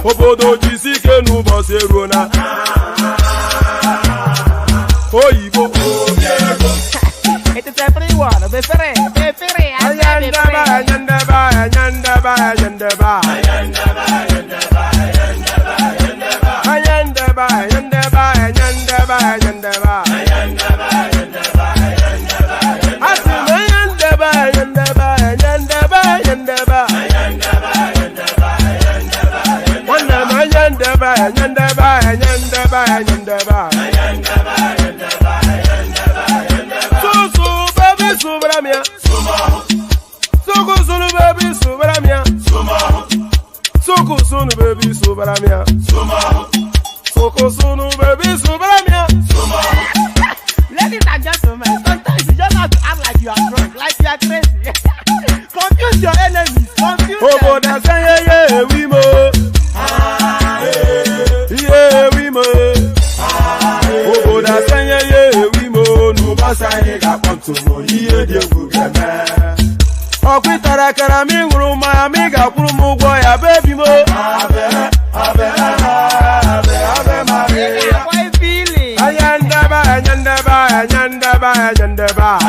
Obodo jisike n'ụbọchị eruona oyibo It's a free one, be free. Ladies and gentlemen, sometimes you just have to act like you are drunk, like you are crazy. Confuse your enemies, confuse them. Okwitara kara mi nguru ma mi ga kwuru m ụgwọ ya baby mo abe ayandaba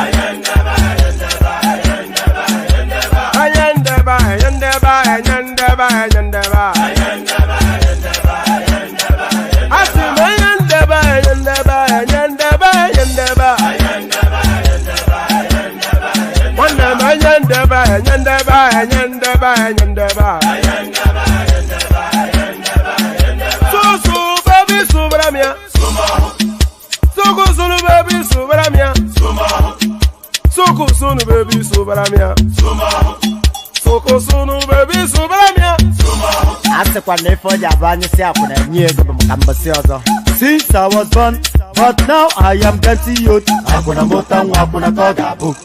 Since I was born, but now I am getting youth. Hakuna motangu, hakuna kogabu.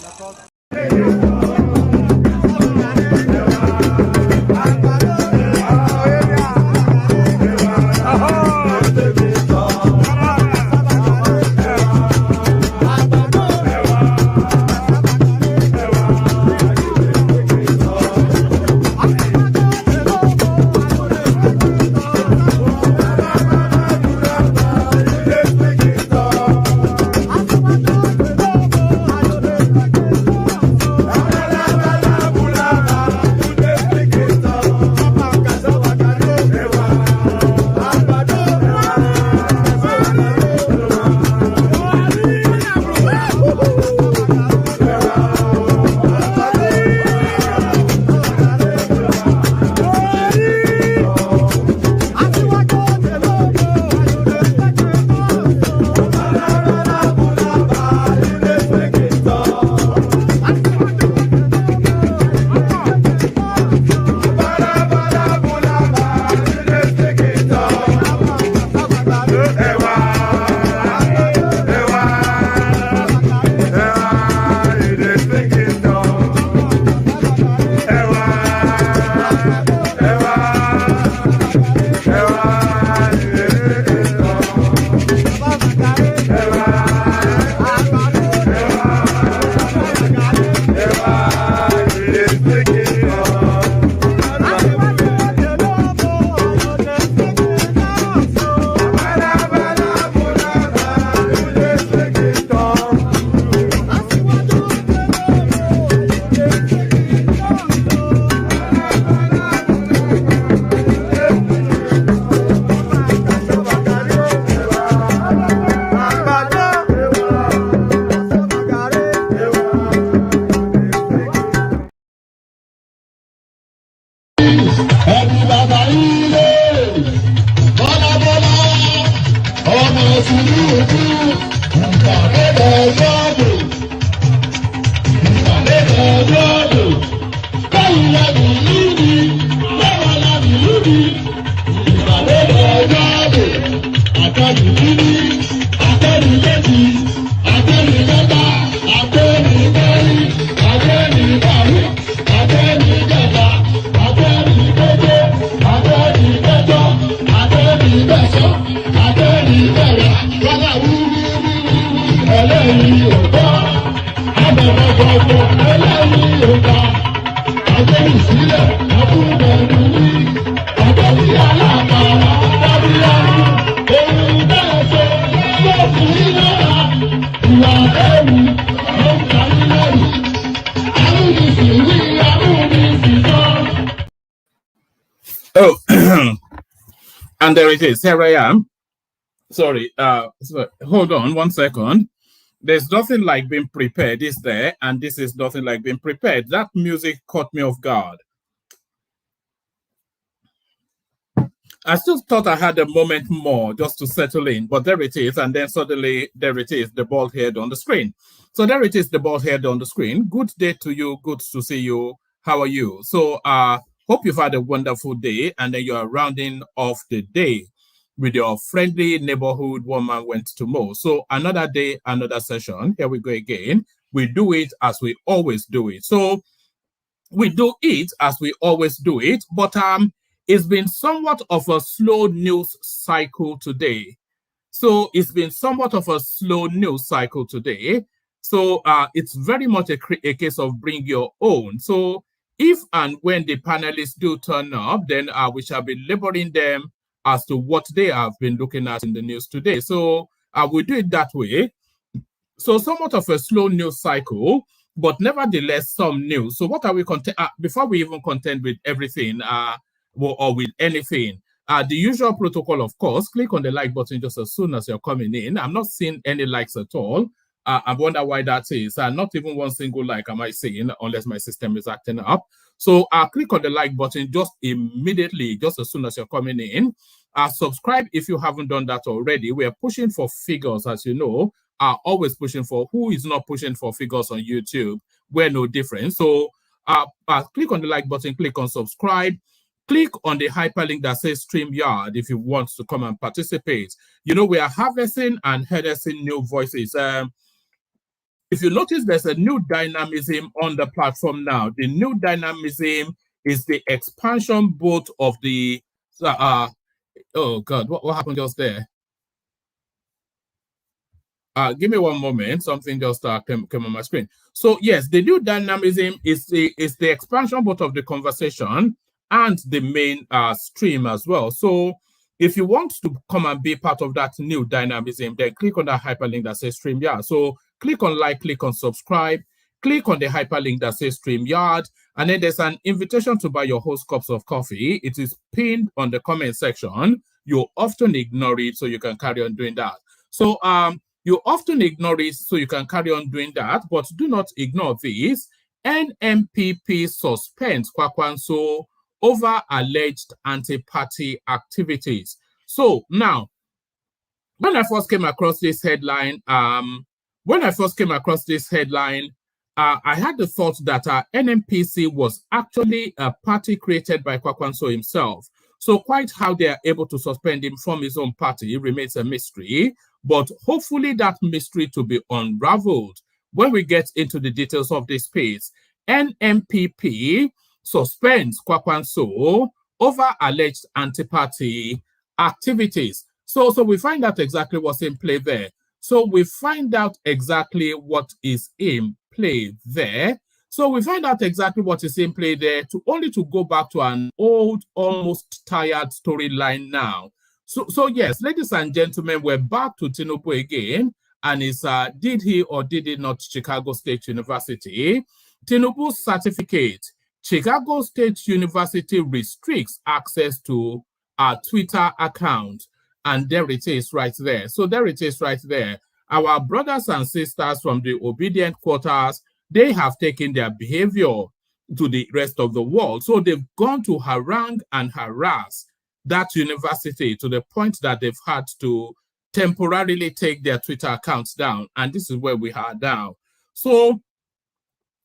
Oh, and there it is. Here I am. Sorry, hold on 1 second. There's nothing like being prepared, is there? And this is nothing like being prepared. That music caught me off guard. I still thought I had a moment more just to settle in, but there it is. And then suddenly, there it is, the bald head on the screen. So there it is, the bald head on the screen. Good day to you. Good to see you. How are you? So hope you've had a wonderful day, and then you're rounding off the day with your friendly neighborhood woman went to mow. So another day, another session. Here we go again. We do it as we always do it. So we do it as we always do it, but it's been somewhat of a slow news cycle today. So it's been somewhat of a slow news cycle today. So it's very much a case of bring your own. So if and when the panelists do turn up, then we shall be laboring them as to what they have been looking at in the news today. So we do it that way. So somewhat of a slow news cycle, but nevertheless some news. So what are we before we even contend with everything or with anything? The usual protocol, of course, click on the like button just as soon as you're coming in. I'm not seeing any likes at all. I wonder why that is. Not even one single like am I seeing, unless my system is acting up. So click on the like button just immediately, just as soon as you're coming in. Subscribe if you haven't done that already. We are pushing for figures, as you know. Always pushing for. Who is not pushing for figures on YouTube? We're no different. So click on the like button, click on subscribe. Click on the hyperlink that says StreamYard if you want to come and participate. You know, we are harvesting and harnessing new voices. If you notice, there's a new dynamism on the platform now. The new dynamism is the expansion both of the... oh, God, what happened just there? Give me one moment. Something just came on my screen. So, yes, the new dynamism is the expansion both of the conversation and the main stream as well. So if you want to come and be part of that new dynamism, then click on that hyperlink that says StreamYard. So click on like, click on subscribe, click on the hyperlink that says StreamYard, and then there's an invitation to buy your host cups of coffee. It is pinned on the comment section. You often ignore it, so you can carry on doing that. So you often ignore it, so you can carry on doing that, but do not ignore this. NMPP suspends Kwakwanso over alleged anti-party activities. So now, when I first came across this headline, I had the thought that NMPC was actually a party created by Kwakwanso himself. So quite how they are able to suspend him from his own party remains a mystery, but hopefully that mystery to be unraveled when we get into the details of this piece. NMPP suspends Kwakwanso over alleged anti-party activities. So we find out exactly what's in play there. So we find out exactly what is in play there. So we find out exactly what is in play there only to go back to an old, almost tired storyline now. So yes, ladies and gentlemen, we're back to Tinubu again, and it's did he or did he not Chicago State University? Tinubu's certificate. Chicago State University restricts access to our Twitter account. And there it is right there. So there it is right there. Our brothers and sisters from the Obidient quarters, they have taken their behavior to the rest of the world. So they've gone to harangue and harass that university to the point that they've had to temporarily take their Twitter accounts down. And this is where we are now. So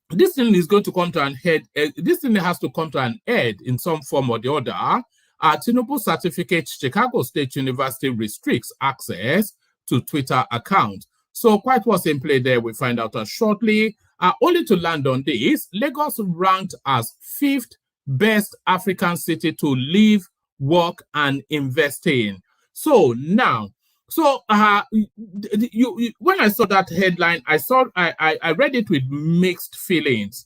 this thing is going to come to an head. This thing has to come to an end in some form or the other. Tinubu certificate, Chicago State University restricts access to Twitter account. So quite what's in play there, we find out shortly. Only to land on this, Lagos ranked as 5th best African city to live, work, and invest in. So now, So when I saw that headline, I read it with mixed feelings.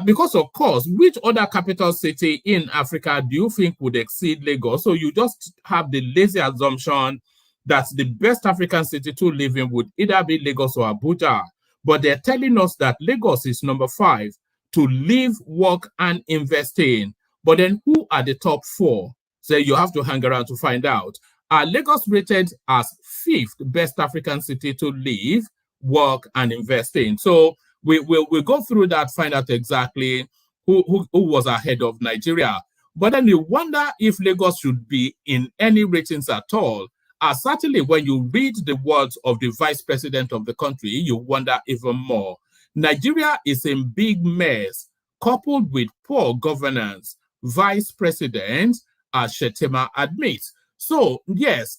Because of course, which other capital city in Africa do you think would exceed Lagos? So you just have the lazy assumption that the best African city to live in would either be Lagos or Abuja. But they're telling us that Lagos is number 5 to live, work, and invest in. But then who are the top 4? So you have to hang around to find out. Lagos rated as 5th best African city to live, work, and invest in. So we'll go through that, find out exactly who was ahead of Nigeria. But then you wonder if Lagos should be in any ratings at all. Certainly, when you read the words of the vice president of the country, you wonder even more. Nigeria is in big mess, coupled with poor governance, Vice President Shettima admits. So, yes,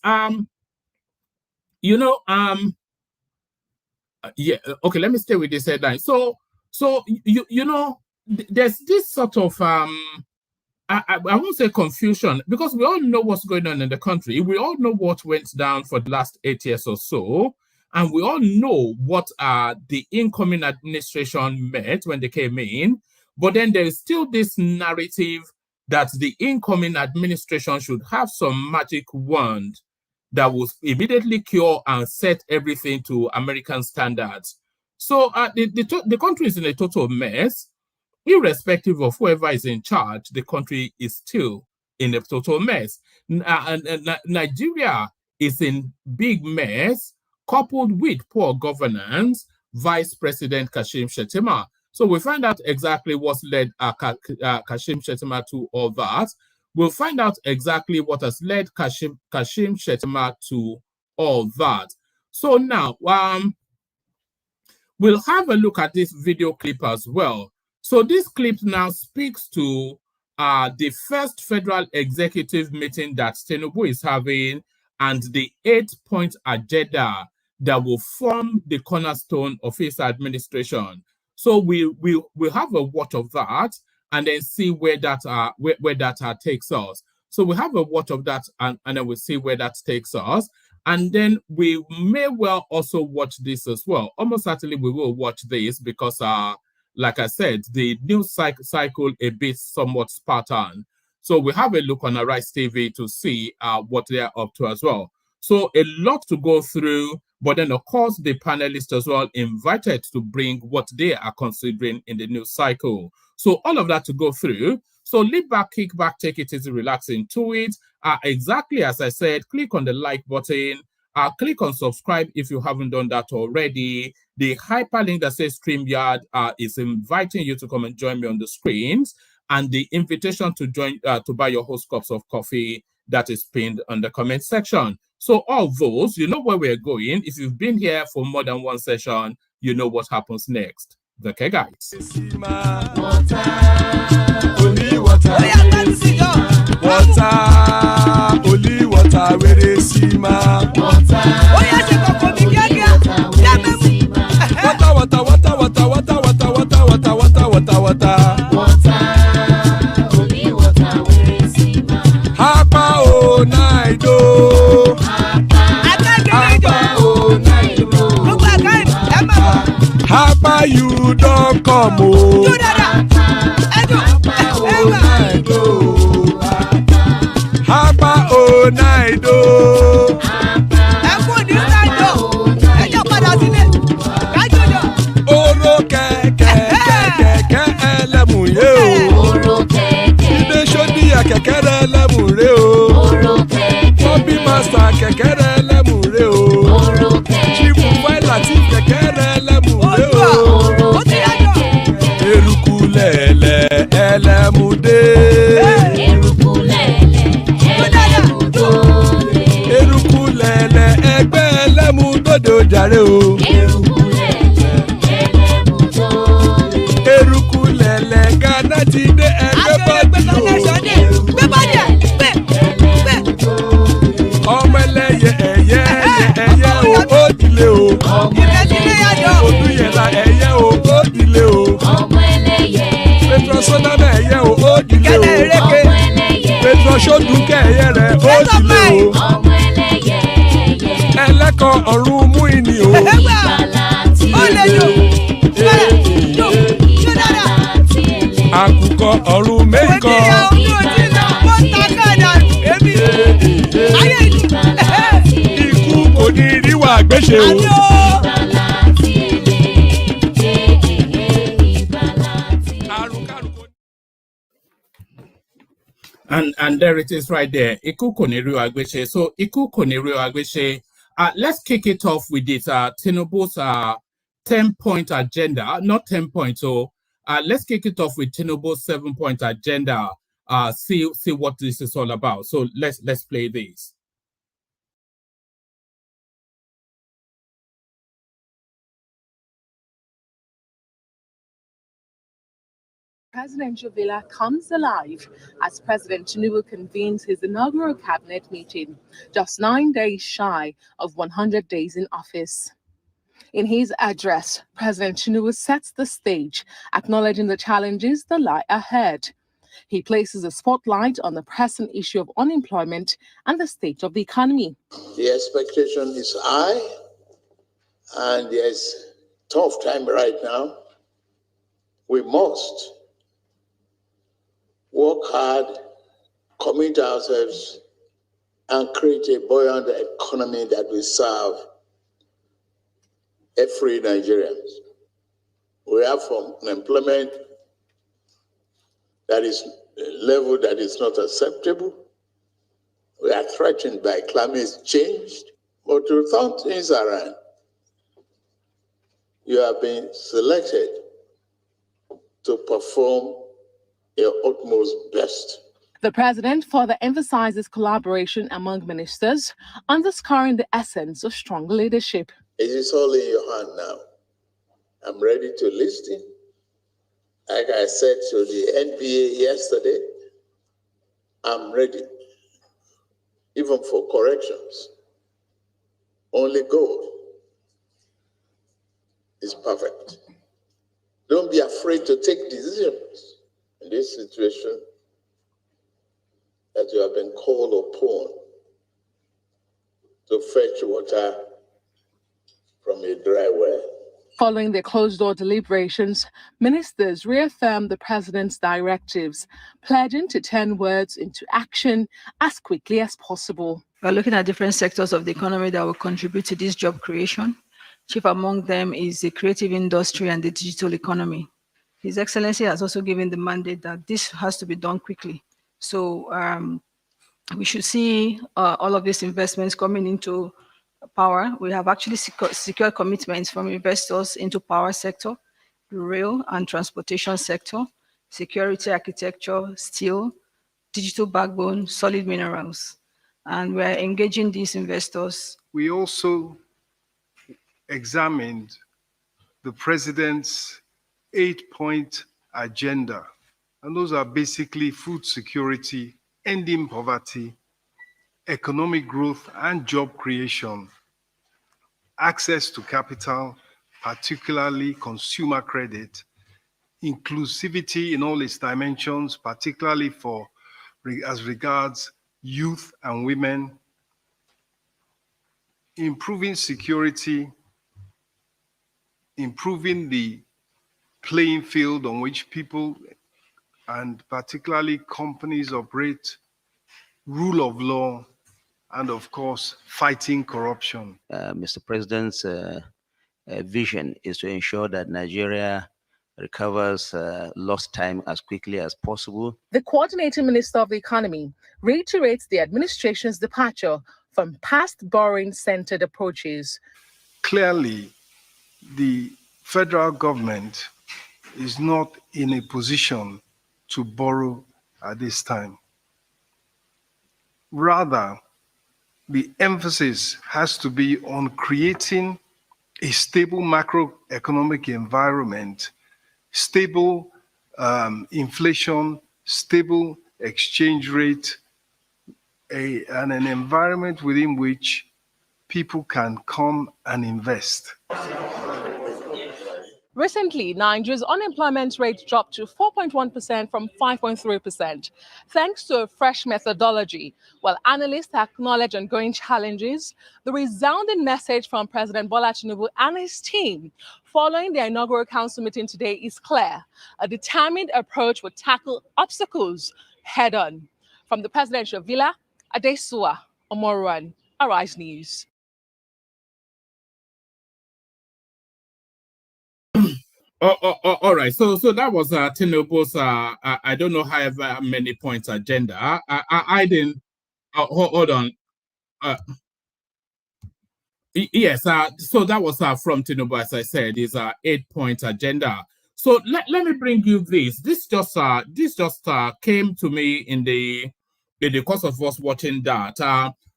yeah, okay, let me stay with this headline. So there's this sort of I won't say confusion, because we all know what's going on in the country. We all know what went down for the last 8 years or so, and we all know what the incoming administration met when they came in. But then there is still this narrative that the incoming administration should have some magic wand that will immediately cure and set everything to American standards. So the country is in a total mess. Irrespective of whoever is in charge, the country is still in a total mess. Nigeria is in big mess, coupled with poor governance, Vice President Kashim Shettima. So we find out exactly what's led Kashim Shettima to all that. We'll find out exactly what has led Kashim Shettima to all that. So now, we'll have a look at this video clip as well. So this clip now speaks to the first federal executive meeting that Tinubu is having and the 8-point agenda that will form the cornerstone of his administration. So we'll have a watch of that and then see where that takes us. So we have a watch of that and then we'll see where that takes us. And then we may well also watch this as well. Almost certainly we will watch this because like I said, the news cycle a bit somewhat spartan. So we have a look on Arise TV to see what they're up to as well. So a lot to go through, but then of course the panelists as well invited to bring what they are considering in the news cycle. So all of that to go through. So lean back, kick back, take it easy, relax into it. Exactly as I said, click on the like button. Click on subscribe if you haven't done that already. The hyperlink that says StreamYard is inviting you to come and join me on the screens. And the invitation to join to buy your host cups of coffee that is pinned on the comment section. So all those, you know where we're going. If you've been here for more than one session, you know what happens next. Okay, guys. Only water, where they see ma. Water, only water, where they see ma. Hapa o naido. Hapa o naido. Hapa you don't come o. Hapa o naido. Oro kẹ̀kẹ́ ẹlẹ́mù yé o. Ibe sodi akẹkẹrẹ ẹlẹ́mù re o. Bobby master kẹkẹrẹ ẹlẹ́mù re o. Chifu Faila ti kẹkẹrẹ ẹlẹ́mù re o. Eruku lẹ̀lẹ̀ ẹlẹ́mù dé. Eruku lẹ̀lẹ̀ ẹgbẹ́ ẹlẹ́mù dòde ojàre o. Eruku lẹ̀lẹ̀ Ghana ti dé ẹgbẹ́ bọ́ọ̀dì o. Ọmọ ẹlẹ́yẹ ẹyẹ o ó dìlé o. Odúyẹ̀lá ẹyẹ o ó dìlé o. Petrosonama ẹyẹ o ó dìlé o. Petrosodúnkẹ́ ẹyẹ rẹ̀ ó dìlé o. ṣe o. And there it is right there. Iku Koniru Agbeche. So Iku Koniru Agbeche. Let's kick it off with this Tinubu's 10-point agenda, not 10 points. So let's kick it off with Tinubu's 7-point agenda. See what this is all about. So let's play this. Presidential villa comes alive as President Tinubu convenes his inaugural cabinet meeting, just 9 days shy of 100 days in office. In his address, President Tinubu sets the stage, acknowledging the challenges that lie ahead. He places a spotlight on the pressing issue of unemployment and the state of the economy. The expectation is high, and there's tough time right now. We must work hard, commit ourselves, and create a buoyant economy that will serve every Nigerian. We have unemployment that is a level that is not acceptable. We are threatened by climate change. But to turn things around, you have been selected to perform your utmost best. The president further emphasizes collaboration among ministers, underscoring the essence of strong leadership. It is all in your hand now. I'm ready to listen. Like I said to the NPA yesterday, I'm ready, even for corrections. Only God is perfect. Don't be afraid to take decisions in this situation that you have been called upon to fetch water from a dry well. Following their closed-door deliberations, ministers reaffirmed the president's directives, pledging to turn words into action as quickly as possible. We're looking at different sectors of the economy that will contribute to this job creation. Chief among them is the creative industry and the digital economy. His Excellency has also given the mandate that this has to be done quickly. So we should see all of these investments coming into power. We have actually secured commitments from investors into power sector, rail and transportation sector, security architecture, steel, digital backbone, solid minerals. And we're engaging these investors. We also examined the president's 8-point agenda. And those are basically food security, ending poverty, economic growth and job creation, access to capital, particularly consumer credit, inclusivity in all its dimensions, particularly as regards youth and women, improving security, improving the playing field on which people and particularly companies operate, rule of law, and of course, fighting corruption. Mr. President's vision is to ensure that Nigeria recovers lost time as quickly as possible. The coordinating minister of the economy reiterates the administration's departure from past borrowing-centered approaches. Clearly, the federal government is not in a position to borrow at this time. Rather, the emphasis has to be on creating a stable macroeconomic environment, stable inflation, stable exchange rate, and an environment within which people can come and invest. Recently, Nigeria's unemployment rate dropped to 4.1% from 5.3%, thanks to a fresh methodology. While analysts acknowledge ongoing challenges, the resounding message from President Bola Tinubu and his team following their inaugural council meeting today is clear. A determined approach will tackle obstacles head-on. From the presidential villa, Adesua Omoruan, Arise News. All right. So that was Tinubu's. I don't know however many points agenda. I didn't. Hold on. Uh, Yes, so that was from Tinubu, as I said, is 8-point agenda. So let me bring you this. This just came to me in the course of us watching that.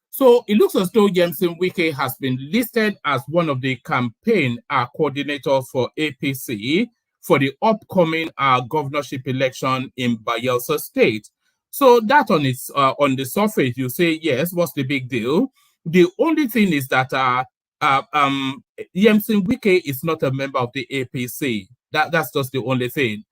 So it looks as though Yemsin Wike has been listed as one of the campaign coordinators for APC for the upcoming governorship election in Bayelsa State. So that on the surface, you say yes. What's the big deal? The only thing is that Yemsin Wike is not a member of the APC. That's just the only thing.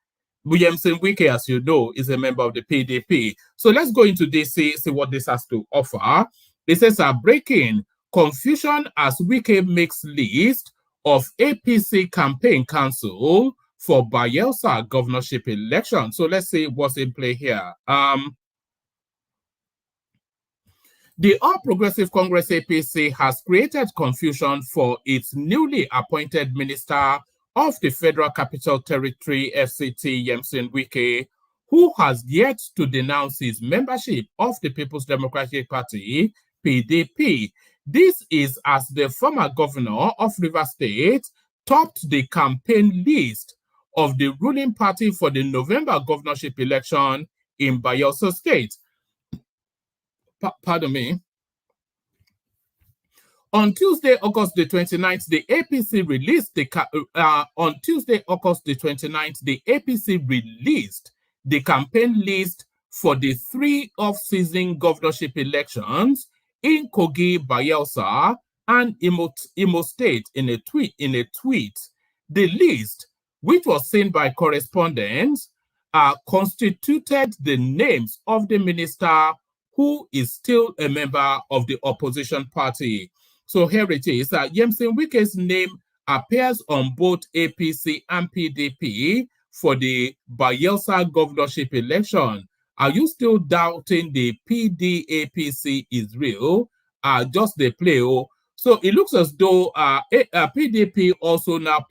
Yemsin Wike, as you know, is a member of the PDP. So let's go into this, see what this has to offer. It says breaking confusion as Wike makes list of APC campaign council for Bayelsa governorship election. So let's see what's in play here. The All Progressive Congress APC has created confusion for its newly appointed Minister of the Federal Capital Territory, FCT, Yemsin Wike, who has yet to denounce his membership of the People's Democratic Party, PDP. This is as the former governor of Rivers State topped the campaign list of the ruling party for the November governorship election in Bayelsa State. Pardon me. On Tuesday, August the 29th, the APC released the campaign list for the 3 off-season governorship elections in Kogi, Bayelsa, and Imo State in a tweet. The list, which was seen by correspondents, constituted the names of the minister who is still a member of the opposition party. So here it is. Yemsin Wike's name appears on both APC and PDP for the Bayelsa governorship election. Are you still doubting the PDAPC is real? Just the play. So it looks as though PDP also now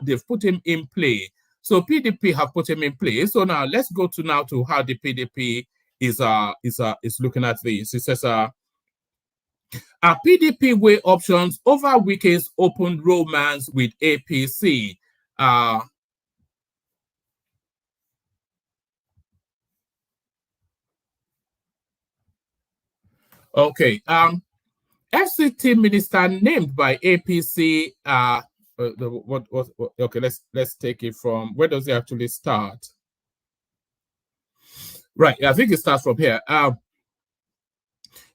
they've put him in play. So PDP have put him in play. So now let's go to how the PDP is looking at this. It says PDP weigh options over Wike's open romance with APC. Okay. FCT minister named by APC. Okay, let's take it from where does it actually start? Right, I think it starts from here.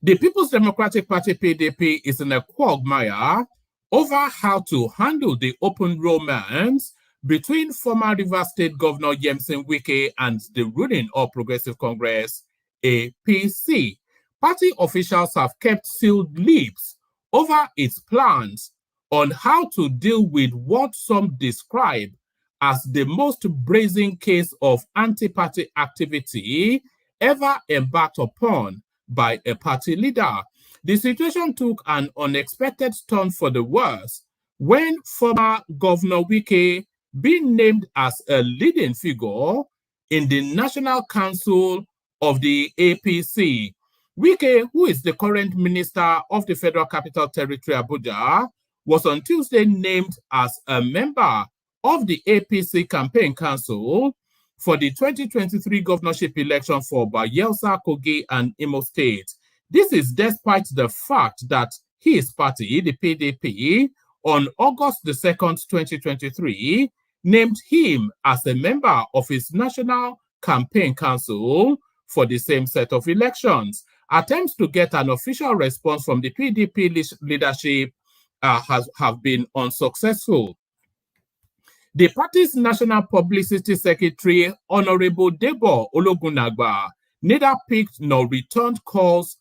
The People's Democratic Party PDP is in a quagmire over how to handle the open romance between former Rivers State Governor Yemsin Wike and the ruling All Progressive Congress APC. Party officials have kept sealed lips over its plans on how to deal with what some describe as the most brazen case of anti-party activity ever embarked upon by a party leader. The situation took an unexpected turn for the worse when former Governor Wike, being named as a leading figure in the National Council of the APC. Wike, who is the current Minister of the Federal Capital Territory, Abuja, was on Tuesday named as a member of the APC Campaign Council for the 2023 governorship election for Bayelsa, Kogi, and Imo State. This is despite the fact that his party, the PDP, on August the 2nd, 2023, named him as a member of its National Campaign Council for the same set of elections. Attempts to get an official response from the PDP leadership have been unsuccessful. The party's National Publicity Secretary, Honorable Debo Ologunagba, neither picked nor returned calls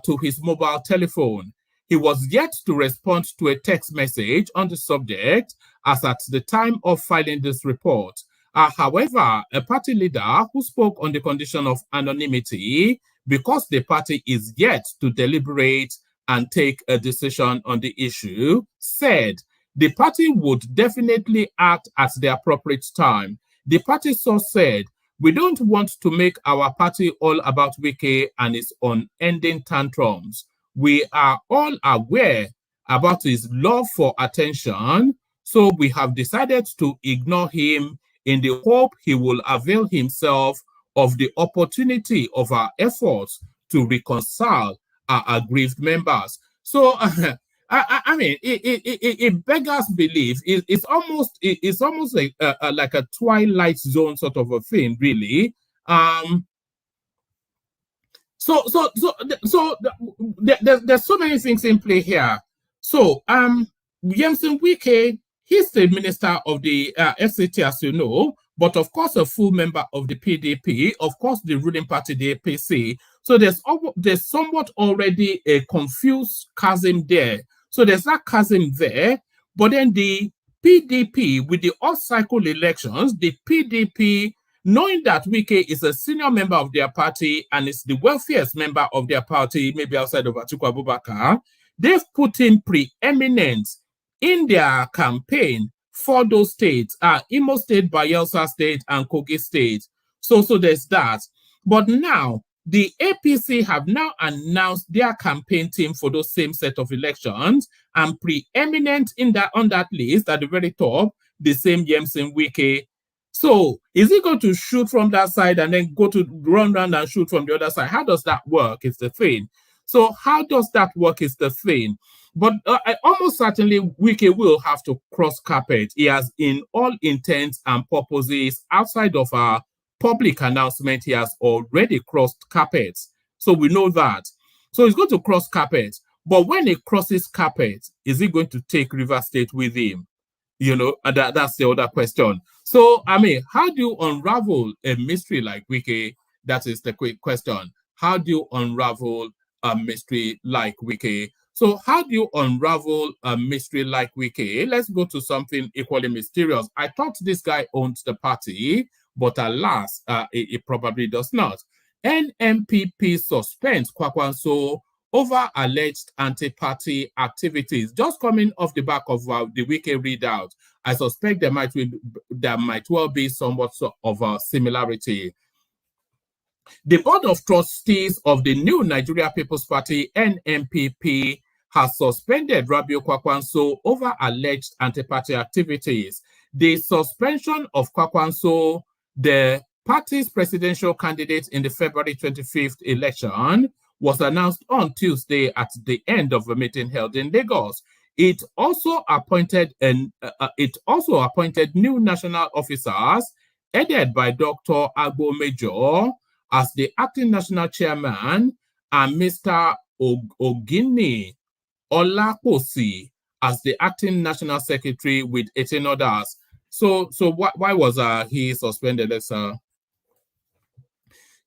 to his mobile telephone. He was yet to respond to a text message on the subject as at the time of filing this report. However, a party leader who spoke on the condition of anonymity because the party is yet to deliberate and take a decision on the issue said the party would definitely act at the appropriate time. The party source said, "We don't want to make our party all about Wike and his unending tantrums. We are all aware about his love for attention, so we have decided to ignore him in the hope he will avail himself of the opportunity of our efforts to reconcile our aggrieved members." So, I mean, it beggars belief. It's almost like a Twilight Zone sort of a thing, really. There's so many things in play here. So, Yemson Wike, he's the minister of the FCT, as you know, but of course a full member of the PDP, of course the ruling party, the APC. So there's somewhat already a confused chasm there. So there's that chasm there, but then the PDP, with the off-cycle elections, the PDP, knowing that Wike is a senior member of their party and is the wealthiest member of their party, maybe outside of Atiku Abubakar, they've put in preeminence in their campaign for those states, Imo State, Bayelsa State, and Kogi State. So there's that. But now, the APC have now announced their campaign team for those same set of elections, and preeminent on that list at the very top, the same Yemson Wike. So is he going to shoot from that side and then go to run around and shoot from the other side? How does that work is the thing. So how does that work is the thing. But almost certainly Wike will have to cross carpet. He has, in all intents and purposes, outside of our public announcement, he has already crossed carpets. So we know that. So he's going to cross carpet. But when he crosses carpet, is he going to take River State with him? You know, and that's the other question. So, I mean, how do you unravel a mystery like Wike? That is the quick question. How do you unravel a mystery like Wike? So how do you unravel a mystery like Wike? Let's go to something equally mysterious. I thought this guy owns the party, but alas, it probably does not. NMPP suspends Kwakwanso over alleged anti-party activities. Just coming off the back of the Wike readout, I suspect there might well be somewhat of a similarity. The Board of Trustees of the New Nigeria People's Party, NMPP, has suspended Rabiu Kwakwanso over alleged anti-party activities. The suspension of Kwakwanso, the party's presidential candidate in the February 25th election, was announced on Tuesday at the end of a meeting held in Lagos. It also appointed new national officers, headed by Dr. Agbo Major as the acting national chairman, and Mr. Ogini Olakosi as the acting national secretary, with 18 others. So why was he suspended?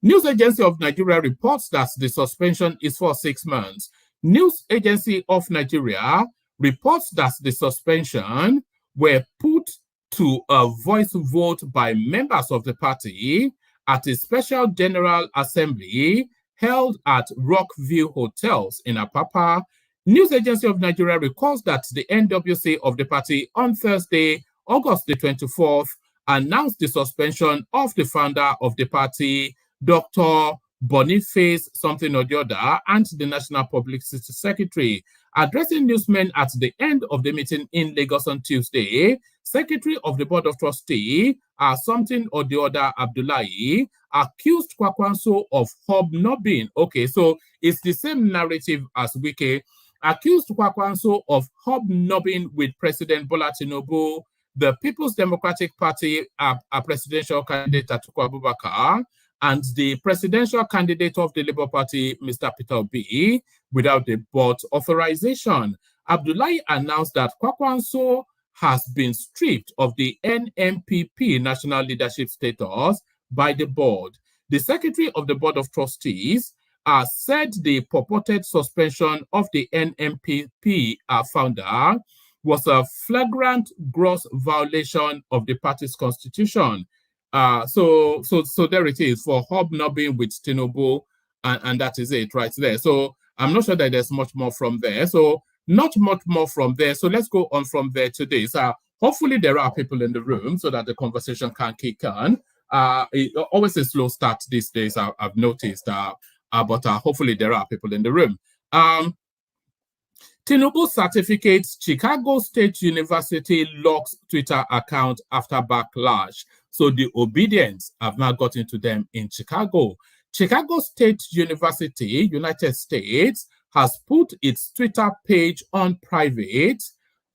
News Agency of Nigeria reports that the suspension is for 6 months. News Agency of Nigeria reports that the suspension were put to a voice vote by members of the party at a special General Assembly held at Rockview Hotels in Apapa. News Agency of Nigeria records that the NWC of the party on Thursday, August the 24th, announced the suspension of the founder of the party, Dr. Boniface something or the other, and the National Publicity Secretary. Addressing newsmen at the end of the meeting in Lagos on Tuesday, Secretary of the Board of Trustees, something or the other Abdullahi, accused Kwakwanso of hobnobbing. Okay, so it's the same narrative as Wike. Accused Kwakwanso of hobnobbing with President Bola Tinubu, the People's Democratic Party, a presidential candidate Atiku Abubakar, and the presidential candidate of the Labour Party, Mr. Peter Obi, without the board authorization. Abdullahi announced that Kwakwanso has been stripped of the NMPP national leadership status by the board. The Secretary of the Board of Trustees said the purported suspension of the NMPP founder was a flagrant gross violation of the party's constitution. So there it is, for hobnobbing with Tinubu, and that is it right there. So I'm not sure that there's much more from there. So not much more from there. So let's go on from there today. So hopefully there are people in the room so that the conversation can kick on. It always a slow start these days, I've noticed, but hopefully there are people in the room. Tinubu certificates Chicago State University locks Twitter account after backlash. So the Obidients have now got into them in Chicago. Chicago State University, United States, has put its Twitter page on private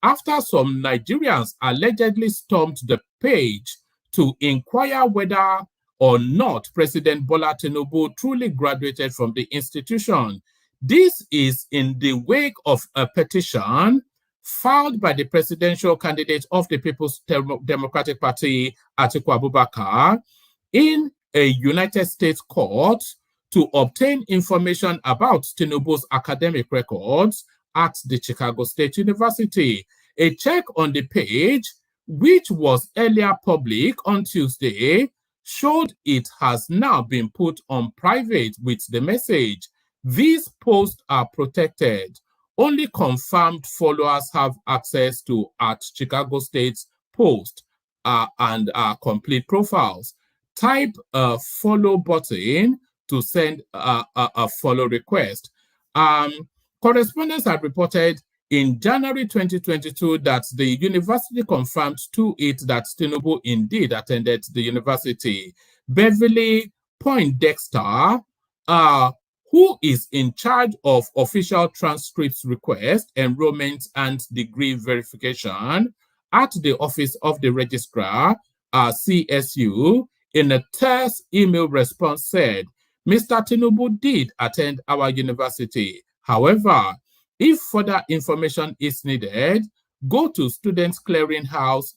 after some Nigerians allegedly stormed the page to inquire whether or not President Bola Tinubu truly graduated from the institution. This is in the wake of a petition filed by the presidential candidate of the People's Democratic Party, Atiku Abubakar, in a United States court to obtain information about Tinubu's academic records at the Chicago State University. A check on the page, which was earlier public on Tuesday, showed it has now been put on private with the message, "These posts are protected. Only confirmed followers have access to at Chicago State's post and complete profiles. Type a follow button to send a follow request." Correspondents had reported in January 2022 that the university confirmed to it that Tinubu indeed attended the university. Beverly Poindexter, who is in charge of official transcripts request, enrollment, and degree verification at the Office of the Registrar, CSU, in a terse email response said, "Mr. Tinubu did attend our university. However, if further information is needed, go to Students Clearinghouse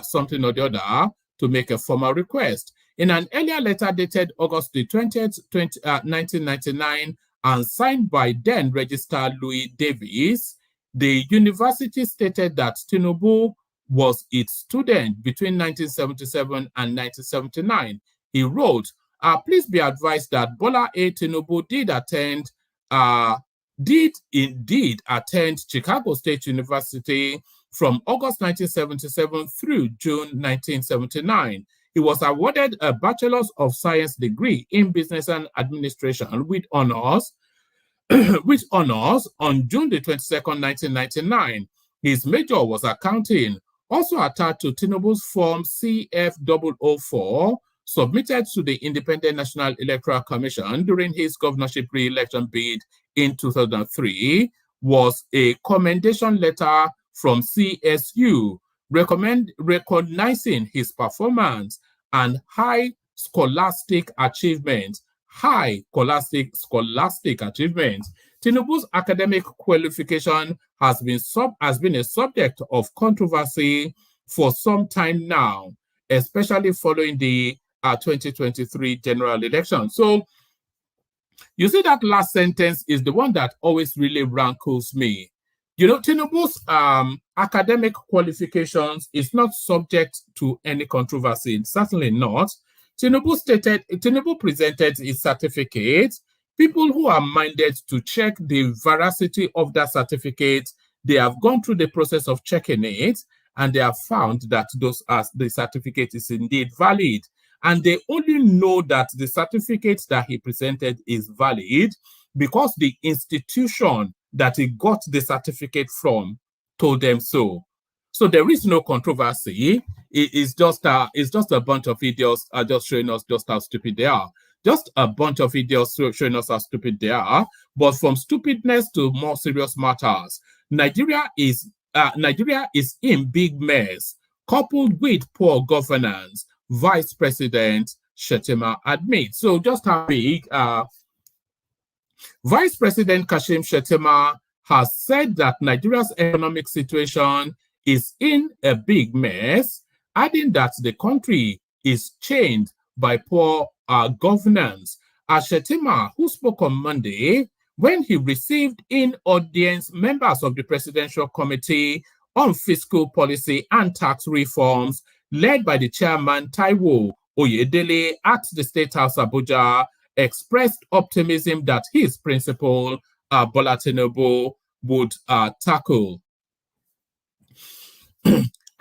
something or the other to make a formal request." In an earlier letter dated August the 20th, 1999, and signed by then Registrar Louis Davis, the university stated that Tinubu was its student between 1977 and 1979. He wrote, "Please be advised that Bola A. Tinubu did indeed attend Chicago State University from August 1977 through June 1979. He was awarded a Bachelor's of Science degree in Business and Administration with honors, on June the 22nd, 1999. His major was accounting." Also attached to Tinubu's Form CF004, submitted to the Independent National Electoral Commission during his governorship re-election bid in 2003, was a commendation letter from CSU recognizing his performance and high scholastic achievements. Tinubu's academic qualification has been a subject of controversy for some time now, especially following the 2023 general election. So you see, that last sentence is the one that always really rankles me. You know, Tinubu's academic qualifications is not subject to any controversy, certainly not. Tinubu presented his certificate. People who are minded to check the veracity of that certificate, they have gone through the process of checking it, and they have found that the certificate is indeed valid. And they only know that the certificate that he presented is valid because the institution that he got the certificate from told them so. So there is no controversy. It's just a bunch of idiots just showing us just how stupid they are. Just a bunch of idiots showing us how stupid they are. But from stupidness to more serious matters, Nigeria is in big mess, coupled with poor governance, Vice President Shettima admits. So just how big Vice President Kashim Shettima has said that Nigeria's economic situation is in a big mess, adding that the country is chained by poor governance. Shettima, who spoke on Monday when he received in audience members of the Presidential Committee on Fiscal Policy and Tax Reforms, led by the chairman Taiwo Oyedele at the State House Abuja, expressed optimism that his principal Bola Tinubu would tackle.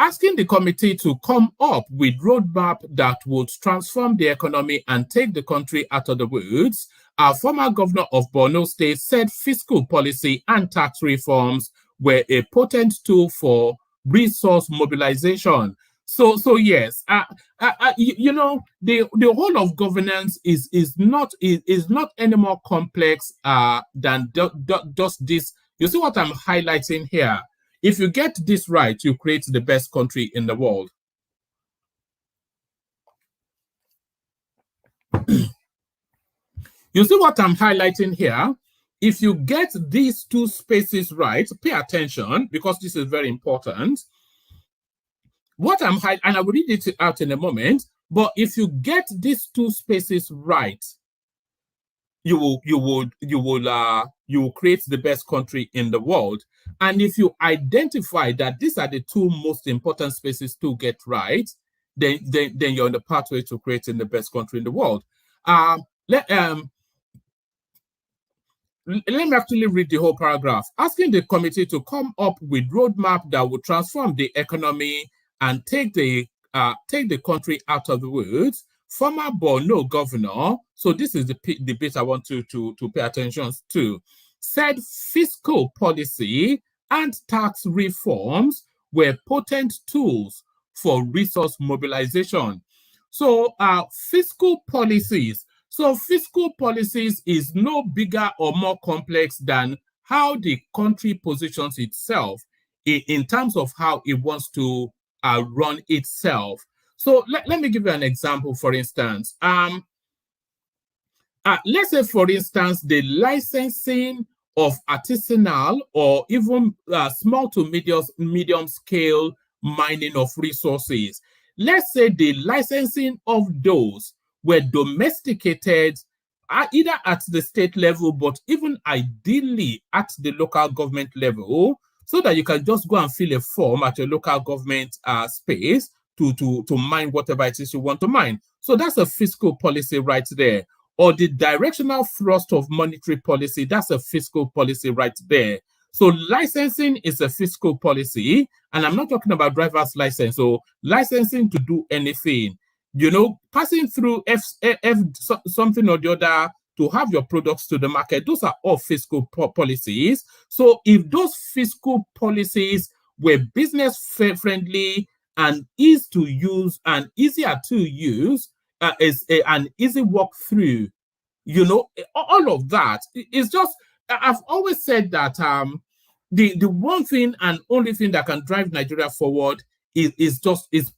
Asking the committee to come up with roadmap that would transform the economy and take the country out of the woods, our former governor of Borno State said fiscal policy and tax reforms were a potent tool for resource mobilization. So yes, you know, the whole of governance is not any more complex than just this. You see what I'm highlighting here? If you get this right, you create the best country in the world. You see what I'm highlighting here? If you get these two spaces right, pay attention because this is very important. What I'm highlighting, and I will read it out in a moment, but if you get these two spaces right, you will create the best country in the world. And if you identify that these are the two most important spaces to get right, then you're on the pathway to creating the best country in the world. Let me actually read the whole paragraph. Asking the committee to come up with roadmap that will transform the economy and take the country out of the woods. Former Borno governor, so this is the bit I want to pay attention to, said fiscal policy and tax reforms were potent tools for resource mobilization. So fiscal policies. So fiscal policies is no bigger or more complex than how the country positions itself in terms of how it wants to run itself. So let me give you an example, for instance. Let's say, for instance, the licensing of artisanal or even small to medium scale mining of resources. Let's say the licensing of those were domesticated either at the state level, but even ideally at the local government level, so that you can just go and fill a form at your local government space to mine whatever it is you want to mine. So that's a fiscal policy right there. Or the directional thrust of monetary policy, that's a fiscal policy right there. So licensing is a fiscal policy, and I'm not talking about driver's license. So licensing to do anything, you know, passing through something or the other to have your products to the market, those are all fiscal policies. So if those fiscal policies were business friendly and easy to use and easier to use, is an easy walk through, you know, all of that is just, I've always said that the one thing and only thing that can drive Nigeria forward is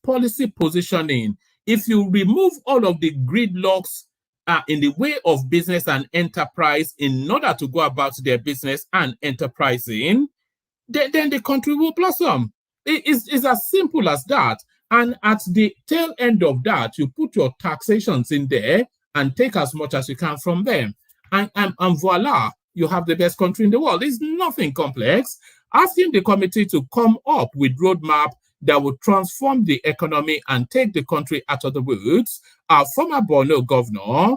policy positioning. If you remove all of the gridlocks in the way of business and enterprise in order to go about their business and enterprising, then the country will blossom. It's as simple as that. And at the tail end of that, you put your taxations in there and take as much as you can from them. And voila, you have the best country in the world. It's nothing complex. Asking the committee to come up with roadmap that would transform the economy and take the country out of the woods, our former Borno governor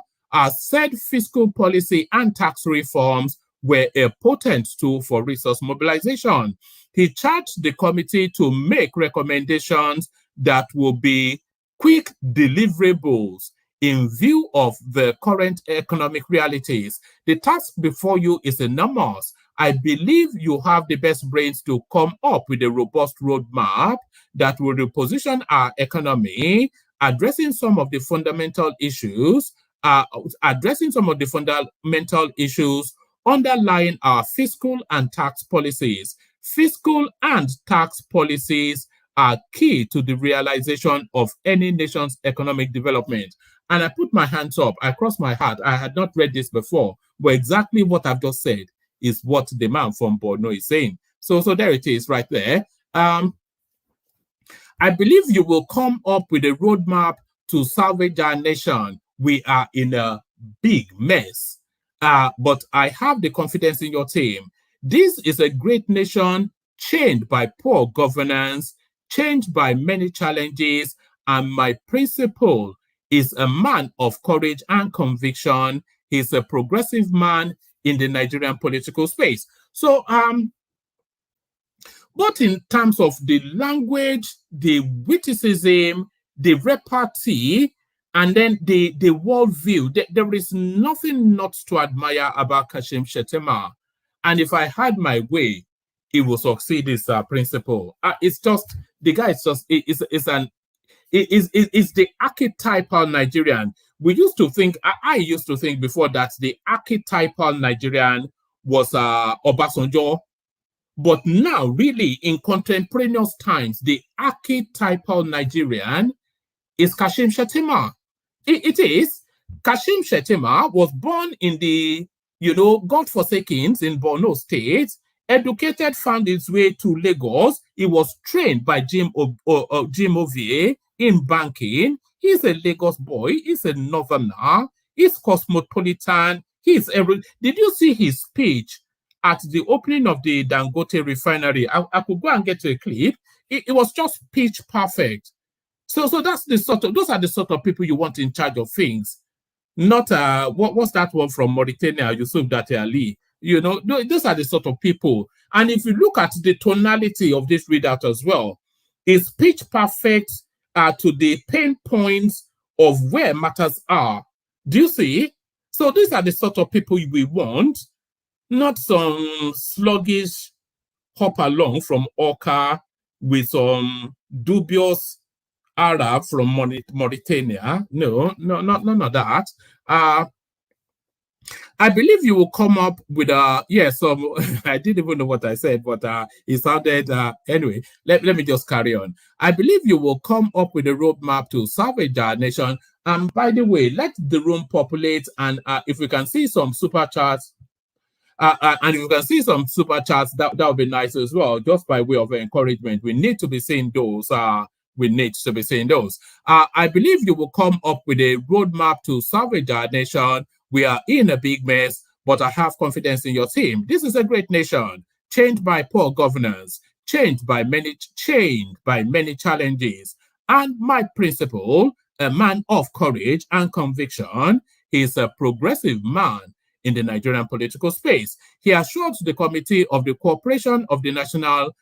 said fiscal policy and tax reforms were a potent tool for resource mobilization. He charged the committee to make recommendations that will be quick deliverables in view of the current economic realities. The task before you is enormous. I believe you have the best brains to come up with a robust roadmap that will reposition our economy, addressing some of the fundamental issues, underlying our fiscal and tax policies. Fiscal and tax policies are key to the realization of any nation's economic development. And I put my hands up, I crossed my heart. I had not read this before, but exactly what I've just said is what the man from Borno is saying. So there it is right there. I believe you will come up with a roadmap to salvage our nation. We are in a big mess, but I have the confidence in your team. This is a great nation chained by poor governance, changed by many challenges, and my principal is a man of courage and conviction. He's a progressive man. in the Nigerian political space. So, both in terms of the language, the witticism, the repartee, and then the worldview, there is nothing not to admire about Kashim Shettima. And if I had my way, he will succeed his principle. It's just, the guy is just, it's the archetypal Nigerian. We used to think, I used to think before that the archetypal Nigerian was Obasanjo. But now, really, in contemporaneous times, the archetypal Nigerian is Kashim Shettima. It is. Kashim Shettima was born in the, godforsaken in Borno State, educated, found his way to Lagos. He was trained by Jim Ovie in banking. He's a Lagos boy. He's a northerner. He's cosmopolitan. Did you see his speech at the opening of the Dangote refinery? I could go and get to a clip. It was just pitch perfect. So that's those are the sort of people you want in charge of things. Not what's that one from Mauritania, Yusuf Dati Ali. Those are the sort of people. And if you look at the tonality of this readout as well, it's pitch perfect to the pain points of where matters are. Do you see? So these are the sort of people we want, not some sluggish hop along from Oka with some dubious Arab from Mauritania. No, none of that. I believe you will come up with I didn't even know what I said, but it sounded, anyway, let me just carry on. I believe you will come up with a roadmap to salvage our nation. And by the way, let the room populate, and if we can see some super chats, and if you can see some super chats, that would be nice as well, just by way of encouragement. We need to be seeing those. I believe you will come up with a roadmap to salvage our nation. We are in a big mess, but I have confidence in your team. This is a great nation, changed by poor governance, changed by many challenges. And my principal, a man of courage and conviction, he is a progressive man in the Nigerian political space. He assured the committee of the cooperation of the National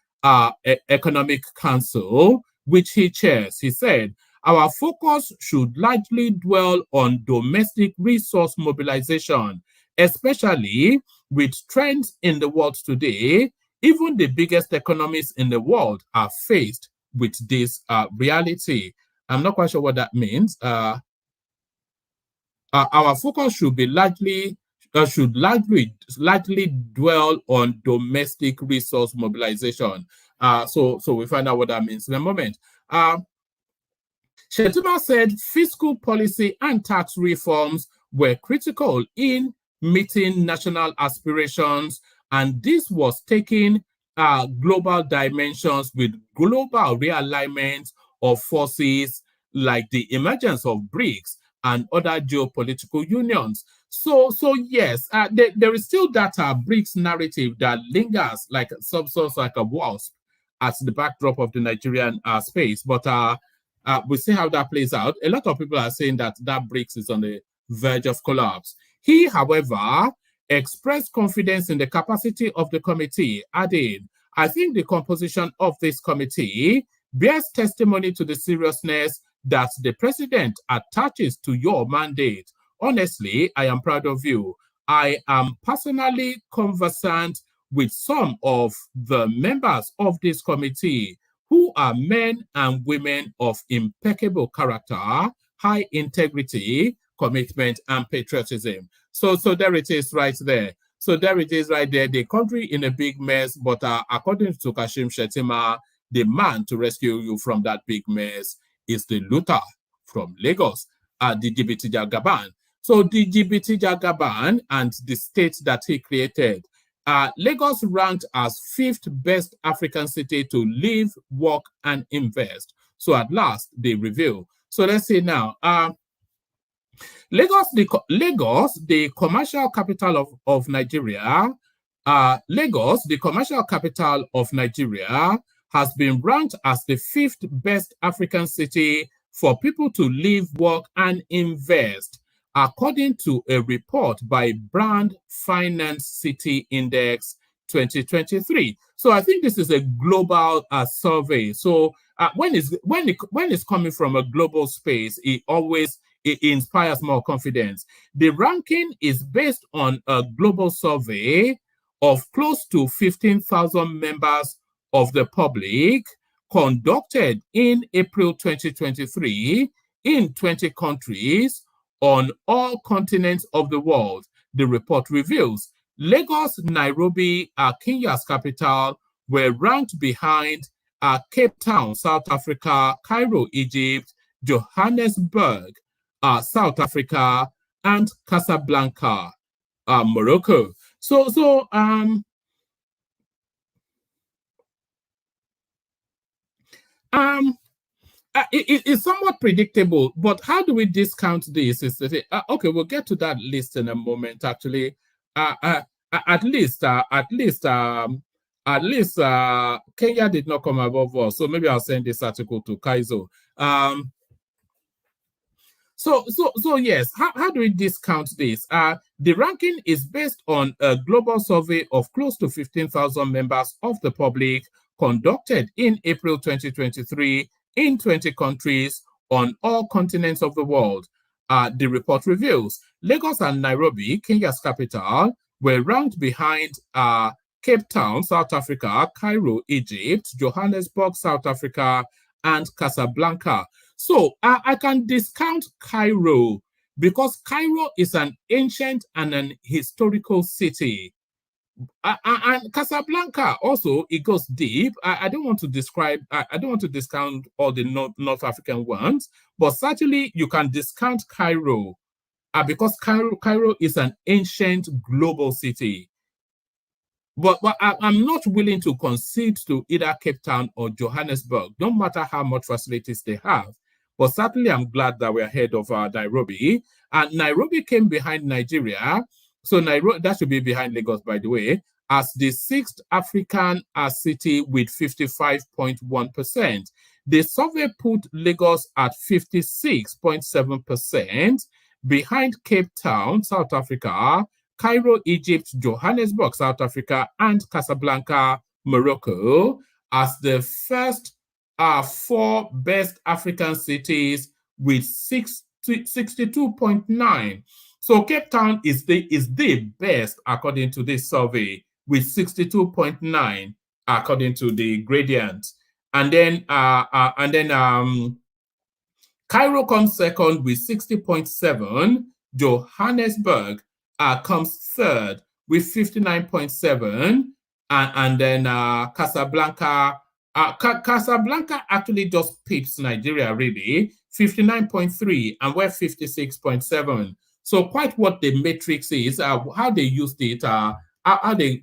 Economic Council, which he chairs. He said, our focus should largely dwell on domestic resource mobilization, especially with trends in the world today. Even the biggest economies in the world are faced with this reality. I'm not quite sure what that means. Our focus should be largely dwell on domestic resource mobilization. So we find out what that means in a moment. Shettima said fiscal policy and tax reforms were critical in meeting national aspirations, and this was taking global dimensions with global realignment of forces like the emergence of BRICS and other geopolitical unions. So yes, there is still that BRICS narrative that lingers like some sort like a wasp at the backdrop of the Nigerian space. But we'll see how that plays out. A lot of people are saying that BRICS is on the verge of collapse. He, however, expressed confidence in the capacity of the committee, adding, I think the composition of this committee bears testimony to the seriousness that the president attaches to your mandate. Honestly, I am proud of you. I am personally conversant with some of the members of this committee who are men and women of impeccable character, high integrity, commitment, and patriotism. So there it is right there. So there it is right there. The country in a big mess, but according to Kashim Shettima, the man to rescue you from that big mess is the Luther from Lagos, the DGBT Jagaban. So the DGBT Jagaban and the state that he created, Lagos ranked as 5th best African city to live, work, and invest. So at last, they reveal. So let's see now. Lagos, the commercial capital of Nigeria. Lagos, the commercial capital of Nigeria, has been ranked as the 5th best African city for people to live, work, and invest. according to a report by Brand Finance City Index 2023. So I think this is a global survey. So when it's coming from a global space, it inspires more confidence. The ranking is based on a global survey of close to 15,000 members of the public conducted in April 2023 in 20 countries on all continents of the world. The report reveals Lagos, Nairobi, Kenya's capital, were ranked behind Cape Town, South Africa, Cairo, Egypt, Johannesburg, South Africa, and Casablanca, Morocco. It's somewhat predictable, but how do we discount this? Is that okay? We'll get to that list in a moment. Actually, at least Kenya did not come above us, so maybe I'll send this article to Kaizo. So yes, how do we discount this? The ranking is based on a global survey of close to 15,000 members of the public conducted in April 2023 in 20 countries on all continents of the world. The report reveals Lagos and Nairobi, Kenya's capital, were ranked behind Cape Town, South Africa, Cairo, Egypt, Johannesburg, South Africa, and Casablanca. So I can discount Cairo because Cairo is an ancient and an historical city. And Casablanca also, it goes deep. I don't want to discount all the North African ones, but certainly you can discount Cairo because Cairo is an ancient global city. But I'm not willing to concede to either Cape Town or Johannesburg, no matter how much facilities they have. But certainly I'm glad that we're ahead of Nairobi. And Nairobi came behind Nigeria. So Nairobi, that should be behind Lagos, by the way, as the 6th African city with 55.1%. The survey put Lagos at 56.7%, behind Cape Town, South Africa, Cairo, Egypt, Johannesburg, South Africa, and Casablanca, Morocco, as the first 4 best African cities with 62.9. So Cape Town is the best according to this survey with 62.9 according to the gradient, and then Cairo comes second with 60.7. Johannesburg comes third with 59.7, and then Casablanca. Casablanca actually just beats Nigeria, really, 59.3, and we're 56.7. So quite what the matrix is, how they used it,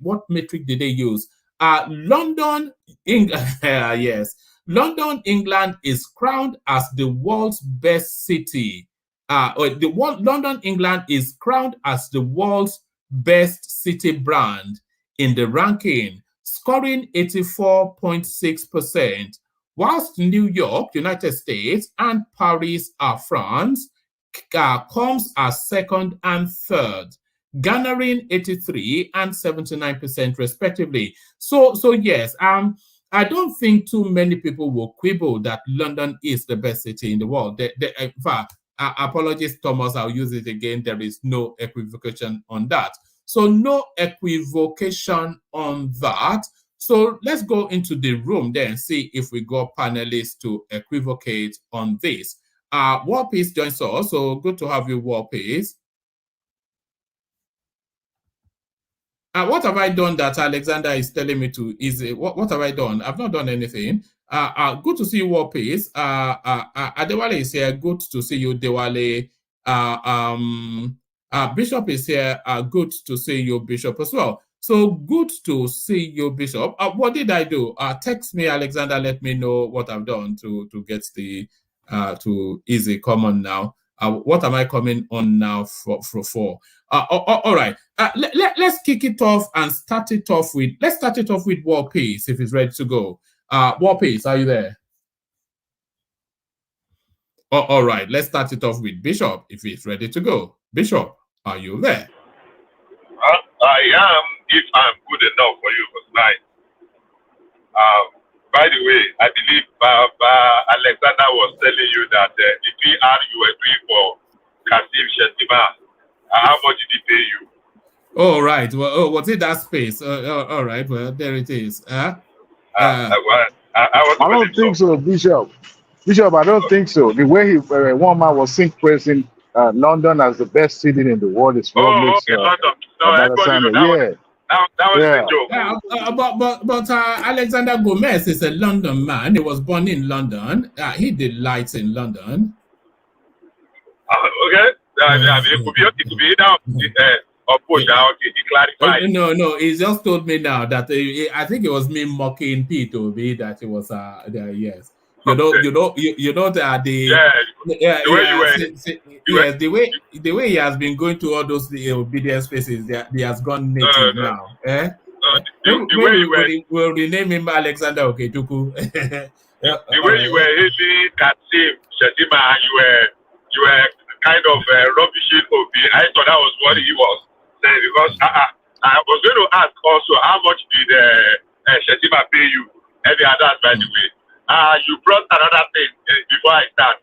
what metric did they use? London, England, yes. London, England is crowned as the world's best city. London, England is crowned as the world's best city brand in the ranking, scoring 84.6%, whilst New York, United States, and Paris, France, comes as second and third, garnering 83 and 79% respectively. So yes, I don't think too many people will quibble that London is the best city in the world. In fact, apologies, Thomas, I'll use it again. There is no equivocation on that. So no equivocation on that. So let's go into the room then and see if we got panelists to equivocate on this. War Peace joins us. So good to have you, War Peace. What have I done that Alexander is telling me to? What have I done? I've not done anything. Good to see you, War Peace. Adewale is here. Good to see you, Dewale. Bishop is here. Good to see you, Bishop, as well. So good to see you, Bishop. What did I do? Text me, Alexander. Let me know what I've done to get the to easy. Come on now. What am I coming on now for? All right. Let's kick it off and start it off with. Let's start it off with War Peace if it's ready to go. War Peace, are you there? All right, let's start it off with Bishop if he's ready to go. Bishop, are you there? I am, if I'm good enough for you for tonight. By the way, I believe Alexander was telling you that the PR you were doing for Kasim Shetima, how much did he pay you? Oh, right. Well, was it that space? All right. Well, there it is. I don't think so, Bishop. Bishop, I don't think so. The way one man was praising London as the best city in the world is what makes London. No, everybody know that. That was a joke. But Alexander Gomez is a London man. He was born in London. He did lights in London. Okay. It could be either or push out. He clarified. No. He just told me now that I think it was me mocking Pete Obi that it was yes. You know that the way he has been going to all those obedient spaces, he has gone native now. We'll rename him Alexander Oketuku. The way you were hating Kasim Shetima, you were kind of rubbishing Obi. I thought that was what he was saying, because I was going to ask also, how much did Shetima pay you? Any others, by the way. You brought another thing before I start.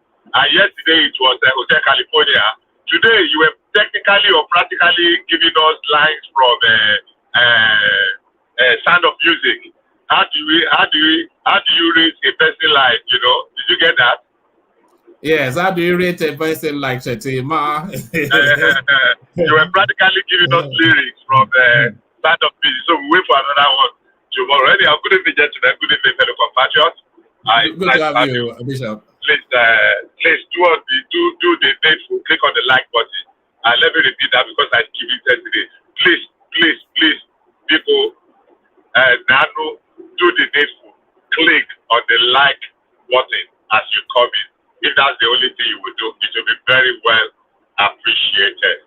Yesterday it was Hotel California. Today you were technically or practically giving us lines from Sound of Music. How do you rate a person like, did you get that? Yes, how do you rate a person like Shetima? You were practically giving us lyrics from Sound of Music. So we wait for another one tomorrow. Anyhow, good evening, gentlemen. Good evening, fellow compatriots. Good to have you, Bishop. Please do the needful. Click on the like button. Let me repeat that because I keep it today. Please, people, Nano, do the needful. Click on the like button as you come in. If that's the only thing you will do, it will be very well appreciated.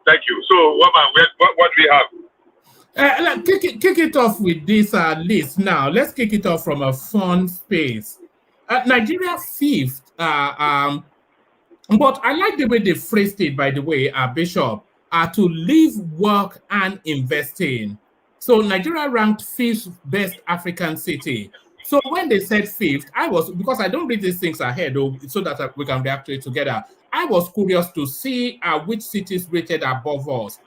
Thank you. So, what do we have? Kick it off with this list now. Let's kick it off from a fun space. Nigeria fifth. But I like the way they phrased it, by the way, Bishop, to live, work, and invest in. So Nigeria ranked fifth best African city. So when they said fifth, because I don't read these things ahead so that we can react to it together. I was curious to see which cities rated above us.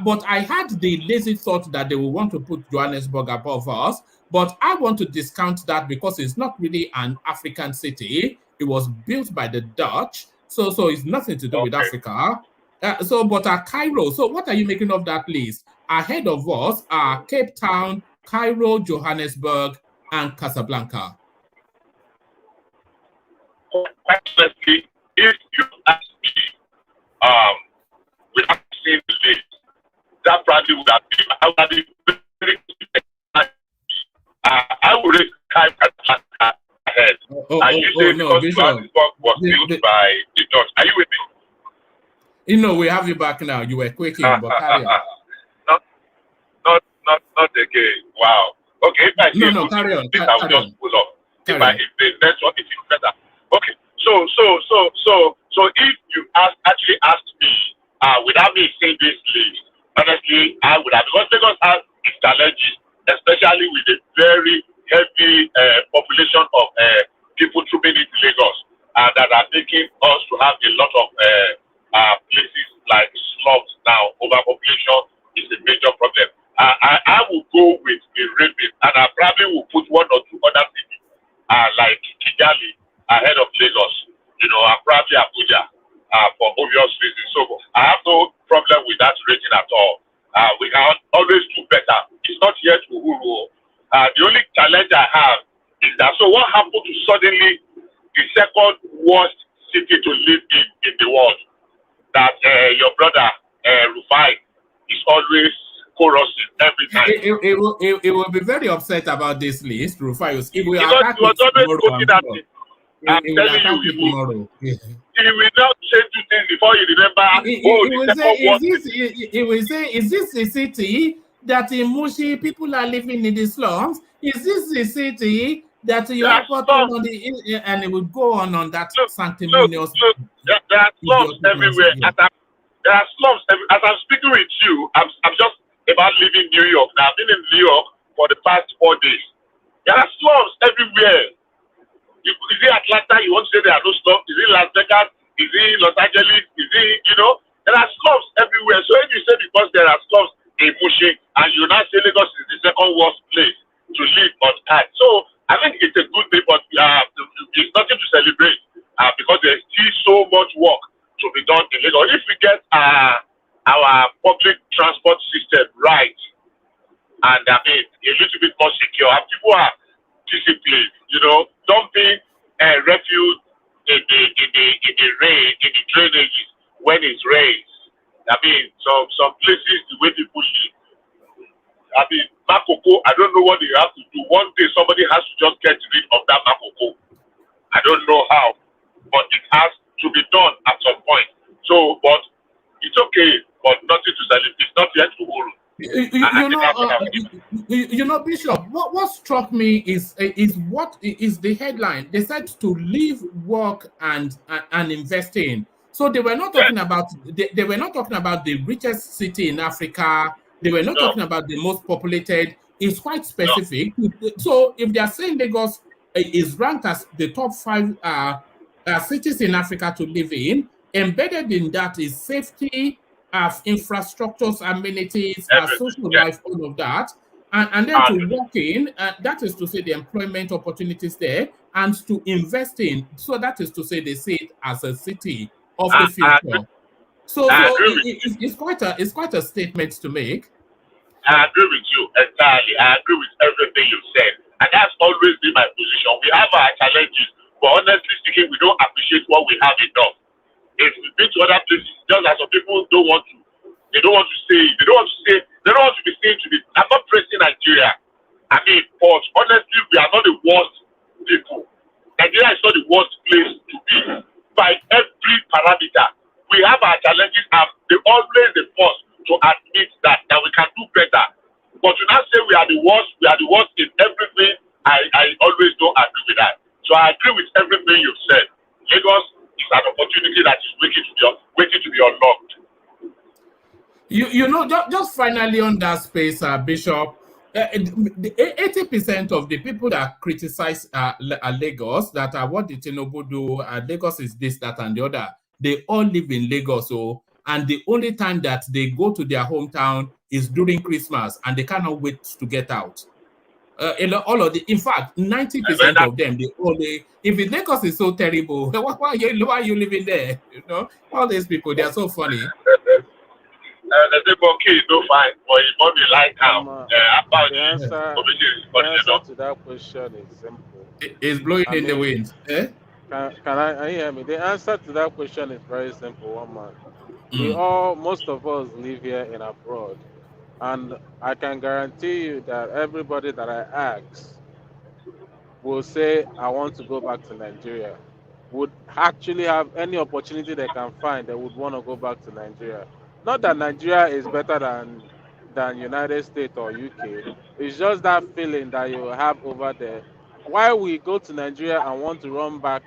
But I had the lazy thought that they will want to put Johannesburg above us, but I want to discount that because it's not really an African city. It was built by the Dutch, so it's nothing to do with Africa. But Cairo, so what are you making of that list? Ahead of us are Cape Town, Cairo, Johannesburg, and Casablanca. Honestly, if you ask me, without seeing the list, that probably would have been, I would rate Casablanca ahead. Johannesburg was built by the Dutch. Are you with me? We have you back now. You were quaking, but carry on. Not again. Wow. Okay, if I say carry on. I will just pull up. If the network is better. Okay. So if you actually asked me, without me saying this list, honestly, I would have, because Lagos has its challenges, especially with a very heavy population of people trooping into Lagos, that are making us to have a lot of places like slums now. Overpopulation is a major problem. I will go with a rating, and I probably will put one or two other cities like Kigali ahead of Lagos, and probably Abuja for obvious reasons. So I have no problem with that rating at all. We can always do better. It's not yet Uhuru. The only challenge I have is that, so what happened to suddenly the second worst city to live in the world? That your brother Rufai is always chorusing every time. It will be very upset about this list, Rufai. If we because attack he was always looking at it. I'm he telling will you, tomorrow. He will not say two things before you remember. He will say, is this a city that in Mushi people are living in the slums? Is this the city that you There are have put slums. on the, and it would go on that Look, sanctimonious. there are slums everywhere. Yeah. There are slums. As I'm speaking with you, I'm just about leaving New York. Now, I've been in New York for the past 4 days. There are slums everywhere. Is it Atlanta? You want to say there are no slums? Is it Las Vegas? Is it Los Angeles? Is it, there are slums everywhere. So if you say because there are slums in Mushi and you now say Lagos is the second worst place to live on earth. So I think it's a good thing, but it's nothing to celebrate because there's still so much work to be done in Lagos. If we get our public transport system right, and I mean a little bit more secure, and people are disciplined, dumping refuse in the rain, in the drainages when it rains. I mean, some places the way people live. I mean, Makoko, I don't know what they have to do. One day somebody has to just get rid of that Makoko. I don't know how, but it has to be done at some point. So, but it's okay, but nothing to celebrate. It's not yet to hold. Bishop, what struck me is what is the headline. They said to live, work, and invest in. So they were not talking about they were not talking about the richest city in Africa. They were not talking about the most populated. It's quite specific. So if they are saying Lagos is ranked as the top 5 cities in Africa to live in, embedded in that is safety, infrastructures, amenities, social life, all of that. And then to work in, that is to say the employment opportunities there, and to invest in. So that is to say they see it as a city of the future. So it's quite a statement to make. I agree with you entirely. I agree with everything you said. And that's always been my position. We have our challenges, but honestly speaking, we don't appreciate what we have enough. If we been to other places, just as some people don't want to be seen to be. I'm not praising Nigeria. I mean, but honestly, we are not the worst people. Nigeria is not the worst place to be by every parameter. We have our challenges, and they always the first to admit that we can do better. But to not say we are the worst in everything, I always don't agree with that. So I agree with everything you've said. Lagos is an opportunity that is waiting to be unlocked. Just finally on that space, Bishop, 80% of the people that criticize Lagos, that are what the Tinubu do, Lagos is this, that, and the other, they all live in Lagos. And the only time that they go to their hometown is during Christmas, and they cannot wait to get out. In fact, 90% of them, if Lagos is so terrible, why are you living there? All these people, they are so funny. The kids don't find, but you want to like how the answer to that question is simple. It's blowing in the wind. Eh? Can I hear me? The answer to that question is very simple, one man. Most of us live here in abroad, and I can guarantee you that everybody that I ask will say, I want to go back to Nigeria. Would actually have any opportunity they can find, they would want to go back to Nigeria. Not that Nigeria is better than United States or UK. It's just that feeling that you have over there. Why we go to Nigeria and want to run back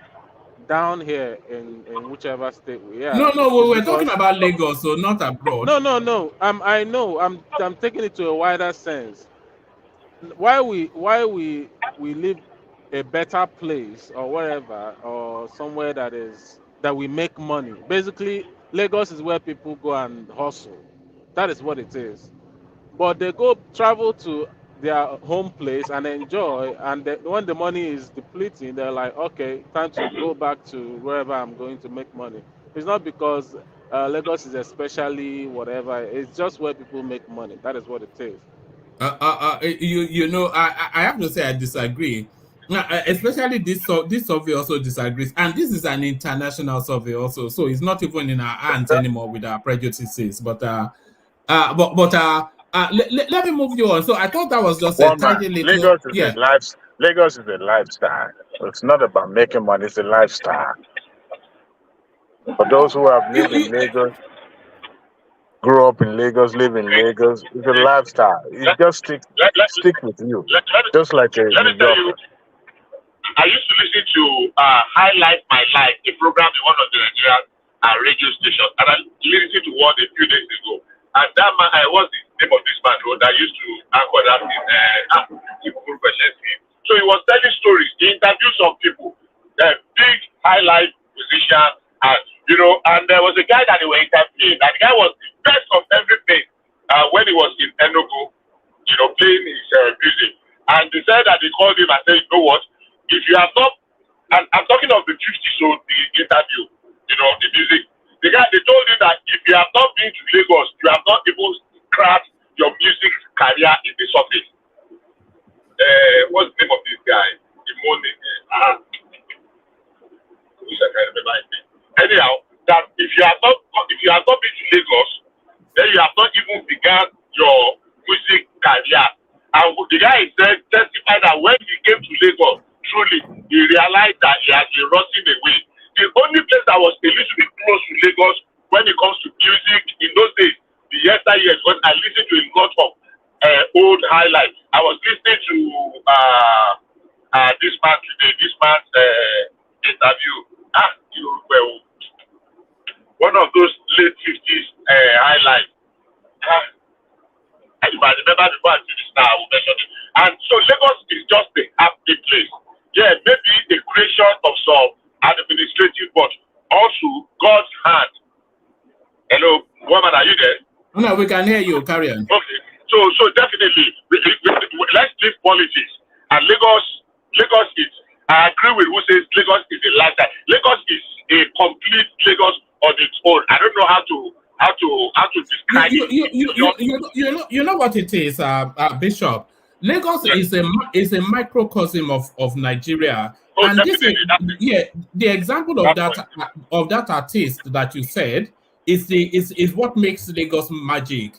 down here in whichever state we are? No, we're talking about Lagos, so not abroad. No. I know. I'm taking it to a wider sense. Why we live a better place or whatever, or somewhere that we make money. Basically, Lagos is where people go and hustle. That is what it is. But they go travel to their home place and enjoy, and when the money is depleting, they're like, okay, time to go back to wherever I'm going to make money. It's not because Lagos is especially whatever. It's just where people make money. That is what it is. I have to say I disagree. Especially this survey also disagrees, and this is an international survey also, so it's not even in our hands anymore with our prejudices. But let me move you on. So I thought that was just a tiny little. Lagos is a lifestyle. It's not about making money; it's a lifestyle. For those who have lived in Lagos, grew up in Lagos, live in Lagos, it's a lifestyle. It just stick with you, just like a New Yorker. I used to listen to Highlight My Life, a program in one of the Nigerian radio stations, and I listened to one a few days ago. And that man, what's the name of this man that used to anchor that in so he was telling stories. He interviewed some people, big highlight musicians, and and there was a guy that they were interviewing, and the guy was the best of everything when he was in Enugu, playing his music. And they said that they called him and said, you know what, if you have not, and I'm talking of the 50s, so the interview, the music, they told him that if you have not been to Lagos, you have not even cracked your music career in this office. What's the name of this guy? The morning. I can't remember his name. Anyhow, that if you have not been to Lagos, then you have not even begun your music career. And the guy said, testified that when he came to Lagos, truly he realized that he has been rotting away. The only place that was a little bit close to Lagos when it comes to music in those days, the yesteryears, when I listened to a lot of old highlights. I was listening to this man today, this man's interview. One of those late 50s highlights. If I remember before I finish now, I will mention it. And so Lagos is just a happy place. Yeah, maybe a creation of some administrative, but also God's hand. Hello, woman, are you there? No, we can hear you. Carry on. Okay. So definitely, let's leave politics. And Lagos is, I agree with who says Lagos is a lifestyle. Lagos is a complete Lagos on its own. I don't know how to describe it. You know what it is, Bishop. Lagos is a microcosm of Nigeria. Oh, and this is, the example of that artist that you said is what makes Lagos magic.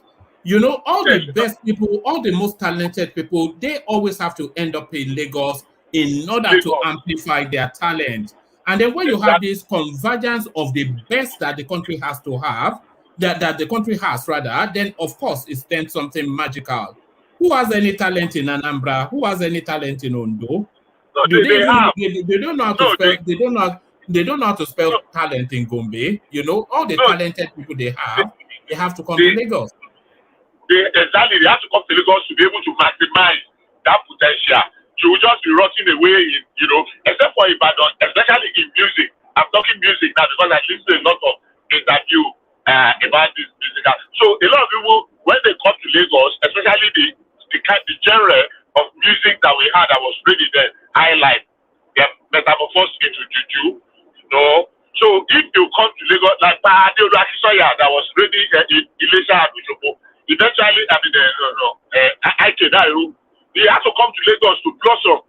All the best people, all the most talented people, they always have to end up in Lagos in order to amplify their talent. And then when you have this convergence of the best that the country has to have, that the country has rather, then of course it's then something magical. Who has any talent in Anambra? Who has any talent in Ondo? They don't know how to spell. They don't know how to spell talent in Gombe. All the talented people they have to come to Lagos. They have to come to Lagos to be able to maximize that potential. You will just be rotting away except for Ibadan, especially in music. I'm talking music now because I listen to a lot of interview about this music. So a lot of people, when they come to Lagos, especially the genre of music that we had that was really there, highlight, they metamorphosed into juju. So if you come to Lagos, like Adeolu Akisoya that was really in Ilesha and Ojobo, eventually, Acct, he had to come to Lagos to blossom.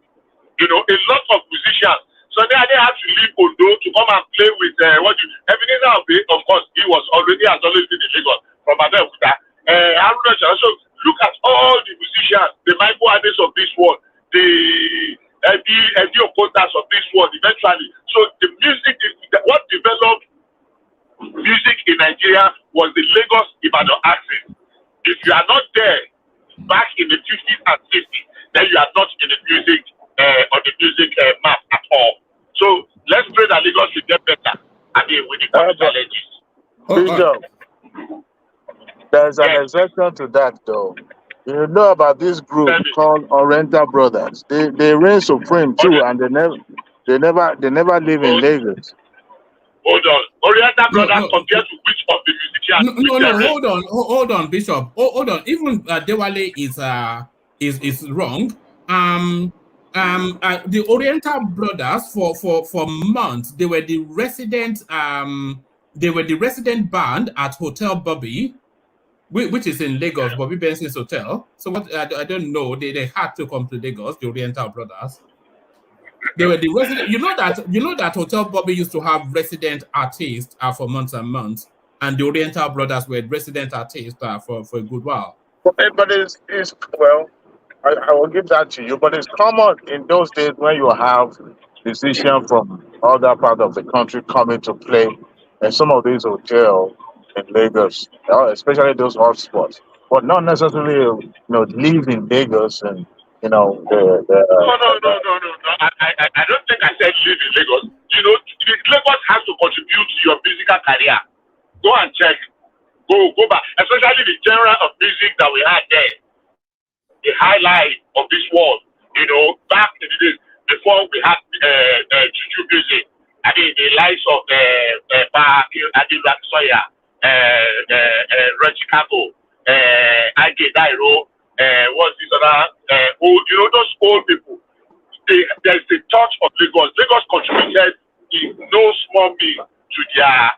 A lot of musicians. So they had to leave Ondo to come and play with Ebenezer Obey. Of course, he has always been in Lagos from Abeokuta. So look at all the musicians, the Michael Ades of this world, the Eddie Okotas of this world. Eventually, so the music what developed music in Nigeria was the Lagos Ibadan axis. If you are not there back in the 50s and 60s, then you are not in the music on the music map at all. So let's pray that Lagos will get better. I mean, with the challenges. There's an exception to that, though. You know about this group called Oriental Brothers. They reign supreme too, and they never live in Lagos. Hold on, Oriental Brothers compared to which of the musicians? Hold on, Bishop. Hold on. Even Dewale is wrong. The Oriental Brothers for months they were the resident band at Hotel Bobby, which is in Lagos, Bobby Benson's hotel. So what I don't know, they had to come to Lagos, the Oriental Brothers. They were the resident. You know that Hotel Bobby used to have resident artists for months and months, and the Oriental Brothers were resident artists for a good while. But it's well, I will give that to you. But it's common in those days when you have musicians from other parts of the country coming to play in some of these hotels in Lagos, especially those hotspots, but not necessarily live in Lagos and No. I don't live in Lagos. You know, Lagos has to contribute to your musical career. Go and check. Go back. Especially the genre of music that we had there. The highlight of this world. You know, back in the days before we had juju music. I mean, the likes of Adil Soya, Red Chicago, Ige Dairo, what's this other old, you know, those old people. There's the touch of Lagos. Lagos contributed in no small means to their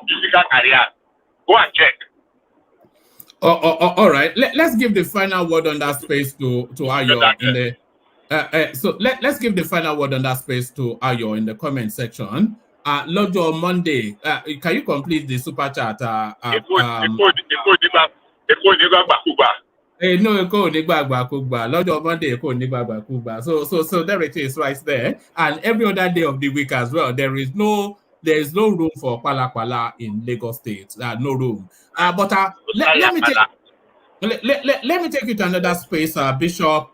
musical career. Go and check. All right. Let's give the final word on that space to Ayo in the. So let's give the final word on that space to Ayo in the comment section. Lojo Monday, can you complete the super chat? No, Lojo Monday, so there it is right there. And every other day of the week as well, there is no room for Pala in Lagos State. No room. But let me take you to another space, Bishop.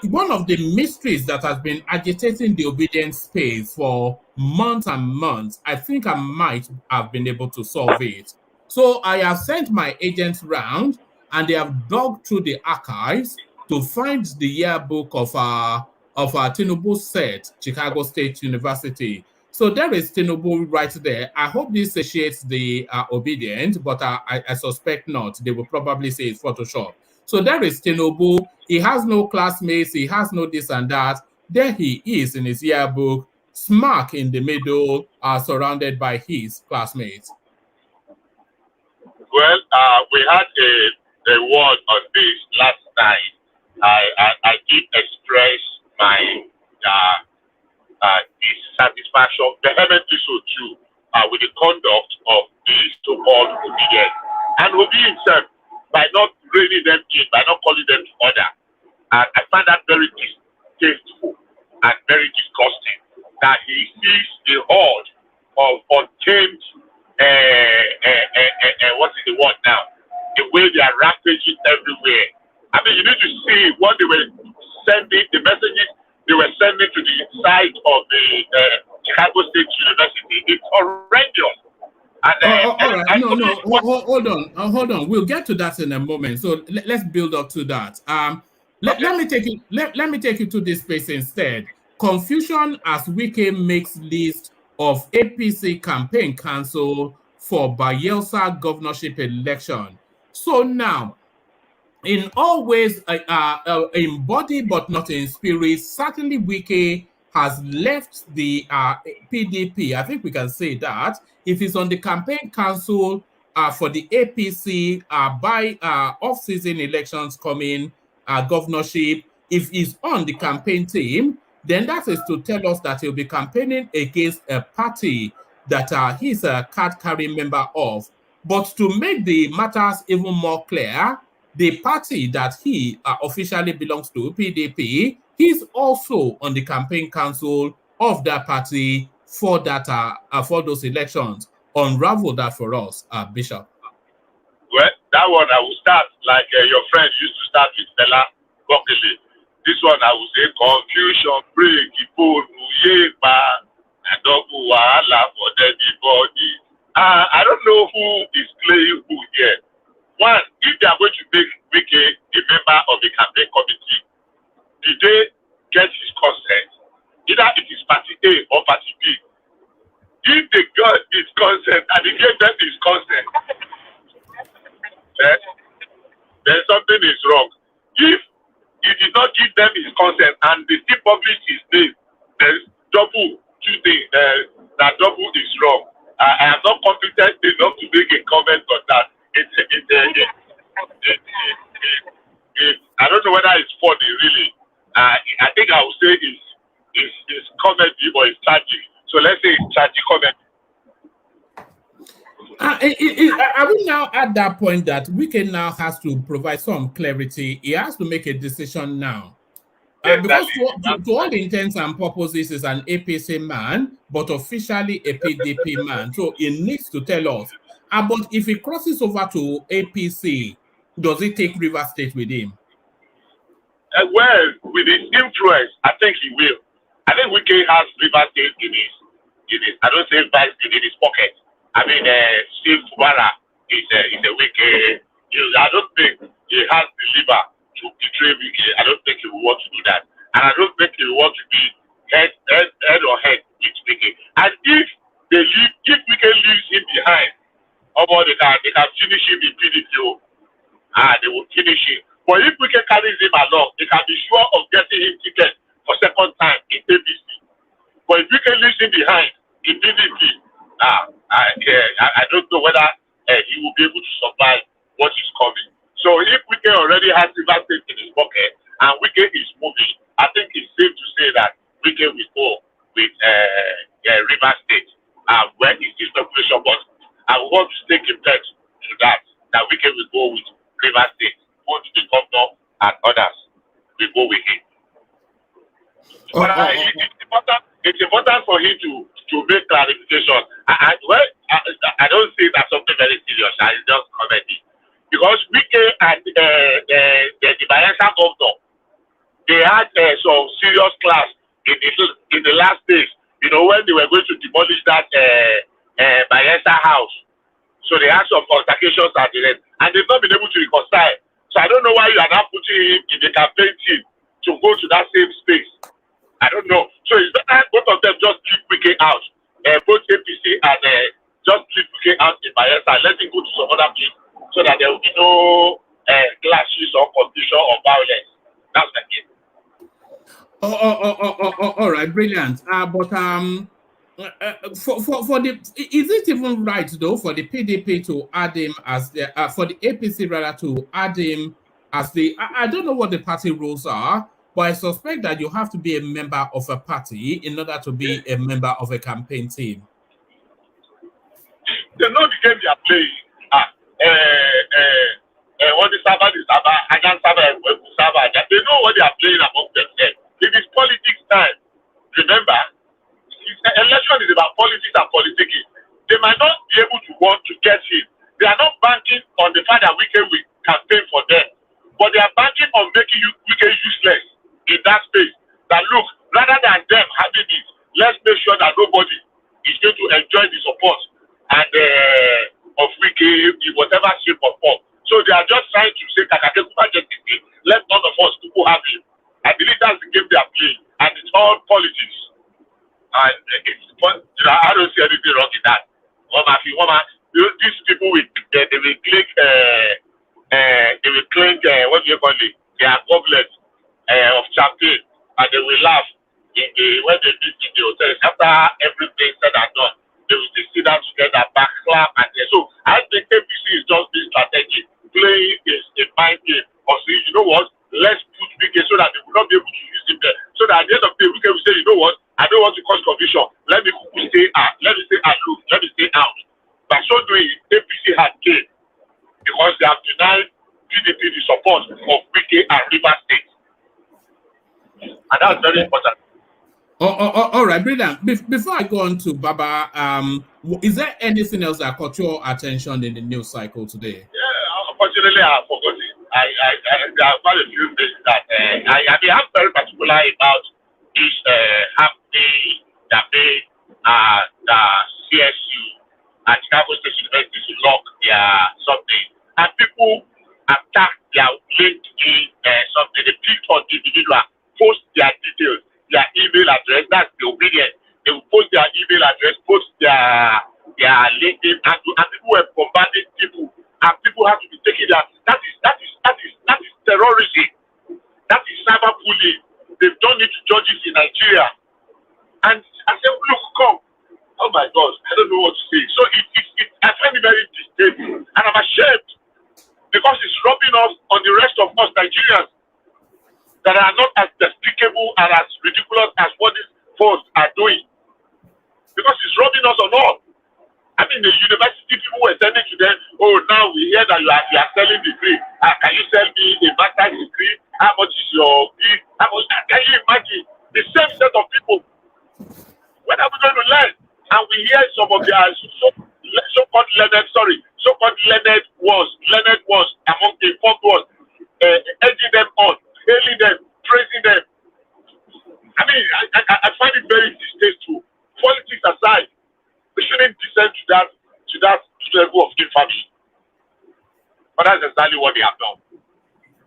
One of the mysteries that has been agitating the Obidients space for months and months, I think I might have been able to solve it. So I have sent my agents round, and they have dug through the archives to find the yearbook of Tinubu set, Chicago State University. So there is Tinubu right there. I hope this satiates the Obidient, but I suspect not. They will probably say it's Photoshop. So there is Tinubu. He has no classmates. He has no this and that. There he is in his yearbook, smack in the middle, surrounded by his classmates. Well, we had a word on this last night. I did express my dissatisfaction, vehemently so too, with the conduct of these so-called Obidients. And Obi himself, by not reining them in, by not calling them to order. I find that very distasteful and very disgusting that he sees the horde of untamed, what is the word now? The way they are rampaging everywhere. I mean, you need to see what they were sending, the messages they were sending to the side of the Chicago State University. It's horrendous. And, all right. Hold on. We'll get to that in a moment. So let's build up to that. Let me take you to this space instead. Confusion as Wike makes list of APC campaign cancel for Bayelsa governorship election. So now, in all ways, in body but not in spirit, certainly Wike has left the PDP. I think we can say that. It is on the campaign council for the APC by off-season elections coming, governorship. If he's on the campaign team, then that is to tell us that he'll be campaigning against a party that he's a card-carrying member of. But to make the matters even more clear, the party that he officially belongs to, PDP, he's also on the campaign council of that party for that for those elections. Unravel that for us, Bishop. Well, that one I will start like your friend used to start with Stella Buckley. This one I will say confusion, break, and double wahala for everybody. I don't know who is playing who here. One, if they are going to make Wike a member of the campaign committee, did they get his consent? Either it is party A or party B. If they got his consent and he gave them his consent, then something is wrong. If he did not give them his consent and they still publish his name, there's double two things. That double is wrong. I am not competent enough to make a comment on that. I don't know whether it's funny, really. I think I would say it's comedy or it's tragic. So let's say it's tragic comedy. Are we now at that point that Wike now has to provide some clarity? He has to make a decision now. Because to all intents and purposes, is an APC man, but officially a PDP man. So he needs to tell us. But if he crosses over to APC, does he take River State with him? Well, with his influence, I think he will. I think Wike has River State in his I don't say vice in his pocket. I mean, Steve Fubara is a Wike. I don't think he has the liver to betray Wike. I don't think he will want to do that, and I don't think he will want to be head or head with Wike. And if Wike leaves him behind, they can finish him in PDP. They will finish him. But if Wike carries him along, they can be sure of getting him ticket for second time in ABC. But if Wike leaves him behind in PDP, I don't know whether he will be able to survive what is coming. So if Wike already has River State in his pocket and Wike is moving, I think it's safe to say that Wike will go with River State where is his population. But I want to take him back to that Wike will go with River State, both the governor and others will go with him. But it's important for him to make clarification. I don't say that's something very serious. I just comment it. Because Wike and the Bayelsa governor, they had some serious clash in the last days. You know, when they were going to demolish that Bayelsa house. So they had some altercations at the end, and they've not been able to reconcile. So I don't know why you are now putting him in the campaign team to go to that same space. I don't know. So it's better both of them just leave Wike out, both APC and just leave Wike out in Bayelsa and let him go to some other place so that there will be no clashes or confusion or violence. That's the case. All right, brilliant. But for the, is it even right though for the PDP to add him as the for the APC rather to add him as the I don't know what the party rules are, but I suspect that you have to be a member of a party in order to be a member of a campaign team. They know the game they are playing. What the server is about, agent server, they know what they are playing among themselves. It is politics time. Remember, election is about politics and politicking. They might not be able to want to get him. They are not banking on the fact that Wike will campaign for them, but they are banking on making Wike useless in that space. That look, rather than them having it, let's make sure that nobody is going to enjoy the support and of Wike in whatever shape or form. So they are just trying to say, let none of us people have him. I believe that's the game they are playing, and it's all politics. And I don't see anything wrong in that. These people they will click what do you call it? Their goblet of champagne, and they will laugh when they meet in the hotels. After everything said and done, they will still sit down together, back clap, and so I think APC is just being strategic, playing a mind game. Or say, you know what? Let's put Wike so that they will not be able to use him there. So that at the end of the day, Wike will say, you know what? I don't want to cause confusion. Let me stay out. Let me stay aloof. Let me stay out. By so doing, APC has gained because they have denied PDP the support of Wike and River State. And that's very important. All right, brilliant. Before I go on to Baba, is there anything else that caught your attention in the news cycle today? Yeah, unfortunately, I forgot it. There are quite a few things that I'm very particular about this happening that made the CSU at Chicago State University to lock their something, and people attack their LinkedIn something. They picked on the individual, post their details, their email address. That's the Obidients. They will post their email address, post their LinkedIn, and people were bombarding people, and people have to be taking their. That is terrorism. That is cyberbullying. They've done it to judges in Nigeria, and I said, look, come. Oh my God, I don't know what to say. So I find it very distasteful, and I'm ashamed because it's rubbing off on the rest of us Nigerians that are not as despicable and as ridiculous as what these folks are doing. Because it's rubbing us on all. I mean, the university people were sending to them, oh, now we hear that you are selling degree. Can you sell me a master's degree? How much is your fee? Can you imagine? The same set of people. When are we going to learn? And we hear some of their so-called learned ones among the informed ones, edging them on, hailing them, praising them. I mean, I find it very distasteful. Politics aside, we shouldn't descend to that level of infamy. But that's exactly what they have done.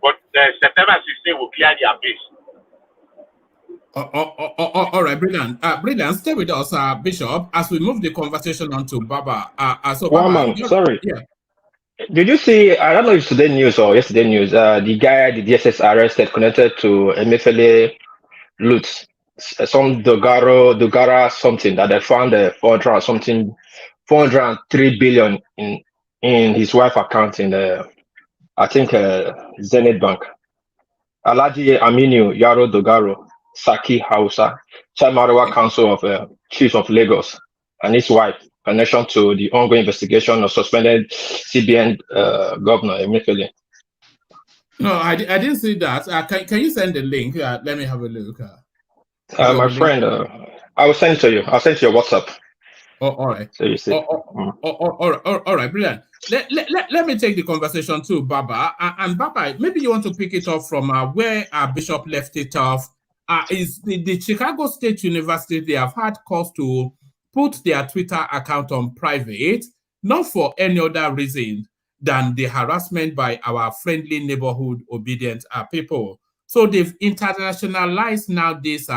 But September 16 will clear their base. All right, brilliant. Brilliant. Stay with us, Bishop, as we move the conversation on to Baba. So One Baba, man, sorry. yeah. Did you see? I don't know if today news or yesterday news. The guy the DSS arrested connected to Emefiele loot, some Dogara something that they found 400 something, 403 billion in his wife account in I think Zenith Bank. Alhaji Aminu Yaro Dogaro, Saki Hausa, Chamarawa Council of Chiefs of Lagos, and his wife, connection to the ongoing investigation of suspended CBN Governor Emefiele. No, I didn't see that. Can you send the link? Let me have a look. My friend, I will send it to you. I'll send it to your WhatsApp. Oh, all right. So you see. All right, brilliant. Let me take the conversation to Baba. And Baba, maybe you want to pick it up from where Bishop left it off. Is the Chicago State University, they have had calls to put their Twitter account on private, not for any other reason than the harassment by our friendly neighborhood Obidient people. So they've internationalized now this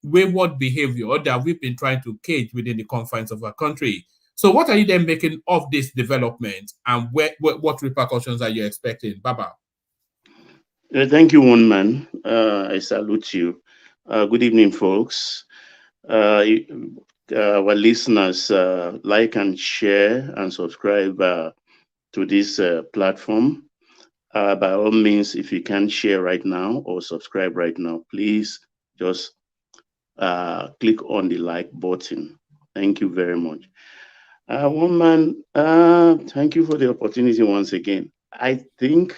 wayward behavior that we've been trying to cage within the confines of our country. So what are you then making of this development, and what repercussions are you expecting? Baba. Thank you, one man. I salute you. Good evening, folks. Our listeners, like and share and subscribe to this platform. By all means, if you can share right now or subscribe right now, please just click on the like button. Thank you very much. One man, thank you for the opportunity once again. I think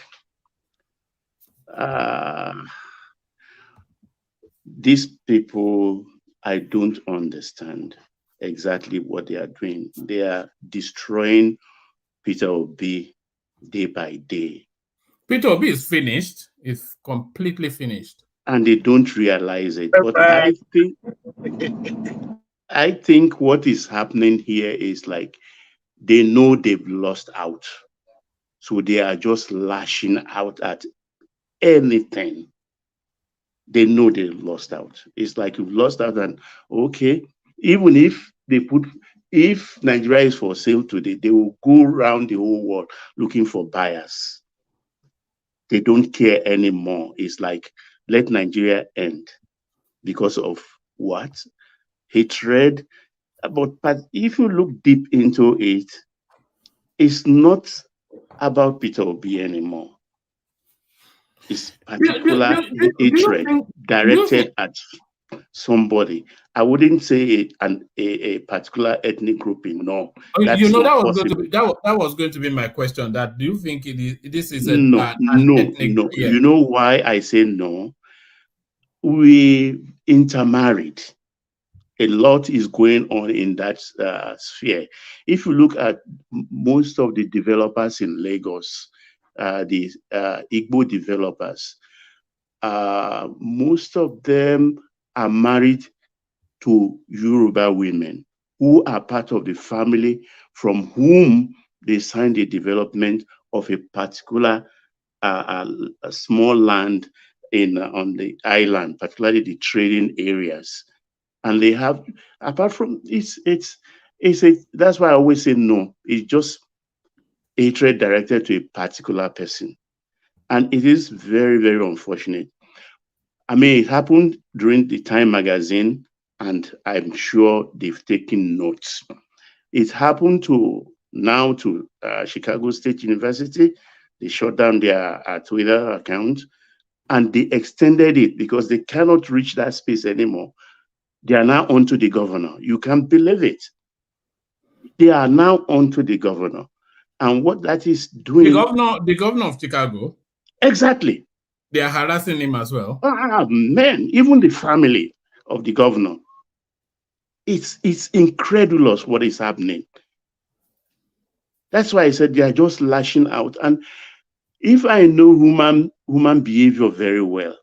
these people, I don't understand exactly what they are doing. They are destroying Peter Obi day by day. Peter Obi is finished. It's completely finished. And they don't realize it. But I think what is happening here is like they know they've lost out. So they are just lashing out at anything. They know they lost out. It's like you've lost out, and okay, even if Nigeria is for sale today, they will go around the whole world looking for buyers. They don't care anymore. It's like, let Nigeria end because of what? Hatred. But if you look deep into it, it's not about Peter Obi anymore. It's particular hatred directed at somebody. I wouldn't say a particular ethnic grouping. No, that was going to be my question. That do you think this is an ethnic? No. You know why I say no? We intermarried. A lot is going on in that sphere. If you look at most of the developers in Lagos, the Igbo developers, most of them are married to Yoruba women who are part of the family from whom they signed the development of a particular a small land on the island, particularly the trading areas. And they have, apart from that's why I always say no. It's just hatred directed to a particular person. And it is very, very unfortunate. I mean, it happened during the Time magazine, and I'm sure they've taken notes. It happened to Chicago State University. They shut down their Twitter account, and they extended it because they cannot reach that space anymore. They are now onto the governor. You can't believe it. They are now onto the governor. And what that is doing... The governor of Chicago? Exactly. They are harassing him as well. Man, even the family of the governor. It's incredulous what is happening. That's why I said they are just lashing out. And if I know human behavior very well,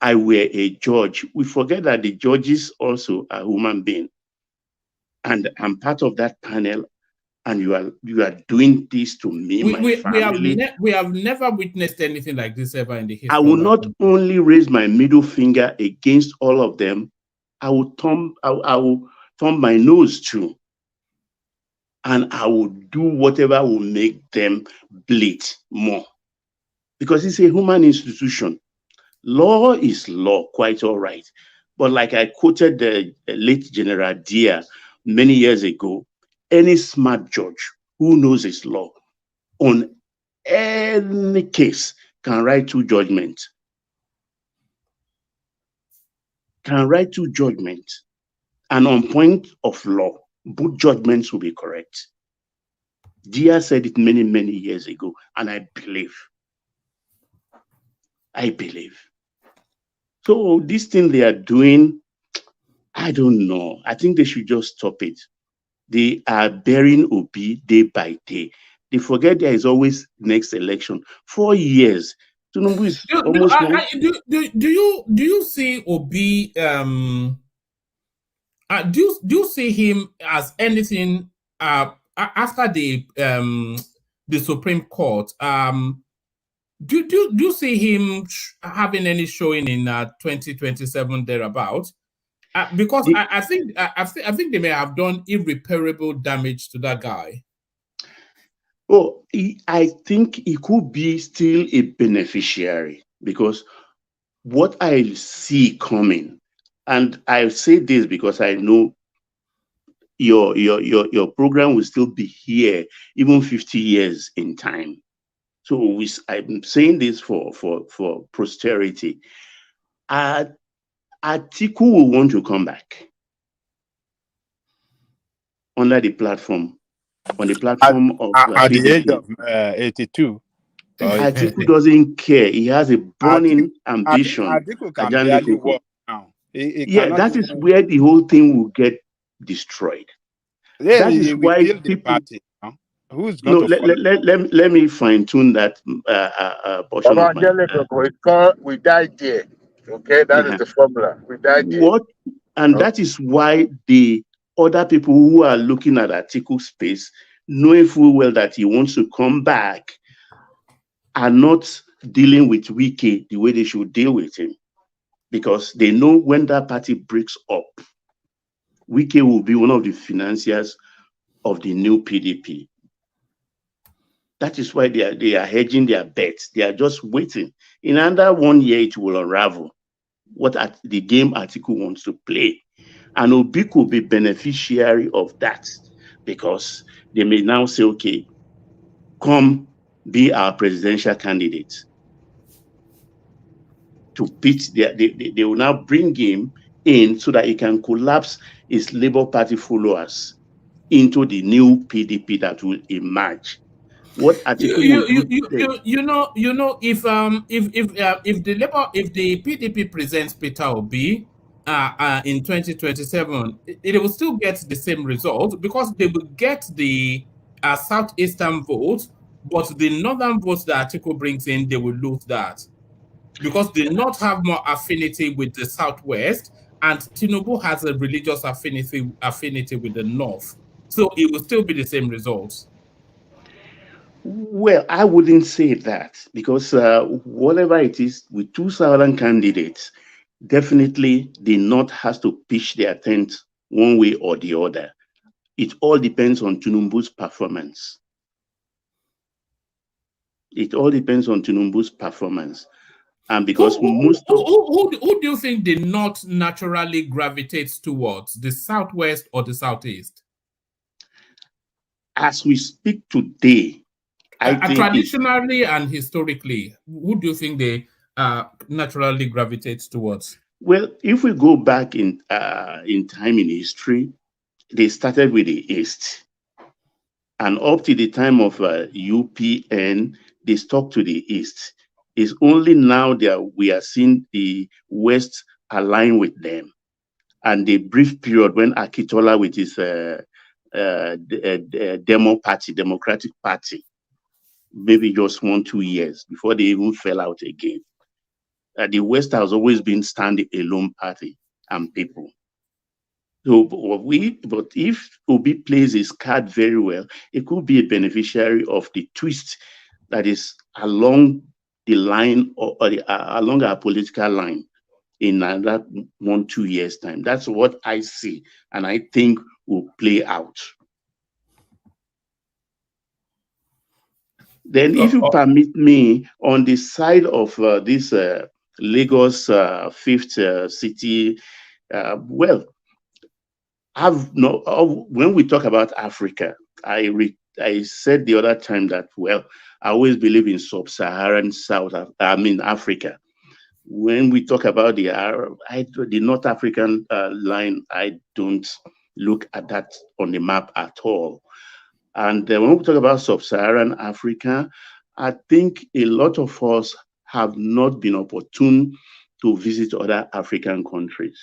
I were a judge, we forget that the judges also are human beings. And I'm part of that panel, and you are doing this to me, my family. We have never witnessed anything like this ever in the history I will of our not country. only raise my middle finger against all of them, I will turn my nose to, and I will do whatever will make them bleed more. Because it's a human institution. Law is law, quite all right. But like I quoted the late General Dia many years ago, any smart judge who knows his law on any case can write two judgments. And on point of law, both judgments will be correct. Dia said it many, many years ago, and I believe. So this thing they are doing, I don't know. I think they should just stop it. They are burying Obi day by day. They forget there is always next election. 4 years. Tinubu is almost one. Do you see Obi? Do you see him as anything after the Supreme Court? Do you see him having any showing in 2027 thereabout? Because I think they may have done irreparable damage to that guy. Oh, I think he could be still a beneficiary, because what I see coming, and I say this because I know your program will still be here even 50 years in time. So I'm saying this for posterity. Atiku will want to come back under the platform, on the platform of at the age PDP. of 82. Atiku doesn't care. He has a burning ambition. Atiku can barely walk now. Yeah, that is where the whole thing will get destroyed. Yeah, that is why people. Who's going to let me fine tune that portion of my. We died there. Okay, that is the formula. We died there. That is why the other people who are looking at Atiku space, knowing full well that he wants to come back, are not dealing with Wike the way they should deal with him, because they know when that party breaks up, Wike will be one of the financiers of the new PDP. That is why they are hedging their bets. They are just waiting. In under 1 year, it will unravel what the game Atiku wants to play. And Obi could be beneficiary of that, because they may now say, okay, come be our presidential candidate. To pitch, they will now bring him in so that he can collapse his Labour Party followers into the new PDP that will emerge. What Atiku will do? If the PDP presents Peter Obi in 2027, it will still get the same result, because they will get the southeastern votes, but the northern votes that Atiku brings in, they will lose that, because they not have more affinity with the southwest, and Tinubu has a religious affinity with the north, so it will still be the same results. Well, I wouldn't say that, because whatever it is, with 2 southern candidates, definitely the North has to pitch their tent one way or the other. It all depends on Tinubu's performance. And because who do you think the North naturally gravitates towards, the southwest or the southeast? As we speak today, I think traditionally and historically, who do you think they naturally gravitate towards? Well, if we go back in time in history, they started with the East. And up to the time of UPN, they stuck to the East. It's only now that we are seeing the West align with them. And the brief period when Akitola with his Democratic Party, maybe just 1-2 years before they even fell out again. the West has always been stand-alone party and people. So, but if Obi plays his card very well, it could be a beneficiary of the twist that is along the line along our political line in another 1-2 years time. That's what I see, and I think will play out. Then, if you permit me, on the side of this Lagos fifth city, well, when we talk about Africa, I said the other time that, well, I always believe in sub-Saharan Africa. When we talk about the North African line, I don't look at that on the map at all. And when we talk about sub-Saharan Africa, I think a lot of us have not been opportune to visit other African countries.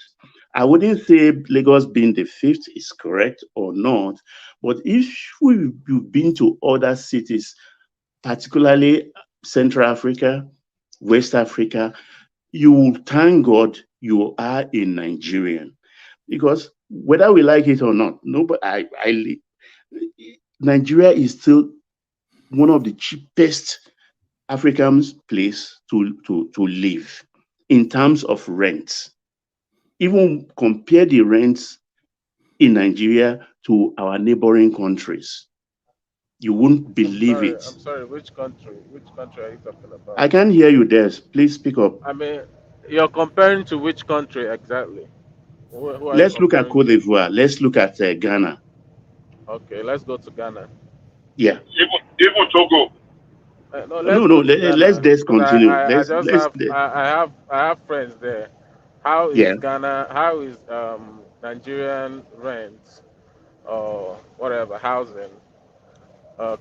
I wouldn't say Lagos being the fifth is correct or not, but if you've been to other cities, particularly Central Africa, West Africa, you will thank God you are a Nigerian. Because whether we like it or not, Nigeria is still one of the cheapest African place to live in terms of rent. Even compare the rents in Nigeria to our neighboring countries. You won't believe it. I'm sorry, which country? Which country are you talking about? I can't hear you, Des. Please speak up. I mean, you're comparing to which country exactly? Who are you Let's look at comparing Cote to? d'Ivoire. Let's look at Ghana. Okay, let's go to Ghana. Yeah. Even Togo. No, let's go to Ghana. Let's just continue. I just I have friends there. How is Yeah. Ghana? How is Nigerian rent or whatever housing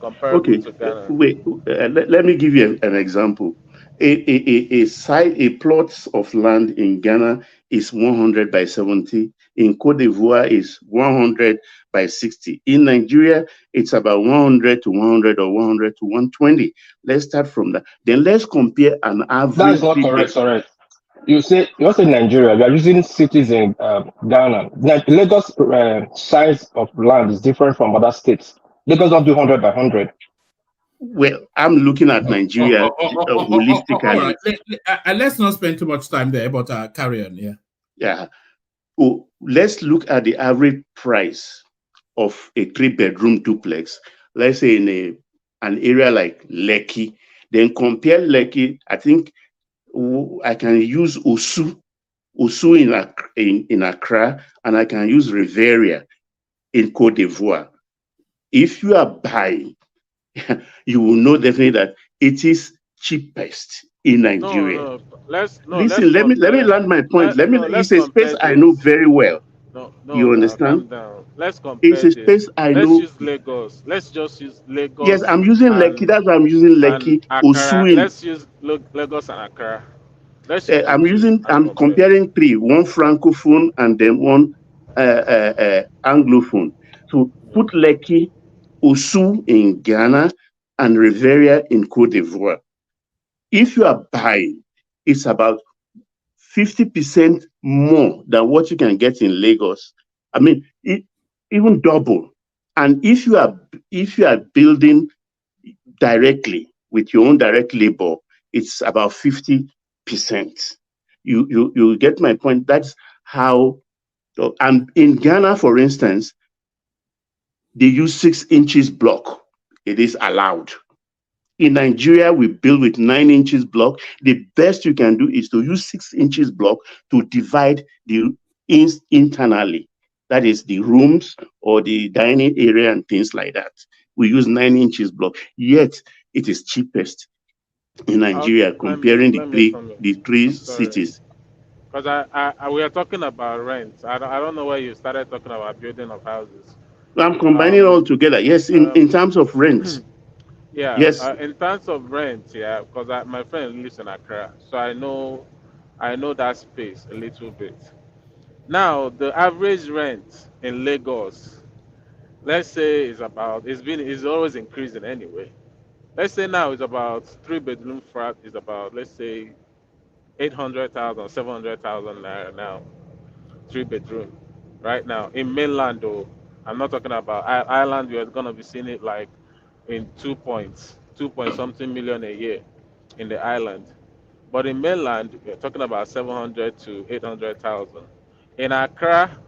comparable Okay. to Ghana? Wait. Let me give you an example. A plot of land in Ghana is 100 by 70. In Cote d'Ivoire is 100 by 60. In Nigeria, it's about 100 to 100 or 100 to 120. Let's start from that. Then let's compare an average. That's not correct, sorry. You say Nigeria. We are using cities in Ghana. Lagos size of land is different from other states. Lagos don't do 100 by 100. Well, I'm looking at Nigeria holistically. All right. Let's not spend too much time there, but carry on. Yeah. Yeah. Oh, let's look at the average price of a 3-bedroom duplex. Let's say in an area like Lekki. Then compare Lekki. I think I can use Osu in Accra, and I can use Riviera in Cote d'Ivoire. If you are buying, you will know definitely that it is cheapest in Nigeria. Listen, let me land my point. It's a space I know very well. You understand? Calm down. Let's compare It's a space I know. Use Lagos. Let's just use Lagos. Yes, I'm using Lekki. That's why I'm using Lekki. Accra. Let's use Lagos and Accra. I'm comparing three, one francophone and then one anglophone. So put Lekki, Osu in Ghana, and Riviera in Cote d'Ivoire. If you are buying, it's about 50% more than what you can get in Lagos. I mean, even double. And if you are building directly with your own direct labor, it's about 50%. You get my point. That's how. And in Ghana, for instance, they use 6 inches block. It is allowed. In Nigeria, we build with 9 inches block. The best you can do is to use 6 inches block to divide the internally. That is the rooms or the dining area and things like that. We use 9 inches block. Yet it is cheapest in Nigeria comparing the three cities. Because we are talking about rent. I don't know why you started talking about building of houses. I'm combining all together. Yes, in terms of rent. Yeah. Yes. In terms of rent, yeah, because my friend lives in Accra, so I know that space a little bit. Now, the average rent in Lagos, let's say, is always increasing anyway. Let's say now it's about 3-bedroom flat is about, let's say, 800,000, 700,000 naira now, 3 bedroom, right now in mainland though. I'm not talking about island. You're gonna be seeing it like in 2 point something million a year in the island. But in mainland, we're talking about 700 to 800,000. In Accra,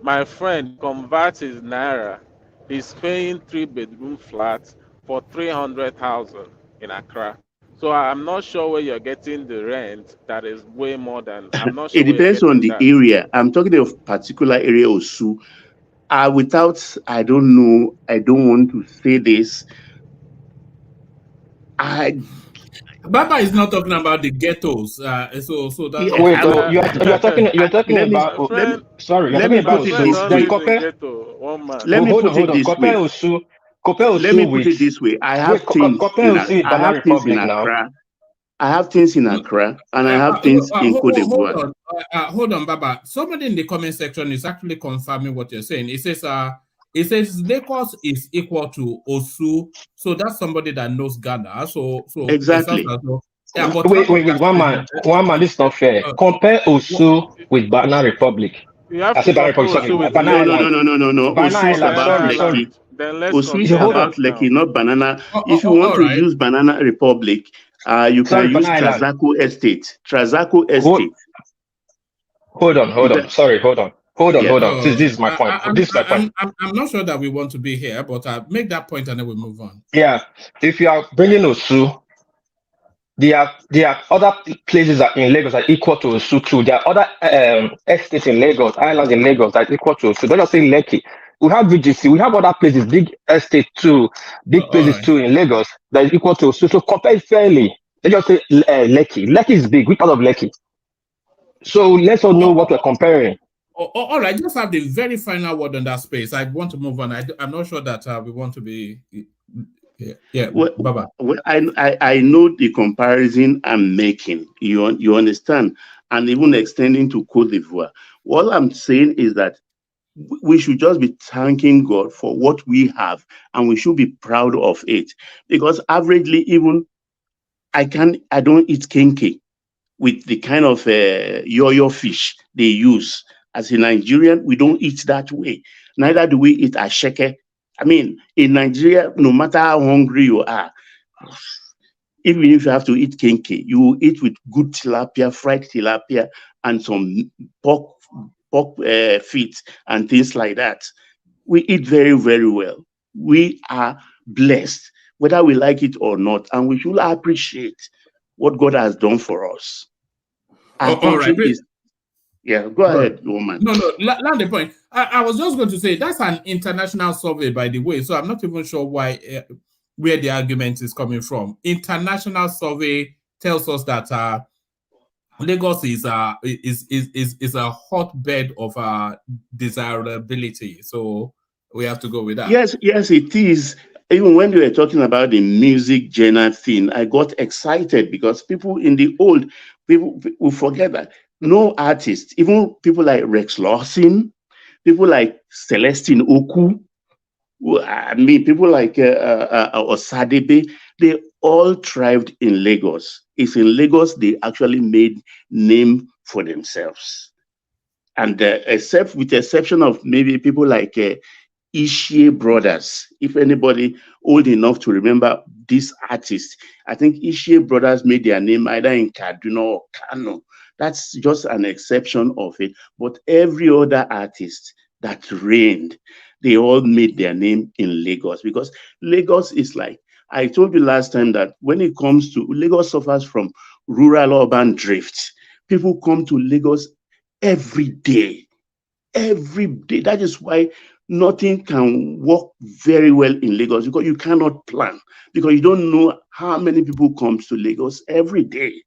my friend converts his naira. He's paying 3 bedroom flat for 300,000 in Accra. So I'm not sure where you're getting the rent that is way more than. I'm not It sure where you're depends on getting the that. area. I'm talking of particular area Osu. Without, I don't know, I don't want to say this. Baba is not talking about the ghettos. So that Yeah, Wait, so you're talking let me about. My friend, Sorry, you're let talking me about put my it friend Osu. this don't Then way. live in compare. ghetto. One man. Let me Hold on, put hold it on. this way. Compare Let me Osu put with. it this way. Wait, compare Osu with I Banana have things in Republic now. Accra. I have things in Accra, and I have things in Cote d'Ivoire. Hold on, Baba. Somebody in the comment section is actually confirming what you're saying. It says Lagos is equal to Osu, so that's somebody that knows Ghana. So it sounds Exactly. as though, yeah. But Wait, Baba one man. One man. This is not fair. Compare Osu with Banana Republic. You have I to said Banana compare Republic. Sorry, Osu with Banana Lagos. Island. No. Banana Osu is Island. about Banana Sorry. Lekki. Island. Then let's Osu is compare about that Lekki, now. not Banana. If you want all to right. use Banana Republic, you can Sorry, use Banana Island. Trazaco Estate. Trazaco Estate. Hold on. Sorry, hold on. This is my point. This is my point. I'm not sure that we want to be here, but make that point and then we move on. Yeah. If you are bringing Osu, there are other places that in Lagos that are equal to Osu too. There are other estates in Lagos, islands in Lagos that are equal to Osu. Don't just say Lekki. We have VGC. We have other places, big estates too, big All places right. too in Lagos that is equal to Osu. So compare it fairly. Let's just say Lekki. Lekki is big. Which part of Lekki? So let's all know what we're comparing. All right, just have the very final word on that space. I want to move on. I'm not sure that we want to be. Yeah, Baba. Well, I know the comparison I'm making. You understand, and even extending to Cote d'Ivoire. What I'm saying is that we should just be thanking God for what we have, and we should be proud of it. Because averagely, even I don't eat kenke with the kind of yo-yo fish they use. As a Nigerian, we don't eat that way. Neither do we eat asheke. I mean, in Nigeria, no matter how hungry you are, even if you have to eat kenke, you will eat with good tilapia, fried tilapia, and some pork feet and things like that. We eat very, very well. We are blessed, whether we like it or not, and we should appreciate what God has done for us. Our All right. country is. Yeah, go ahead, woman. No, land the point. I was just going to say that's an international survey, by the way. So I'm not even sure where the argument is coming from. International survey tells us that Lagos is a hotbed of desirability. So we have to go with that. Yes, it is. Even when you were talking about the music genre thing, I got excited because people in the old people will forget that no artist, even people like Rex Lawson, people like Celestine Oku, I mean, people like Osadebe, they all thrived in Lagos. It's in Lagos they actually made name for themselves. And with the exception of maybe people like Ishie Brothers, if anybody old enough to remember this artist, I think Ishie Brothers made their name either in Kaduna or Kano. That's just an exception of it. But every other artist that reigned, they all made their name in Lagos, because Lagos is like, I told you last time that when it comes to Lagos suffers from rural urban drift. People come to Lagos every day. Every day. That is why nothing can work very well in Lagos, because you cannot plan, because you don't know how many people comes to Lagos every day.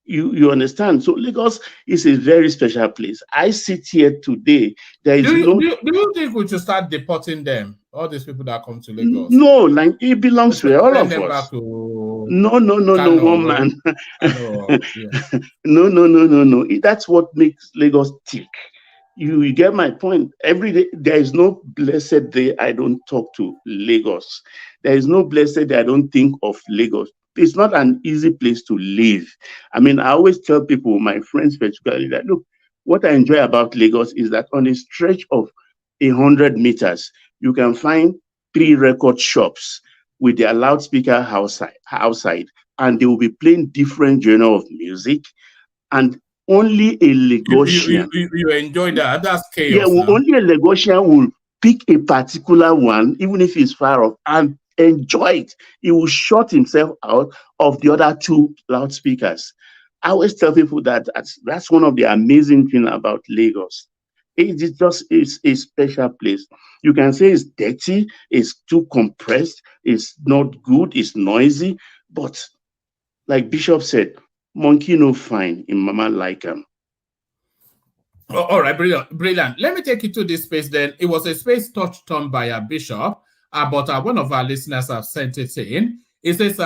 You understand? So Lagos is a very special place. I sit here today. There is Do no. you think we should start deporting them? All these people that come to Lagos? No, like it belongs to all Send of them us. back to No, Kano, one man. yeah. No. That's what makes Lagos tick. You get my point. Every day, there is no blessed day I don't talk to Lagos. There is no blessed day I don't think of Lagos. it's not an easy place to live. I mean, I always tell people, my friends particularly, that look, what I enjoy about Lagos is that on a stretch of 100 meters, you can find 3 record shops with their loudspeaker outside, and they will be playing different genre of music, and only a Lagosian. You enjoy that. That's chaos. Yeah, well, only a Lagosian will pick a particular one, even if it's far off, and enjoy it. He will shut himself out of the other 2 loudspeakers. I always tell people that that's one of the amazing things about Lagos. It is just a special place. You can say it's dirty, it's too compressed, it's not good, it's noisy, but like Bishop said, monkey no fine in mama like him. Oh, all right, brilliant. Let me take you to this space then. It was a space touched on by a bishop, but one of our listeners have sent it in. It says,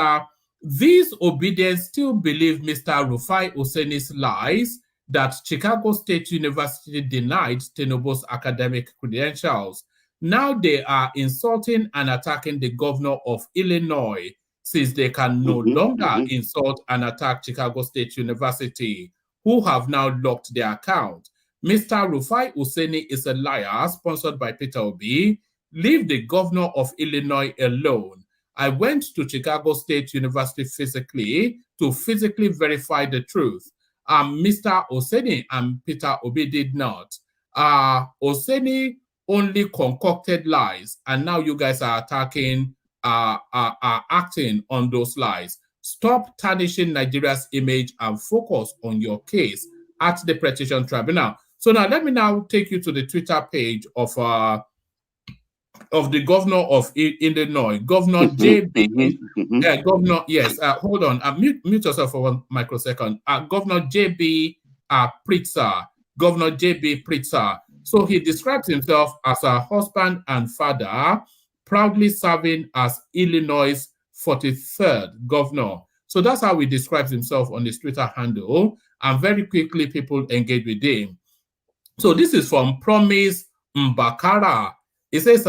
these Obidients still believe Mr. Rufai Oseni's lies that Chicago State University denied Tinubu's academic credentials. Now they are insulting and attacking the governor of Illinois, since they can no longer insult and attack Chicago State University, who have now locked their account. Mr. Rufai Oseni is a liar, sponsored by Peter Obi. Leave the governor of Illinois alone. I went to Chicago State University to physically verify the truth. Mr. Oseni and Peter Obi did not. Oseni only concocted lies, and now you guys are attacking, acting on those lies. Stop tarnishing Nigeria's image and focus on your case at the Petition Tribunal. So now let me now take you to the Twitter page of the governor of Illinois, Governor JB. Governor, yes. Hold on. Mute yourself for 1 microsecond. Governor JB Pritzker. Governor JB Pritzker. So he describes himself as a husband and father, proudly serving as Illinois' 43rd governor. So that's how he describes himself on his Twitter handle. And very quickly, people engage with him. So this is from Promise Mbakara. It says,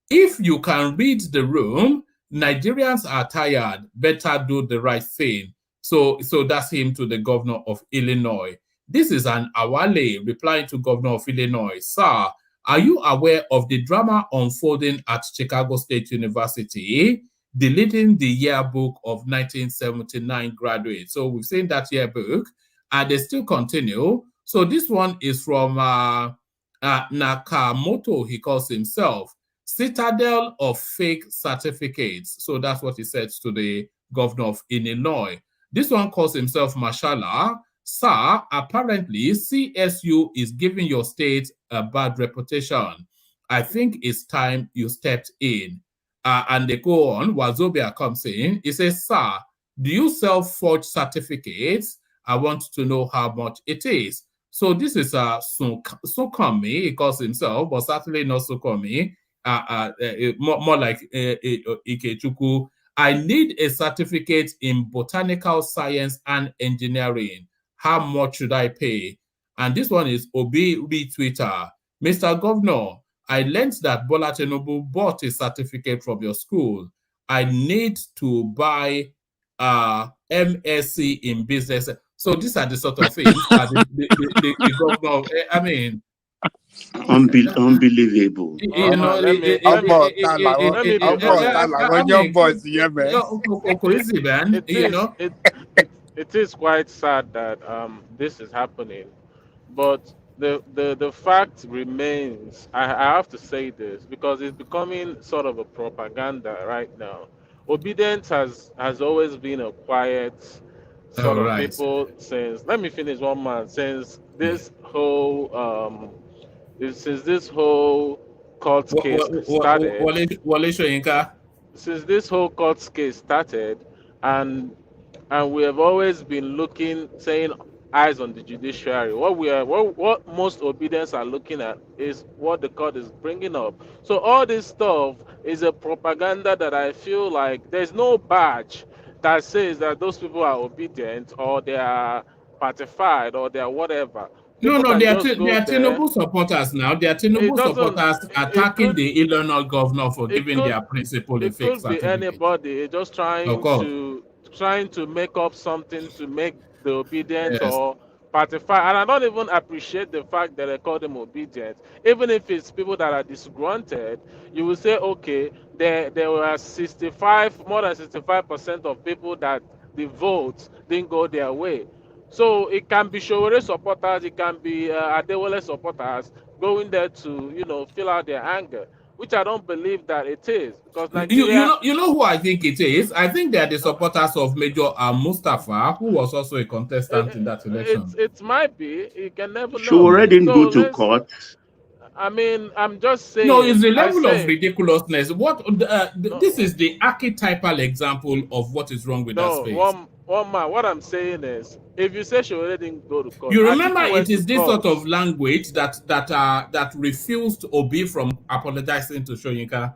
if you can read the room, Nigerians are tired, better do the right thing. So that's him to the governor of Illinois. This is an Awale replying to governor of Illinois. Sir, are you aware of the drama unfolding at Chicago State University, deleting the yearbook of 1979 graduates? So we've seen that yearbook, and they still continue. So this one is from Nakamoto, he calls himself, Citadel of Fake Certificates. So that's what he said to the governor of Illinois. This one calls himself Mashallah. Sir, apparently CSU is giving your state a bad reputation. I think it's time you stepped in. And they go on. Wazobia comes in. He says, sir, do you sell forged certificates? I want to know how much it is. So this is Sukomi, he calls himself, but certainly not Sukomi, more like Ikechukwu. I need a certificate in botanical science and engineering. How much should I pay? And this one is Obi retweeter. Mr. Governor, I learned that Bola Tinubu bought a certificate from your school. I need to buy MSc in business. So these are the sort of things that the governor, I mean, unbelievable. You know, it is quite sad that this is happening, but the fact remains. I have to say this because it's becoming sort of a propaganda right now. Obidients has always been a quiet sort of people since. Let me finish one man since this whole court case started. Since this whole court case started, and we have always been saying eyes on the judiciary. What most Obidients are looking at is what the court is bringing up. So all this stuff is a propaganda that I feel like there's no badge that says that those people are obedient or they are partified or they are whatever. They are Tinubu supporters now. They are Tinubu supporters attacking the Illinois governor for giving their principal a fake certificate. It could be anybody just trying to trying to make up something to make the Obedience Yes. or Partify. And I don't even appreciate the fact that they call them Obedience. Even if it's people that are disgruntled, you will say, okay, there were 65, more than 65% of people that the votes didn't go their way. So it can be Showore supporters, it can be Adewale supporters going there to, fill out their anger, which I don't believe that it is, because Nigeria. You know who I think it is? I think they are the supporters of Major Mustafa, who was also a contestant in that election. It might be. You can never She know. already didn't So go to court. I mean, I'm just saying. No, it's the I level of say ridiculousness. This is the archetypal example of what is wrong with that no. space. One man. What I'm saying is, if you say she already didn't go to court, You and remember, people went it is to this court, sort of language that refused Obi from apologizing to Shoyinka,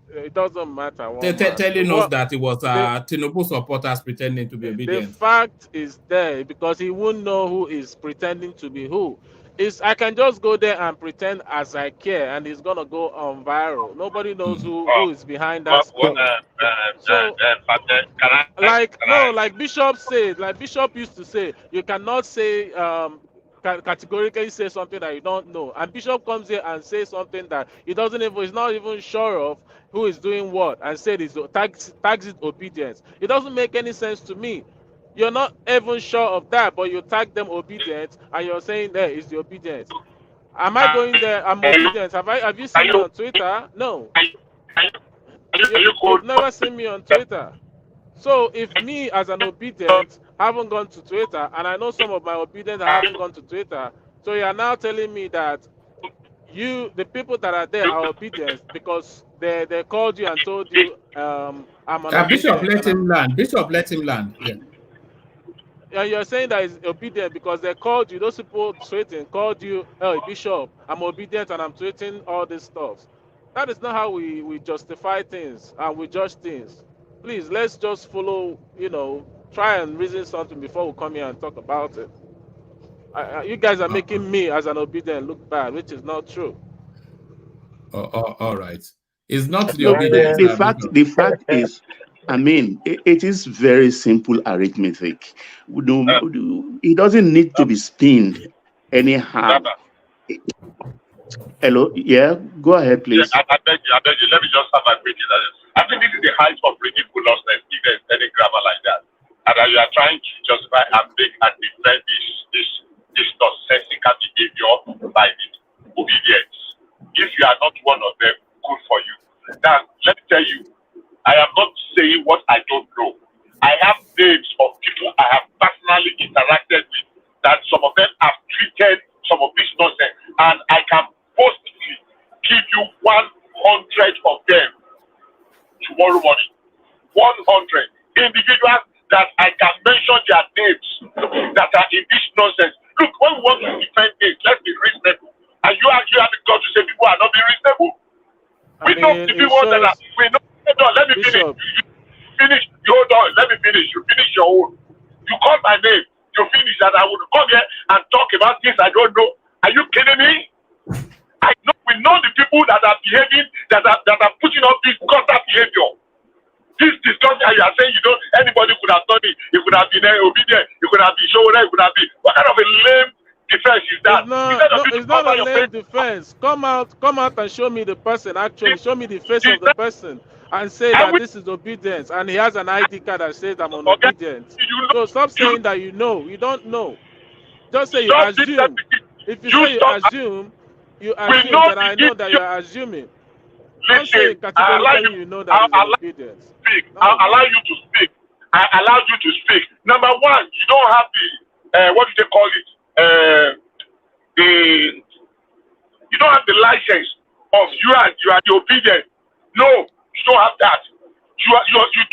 it doesn't matter. One man. telling us What that it was the Tinubu supporters pretending to be the obedient. fact is there because he won't know who is pretending to be who. I can just go there and pretend as I care, and it's gonna go on viral. Nobody knows who is behind that screen. So, like Bishop said, like Bishop used to say, you cannot say categorically say something that you don't know. And Bishop comes here and says something that he doesn't even, he's not even sure of who is doing what, and said it's tags it obedience. It doesn't make any sense to me. You're not even sure of that, but you tag them obedience, and you're saying there is the obedience. Am I going there? I'm obedient. Have you seen me on Twitter? No. You've never seen me on Twitter. So if me as an obedient haven't gone to Twitter, and I know some of my obedients haven't gone to Twitter, so you are now telling me that the people that are there are obedient because they called you and told you I'm an Bishop, obedient. let him land. Bishop, let him land. Yeah. And you're saying that it's obedient because they called you, those people tweeting called you, hey, Bishop, I'm obedient and I'm tweeting all this stuff. That is not how we justify things and we judge things. Please, let's just follow, try and reason something before we come here and talk about it. You guys are making me as an obedient look bad, which is not true. All right. It's not the No, obedience. the fact is, I mean, it is very simple arithmetic. It doesn't need to be spinned anyhow. Hello, yeah, go ahead, please. Yeah, I beg you. Let me just have my opinion. I think this is the height of ridiculousness if there's any grammar like that. And that you are trying to justify and make and defend this nonsensical behavior by the obedience. If you are not one of them, good for you. Now, let me tell you, I am not saying what I don't know. I have names of people I have personally interacted with that some of them have treated some of this nonsense, and I can boastfully give you 100 of them tomorrow morning. 100 individuals that I can mention their names that are in this nonsense. Look, when we want to defend this, let's be reasonable. And you actually have the God to say people are not being reasonable. We know the people that are. We know. Hold on, let me finish. You finish. You hold on. Let me finish. You finish your own. You call my name. You finish that. I would come here and talk about things I don't know. Are you kidding me? I know. We know the people that are behaving, that are putting up this gutter behavior. This discussion you are saying you don't. Anybody could have done it. It could have been obedient. It could have been shown. It could have been. What kind of a lame defense is that? It's not a lame defense. Come out and show me the person. Actually, show me the face of the person and say that this is obedience. And he has an ID card that says I'm on obedience. So stop saying that you know. You don't know. Just say you assume. If you say you assume that I know that you are assuming. Don't say categorically you know that it's obedience. I'll allow you to speak. I allow you to speak. Number one, you don't have the what do they call it? You don't have the license of you are the obedient. No, you don't have that. You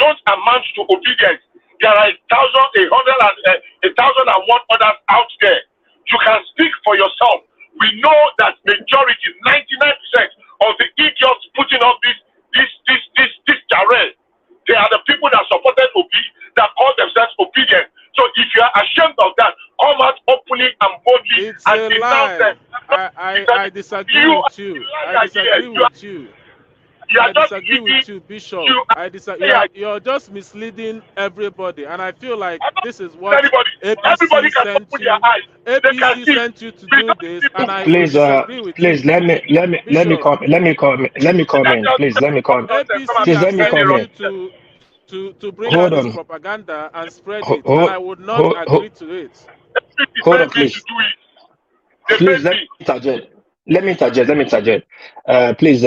don't amount to obedience. There are 1,101 others out there. You can speak for yourself. We know that majority, 99% of the idiots putting up this Jarrell, they are the people that supported Obi, that call themselves obedient. So if you are ashamed of that, come out openly and boldly and denounce them. I disagree with you. I disagree with you. You are I just disagree giving with you, Bishop. you. You're just misleading everybody, and I feel like I'm not this is what anybody. Everybody APC can sent open their you. eyes. They can APC see. sent you to We do don't this, people. and I will Please, disagree with please you. Bishop, let me That comment. just Please let me comment. nonsense. Come and APC be Please let has me saying sent you comment. to bring out Hold this on. propaganda and spread it, and Hold, I would not hold, hold, agree to it. They hold pay on, me to please. do it. They Please pay let me. me interject. Let me interject. Please,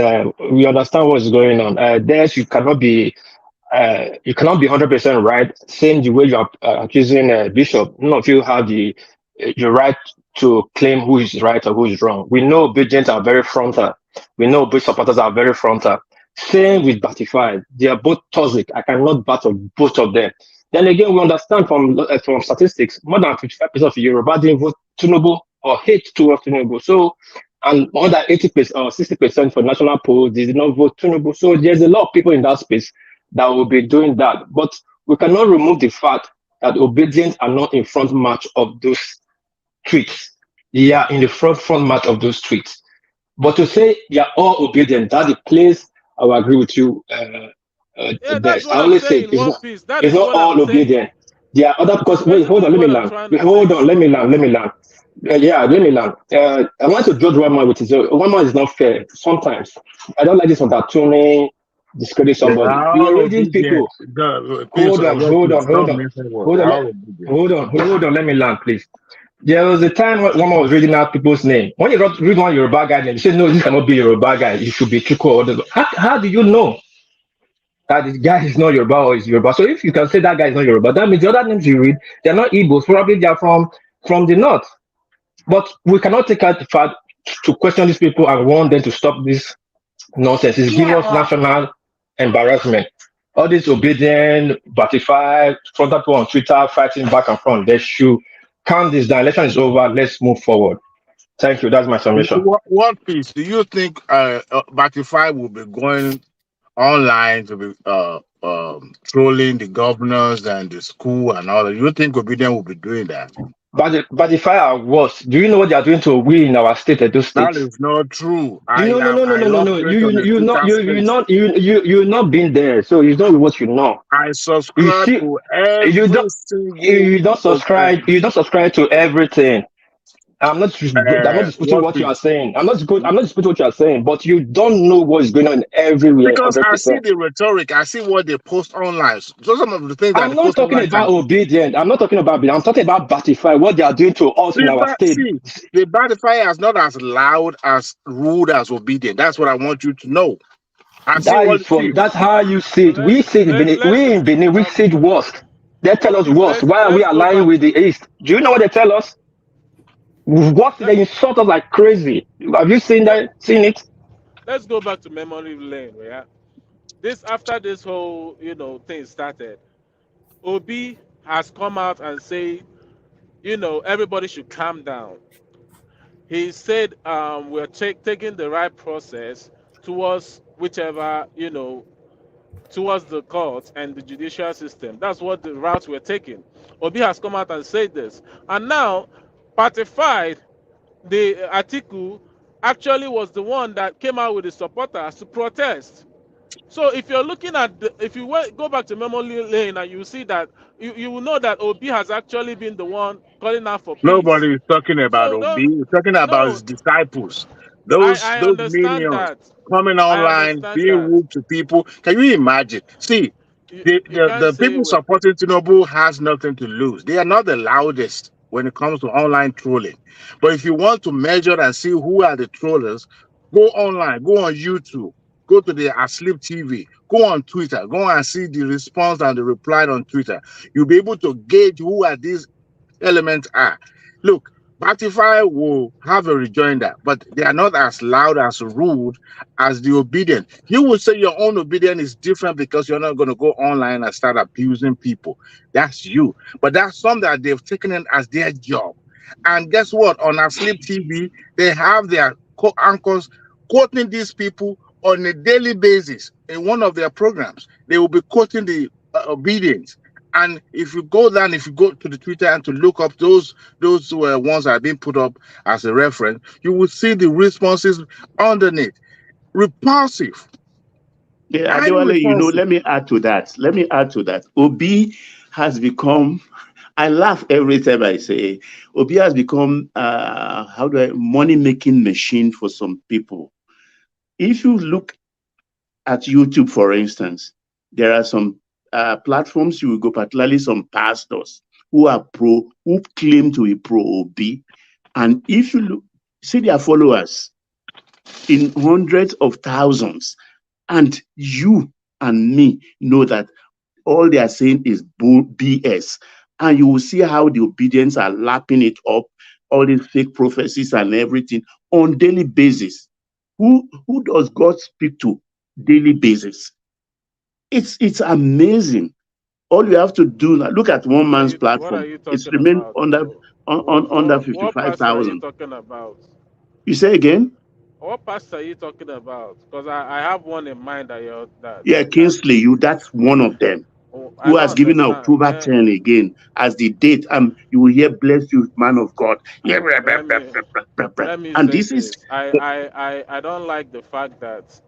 we understand what's going on. There's you cannot be 100% right. Same the way you are accusing Bishop. None of you have the right to claim who is right or who is wrong. We know Obedients are very frontal. We know Bush supporters are very frontal. Same with Batify. They are both toxic. I cannot battle both of them. Then again, we understand from statistics, more than 55% of Yoruba didn't vote Tinubu or hate towards Tinubu. So, and more than 80% or 60% for national polls did not vote Tinubu. So there's a lot of people in that space that will be doing that. But we cannot remove the fact that Obedients are not in front match of those tweets. They are in the front match of those tweets. But to say they are all obedient, that the place I will agree with you. Yeah, that's Best. I what I'm always say saying. One piece. That it's is not what I'm all saying. obedient. There are other because It's wait, hold basically on, let me what I'm land. trying Wait, to say hold to on, let One me land, Piece. let me land. Yeah, let me land. I want to judge one man with his one man is not fair. Sometimes I don't like this on that tuning, discredit They somebody. are You are all raising obedient. people. Please, Hold on, well, hold please, on, hold don't on, mention word. hold They on, are all obedient. hold on. Let me land, please. There was a time when one man was reading out people's name. When you read one Yoruba guy name, you say, no, this cannot be Yoruba guy. It should be Chuko. Or how do you know that the guy is not Yoruba or is Yoruba? So if you can say that guy is not Yoruba, that means the other names you read, they're not Igbos. Probably they're from the north. But we cannot take out the fact to question these people and want them to stop this nonsense. It's giving us national embarrassment. All this obedient, Batify, front people on Twitter fighting back and front. They should calm this down. Election is over. Let's move forward. Thank you. That's my submission. What piece do you think Batify will be going online to be trolling the governors and the school and all that? You think Obedient will be doing that? Batify are worse. Do you know what they are doing to we in our state, Edo State? That is not true. No, no, no, no, no, no, I no. operate on a Twitter space. You not been there, so you know what you know. I You subscribe see, to you every don't single you don't subscribe. You don't subscribe to everything. I'm not disputing what what you are piece. saying. I'm not disputing what you are saying, but you don't know what is going on everywhere, Because I see 100%. the rhetoric, I see what they post online. So some of the things that I'm they not post talking online about can obedient. I'm not talking about. I'm talking about Batify. What they are doing to us in our state. see the Badify is not as loud as rude as Obedient. That's what I want you to know. I see That what is from. see. That's how you see So it. We see it in Benin. let's We in Benin. We see it worse. They tell One us Piece. worse. Why are we Let's go aligning back with to the East? Do you know what they tell us? What let, they insult us like crazy. Have you seen let, that? Seen it? let's go back to memory lane. Yeah. This after this whole thing started, Obi has come out and said, everybody should calm down. He said we're taking the right process towards whichever towards the courts and the judicial system. That's what the route we're taking. Obi has come out and said this, and now Partify, the article, actually was the one that came out with the supporters to protest. So if you're looking at if you go back to memory lane and you see that you will know that Obi has actually been the one calling out for peace. Nobody is talking about So Obi. don't He's talking about no, his disciples. I Those understand minions that. coming I online, understand being that. rude to people. Can you imagine? See, You can't the say people supporting Tinubu has nothing to lose. They are not the loudest when it comes to online trolling. But if you want to measure and see who are the trollers, go online, go on YouTube, go to the Asleep TV, go on Twitter, go and see the response and the reply on Twitter. You'll be able to gauge who are these elements are. Look, Batify will have a rejoinder, but they are not as loud, as rude as the obedient. You would say your own obedient is different because you're not going to go online and start abusing people. That's you. But that's something that they've taken in as their job. And guess what? On our Sleep TV, they have their anchors quoting these people on a daily basis in one of their programs. They will be quoting the obedience. And if you go down, if you go to the Twitter and to look up those ones that are being put up as a reference, you will see the responses underneath. Repulsive. Yeah, Highly Adewale, responsible. let me add to that. Let me add to that. Obi has become, I laugh every time I say, Obi has become, money making machine for some people. If you look at YouTube, for instance, there are some platforms you will go, particularly some pastors who claim to be pro Obi. And if you look, see their followers in hundreds of thousands, and you and me know that all they are saying is BS. And you will see how the obedience are lapping it up, all these fake prophecies and everything on daily basis. Who does God speak to daily basis? It's amazing. All you have to do now, look at one man's What are platform. you It's talking remained about, under though? under What pastor are you 55,000. talking about? You say again? What pastor are you talking about? Because I have one in mind that you're Yeah, that Kingsley, that's one of them oh, I who don't has given understand. October 10 again as the date. You will hear, bless you, man of God. Yeah, blah, blah, Let blah, me blah, blah, blah, blah. let me And say this is this. I don't like the fact that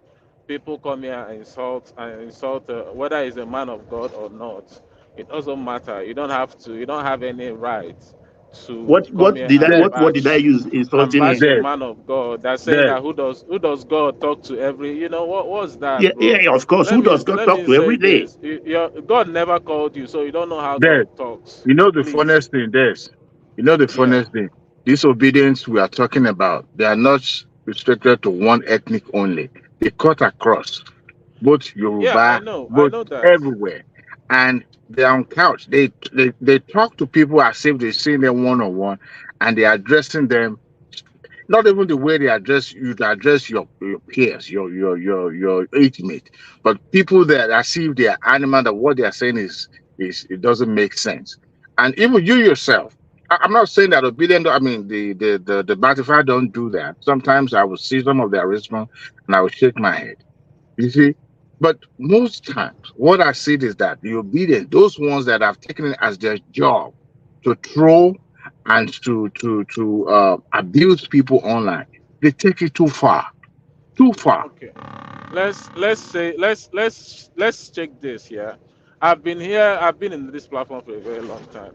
people come here and insult whether he's a man of God or not. It doesn't matter. You don't have to. You don't have any right to come here and Dead, what did I use insulting bash him? a dead, man of God. That's saying dead. that who does God talk to every? What's that, Yeah, bro? yeah, of course. Who does God Let talk me to say every day? this. God never called you, so you don't know how God Dead. talks. You know the Please. funniest thing, this. You know the Yeah. funniest thing. This obedience we are talking about, they are not restricted to one ethnic only. They cut across both Yeah, I Yoruba, know. I both know that. everywhere. And they're on couch. They talk to people as if they're seeing them one on one, and they're addressing them not even the way they address you to address your peers, your age mate, but people that as if they are animal, that what they are saying is it doesn't make sense. And even you yourself, I'm not saying that obedient, I mean the Batify don't do that. Sometimes I will see some of their response and I will shake my head. You see? But most times, what I see is that the obedient, those ones that have taken it as their job to troll and to abuse people online, they take it too far, too far. Okay. Let's check this here. I've been in this platform for a very long time.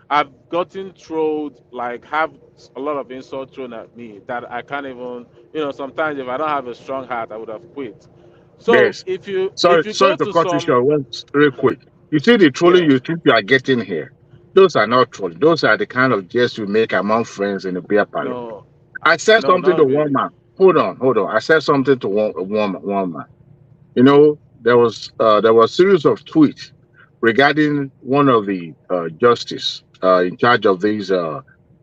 I've gotten trolled, like have a lot of insult thrown at me that I can't even, sometimes if I don't have a strong heart, I would have quit. So Yes. if Sorry, you sorry go to to cut you some, short. Real quick. You see the trolling yeah, you think you are getting here. Those are not trolling. Those are the kind of jests you make among friends in a beer parlor. no, I said no, something not to one really. man. Hold on. I said something to one man. You know, there was a series of tweets regarding one of the justice in charge of these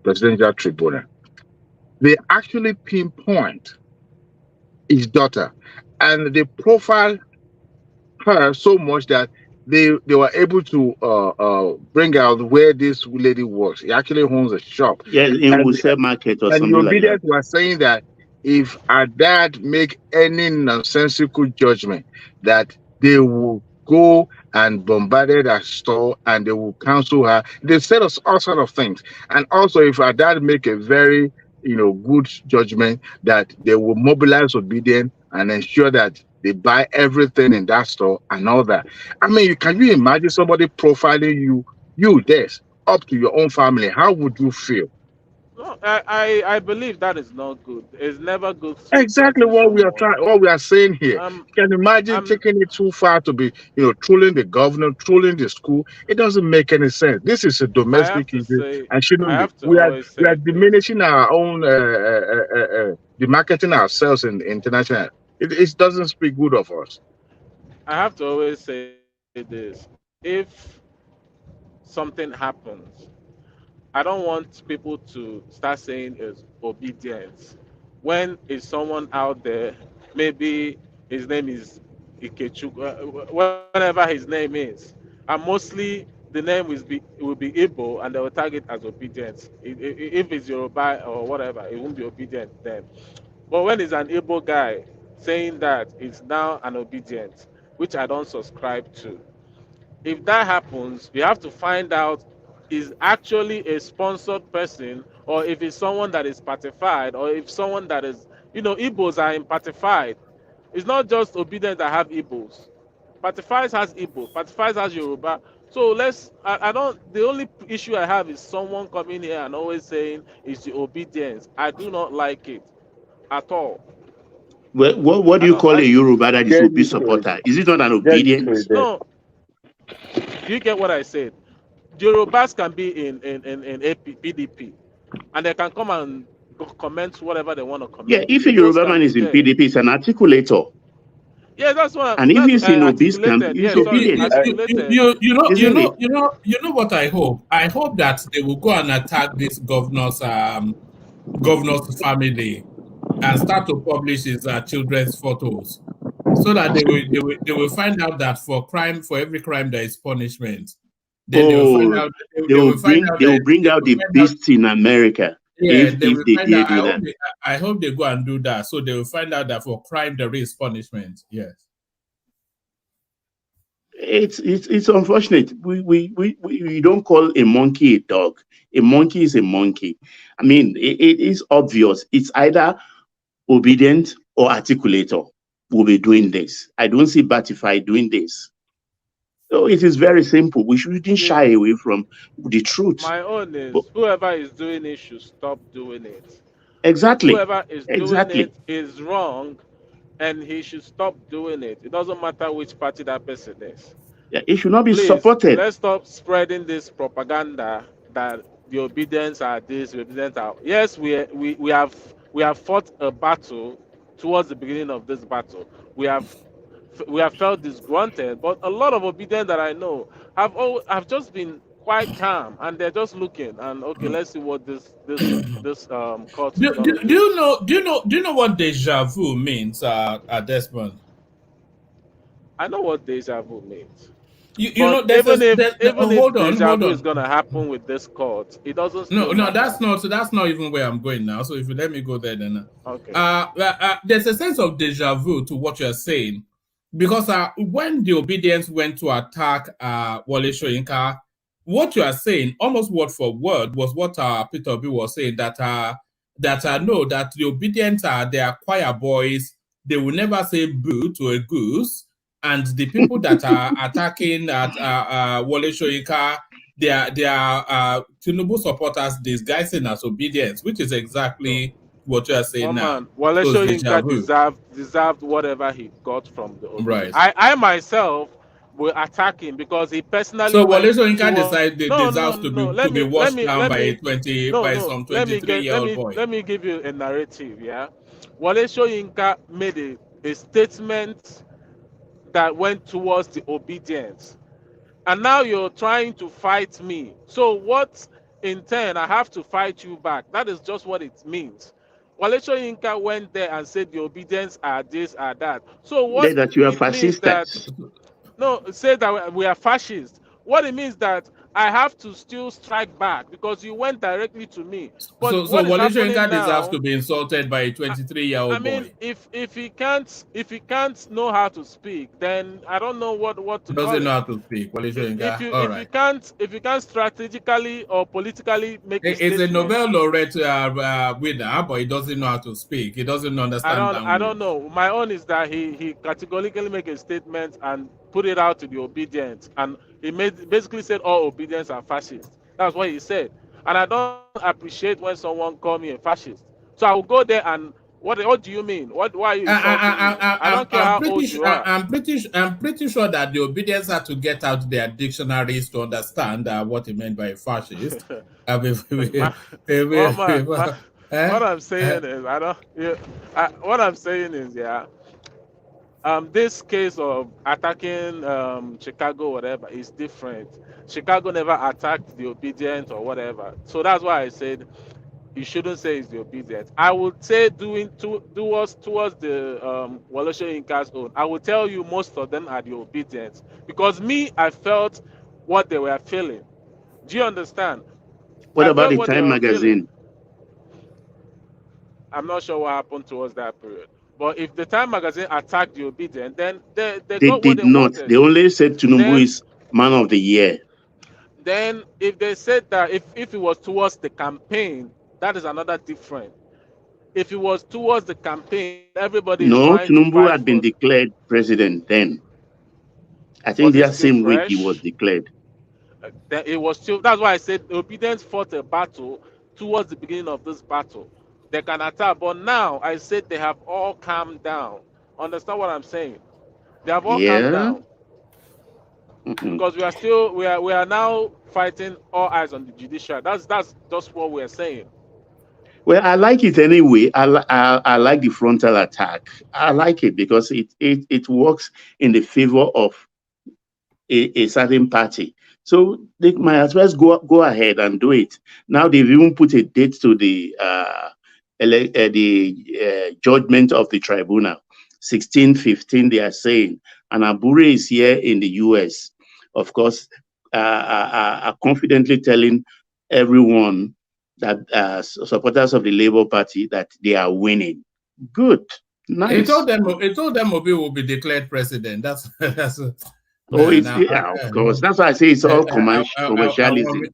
presidential tribunal. They actually pinpoint his daughter, and they profile her so much that they were able to bring out where this lady works. He actually owns a shop, Yes, in and Wuse Market or and the something like that. obedient were saying that if our dad make any nonsensical judgment, that they will go and bombarded our store and they will cancel her. They said us all sort of things. And also if our dad make a very good judgment, that they will mobilize obedient and ensure that they buy everything in that store and all that. I mean, can you imagine somebody profiling you this up to your own family? How would you feel? No, I believe that is not good. It's never good to Exactly threaten what we are someone. trying, what we are saying here. Um, You can imagine I'm taking it too far to be, trolling the governor, trolling the school. It doesn't make any sense. This is a I have domestic to issue say, and I shouldn't be. have to always We are say this. diminishing our own, demarketing ourselves in international. It doesn't speak good of us. I have to always say this. If something happens, I don't want people to start saying is obedience. When is someone out there, maybe his name is Ikechukwu, whatever his name is, and mostly the name will be Igbo, and they will tag it as obedience. If it's Yoruba or whatever, it won't be obedient then. But when it's an Igbo guy saying that it's now an obedient, which I don't subscribe to, if that happens, we have to find out is actually a sponsored person or if it's someone that is partified or if someone that is, Igbos are in partified. It's not just Obidients that have Igbos. Pacifies has Igbo, Pacifies has Yoruba. So I don't, the only issue I have is someone coming here and always saying it's the Obidients. I do not like it at all. What do I you don't call a like it. Yoruba that is Get Obi used to it. supporter? Is it not an Get used to obedience? it then. No, do you get what I said? Yorubas can be in PDP and they can come and comment whatever they want to Yeah, comment. if a Igbos Yoruba can man be is in there. PDP, he's an articulator. Yeah, that's what And if that's he's in Obi's camp, articulated. he's Yeah, You, sorry, obedient, articulated. isn't it? you know what I hope? I hope that they will go and attack this governor's family and start to publish his children's photos, so that they will find out that for every crime there is punishment. Then they will find Oh, out they will find out they will that bring they out will the find out beast in America yeah they if will they find dare out. do that. I hope they go and do that, so they will find out that for crime there is punishment. Yes. It's unfortunate. We don't call a monkey a dog. A monkey is a monkey. I mean, it is obvious. It's either obedient or articulator will be doing this. I don't see Batify doing this. So it is very simple. We shouldn't See, shy away from the truth. my own But is whoever is doing it should stop doing it. exactly, Whoever is doing exactly. it is wrong and he should stop doing it. It doesn't matter which party that person is. Yeah, it should not be Please, supported. let's stop spreading this propaganda that the obedience are this, the obedience are. Yes, we have fought a battle towards the beginning of this battle. We have felt disgruntled, but a lot of obedience that I know have just been quite calm and they're just looking and okay, let's see what this court is gonna do. Do you know what deja vu means, Desmond? I know what deja vu means. You But know even if hold on, deja hold vu is on. gonna happen with this court, it doesn't No, still no, matter. that's not even where I'm going now. So if you let me go there, then Okay. there's a sense of deja vu to what you're saying, because when the Obedience went to attack Wale Soyinka, what you are saying, almost word for word, was what Peter Obi was saying, that no, that the Obedience they are choir boys. They will never say boo to a goose, and the people that are attacking at Wale Soyinka, they are Tinubu supporters disguising as Obedience, which is No. exactly what you are saying One now. man, Wale So it's deja Soyinka vu. deserved whatever he got from the obedience. Right. I myself will attack him because he personally So Wale went Soyinka to deserves no. to be washed down by No. some 23-year-old boy. Let me give you a narrative. Yeah, Wale Soyinka made a statement that went towards the obedience, and now you're trying to fight me. So what in turn I have to fight you back? That is just what it means. Wale Soyinka went there and said the obedience are this, are that. So what That you are it means that fascistas. no, say that we are fascists. What it means that I have to still strike back because you went directly to me. But So what is Wale happening Soyinka deserves now? to be insulted by a I 23-year-old mean, boy. if he can't know how to speak, then I don't know what to call Doesn't know him. how to speak. Wale Soyinka. All right. If you can't strategically or politically make a He's a statement, Nobel laureate winner, but he doesn't know how to speak. He doesn't understand I don't language. know. My own is that he categorically make a statement and put it out to the obedient, and he basically said all obedience are fascist. That's what he said, and I don't appreciate when someone call me a fascist. So I will go there and what do you mean? Why are you insulting me? I don't care how old you are. I'm pretty sure that the Obedience had to get out their dictionaries to understand what he meant by a fascist. my, one man, what I'm saying is I don't. Yeah, what I'm saying is yeah. This case of attacking Chicago, whatever, is different. Chicago never attacked the obedient or whatever. So that's why I said you shouldn't say it's the obedient. I would say towards the Wale Soyinka's own. I will tell you most of them are the obedient because me, I felt what they were feeling. Do you understand? What I about felt the what they Time were feeling. magazine? I'm not sure what happened towards that period. But if the Time magazine attacked the obedient, then they They got what they did not. wanted. They only said Tinubu Then is man of the year. then if they said that if it was towards the campaign, that is another different. if it was towards the campaign, everybody is No, trying to Tinubu fight had been for. declared president then. I think Was it that still same week he was fresh? declared. It was still. That's why I said Obedience fought a battle towards the beginning of this battle. They can attack, but now I said they have all calmed down. Understand what I'm saying? They have all calmed Yeah. down because we are now fighting all eyes on the judiciary. That's just what we're saying. Well, I like it anyway. I like the frontal attack. I like it because it works in the favor of a certain party. So they might as well go ahead and do it. Now they've even put a date to the judgment of the tribunal. 16/15, they are saying. And Abure is here in the US, of course, confidently telling everyone that supporters of the Labour Party that they are winning. Good. Nice. He told them Obi will be declared president. That's Oh, man. of course. That's why I say it's all commercialism.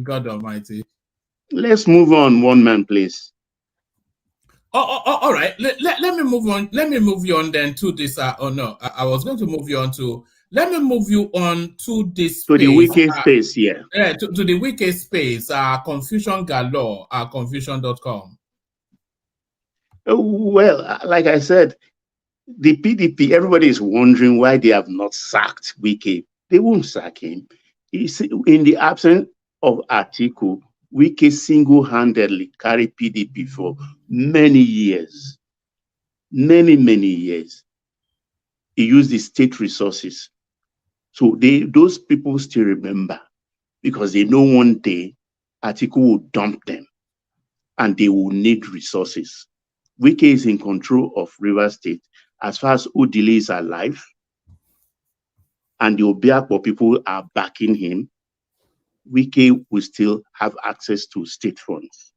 God Almighty. Let's move on, one man, please. All right. Let me move on. Let me move you on then to this. I was going to move you on to. Let me move you on to this. To the wiki space, yeah. Yeah, to the wiki space. Confusion galore. Confusion.com. Well, like I said, the PDP, everybody is wondering why they have not sacked Wike. They won't sack him. In the absence of Atiku, Wike single-handedly carried PDP for many years. Many years. He used the state resources. So those people still remember because they know one day Atiku will dump them and they will need resources. Wike is in control of Rivers State. As far as Udili is alive and the Obiakpo people are backing him, Wike will still have access to state funds.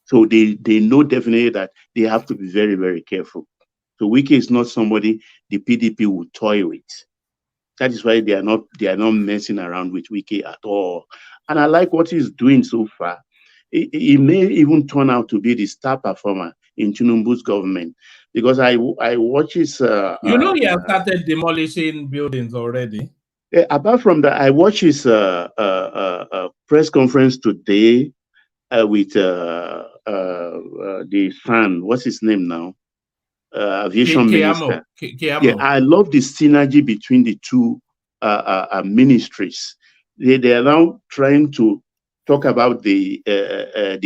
So they know definitely that they have to be very, very careful. So Wike is not somebody the PDP will toy with. That is why they are not messing around with Wike at all. And I like what he's doing so far. He may even turn out to be the star performer in Tinubu's government because I watch his. He has started demolishing buildings already. Apart from that, I watch his press conference today with the son. What's his name now? Aviation Minister. Yeah, I love the synergy between the two ministries. They are now trying to talk about the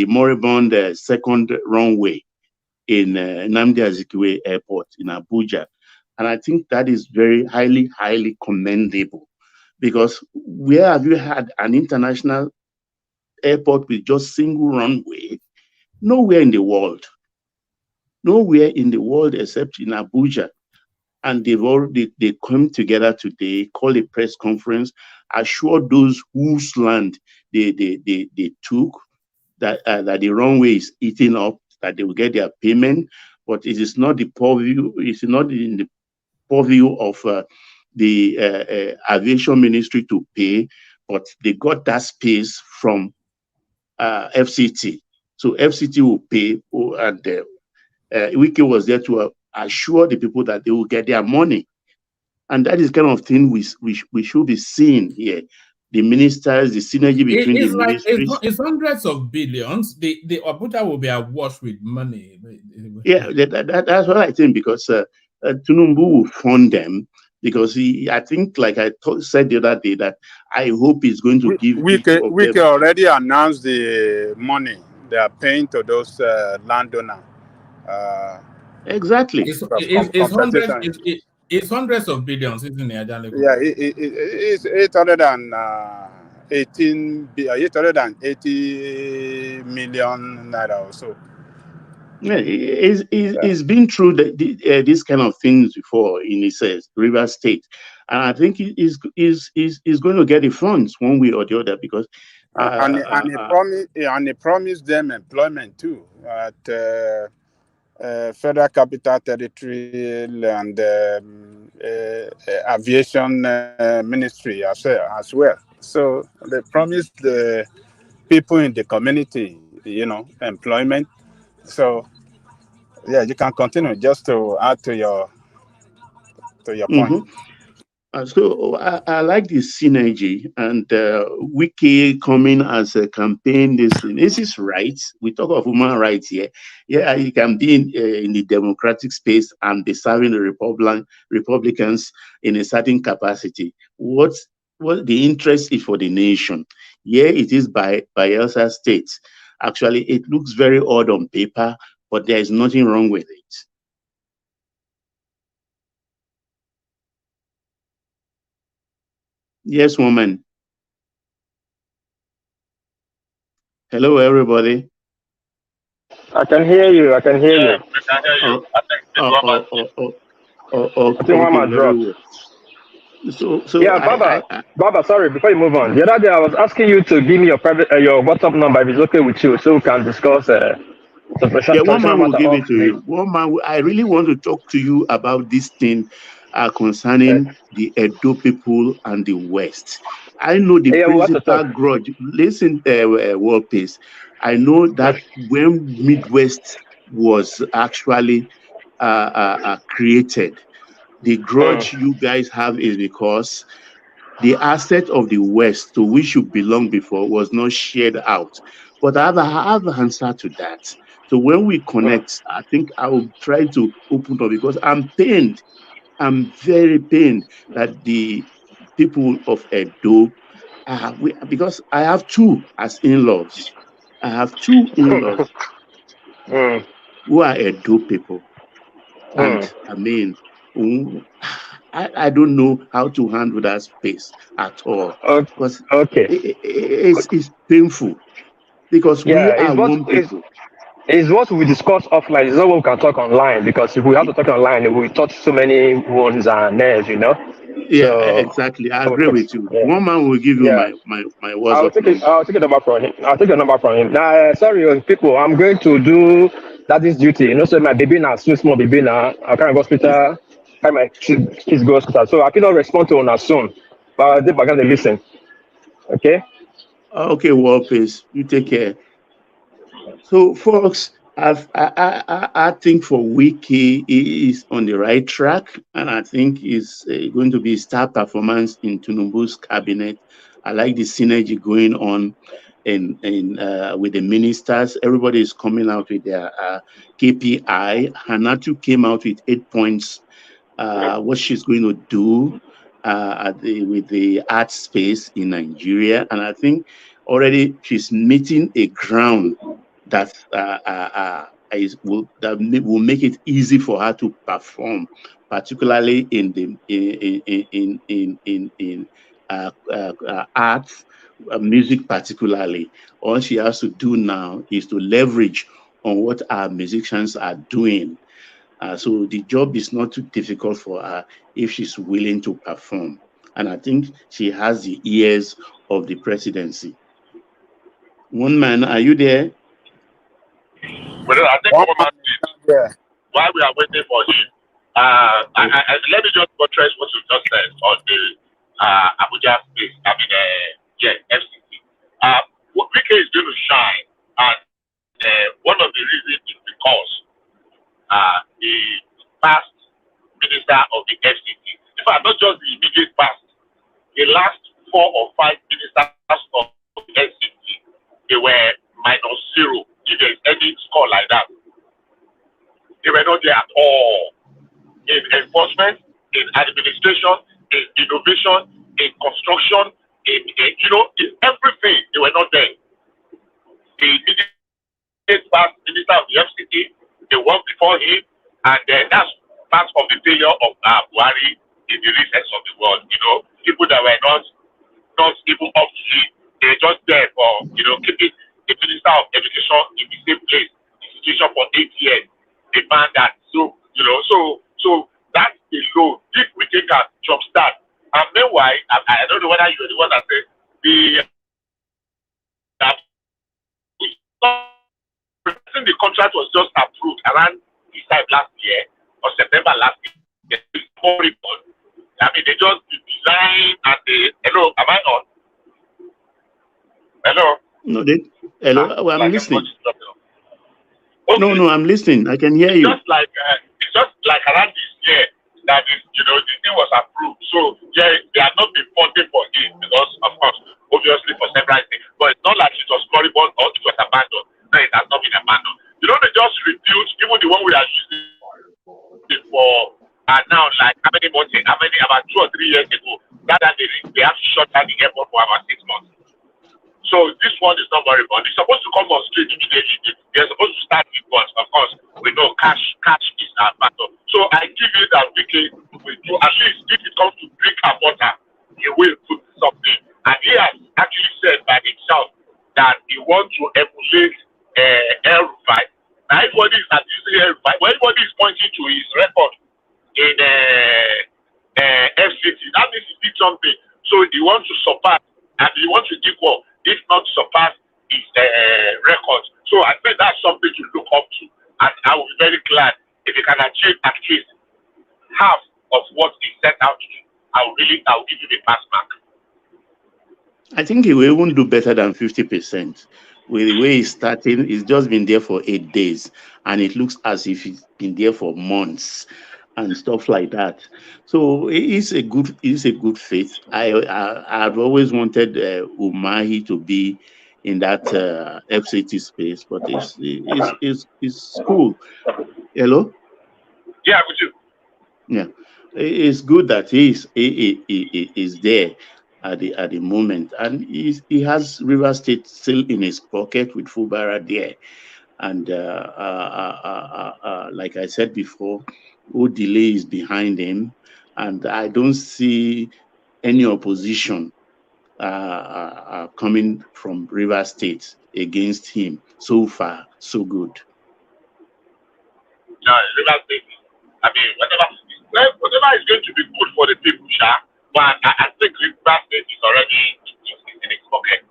moribund second runway in Nnamdi Azikiwe Airport in Abuja. And I think that is very highly commendable because where have you had an international airport with just single runway? Nowhere in the world. Nowhere in the world except in Abuja. And they come together today, call a press conference, assure those whose land they took that the runway is eating up, that they will get their payment, but it is not the purview. It's not in the purview of the aviation ministry to pay, but they got that space from FCT. So FCT will pay, and Wike was there to assure the people that they will get their money. And that is kind of thing we should be seeing here. The ministers, the synergy between the ministries. It's hundreds of billions. The Abuja will be awash with money. Yeah, that's what I think, because Tinubu will fund them, because I think, like I said the other day, that I hope he's going to give Wike already announced the money they are paying to those landowners. Exactly. It's hundreds of billions, isn't it? Yeah, it's 880 million naira or so. Yeah, he's been through this kind of things before in his Rivers State, and I think he's going to get the funds one way or the other, because he promised them employment too at Federal Capital Territory and Aviation Ministry as well. So they promised the people in the community employment. So yeah, you can continue just to add to your point. So I like this synergy and Wiki coming as a campaign. This is right. We talk of human rights here. Yeah, you can be in the democratic space and be serving the Republicans in a certain capacity. What the interest is for the nation? Yeah, it is by Elsa State. Actually, it looks very odd on paper, but there is nothing wrong with it. Yes, woman. Hello, everybody. I can hear you. I can hear you. We can hear you. I think the I think Okay, Mama very dropped. well. So Yeah, Baba, sorry, before you move on. The other day I was asking you to give me your private your WhatsApp number if it's okay with you, so we can discuss some yeah, one traditional man will matter give off it to the you. I really want to talk to you about this thing concerning the Edo people and the West. I know the yeah, we have to principal talk. grudge. Listen, World Peace. I know that when Midwest was actually created, the grudge you guys have is because the asset of the West to which you belong before was not shared out. But I have an answer to that. So when we connect, I think I will try to open up because I'm pained. I'm very pained that the people of Edo, because I have two as in-laws. I have two in-laws who are Edo people. And I mean, I don't know how to handle that space at all because Okay. it's painful because we Yeah, are one people. it's what we discuss offline. It's not what we can talk online because if we have to talk online, we touch so many wounds and nerves. Yeah, So exactly. I agree with you. yeah. One man will give you Yeah. my WhatsApp number. I'll take a number from him. I'll take a number from him. Now, sorry, people, I'm going to do daddy's duty. So my baby now, small baby now, I can't go hospital. My kids go hospital. So I cannot respond to her soon. But they're going to listen. Okay? Okay, World Peace. You take care. So, folks, I think for Wiki he is on the right track, and I think is going to be a star performance in Tinubu's cabinet. I like the synergy going on in with the ministers. Everybody is coming out with their KPI. Hanatu came out with 8 points. What she's going to do with the art space in Nigeria, and I think already she's meeting a ground that will make it easy for her to perform, particularly in the arts, music particularly. All she has to do now is to leverage on what our musicians are doing. So the job is not too difficult for her if she's willing to perform. And I think she has the ears of the presidency. One man, are you there? Well, I think while we are waiting for him, let me just buttress what you just said on the Abuja space. FCC. What Wike is going to shine, and one of the reasons is because the past minister of the FCC, in fact, not just the immediate past, the last 4 or 5 ministers of the FCC, they were -0. If there is any score like that, they were not there at all. In enforcement, in administration, in innovation, in construction, in everything, they were not there. The immediate past minister of the FCT, the one before him, and that's part of the failure of Buhari in the recess of the world. People that were not even up to it, they were just there for keeping the minister of education in the same place, institution for 8 years. They banned that. So that's the load. If we take a jumpstart, and meanwhile, I don't know whether you're the one that said the contract was just approved around this time last year or September last year. It's horrible. I mean, they just design and hello, am I on? Hello. No, Hello, So I'm I can listening. Okay. No, I'm listening. I can hear It's you. it's just like around this year that is, the thing was approved. So yeah, they have not been funding for it because, of course, obviously for several things. But it's not like it was moribund or it was abandoned. No, it has not been abandoned. They just reduced even the one we are using for now, like how many months? About 2 or 3 years ago. That they have to shut down the airport for about 6 months. So this one is not very much. It's supposed to come on street immediately. They're supposed to start with once. Of course, we know cash is our battle. So I give you that we do at least if it comes to drink and water, he will put something. And he has actually said by himself that he wants to emulate air revive. Now everybody is abusing air revive. But everybody is pointing to his record in FCT. That means he did something. So he wants to surpass and he wants to equal, if not surpass, his record. So I think that's something to look up to. And I will be very glad if he can achieve at least half of what he set out to do. I will give him a pass mark. I think he will even do better than 50%. With the way he's starting, he's just been there for 8 days, and it looks as if he's been there for months and stuff like that. So it's a good fit. I've always wanted Umahi to be in that FCT space, but it's cool. Hello? Yeah, with you. Yeah, it's good that he is there at the moment, and he has River State still in his pocket with Fubara there, and like I said before, Odile is behind him, and I don't see any opposition coming from River State against him. So far, so good. No, River State. I mean, whatever is going to be good for the people, but I think River State is already in its pocket.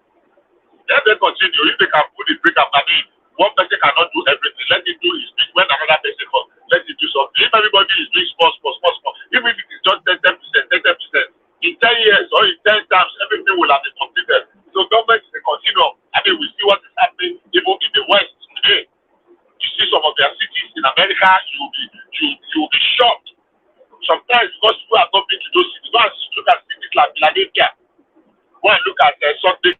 Let them continue. If they can put the break up, I mean, one person cannot do everything. Let him do his bit. When another person comes, let him do something. If everybody is doing small, even if it is just 10%, in 10 years or in 10 times, everything will have been completed. So government is a continuum. I mean, we see what is happening even in the West today. You see some of their cities in America, you will be shocked. Sometimes because people have not been to those cities. Go and look at cities like Philadelphia. Go and look at Sunday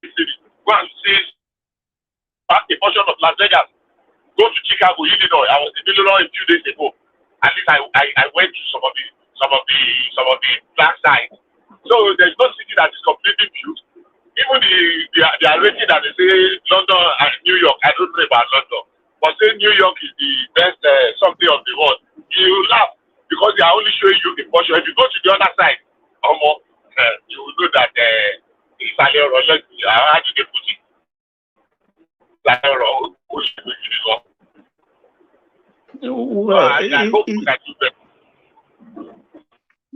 City. Go and see a portion of Las Vegas. Go to Chicago, Illinois. I was in Illinois a few days ago. At least I went to some of the black sites. So there's no city that is completely built. Even they are rating that they say London and New York. I don't know about London, but say New York is the best something of the world. You laugh because they are only showing you the portion. If you go to the other side, you will know that it's a little less. How do they put it?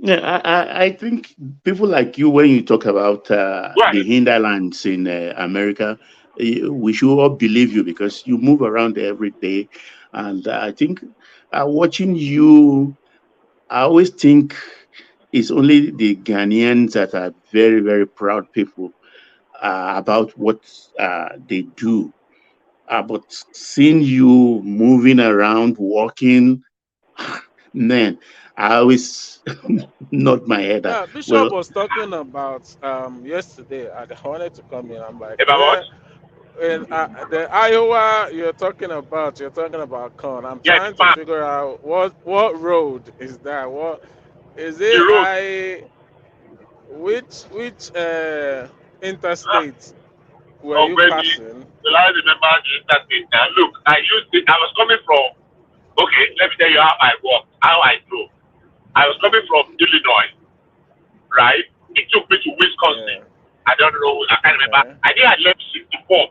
I think people like you, when you talk about the hinterlands in America, we should all believe you because you move around every day. And I think watching you, I always think it's only the Ghanaians that are very, very proud people about what they do. But seeing you moving around, walking, man, I always nod my head at. Yeah, Bishop was talking about yesterday. I wanted to come in. I'm like, where in the Iowa you're talking about corn. I'm trying to figure out what road is that? What is it? Which interstate were you passing? Will I remember the interstate now? Look, I was coming from. Okay, let me tell you how I walk, how I drove. I was coming from Illinois, right? It took me to Wisconsin. I don't know. I can't remember. I think I left 64.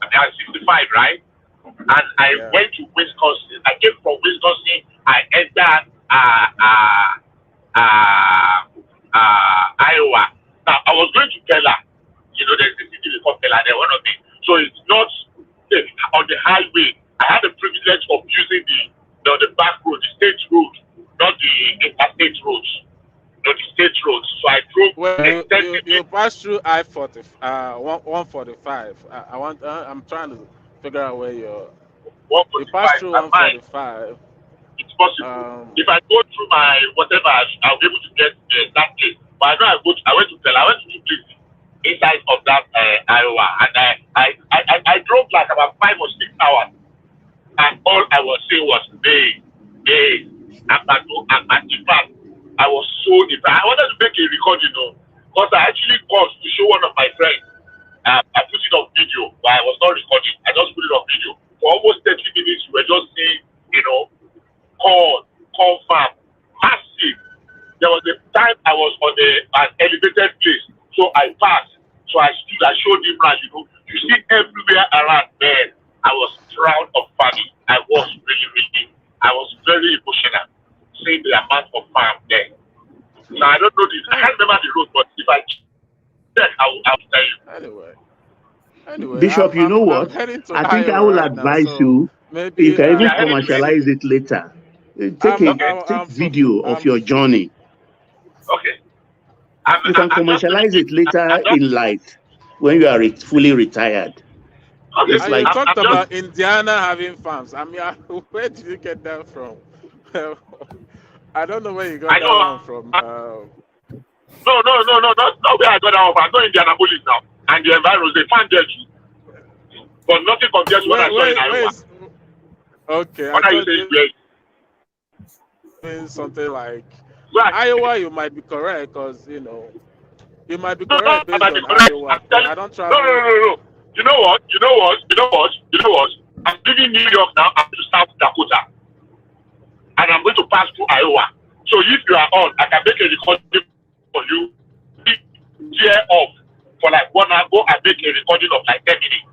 I was 65, right? And I went to Wisconsin. I came from Wisconsin. I entered Iowa. Now, I was going to Keller. There's a city called Keller there, one of them. So it's not on the highway. I had the privilege of using the back road, the state road, not the interstate roads. the state roads. So I drove Well, extensively. you pass through I-40, 145. I'm trying to figure out where you're. You pass 145. through I might. 145. It's possible. If I go through my whatever, I'll be able to get that place. But I know I went to two places inside of that Iowa, and I drove like about 5 or 6 hours, and all I was saying was in fact, I was so depressed. I wanted to make a record, because I actually called to show one of my friends. I put it on video, but I was not recording. I just put it on video. For almost 30 minutes, we were just seeing, corn farm, massive. There was a time I was on an elevated place, so I passed. So I stood, I showed him around, you see everywhere around there. I was proud of farming. I was I was very emotional seeing the amount of farm there. Now I don't know this, I can't remember the road, but if I check, I'll tell you. Anyway, Bishop, you know I'm what? heading to I think I Iowa will right now, advise so you, maybe you can even Yeah, commercialize it later. Take I'm video of your journey. Okay. You can I'm just commercialize it finishing. later in life when you are fully retired. Okay. It's like you talked about Indiana having farms. I mean, where did you get that from? I don't know where you got that one from. No, not where I got that one. I'm not Indianapolis now, and the environment they found there too. But nothing compared to what I saw in Iowa. Okay, What I are you thought saying? something like Iowa. You might be correct, because you might be correct based on Iowa. But I don't travel. No. You know what? I'm leaving New York now. I'm to South Dakota, and I'm going to pass through Iowa. So if you are on, I can make a recording for you. Clear off for like 1 hour. Go and make a recording of like 10 minutes.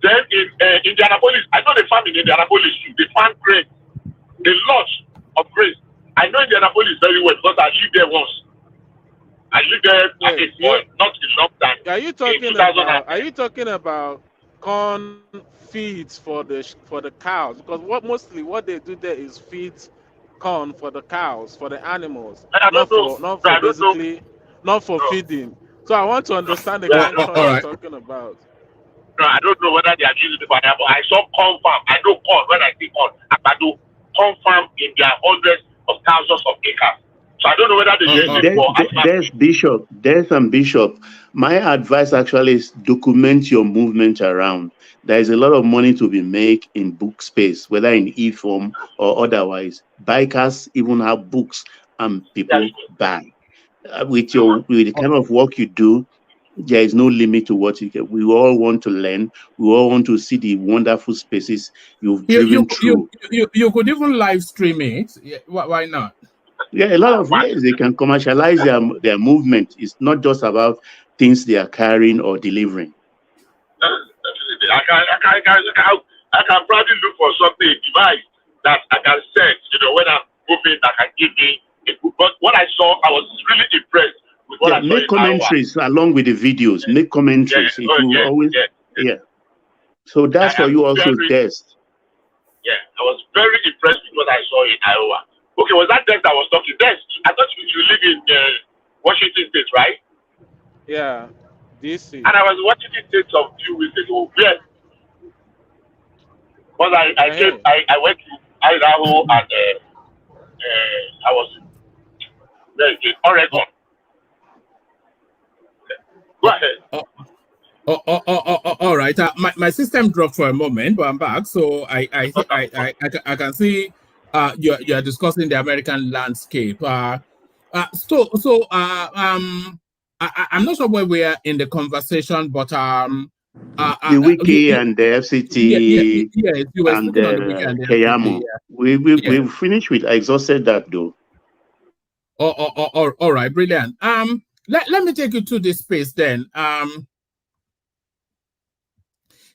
Then in Indianapolis, I know they farm in Indianapolis too. They farm grain, a lot of grain. I know Indianapolis very well because I lived there once. I lived there for not a long time. Are you talking about corn feeds for the cows? Because what they do there is feed corn for the cows, for the animals, not for feeding. So I want to understand the kind of corn you're talking about. No, I don't know whether they are using it for that, but I saw corn farm. I know corn when I see corn. Agbado, corn farm in their hundreds of thousands of acres. So I don't know whether they use it for there's some Bishop. My advice actually is document your movement around. There is a lot of money to be made in book space, whether in e-form or otherwise. Bikers even have books and people buy. With the kind of work you do, there is no limit to what you can. We all want to learn. We all want to see the wonderful spaces you've driven through. You could even live stream it. Yeah, why not? Yeah, a lot of ways they can commercialize their movement. It's not just about things they are carrying or delivering. I can probably look for something, a device that I can set, when I'm moving, that can give me a book. But what I saw, I was really impressed with what I saw. Make commentaries along with the videos. Make commentaries. So that's for you also, Test. Yeah, I was very impressed with what I saw in Iowa. Okay, was that Test I was talking? Test, I thought you live in Washington State, right? Yeah, DC. And I was watching it State a few weeks ago. Yes. Because I went to Idaho and I was in Oregon. Go ahead. All right. My system dropped for a moment, but I'm back. So I can see you're discussing the American landscape. I'm not sure where we are in the conversation, but the Wiki and the FCT and the Kayamo. We finished with. I exhausted that though. All right, brilliant. Let me take you to this space then.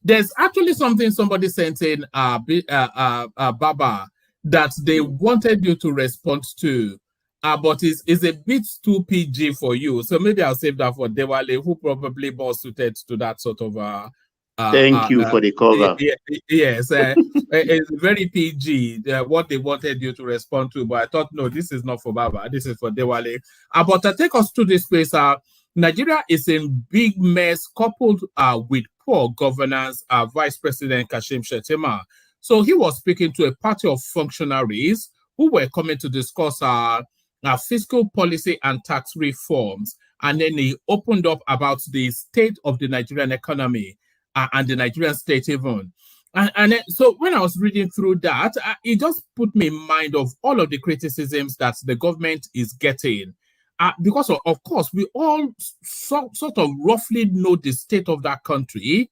There's actually something somebody sent in, Baba, that they wanted you to respond to, but it's a bit too PG for you. So maybe I'll save that for Dewale, who probably more suited to that sort of Thank you for the cover. Yes, it's very PG, what they wanted you to respond to, but I thought, no, this is not for Baba, this is for Dewale. But take us to this place. Nigeria is in big mess, coupled with poor governance. Vice President Kashim Shettima. So he was speaking to a party of functionaries who were coming to discuss fiscal policy and tax reforms. And then he opened up about the state of the Nigerian economy and the Nigerian state even. And then, so when I was reading through that, it just put me in mind of all of the criticisms that the government is getting. Because of course, we all sort of roughly know the state of that country.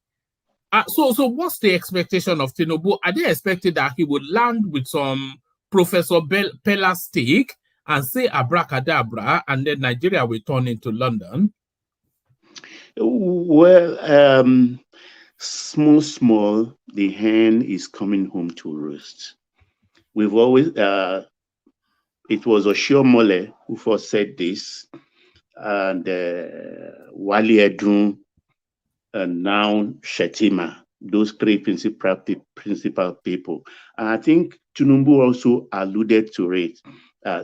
So what's the expectation of Tinubu? Are they expecting that he would land with some Professor Pella stick and say abracadabra, and then Nigeria will turn into London? Well, small, the hen is coming home to roost. We've always, it was Oshiomhole who first said this, and Wale Edun, and now Shettima, those three principal people. And I think Tinubu also alluded to it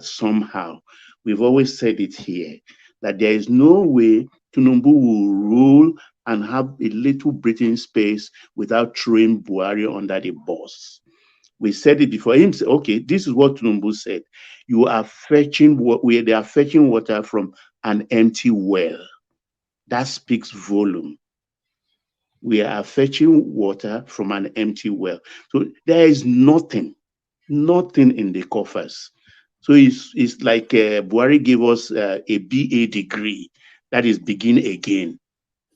somehow. We've always said it here, that there is no way Tinubu will rule and have a little breathing space without throwing Buhari under the bus. We said it before. Him say, okay, this is what Tinubu said. You are fetching they are fetching water from an empty well. That speaks volume. We are fetching water from an empty well. So there is nothing in the coffers. So it's like Buhari gave us a BA degree, that is begin again.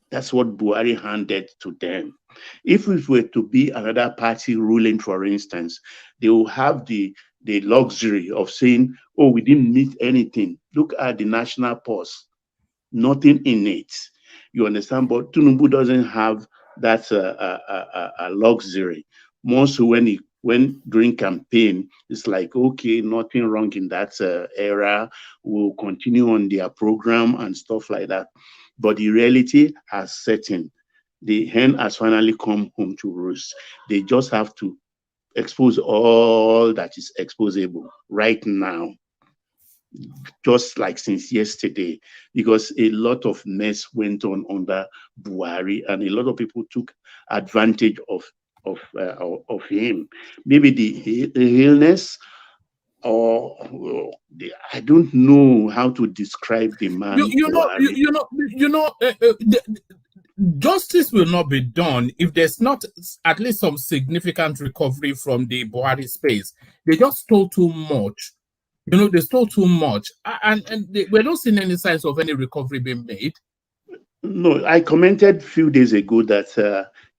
That's what Buhari handed to them. If it were to be another party ruling, for instance, they will have the luxury of saying, oh, we didn't meet anything. Look at the national purse. Nothing in it. You understand? But Tinubu doesn't have that luxury. More so when during campaign, it's like, okay, nothing wrong in that era. We'll continue on their program and stuff like that. But the reality has set in. The hen has finally come home to roost. They just have to expose all that is exposable right now, just like since yesterday, because a lot of mess went on under Buhari, and a lot of people took advantage of him. Maybe the illness, or I don't know how to describe the man. Justice will not be done if there's not at least some significant recovery from the Buhari space. They just stole too much. They stole too much, and we're not seeing any signs of any recovery being made. No, I commented a few days ago that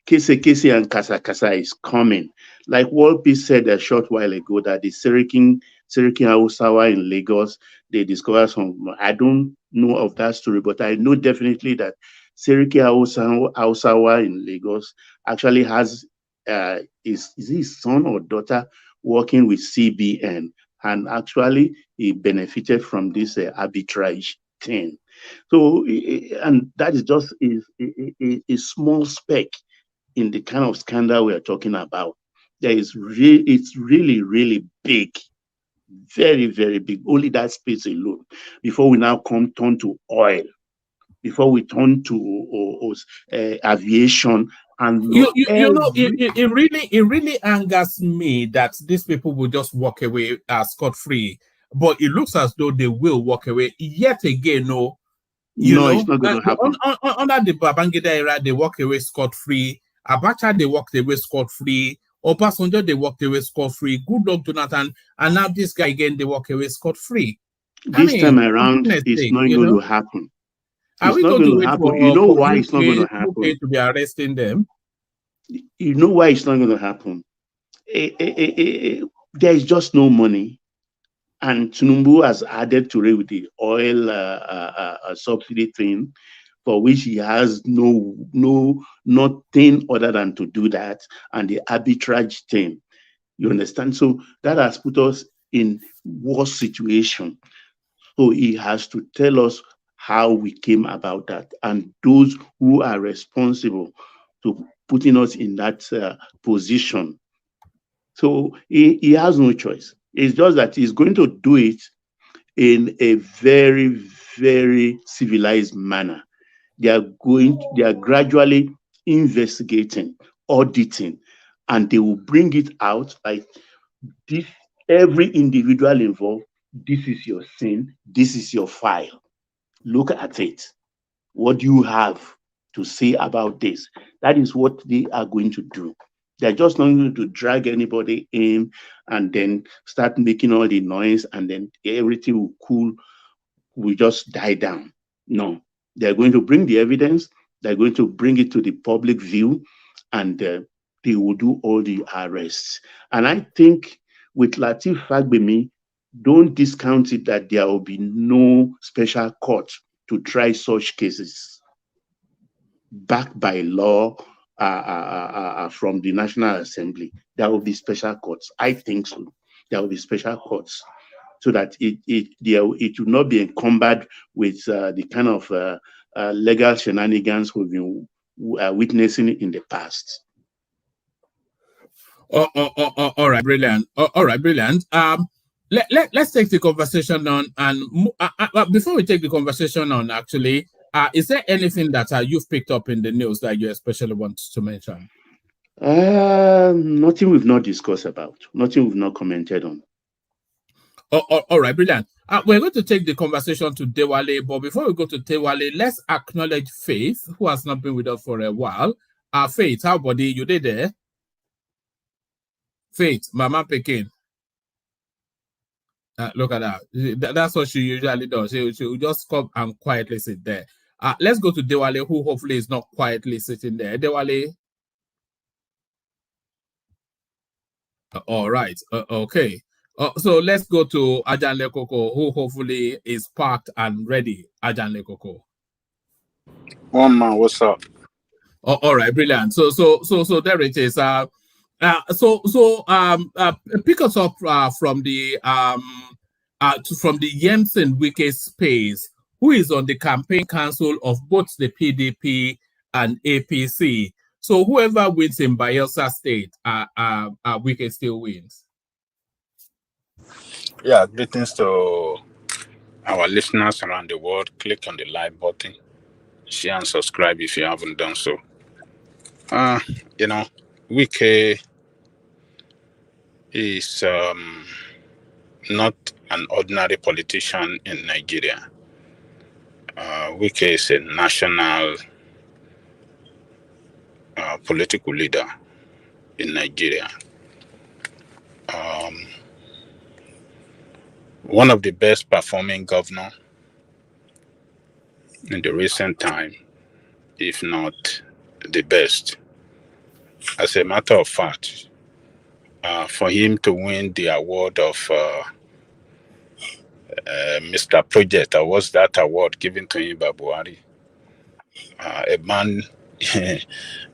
Kese and Kasa is coming. Like Walpi said a short while ago, that the Serikin Hausawa in Lagos, they discovered some, I don't know of that story, but I know definitely that Seriki Hausawa in Lagos actually has is his son or daughter working with CBN, and actually he benefited from this arbitrage thing. So, and that is just a small speck in the kind of scandal we are talking about. It's really, really big, very, very big. Only that space alone. Before we now turn to oil, before we turn to aviation, and it really angers me that these people will just walk away scot-free. But it looks as though they will walk away yet again. No, it's not going to happen. Under the Babangida era, they walk away scot-free. Abacha, they walked away scot-free. Obasanjo, they walked away scot-free. Good luck, Jonathan. And now this guy again, they walk away scot-free. This time around, it's not going to happen. Are we going to wait for, you know why it's not going to happen? To be arresting them? You know why it's not going to happen? There is just no money. And Tinubu has added to it with the oil subsidy thing, for which he has nothing other than to do that, and the arbitrage thing. You understand? So that has put us in worse situation. So he has to tell us how we came about that, and those who are responsible to putting us in that position. So he has no choice. It's just that he's going to do it in a very, very civilized manner. They are gradually investigating, auditing, and they will bring it out like this. Every individual involved, this is your sin, this is your file. Look at it. What do you have to say about this? That is what they are going to do. They're just not going to drag anybody in and then start making all the noise and then everything will cool, will just die down. No, they're going to bring the evidence, they're going to bring it to the public view, and they will do all the arrests. And I think with Lateef Fagbemi, don't discount it that there will be no special court to try such cases backed by law from the National Assembly. There will be special courts. I think so. There will be special courts so that it will not be encumbered with the kind of legal shenanigans we've been witnessing in the past. All right, brilliant. All right, brilliant. Let's take the conversation on, and before we take the conversation on, actually, is there anything that you've picked up in the news that you especially want to mention? Nothing we've not discussed about, nothing we've not commented on. All right, brilliant. We're going to take the conversation to Dewale, but before we go to Dewale, let's acknowledge Faith, who has not been with us for a while. Faith, how buddy, you did there? Faith, Mama Pekin. Look at that. That's what she usually does. She will just come and quietly sit there. Let's go to Dewale, who hopefully is not quietly sitting there. Dewale. All right. Okay. So let's go to Ajanle Koko, who hopefully is parked and ready. Ajanle Koko. One man, what's up? All right, brilliant. So there it is. Pick us up from the Yemsen Wike space. Who is on the campaign council of both the PDP and APC? So whoever wins in Bayelsa State, Wike still wins. Yeah, greetings to our listeners around the world. Click on the like button, share and subscribe if you haven't done so. Wike is not an ordinary politician in Nigeria. Wike is a national political leader in Nigeria. One of the best performing governor in the recent time, if not the best. As a matter of fact, for him to win the award of Mr. Project, or was that award given to him by Buhari? A man,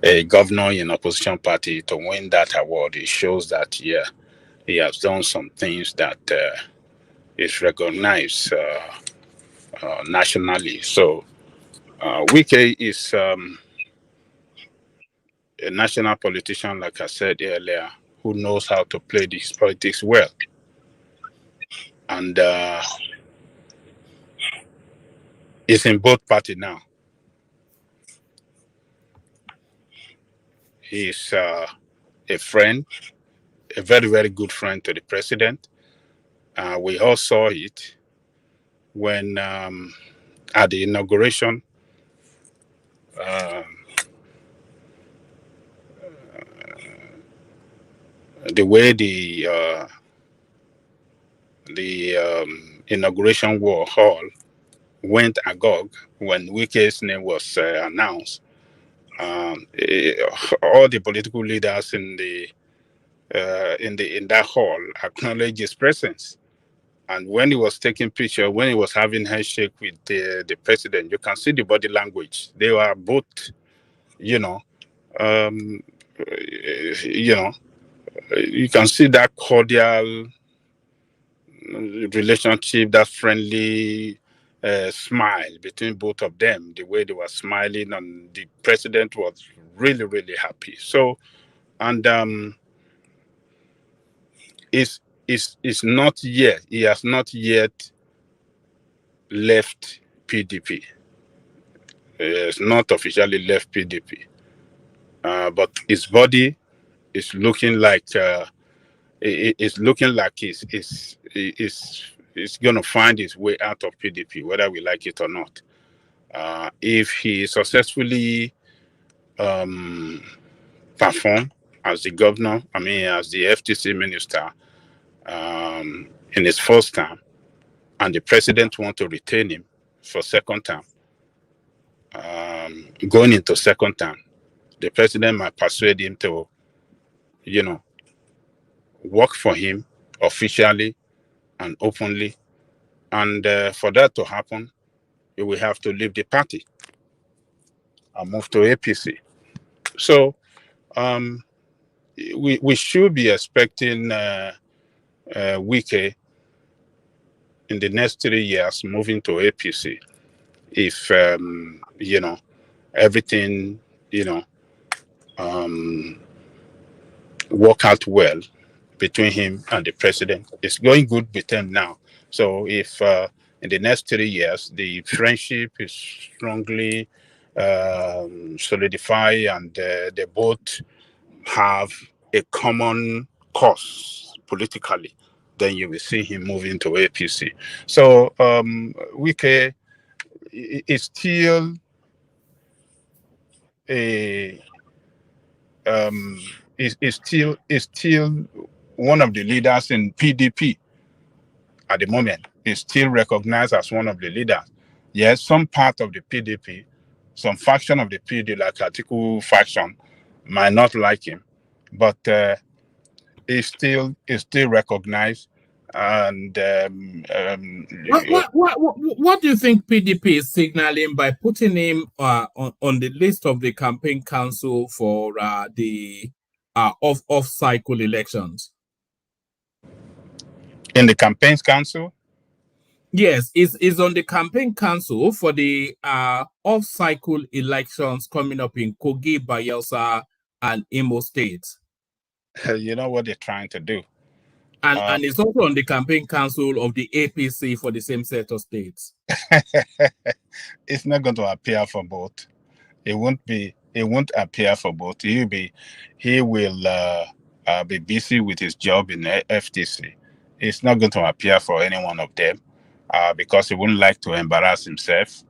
a governor in opposition party, to win that award, it shows that, yeah, he has done some things that is recognized nationally. So Wike is a national politician, like I said earlier, who knows how to play this politics well. And is in both parties now. He's a friend, a very, very good friend to the president. We all saw it when at the inauguration, the way the inauguration hall went agog when Wike's name was announced. All the political leaders in that hall acknowledged his presence. And when he was taking picture, when he was having handshake with the president, you can see the body language. They were both, you can see that cordial relationship, that friendly smile between both of them, the way they were smiling, and the president was really, really happy. So, and it's not yet, he has not yet left PDP. He has not officially left PDP. But his body is looking like it's looking like he's going to find his way out of PDP, whether we like it or not. If he successfully perform as the governor, as the FTC minister in his first term, and the president want to retain him for second term, going into second term, the president might persuade him to, work for him officially and openly. And for that to happen, he will have to leave the party and move to APC. So we should be expecting Wike in the next 3 years moving to APC if everything work out well between him and the president. It's going good with them now. So if in the next 3 years the friendship is strongly solidified and they both have a common cause politically, then you will see him moving to APC. So Wike is still a is still one of the leaders in PDP at the moment. Is still recognized as one of the leaders. Yes, some part of the PDP, some faction of the PDP, like Atiku faction, might not like him, but is still recognized. And what do you think PDP is signaling by putting him on the list of the campaign council for the off-cycle elections? In the campaigns council? Yes, is on the campaign council for the off-cycle elections coming up in Kogi, Bayelsa, and Imo State. You know what they're trying to do. And it's also on the campaign council of the APC for the same set of states. It's not going to appear for both. It won't appear for both. He will be busy with his job in the FTC. It's not going to appear for any one of them because he wouldn't like to embarrass himself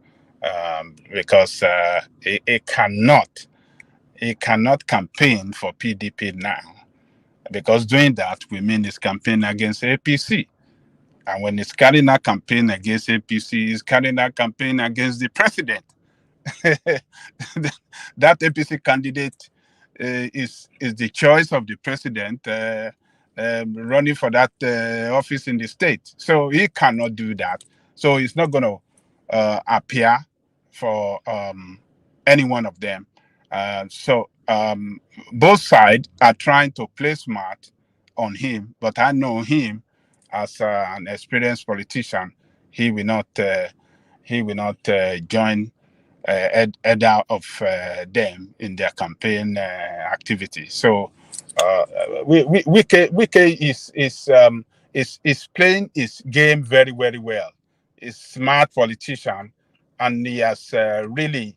because he cannot campaign for PDP now, because doing that will mean he's campaigning against APC. And when he's carrying a campaign against APC, he's carrying a campaign against the president. That APC candidate is the choice of the president running for that office in the state. So he cannot do that. So he's not going to appear for any one of them. So both sides are trying to play smart on him, but I know him as an experienced politician. He will not join either of them in their campaign activity. So Wike is playing his game very, very well. He's a smart politician, and he has really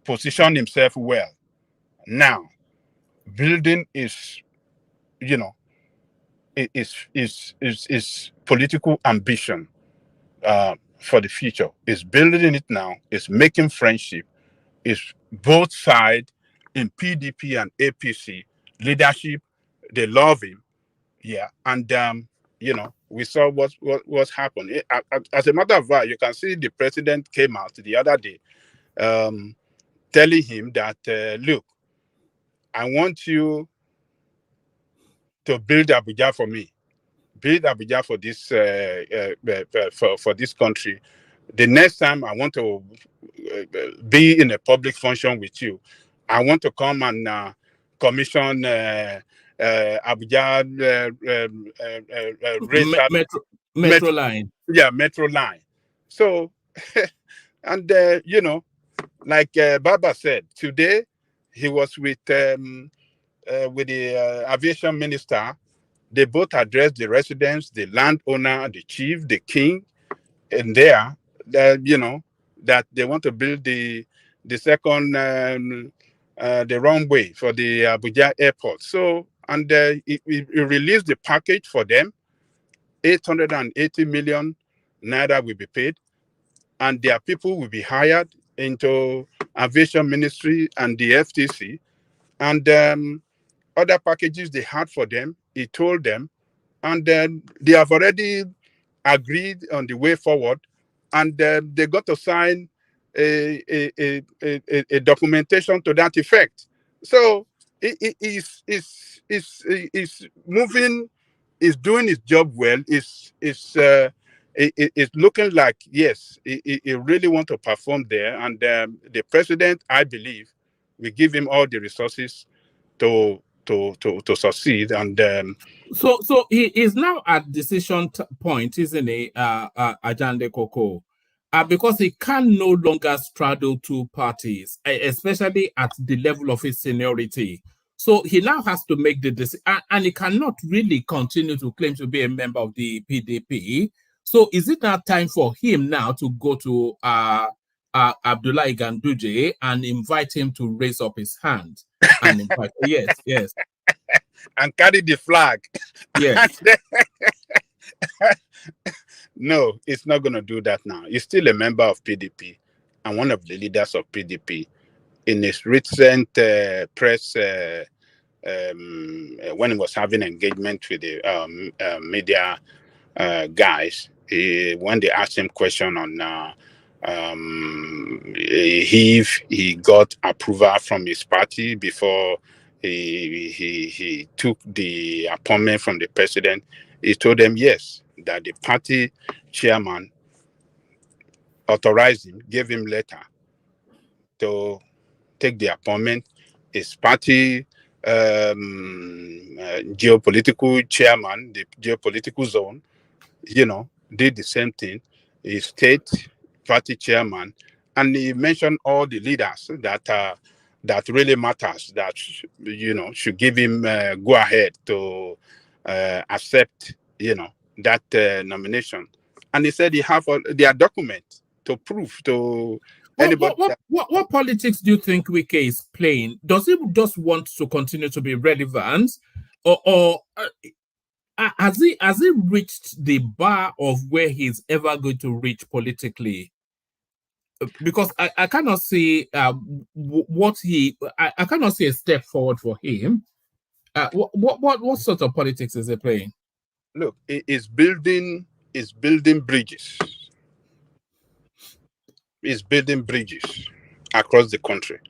positioned himself well. Now, building is political ambition for the future. Is building it now. Is making friendship. Is both sides in PDP and APC leadership. They love him. Yeah, and we saw what's happened. As a matter of fact, you can see the president came out the other day, telling him that look, I want you to build Abuja for me. Build Abuja for this for this country. The next time I want to be in a public function with you, I want to come and commission Abuja Metro line. Yeah, Metro line. So And you know, like Baba said, today he was with the aviation minister. They both addressed the residents, the landowner, the chief, the king, and there, you know, that they want to build the second the runway for the Abuja airport. So, and it released the package for them. 880 million naira will be paid, and their people will be hired into aviation ministry and the FTC, and other packages they had for them. He told them, and then they have already agreed on the way forward, and they got to sign a documentation to that effect. So it is moving, is doing his job well. It's looking like, yes, he really want to perform there, and the president, I believe, will give him all the resources to succeed. And So he is now at decision point, isn't he, Ajande Koko? Because he can no longer straddle two parties, especially at the level of his seniority. So he now has to make the decision, and he cannot really continue to claim to be a member of the PDP. So is it now time for him now to go to Abdullahi Ganduje and invite him to raise up his hand and invite? Yes, yes. And carry the flag. Yes. No, it's not going to do that now. He's still a member of PDP and one of the leaders of PDP. In his recent press, when he was having engagement with the media guys, when they asked him question on if he got approval from his party before he took the appointment from the president, he told them yes, that the party chairman authorized him, gave him letter to take the appointment. His party geopolitical chairman, the geopolitical zone, you know, did the same thing. His state party chairman, and he mentioned all the leaders that really matters, that you know should give him go ahead to accept, you know, that nomination. And he said he have their document to prove to anybody. What politics do you think Wike is playing? Does he just want to continue to be relevant, or has he reached the bar of where he's ever going to reach politically? Because I cannot see I cannot see a step forward for him. What sort of politics is he playing? Look, it's building bridges. It's building bridges across the country.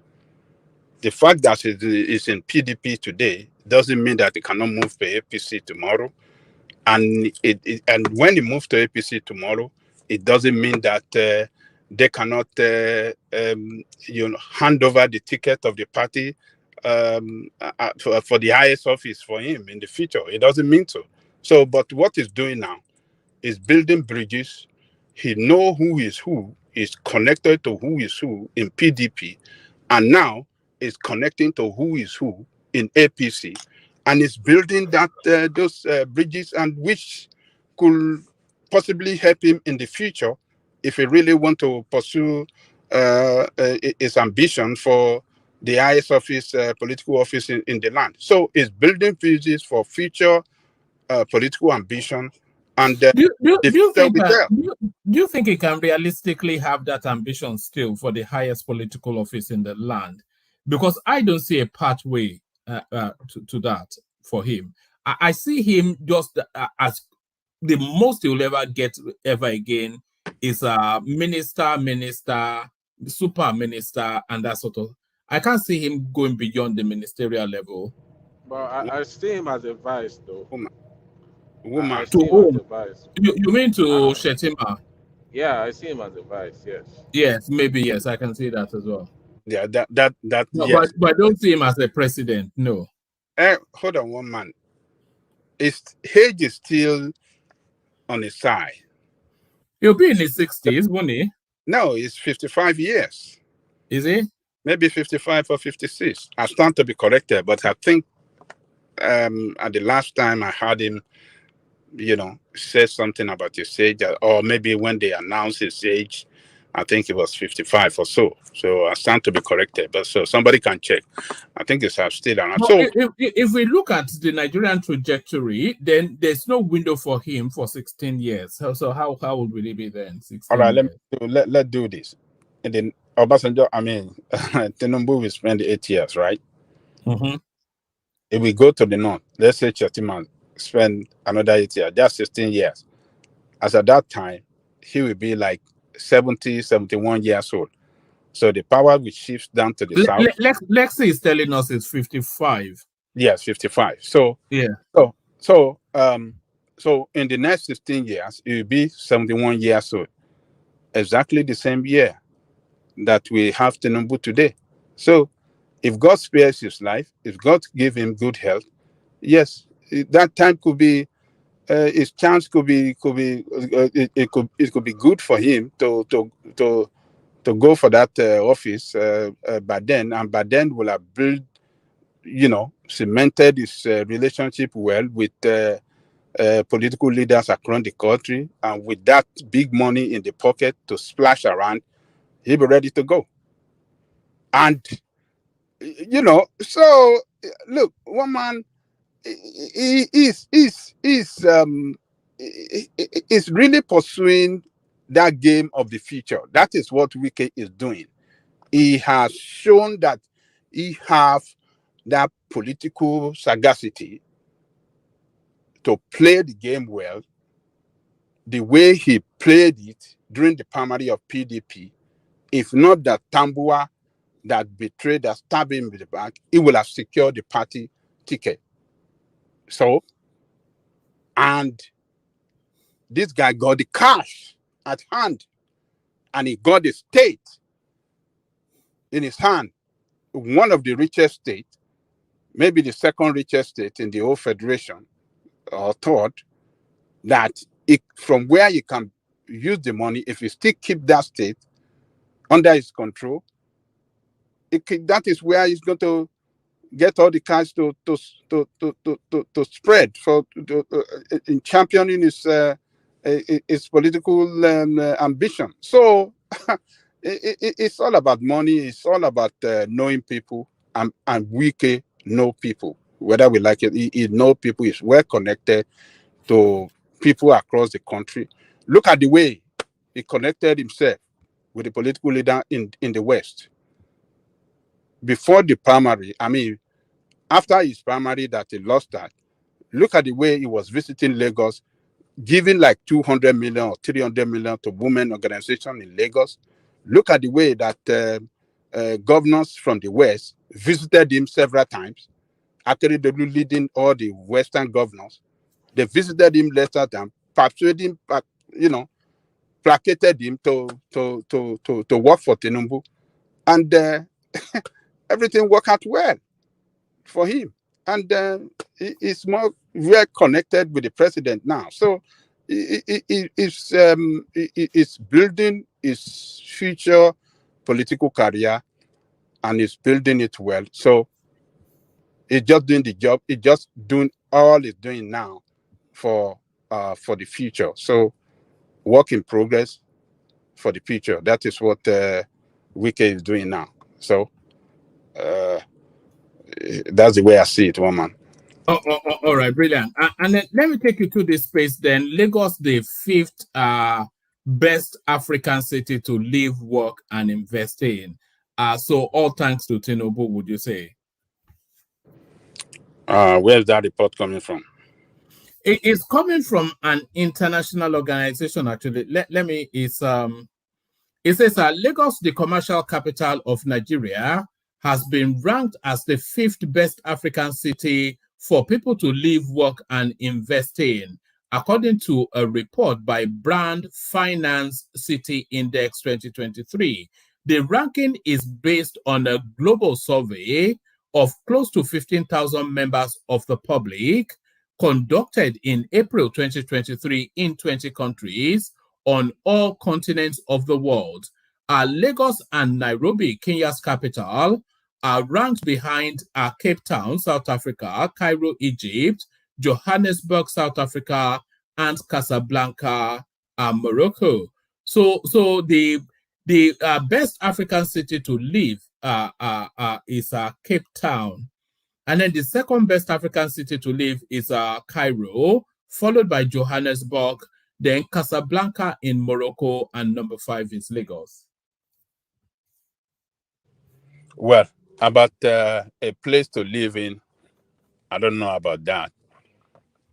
The fact that it is in PDP today doesn't mean that it cannot move to APC tomorrow. And and when it moves to APC tomorrow, it doesn't mean that they cannot you know, hand over the ticket of the party for the highest office for him in the future. It doesn't mean so. So, but what he's doing now is building bridges. He know who is who, is connected to who is who in PDP, and now is connecting to who is who in APC, and is building that those bridges, and which could possibly help him in the future if he really want to pursue his ambition for the highest office, political office in the land. So it's building bridges for future political ambition, and Do you think there. do you think he can realistically have that ambition still for the highest political office in the land? Because I don't see a pathway to that for him. I see him just as the most he'll ever get ever again is a minister, super minister, and that sort of. I can't see him going beyond the ministerial level. But I see him as a vice, though. Woman. I To see him as whom? a vice. You mean to Shetima? Yeah, I see him as a vice. Yes. Yes, maybe yes, I can see that as well. Yeah, that No, yes. but I don't see him as a president. No. Hold on one man. Age is still on his side. He'll be in his 60s, won't he? No, it's 55 years. Is it? Maybe 55 or 56. I stand to be corrected, but I think at the last time I heard him, say something about his age, or maybe when they announced his age, I think it was 55 or so. So I stand to be corrected, but so somebody can check. I think it's still around. Well, So if we look at the Nigerian trajectory, then there's no window for him for 16 years. So how old will he be then? 16 all right, years. let's do this. And then Obasanjo, Tinubu will spend 8 years, right? Mm-hmm. If we go to the north, let's say Chetiman spend another 8 years, that's 16 years. As at that time, he will be like 70, 71 years old. So the power will shift down to the south. Lexi is telling us it's 55. Yes, 55. So yeah. So in the next 16 years, it will be 71 years old. Exactly the same year that we have Tinubu today. So if God spares his life, if God give him good health, yes, that time could be his chance could be it could be good for him to go for that office by then will have built, cemented his relationship well with political leaders across the country, and with that big money in the pocket to splash around, he'll be ready to go. And so look, one man is really pursuing that game of the future. That is what Wike is doing. He has shown that he have that political sagacity to play the game well, the way he played it during the primary of PDP. If not that Tambua that betrayed, that stabbed him in the back, he will have secured the party ticket. So, and this guy got the cash at hand, and he got the state in his hand, one of the richest states, maybe the second richest state in the whole federation, or third, that from where you can use the money, if you still keep that state under his control, that is where he's going to get all the cash to spread for in championing his political ambition. So it's all about money. It's all about knowing people, and Wike know people, whether we like it. He know people. He's well connected to people across the country. Look at the way he connected himself with the political leader in the West. Before the primary, after his primary that he lost that, look at the way he was visiting Lagos, giving like 200 million or 300 million to women organization in Lagos. Look at the way that governors from the West visited him several times. Actually, they were leading all the Western governors. They visited him later than persuaded him, placated him to work for Tinubu. And everything worked out well for him. And he's more well connected with the president now. So he's building his future political career, and he's building it well. So he's just doing the job. He's just doing all he's doing now for the future. So work in progress for the future. That is what Wike is doing now. So that's the way I see it, woman. All right, brilliant. And then let me take you to this space then. Lagos, the 5th best African city to live, work, and invest in. So all thanks to Tinubu, would you say? Where's that report coming from? It is coming from an international organization, actually. It says Lagos, the commercial capital of Nigeria, has been ranked as the 5th best African city for people to live, work, and invest in, according to a report by Brand Finance City Index 2023. The ranking is based on a global survey of close to 15,000 members of the public conducted in April 2023 in 20 countries on all continents of the world. Lagos and Nairobi, Kenya's capital, are ranked behind Cape Town, South Africa, Cairo, Egypt, Johannesburg, South Africa, and Casablanca, Morocco. So the best African city to live is Cape Town. And then the second best African city to live is Cairo, followed by Johannesburg, then Casablanca in Morocco, and number 5 is Lagos. Well, about a place to live in, I don't know about that.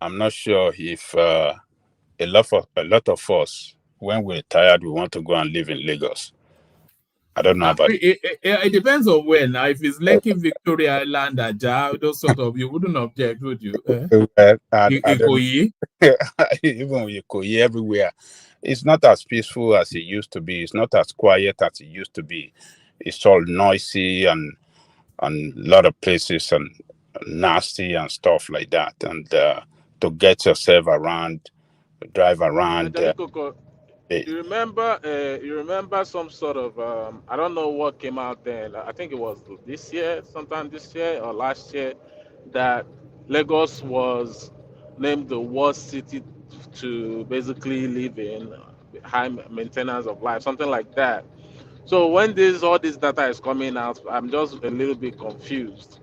I'm not sure if a lot of us, when we're tired, we want to go and live in Lagos. I don't know about it depends on when. If it's Lekki, Victoria Island, Aja, those sort of, you wouldn't object, would you? I don't, even Ikoyi, everywhere. It's not as peaceful as it used to be. It's not as quiet as it used to be. It's all noisy and a lot of places and nasty and stuff like that. And to get yourself around, drive around. You remember some sort of I don't know what came out then. I think it was this year, sometime this year or last year, that Lagos was named the worst city to basically live in, high maintenance of life, something like that. So when all this data is coming out, I'm just a little bit confused.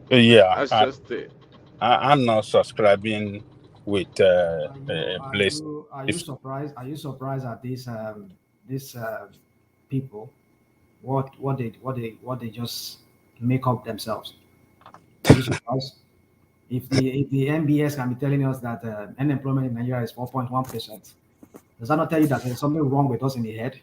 Yeah, That's just it. I'm not subscribing with a place. Are you surprised? Are you surprised at these people? What they just make up themselves? Are you surprised? If the MBS can be telling us that unemployment in Nigeria is 4.1%, does that not tell you that there's something wrong with us in the head?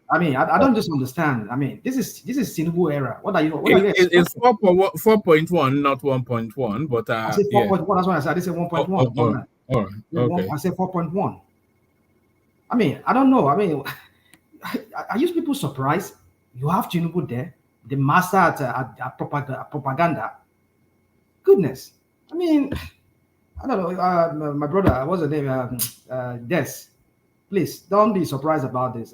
I mean, I don't just understand. I mean, this is Tinubu era. What are you? It's 4.1, not 1.1. But I said 4.1. That's why I said I said 1.1. All right. Okay. I said 4.1. I mean, I don't know. I mean, are you people surprised? You have Tinubu there, the master at propaganda. Goodness. I mean, I don't know. My brother, what's the name? Des. Please don't be surprised about this.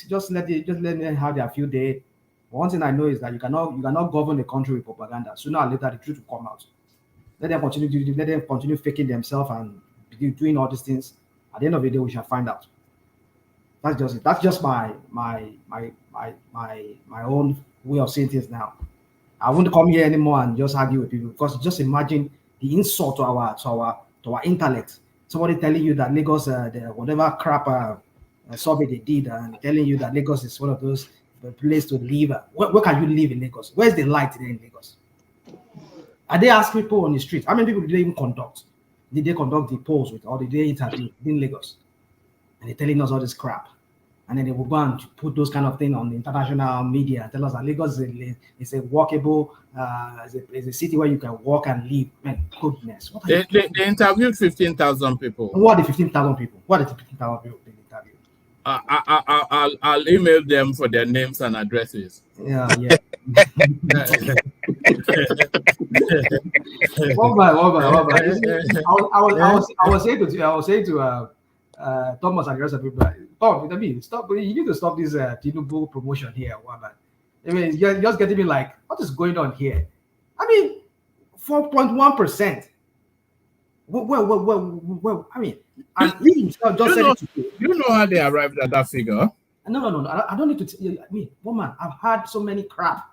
Just let them have their few days. One thing I know is that you cannot govern the country with propaganda. Sooner or later, the truth will come out. Let them continue faking themselves and doing all these things. At the end of the day, we shall find out. That's just it. That's just my own way of seeing things now. I won't come here anymore and just argue with people, because just imagine the insult to our intellect. Somebody telling you that Lagos, whatever crap survey they did, and telling you that Lagos is one of those place to live. Where can you live in Lagos? Where's the light there in Lagos? Are they asking people on the street? How many people did they even conduct? Did they conduct the polls with, or did they interview in Lagos? And they're telling us all this crap. And then they will go and put those kind of things on the international media and tell us that Lagos is a walkable, is a city where you can walk and live. Man, goodness. They interviewed 15,000 people. Who are the 15,000 people? What are the 15,000 people they interviewed? I'll email them for their names and addresses. Yeah. One by. I was saying to Thomas and the rest of people, Tom, I mean, stop. You need to stop this Tinubu promotion here. I mean, you're just getting me like, what is going on here? I mean, 4.1%. Well, I mean, and he himself just said it to you. You know how they arrived at that figure? No. I don't need to. I mean, woman, I've had so many crap.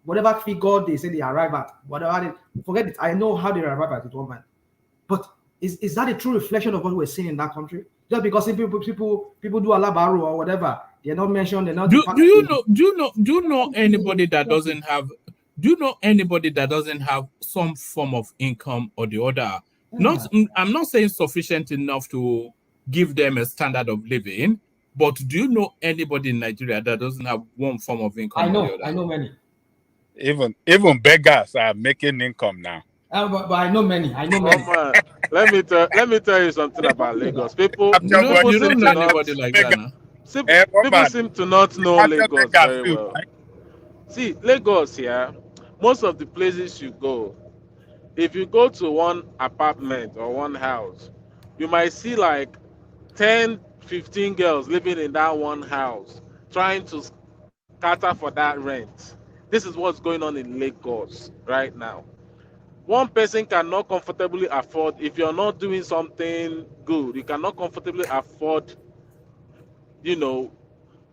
Whatever figure they say they arrive at, whatever forget it. I know how they arrive at it, woman. But is that a true reflection of what we're seeing in that country? Just because people do alabaru or whatever, they're not mentioned. They're not. Do you know anybody that doesn't have? Do you know anybody that doesn't have some form of income or the other? I'm not saying sufficient enough to give them a standard of living, but do you know anybody in Nigeria that doesn't have one form of income? I know many. Even beggars are making income now. But I know many. Let me tell you something about Lagos. People you don't know anybody like that. People seem to not know Lagos very well. See, Lagos here, most of the places you go, if you go to one apartment or one house, you might see like 10 15 girls living in that one house, trying to scatter for that rent. This is what's going on in Lagos right now. One person cannot comfortably afford, if you're not doing something good, you cannot comfortably afford,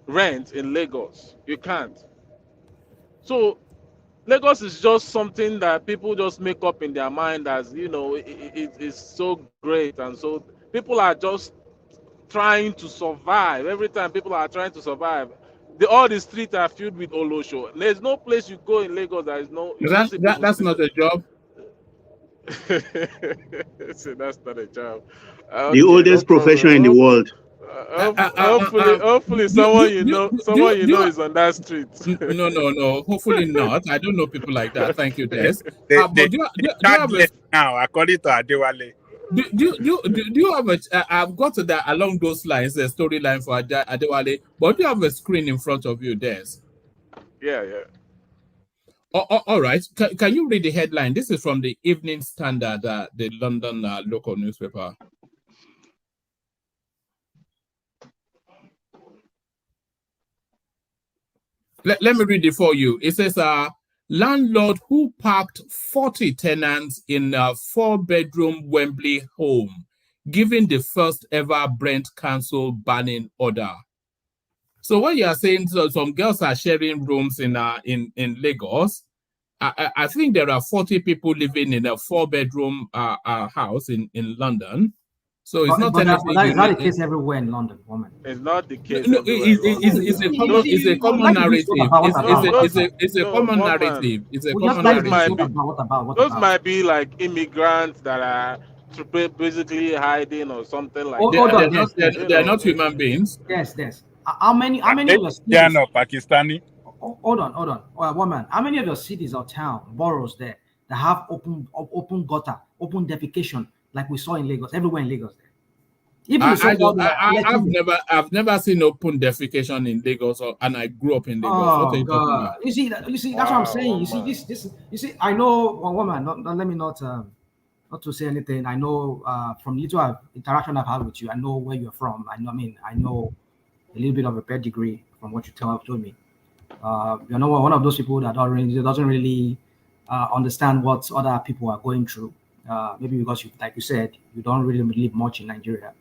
rent in Lagos. You can't. So Lagos is just something that people just make up in their mind as, it's so great. And so people are just trying to survive. Every time people are trying to survive, all the streets are filled with Olosho. There's no place you go in Lagos that you don't see people That's not sleeping. a job. So that's not a job. The Okay, no oldest profession in the problem. world. Hopefully, someone you know is on that street. No. Hopefully not. I don't know people like that. Thank you, Des. They But do you have a now, according to Adewale. do you have a? I've got to that along those lines, a storyline for Adewale. But do you have a screen in front of you, Des? Yeah. All right. Can you read the headline? This is from the Evening Standard, the London local newspaper. Let me read it for you. It says, landlord who parked 40 tenants in a 4-bedroom Wembley home, giving the first ever Brent Council banning order. So what you are saying, so some girls are sharing rooms in Lagos. I think there are 40 people living in a 4-bedroom house in London. So it's not anything. That is not the case everywhere in London, woman. It's not the case No, everywhere. it's a common narrative. It's a common narrative. It's a common narrative. Those might be like immigrants that are basically hiding or something like that. They're not human beings. Yes. How many of your cities? They are not Pakistani. Hold on. Woman, how many of your cities or town boroughs there that have open gutter, open defecation, like we saw in Lagos, everywhere in Lagos? I've never seen open defecation in Lagos, and I grew up in Lagos. What are you talking about? You see, that's what I'm saying. You see, you see, I know one woman. Let me not to say anything. I know from little interaction I've had with you. I know where you're from. I know a little bit of a pedigree from what you told me. You're not one of those people that doesn't really understand what other people are going through. Maybe because like you said, you don't really live much in Nigeria.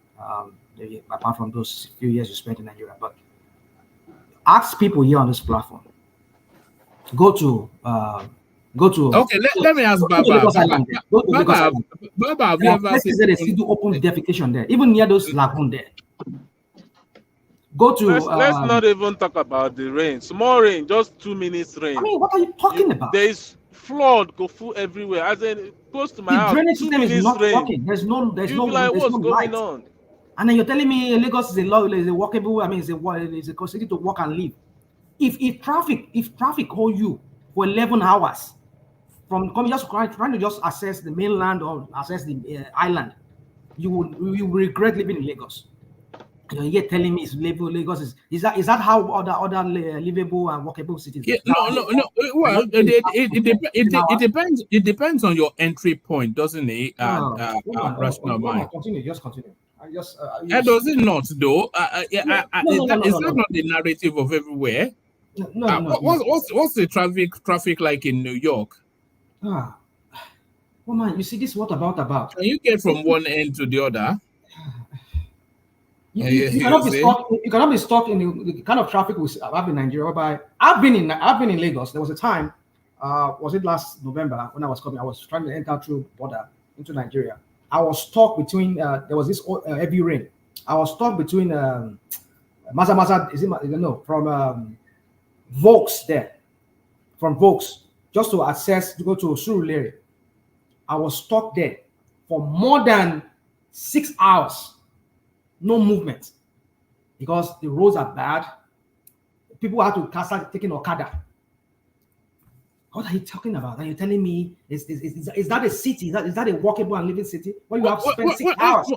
Apart from those few years you spent in Nigeria. But ask people here on this platform. Go to. Okay, let me ask Baba. Baba, have you ever seen? They still do open defecation there, even near those lagoon there. Go to. Let's not even talk about the rain. Small rain, just 2 minutes rain. I mean, what are you talking about? There is flood go full everywhere. As in, close to my house. The drainage system is not rain. working. There's no What's going on? And then you're telling me Lagos is a walkable. I mean, it's a city to walk and live. If traffic hold you for 11 hours from coming just trying to just access the mainland or access the island, you will regret living in Lagos. You're telling me Lagos is that how other livable and walkable cities? Yeah, no. Well, it depends. It depends on your entry point, doesn't it? Rational mind. Just continue. Does it not though? Is that not the narrative of everywhere? No. What's the traffic like in New York? Well, man, you see this. What about? Can you get from one end to the other? You cannot be stuck in the kind of traffic we have in Nigeria. Whereby I've been in Lagos. There was a time, was it last November when I was coming? I was trying to enter through border into Nigeria. I was stuck between. There was this heavy rain. I was stuck between Maza. Is it no from Vokes there, from Vokes just to go to Surulere. I was stuck there for more than 6 hours. No movement because the roads are bad. People had to start taking Okada. What are you talking about? Are you telling me is that a city? Is that a walkable and living city where you have spent 6 hours?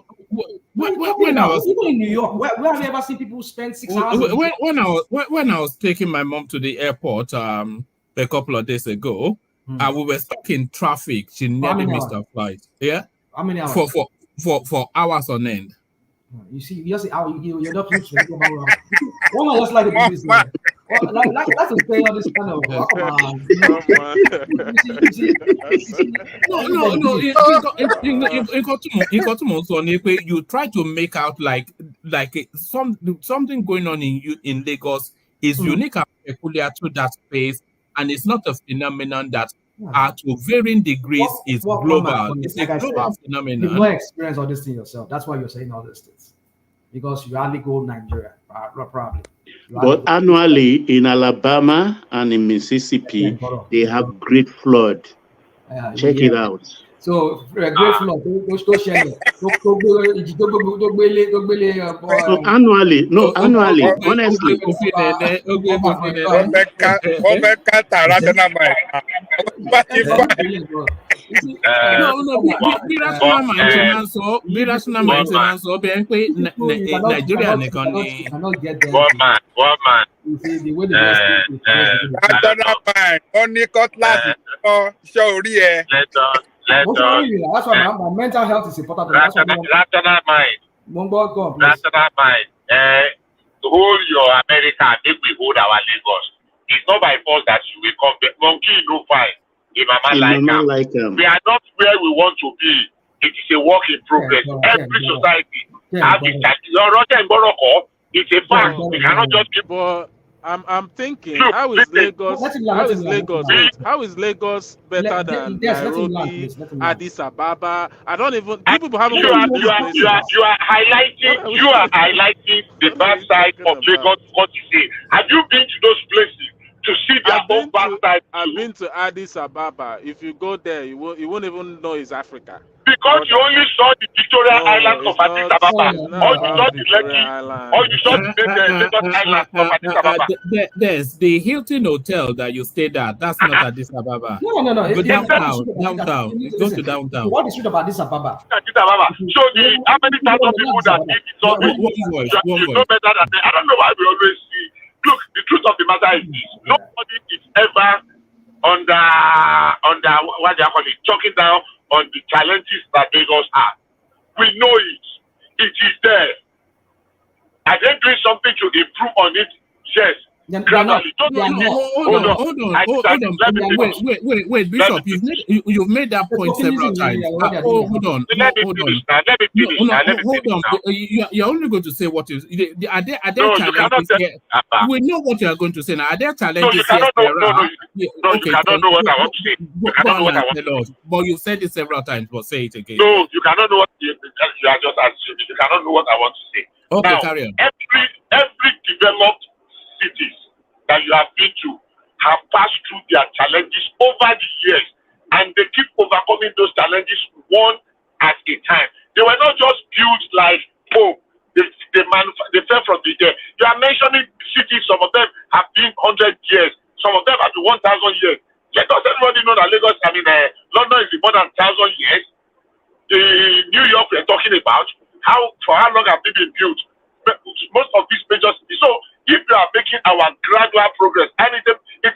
Even in New York, where have you ever seen people spend 6 hours? When I was taking my mom to the airport a couple of days ago, we were stuck in traffic. She nearly missed her flight. Yeah. How many hours? For hours on end. You see, you just how you're not looking for one man just like the police. Like that's to say all this kind of come on. You see, No, everybody do it. you try to make out like something going on in Lagos is unique and peculiar to that space, and it's not a phenomenon that to varying degrees is global. It's a global phenomenon. You've not experienced all this thing yourself. That's why you're saying all these things. Because you hardly go Nigeria, probably. But annually in Alabama and in Mississippi, they have great flood. Check it out. So great flood. Annually, honestly. You see the way that's why my mental health is important. Rational mind. Rational mind. Hold your America, if we hold our Lagos. It's not by force that you will come back. Monkey no fine. If Mama like him. We are not where we want to be. It is a work in progress. Every society has its challenges. It's a fact. We cannot just keep. I'm thinking, how is Lagos better than Nairobi, Addis Ababa? I don't even. People haven't gone to these places. You are highlighting the bad side of Lagos. What you say? Have you been to those places to see their own bad side? I've been to Addis Ababa. If you go there, you won't even know it's Africa. Because you only saw the Victoria Islands of Addis Ababa, or you saw the Lekki, or you saw the Islands of Addis Ababa. There's the Hilton Hotel that you stayed at. That's not Addis Ababa. No. Go downtown. Go to downtown. What is it about Addis Ababa? Addis Ababa. So how many thousand people that did it? So you know better than me. I don't know why we always see. Look, the truth of the matter is this: nobody is ever under what they are calling talking down on the challenges that Lagos have. We know it. It is there. Are they doing something to improve on it? Yes. Gradually. Hold on. Wait, Bishop. You've made that point several times. Hold on. Let me finish. You're only going to say what is. Are there challenges here? We know what you are going to say now. Are there challenges here? You cannot know what I want to say. You cannot know what I want to say. But you've said it several times. But say it again. No, you cannot know what you are just assuming. You cannot know what I want to say. Okay, now, carry on. Every developed cities that you have been to have passed through their challenges over the years, and they keep overcoming those challenges one at a time. They were not just built like boom. They fell from the air. You are mentioning cities. Some of them have been 100 years. Some of them have been 1,000 years. Let us everybody know that Lagos, London is more than 1,000 years. The New York we're talking about, for how long have they been built? Most of these major cities. So if you are making our gradual progress, and it's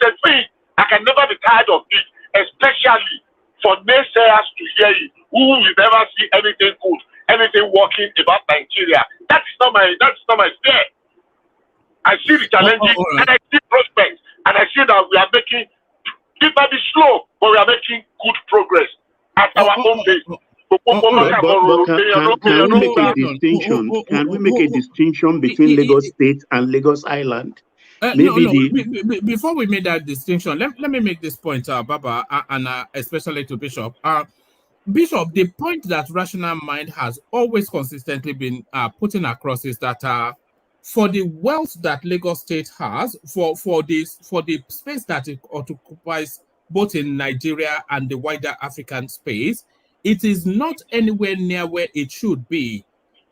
a thing, I can never be tired of it, especially for naysayers to hear it, who will never see anything good, anything working about Nigeria. That is not my fear. I see the challenges and I see prospects, and I see that we are making, it might be slow, but we are making good progress at our own pace. But can we make a distinction? Can we make a distinction between Lagos State and Lagos Island? Before we make that distinction, let me make this point, Baba, and especially to Bishop. Bishop, the point that Rational Mind has always consistently been putting across is that for the wealth that Lagos State has, for the space that it occupies both in Nigeria and the wider African space, it is not anywhere near where it should be.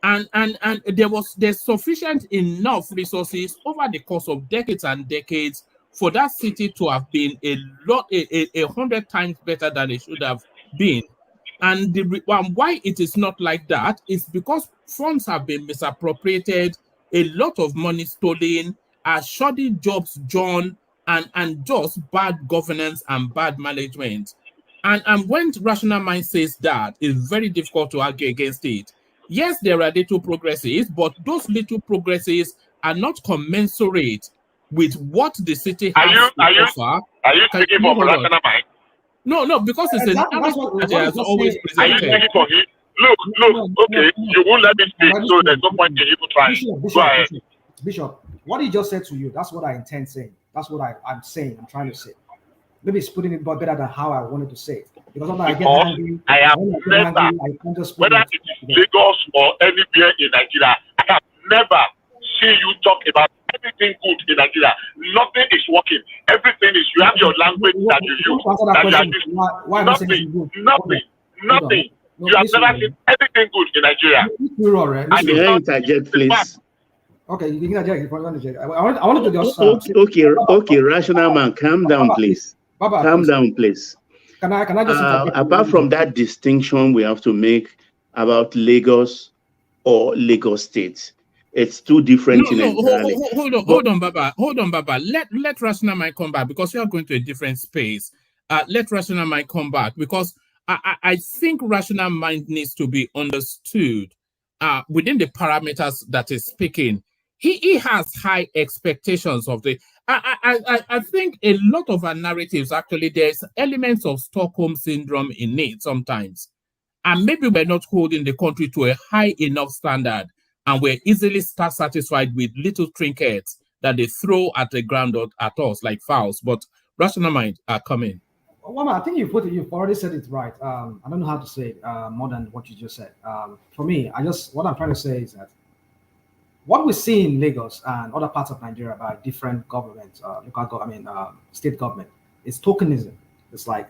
And there's sufficient enough resources over the course of decades and decades for that city to have been a 100 times better than it should have been. And why it is not like that is because funds have been misappropriated, a lot of money stolen, shoddy jobs done, and just bad governance and bad management. And when Rational Mind says that, it's very difficult to argue against it. Yes, there are little progresses, but those little progresses are not commensurate with what the city has to offer. Are you Can speaking you from hold on? rational mind? No, because it's a Exactly. That's narrative that he what is has just always saying. Are you presented. speaking for him? Look, okay, you won't let me speak, so there's no point in even trying. Go ahead. Bishop, what he just said to you, that's what I intend saying. That's what I'm saying. I'm trying to say. Maybe it's putting it better than how I wanted to say it. Because when I get angry, I have when I get never, angry, I can't just put whether it it is Lagos or anywhere in Nigeria, I have never seen you talk about anything good in Nigeria. Nothing is working. Everything is, you have your language that you use. That you are using. Why am I saying Nothing, good? nothing. You have never seen anything good in Nigeria. May I interject, please? Okay, you can interject. I wanted to just okay, rational man, calm down, please. Calm down, please. Can I just apart from that distinction we have to make about Lagos or Lagos State, it's two different things entirely. Hold on, Baba. Let rational mind come back, because we are going to a different space. Let rational mind come back, because I think rational mind needs to be understood within the parameters that is speaking. He has high expectations of the. I think a lot of our narratives, actually, there's elements of Stockholm syndrome in it sometimes. And maybe we're not holding the country to a high enough standard, and we're easily satisfied with little trinkets that they throw at the ground at us like fowls. But rational mind are coming. Well, I think you've already said it right. I don't know how to say it more than what you just said. For me, what I'm trying to say is that what we see in Lagos and other parts of Nigeria by different governments, state government, is tokenism. It's like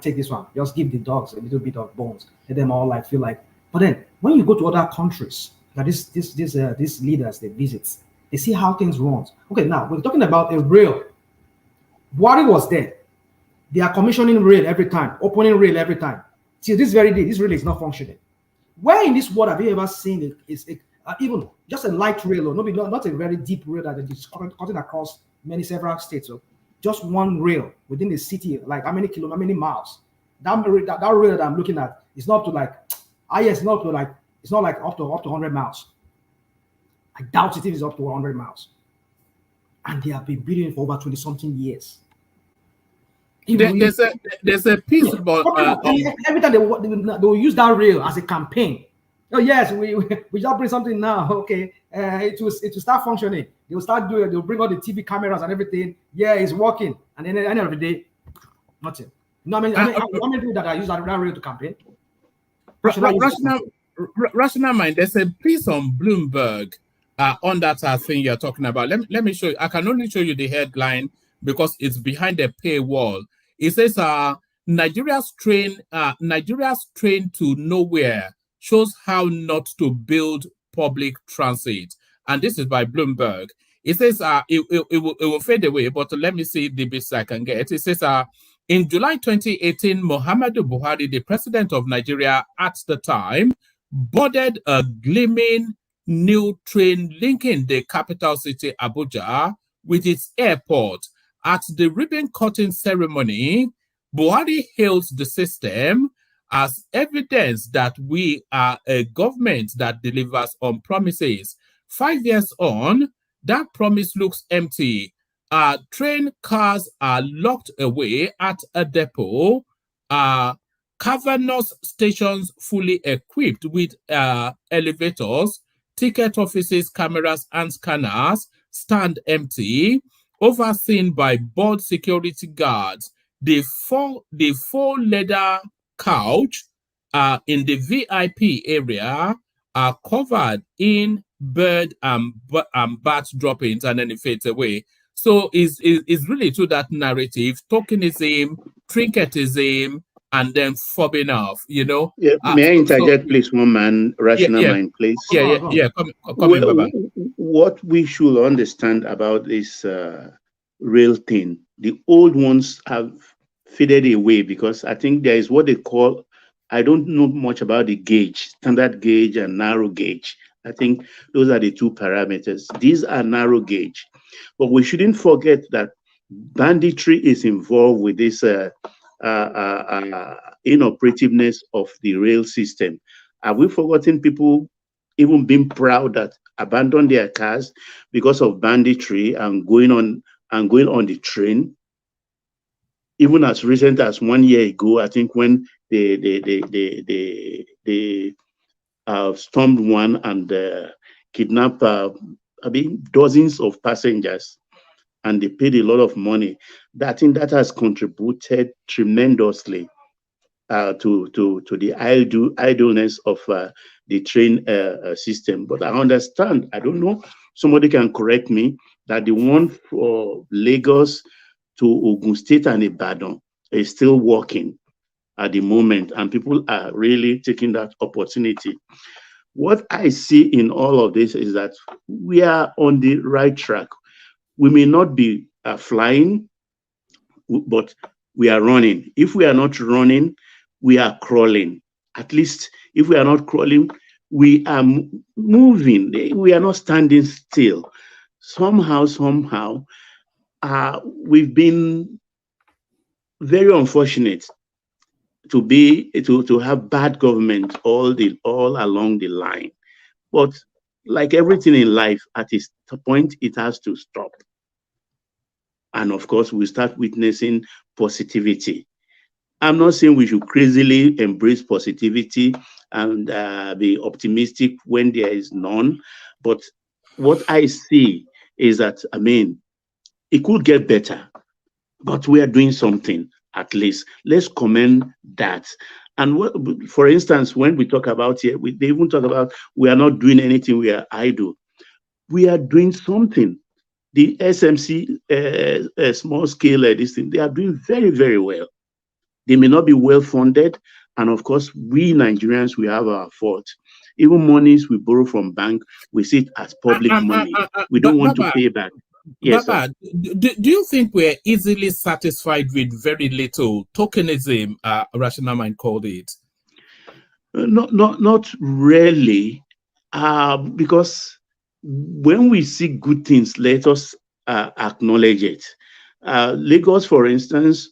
take this one, just give the dogs a little bit of bones, let them all like feel like. But then when you go to other countries, that these leaders they visit, they see how things run. Okay, now we're talking about a rail. Buhari was there. They are commissioning rail every time, opening rail every time. See, this very day, this rail is not functioning. Where in this world have you ever seen it? Even just a light rail, or not a very deep rail that is cutting across several states. So just one rail within the city, like how many miles? That rail that I'm looking at is not to like, it's not like up to 100 miles. I doubt it is up to 100 miles. And they have been building it for over 20-something years. There's a piece about every time they will use that rail as a campaign. Oh yes, we just bring something now. Okay, it will start functioning. They'll start doing it. They'll bring all the TV cameras and everything. Yeah, it's working. And then at the end of the day, nothing. You know, how many people that use that rail to campaign? Rational mind. There's a piece on Bloomberg on that thing you're talking about. Let me show you. I can only show you the headline because it's behind a paywall. It says Nigeria's train to nowhere shows how not to build public transit. And this is by Bloomberg. It says it will fade away, but let me see the bits I can get. It says in July 2018, Muhammadu Buhari, the president of Nigeria at the time, boarded a gleaming new train linking the capital city Abuja with its airport. At the ribbon cutting ceremony, Buhari hails the system as evidence that we are a government that delivers on promises. 5 years on, that promise looks empty. Train cars are locked away at a depot. Cavernous stations fully equipped with elevators, ticket offices, cameras, and scanners stand empty, overseen by board security guards. The four leather couch in the VIP area are covered in bird and bat droppings, and then it fades away. So it's really to that narrative, tokenism, trinketism, and then fobbing off, you know. Yeah, may I interject, please, one man, rational mind, please? Yeah. Come in, Baba. What we should understand about this rail thing, the old ones have faded away because I think there is what they call, I don't know much about the gauge, standard gauge and narrow gauge. I think those are the two parameters. These are narrow gauge, but we shouldn't forget that banditry is involved with this inoperativeness of the rail system. Have we forgotten people even being proud that abandon their cars because of banditry and going on the train? Even as recent as 1 year ago, I think when they stormed one and kidnapped dozens of passengers, and they paid a lot of money. I think that has contributed tremendously to the idleness of the train system. But I understand, I don't know, somebody can correct me, that the one for Lagos to Ogun State and Ibadan is still working at the moment, and people are really taking that opportunity. What I see in all of this is that we are on the right track. We may not be flying, but we are running. If we are not running, we are crawling. At least if we are not crawling, we are moving. We are not standing still. Somehow, we've been very unfortunate to have bad government all along the line. But like everything in life, at its point, it has to stop. And of course, we start witnessing positivity. I'm not saying we should crazily embrace positivity and be optimistic when there is none. But what I see is that, it could get better, but we are doing something at least. Let's commend that. And for instance, when we talk about here, they even talk about we are not doing anything, we are idle. We are doing something. The SMC small scale this thing, they are doing very, very well. They may not be well funded, and of course, we Nigerians, we have our fault. Even monies we borrow from bank, we see it as public money. We don't want to pay back. Yes, Baba, do you think we're easily satisfied with very little tokenism? Rational Mind called it. Not really, because when we see good things, let us acknowledge it. Lagos, for instance,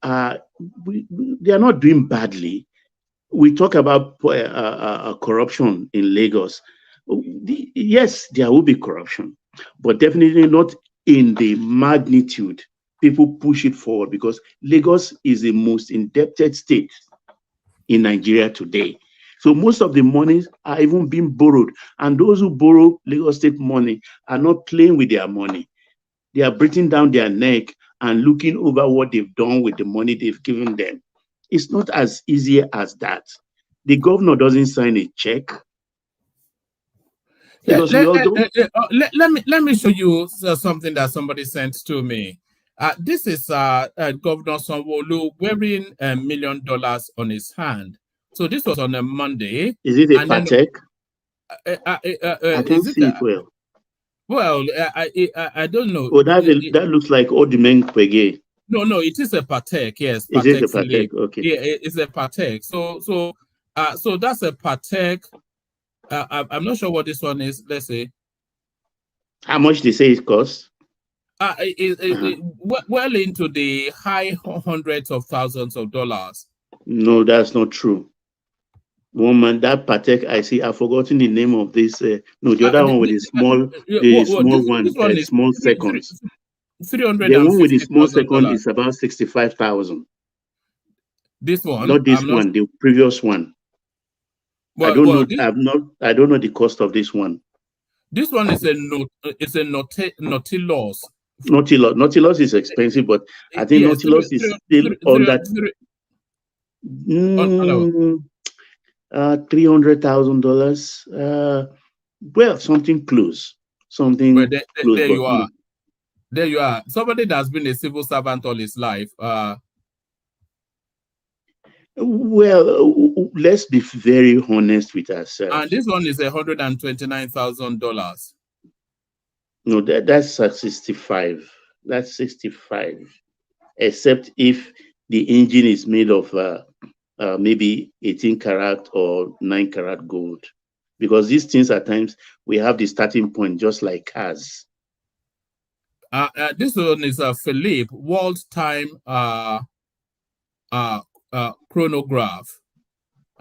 they are not doing badly. We talk about corruption in Lagos. Yes, there will be corruption, but definitely not in the magnitude people push it forward, because Lagos is the most indebted state in Nigeria today. So most of the monies are even being borrowed, and those who borrow Lagos State money are not playing with their money. They are breathing down their neck and looking over what they've done with the money they've given them. It's not as easy as that. The governor doesn't sign a check. Because let me show you something that somebody sent to me. This is Governor Sanwo-Olu wearing $1 million on his hand. So this was on a Monday. Is it a Patek? I can see it well. Well, I don't know. Oh, that looks like Odimeng Kwege. No, it is a Patek. Yes, Patek. Is it a Patek? Okay. Yeah, it's a Patek. So that's a Patek. I'm not sure what this one is. Let's say. How much they say it costs? Well into the high hundreds of thousands of dollars. No, that's not true. Woman, that Patek I see, I've forgotten the name of this. No, the other one with the small, small seconds. 300. The one with the small second is about 65,000. This one, not this one, the previous one. I don't know. I don't know the cost of this one. This one is a Nautilus. Nautilus is expensive, but I think yes, Nautilus is still on that. $300,000. Well, something close. Something well, close. There you are. There you are. Somebody that's been a civil servant all his life. Well, let's be very honest with ourselves. And this one is $129,000. No, that's 65. That's 65. Except if the engine is made of maybe 18 karat or 9 karat gold, because these things at times we have the starting point just like cars. This one is a Philippe world time chronograph,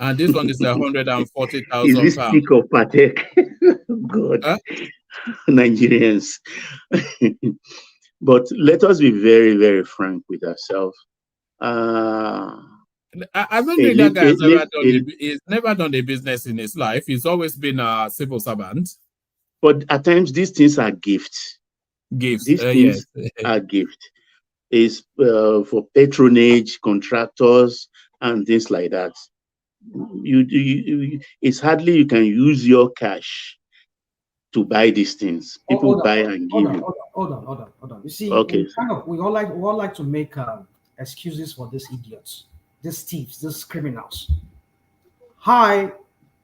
And this one is Is 140,000 this pounds. peak of Patek? God, Nigerians. But let us be very, very frank with ourselves. I don't think that guy has he's never done a business in his life. He's always been a civil servant. But at times, these things are gifts. Gifts. These things are gifts. It's for patronage, contractors, and things like that. It's hardly you can use your cash to buy these things. People buy and give you. Hold on. You see, okay, we all like to make excuses for these idiots, these thieves, these criminals. That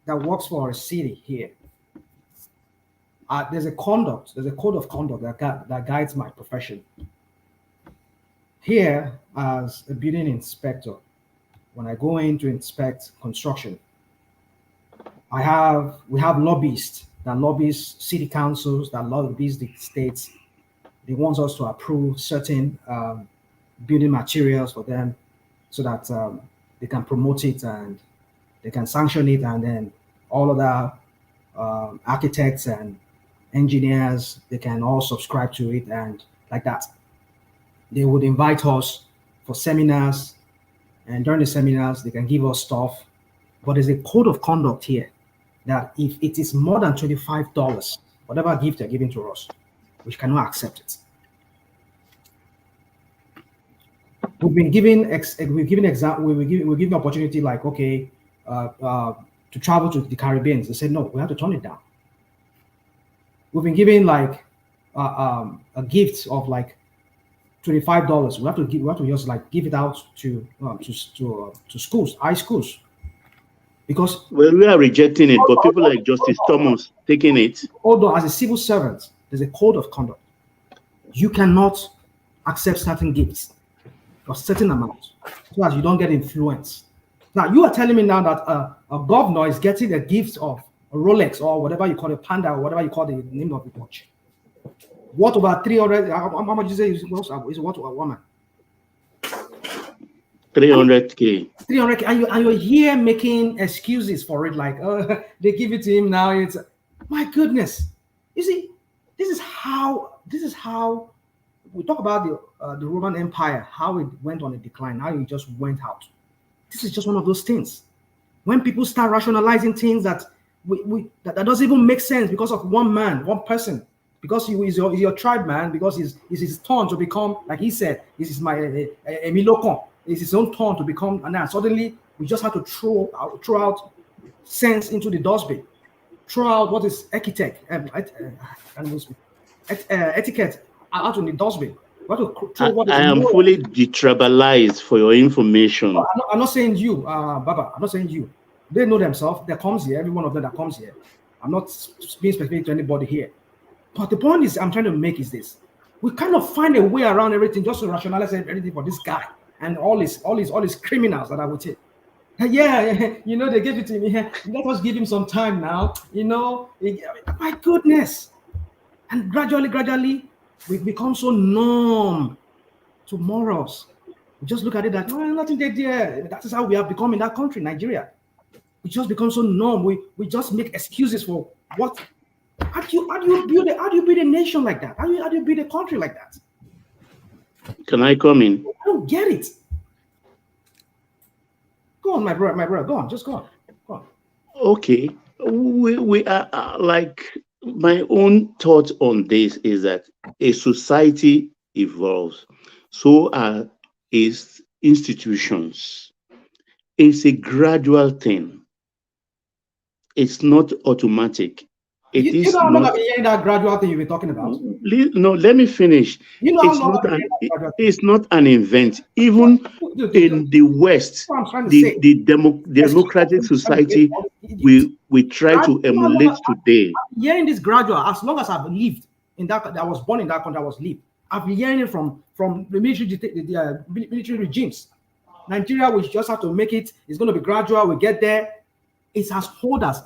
works for a city here. There's a code of conduct that guides my profession. Here, as a building inspector, when I go in to inspect construction, we have lobbyists that lobbies city councils, that lobbies the states. They want us to approve certain building materials for them so that they can promote it and they can sanction it, and then all other architects and engineers, they can all subscribe to it, and like that. They would invite us for seminars, and during the seminars, they can give us stuff. But there's a code of conduct here that if it is more than $25, whatever gift they're giving to us, we cannot accept it. We've been given opportunity like, okay, to travel to the Caribbean. They said, no, we have to turn it down. We've been given like a gift of like $25. We have to just like give it out to schools, high schools. Because we are rejecting it, but people like Justice Thomas taking it. Although as a civil servant, there's a code of conduct. You cannot accept certain gifts or certain amounts so that you don't get influenced. Now you are telling me now that a governor is getting a gift of a Rolex or whatever you call it, Panda or whatever you call the name of the watch. What about 300? How much you say is what to a woman? 300K. 300K, and you're here making excuses for it, like, oh, they give it to him now. It's my goodness. You see, this is how we talk about the Roman Empire, how it went on a decline, how it just went out. This is just one of those things. When people start rationalizing things that that doesn't even make sense because of one man, one person, because he's your tribe man, because it's his turn to become, like he said, this is my Emilokon. It's his own turn to become, and now suddenly we just have to throw out sense into the dustbin, throw out what is etiquette out in the dustbin. I am fully detribalized for your information. I'm not saying you, Baba. I'm not saying you. They know themselves. That comes here. Every one of them that comes here. I'm not being specific to anybody here. But the point is, I'm trying to make is this: we kind of find a way around everything just to rationalize everything for this guy and all his criminals that I would say. Yeah, they gave it to me. Let us give him some time now. My goodness. And gradually, we've become so numb to morals. We just look at it like, nothing they did. That is how we have become in that country, Nigeria. We just become so numb. We just make excuses for what. How do you build a nation like that? How do you build a country like that? Can I come in? I don't get it. Go on, my brother. Go on, just go on. Okay, we are like, my own thought on this is that a society evolves, so are its institutions. It's a gradual thing. It's not automatic. You know how long I've been hearing that gradual thing you've been talking about? No, let me finish. It's not an event. Even in the West, the democratic society we try to emulate today. I'm hearing this gradual as long as I've lived in that. I was born in that country. I was lived. I've been hearing it from the military regimes. Nigeria, we just have to make it. It's going to be gradual. We get there. It's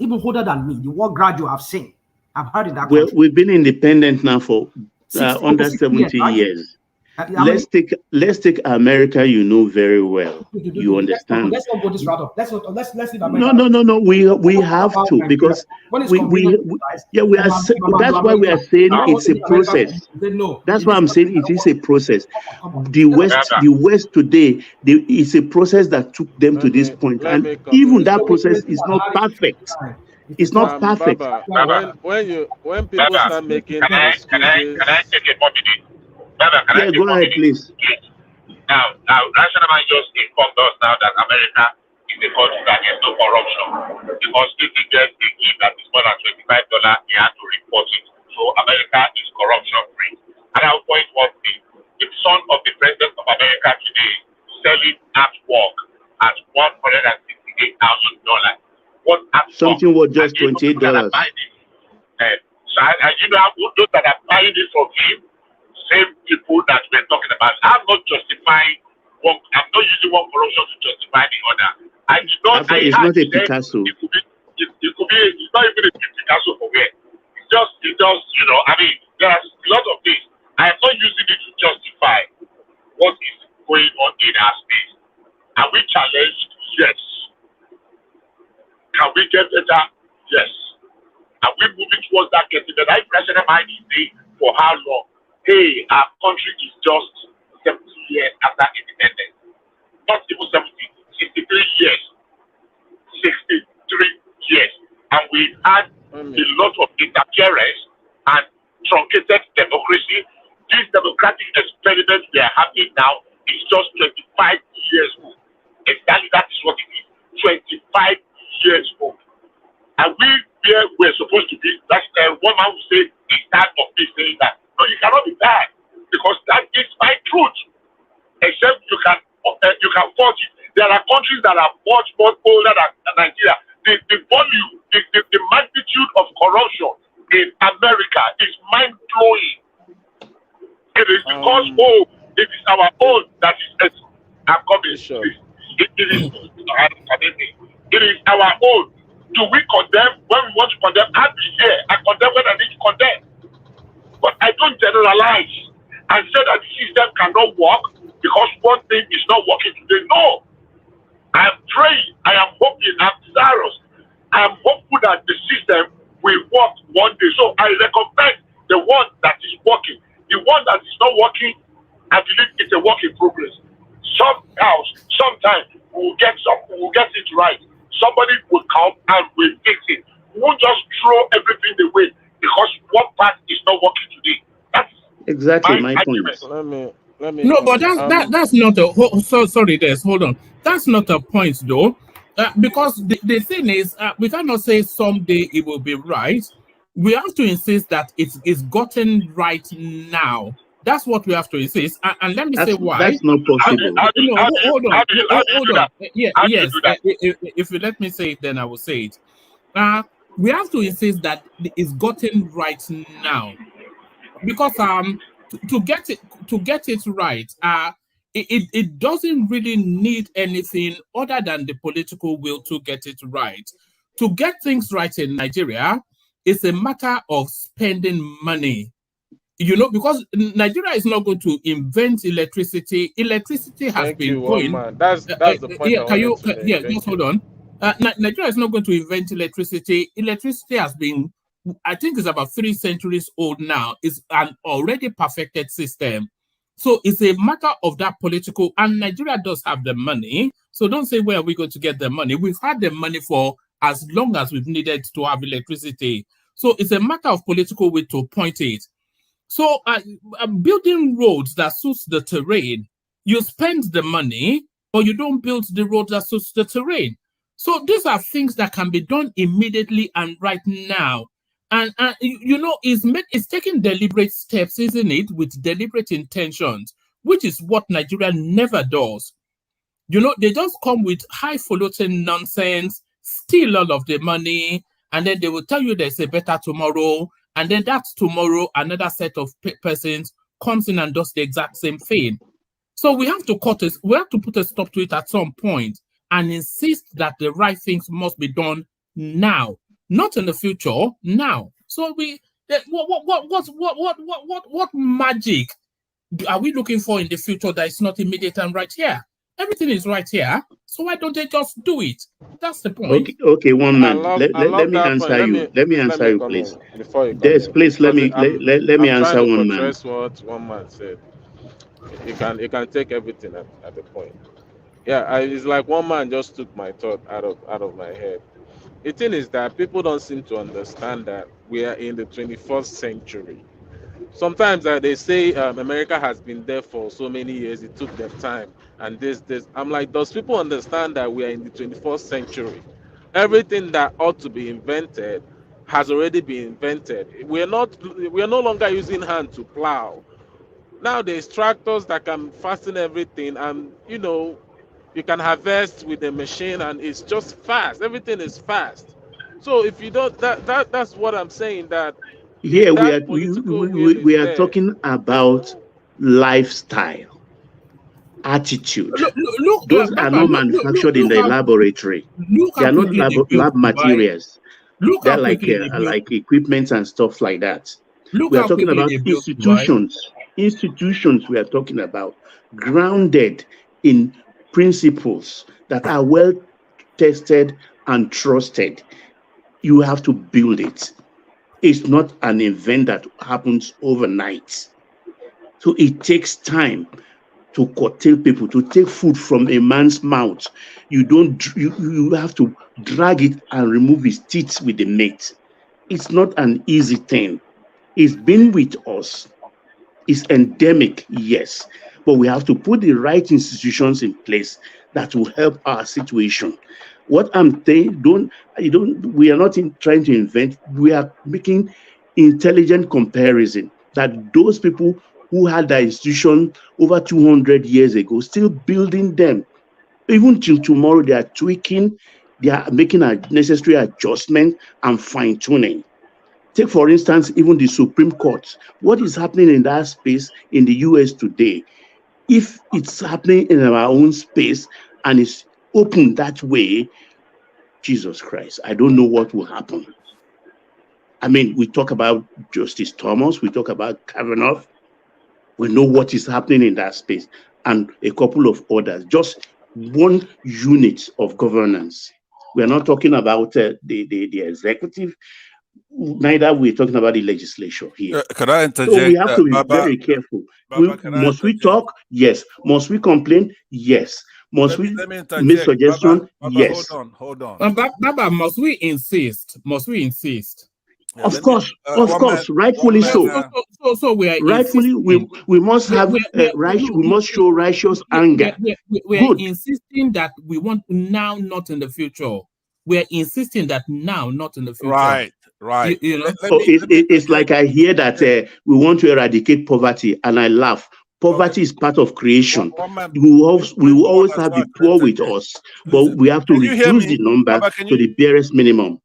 even older than me. The word gradual I've seen. I've heard it that. Well, we've been independent now for under 70 years. Let's take America. You know very well. You understand. Let's not go this route. Let's leave No. America. We have to, because we are. That's why we are saying it's a process. That's why I'm saying it is a process. The West today, it's a process that took them to this point, and even that process is not perfect. It's not perfect. When people start making excuses. Can I take a minute? Baba, can I take Go ahead, please. Now, National Man just informed us now that America is a country that has no corruption. Because if he gets a gift that is more than $25, he has to report it. So America is corruption free. And I'll point one thing: the son of the president of America today selling artwork at $168,000. What something was just $28. So you know those that are buying it from him, same people that we're talking about. I'm not justifying one. I'm not using one corruption to justify the other. I do not. It's not a Picasso. It could be. It's not even a Picasso for where. It's just. You know. I mean, there's a lot of things. I am not using it to justify what is going on in our space. Are we challenged? Yes. Can we get better? Yes. Are we moving towards that getting better? I President Biden is saying for how long? Hey, our country is just 70 years after independence. Not even 70, 63 years. 63 years. And we had a lot of interference and truncated democracy. This democratic experiment we are having now is just 25 years old. Exactly, that is what it is. 25 years old. And where we're supposed to be, that's one man will say, it's time of me saying that. No, you cannot be bad, because that is my truth. Except you can force it. There are countries that are much more older than Nigeria. The volume, the magnitude of corruption in America is mind blowing. It is because it is our own that is. I'm coming. Sure. It is our own. Do we condemn when we want to condemn? I'll be here. I condemn when I need to condemn. But I don't generalize and say that the system cannot work because one thing is not working today. No. I am praying. I am hoping. I'm desirous. I am hopeful that the system will work one day. So I recognize the one that is working. The one that is not working, I believe it's a work in progress. Sometimes we'll get it right. Somebody will come and will fix it. We won't just throw everything away because one part is not working today. That's exactly my point. Let me. No, but that's not a. Sorry, Des. Hold on. That's not a point, though, because the thing is, we cannot say someday it will be right. We have to insist that it is gotten right now. That's what we have to insist, and let me say why. That's not possible. Hold on. Yes. If you let me say it, then I will say it. We have to insist that it's gotten right now, because to get it right, it doesn't really need anything other than the political will to get it right. To get things right in Nigeria, it's a matter of spending money. You know, because Nigeria is not going to invent electricity. Electricity has been going. That's the point. Just hold on. Nigeria is not going to invent electricity. Electricity has been, I think, it's about 3 centuries old now. It's an already perfected system. So it's a matter of that political, and Nigeria does have the money. So don't say, where are we going to get the money? We've had the money for as long as we've needed to have electricity. So it's a matter of political will to point it. So building roads that suits the terrain, you spend the money, or you don't build the road that suits the terrain. So these are things that can be done immediately and right now. And you know, it's taking deliberate steps, isn't it, with deliberate intentions, which is what Nigeria never does. You know, they just come with highfalutin nonsense, steal all of the money, and then they will tell you there's a better tomorrow. And then that tomorrow, another set of persons comes in and does the exact same thing. So we have to put a stop to it at some point and insist that the right things must be done now, not in the future. Now. So what magic are we looking for in the future that is not immediate and right here? Everything is right here. So why don't they just do it? That's the point. Okay, one man. I Let love me that point. answer you. Let me answer you, come please. in before you come Yes, in. please let Because me let me I'm trying answer to one man. buttress what one man said. You can take everything at the point. Yeah, it's like one man just took my thought out of my head. The thing is that people don't seem to understand that we are in the 21st century. Sometimes they say America has been there for so many years, it took them time, and this. I'm like, does people understand that we are in the 21st century? Everything that ought to be invented has already been invented. We are no longer using hand to plow. Now there's tractors that can fasten everything, and you can harvest with a machine, and it's just fast. Everything is fast. So if you don't, that's what I'm saying. That if Here that political will is we are there, talking about lifestyle, attitude. Look, Those are Baba, not manufactured in the laboratory. look They how are not quickly they built lab Dubai. materials. Look They're how quickly they built. like equipment and stuff like that. Look We are how talking quickly about they built Dubai. institutions we are talking about, grounded in principles that are well tested and trusted. You have to build it. It's not an event that happens overnight. So it takes time to curtail people, to take food from a man's mouth. You have to drag it and remove his teeth with the mate. It's not an easy thing. It's been with us. It's endemic, yes, but we have to put the right institutions in place that will help our situation. What I'm saying, we are not trying to invent, we are making intelligent comparison that those people who had the institution over 200 years ago, still building them. Even till tomorrow, they are tweaking, they are making a necessary adjustment and fine tuning. Take, for instance, even the Supreme Court. What is happening in that space in the US today? If it's happening in our own space and it's open that way, Jesus Christ, I don't know what will happen. I mean, we talk about Justice Thomas, we talk about Kavanaugh, we know what is happening in that space, and a couple of others, just one unit of governance. We are not talking about the executive, neither we're talking about the legislature here. Can I interject? So we have to be Baba, very careful. Baba, Must we talk? Yes. Must we complain? Yes. Must we make suggestion? Baba, Yes. hold on. Baba, must we insist? Must we insist? Yeah, of course, rightfully so. So we are rightfully insisting. we must have we must show righteous anger. We are insisting that we want now, not in the future. We are insisting that now, not in the future. Right. You know. It's like I hear that we want to eradicate poverty, and I laugh. Poverty is part of creation. We will always have the poor with us, but we have to reduce the number to the barest minimum.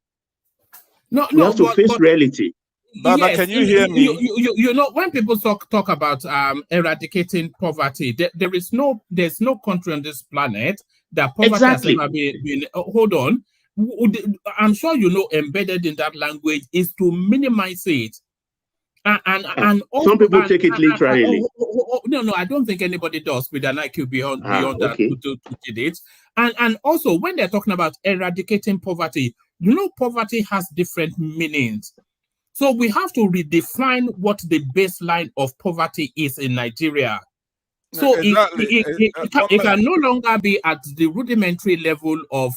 We have to face reality. Baba, yes, can you hear me? You know, when people talk about eradicating poverty, there's no country on this planet that poverty has ever been. Hold on, I'm sure you know, embedded in that language is to minimize it. And also, some people take it literally. No, I don't think anybody does with an IQ beyond that to it. And also, when they're talking about eradicating poverty, you know, poverty has different meanings. So we have to redefine what the baseline of poverty is in Nigeria. So it can no longer be at the rudimentary level of,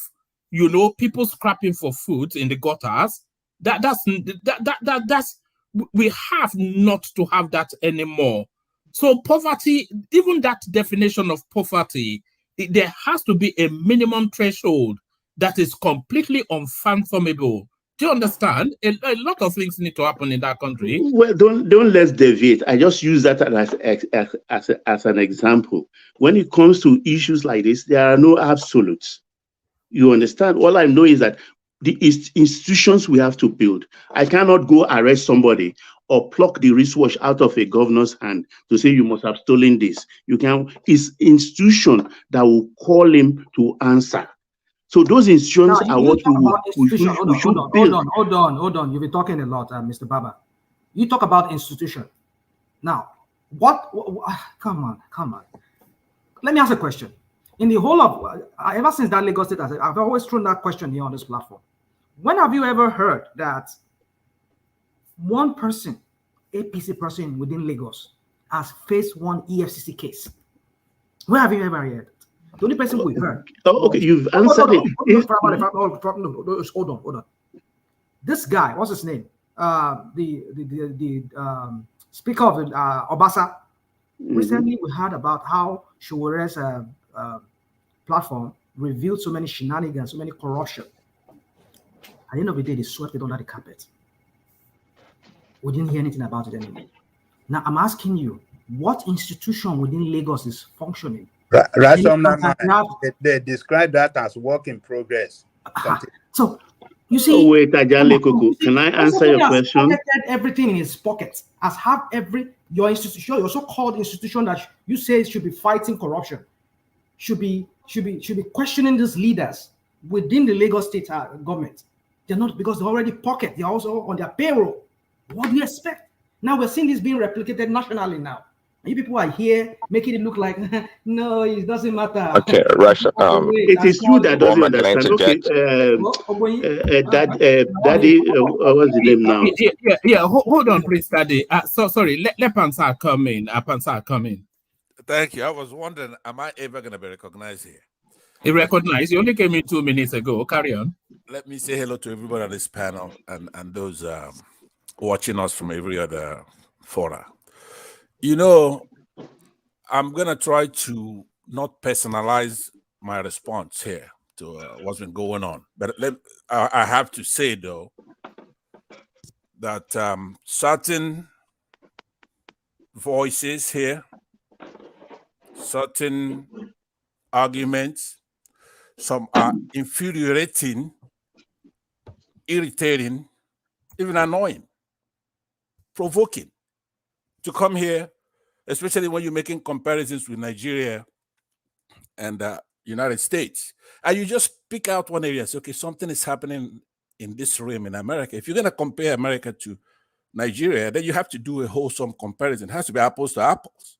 you know, people scrapping for food in the gutters. That's we have not to have that anymore. So poverty, even that definition of poverty, there has to be a minimum threshold that is completely unfathomable. Do you understand? A lot of things need to happen in that country. Well, don't let's deviate. I just use that as an example. When it comes to issues like this, there are no absolutes. You understand? All I know is that the institutions we have to build. I cannot go arrest somebody or pluck the wristwatch out of a governor's hand to say you must have stolen this. You can. It's institution that will call him to answer. So those institutions are what we should build. Hold on. You've been talking a lot, Mr. Baba. You talk about institution. Now, Come on. Let me ask a question. In the whole of, ever since that Lagos State, I've always thrown that question here on this platform. When have you ever heard that one person, APC person within Lagos, has faced one EFCC case? Where have you ever heard? The only person we heard. Okay, you've answered it. Hold on. This guy, what's his name? The Speaker of Obasa. Recently, we heard about how Showere's platform revealed so many shenanigans, so many corruption. At the end of the day, they swept it under the carpet. We didn't hear anything about it anymore. Now, I'm asking you, what institution within Lagos is functioning? They describe that as work in progress. So, you see, wait, Ajale Koko, can I answer your question? Everything in his pocket, as have your institution, your so-called institution that you say should be fighting corruption, should be questioning these leaders within the Lagos State government. They're not, because they're already pocket. They're also on their payroll. What do you expect? Now we're seeing this being replicated nationally now. And you people are here making it look like, no, it doesn't matter. Okay, Russia. It is true that doesn't understand. Okay, Daddy, what's the name now? Yeah. Hold on, please, Daddy. Sorry, let Pansar come in. Pansar come in. Thank you. I was wondering, am I ever going to be recognized here? He recognized. You only came in 2 minutes ago. Carry on. Let me say hello to everybody on this panel and those watching us from every other fora. You know, I'm going to try to not personalize my response here to what's been going on. But I have to say, though, that certain voices here, certain arguments, some are infuriating, irritating, even annoying, provoking to come here, especially when you're making comparisons with Nigeria and the United States. And you just pick out one area and say, okay, something is happening in this realm in America. If you're going to compare America to Nigeria, then you have to do a wholesome comparison. It has to be apples to apples.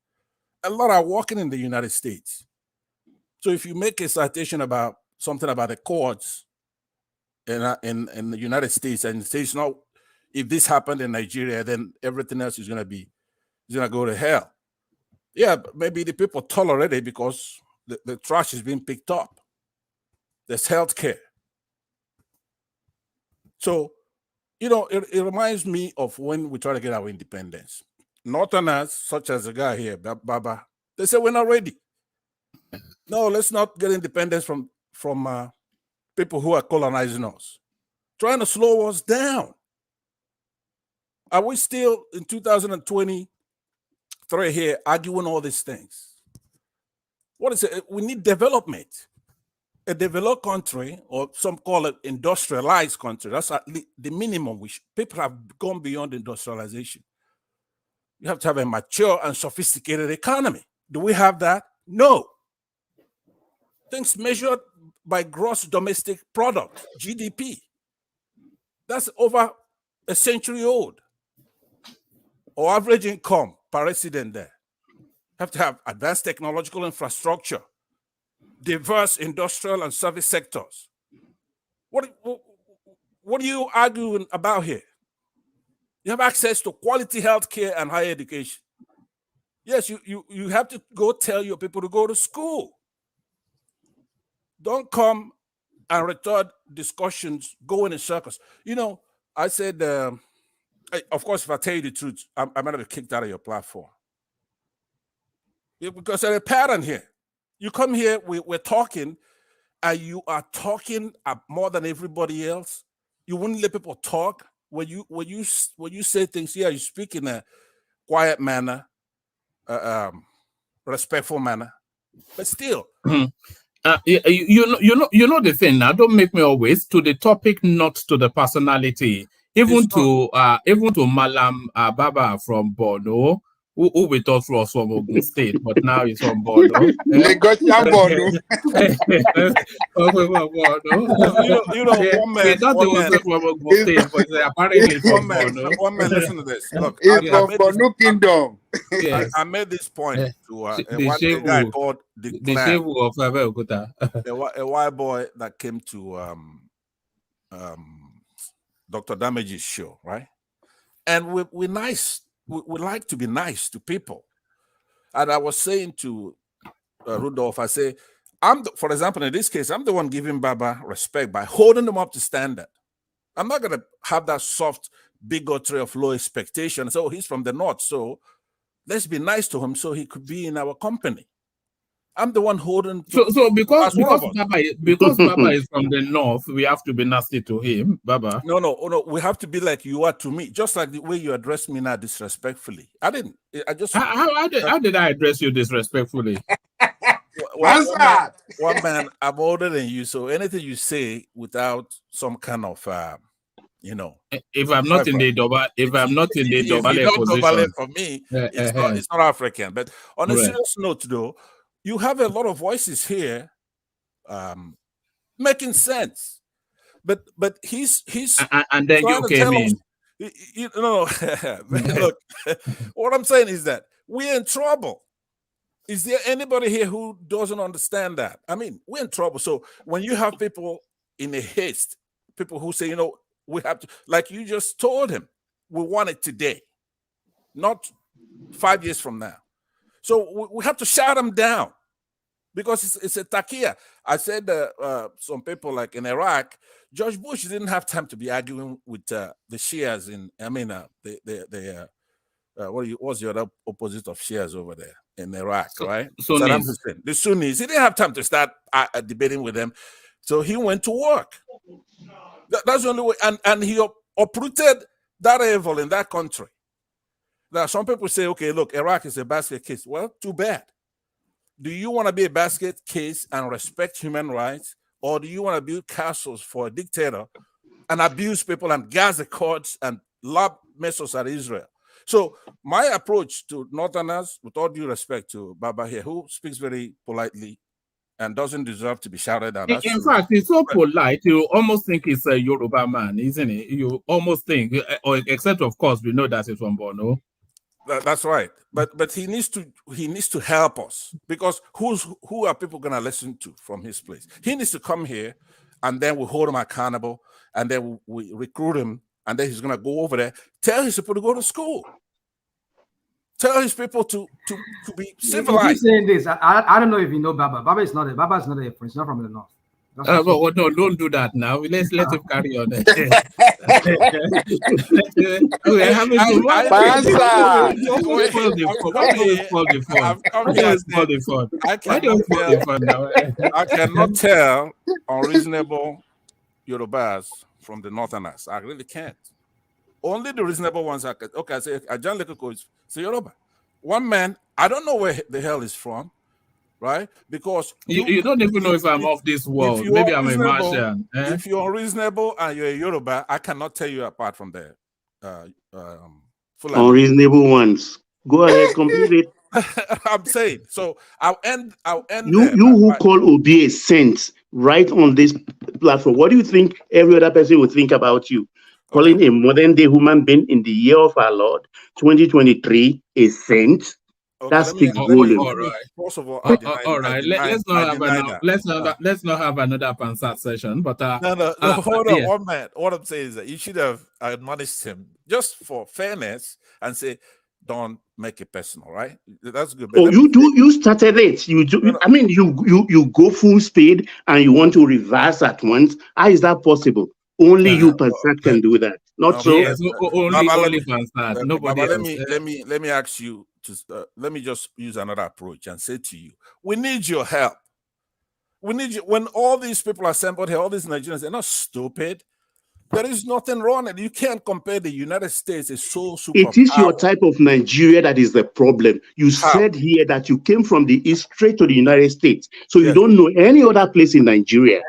A lot are working in the United States. So if you make a citation about something about the courts in the United States and say it's not, if this happened in Nigeria, then everything else is going to go to hell. Yeah, maybe the people tolerate it because the trash is being picked up. There's healthcare. So, you know, it reminds me of when we try to get our independence. Northerners, such as the guy here, Baba, they say we're not ready. No, let's not get independence from people who are colonizing us, trying to slow us down. Are we still in 2023 here arguing all these things? What is it? We need development. A developed country, or some call it industrialized country, that's at least the minimum. People have gone beyond industrialization. You have to have a mature and sophisticated economy. Do we have that? No. Things measured by gross domestic product, GDP. That's over a century old. Or average income per resident there. Have to have advanced technological infrastructure, diverse industrial and service sectors. What are you arguing about here? You have access to quality healthcare and higher education. Yes, you have to go tell your people to go to school. Don't come and retard discussions going in circles. You know, I said, of course, if I tell you the truth, I might be kicked out of your platform. Yeah, because there's a pattern here. You come here, we're talking, and you are talking more than everybody else. You wouldn't let people talk. When you say things, yeah, you speak in a quiet manner, respectful manner, but still. You know the thing now. Don't make me always to the topic, not to the personality. Even to Malam Baba from Borno, who we thought was from Ogun State, but now he's from Borno. Borno. You know, one man. From Ogun State, but apparently from Borno. One man, listen to this. Look, he's from Borno Kingdom. Yes. I made this point to a guy Shehu, called the Clan, Shehu of Abeokuta. a white boy that came to Dr. Damage's show, right? And we're nice. We like to be nice to people. And I was saying to Rudolph, I say, for example, in this case, I'm the one giving Baba respect by holding him up to standard. I'm not going to have that soft bigotry of low expectations. Oh, he's from the north, so let's be nice to him so he could be in our company. I'm the one holding. So because Baba is from the north, we have to be nasty to him, Baba. No. We have to be like you are to me, just like the way you address me now disrespectfully. I didn't. I just. How did I address you disrespectfully? One man, I'm older than you, so anything you say without some kind of, if I'm not in the Dobale position, for me, it's not African. But on a serious note, though, you have a lot of voices here, making sense. But he's and then you came in. Look, what I'm saying is that we're in trouble. Is there anybody here who doesn't understand that? I mean, we're in trouble. So when you have people in a haste, people who say, we have to, like you just told him, we want it today, not 5 years from now. So we have to shout them down because it's a takia. I said some people like in Iraq, George Bush didn't have time to be arguing with the Shias what's the other opposite of Shias over there in Iraq, right? Saddam Hussein, the Sunnis. He didn't have time to start debating with them. So he went to work. That's the only way. And he uprooted that evil in that country. Now, some people say, okay, look, Iraq is a basket case. Well, too bad. Do you want to be a basket case and respect human rights? Or do you want to build castles for a dictator and abuse people and gas the courts and lob missiles at Israel? So my approach to Northerners, with all due respect to Baba here, who speaks very politely and doesn't deserve to be shouted at. In fact, he's so polite, you almost think he's a Yoruba man, isn't it? You almost think, except of course, we know that he's from Borno. That's right, but he needs to help us, because who are people going to listen to from his place? He needs to come here, and then we hold him accountable, and then we recruit him, and then he's going to go over there, tell his people to go to school, tell his people to be civilized. You keep saying this. I don't know if you know Baba. Baba is not a He's not from the north. No, don't do that now. Let him carry on. I cannot tell unreasonable Yorubas from the Northerners. I really can't. Only the reasonable ones I can. Okay, I say John Lekoko is Yoruba. One man, I don't know where the hell he's from. Right? Because you don't even know if I'm off this world. Maybe I'm a Martian. If you're unreasonable and you're a Yoruba, I cannot tell you apart from the unreasonable ones. Go ahead, complete it. I'm saying. So I'll end. You who call Obi a saint right on this platform. What do you think every other person would think about you? Calling a modern day human being in the year of our Lord 2023 a saint? Okay, that speaks volume. All right. First of all, all right. Let's not have another Pansat session. But no. Hold on, one man. What I'm saying is that you should have admonished him just for fairness and say, "Don't make it personal." Right? That's good. But you started it. You do. No. I mean, you go full speed and you want to reverse at once. How is that possible? Only you Pansat can do that. Not so. Yes, only Pansat. Nobody else. Let me ask you. Let me just use another approach and say to you, we need your help. We need you. When all these people are assembled here, all these Nigerians, they're not stupid. There is nothing wrong. You can't compare the United States. It's so super. It is your type of Nigeria that is the problem. You said here that you came from the East straight to the United States, so you don't know any other place in Nigeria.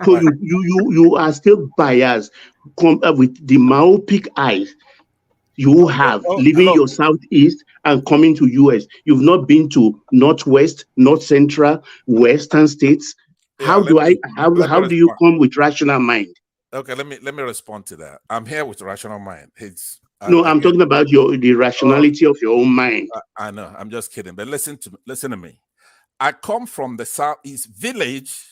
So you are still biased with the myopic eyes you have leaving your southeast and coming to US. You've not been to northwest, north central, western states. How do you come with rational mind? Okay, let me respond to that. I'm here with rational mind. No, I'm talking about the rationality of your own mind. I know. I'm just kidding. But listen to me. I come from the Southeast village.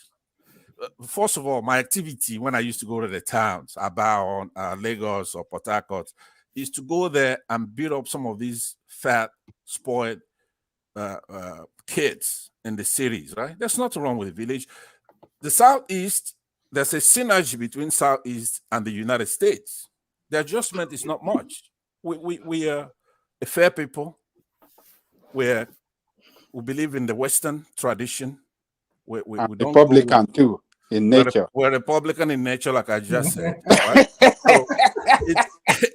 First of all, my activity when I used to go to the towns, about Lagos or Port Harcourt, is to go there and build up some of these fat, spoiled kids in the cities, right? There's nothing wrong with the village. The Southeast, there's a synergy between Southeast and the United States. The adjustment is not much. We are a fair people. We believe in the Western tradition. We don't Republican too, in nature. We're Republican in nature, like I just said. Right? So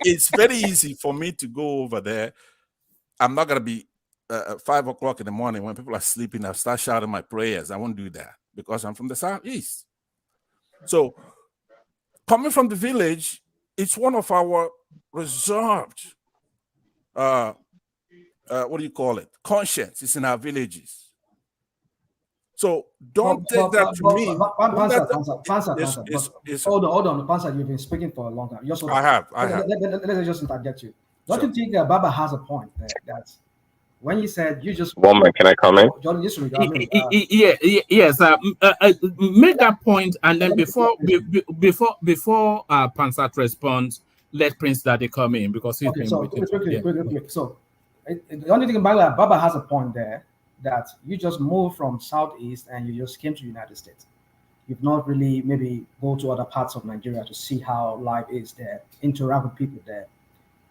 it's very easy for me to go over there. I'm not going to be 5 o'clock in the morning when people are sleeping. I'll start shouting my prayers. I won't do that because I'm from the Southeast. So coming from the village, it's one of our reserved, what do you call it? Conscience. It's in our villages. So don't take that to mean. Hold on, Pansa, you've been speaking for a long time. I have. Let me just interject you. Don't you think Baba has a point there? That when you said you just Woman, can I comment? Jordan, yes. Make that point, and then before Pansat responds, let Prince Daddy come in because he's been waiting. Quick. So the only thing Baba has a point there, that you just moved from Southeast and you just came to the United States. You've not really maybe go to other parts of Nigeria to see how life is there, interact with people there.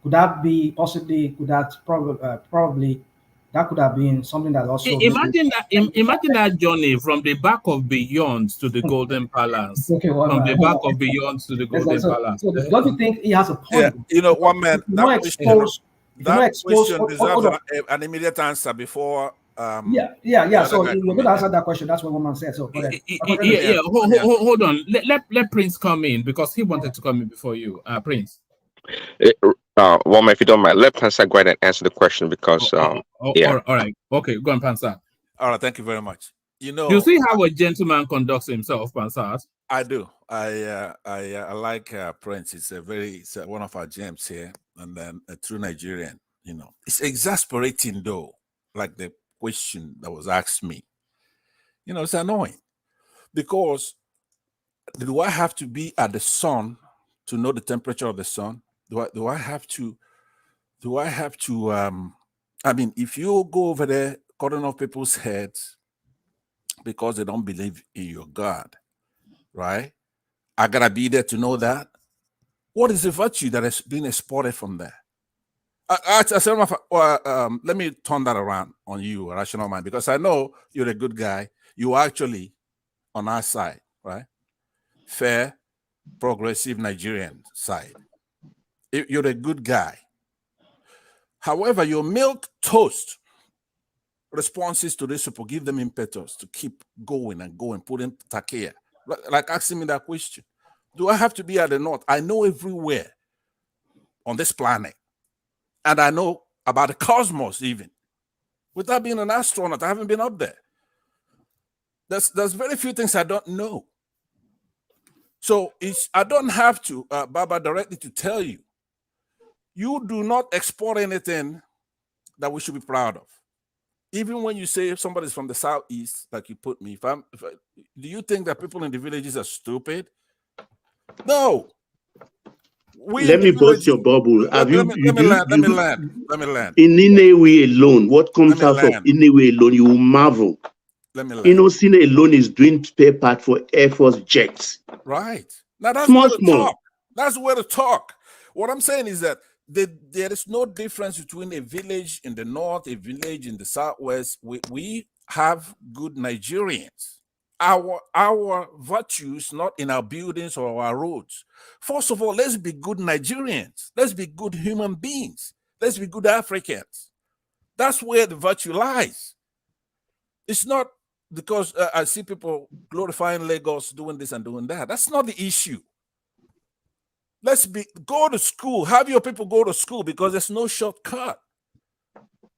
Could that be possibly? Could that probably that could have been something that also imagine that journey from the back of Beyond to the Golden Palace. From the back of Beyond to the Golden Palace. So don't you think he has a point? Yeah, you know, one man. That question deserves an immediate answer before. So you're going to answer that question. That's what woman said. So hold on. Let Prince come in because he wanted to come in before you, Prince. Woman, if you don't mind, let Pansa go ahead and answer the question because all right. Okay, go on, Pansa. All right, thank you very much. You see how a gentleman conducts himself, Pansat? I do. I like Prince. It's one of our gems here, and then a true Nigerian. You know, it's exasperating though, like the question that was asked me. You know, it's annoying because do I have to be at the sun to know the temperature of the sun? Do I have to? I mean, if you go over there cutting off people's heads because they don't believe in your God, right? I gotta be there to know that. What is the virtue that has been exported from there? Let me turn that around on you, rational mind, because I know you're a good guy. You are actually on our side, right? Fair, progressive Nigerian side. You're a good guy. However, your milk toast responses to this will give them impetus to keep going and going, putting takia. Like asking me that question. Do I have to be at the north? I know everywhere on this planet. And I know about the cosmos even. Without being an astronaut, I haven't been up there. There's very few things I don't know. So I don't have to, Baba, directly to tell you. You do not export anything that we should be proud of. Even when you say if somebody's from the Southeast, like you put me, do you think that people in the villages are stupid? No. Let me burst your bubble. Let me land. In Inewe alone, what comes out of Inewe alone, you will marvel. Inocine alone is doing spare part for Air Force jets. Right. Now that's small. Talk. That's where to talk. What I'm saying is that there is no difference between a village in the north, a village in the southwest. We have good Nigerians. Our virtues not in our buildings or our roads. First of all, let's be good Nigerians. Let's be good human beings. Let's be good Africans. That's where the virtue lies. It's not because I see people glorifying Lagos, doing this and doing that. That's not the issue. Go to school. Have your people go to school because there's no shortcut.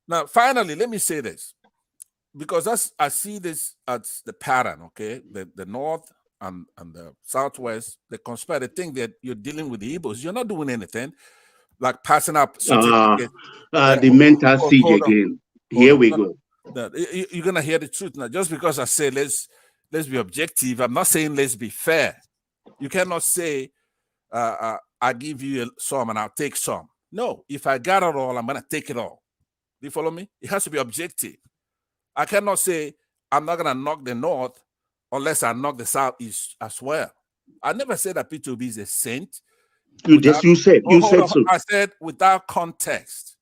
Now, finally, let me say this. Because I see this as the pattern, okay? The North and the Southwest, they conspire. They think that you're dealing with the Igbos. You're not doing anything. like passing up certificates. The mental siege hold on. again. Here we go. No, you're gonna hear the truth now. Just because I say let's be objective, I'm not saying let's be fair. You cannot say I give you some and I'll take some. No, if I got it all, I'm gonna take it all. Do you follow me? It has to be objective. I cannot say I'm not gonna knock the North unless I knock the Southeast as well. I never said that P2B is a saint. You said so. I said without context.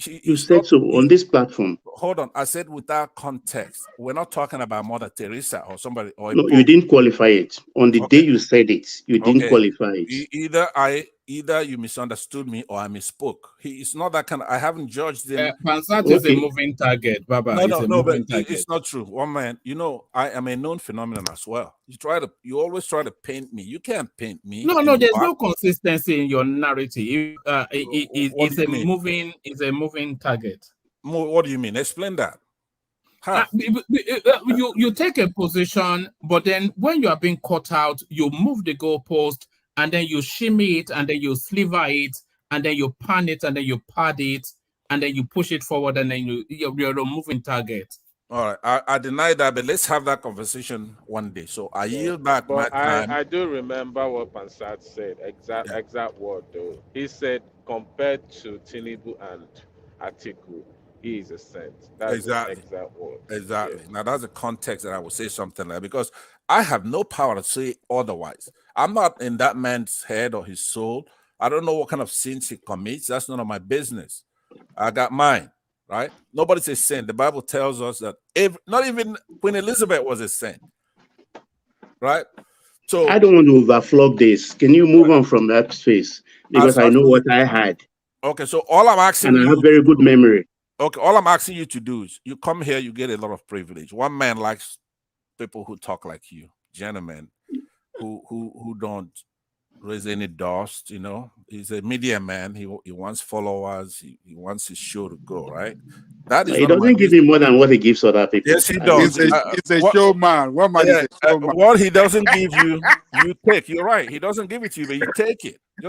You said so on this platform. Hold on. I said without context. We're not talking about Mother Teresa or somebody. Or no, you didn't qualify it. On the day you said it, you didn't qualify it. Either you misunderstood me or I misspoke. It's not that kind of, I haven't judged him. Pansat is a moving target, Baba. No, but it's not true. One man, I am a known phenomenon as well. You always try to paint me. You can't paint me. No, there's no consistency in your narrative. It's a moving target. What do you mean? Explain that. You take a position, but then when you are being caught out, you move the goalpost, and then you shimmy it, and then you sliver it, and then you pan it, and then you pad it, and then you push it forward, and then you're a moving target. All right, I deny that, but let's have that conversation one day. So I yield back my time. I do remember what Pansat said, exact word though. He said, compared to Tinubu and Atiku, he is a saint. That's exactly the exact word. Exactly. Yeah. Now that's the context that I would say something like, because I have no power to say otherwise. I'm not in that man's head or his soul. I don't know what kind of sins he commits. That's none of my business. I got mine, right? Nobody's a saint. The Bible tells us that not even Queen Elizabeth was a saint, right? So I don't want to overflog this. Can you move on from that space? Because I know what I had. Okay, so all I'm asking and I have very good memory. Okay, all I'm asking you to do is you come here, you get a lot of privilege. One man likes people who talk like you, gentlemen, who don't raise any dust. He's a media man. He wants followers. He wants his show to go right. That is he doesn't give him more than what he gives other people. Yes, he does. He's a showman. One man is a showman. What he doesn't give you, you take. You're right. He doesn't give it to you, but you take it. No,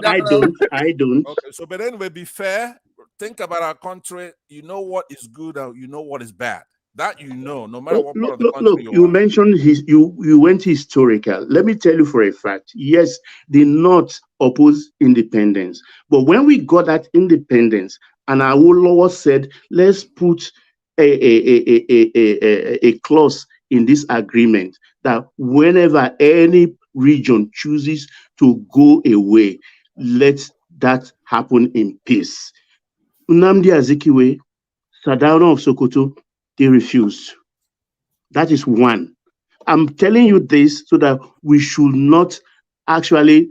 I don't. Okay, so but anyway, be fair. Think about our country. You know what is good and you know what is bad. That no matter what part of the country you mentioned you went historical. Let me tell you for a fact. Yes, they not oppose independence, but when we got that independence, and our Awolowo said, let's put a clause in this agreement that whenever any region chooses to go away, let that happen in peace. Nnamdi Azikiwe, Sardauna of Sokoto, they refused. That is one. I'm telling you this so that we should not actually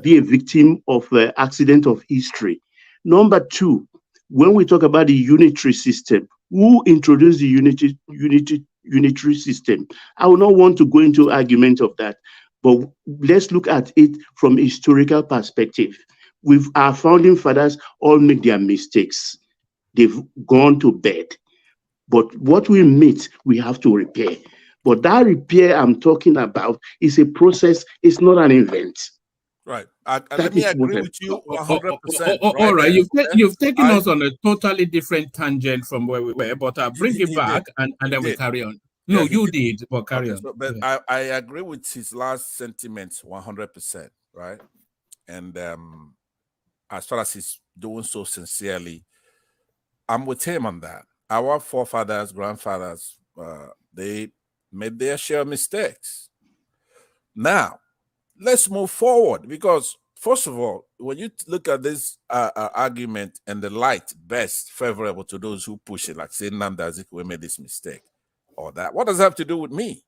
be a victim of the accident of history. Number two, when we talk about the unitary system, who introduced the unitary system? I will not want to go into argument of that, but let's look at it from a historical perspective. With our founding fathers all make their mistakes. They've gone to bed. But what we meet, we have to repair. But that repair I'm talking about is a process, it's not an event. Right. Let me agree with you 100%. All right. You've taken us on a totally different tangent from where we were, but I'll bring it back and then we carry on. No, you did, but carry on. So, but I agree with his last sentiments 100%, right? And as far as he's doing so sincerely, I'm with him on that. Our forefathers, grandfathers, they made their share of mistakes. Now, let's move forward because, first of all, when you look at this argument and the light best favorable to those who push it, like say Nnamdi Azikiwe made this mistake or that, what does that have to do with me?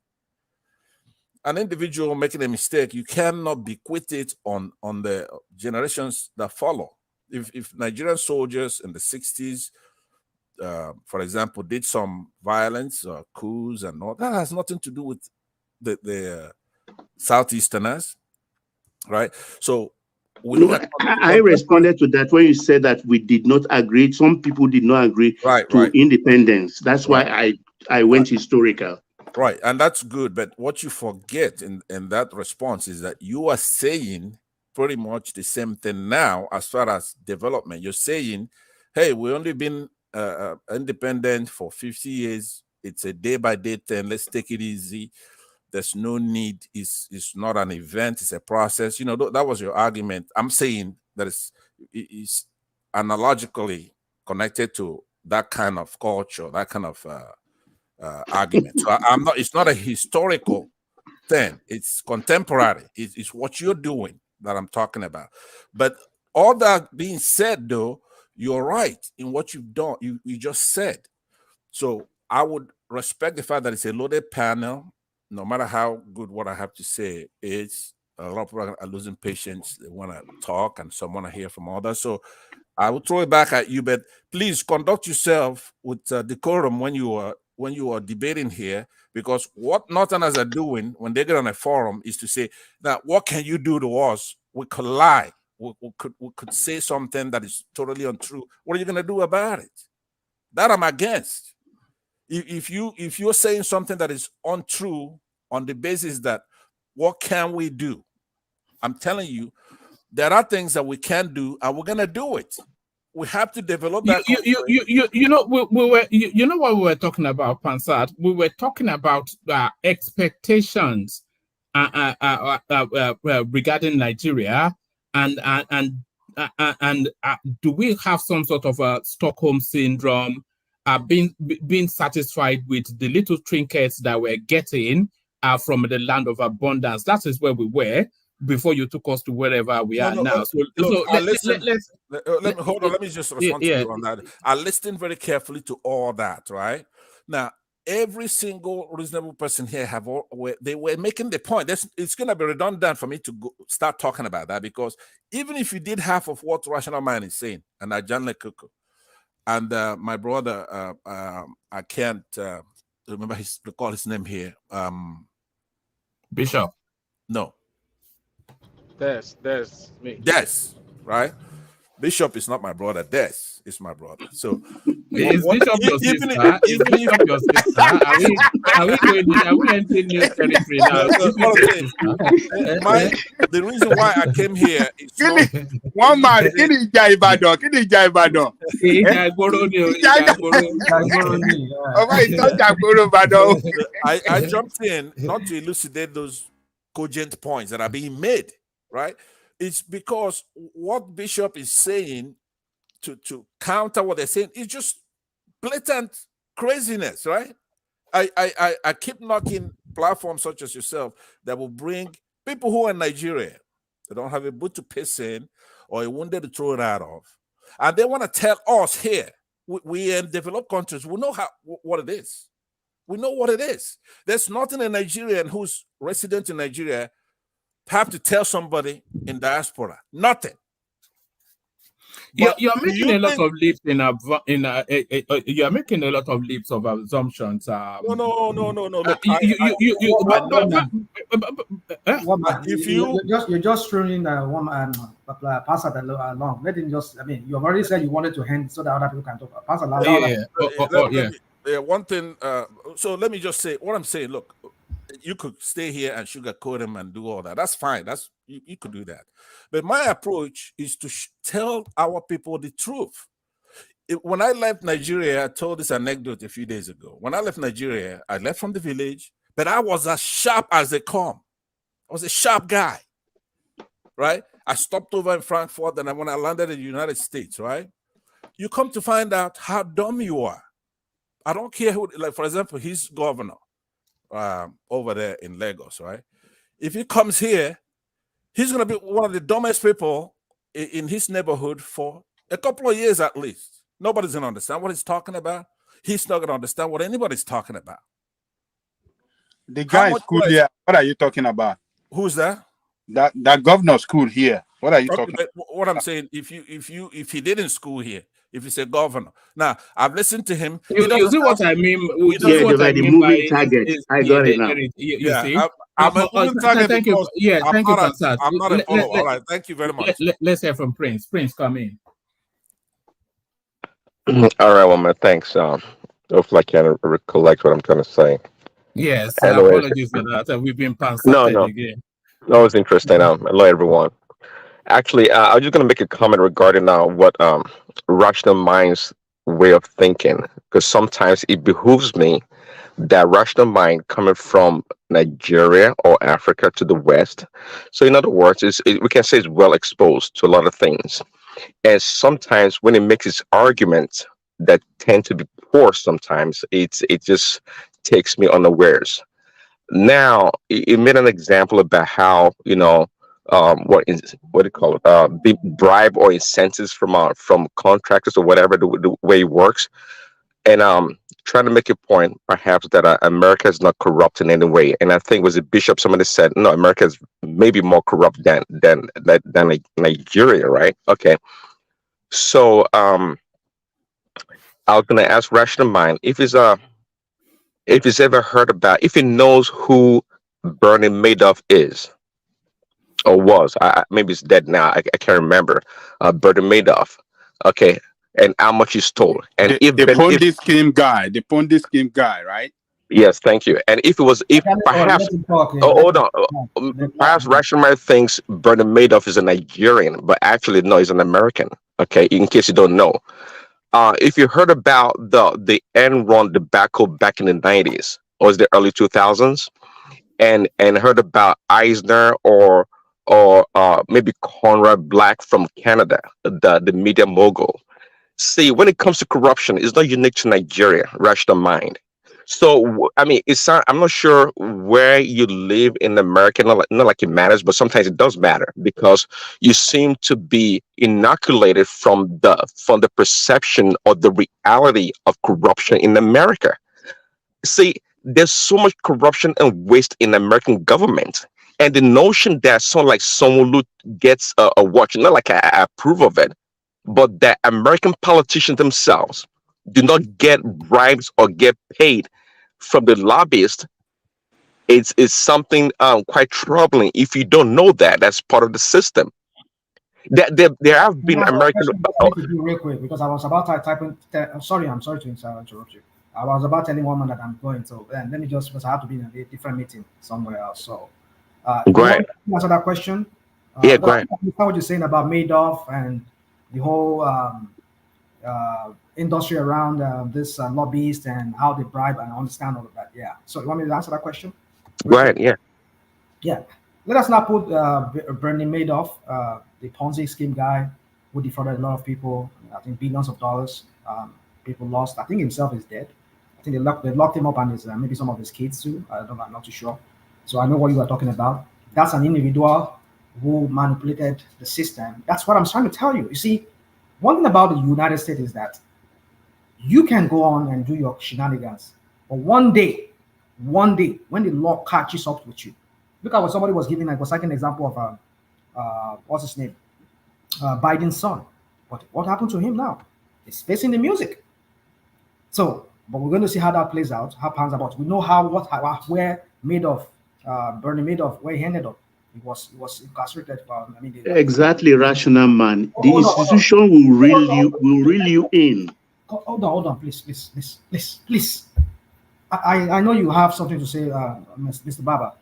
An individual making a mistake, you cannot bequeath it on the generations that follow. If Nigerian soldiers in the 60s, for example, did some violence or coups and all, that has nothing to do with the Southeasterners, right? So I responded to that when you said that we did not agree. Some people did not agree to independence. That's why I went historical. Right, and that's good. But what you forget in that response is that you are saying pretty much the same thing now as far as development. You're saying, hey, we've only been independent for 50 years. It's a day-by-day thing. Let's take it easy. There's no need. It's not an event. It's a process. You know, that was your argument. I'm saying that it's analogically connected to that kind of culture, that kind of argument. So I'm not. It's not a historical thing. It's contemporary. It's what you're doing that I'm talking about. But all that being said, though, you're right in what you've done. You just said. So I would respect the fact that it's a loaded panel. No matter how good what I have to say is, a lot of people are losing patience. They want to talk, and some want to hear from others. So I will throw it back at you, but please conduct yourself with decorum when you are debating here, because what Northerners are doing when they get on a forum is to say, now, what can you do to us? We could lie. We could say something that is totally untrue. What are you going to do about it? That I'm against. If you're saying something that is untrue on the basis that what can we do? I'm telling you, there are things that we can do, and we're gonna do it. We have to develop that. You know, we were you know what we were talking about, Pansat? We were talking about expectations regarding Nigeria, and do we have some sort of a Stockholm syndrome? Being satisfied with the little trinkets that we're getting from the land of abundance. That is where we were before you took us to wherever we are now. Let me just respond to you on that. I listened very carefully to all that, right? Now, every single reasonable person here they were making the point. It's going to be redundant for me to start talking about that, because even if you did half of what Rational Mind is saying, and Ajan Lekuko, and my brother, I can't remember recall his name here. Bishop. No. Des, me. Des, right? Bishop is not my brother. Des is my brother. So is Bishop your sister? Is Bishop your sister? Are we entering new territory now? The reason why I came here is one man. I jumped in not to elucidate those cogent points that are being made, right? It's because what Bishop is saying to counter what they're saying is just blatant craziness, right? I keep knocking platforms such as yourself that will bring people who are in Nigeria, they don't have a boot to piss in or a wounded to throw it out of, and they want to tell us here, we in developed countries, we know what it is. We know what it is. There's nothing a Nigerian who's resident in Nigeria have to tell somebody in diaspora. Nothing. You're making a lot of leaps you're making a lot of leaps of assumptions. No. Look, you're just throwing one pass it along. Let him just. I mean, you've already said you wanted to hand so that other people can talk. Pass along. One thing. So let me just say what I'm saying. Look, you could stay here and sugarcoat him and do all that. That's fine. That's you could do that. But my approach is to tell our people the truth. When I left Nigeria, I told this anecdote a few days ago. When I left Nigeria, I left from the village, but I was as sharp as they come. I was a sharp guy, right? I stopped over in Frankfurt, and when I landed in the United States, right? You come to find out how dumb you are. I don't care who, like, for example, his governor over there in Lagos, right? If he comes here, he's going to be one of the dumbest people in his neighborhood for a couple of years at least. Nobody's going to understand what he's talking about. He's not going to understand what anybody's talking about. The guy in school here, what are you talking about? Who's that? That governor school here. What are you talking about? What I'm saying, if he didn't school here, if he's a governor. Now, I've listened to him. You see what I mean? The moving target. I got it now. You see? I'm a moving target. Thank you. Yeah, thank you, Pansat. I'm not a follower. All right, thank you very much. Let's hear from Prince. Prince, come in. All right, well, man, thanks. Hopefully I can recollect what I'm trying to say. Yes, anyway, apologies for that. We've been Pansat again. No, it's interesting. Hello, everyone. Actually, I was just going to make a comment regarding what rational minds way of thinking, because sometimes it behooves me that rational mind coming from Nigeria or Africa to the West. So, in other words, we can say it's well exposed to a lot of things. And sometimes when it makes its arguments that tend to be poor, sometimes it just takes me unawares. Now, it made an example about how what do you call it? The bribe or incentives from contractors or whatever the way it works, and trying to make a point perhaps that America is not corrupt in any way. And I think was a bishop somebody said no, America is maybe more corrupt than Nigeria, right? Okay, so I was gonna ask Rational Mind if he's ever heard about if he knows who Bernie Madoff is or was. Maybe it's dead now. I can't remember. Bernie Madoff. Okay, and how much he stole. And The Ponzi scheme guy, right? yes, thank you. And if it was, if perhaps, let him talk. oh, Let hold him on, talk. perhaps Rashomar thinks Bernie Madoff is a Nigerian, but actually no, he's an American. Okay, in case you don't know. If you heard about the Enron debacle back in the 90s or was the early 2000s, and heard about Eisner or maybe Conrad Black from Canada, the media mogul. See, when it comes to corruption, it's not unique to Nigeria. Rational mind. So I mean, I'm not sure where you live in America. Not like it matters, but sometimes it does matter because you seem to be inoculated from the perception or the reality of corruption in America. See, there's so much corruption and waste in American government. And the notion that someone like Sonolu gets a watch, not like I approve of it, but that American politicians themselves do not get bribes or get paid from the lobbyists is something quite troubling. If you don't know that, that's part of the system. There have been That's a American. question that I need to do real quick because I was about to type in. I'm sorry to interrupt you. I was about telling one man that I'm going to, and let me just because I have to be in a different meeting somewhere else. So, Go you want ahead. to answer that question? Yeah, Because go I ahead. understand what you're saying about Madoff and the whole industry around this lobbyist and how they bribe, and I understand all of that. Yeah. So, you want me to answer that question? Go Real quick? ahead. Yeah. Yeah. Let us not put Bernie Madoff, the Ponzi scheme guy who defrauded a lot of people, I think billions of dollars. People lost. I think himself is dead. I think they locked him up and his, maybe some of his kids too. I don't know. I'm not too sure. So I know what you are talking about. That's an individual who manipulated the system. That's what I'm trying to tell you. You see, one thing about the United States is that you can go on and do your shenanigans, but one day, when the law catches up with you, look at what somebody was giving. I was citing an example of what's his name, Biden's son. But what happened to him now? He's facing the music. So, but we're going to see how that plays out, how pans out. We know where Bernie Madoff, where he ended up. He was incarcerated for. I mean, Exactly, Rational Man. The hold on, institution will reel you in. hold on, please. I know you have something to say, Mr. Baba.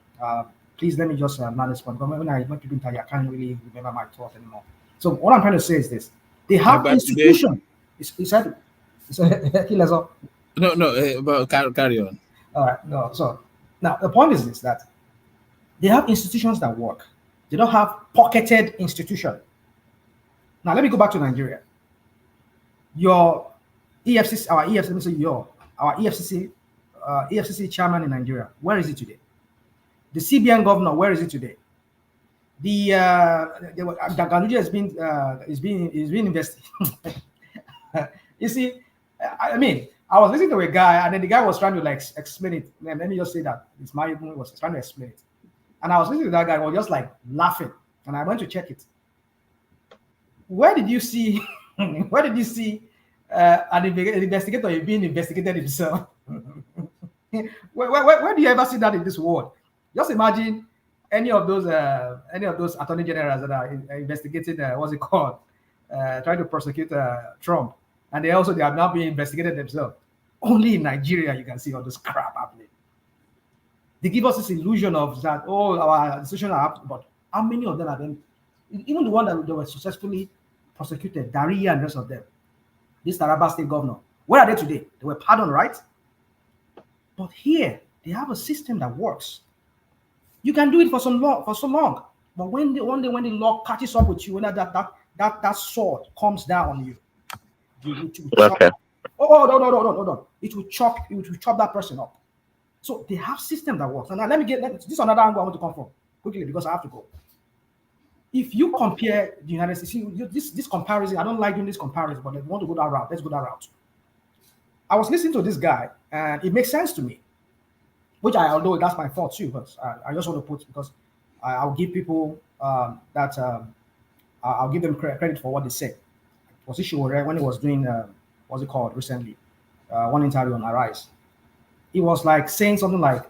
Please let me just land this point. But when people tell you, I can't really remember my thought anymore. So what I'm trying to say is this: they have But institution. He said, kill us all. no, but carry on. All right, no. So now the point is this: that they have institutions that work. They don't have pocketed institution. Now let me go back to Nigeria. Your EFCC, our EFCC, let me say our EFCC chairman in Nigeria. Where is he today? The CBN governor, where is he today? The Ganduje is being investigated. You see, I mean, I was listening to a guy, and then the guy was trying to like explain it. And let me just say that his mind was trying to explain it, and I was listening to that guy, was just like laughing, and I went to check it. Where did you see? Where did you see an investigator being investigated himself? Where do you ever see that in this world? Just imagine any of those attorney generals that are investigating what's it called, trying to prosecute Trump, and they are now being investigated themselves. Only in Nigeria you can see all this crap happening. They give us this illusion of that our institutions are up, but how many of them are then Even the one that they were successfully prosecuted, Daria and the rest of them, this Taraba state governor, where are they today? They were pardoned, right? But here, they have a system that works. You can do it for so long, but one day when the law catches up with you, when that sword comes down on you, you will chop. Okay. Oh, no. It will chop that person up. So they have system that works. And now this is another angle I want to come from quickly because I have to go. If you compare the United States, this comparison, I don't like doing this comparison, but if you want to go that route, let's go that route. I was listening to this guy, and it makes sense to me, which although that's my fault too, but I just want to put because I'll give people I'll give them credit for what they said. Was it Shiwore when he was doing what's it called recently? One interview on Arise. He was like saying something like,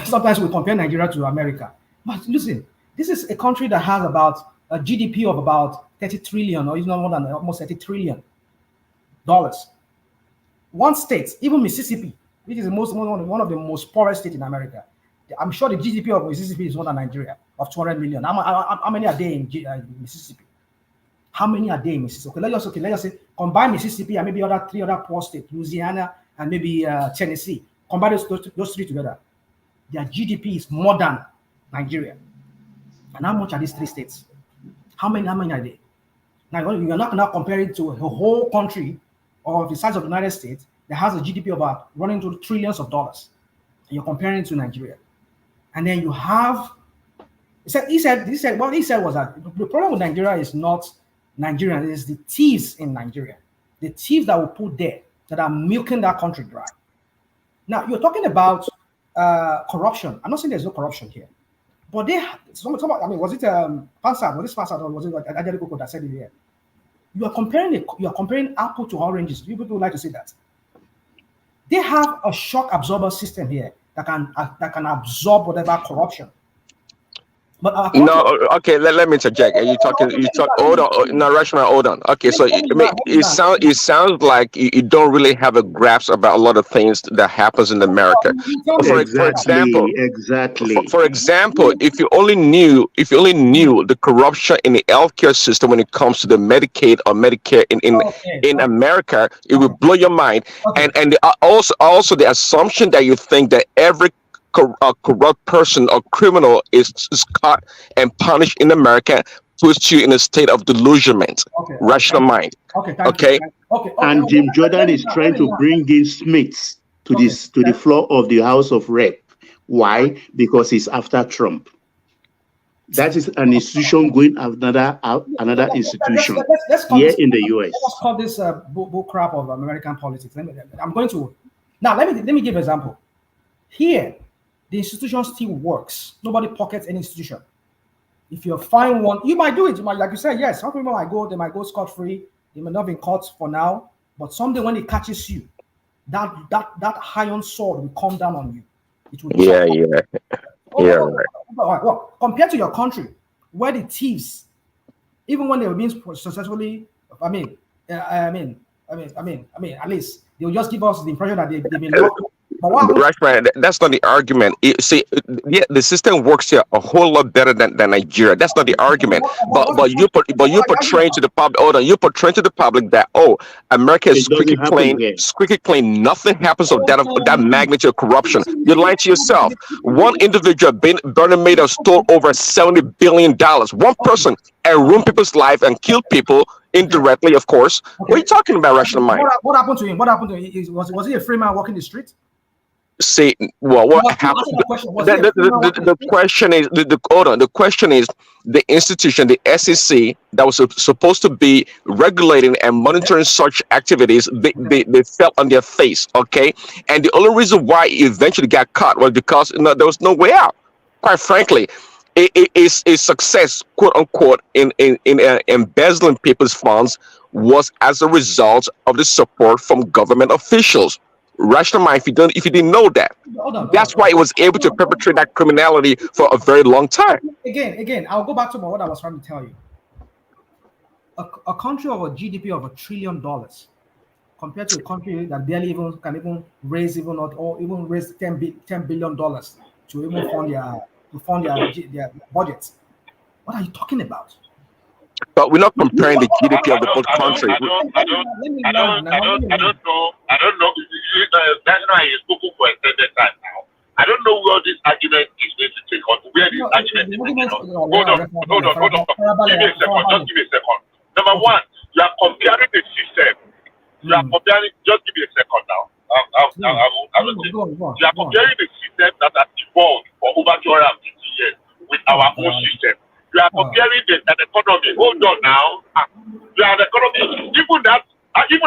sometimes we compare Nigeria to America. But listen, this is a country that has about a GDP of about 30 trillion, or even more than almost 30 trillion dollars. One state, even Mississippi, which is one of the most poorest states in America. I'm sure the GDP of Mississippi is more than Nigeria, of 200 million. How many are there in Mississippi? How many are there in Mississippi? Let's just say combine Mississippi and maybe three other poor states, Louisiana and maybe Tennessee. Combine those three together. Their GDP is more than Nigeria. And how much are these three states? How many are they? Now you're not now comparing to a whole country of the size of the United States that has a GDP of running to trillions of dollars. And you're comparing it to Nigeria. And then you have he said what he said was that the problem with Nigeria is not Nigerian, it is the thieves in Nigeria. The thieves that were put there that are milking that country dry. Now you're talking about corruption. I'm not saying there's no corruption here. But was it Pansad? Was it Pansad or was it Ajay Koko that said it here? You are comparing apple to oranges. People like to say that. They have a shock absorber system here that can absorb whatever corruption. But okay. Let me interject. You talk. Hold on. No, Rashma, hold on. Okay, so it sounds like you don't really have a grasp about a lot of things that happens in America. For example, if you only knew the corruption in the healthcare system when it comes to the Medicaid or Medicare in America, it would blow your mind. And also the assumption that you think that every corrupt person or criminal is caught and punished in America puts you in a state of delusionment, rational mind. Okay. And Jim Jordan is trying to bring in Smiths to the floor of the House of Rep. Why? Because he's after Trump. That is an institution going after another institution here in the US. Let's call this bull crap of American politics. Let me give an example. Here, the institution still works. Nobody pockets any institution. If you find one, you might do it. You might, like you said, yes. Some people they might go scot-free. They may not be caught for now, but someday when it catches you, that iron sword will come down on you. It will Well, compared to your country, where the thieves, even when they were being successfully, at least they will just give us the impression that they've been locked. Right. That's not the argument. The system works here a whole lot better than Nigeria. That's not the argument. But you portray to the public. Hold on, you portray to the public that America is squeaky clean. Nothing happens of that magnitude of corruption. You're lying to yourself. One individual, Bernie Madoff, stole over $70 billion. One person and ruined people's life and killed people indirectly, of course. What are you talking about, rational mind? What happened to him? Was he a free man walking the street? Say what happened? The question is the institution, the SEC, that was supposed to be regulating and monitoring such activities, they fell on their face. Okay, and the only reason why it eventually got caught was because there was no way out. Quite frankly, it is a success, quote unquote, in embezzling people's funds was as a result of the support from government officials. Rational mind, if you didn't know that, that's why it was able to perpetrate that criminality for a very long time. Again, I'll go back to what I was trying to tell you. A country of a GDP of $1 trillion compared to a country that barely can raise $10 billion to even fund their budgets. What are you talking about? But we're not comparing the I, GDP I of the don't, both I don't, countries. I don't, I don't, Let me I land don't, I now. Let don't, me I land. don't know. I don't know. That's why he's spoken for extended time now. I don't know where this argument is going to take on. Where this No, argument the is argument. taking on. Hold on, hold on, hold on. Give me a second. Just give me a second. Number Okay. one, you are comparing the system. You are comparing. Just give me a second now. I will say. Go on. You are comparing the system that has evolved for over 250 years with our own system. You are comparing an economy. Hold on now. You are an economy. Even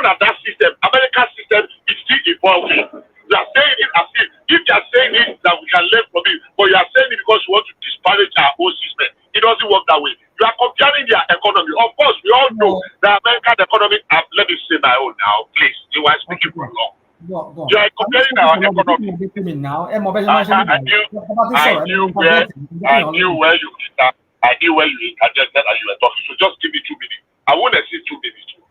at that system, America's system is still evolving. You are saying it as if you are saying it that we can learn from it, but you are saying it because you want to disparage our own system. It doesn't work that way. You are comparing their economy. Of course, we all know that American economy. Let me say my own now, please. You are speaking for long. Go. You are comparing our economy. Now. I knew where you interjected and you were talking. So just give me 2 minutes. I won't exceed 2 minutes.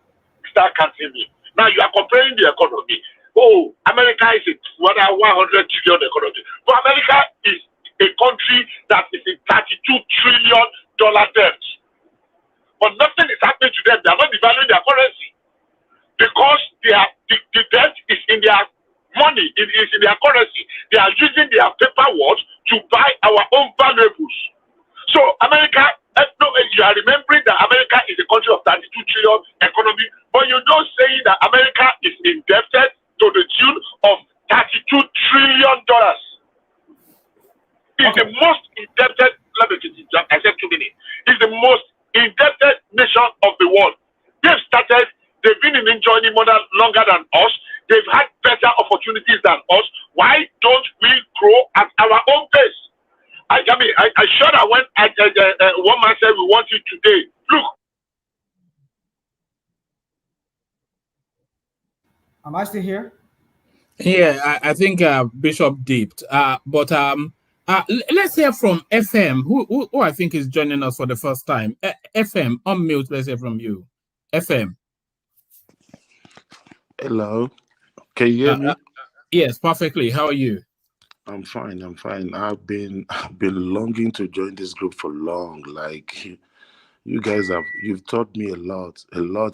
Start counting me. Now you are comparing the economy. Oh, America is a 100 trillion economy. But America is a country that is in $32 trillion debt. But nothing is happening to them. They are not devaluing their currency because the debt is in their money. It is in their currency. They are using their paperwork to buy our own valuables. So America, you are remembering that America is a country of 32 trillion economy, but you don't say that America is indebted to the tune of $32 trillion. It's the most indebted. Let me just, I said 2 minutes. It's the most indebted nation of the world. They've been in journey longer than us. They've had better opportunities than us. Why don't we grow at our own pace? I sure that when one man said we want it today, look. Am I still here? Yeah, I think Bishop dipped. Let's hear from FM, who I think is joining us for the first time. FM, unmute. Let's hear from you. FM. Hello. Can you hear me? Yes, perfectly. How are you? I'm fine. I've been longing to join this group for long. Like you guys you've taught me a lot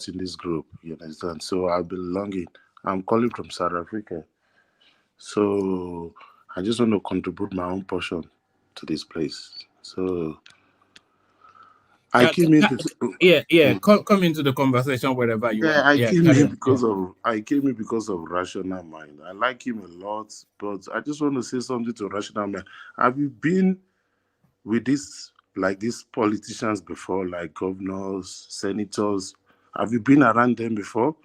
in this group. You understand? So I've been longing. I'm calling from South Africa. So I just want to contribute my own portion to this place. So I came in. Come into the conversation wherever you are. I came in because of Rational Mind. I like him a lot, but I just want to say something to Rational Mind. Have you been with these politicians before, like governors, senators? Have you been around them before?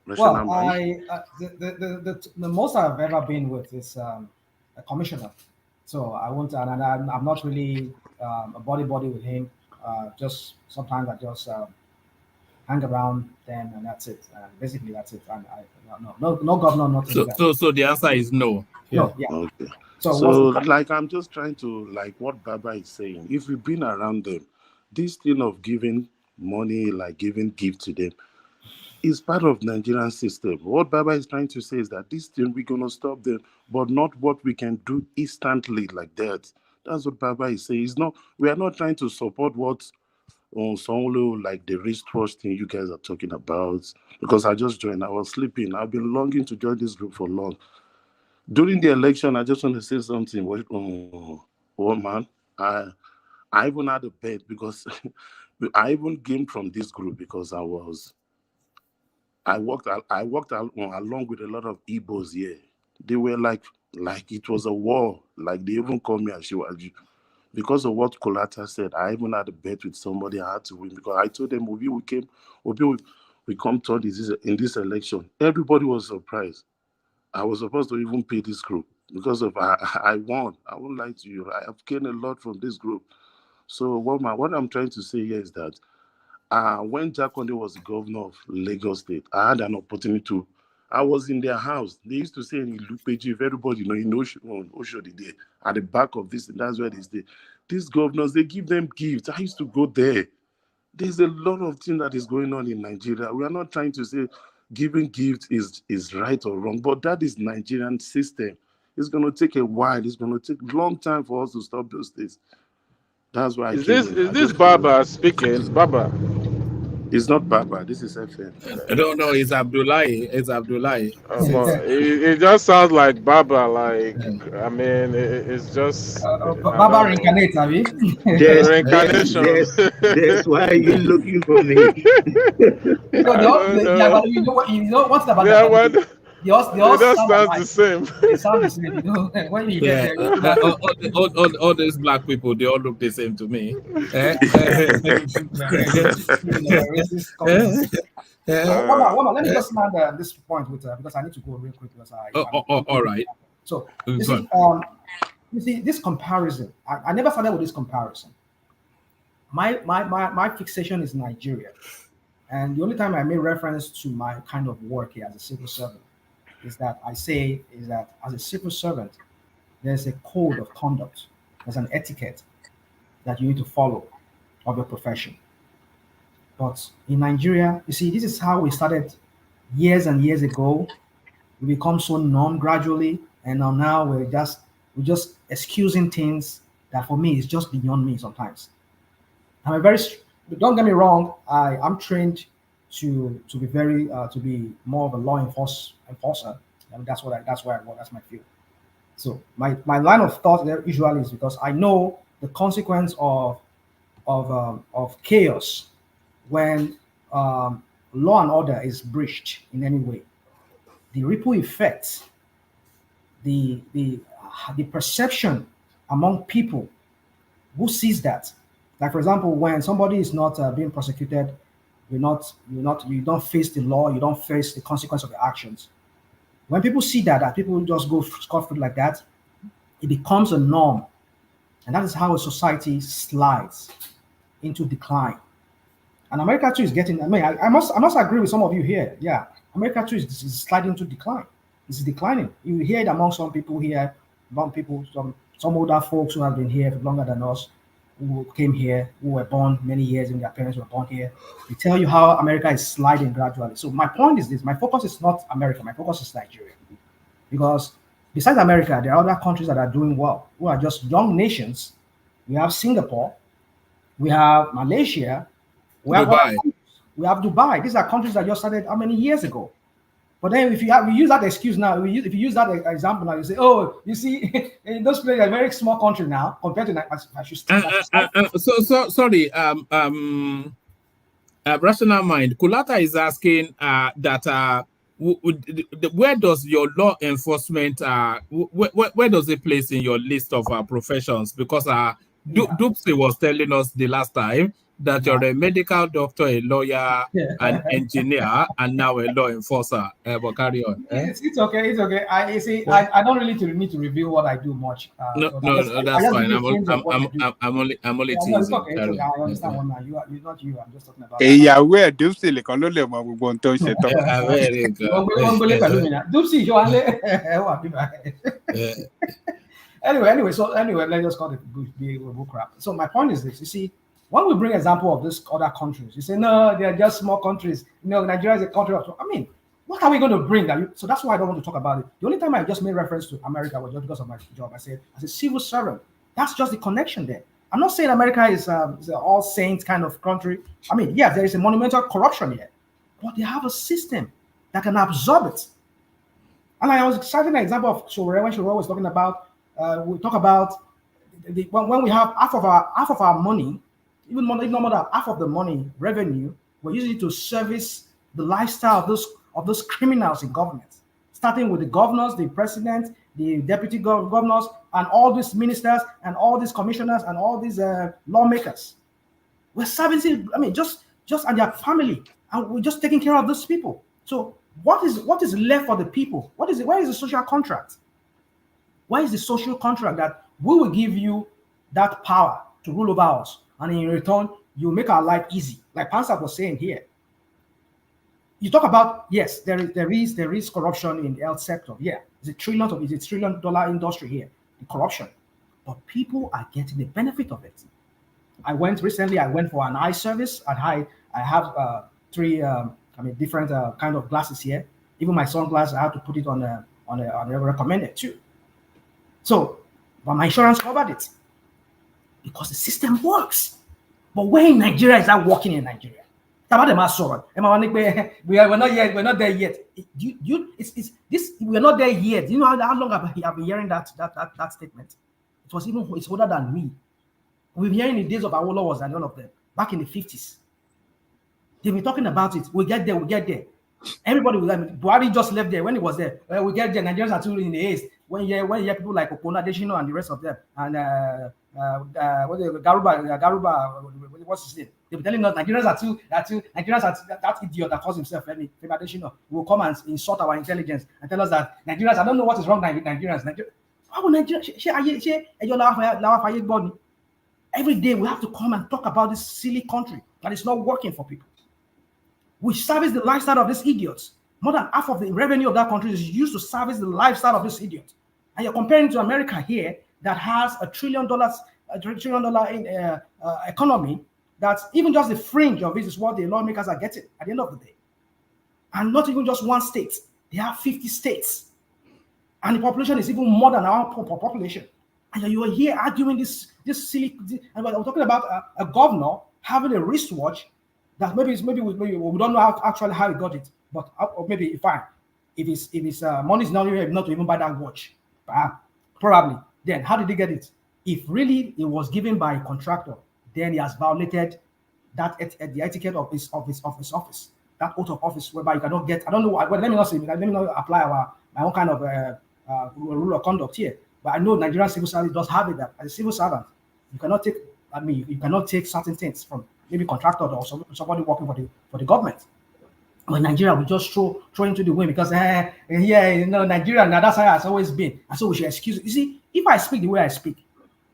Well, the most I've ever been with is a commissioner. So I won't, and I'm not really a body with him. Just sometimes I just hang around them, and that's it. Basically, that's it. And no governor, nothing. So the answer is no. Yeah. No, yeah. Okay. So I'm just trying to what Baba is saying. If we've been around them, this thing of giving money, like giving gift to them, is part of Nigerian system. What Baba is trying to say is that this thing we're gonna stop them, but not what we can do instantly like that. That's what Baba is saying. It's not. We are not trying to support what Songlo, like the wristwatch thing you guys are talking about. Because I just joined. I was sleeping. I've been longing to join this group for long. During the election, I just want to say something. Man, I even had a bet because I even came from this group because I walked along with a lot of Igbos here. They were like it was a war. Like they even called me Ashiwaju. Because of what Kolata said, I even had a bet with somebody I had to win because I told them we come third in this election. Everybody was surprised. I was supposed to even pay this group because of I won. I won't lie to you. I have gained a lot from this group. So what I'm trying to say here is that when Jack Conde was the governor of Lagos State, I had an opportunity I was in their house. They used to say in Ilupeji, if everybody in Oshodi there, at the back of this, and that's where they stay. These governors, they give them gifts. I used to go there. There's a lot of things that is going on in Nigeria. We are not trying to say giving gifts is right or wrong, but that is Nigerian system. It's going to take a while. It's going to take a long time for us to stop those things. That's why I Is came this in. is I this just came in. Baba speaking? Baba. It's not Baba. This is FM. No, it's Abdullahi. It's Abdullahi. But it just sounds like Baba. Like I mean, it's just I Baba don't know. reincarnate, have you? Reincarnation. That's why you looking for me. No, I don't yeah, know. but you know what's about Yeah, that? but They all it just sound sounds alike. the same. They sound the same, you know. When you get Yeah, there, you realize. all these black people, they all look the same to me. Racist comment. So, let me Eh, just land this point with because I need to go real quick because all right. So Go you see this comparison. I never started with this comparison. My fixation is Nigeria, and the only time I made reference to my kind of work here as a civil servant is that as a civil servant, there's a code of conduct, there's an etiquette that you need to follow of your profession. But in Nigeria, you see, this is how we started years and years ago. We become so numb gradually, and now we're just excusing things that for me is just beyond me sometimes. I'm a very don't get me wrong. I'm trained to be very to be more of a enforcer. I mean, that's where I work. That's my field. So my line of thought there usually is because I know the consequence of chaos when law and order is breached in any way. The ripple effects, the perception among people who sees that. Like for example, when somebody is not being prosecuted, you don't face the law, you don't face the consequence of your actions. When people see that people just go scot-free like that, it becomes a norm, and that is how a society slides into decline. And America too is getting. I mean, I must agree with some of you here. Yeah, America too is sliding into decline. It's declining. You hear it among some people here, among people, some older folks who have been here for longer than us, who came here, who were born many years and their parents were born here. They tell you how America is sliding gradually. So my point is this: my focus is not America. My focus is Nigeria, because besides America, there are other countries that are doing well, who are just young nations. We have Singapore, we have Malaysia, we have other Dubai. countries. We have Dubai. These are countries that just started how many years ago? But then if you use that excuse now, if you use that example now, you say, oh, you see, in those places are a very small country now compared to I should Sorry. Rational mind. Kulata is asking that where does your law enforcement where does it place in your list of professions? Because Dupsy was telling us the last time that you're a medical doctor, a lawyer, an engineer, and now a law enforcer. But carry on. It's okay. It's okay. I see. I don't really need to reveal what I do much. So No, I that's just fine. give you things of what I do. I'm only No, it's teasing. okay. It's okay. I understand what now. You're not you. I'm just talking about. ìyàwó ẹ̀ dúpsì nìkan ló lè mọ gbogbo ohun tó ń ṣe tán. Anyway, let's just call it bull crap. So my point is this: you see, when we bring example of these other countries, you say no, they are just small countries. You know, Nigeria is a country of. I mean, what are we going to bring? So that's why I don't want to talk about it. The only time I just made reference to America was just because of my job. I said as a civil servant, that's just the connection there. I'm not saying America is an all saints kind of country. I mean, yes, there is a monumental corruption here, but they have a system that can absorb it. And I was citing an example of Shore when Shore was talking about. We talk about when we have half of our money, even more than half of the money revenue, we're using it to service the lifestyle of those criminals in government, starting with the governors, the president, the deputy governors, and all these ministers, and all these commissioners, and all these lawmakers. We're servicing. I mean, just and their family, and we're just taking care of those people. So what is left for the people? Where is the social contract? Where is the social contract that we will give you that power to rule over us, and in return, you make our life easy? Like Pansat was saying here. You talk about, yes, there is corruption in the health sector. Yeah, it's $1 trillion industry here, the corruption. But people are getting the benefit of it. I went for an eye service, and I have three different kind of glasses here. Even my sunglasses, I have to put it on a recommended too. So, but my insurance covered it. because the system works. But where in Nigeria is that working in Nigeria? We're not there yet. We're not there yet. You know how long I've been hearing that statement? It's older than me. We've been hearing the days of Awolowo and all of them back in the 50s. They've been talking about it. We'll get there, we'll get there. Everybody will. Buhari just left there when he was there. We get there. Nigerians are too in the haste. When you hear people like Okona Adeshino and the rest of them, and Garuba, what's his name? They were telling us Nigerians are too. That idiot that calls himself Femi Adeshino will come and insult our intelligence and tell us that Nigerians. I don't know what is wrong with Nigerians. How will Nigerians? Every day we have to come and talk about this silly country that is not working for people. We service the lifestyle of these idiots. More than half of the revenue of that country is used to service the lifestyle of this idiot. And you're comparing to America here that has $1 trillion economy. That's even just the fringe of it is what the lawmakers are getting at the end of the day. And not even just one state. They have 50 states. And the population is even more than our population. And you are here arguing this silly. And we're talking about a governor having a wristwatch that maybe we don't know how he got it, but maybe fine. If his money is not to even buy that watch, probably. Then how did he get it? If really it was given by a contractor, then he has violated the etiquette of his office, that oath of office, whereby you cannot get. I don't know. Well, let me not say. Let me not apply my own kind of rule of conduct here. But I know Nigerian civil service does have it that as a civil servant, you cannot take. You cannot take certain things from maybe contractor or somebody working for the government. But Nigeria, we just throw into the wind because Nigeria, now that's how it's always been. And so we should excuse it. You see, if I speak the way I speak,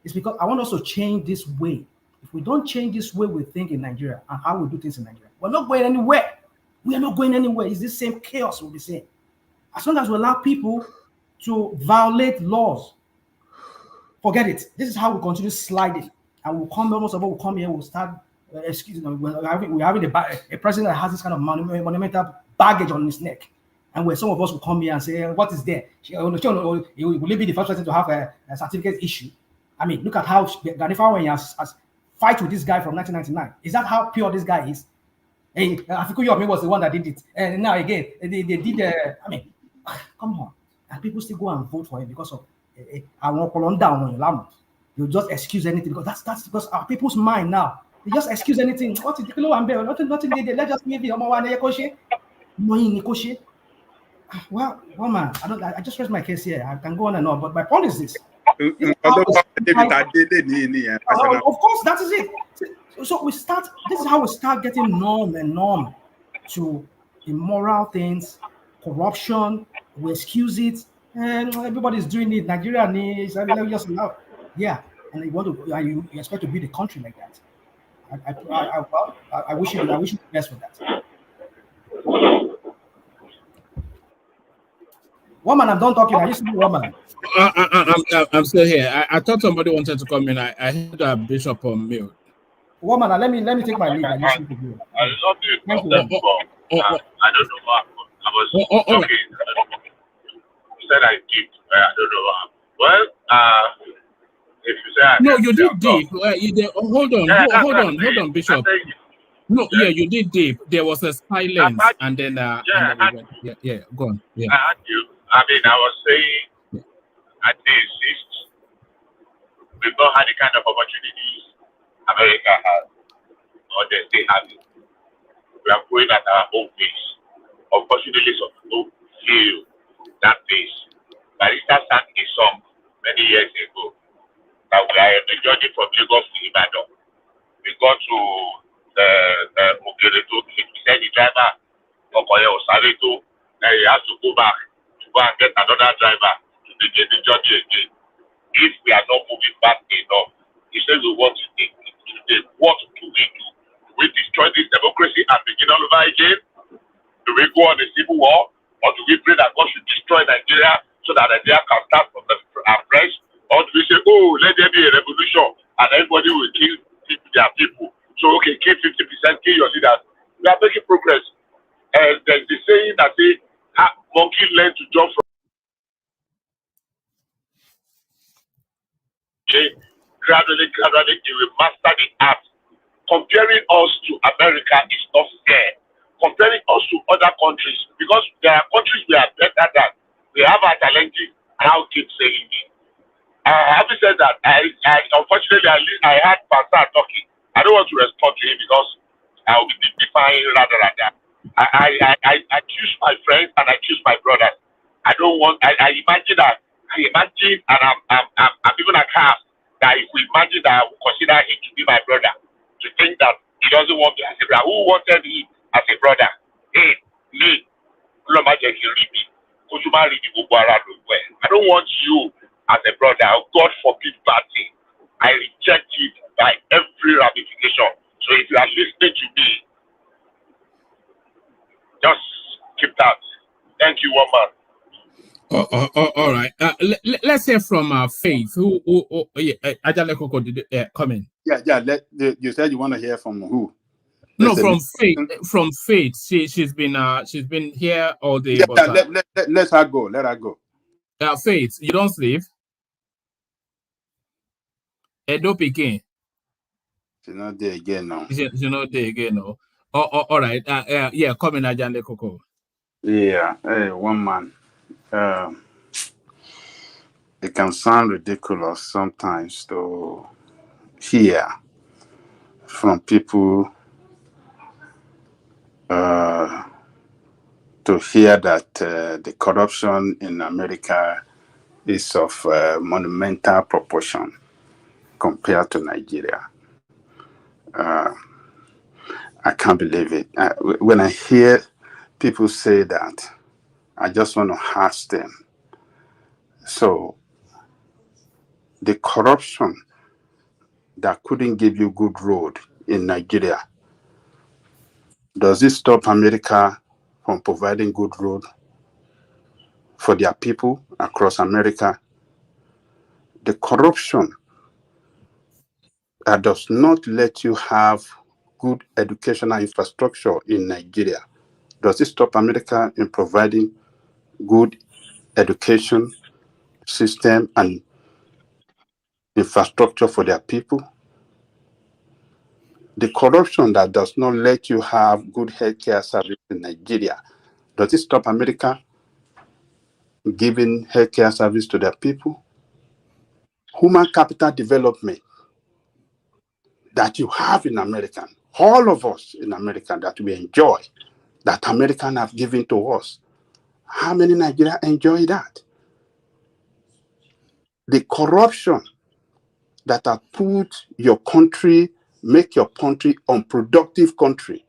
it's because I want us to change this way. If we don't change this way we think in Nigeria and how we do things in Nigeria, we're not going anywhere. We are not going anywhere. It's the same chaos we'll be seeing. As long as we allow people to violate laws, forget it. This is how we continue sliding. And we'll come, almost of all will come here, we'll start, we're having a president that has this kind of monumental baggage on his neck. And where some of us will come here and say, what is there? Will he be the first person to have a certificate issue? I mean, look at how Gani Fawehinmi has fight with this guy from 1999. Is that how pure this guy is? Hey, Afikun Yomi was the one that did it. And now again, they did, I mean, come on. And people still go and vote for him because of, I want to down on your you just excuse anything because that's because our people's mind now. They just excuse anything. What is the nothing they let's just leave it. Well, man, I just raised my case here. I can go on and on, but my point is this. Of course, that is it. So we start. This is how we start getting numb to immoral things, corruption. We excuse it, and everybody's doing it. Nigeria needs. Just allow. Yeah, and you expect to build a country like that. I wish you the best with that. Woman, I'm done talking. I used to be woman. I'm still here. I thought somebody wanted to come in. I heard a bishop on mute. Woman, let me take my leave. I listen to you. I love you. Thank you. I don't know what I was talking. You said I did. I don't know what. Well, if you say no, you did deep. Hold on, Bishop. No, yeah, you did deep. There was a silence, and then go on. Yeah. I had you. I mean, I was saying at least we've not had the kind of opportunities America has, or they still have it. We are going at our own pace. Unfortunately, some people feel that pace. Barista sang a song many years ago that we are on the journey from Lagos to Ibadan. We got to Okereto. He said the driver Okoye Osareto, and he has to go back to go and get another driver to begin the journey again. If we are not moving back enough, he says we want to take today. What do we do? Do we destroy this democracy and begin all over again? Do we go on a civil war? Or do we pray that God should destroy Nigeria so that Nigeria can start from the fresh? Or do we say, oh, let there be a revolution and everybody will kill their people? So, okay, kill 50%, kill your leaders. We are making progress. And there's the saying that say, monkey learn to jump from. Okay. gradually, he will master the art. Comparing us to America is not fair. Comparing us to other countries, because there are countries we are better than. We have our challenges, and I'll keep saying it. Having said that, I unfortunately I had Pastor talking. I don't want to respond to him because I will be defying rather than that. I choose my friends and I choose my brothers. I don't want. I imagine that. I imagine, and I'm even a cast that if we imagine that I would consider him to be my brother, to think that he doesn't want me as a brother. Who wanted him as a brother? Hey, me. I don't want you as a brother. God forbid bad thing. I reject it by every ramification. So if you are listening to me, just keep that. Thank you, one man. All right. Let's hear from Faith. Who yeah, Ajale Koko did come in. Yeah. You said you want to hear from who? No, from Faith. From Faith. She's been here all day. Yeah, but let her go. Let her go. Faith, you don't sleep. Edo Pikin. She's not there again now. She's not there again, no. All right. Yeah, come in, Ajale Koko. Yeah, hey, one man. It can sound ridiculous sometimes to hear from people to hear that the corruption in America is of monumental proportion compared to Nigeria. I can't believe it. When I hear people say that, I just want to ask them. So, the corruption that couldn't give you good road in Nigeria, does it stop America from providing good road for their people across America? The corruption that does not let you have good educational infrastructure in Nigeria, does it stop America in providing good education system and infrastructure for their people? The corruption that does not let you have good healthcare service in Nigeria, does it stop America giving healthcare service to their people? Human capital development that you have in America, all of us in America that we enjoy, that Americans have given to us, how many Nigerians enjoy that? The corruption that has put your country, make your country unproductive country,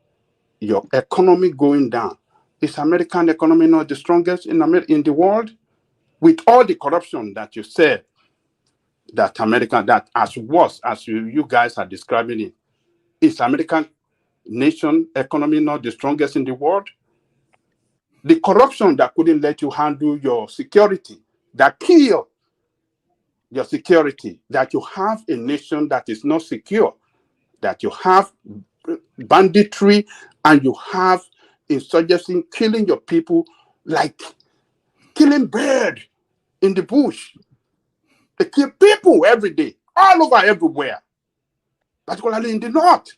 your economy going down. Is American economy not the strongest in the world? With all the corruption that you said, that American, that as worse as you guys are describing it, is American nation economy not the strongest in the world? The corruption that couldn't let you handle your security, that kill your security, that you have a nation that is not secure, that you have banditry and you have insurgency killing your people like killing bird in the bush. They kill people every day, all over everywhere, particularly in the north.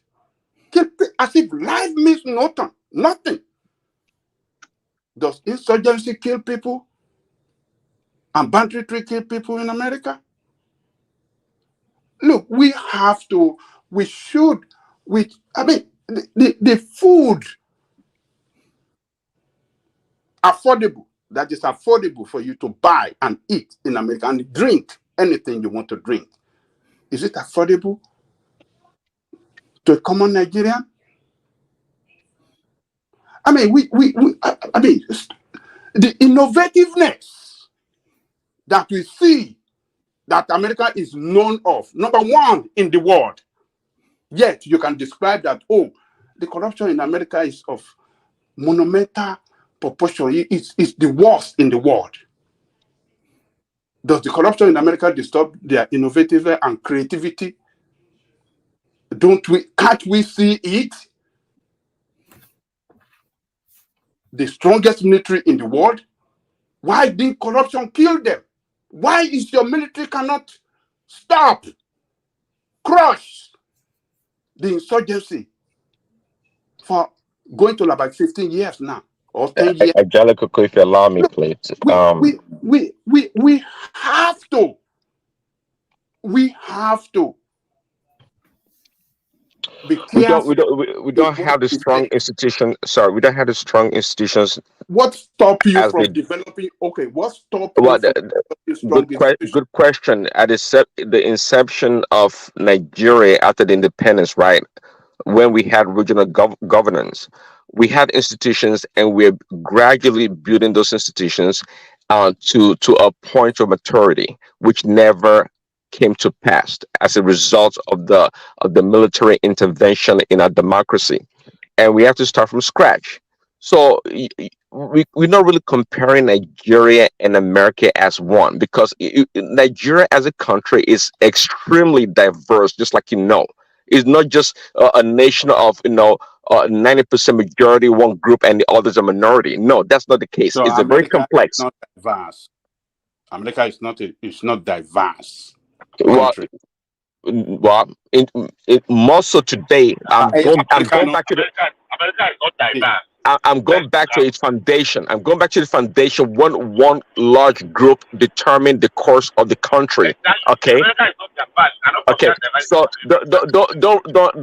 Kill as if life means nothing. Nothing. Does insurgency kill people and banditry kill people in America? Look, we should, the food affordable, that is affordable for you to buy and eat in America and drink anything you want to drink. Is it affordable to a common Nigerian? The innovativeness that we see that America is known of, number one in the world. Yet you can describe that, oh, the corruption in America is of monumental proportion. It's the worst in the world. Does the corruption in America disturb their innovative and creativity? Can't we see it? The strongest military in the world. Why didn't corruption kill them? Why is your military cannot stop crush the insurgency for going to about 15 years now or 10 years. Angelica, if you allow me, please. We have to. We have to be clear. We don't have the strong institution. Sorry, we don't have the strong institutions. What stop you as from they developing? Okay, what stop you Well, from developing strong institutions? good question. At the inception of Nigeria after the independence, right, when we had regional governance, we had institutions, and we're gradually building those institutions to a point of maturity, which never came to pass as a result of the military intervention in our democracy, and we have to start from scratch. So we're not really comparing Nigeria and America as one, because Nigeria as a country is extremely diverse, just like it's not just a nation of 90% majority one group and the others a minority. No, that's not the case. So It's a very America is complex. not diverse. America is not diverse Well, country. More so today. I'm going back to the. America is not diverse. I'm going back to its foundation. I'm going back to the foundation. One large group determined the course of the country. Okay. America is not diverse. Okay. So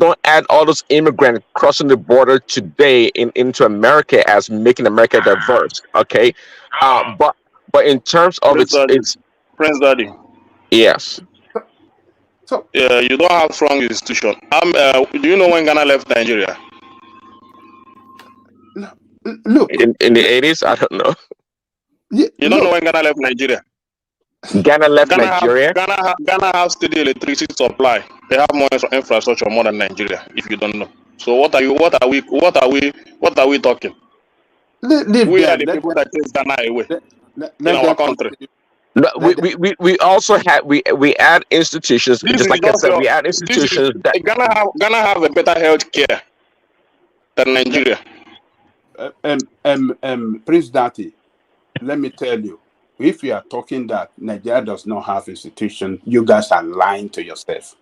don't add all those immigrants crossing the border today into America as making America diverse. Okay. But in terms of its Prince Daddy. Yes. So yeah, you don't have strong institution. Do you know when Ghana left Nigeria? Look, in the 80s, I don't know. You don't know when Ghana left Nigeria? Ghana left Nigeria. Ghana has steady electricity supply. They have more infrastructure more than Nigeria. If you don't know, so what are we talking? We are the people that chase Ghana away in our country. No, we also had we add institutions, just like I said, we add institutions that Ghana have a better health care than Nigeria. Prince Dati, let me tell you, if you are talking that Nigeria does not have institution, you guys are lying to yourself.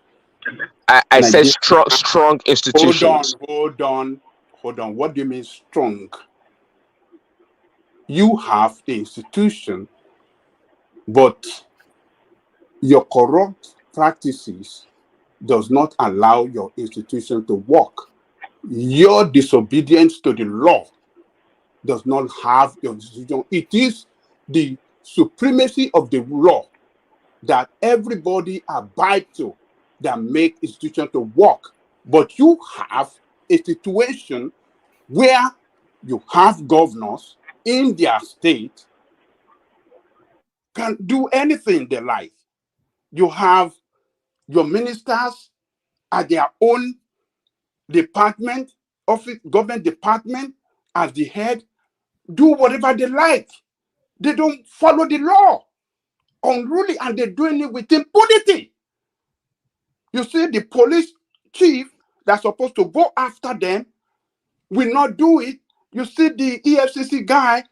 I said strong institutions. Hold on. What do you mean strong? You have the institution, but your corrupt practices does not allow your institution to work. Your disobedience to the law does not have your institution. It is the supremacy of the law that everybody abide to that make institution to work. But you have a situation where you have governors in their state can do anything they like. You have your ministers at their own department, office, government department as the head, do whatever they like. They don't follow the law. Unruly, and they're doing it with impunity. You see, the police chief that's supposed to go after them will not do it. You see, the EFCC guy,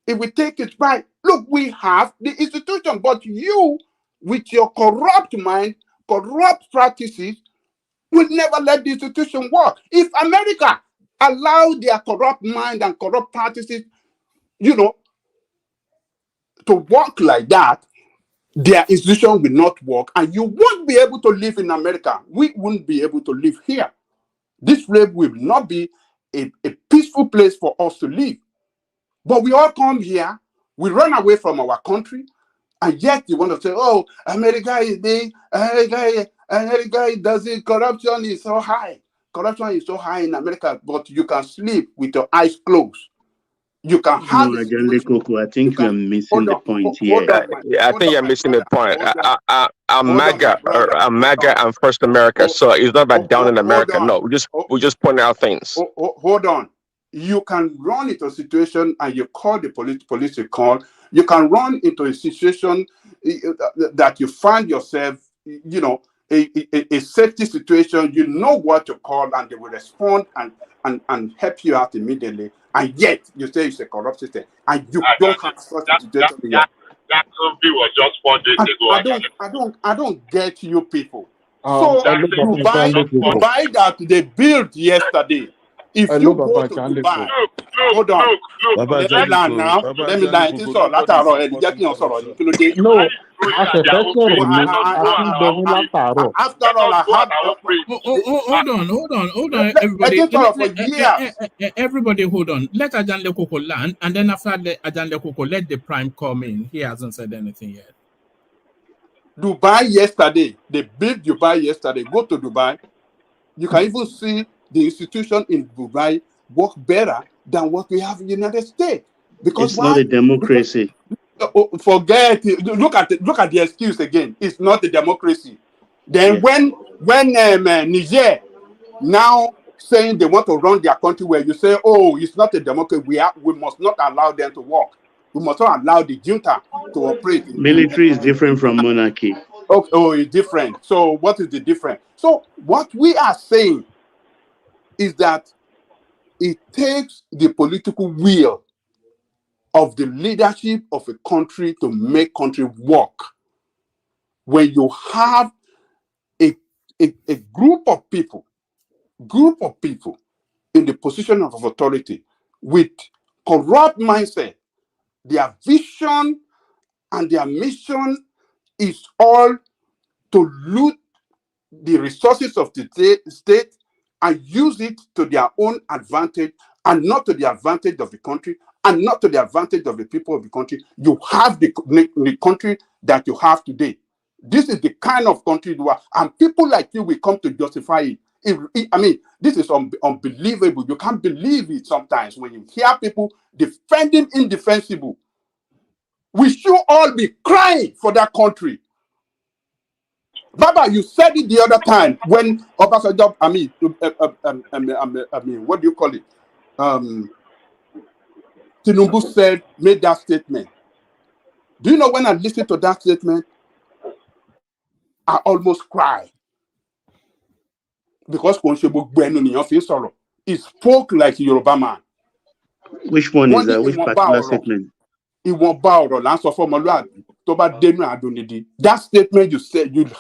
it will take it back. Look, we have the institution, but you, with your corrupt mind, corrupt practices, will never let the institution work. If America allowed their corrupt mind and corrupt practices, to work like that, their institution will not work, and you won't be able to live in America. We won't be able to live here. This place will not be a peaceful place for us to live. But we all come here, we run away from our country, and yet you want to say, oh, America is big, America does it, corruption is so high. Corruption is so high in America, but you can sleep with your eyes closed. You can have no, I think you are missing the point here. I think you're missing the point. I'm MAGA and First America, so it's not about down in America. No, we just pointing out things. Hold on. You can run into a situation and you call the police will call. You can run into a situation that you find yourself, a safety situation. You know what to call, and they will respond and help you out immediately. And yet you say it's a corrupt system, and you don't have such a situation. That movie was just 4 days ago. I don't get you people. So That's it. Dubai that they built yesterday. If you go to Dubai, hold on. Baba Let me land Jaliko, now. Baba Let me land. It's Jaliko, all nobody is látàárọ̀ ẹ̀ jẹ́ supporting kí n sọ̀rọ̀ corruption. ní kí ló dé. No, a ṣe fẹ́ sọ̀rọ̀ ni a ti ń gbọ́ yín látàárọ̀. After all, I had. Hold on, I everybody. think for years. Everybody, hold on. Let Ajan Lekoko land, and then after Ajan Lekoko, let the prime come in. He hasn't said anything yet. Dubai yesterday, they built Dubai yesterday. Go to Dubai, you can even see the institution in Dubai work better than what we have in the United States. Because it's not a democracy. Forget it. Look at the excuse again. It's not a democracy. Then Yes. when Niger now saying they want to run their country, where you say, oh, it's not a democracy, we must not allow them to work. We must not allow the junta to operate. Military is different from monarchy. Oh, it's different. So what is the difference? So what we are saying is that it takes the political will of the leadership of a country to make country work. When you have a group of people in the position of authority with corrupt mindset, their vision and their mission is all to loot the resources of the state and use it to their own advantage and not to the advantage of the country and not to the advantage of the people of the country. You have the country that you have today. This is the kind of country you are, and people like you will come to justify it. I mean, this is unbelievable. You can't believe it sometimes when you hear people defending indefensible. We should all be crying for that country. Baba, you said it the other time when Obasanjo, what do you call it? Tinubu made that statement. Do you know when I listened to that statement, I almost cried. Because he spoke like a Yoruba man. Which one is that? Which particular statement? That statement you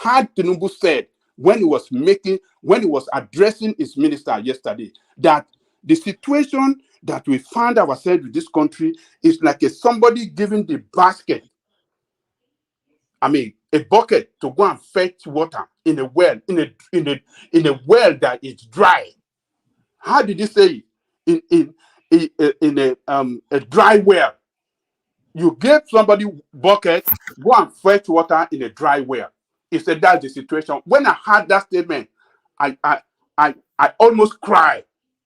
had Tinubu said when he was addressing his minister yesterday, that the situation that we find ourselves in this country is like somebody giving the basket, a bucket to go and fetch water in a well, in a well that is dry. How did he say it? In a dry well. You gave somebody bucket, go and fetch water in a dry well. He said that's the situation. When I heard that statement, I almost cried.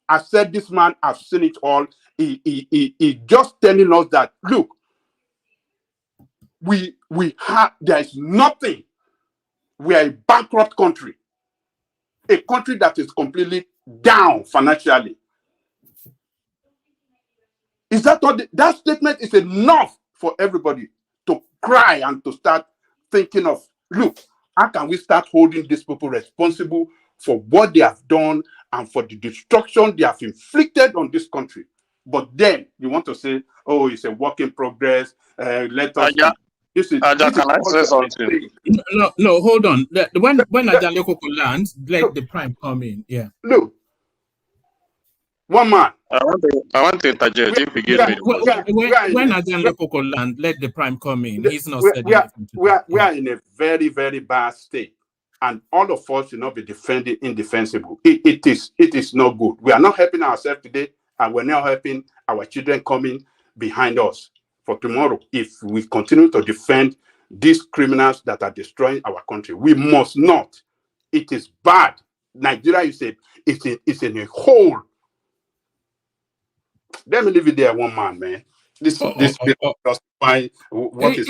I said, this man, I've seen it all. He just telling us that, look, there is nothing. We are a bankrupt country. A country that is completely down financially. Is that not that statement is enough for everybody to cry and to start thinking of, look, how can we start holding these people responsible for what they have done and for the destruction they have inflicted on this country? But then you want to say, oh, it's a work in progress. Let us. This is can I say something? No, hold on. When Ajan Lekoko lands, let the prime come in. Yeah. Look, one man. I want to interject if you give me. When Ajan Lekoko land, let the prime come in. He's not said anything. We are in a very, very bad state. And all of us should not be defending indefensible. It is not good. We are not helping ourselves today, and we're not helping our children coming behind us for tomorrow. If we continue to defend these criminals that are destroying our country, we must not. It is bad. Nigeria is in a hole. Let me leave it there, one man, man. This people justify what is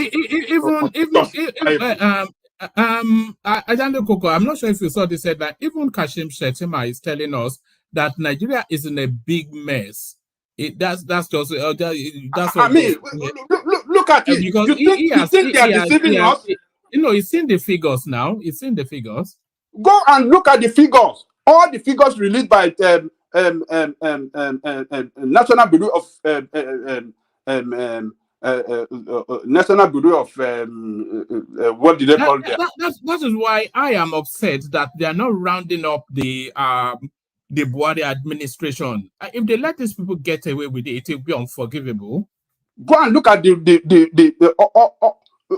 Ajan Lekoko, I'm not sure if you saw this headline. Even Kashim Shettima is telling us that Nigeria is in a big mess. That's just that's I mean, look at it. Because you think they are deceiving us? He's seen the figures now. He's seen the figures. Go and look at the figures. All the figures released by National Bureau of National Bureau of what do they call that? That is why I am upset that they are not rounding up the Buhari administration. If they let these people get away with it, it will be unforgivable. Go and look at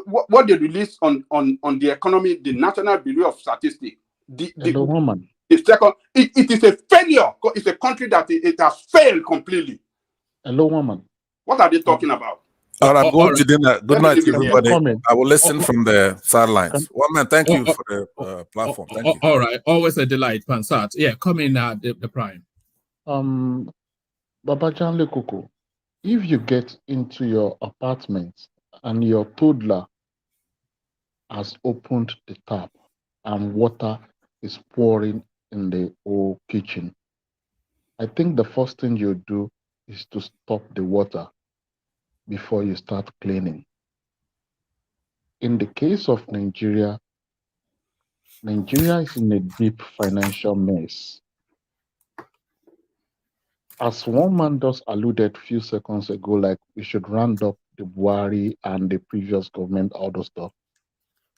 what they released on the economy, the National Bureau of Statistics. Hello, woman. The second, it is a failure. It's a country that it has failed completely. Hello, woman. What are they talking about? All right, I'm going to dinner. Good night, everybody. Comment. I will listen from the sidelines. Well, man, thank you for the platform. Thank you. All right, always a delight, Pansat. Yeah, come in, the prime. Baba Janle Koko, if you get into your apartment and your toddler has opened the tap and water is pouring in the whole kitchen, I think the first thing you do is to stop the water before you start cleaning. In the case of Nigeria, Nigeria is in a deep financial mess. As one man just alluded a few seconds ago, like we should round up the Buhari and the previous government, all those stuff.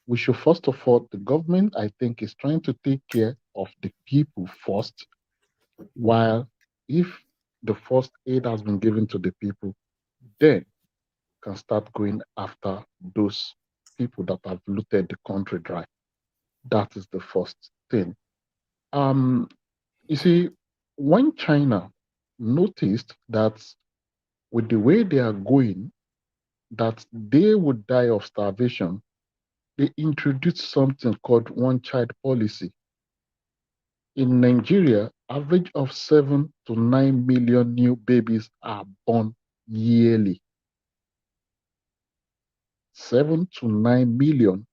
We should first of all, the government, I think, is trying to take care of the people first, while if the first aid has been given to the people, then can start going after those people that have looted the country dry. That is the first thing. You see, when China noticed that with the way they are going, that they would die of starvation, they introduced something called one-child policy. In Nigeria, average of 7 to 9 million new babies are born yearly. 7 to 9 million.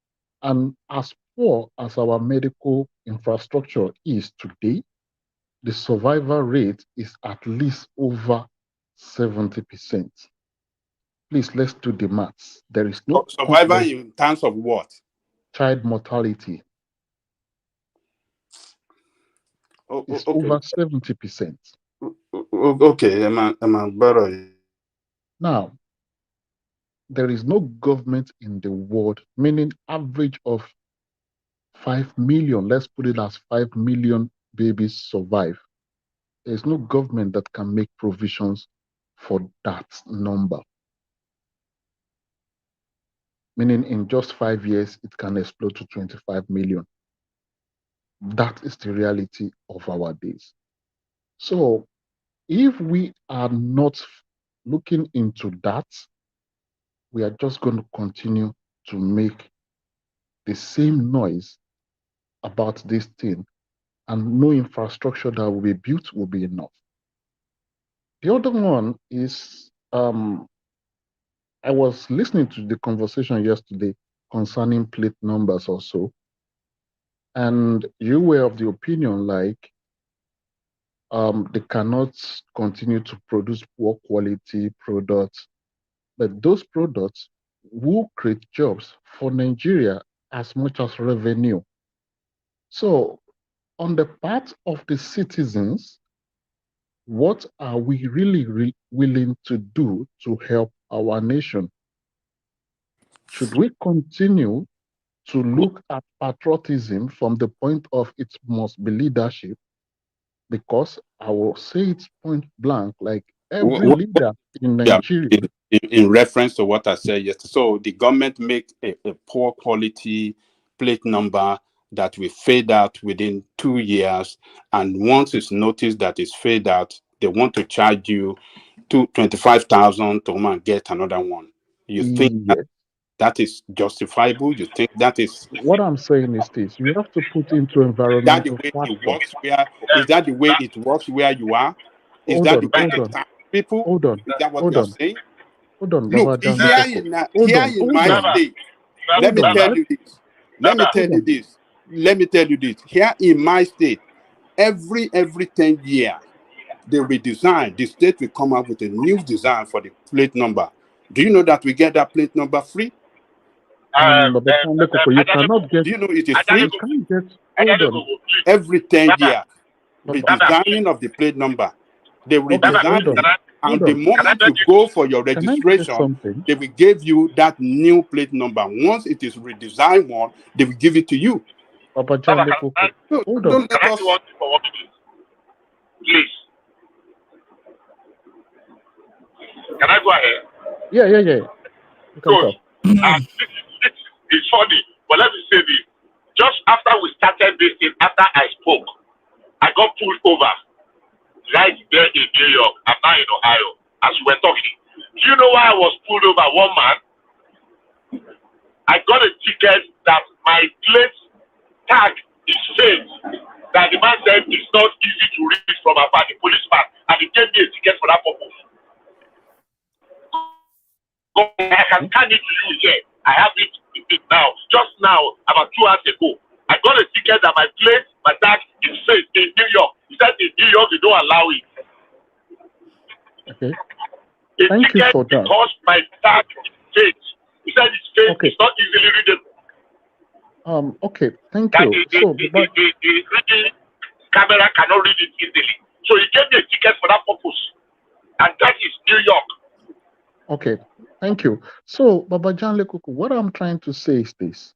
And as poor as our medical infrastructure is today, the survival rate is at least over 70%. Please, let's do the maths. There is no survival in terms of what? Child mortality. It's over 70%. Okay, I'm better. Now, there is no government in the world, meaning average of 5 million, let's put it as 5 million babies survive. There's no government that can make provisions for that number. Meaning in just 5 years, it can explode to 25 million. That is the reality of our days. So if we are not looking into that, we are just going to continue to make the same noise about this thing, and no infrastructure that will be built will be enough. The other one is, I was listening to the conversation yesterday concerning plate numbers also, and you were of the opinion like they cannot continue to produce poor quality products, but those products will create jobs for Nigeria as much as revenue. So on the part of the citizens, what are we really willing to do to help our nation? Should we continue to look at patriotism from the point of it must be leadership? Because I will say it point blank, like every leader in Nigeria. In reference to what I said yesterday, so the government make a poor quality plate number that will fade out within 2 years, and once it's noticed that it's fade out, they want to charge you 25,000 to come and get another one. You think that is justifiable? You think that is what I'm saying is this? You have to put into environmental factors. Is that the way it works where you are? Is that the way they tax people? Hold on. Is that what you're saying? Hold on, Look, here in my state, let me tell you this. Let me tell you this. Here in my state, every 10 years, they redesign. The state will come up with a new design for the plate number. Do you know that we get that plate number free? You cannot get. Do you know it is free? You can't get. Hold on. Every 10 years, redesigning of the plate number. They redesign And Hold the on. moment you go for your Can I say registration, something? they will give you that new plate number. Once it is redesigned one, they will give it to you. Papa John Lekoko. So Hold on. don't let Can I us. do one thing for 1 minute? Please. Can I go ahead? Yeah. You can Good. talk. This is funny, but let me say this. Just after we started this thing, after I spoke, I got pulled over right there in New York. I'm now in Ohio as we were talking. Do you know why I was pulled over? One man, I got a ticket that my plate tag is fake. That the man said it's not easy to read from afar, the policeman, and he gave me a ticket for that purpose. I can scan it to you here. I have it now. Just now, about 2 hours ago, I got a ticket that my plate, my tag is fake in New York. He said in New York they don't allow it. Okay. A Thank you ticket for that. because my tag is fake. He said it's fake. Okay. It's not easily readable. Okay. Thank That you. the So, reading camera cannot read it easily. So he gave me a ticket for that purpose, and that is New York. okay. Thank you. So, Baba John Lekoko, what I'm trying to say is this.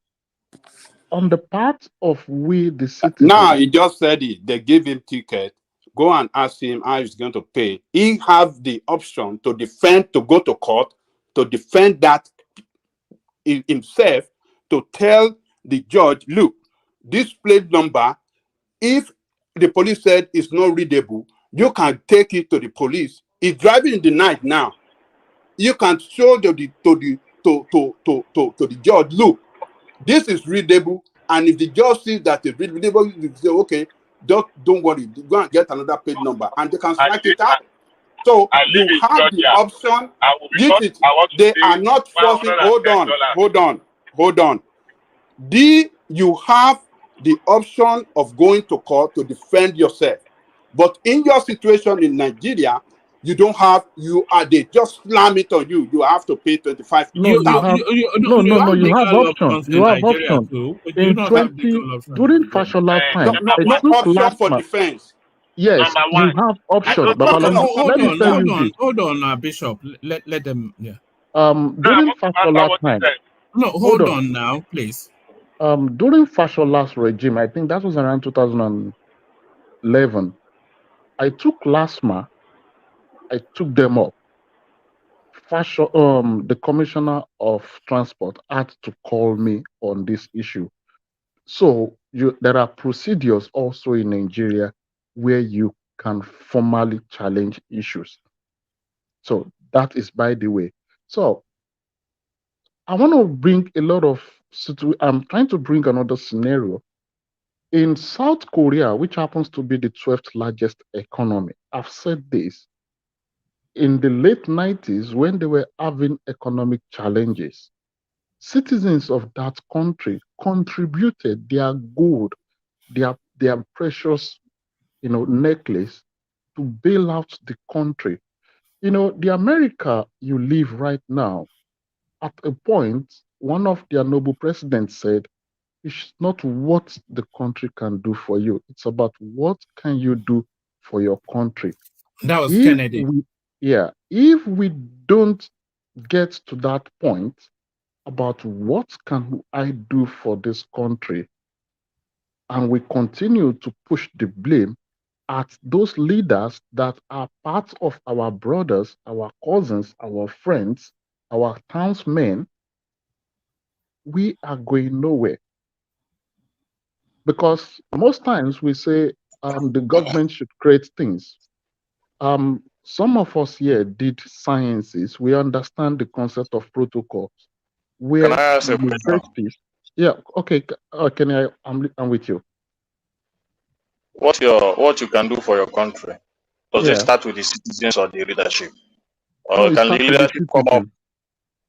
On the part of we, the citizens. Now he just said it. They give him ticket. Go and ask him how he's going to pay. He have the option to defend, to go to court, to defend that himself, to tell the judge, look, this plate number, if the police said it's not readable, you can take it to the police. He's driving in the night now. You can show to the judge, look, this is readable, and if the judge sees that it's readable, you say, okay, don't worry, go and get another page number, and they can strike it out. So I you live in have the Georgia. option. I will be This short. is, I want to they pay are not forcing. $110. Hold on. You have the option of going to court to defend yourself, but in your situation in Nigeria, you don't have. They just slam it on you. You have to pay 25. No, you have no. You have options. You have options. In 20 during Fashola time, No I took option last for month. defense. Yes, Number you one, have options. No, Baba, let me tell you this. Hold on, Bishop. Let them. Yeah. During Fashola time. No, hold on now, please. During Fashola's regime, I think that was around 2011. I took LASMA. I took them up. The commissioner of transport had to call me on this issue. So there are procedures also in Nigeria where you can formally challenge issues. So that is by the way. So I want to bring I'm trying to bring another scenario. In South Korea, which happens to be the 12th largest economy, I've said this. In the late 90s, when they were having economic challenges, citizens of that country contributed their gold, their precious, necklace to bail out the country. The America you live right now, at a point, one of their noble presidents said, it's not what the country can do for you. It's about what can you do for your country. That was Kennedy. If we don't get to that point about what can I do for this country, and we continue to push the blame at those leaders that are part of our brothers, our cousins, our friends, our townsmen, we are going nowhere. Because most times we say the government should create things. Some of us here did sciences. We understand the concept of protocols. Where Can I ask a question? universities, yeah, okay, I'm with you. What you can do for your country? Does it start with the citizens or the leadership? Or No, can the leadership come up?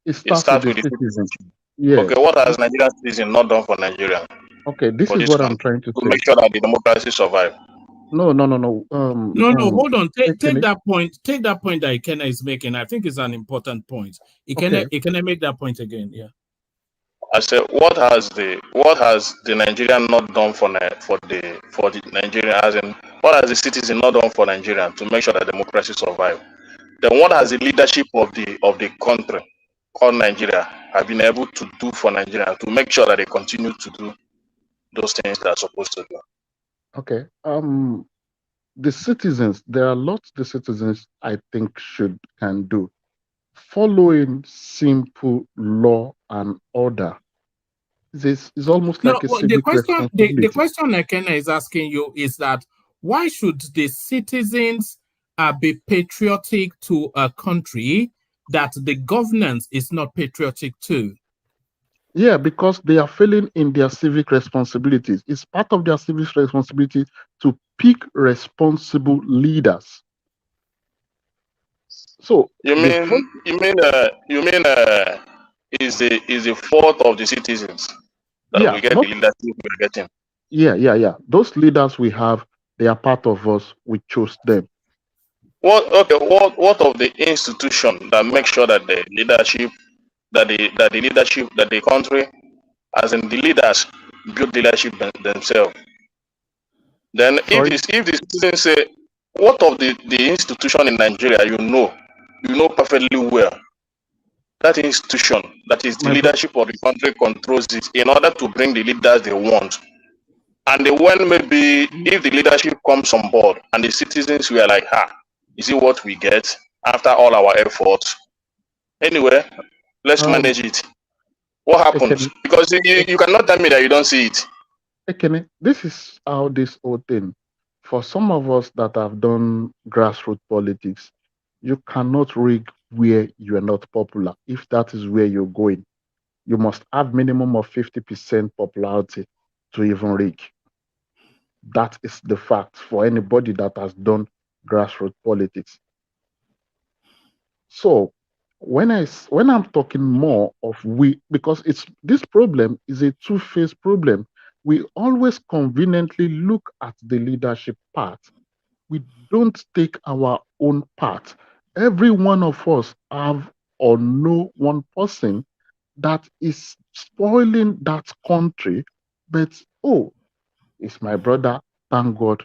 It starts with the citizens. Yes. Okay, what has Nigerian citizens not done for Nigeria? Okay, this is what I'm trying to say. Make sure that the democracy survive. No. No, hold on. Take that point. Take that point that Ikena is making. I think it's an important point. Ikena make that point again. Yeah. I said, what has the Nigerian not done for the Nigerian, as in what has the citizen not done for Nigeria to make sure that democracy survive? then what has the leadership of the country called Nigeria have been able to do for Nigeria to make sure that they continue to do those things they are supposed to do? Okay. The citizens, there are lots the citizens I think can do. Following simple law and order. This is almost No, like a well, civic the responsibility. question Ekene is asking you is that why should the citizens be patriotic to a country that the governance is not patriotic to? Yeah, because they are failing in their civic responsibilities. It's part of their civic responsibility to pick responsible leaders. So You mean is the fault of the citizens that yeah, we get not the leadership we're getting? yeah. Those leaders we have, they are part of us. We chose them. What of the institution that make sure that the leadership that the country, as in the leaders, build leadership themselves? Then Sorry. if the citizens say, what of the institution in Nigeria you know perfectly well, that institution that is the My bro- leadership of the country controls it in order to bring the leaders they want. And when maybe if the leadership comes on board and the citizens were like, is it what we get after all our efforts? Anyway, let's manage it. What happens? Ekene, Because you cannot tell me that you don't see it. Ekene, this is how this whole thing. For some of us that have done grassroots politics, you cannot rig where you are not popular. If that is where you're going, you must have minimum of 50% popularity to even rig. That is the fact for anybody that has done grassroots politics. So when I'm talking more of we, because it's this problem is a two-phase problem. We always conveniently look at the leadership part. We don't take our own part. Every one of us have or know one person that is spoiling that country, but oh, it's my brother. Thank God,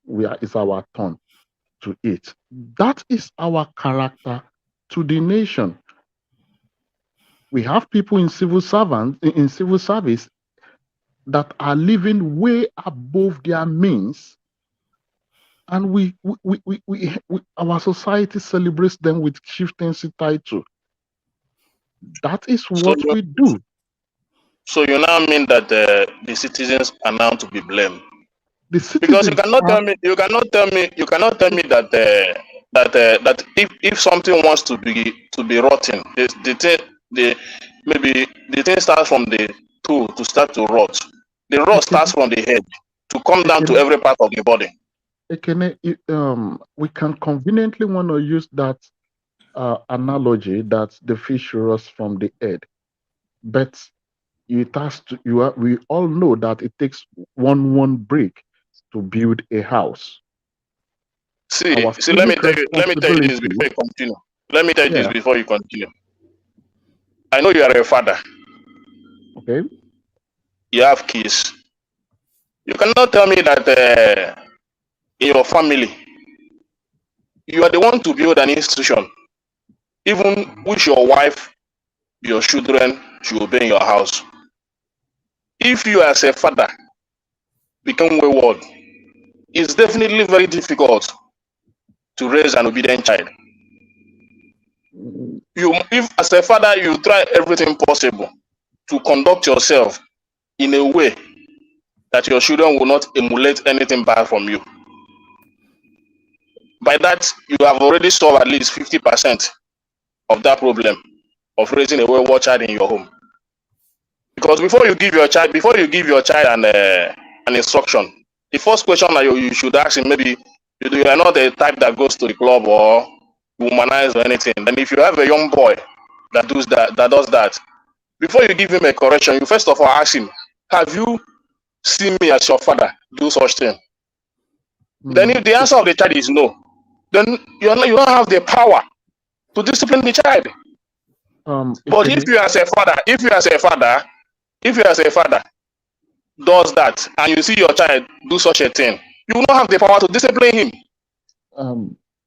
it's our turn to eat. That is our character to the nation. We have people in civil service that are living way above their means, and our society celebrates them with chieftaincy title. That is what we do. So you now mean that the citizens are now to be blamed? The Because citizens you cannot tell me that that if something wants to be rotten, maybe the thing starts from the tool to start to rot. The rot starts from the head to come down to every part of the body. We can conveniently want to use that analogy that the fish rots from the head, but we all know that it takes one brick to build a house. See, let me tell you this before you continue. Let me tell you this before you continue. I know you are a father. Okay. You have kids. You cannot tell me that in your family, you are the one to build an institution, even which your wife, your children should obey in your house. If you as a father become wayward, it's definitely very difficult to raise an obedient child. If as a father you try everything possible to conduct yourself in a way that your children will not emulate anything bad from you, by that you have already solved at least 50% of that problem of raising a wayward child in your home. Because before you give your child an instruction, the first question that you should ask him, maybe you are not the type that goes to the club or womanize or anything. And if you have a young boy that does that, before you give him a correction, you first of all ask him, have you seen me as your father do such thing? Then if the answer of the child is no, then you don't have the power to discipline the child. But if you as a father does that and you see your child do such a thing, you will not have the power to discipline him.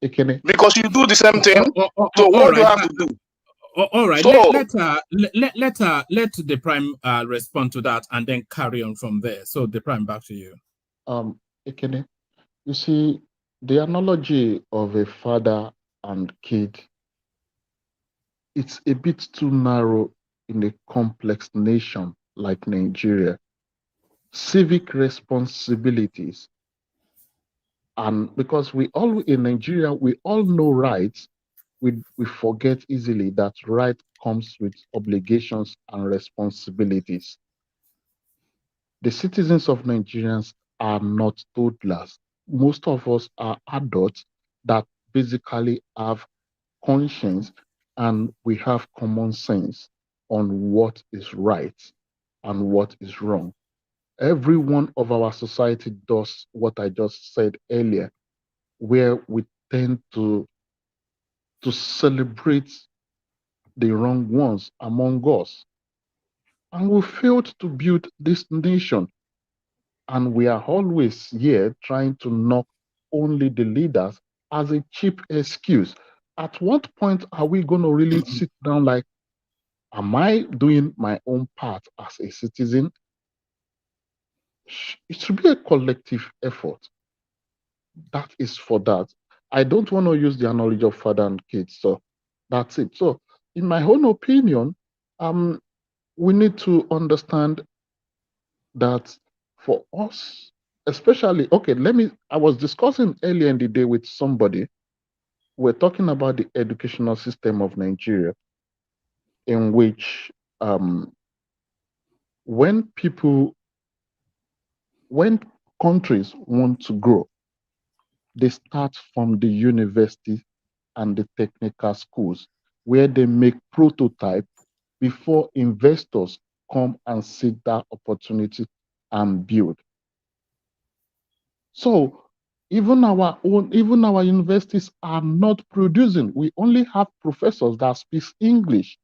because you do the same thing. So All what do I right. have to do? All right. So Let the prime respond to that and then carry on from there. So the prime, back to you. Ekene, you see, the analogy of a father and kid, it's a bit too narrow in a complex nation like Nigeria. Civic responsibilities, and because we all in Nigeria, we all know rights, we forget easily that right comes with obligations and responsibilities. The citizens of Nigerians are not toddlers. Most of us are adults that basically have conscience and we have common sense on what is right and what is wrong. Every one of our society does what I just said earlier, where we tend to celebrate the wrong ones among us. And we failed to build this nation. And we are always here trying to knock only the leaders as a cheap excuse. At what point are we going to really sit down like, am I doing my own part as a citizen? It should be a collective effort. That is for that. I don't want to use the analogy of father and kids. So that's it. So, in my own opinion, we need to understand that for us, especially, okay, I was discussing earlier in the day with somebody, we're talking about the educational system of Nigeria, in which when countries want to grow, they start from the university and the technical schools, where they make prototype before investors come and seek that opportunity and build. So even our universities are not producing. We only have professors that speak English,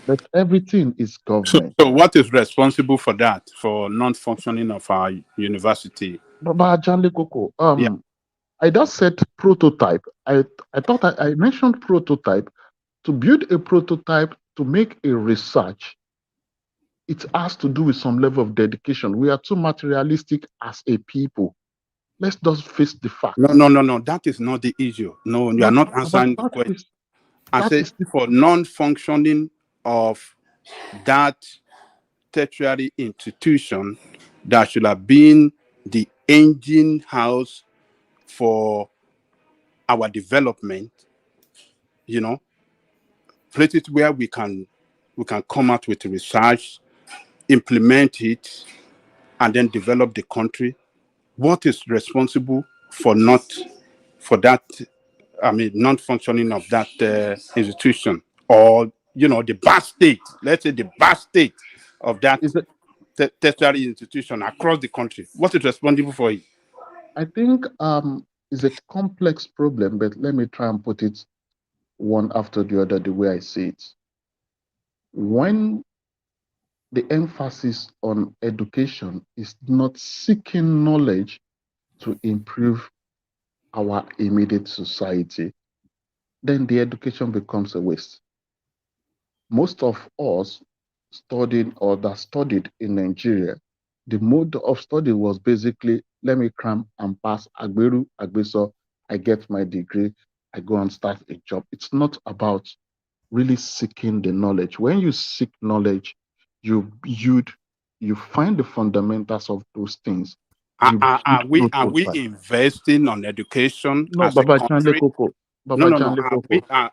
but everything is government. So what is responsible for that, for non-functioning of our university? Baba Janle Koko, Yeah. I just said prototype. I thought I mentioned prototype. To build a prototype, to make a research, it has to do with some level of dedication. We are too materialistic as a people. Let's just face the fact. No. That is not the issue. No, you are not answering the question. I said for non-functioning of that tertiary institution that should have been the engine house for our development, places where we can come out with research, implement it, and then develop the country. What is responsible for that? I mean, non-functioning of that institution, or the bad state. Let's say the bad state of that tertiary institution across the country. What is responsible for it? I think it's a complex problem, but let me try and put it one after the other the way I see it. When the emphasis on education is not seeking knowledge to improve our immediate society, then the education becomes a waste. Most of us studied or that studied in Nigeria, the mode of study was basically, let me cram and pass Agberu, Agbeso, I get my degree, I go and start a job. It's not about really seeking the knowledge. When you seek knowledge, you find the fundamentals of those things. Are we investing on education as a country? No.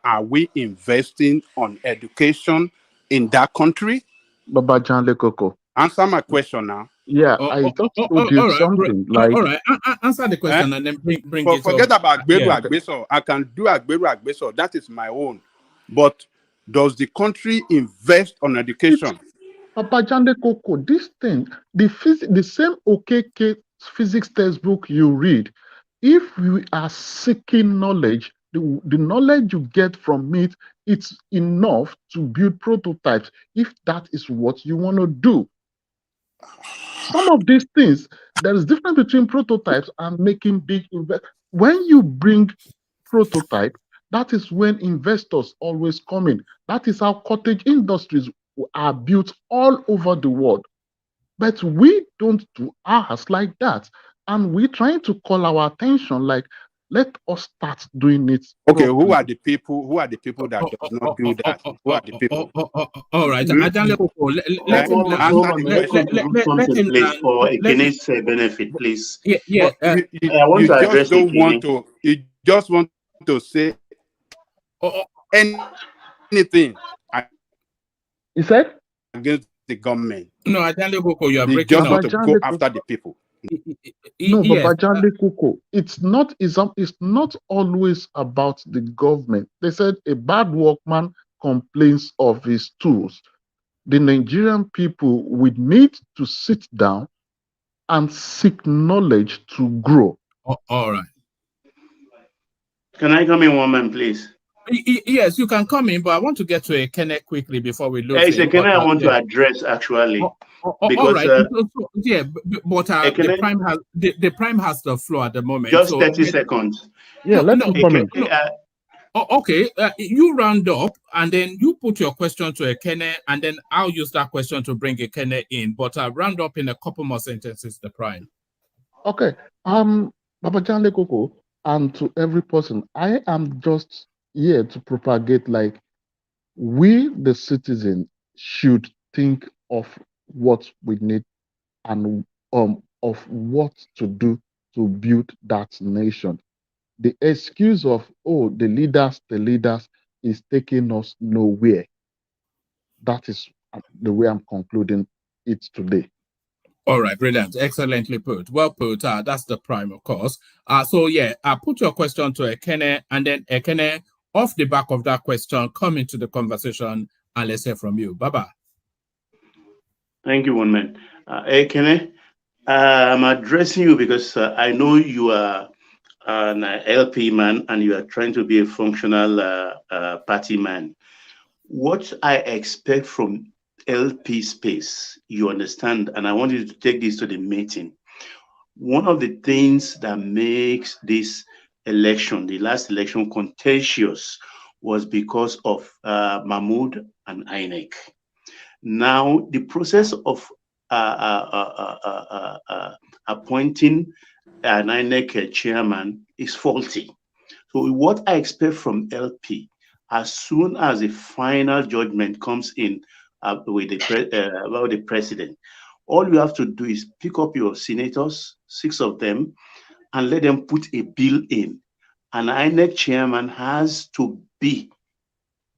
Are we investing on education in that country? Baba Janle Koko. Answer my question now. Yeah, I just told you something like. All right, answer the question and then bring it up. Forget about Agberu Agbeso. I can do Agberu Agbeso. That is my own. But does the country invest on education? Papa Jande Koko, this thing, the same OKK physics textbook you read, if you are seeking knowledge, the knowledge you get from it, it's enough to build prototypes if that is what you want to do. Some of these things, there is difference between prototypes and making big investments. when you bring prototype, that is when investors always come in. That is how cottage industries are built all over the world. But we don't do ours like that. And we're trying to call our attention, like, let us start doing it Okay, who properly. are the people? Who are the people that does not do that? Who are the people? All right, Ajanle Koko, let him Answer the Let question. contribute let something, him please, for let Ekene's benefit, please. yeah. But you, I want you to just address don't want Ekene. to. You just want to say anything He said, against the government. No, Ajanle Koko, you are You breaking just up. want to go Babajale after the people. No, but Yes. Bajale Koko, it's not always about the government. They said a bad workman complains of his tools. The Nigerian people would need to sit down and seek knowledge to grow. All right. Can I come in, one man, please? Yes, you can come in, but I want to get to a Kenneth quickly before we lose It's him. Ekene But I want yeah. to address, actually, All because right. Yeah, but the Ekene, prime has the prime has the floor at the moment. just So 30 seconds. Yeah, let him come in. Okay, you round up and then you put your question to Ekene, and then I'll use that question to bring Ekene in. But round up in a couple more sentences, the prime. Okay. Babajale Koko, and to every person, I am just here to propagate, like, we, the citizen, should think of what we need and of what to do to build that nation. The excuse of, oh, the leaders is taking us nowhere. That is the way I'm concluding it today. All right, brilliant. Excellently put. Well put. That's the prime, of course. So yeah, put your question to Ekene, and then Ekene, off the back of that question, come into the conversation and let's hear from you. Bye-bye. Thank you, one man. Ekene, I'm addressing you because I know you are an LP man and you are trying to be a functional party man. What I expect from LP space, you understand, and I want you to take this to the meeting. One of the things that makes this election, the last election, contentious was because of Mahmoud and INEC. Now, the process of appointing an INEC chairman is faulty. So what I expect from LP, as soon as the final judgment comes in with the president, all you have to do is pick up your senators, 6 of them, and let them put a bill in. An INEC chairman has to be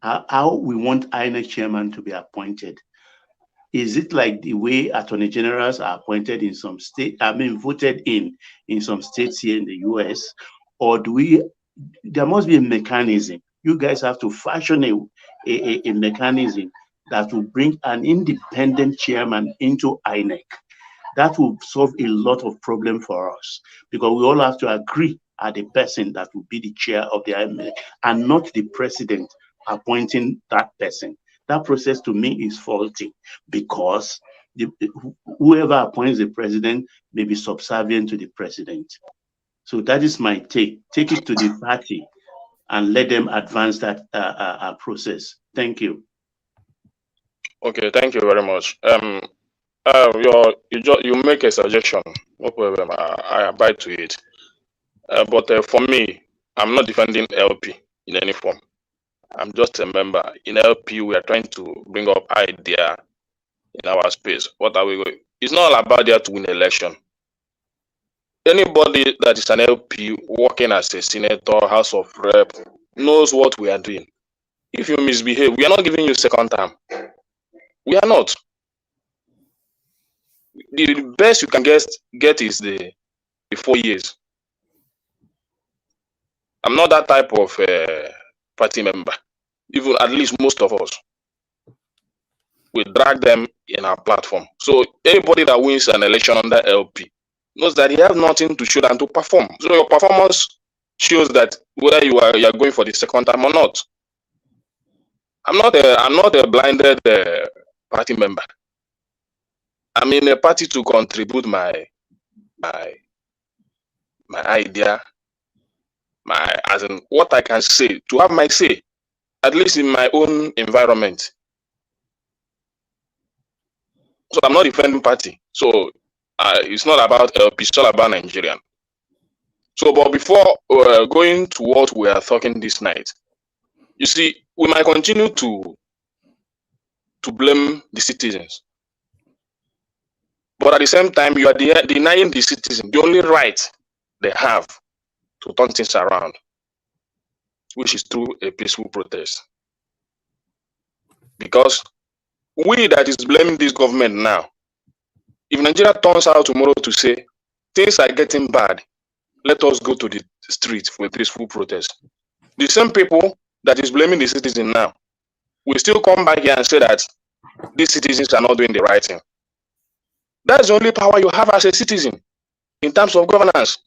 how we want INEC chairman to be appointed. Is it like the way attorney generals are appointed in some state, voted in some states here in the US? Or there must be a mechanism. You guys have to fashion a mechanism that will bring an independent chairman into INEC. That will solve a lot of problem for us because we all have to agree at the person that will be the chair of the INEC and not the president appointing that person. That process to me is faulty because whoever appoints the president may be subservient to the president. So that is my take. Take it to the party and let them advance that process. Thank you. Okay, thank you very much. You make a suggestion. No problem. I abide to it. But for me, I'm not defending LP in any form. I'm just a member. In LP, we are trying to bring up idea in our space. What are we going? It's not all about there to win election. Anybody that is an LP working as a senator, House of Rep, knows what we are doing. If you misbehave, we are not giving you second term. We are not. The best you can get is the 4 years. I'm not that type of party member. Even at least most of us, we drag them in our platform. So anybody that wins an election under LP knows that he has nothing to show than to perform. So your performance shows that whether you are going for the second time or not. I'm not a blinded party member. I'm in a party to contribute my idea as in what I can say, to have my say, at least in my own environment. So I'm not defending party. So it's not about LP, it's all about Nigerian. So, but before going to what we are talking this night, you see, we might continue to blame the citizens, but at the same time, you are denying the citizens the only right they have to turn things around, which is through a peaceful protest. Because we that is blaming this government now, if Nigeria turns out tomorrow to say things are getting bad, let us go to the street for a peaceful protest. The same people that is blaming the citizen now will still come back here and say that these citizens are not doing the right thing. That's the only power you have as a citizen in terms of governance.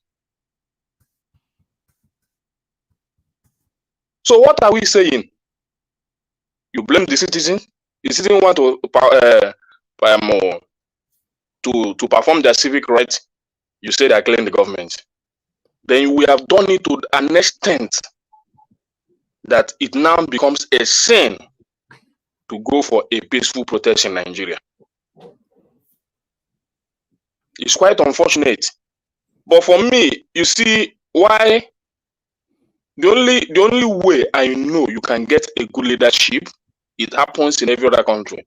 So what are we saying? You blame the citizen. The citizen want to perform their civic rights. You say they are killing the government. Then we have done it to an extent that it now becomes a sin to go for a peaceful protest in Nigeria. It's quite unfortunate. But for me, you see why the only way I know you can get a good leadership, it happens in every other country.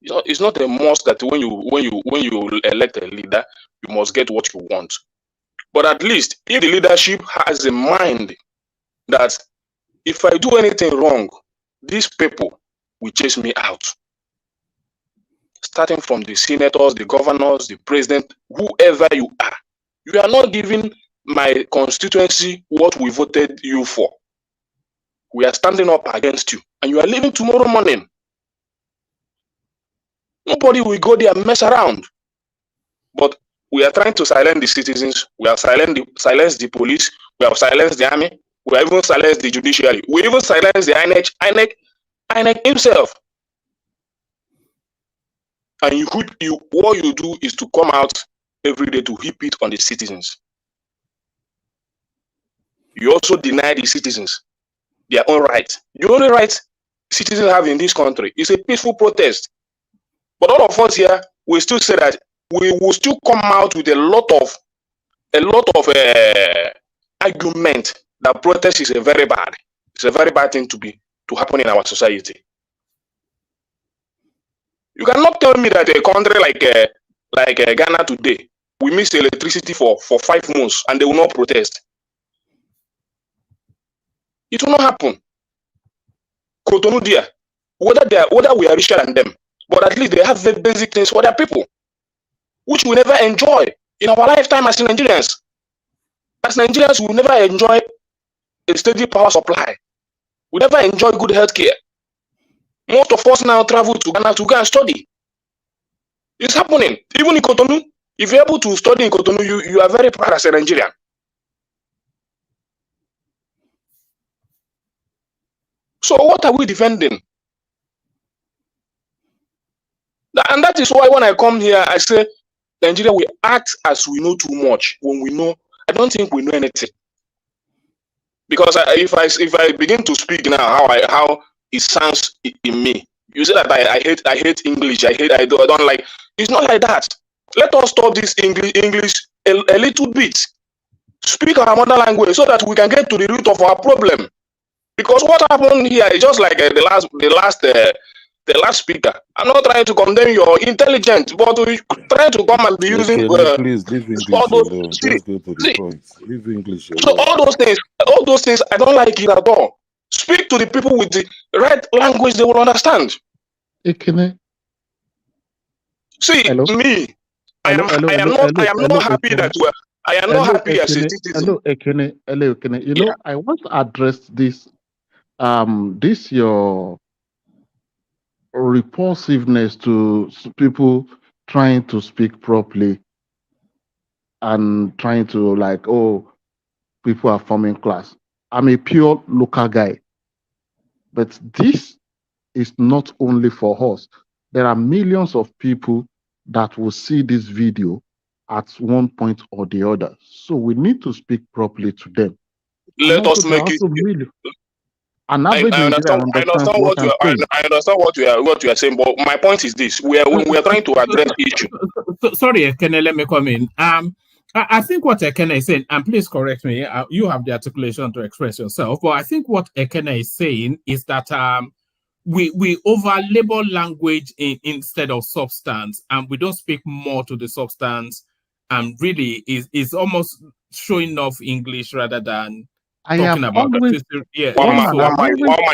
It's not a must that when you elect a leader, you must get what you want. But at least if the leadership has a mind that if I do anything wrong, these people will chase me out. Starting from the senators, the governors, the president, whoever you are not giving my constituency what we voted you for. We are standing up against you, and you are leaving tomorrow morning. Nobody will go there and mess around. But we are trying to silence the citizens. We have silenced the police. We have silenced the army. We have even silenced the judiciary. We even silenced the INEC himself. And what you do is to come out every day to heap it on the citizens. You also deny the citizens their own rights. The only right citizens have in this country is a peaceful protest. But all of us here, we still say that we will still come out with a lot of argument that protest is a very bad thing to happen in our society. You cannot tell me that a country like Ghana today we miss electricity for 5 months and they will not protest. It will not happen. Cotonou there, whether we are richer than them, but at least they have very basic things for their people, which we never enjoy in our lifetime as Nigerians. As Nigerians, we never enjoy a steady power supply. We never enjoy good health care. Most of us now travel to Ghana to go and study. It's happening. Even in Cotonou, if you're able to study in Cotonou, you are very proud as a Nigerian. So what are we defending? And that is why when I come here, I say, Nigeria, we act as we know too much. When we know, I don't think we know anything. Because if I begin to speak now, how it sounds in me, you say that I hate English, I don't like. It's not like that. Let us stop this English a little bit. Speak our mother language so that we can get to the root of our problem. Because what happened here is just like the last speaker. I'm not trying to condemn your intelligence, but we try to come and be using please leave English alone. Just go to the point. Leave English alone. So all those things, I don't like it at all. Speak to the people with the right language they will understand. Ekene. See, Hello? me, I am not happy Ekene. that I am not happy as a Ekene. citizen. Hello, Ekene. You know, I want to address this your repulsiveness to people trying to speak properly and trying to like, oh, people are forming class. I'm a pure local guy, but this is not only for us. There are millions of people that will see this video at one point or the other. So we need to speak properly to them. let us make it. An average Nigerian understands what I'm saying. I understand what you are saying, but my point is this: we are trying to address the issue. Sorry, Ekene, let me come in. I think what Ekene is saying, and please correct me. You have the articulation to express yourself, but I think what Ekene is saying is that we over-label language instead of substance, and we don't speak more to the substance, and really is almost showing off English rather than talking about always, yeah. One man,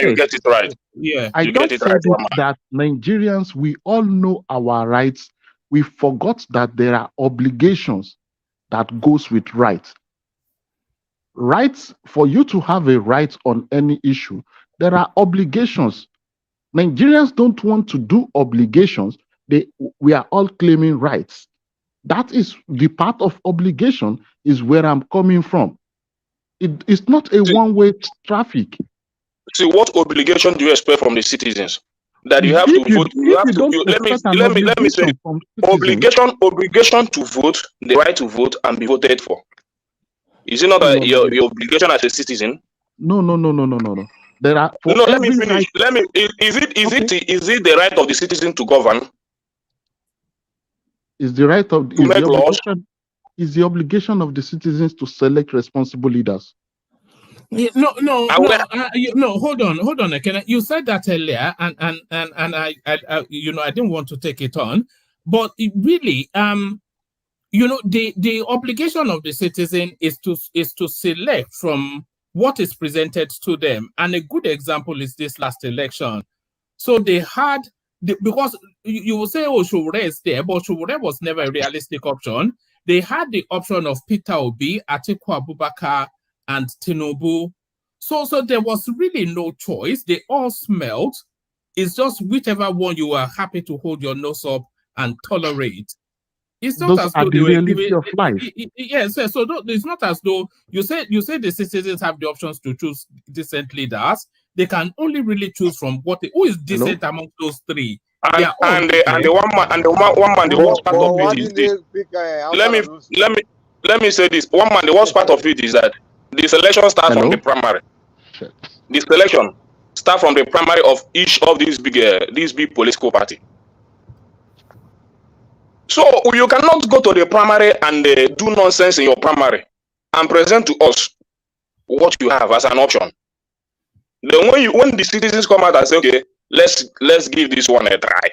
you get it right. Yeah, I you just get it said right. that Nigerians, we all know our rights. We forgot that there are obligations that goes with rights. Rights, for you to have a right on any issue, there are obligations. Nigerians don't want to do obligations. We are all claiming rights. That is the part of obligation is where I'm coming from. It's not a one-way traffic. See, what obligation do you expect from the citizens? That you have to vote. Let me say, obligation to vote, the right to vote and be voted for. Is it not your obligation as a citizen? No. There are let me finish. Right. Let me. Is it the right of the citizen to govern? Is the right of is the obligation of the citizens to select responsible leaders? Yeah, no. Hold on, Ekene. You said that earlier, and I I didn't want to take it on, but it really, the obligation of the citizen is to select from what is presented to them, and a good example is this last election. So they had because you will say, oh, Sowore is there, but Sowore was never a realistic option. They had the option of Peter Obi, Atiku Abubakar, and Tinubu. So there was really no choice. They all smelled. It's just whichever one you are happy to hold your nose up and tolerate. It's not Those as are though the reality of life. Yes, so it's not as though you say the citizens have the options to choose decent leaders. They can only really choose from who is decent among those three. And the one man, the worst part of it is this. Let me say this. One man, the worst part of it is that the selection starts from the primary. The selection starts from the primary of each of these big political party. So you cannot go to the primary and do nonsense in your primary and present to us what you have as an option. Then when the citizens come out and say, okay, let's give this one a try,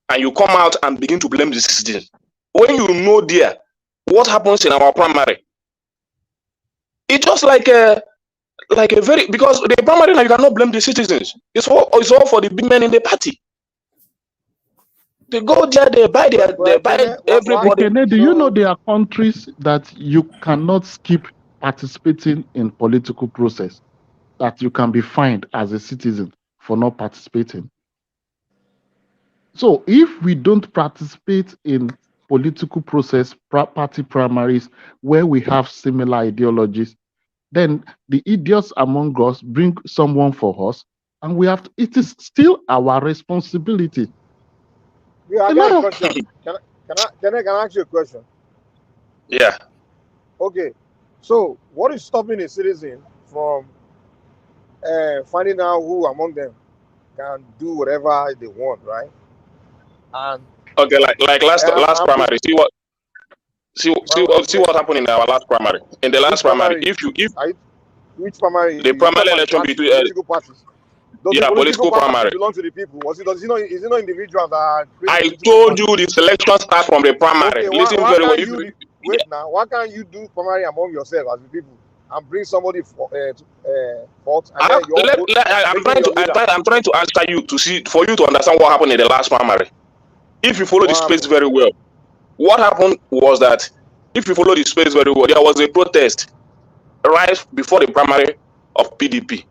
and you come out and begin to blame the citizens, when you know there what happens in our primary, it's just like a very, because the primary now you cannot blame the citizens. It's all for the big men in the party. They go there, they buy everybody. Do you know there are countries that you cannot skip participating in political process, that you can be fined as a citizen for not participating? So if we don't participate in political process, party primaries, where we have similar ideologies, then the idiots among us bring someone for us, and it is still our responsibility. Yeah, I got a question. Can I ask you a question? Yeah. Okay. So what is stopping a citizen from finding out who among them can do whatever they want, right? And okay, like last primary. See what happened in our last primary. In the last primary, which primary? The primary election between political parties. Political primary belong to the people. Is it not individuals that are I told you the selection starts from the primary. Okay, Listen very well. Why can't you do primary among yourself as the people and bring somebody forth? I'm trying to answer you for you to understand what happened in the last primary. If you follow the space very well, what happened was that if you follow the space very well, there was a protest right before the primary of PDP.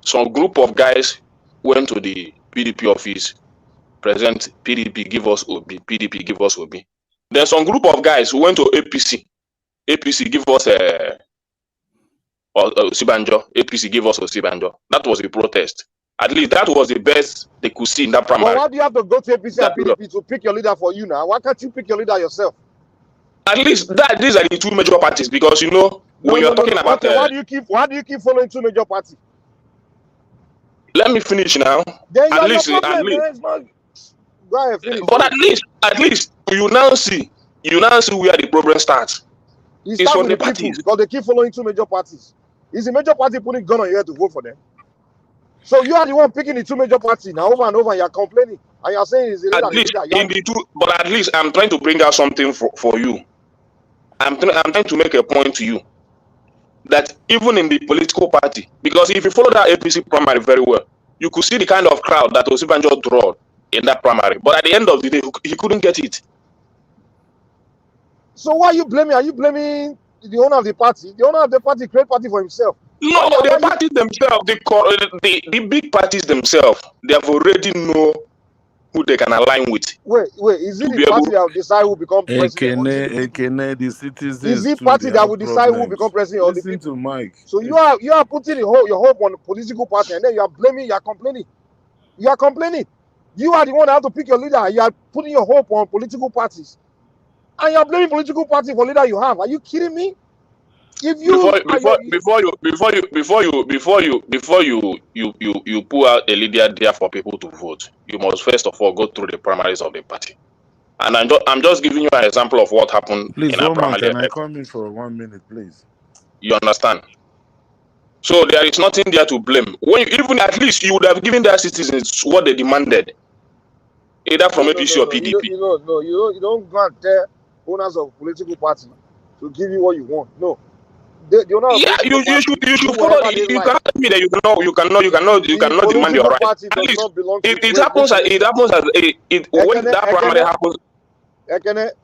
Some group of guys went to the PDP office, present PDP give us Obi, PDP give us Obi. Then some group of guys went to APC give us Osibanjo, APC give us Osibanjo. That was the protest. At least that was the best they could see in that primary. But why do you have to go to APC and PDP to pick your leader for you now? Why can't you pick your leader yourself? At least these are the two major parties, because when you're talking about Okay, why do you keep following two major parties? let me finish now. Then you At are your least, problem, man. It's not. Go ahead, finish. but at least you now see where the problem starts. You It's start from with the the people parties. because they keep following two major parties. Is the major party putting gun on your head to vote for them? So you are the one picking the two major parties now over and over, and you're complaining, and you're saying it's the leader, At the least leader. in the two, but at least I'm trying to bring out something for you. I'm trying to make a point to you that even in the political party, because if you follow that APC primary very well, you could see the kind of crowd that Osibanjo draw in that primary. But at the end of the day, he couldn't get it. So why are you blaming? Are you blaming the owner of the party? The owner of the party create party for himself. No, the parties themselves, the big parties themselves, they have already know who they can align with. Wait, is it the party that will decide who become president? Ekene, the citizens Is it too, party they that have will decide who problems. become president or the Listen people? to Mike. So you are putting your hope on the political party, and then you are blaming, you are complaining. You are complaining. You are the one that have to pick your leader. You are putting your hope on political parties, and you are blaming political party for leader you have. Are you kidding me? If you before you pull out a leader there for people to vote, you must first of all go through the primaries of the party. And I'm just giving you an example of what happened Please, in our Roman, primary can I election. come in for 1 minute, please? You understand? So there is nothing there to blame. When even at least you would have given their citizens what they demanded, either from APC or PDP. You don't go and tell owners of political party to give you what you want. No, the owner of Yeah, political you should do follow. whatever they You like. cannot tell me that you cannot demand your Political right. party At does least not belong to. it happens as when that primary happens.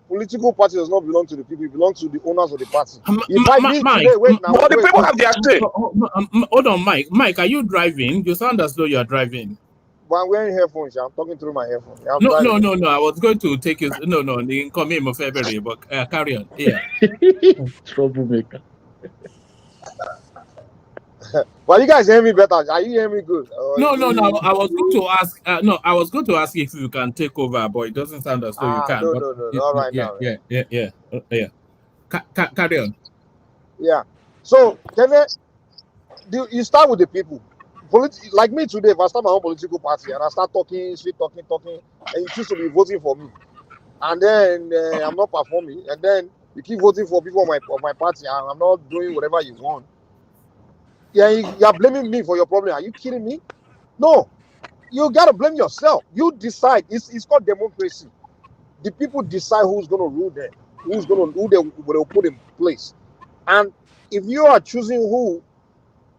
Political party does not belong to the people. It belongs to the owners of the party. If I meet Mike, today, wait now, But the people have their say. Hold on, Mike. Mike, are you driving? You sound as though you are driving. But I'm wearing headphones. I'm talking through my headphones. No. I was going to take you. No. Come in February, but carry on. Yeah. Troublemaker. But you guys hear me better? Are you hearing me good? No. I was going to ask. I was going to ask if you can take over, but it doesn't sound as though you can. No. All right yeah, now. Yeah. Carry on. Yeah. So, Kenneth, you start with the people. Like me today, if I start my own political party and I start talking, and you choose to be voting for me, and then I'm not performing, and then you keep voting for people of my party, and I'm not doing whatever you want. Yeah, you are blaming me for your problem. Are you kidding me? No, you gotta blame yourself. You decide. It's called democracy. The people decide who's gonna rule them, who they will put in place. And if you are choosing who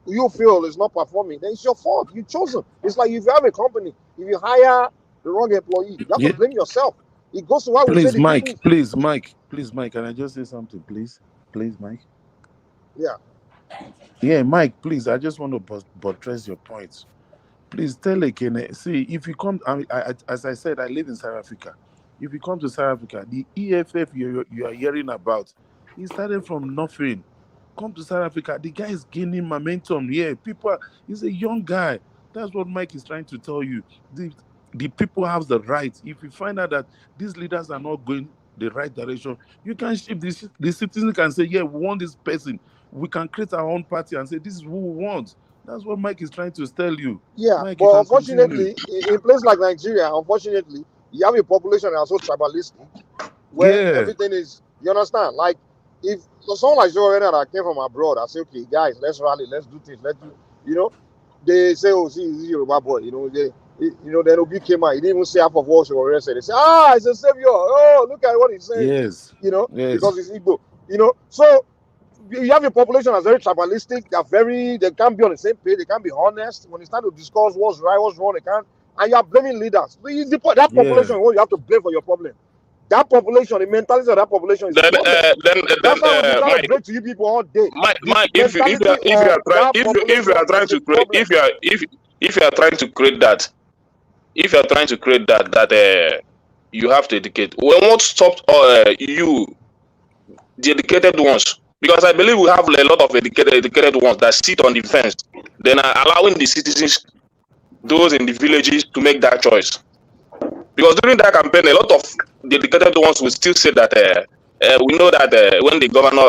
you feel is not performing, then it's your fault. You chose them. It's like if you have a company, if you hire the wrong employee, you have to blame yourself. It goes to why we say Please, the Mike. people. Please, Mike. Can I just say something, please? Please, Mike. Yeah, Mike. Please, I just want to buttress your points. Please tell Ekene. See, if you come, as I said, I live in South Africa. If you come to South Africa, the EFF you are hearing about, he started from nothing. Come to South Africa, the guy is gaining momentum. Yeah, he's a young guy. That's what Mike is trying to tell you. The people have the right. If you find out that these leaders are not going the right direction, you can shift. The citizen can say, yeah, we want this person. We can create our own party and say, this is who we want. That's what Mike is trying to tell you. Yeah, Mike, but unfortunately, in places like Nigeria, unfortunately, you have a population that are so tribalistic, where everything is, you understand? Like, if someone like Joe Renner that came from abroad, I say, okay, guys, let's rally, let's do things, they say, oh, see, he's a Yoruba boy, then Obi came out, he didn't even say half of what Joe Renner said. They say, he's a savior, oh, look at what he's saying, because he's Igbo, so you have a population that's very tribalistic, they can't be on the same page, they can't be honest. When it's time to discuss what's right, what's wrong, they can't, and you are blaming leaders. That population is what you have to blame for your problem. That population, the mentality of that population is the problem. That's why we've been trying to break to you people all day. Mike, if you are trying to create that you have to educate. Well, what stopped you, the educated ones? Because I believe we have a lot of educated ones that sit on the fence, then are allowing the citizens, those in the villages, to make that choice. Because during that campaign, a lot of the educated ones will still say that We know that when the governor,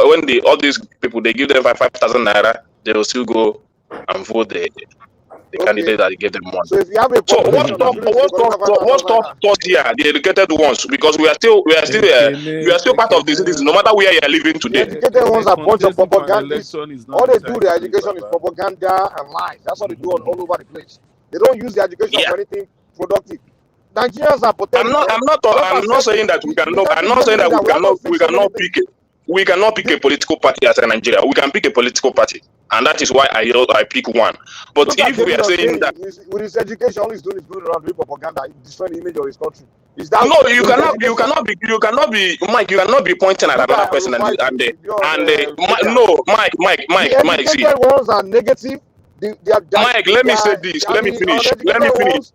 all these people, they give them 5,000 naira, they will still go and vote the Okay. candidate that gave them money. So if you have a So what population that believes in the what stop us here, the educated ones, because we are still you are still part of the citizens, no matter where you are living the today. educated ones are a bunch of contesting for an propagandists. election is All not they the do time their to be education is Baba. propaganda and lies. That's what they do all over the place. They don't use the education for anything productive. Nigerians are pathetic. I'm not saying that we cannot. I'm not saying that we cannot pick a political party as a Nigeria. We can pick a political party, and that is why I pick one. But Look at if we David are saying that with his education, all he's doing is going around doing propaganda, destroying the image of his country. Is that no, you cannot be Mike. You cannot be pointing at look another at person Rufai no, Mike, the see. educated ones are negative. Mike, let me say this. Let me finish. Let me finish. Ones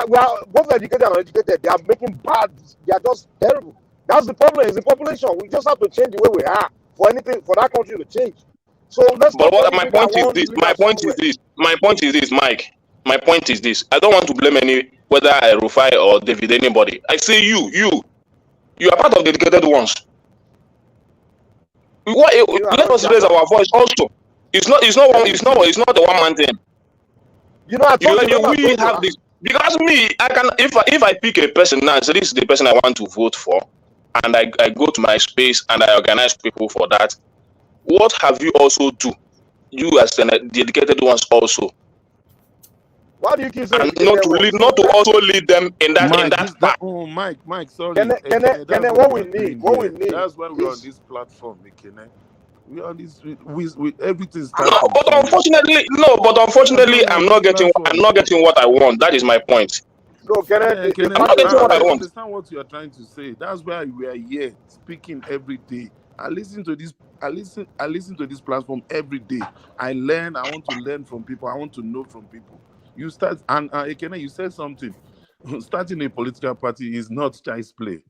we are both educated and uneducated. They are making bad. They are just terrible. That's the problem. It's the population. We just have to change the way we are for that country to change. So let's But not my point is this. My point is this, Mike. My point is this. I don't want to blame whether I Rufai or David anybody. I say you are part of the educated ones. Let us raise our voice also. It's not the one man thing. You know, I told you we have this because me, I can if I pick a person now, so this is the person I want to vote for, and I go to my space and I organize people for that. What have you also do? You as the dedicated ones also. Why do you keep saying and not to also lead them in that path? Mike, sorry. What we need. That's why we're on this platform, Ekene. We are on this we everything No, but unfortunately, I'm not getting what I want. That is my point. No, I understand what you are trying to say. That's why we are here speaking every day. I listen to this platform every day. I learn. I want to learn from people. I want to know from people. You start and Ekene, you said something. Starting a political party is not child's play.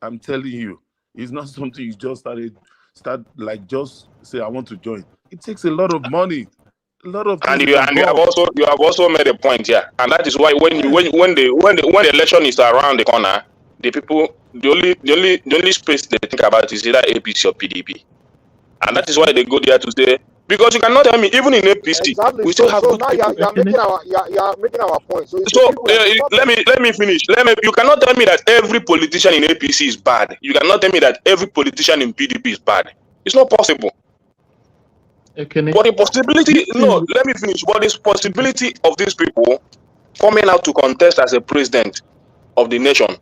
I'm telling you, it's not something you just just say I want to join. It takes a lot of money. A lot of things and you have also made a point here, and that is why when the election is around the corner, the only space they think about is either APC or PDP, and that is why they go there to say, because you cannot tell me even in APC we still have good people. You're making our point. So let me finish. You cannot tell me that every politician in APC is bad. You cannot tell me that every politician in PDP is bad. It's not possible. But the possibility, let me finish. But this possibility of these people coming out to contest as a president of the nation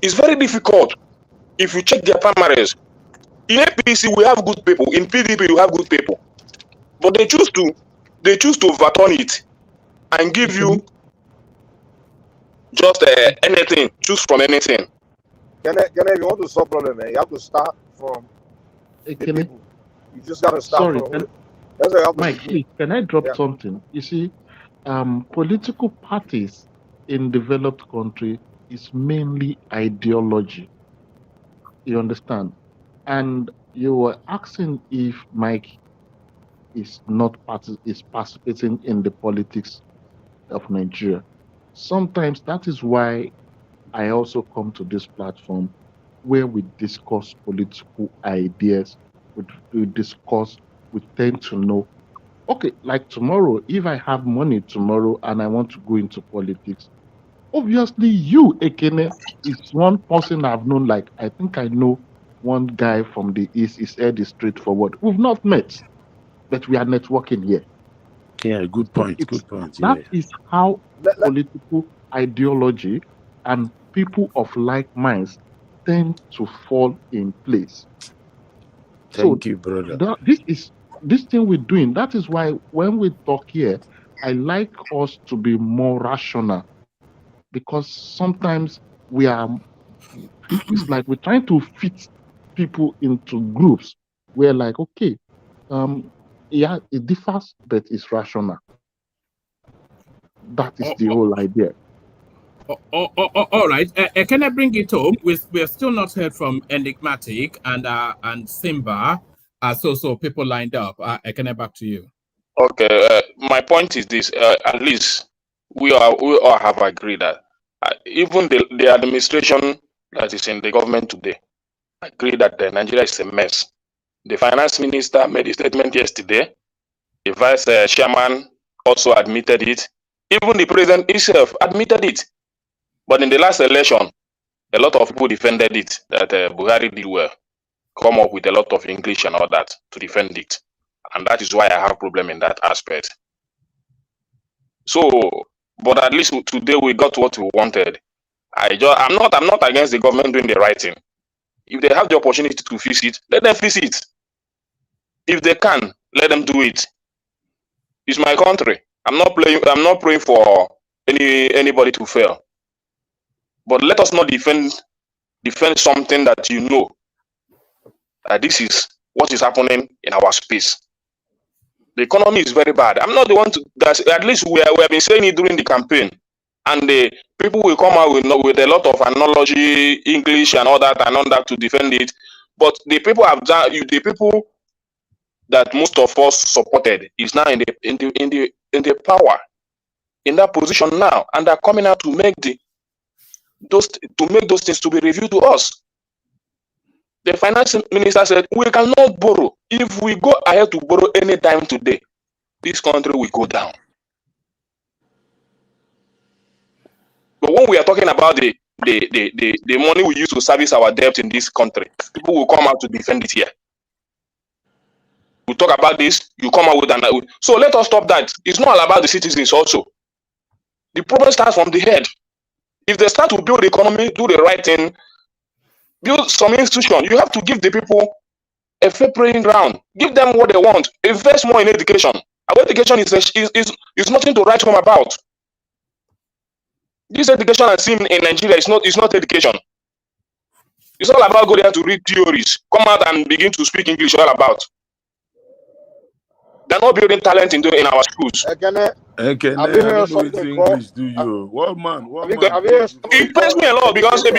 is very difficult. If you check their primaries, in APC we have good people, in PDP we have good people, but they choose to overturn it and give you just anything, choose from anything. If you want to solve problem, you have to start from the people. You just got to start from. Mike, please, can I drop something? You see, political parties in developed country is mainly ideology. You understand? And you were asking if Mike is participating in the politics of Nigeria. Sometimes that is why I also come to this platform where we discuss political ideas, we tend to know. Okay, like tomorrow, if I have money tomorrow and I want to go into politics, obviously you, Ekene, is one person I've known. Like, I think I know one guy from the East. His head is straightforward. We've not met, but we are networking here. Yeah, good point. Good point. That is how political ideology and people of like minds tend to fall in place. Thank you, brother. This thing we're doing. That is why when we talk here, I like us to be more rational, because sometimes it's like we're trying to fit people into groups. We're like, okay, yeah, it differs, but it's rational. That is the whole idea. All right. Can I bring it home? We're still not heard from Enigmatic and Simba. So people lined up. Can I back to you? Okay. My point is this. At least we all have agreed that even the administration that is in the government today, agree that Nigeria is a mess. The finance minister made a statement yesterday. The vice chairman also admitted it. Even the president himself admitted it. But in the last election, a lot of people defended it, that Buhari did well, come up with a lot of English and all that to defend it. And that is why I have a problem in that aspect. So, but at least today we got what we wanted. I'm not against the government doing the right thing. If they have the opportunity to fix it, let them fix it. If they can, let them do it. It's my country. I'm not praying for anybody to fail. But let us not defend something that you know that this is what is happening in our space. The economy is very bad. I'm not the one to that. At least we have been saying it during the campaign, and the people will come out with a lot of analogy, English, and all that to defend it. But the people have done. The people that most of us supported is now in the power, in that position now, and they're coming out to make those things to be reviewed to us. The finance minister said we cannot borrow. If we go ahead to borrow any time today, this country will go down. But when we are talking about the money we use to service our debt in this country, people will come out to defend it here. We talk about this, you come out with another. So let us stop that. It's not all about the citizens also. The problem starts from the head. If they start to build the economy, do the right thing, build some institution, you have to give the people a fair playing ground. Give them what they want. Invest more in education. Our education is nothing to write home about. This education I've seen in Nigeria is not education. It's all about going there to read theories, come out and begin to speak English all about. They're not building talent in our schools. I don't know what English do you. What man? It pains me a lot because if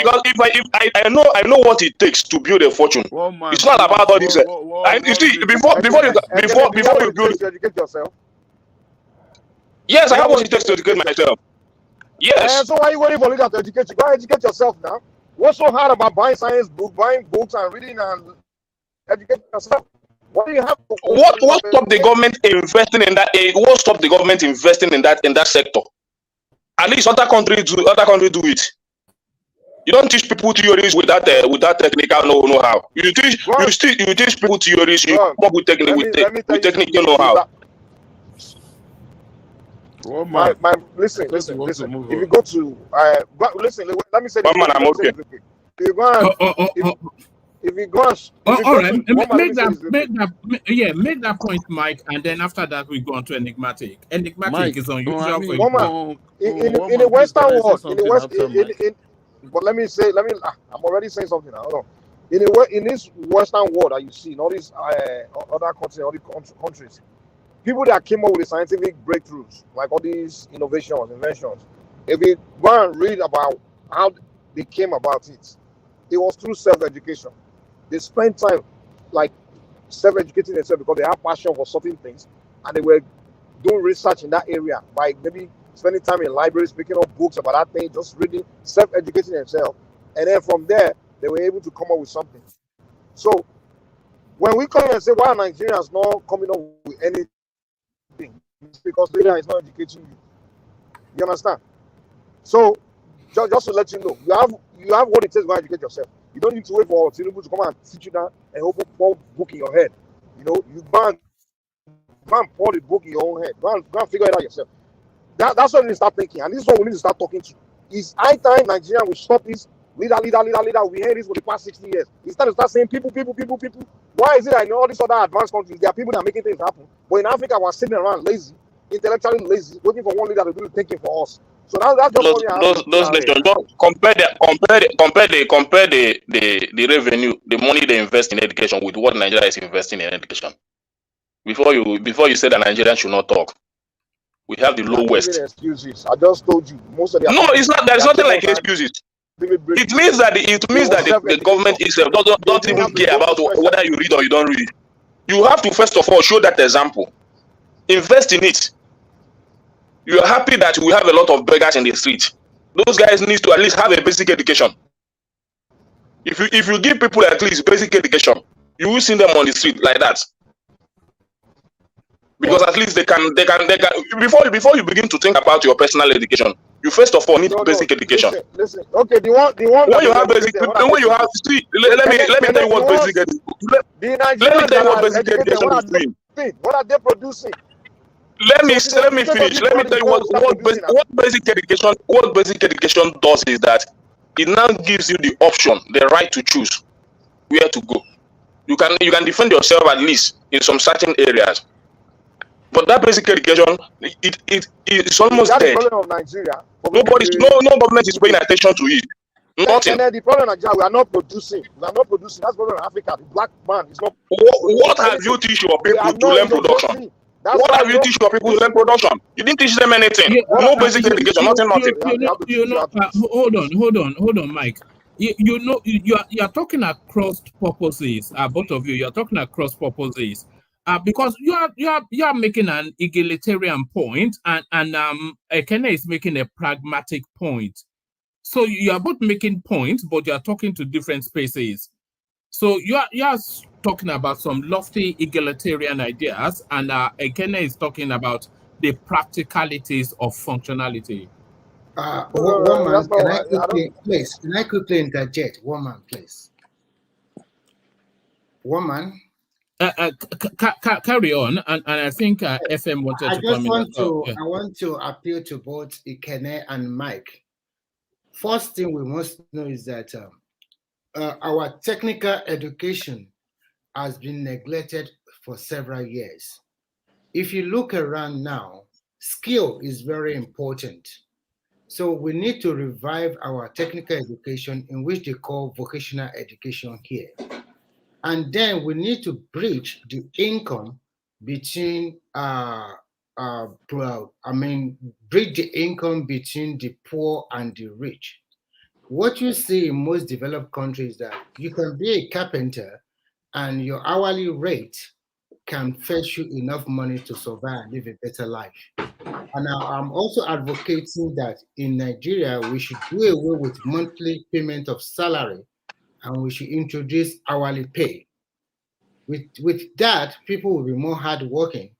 I know what it takes to build a fortune. It's not about all this. You see, before you build, to educate yourself. Yes, I have what it takes to educate myself. Yes. So why are you waiting for leaders to educate you? Go educate yourself now. What's so hard about buying science books, buying books, and reading and educating yourself? What do you have to? What stopped the government investing in that? What stopped the government investing in that sector? At least other countries do it. You don't teach people theories without technical know-how. You teach people theories. You come up with technical know-how. Listen. If you go to listen, let me say this. I'm okay. If you go if you go all right, make that point, Mike, and then after that we go on to enigmatic. Enigmatic Mike, is unusual for in the Western world, but let me I'm already saying something now. Hold on. In this Western world that you see in all these other countries, all these countries, people that came up with the scientific breakthroughs, like all these innovations, inventions, if you go and read about how they came about it, it was through self-education. They spent time like self-educating themselves because they have passion for certain things, and they were doing research in that area by maybe spending time in libraries, picking up books about that thing, just reading, self-educating themselves, and then from there they were able to come up with something. So when we come and say why are Nigerians not coming up with anything, it's because Nigeria is not educating you. You understand? So just to let you know, you have what it takes to educate yourself. You don't need to wait for Tinubu to come and sit you down and open pour book in your head. You know, you go and pour the book in your own head. Go and figure it out yourself. That's what we need to start thinking, and this is what we need to start talking to. It's high time Nigeria will stop this leader. We heard this for the past 60 years. It's time to start saying people. Why is it that in all these other advanced countries there are people that are making things happen, but in Africa we're sitting around lazy, intellectually lazy, waiting for one leader to do the thinking for us? So that's just those nations. Don't compare the revenue, the money they invest in education with what Nigeria is investing in education. Before you say that Nigerians should not talk, we have the lowest. Excuses. I just told you most of the. No, it's not. There's nothing like excuses. It means that the government itself don't even care about whether you read or you don't read. You have to first of all show that example. Invest in it. You are happy that we have a lot of beggars in the street. Those guys need to at least have a basic education. If you give people at least basic education, you will see them on the street like that. Because at least they can before you begin to think about your personal education, you first of all need basic education. Listen. Okay, the one When you have basic, when you have see, let me tell you what basic education. Let me tell you what basic education is doing. What are they producing? Let me finish. Let me tell you what basic education does is that it now gives you the option, the right to choose where to go. You can defend yourself at least in some certain areas. But that basic education, it's almost dead. The problem of Nigeria. No government is paying attention to it. Nothing. And the problem of Nigeria, we are not producing. That's the problem of Africa. The black man is not. What have you teach your people to learn production? What have you teach your people to learn production? You didn't teach them anything. No basic education, nothing. Hold on, Mike. You are talking across purposes. Both of you, you are talking across purposes. Because you are making an egalitarian point, and Ekene is making a pragmatic point. So you are both making points, but you are talking to different spaces. So you are talking about some lofty egalitarian ideas, and Ekene is talking about the practicalities of functionality. One man, can I quickly interject? One man, please. One man. Carry on, and I think FM wanted to come in. I want to appeal to both Ekene and Mike. First thing we must know is that our technical education has been neglected for several years. If you look around now, skill is very important. So we need to revive our technical education, in which they call vocational education here. And then we need to bridge the income between bridge the income between the poor and the rich. What you see in most developed countries is that you can be a carpenter and your hourly rate can fetch you enough money to survive and live a better life. And I'm also advocating that in Nigeria, we should do away with monthly payment of salary, and we should introduce hourly pay. With that, people will be more hardworking,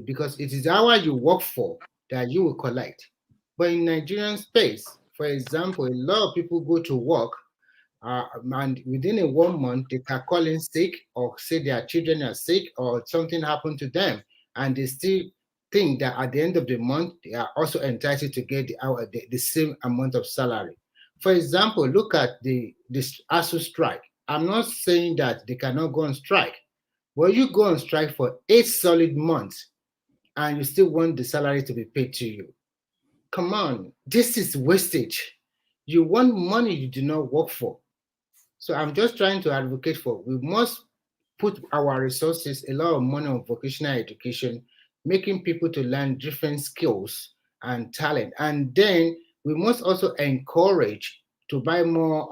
because it is the hour you work for that you will collect. But in Nigerian space, for example, a lot of people go to work and within a 1 month, they can call in sick or say their children are sick or something happened to them, and they still think that at the end of the month, they are also entitled to get the same amount of salary. For example, look at this ASU strike. I'm not saying that they cannot go on strike, but you go on strike for 8 solid months and you still want the salary to be paid to you. Come on, this is wastage. You want money you do not work for. So I'm just trying to advocate for, we must put our resources, a lot of money on vocational education, making people to learn different skills and talent. And then we must also encourage to buy more,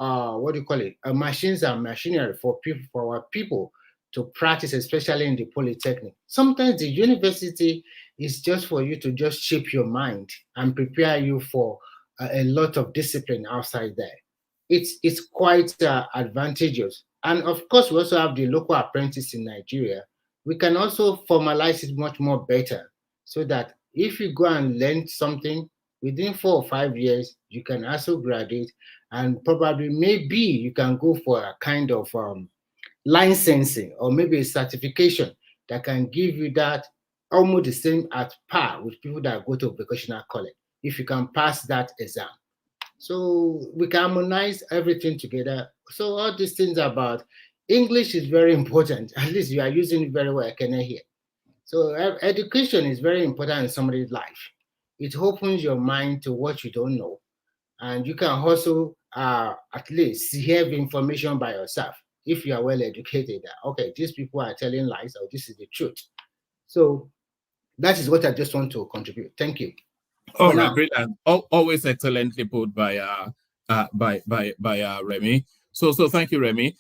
machines and machinery for our people to practice, especially in the polytechnic. Sometimes the university is just for you to just shape your mind and prepare you for a lot of discipline outside there. It's quite advantageous. And of course, we also have the local apprentice in Nigeria. We can also formalize it much more better, so that if you go and learn something within 4 or 5 years, you can also graduate, and probably maybe you can go for a kind of licensing or maybe a certification that can give you that almost the same at par with people that go to vocational college, if you can pass that exam. So we can harmonize everything together. So all these things about English is very important. At least you are using it very well, I can hear. So education is very important in somebody's life. It opens your mind to what you don't know. And you can also at least hear the information by yourself if you are well educated. Okay, these people are telling lies, or this is the truth. So that is what I just want to contribute. Thank you. All right, brilliant. Always excellently put by Remy. So thank you, Remy.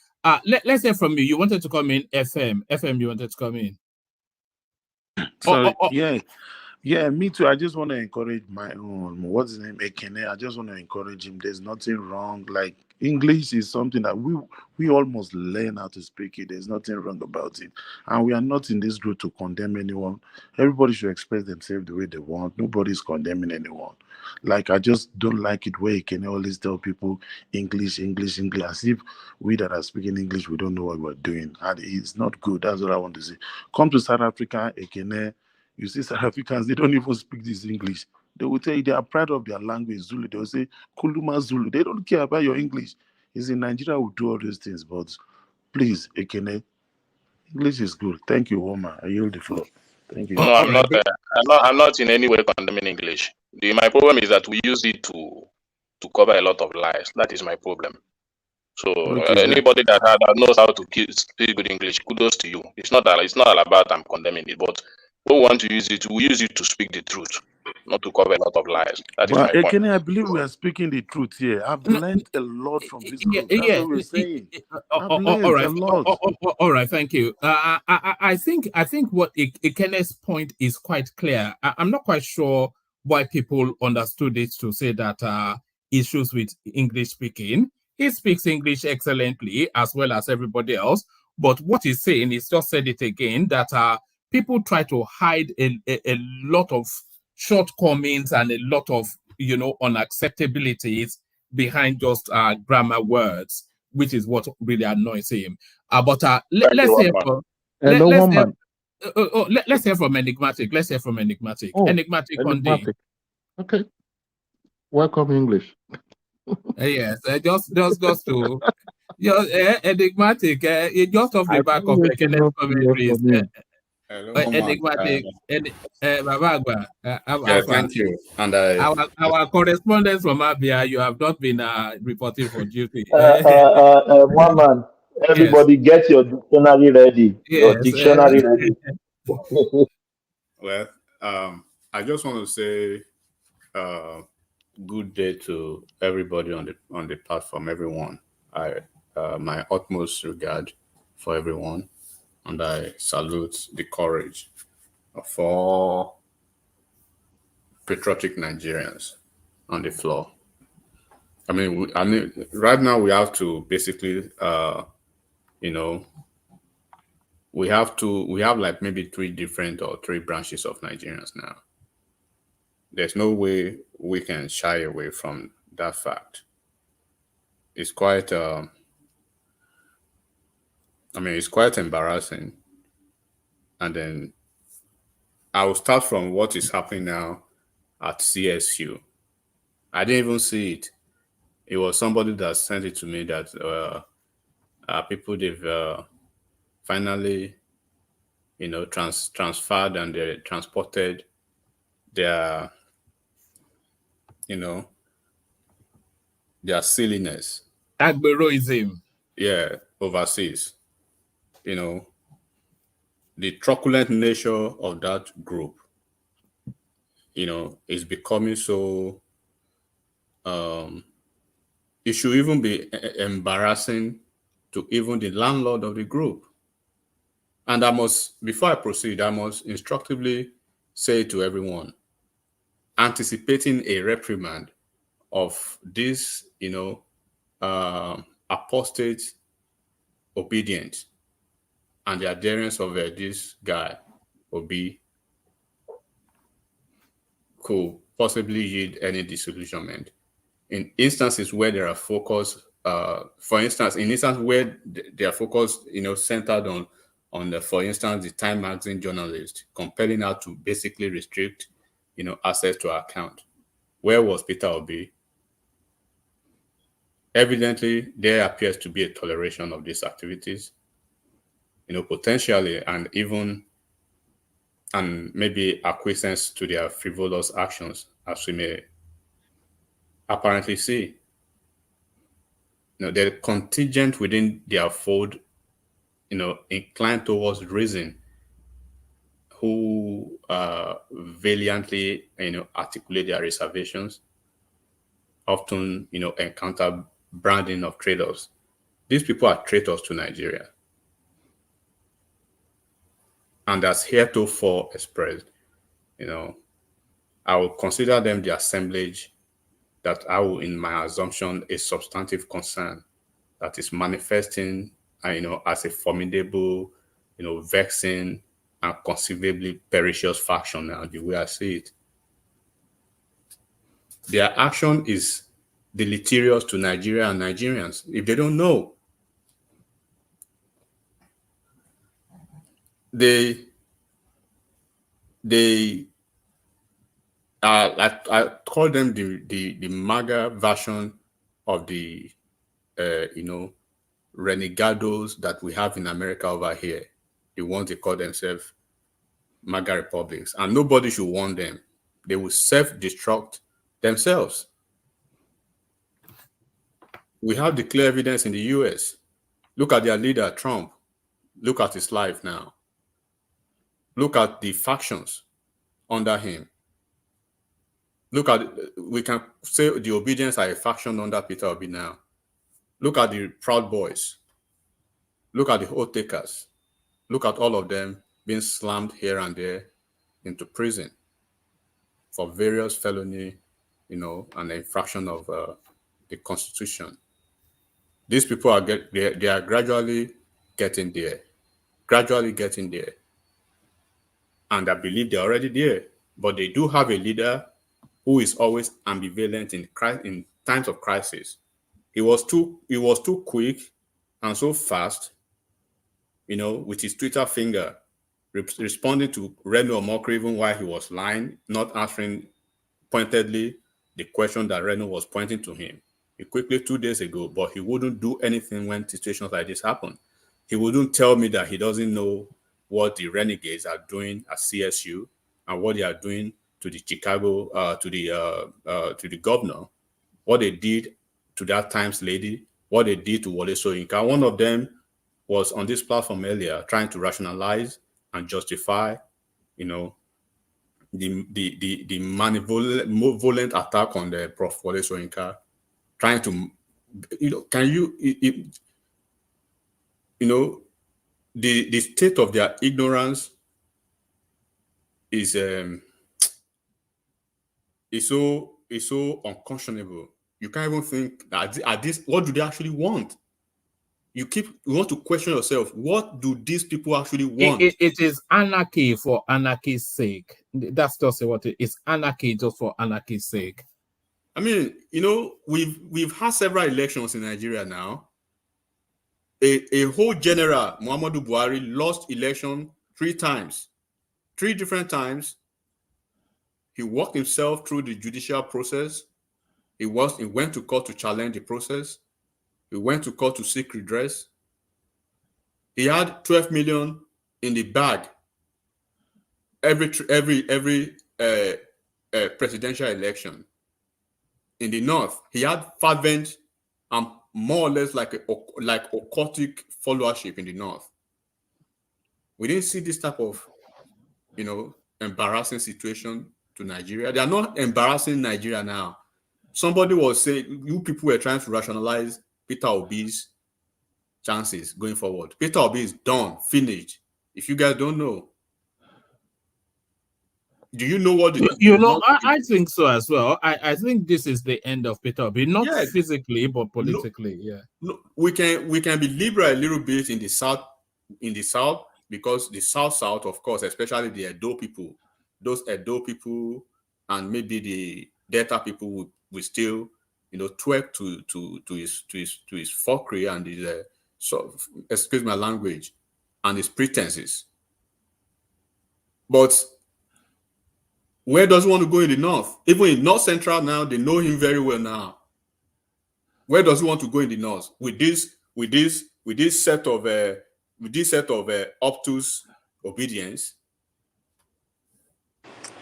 Let's hear from you. You wanted to come in, FM. You wanted to come in. So yeah, Yeah, me too. I just want to encourage my own. What's his name? Ekene. I just want to encourage him. There's nothing wrong. Like English is something that we almost learn how to speak it. There's nothing wrong about it. And we are not in this group to condemn anyone. Everybody should express themselves the way they want. Nobody's condemning anyone. Like I just don't like it where Ekene always tell people English, English, English, as if we that are speaking English, we don't know what we're doing. And it's not good. That's what I want to say. Come to South Africa, Ekene. You see, South Africans, they don't even speak this English. They will tell you they are proud of their language, Zulu. They will say, Kuluma Zulu. They don't care about your English. It's in Nigeria we do all these things, but please, Ekene, English is good. Thank you, Oma. I yield the floor. Thank you. No, I'm not. I'm not in any way condemning English. My problem is that we use it to cover a lot of lies. That is my problem. So Okay, anybody that knows how to speak good English, kudos to you. It's not all about I'm condemning it, but we want to use it. We use it to speak the truth, not to cover a lot of lies. That is my But point. Ekene, I believe we are speaking the truth here. I've learned a lot from this group. That's what we're saying. I've All learned right, a lot. all right. Thank you. I think what Ikene's point is quite clear. I'm not quite sure why people understood it to say that issues with English speaking. He speaks English excellently as well as everybody else. But what he's saying, he's just said it again, that people try to hide a lot of shortcomings and a lot of unacceptabilities behind just grammar words, which is what really annoys him. Let's hear from let's hear from Enigmatic. Let's hear from Enigmatic. Oh, Enigmatic on day. Okay. Welcome, English. Yes, just to Enigmatic. Just off the back of the Kenneth commentaries. Enigmatic. Baba Agba, thank you. And our correspondent from Abia, you have not been reporting for duty. One man, everybody get your dictionary ready. Your Yes. dictionary ready. Well, I just want to say good day to everybody on the platform, everyone. I my utmost regard for everyone, and I salute the courage of all patriotic Nigerians on the floor. I mean, right now we have to basically, we have like maybe three branches of Nigerians now. There's no way we can shy away from that fact. It's quite, it's quite embarrassing. And then I will start from what is happening now at CSU. I didn't even see it. It was somebody that sent it to me that people they've finally, transferred and they transported their, their silliness. Agberoism. Yeah, overseas. The truculent nature of that group, is becoming so, it should even be embarrassing to even the landlord of the group. And before I proceed, I must instructively say to everyone, anticipating a reprimand of this, apostate Obidients and the adherents of this guy, Obi, could possibly yield any disillusionment. In instances where there are focus, for instance, in instances where they are focused, centered on for instance, the Time magazine journalist, compelling her to basically restrict, access to her account. Where was Peter Obi? Evidently, there appears to be a toleration of these activities, potentially, and maybe acquiescence to their frivolous actions, as we may apparently see. The contingent within their fold, inclined towards reason, who valiantly, articulate their reservations, often, encounter branding of traitors. These people are traitors to Nigeria. And as heretofore expressed, I will consider them the assemblage that I will, in my assumption, a substantive concern that is manifesting, as a formidable, vexing and conceivably perilous faction now, the way I see it. Their action is deleterious to Nigeria and Nigerians. If they don't know, they I call them the MAGA version of the renegados that we have in America over here. The ones they call themselves MAGA republics, and nobody should want them. They will self-destruct themselves. We have the clear evidence in the US. Look at their leader, Trump. Look at his life now. Look at the factions under him. Look at, we can say the Obidients are a faction under Peter Obi now. Look at the Proud Boys. Look at the Oath Takers. Look at all of them being slammed here and there into prison for various felony, and infraction of the Constitution. These people are they are gradually getting there, and I believe they're already there. But they do have a leader who is always ambivalent in times of crisis. He was too quick and so fast, with his Twitter finger, responding to Reno Omokri even while he was lying, not answering pointedly the question that Reno was pointing to him. He quickly 2 days ago, but he wouldn't do anything when situations like this happen. He wouldn't tell me that he doesn't know what the renegades are doing at CSU and what they are doing to the Chicago, to the governor, what they did to that Times lady, what they did to Wole Soyinka. One of them was on this platform earlier trying to rationalize and justify, the malevolent attack on the Prof. Wole Soyinka, trying to, the state of their ignorance is so unconscionable. You can't even think that at this, what do they actually want? You want to question yourself. What do these people actually want? It is anarchy for anarchy's sake. That's just what it is. Anarchy just for anarchy's sake. I mean, we've had several elections in Nigeria now. A whole general, Muhammadu Buhari, lost election 3 times. 3 different times. He walked himself through the judicial process. He went to court to challenge the process. He went to court to seek redress. He had 12 million in the bag every presidential election. In the North, he had fervent and more or less like occultic followership in the North. We didn't see this type of, embarrassing situation to Nigeria. They are not embarrassing Nigeria now. Somebody was saying, you people were trying to rationalize Peter Obi's chances going forward. Peter Obi is done, finished. If you guys don't know, do you know what I think so as well. I think this is the end of Peter Obi, not physically but politically. No, we can be liberal a little bit in the South, because the South, of course, especially the Edo people, those Edo people and maybe the Delta people will still, twerk to his fuckery and his excuse my language, and his pretenses. But where does he want to go in the North? Even in North Central now, they know him very well now. Where does he want to go in the North with this set of obtuse obedience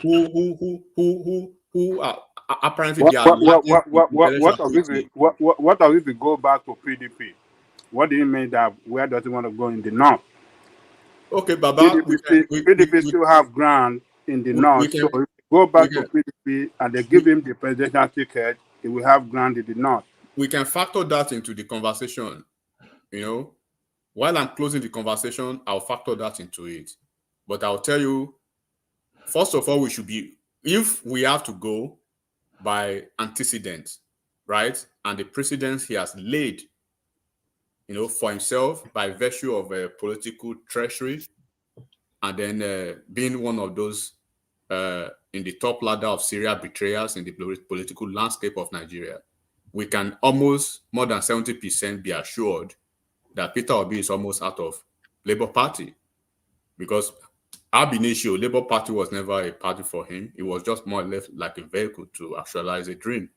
who are apparently what if we go back to PDP? What do you mean that where does he want to go in the North? Okay, Baba, PDP still have ground in the North. So if we go back to PDP and they give him the presidential ticket, he will have ground in the North. We can factor that into the conversation. While I'm closing the conversation, I'll factor that into it. But I'll tell you, first of all, we should be if we have to go by antecedents, right, and the precedents he has laid, for himself by virtue of a political treachery, and then being one of those in the top ladder of serial betrayers in the political landscape of Nigeria, we can almost more than 70% be assured that Peter Obi is almost out of Labour Party, because ab initio, Labour Party was never a party for him. It was just more or less like a vehicle to actualize a dream.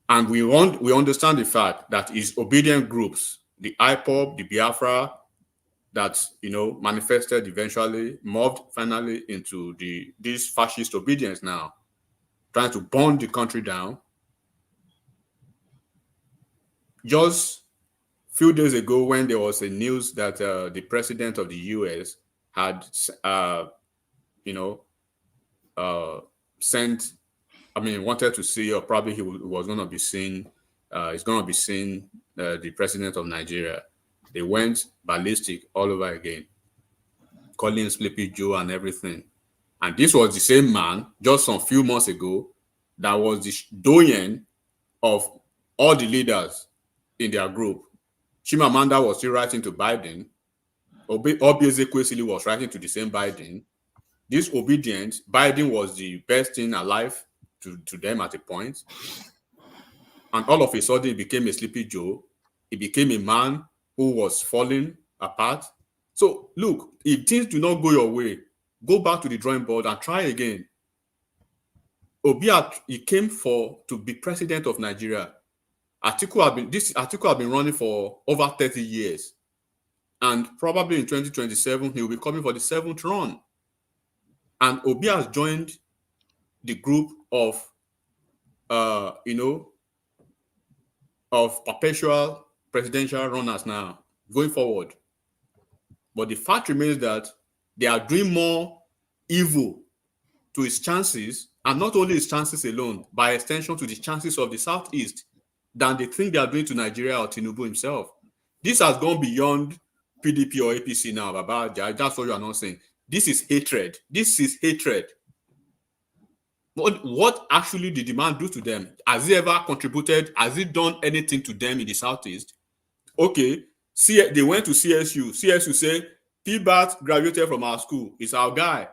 And we understand the fact that his obedient groups, the IPOB, the Biafra, that manifested eventually, morphed finally into these fascist obedience now, trying to burn the country down. Just a few days ago, when there was a news that the president of the US had wanted to see, or probably he was going to be seeing, he's going to be seeing the president of Nigeria. They went ballistic all over again, calling Sleepy Joe and everything. And this was the same man just some few months ago that was the doyen of all the leaders in their group. Chimamanda was still writing to Biden. Obiezekwe was writing to the same Biden. This Obidients, Biden was the best thing alive to them at a point. And all of a sudden, he became a Sleepy Joe. He became a man who was falling apart. So, look, if things do not go your way, go back to the drawing board and try again. Obi, he came to be president of Nigeria. This Atiku has been running for over 30 years. And probably in 2027, he will be coming for the 7th run. And Obi has joined the group of, of perpetual presidential runners now, going forward. But the fact remains that they are doing more evil to his chances, and not only his chances alone, by extension to the chances of the Southeast, than they think they are doing to Nigeria or Tinubu himself. This has gone beyond PDP or APC now, Baba. That's what you are not saying. This is hatred. This is hatred. What actually did the man do to them? Has he ever contributed? Has he done anything to them in the Southeast? Okay, they went to CSU. CSU said, P-Bat graduated from our school. It's our guy.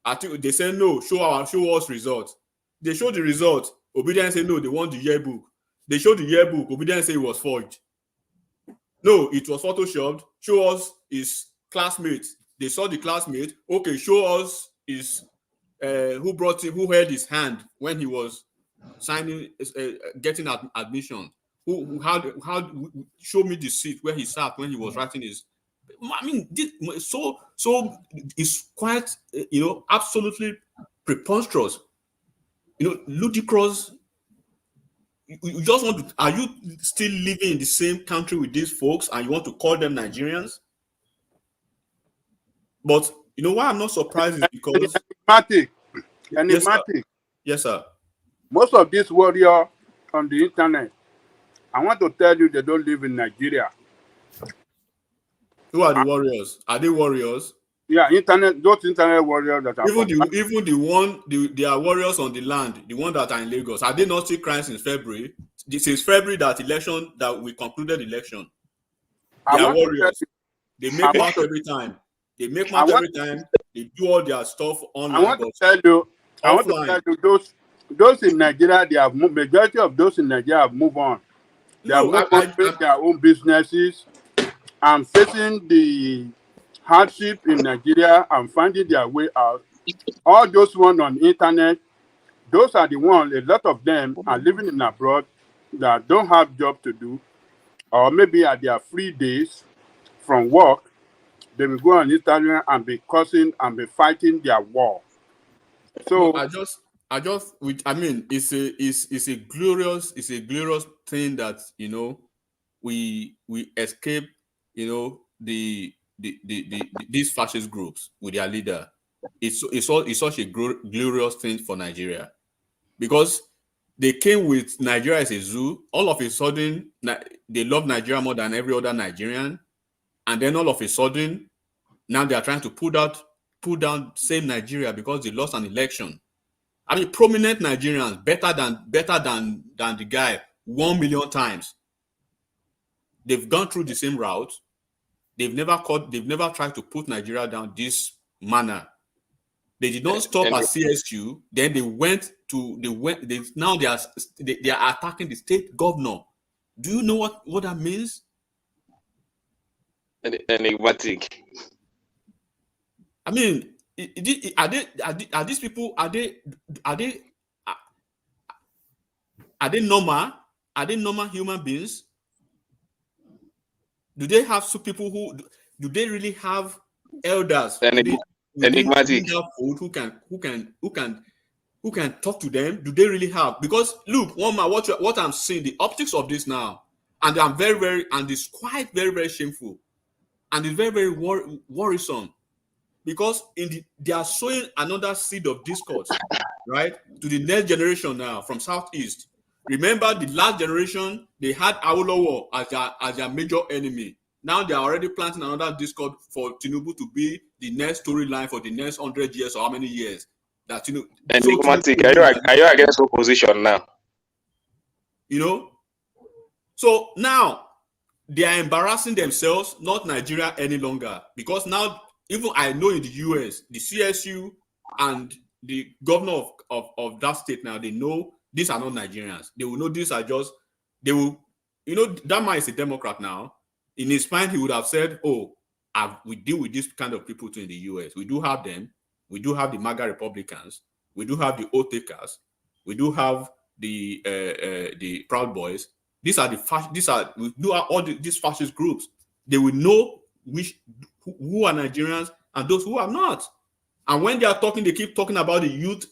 I think they said, no, show us results. They showed the results. Obidients said, no, they want the yearbook. They showed the yearbook. Obidients said it was forged. No, it was photoshopped. Show us his classmates. They saw the classmate. Okay, show us his who held his hand when he was signing, getting admission. How show me the seat where he sat when he was writing his. I mean, so it's quite absolutely preposterous, ludicrous. You just want to. Are you still living in the same country with these folks, and you want to call them Nigerians? But why I'm not surprised is because enigmatic. Yes, sir. Most of these warriors on the internet, I want to tell you, they don't live in Nigeria. Who are the warriors? Are they warriors? Yeah, those internet warriors that are they are warriors on the land, the one that are in Lagos. Are they not still crying since February? This is February that we concluded election. They are warriors. They make march every time. They do all their stuff online. I want to tell you, those in Nigeria, they have majority of those in Nigeria have moved on. They have moved on to their own businesses and facing the hardship in Nigeria and finding their way out. All those ones on the internet, those are the ones, a lot of them are living in abroad that don't have job to do, or maybe at their free days from work, they will go on Instagram and be cursing and be fighting their war. So it's a glorious thing that we escape these fascist groups with their leader. It's such a glorious thing for Nigeria, because they came with Nigeria as a zoo. All of a sudden, they love Nigeria more than every other Nigerian, and then all of a sudden, now they are trying to pull down same Nigeria because they lost an election. I mean, prominent Nigerians, better than the guy 1 million times. They've gone through the same route. They've never tried to put Nigeria down this manner. They did not stop at CSU. Then they are attacking the state governor. Do you know what that means? Enigmatic. I mean, are these people are they normal? Are they normal human beings? Do they have some people do they really have elders within that fold who can talk to them? Do they really have? Because look, one man, what I'm seeing, the optics of this now, and I'm very and it's quite very shameful, and it's very worrisome, because they are sowing another seed of discord, right, to the next generation now from Southeast. Remember, the last generation, they had Awolowo as their major enemy. Now they are already planting another discord for Tinubu to be the next storyline for the next 100 years or how many years. That Enigmatic. Are you against opposition now? You know? So now they are embarrassing themselves, not Nigeria any longer. Because now, even I know in the US, the CSU and the governor of that state now, they know these are not Nigerians. They will know these are just, they will, that man is a Democrat now. In his mind, he would have said, oh, we deal with this kind of people too in the US. We do have them. We do have the MAGA Republicans. We do have the oath takers. We do have the Proud Boys. These are we do have all these fascist groups. They will know who are Nigerians and those who are not. And when they are talking, they keep talking about the youth.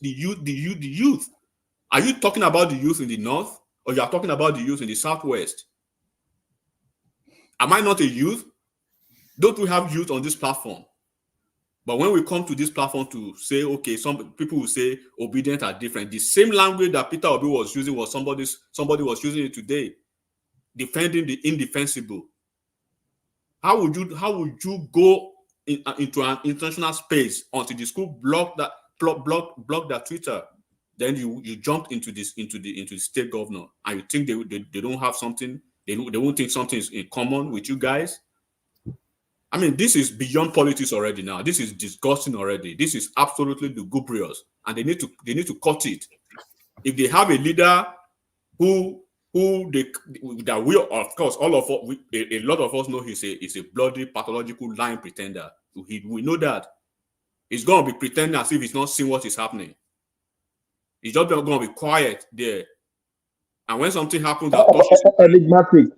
Are you talking about the youth in the north, or you are talking about the youth in the southwest? Am I not a youth? Don't we have youth on this platform? But when we come to this platform to say, okay, some people will say Obidients are different. The same language that Peter Obi was using was somebody was using it today, defending the indefensible. How would you go into an international space until the school block that Twitter? Then you jump into the state governor, and you think they don't have something, they won't think something is in common with you guys. I mean, this is beyond politics already now. This is disgusting already. This is absolutely lugubrious, and they need to cut it. If they have a leader that we, of course, all of us, a lot of us know he's a bloody, pathological, lying pretender. We know that. He's going to be pretending as if he's not seeing what is happening. He's just going to be quiet there. And when something happens, Enigmatic,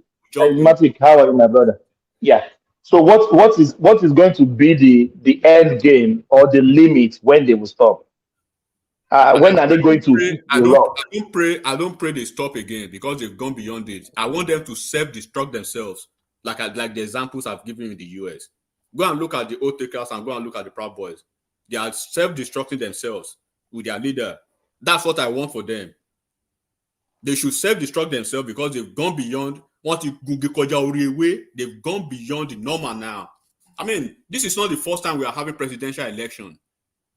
how are you, my brother? Yeah. So what is going to be the end game or the limit when they will stop? When are they going to? I don't pray they stop again, because they've gone beyond it. I want them to self-destruct themselves, like the examples I've given in the US. Go and look at the oath takers and go and look at the Proud Boys. They are self-destructing themselves with their leader. That's what I want for them. They should self-destruct themselves, because they've gone beyond they've gone beyond the normal now. I mean, this is not the first time we are having presidential election.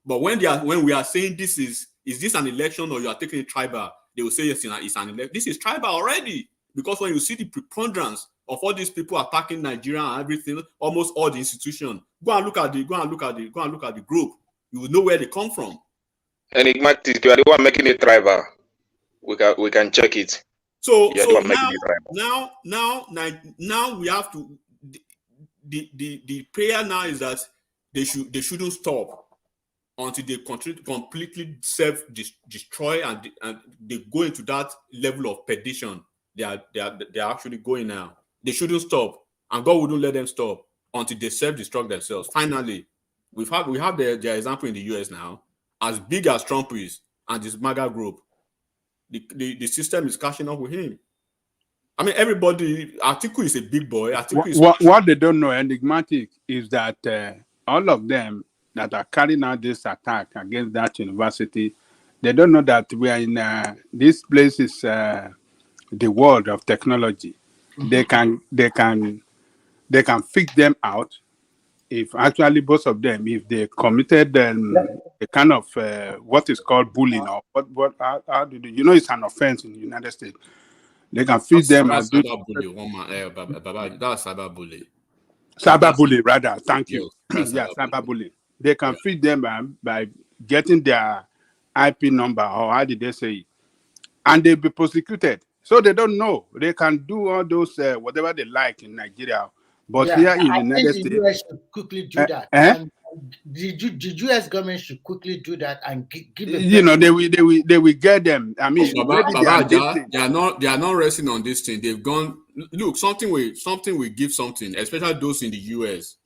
But when we are saying is this an election, or you are taking a tribal, they will say yes, it's an election. This is tribal already, because when you see the preponderance of all these people attacking Nigeria and everything, almost all the institutions, go and look at the group. You will know where they come from. Enigmatic, you are the one making it tribal. We can check it. So now we have to. The prayer now is that they shouldn't stop until they completely self-destroy and they go into that level of perdition. They are actually going now. They shouldn't stop, and God wouldn't let them stop until they self-destruct themselves. Finally, we have their example in the US now. As big as Trump is and this MAGA group, the system is catching up with him. I mean, everybody. Atiku is a big boy. What they don't know, Enigmatic, is that all of them that are carrying out this attack against that university, they don't know that we are in this place is the world of technology. Mm-hmm. They can fix them out if actually both of them, if they committed a kind of what is called bullying or how do they, it's an offense in the United States. They can feed them and do cyberbully. One man, Baba, that's cyberbully. Cyberbully, rather. Thank Yes, you. that's Yeah, cyberbully. cyberbully. They can feed them by getting their IP number, or how did they say it, and they'll be prosecuted. So they don't know. They can do all those whatever they like in Nigeria, but Yeah, here in the I think United the States, US should quickly do that. And the US government should quickly do that and give a they will get them. I mean, maybe they are listening. They are not resting on this thing. They've gone. Look, something will give something, especially those in the US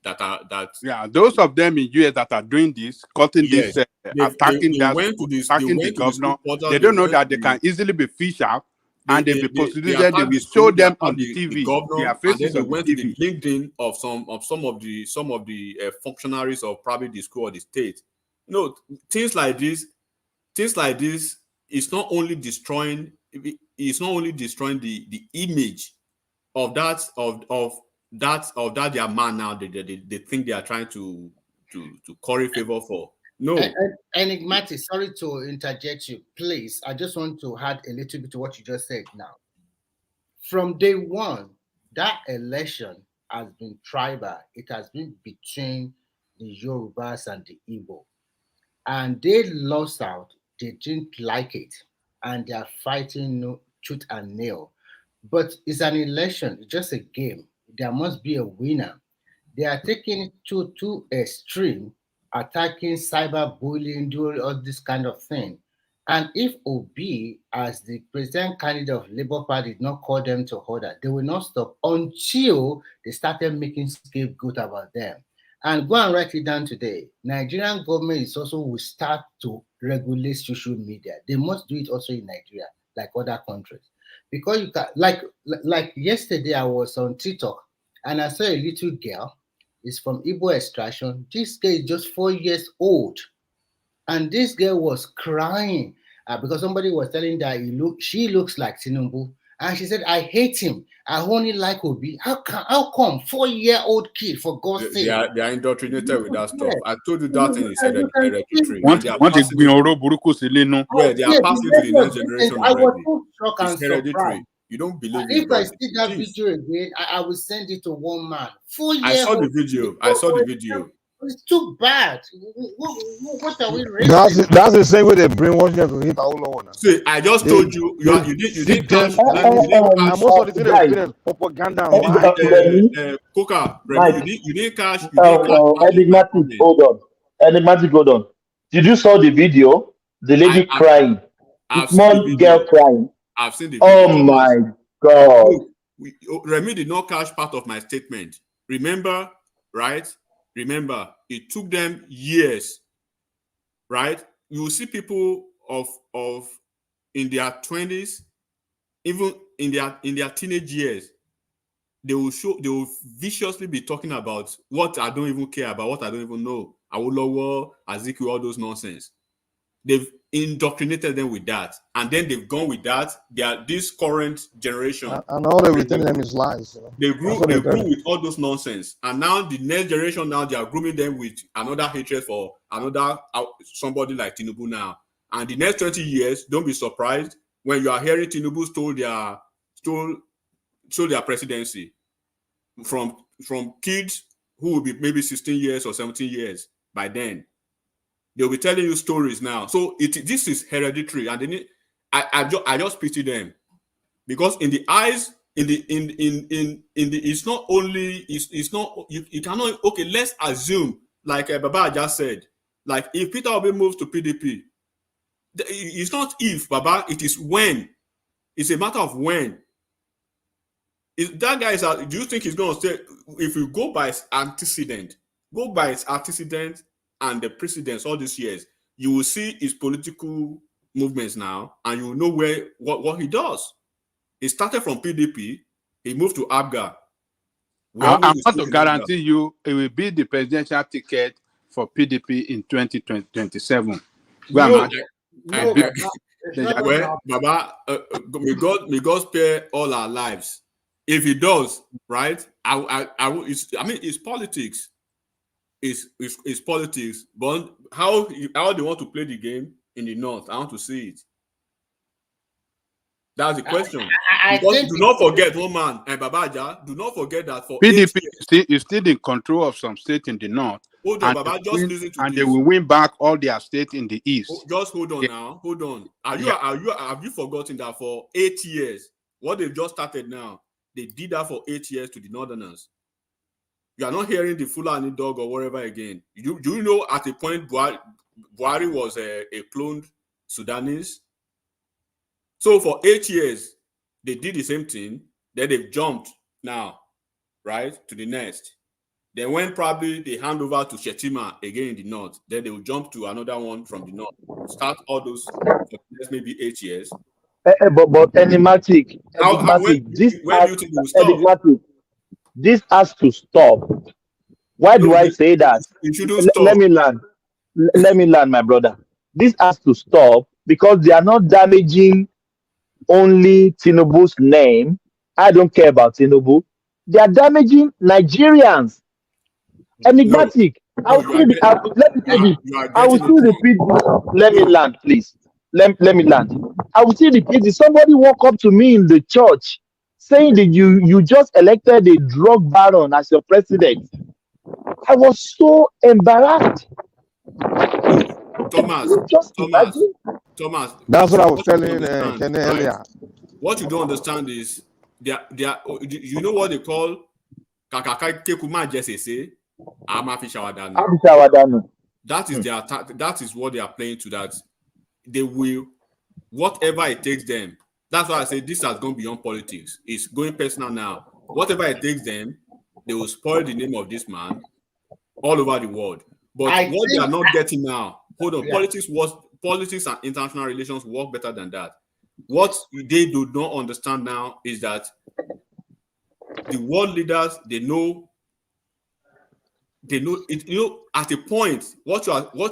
Yeah, those of them in US that are doing this, cutting this, attacking they that went school, to this. attacking the governor. They don't know that they can easily be fished out and they be prosecuted. They will show them on the TV. Governor, Their faces and then they on the went to TV. the LinkedIn of some of the functionaries of probably the school or the state. Things like this. It's not only destroying. It's not only destroying the image of that their man now. They think they are trying to curry favor for. No. Enigmatic, sorry to interject you, please. I just want to add a little bit to what you just said now. From day one, that election has been tribal. It has been between the Yorubas and the Igbo. And they lost out. They didn't like it. And they are fighting tooth and nail. But it's an election. It's just a game. There must be a winner. They are taking it to extreme, attacking cyberbullying, doing all this kind of thing. And if Obi, as the president candidate of Labour Party, did not call them to order, they will not stop until they started making scapegoat about them. And go and write it down today. Nigerian government is also will start to regulate social media. They must do it also in Nigeria, like other countries. Because you can, like yesterday, I was on TikTok and I saw a little girl. It's from Igbo extraction. This girl is just 4 years old, and this girl was crying because somebody was telling that she looks like Tinubu, and she said, "I hate him. I only like Obi." How come 4-year-old kid, for God's sake? They are indoctrinated with that stuff. I told you that thing is hereditary. They are passing to the next generation I was already. so shocked and surprised. You don't believe it. If I see that video again, I will send it to one man. 4-year-old. I saw the video. It's too bad. What are we raising? That's the same way they brainwash them to hit our. See, I just told you you didn't catch. Most of the things experience propaganda. Coca, you didn't catch. Enigmatic, hold on. Did you saw the video? The lady crying. The small girl crying. I've seen the video. Oh my God. Remy did not catch part of my statement. Remember, right? Remember, it took them years, right? You will see people of in their 20s, even in their teenage years, they will viciously be talking about what I don't even care about, what I don't even know. Awolowo, Azikiwe, all those nonsense. They've indoctrinated them with that, and then they've gone with that. They are this current generation, and all they retain them is lies. They grew with all those nonsense, and now the next generation they are grooming them with another hatred for another somebody like Tinubu now. And the next 20 years, don't be surprised when you are hearing Tinubu stole their presidency from kids who will be maybe 16 years or 17 years by then. They'll be telling you stories now. So this is hereditary, and they need, I just pity them, because in the eyes, it's not only it's not you cannot. Okay, let's assume, like Baba just said, like if Peter Obi moves to PDP, it's not if, Baba, it is when. It's a matter of when. That guy is. Do you think he's going to stay? If you go by its antecedent, and the precedents all these years, you will see his political movements now, and you will know what he does. He started from PDP, he moved to ABGA. I want to guarantee you it will be the presidential ticket for PDP in 2027. Baba, may God spare all our lives. If he does, right? It's politics. is politics. But how they want to play the game in the north, I want to see it. That's the question. Because do not forget, one man, and Babaja, do not forget that for 8 PDP years, is still in control of some states in the north. hold on, And Baba, just listen to and they this. will win back all their states in the east. Just hold on now. Hold on. Have you forgotten that for 8 years, what they've just started now, they did that for 8 years to the northerners? You are not hearing the Fulani dog or whatever again. Do you know at a point Buhari was a cloned Sudanese? So for 8 years, they did the same thing. Then they've jumped now, right, to the next. Then when probably they hand over to Shetima again in the north, then they will jump to another one from the north. Start all those for maybe 8 years. But enigmatic, When do you think they will stop? enigmatic. This has to stop. Why do I say that? It shouldn't stop. Let me land. Let me land, my brother. This has to stop because they are not damaging only Tinubu's name. I don't care about Tinubu. They are damaging Nigerians. Enigmatic. Let me say this. I will still repeat this. Let me land, please. Let me land. I will still repeat this. Somebody walk up to me in the church saying that you just elected a drug baron as your president. I was so embarrassed. Thomas. That's what I was telling Kenny earlier. What you don't understand is they are, you know what they call that is their that is what they are playing to, that they will, whatever it takes them. That's why I say this has gone beyond politics. It's going personal now. Whatever it takes them, they will spoil the name of this man all over the world. But what they are not getting now, hold on, politics and international relations work better than that. What they do not understand now is that the world leaders, they know it. You know, at a point, what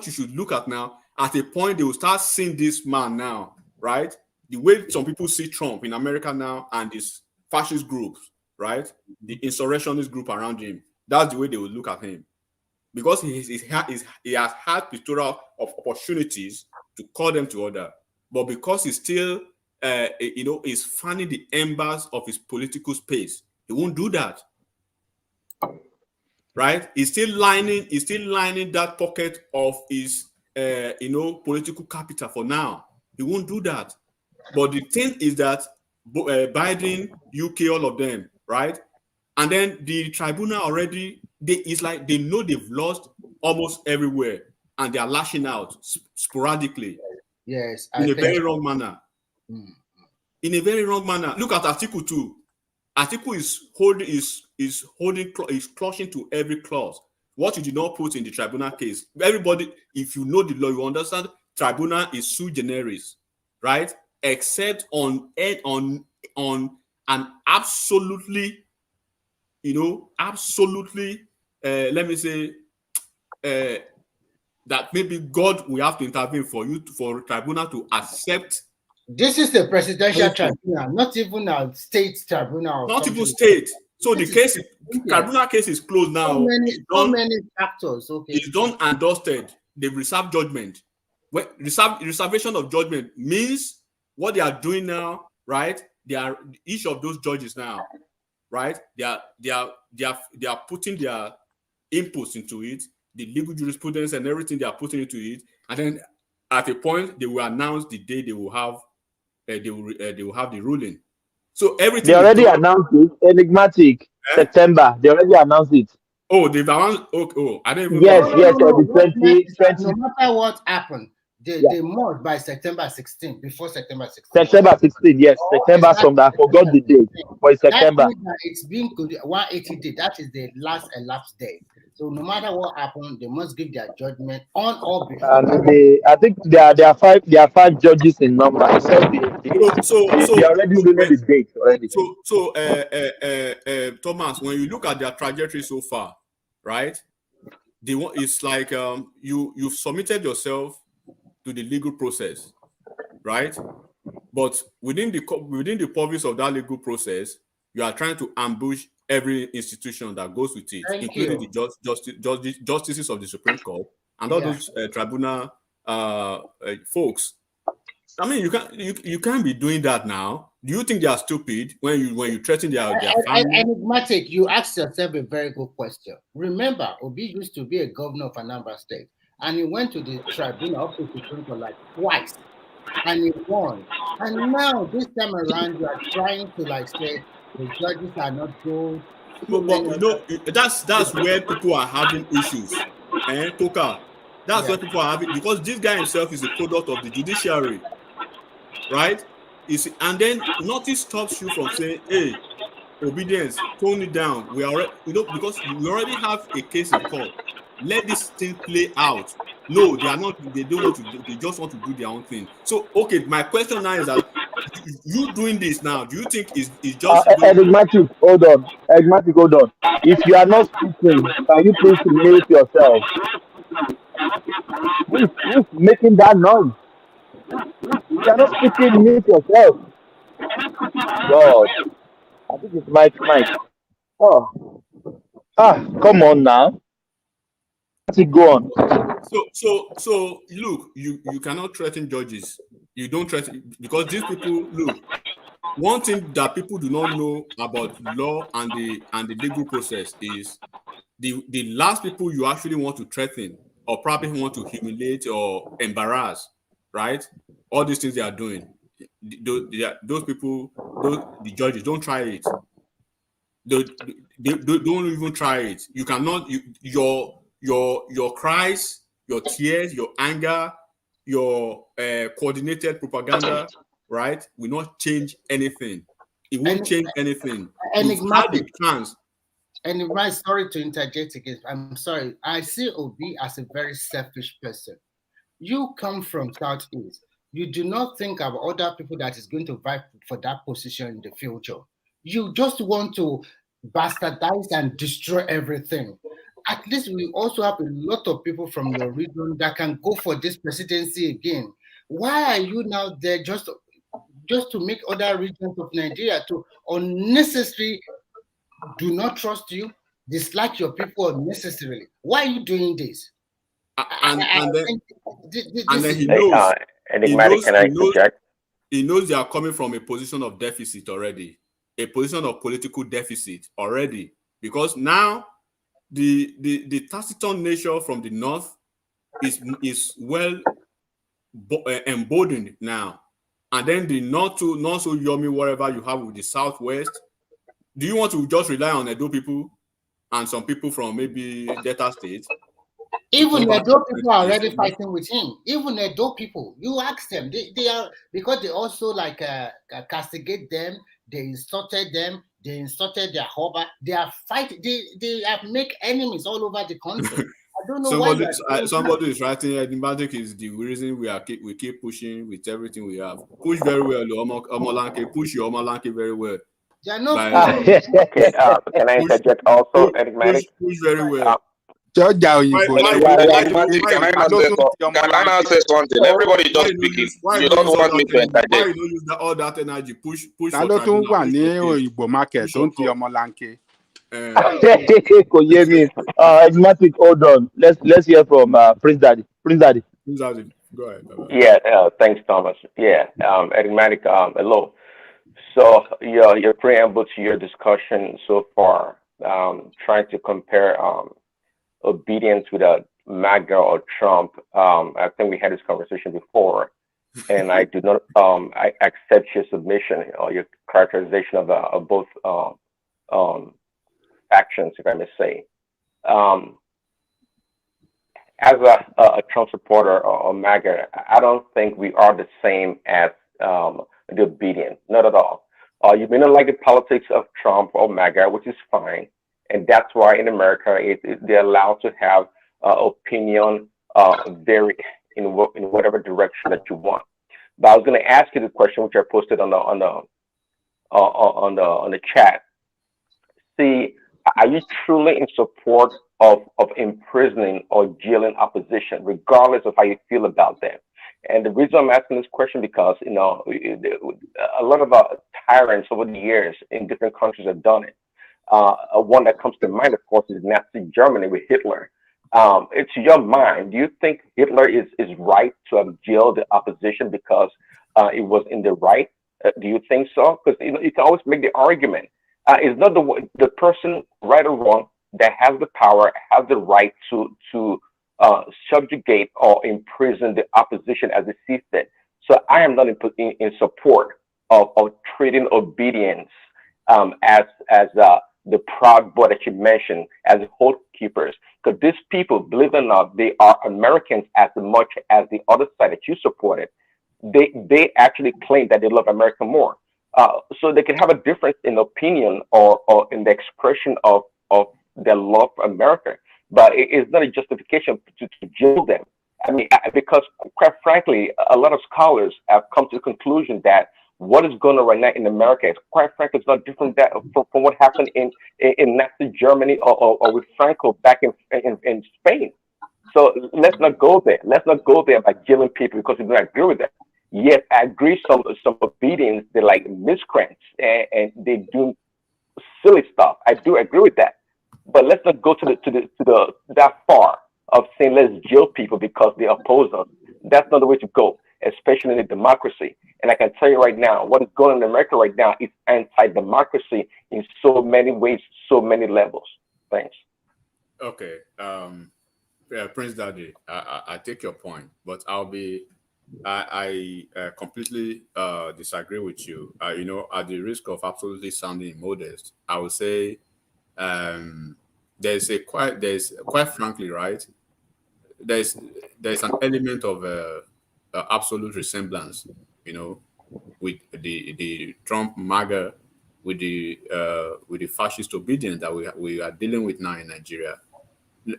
you should look at now, at a point they will start seeing this man now, right? The way some people see Trump in America now and this fascist groups, right? The insurrectionist group around him. That's the way they will look at him. Because he has had plethora of opportunities to call them to order. But because he's still, is fanning the embers of his political space, he won't do that. Right? He's still lining that pocket of his, political capital for now. He won't do that. But the thing is that Biden, UK, all of them, right? And then the tribunal already, it's like they know they've lost almost everywhere, and they are lashing out sporadically. Yes, in a very wrong manner. In a very wrong manner. Look at Article 2. Article is clutching to every clause. What you did not put in the tribunal case. Everybody, if you know the law, you understand tribunal is sui generis, right? Except on an absolutely, let me say, that maybe God will have to intervene for tribunal to accept. This is the presidential tribunal, not even a state tribunal. Not even state. So the case, tribunal case is closed now. So many factors. Okay. It's done and dusted. They've reserved judgment. Reservation of judgment means what they are doing now, right? They are each of those judges now, right? They are putting their inputs into it, the legal jurisprudence and everything they are putting into it, and then at a point they will announce the day they will have they will have the ruling. So everything they already announced it. Enigmatic. September. They already announced it. Oh, they've announced. Oh, I don't even. Yes. No matter what happened, they merged by September 16th. Before September 16th. September 16th. Yes, September. Some I forgot the date, but it's September. It's been 180 days. That is the last elapsed day. So no matter what happened, they must give their judgment on or before. And I think there are five. There are 5 judges in number. So they already know the date already. So, Thomas, when you look at their trajectory so far, right? It's like you've submitted yourself to the legal process, right? But within the purview of that legal process, you are trying to ambush every institution that goes with it, Thank including you. the justices of the Supreme Court and all Yeah. those tribunal folks. I mean, you can't be doing that now. Do you think they are stupid when you threaten their family? Enigmatic, you asked yourself a very good question. Remember, Obi used to be a governor of Anambra State, and he went to the tribunal up to Supreme Court like twice, and he won. And now this time around, you are trying to like say the judges are not good. So But many. that's where people are having issues. Toka. That's where people are having, because this guy himself is a product of the judiciary, right? And then nothing stops you from saying, hey, Obidients, tone it down. We already, because we already have a case in court. Let this thing play out. No, they are not. They don't want to. They just want to do their own thing. So, okay, my question now is that you doing this now, do you think is just Enigmatic, hold on. Enigmatic, hold on. If you are not speaking, can you please mute yourself? Who's making that noise? If you are not speaking, mute yourself. God, I think it's Mike. Oh, come on now. Let's go on. So look, you cannot threaten judges. You don't threaten, because these people, look, one thing that people do not know about law and the legal process is the last people you actually want to threaten or probably want to humiliate or embarrass, right? All these things they are doing, those people, the judges, don't try it. They don't even try it. You cannot. Your cries, your tears, your anger, your coordinated propaganda, right, will not change anything. It won't change anything. You've had the chance. And my sorry to interject again. I'm sorry. I see Obi as a very selfish person. You come from Southeast. You do not think of other people that is going to vie for that position in the future. You just want to bastardize and destroy everything. At least we also have a lot of people from your region that can go for this presidency again. Why are you now there just to make other regions of Nigeria to unnecessarily do not trust you, dislike your people unnecessarily? Why are you doing this? And then he Hey, knows. Enigmatic, can I interject? He knows they are coming from a position of deficit already, a position of political deficit already, because now the taciturn nature from the north is well emboldened now, and then the not so yummy whatever you have with the southwest. Do you want to just rely on Edo people and some people from maybe Delta State? Even Edo people are already fighting with him. Even Edo people, you ask them, they are, because they also like castigate them. They insulted them. They insulted their hobby. They are fighting. They have make enemies all over the country. I don't know why. Somebody is writing. Enigmatic is the reason we keep pushing with everything we have. Push very well, Omolanke. Push your Omolanke very well. They are not. Okay, can I interject also, Enigmatic? Push very well. Can I now say something? Everybody just speaking. You don't want me to interject. Why you don't use all that energy? Push for Igbo market. Don't you, Omolanke? Enigmatic, hold on. Let's hear from Prince Daddy. Prince Daddy, go ahead. Yeah, thanks, Thomas. Yeah, Enigmatic, hello. So your preamble to your discussion so far, trying to compare Obidients with a MAGA or Trump. I think we had this conversation before, and I do not. I accept your submission or your characterization of both actions, if I may say. As a Trump supporter or MAGA, I don't think we are the same as the Obidients. Not at all. You may not like the politics of Trump or MAGA, which is fine. And that's why in America, they're allowed to have opinion vary in whatever direction that you want. But I was going to ask you the question, which I posted on the chat. See, are you truly in support of imprisoning or jailing opposition, regardless of how you feel about them? And the reason I'm asking this question because a lot of tyrants over the years in different countries have done it. One that comes to mind, of course, is Nazi Germany with Hitler. It's your mind. Do you think Hitler is right to have jailed the opposition because it was in the right? Do you think so? Because you can always make the argument. It's not the person, right or wrong, that has the power, has the right to subjugate or imprison the opposition as they see fit. So I am not in support of treating Obidients as the proud boy that you mentioned as hold keepers. Because these people, believe it or not, they are Americans as much as the other side that you supported. They actually claim that they love America more. So they can have a difference in opinion or in the expression of their love for America, but it is not a justification to jail them. I mean, because quite frankly, a lot of scholars have come to the conclusion that what is going on right now in America is quite frankly, it's not different from what happened in Nazi Germany or with Franco back in Spain. So let's not go there. Let's not go there by killing people because we don't agree with that. Yes, I agree. Some Obedience, they're like miscreants and they do silly stuff. I do agree with that. But let's not go to that far of saying let's jail people because they oppose us. That's not the way to go, especially in a democracy. And I can tell you right now, what is going on in America right now is anti-democracy in so many ways, so many levels. Thanks. Okay. Prince Daddy, I take your point, but I completely disagree with you. At the risk of absolutely sounding modest, I would say there's quite frankly, right? There's an element of absolute resemblance, with the Trump MAGA, with the fascist Obedience that we are dealing with now in Nigeria.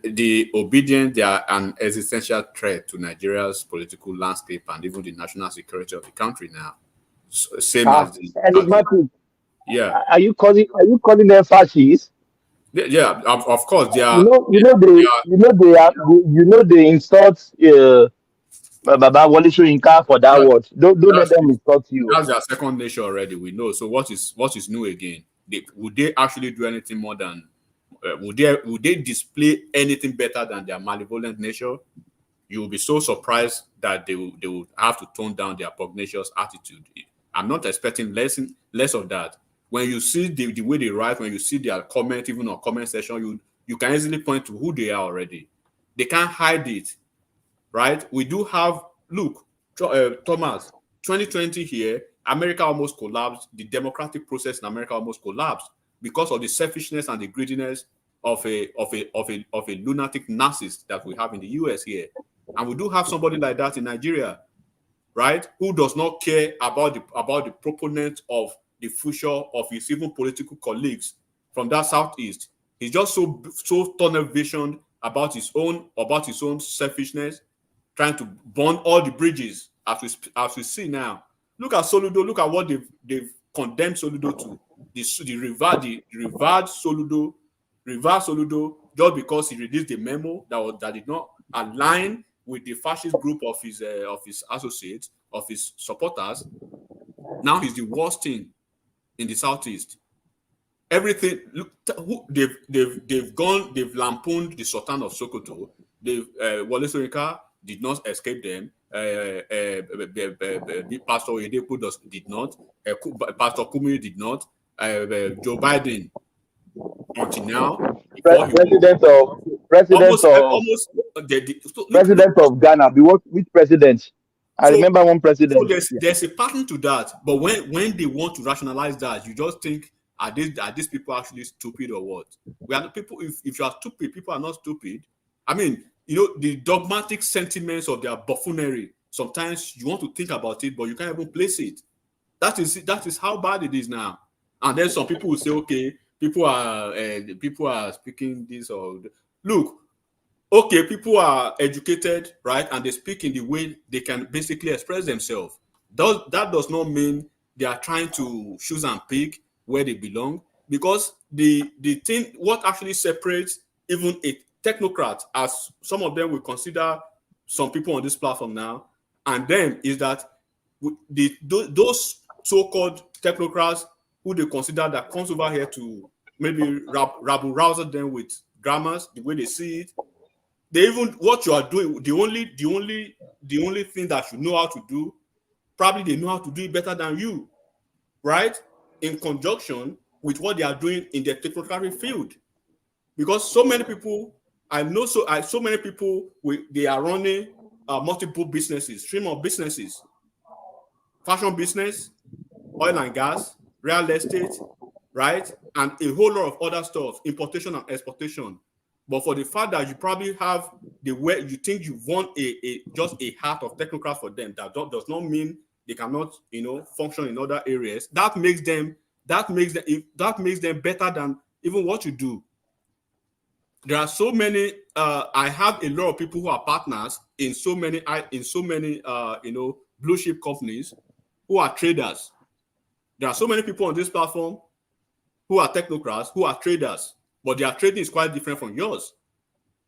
The Obedience, they are an existential threat to Nigeria's political landscape and even the national security of the country now. Same as enigmatic. Yeah. Are you calling them fascists? Yeah, of course they are. They insult Baba Wole Soyinka for that word. Don't let them insult you. That's their second nature already. We know. So what is new again? Would they actually do anything more than? Would they display anything better than their malevolent nature? You will be so surprised that they will have to tone down their pugnacious attitude. I'm not expecting less of that. When you see the way they write, when you see their comment, even on comment section, you can easily point to who they are already. They can't hide it, right? We do have, look, Thomas, 2020 here, America almost collapsed. The democratic process in America almost collapsed because of the selfishness and the greediness of a lunatic narcissist that we have in the US here. And we do have somebody like that in Nigeria, right? Who does not care about the proponent of the future of his even political colleagues from that southeast. He's just so tunnel visioned about his own selfishness, trying to burn all the bridges as we see now. Look at Soludo. Look at what they've condemned Soludo to. The revered Soludo, just because he released a memo that did not align with the fascist group of his associates, of his supporters. Now he's the worst thing in the southeast. Everything. Look, they've lampooned the Sultan of Sokoto. Wole Soyinka did not escape them. Pastor Oyedepo did not. Pastor Kumi did not. Joe Biden, until now, President of Ghana. Which president? I remember one president. So there's a pattern to that. But when they want to rationalize that, you just think, are these people actually stupid or what? We are not people. If you are stupid, people are not stupid. I mean, the dogmatic sentiments of their buffoonery. Sometimes you want to think about it, but you can't even place it. That is how bad it is now. And then some people will say, okay, people are speaking this or look. Okay, people are educated, right? And they speak in the way they can basically express themselves. That does not mean they are trying to choose and pick where they belong, because the thing, what actually separates even a technocrat, as some of them will consider some people on this platform now, and them, is that those so-called technocrats who they consider that comes over here to maybe rabble rouser them with grammars, the way they see it. They even what you are doing, the only thing that you know how to do, probably they know how to do it better than you, right? In conjunction with what they are doing in their technical field. Because so many people, I know so many people they are running multiple businesses, stream of businesses, fashion business, oil and gas, real estate, right? And a whole lot of other stuff, importation and exportation. But for the fact that you probably have the way you think you've won just a heart of technocrats for them, that does not mean they cannot, function in other areas. That makes them better than even what you do. There are so many. I have a lot of people who are partners in so many blue chip companies who are traders. There are so many people on this platform who are technocrats, who are traders, but their trading is quite different from yours.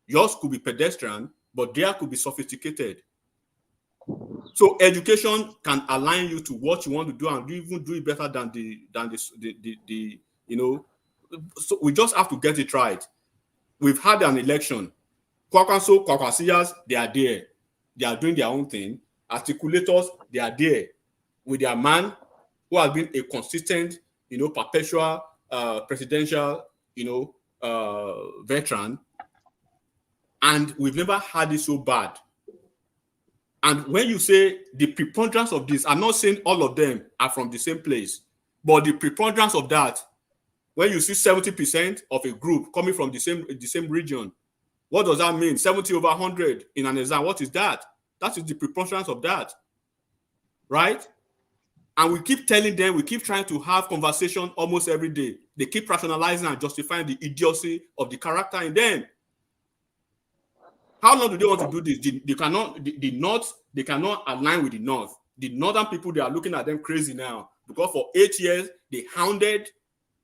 Yours could be pedestrian, but theirs could be sophisticated. So education can align you to what you want to do, and even do it better than the. So we just have to get it right. We've had an election. Kwakwasiyas, they are there. They are doing their own thing. Articulators, they are there with their man who has been a consistent, perpetual presidential, veteran. And we've never had it so bad. And when you say the preponderance of this, I'm not saying all of them are from the same place, but the preponderance of that, when you see 70% of a group coming from the same region, what does that mean? 70 over 100 in an exam. What is that? That is the preponderance of that, right? And we keep telling them, we keep trying to have conversation almost every day. They keep rationalizing and justifying the idiocy of the character in them. How long do they want to do this? They cannot align with the North. The Northern people, they are looking at them crazy now because for 8 years they hounded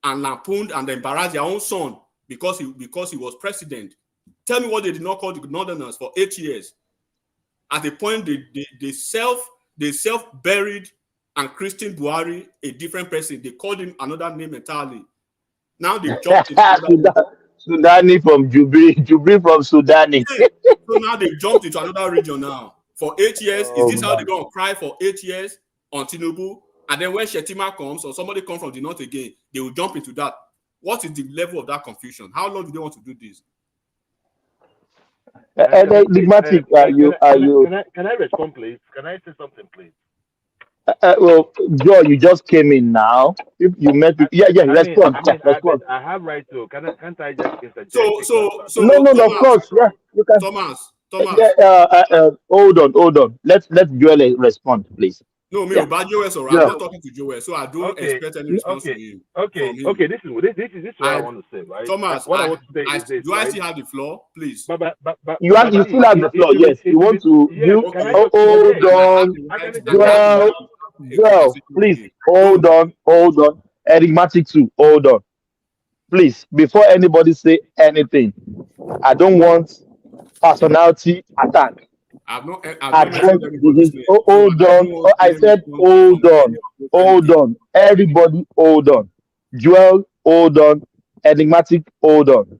and lampooned and embarrassed their own son because he was president. Tell me what they did not call the Northerners for 8 years. At a point, they self-buried and christened Buhari a different person. They called him another name entirely. Now they've jumped into Sudani from Jubri from Sudani. So now they've jumped into another region now. For 8 years, is this how they're going to cry for 8 years on Tinubu? And then when Shetima comes or somebody comes from the North again, they will jump into that. What is the level of that confusion? How long do they want to do this? Can I respond, please? Can I say something, please? Well, Joe, you just came in now. If you met, respond. Respond. I have right to. Can't I just interject? So no, Thomas, of course, yeah, you can. Thomas. Hold on. Let Joel respond, please. No, but Joel, sorry, I'm not talking to Joel, so I don't expect any response from him. Okay. This is what I want to say, right? Thomas, what I want to say is this. Do I still have the floor, please? But you still have the floor. Yes, you want to. Hold on, Joel, please hold on. Enigmatic too. Hold on, please. Before anybody say anything, I don't want personality attack. Hold on. I said hold on. Everybody hold on. Joel, hold on. Enigmatic, hold on.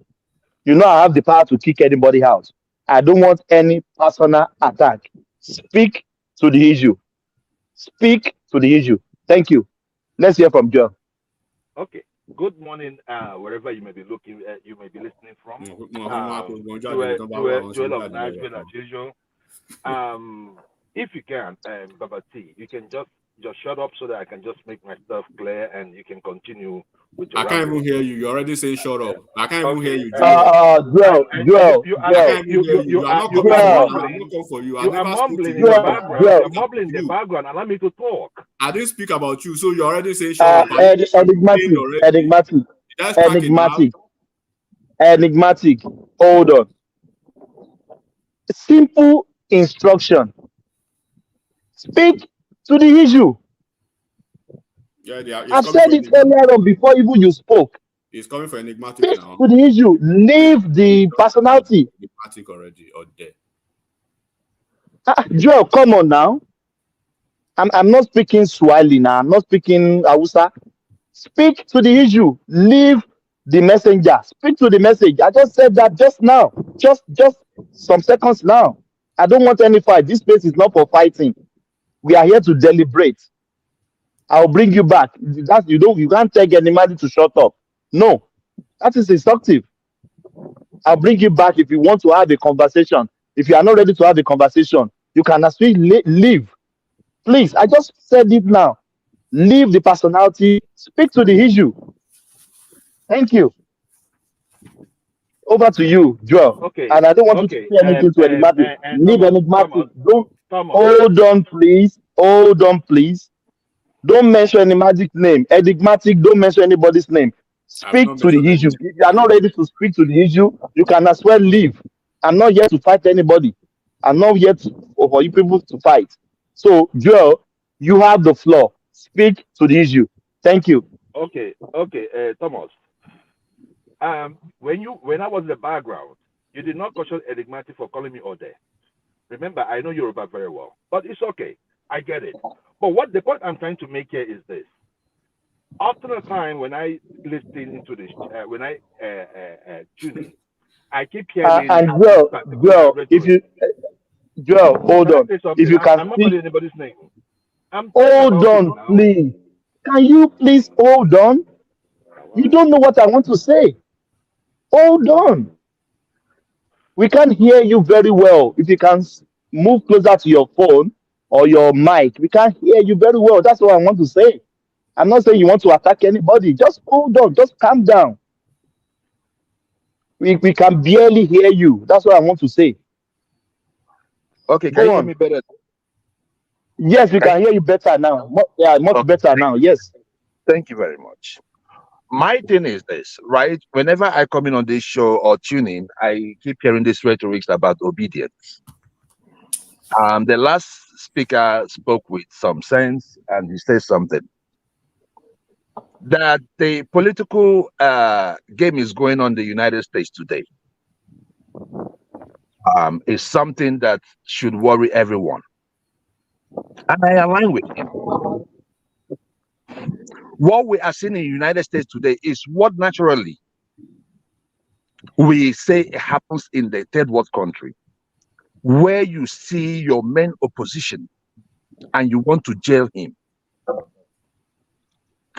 You know I have the power to kick anybody out. I don't want any personal attack. Speak to the issue. Thank you. Let's hear from Joel. Okay. Good morning, wherever you may be listening from. Joel of Nashville as usual. If you can, Baba T, you can just shut up so that I can just make myself clear and you can continue with your. I can't even hear you. You're already saying shut up. I can't even hear you. Joel. You are mumbling in the background. You're mumbling in the background. Allow me to talk. I didn't speak about you, so you're already saying shut up. Enigmatic. Hold on. Simple instruction. Speak to the issue. I've said it earlier on before even you spoke. It's coming for enigmatic Speak now. to the issue. Leave the personality. Enigmatic already or there. Joel, come on now. I'm not speaking Swahili now. I'm not speaking Hausa. Speak to the issue. Leave the messenger. Speak to the message. I just said that just now, just some seconds now. I don't want any fight. This place is not for fighting. We are here to deliberate. I'll bring you back. That you can't tell anybody to shut up. No, that is instructive. I'll bring you back if you want to have a conversation. If you are not ready to have a conversation, you can actually leave. Please, I just said it now. Leave the personality. Speak to the issue. Thank you. Over to you, Joel. Okay. And I don't want you to Okay. say anything to enigmatic. Leave Thomas. enigmatic. Don't Thomas. hold on, please. Hold on, please. Don't mention enigmatic name. Enigmatic, don't mention anybody's name. Speak to the issue. If you are not ready to speak to the issue, you can as well leave. I'm not here to fight anybody. I'm not here for you people to fight. So, Joel, you have the floor. Speak to the issue. Thank you. Okay. Thomas. When I was in the background, you did not caution enigmatic for calling me Ode. Remember, I know Yoruba very well, but it's okay. I get it. But what the point I'm trying to make here is this: often a time when I listen into this, when I tune in, I keep hearing And Joel, if you, Joel, hold on. If you can I'm not speak, calling anybody's name. I'm hold on, please. Can you please hold on? You don't know what I want to say. Hold on. We can't hear you very well. If you can move closer to your phone or your mic, we can't hear you very well. That's what I want to say. I'm not saying you want to attack anybody. Just hold on. Just calm down. We can barely hear you. That's what I want to say. Okay, can Go you hear on. me better? Yes, we can hear you better now. Much better now. Yes. Thank you very much. My thing is this, right? Whenever I come in on this show or tune in, I keep hearing this rhetoric about obedience. The last speaker spoke with some sense, and he said something that the political game is going on in the United States today. Is something that should worry everyone, and I align with him. What we are seeing in the United States today is what naturally we say happens in the third world country, where you see your main opposition and you want to jail him.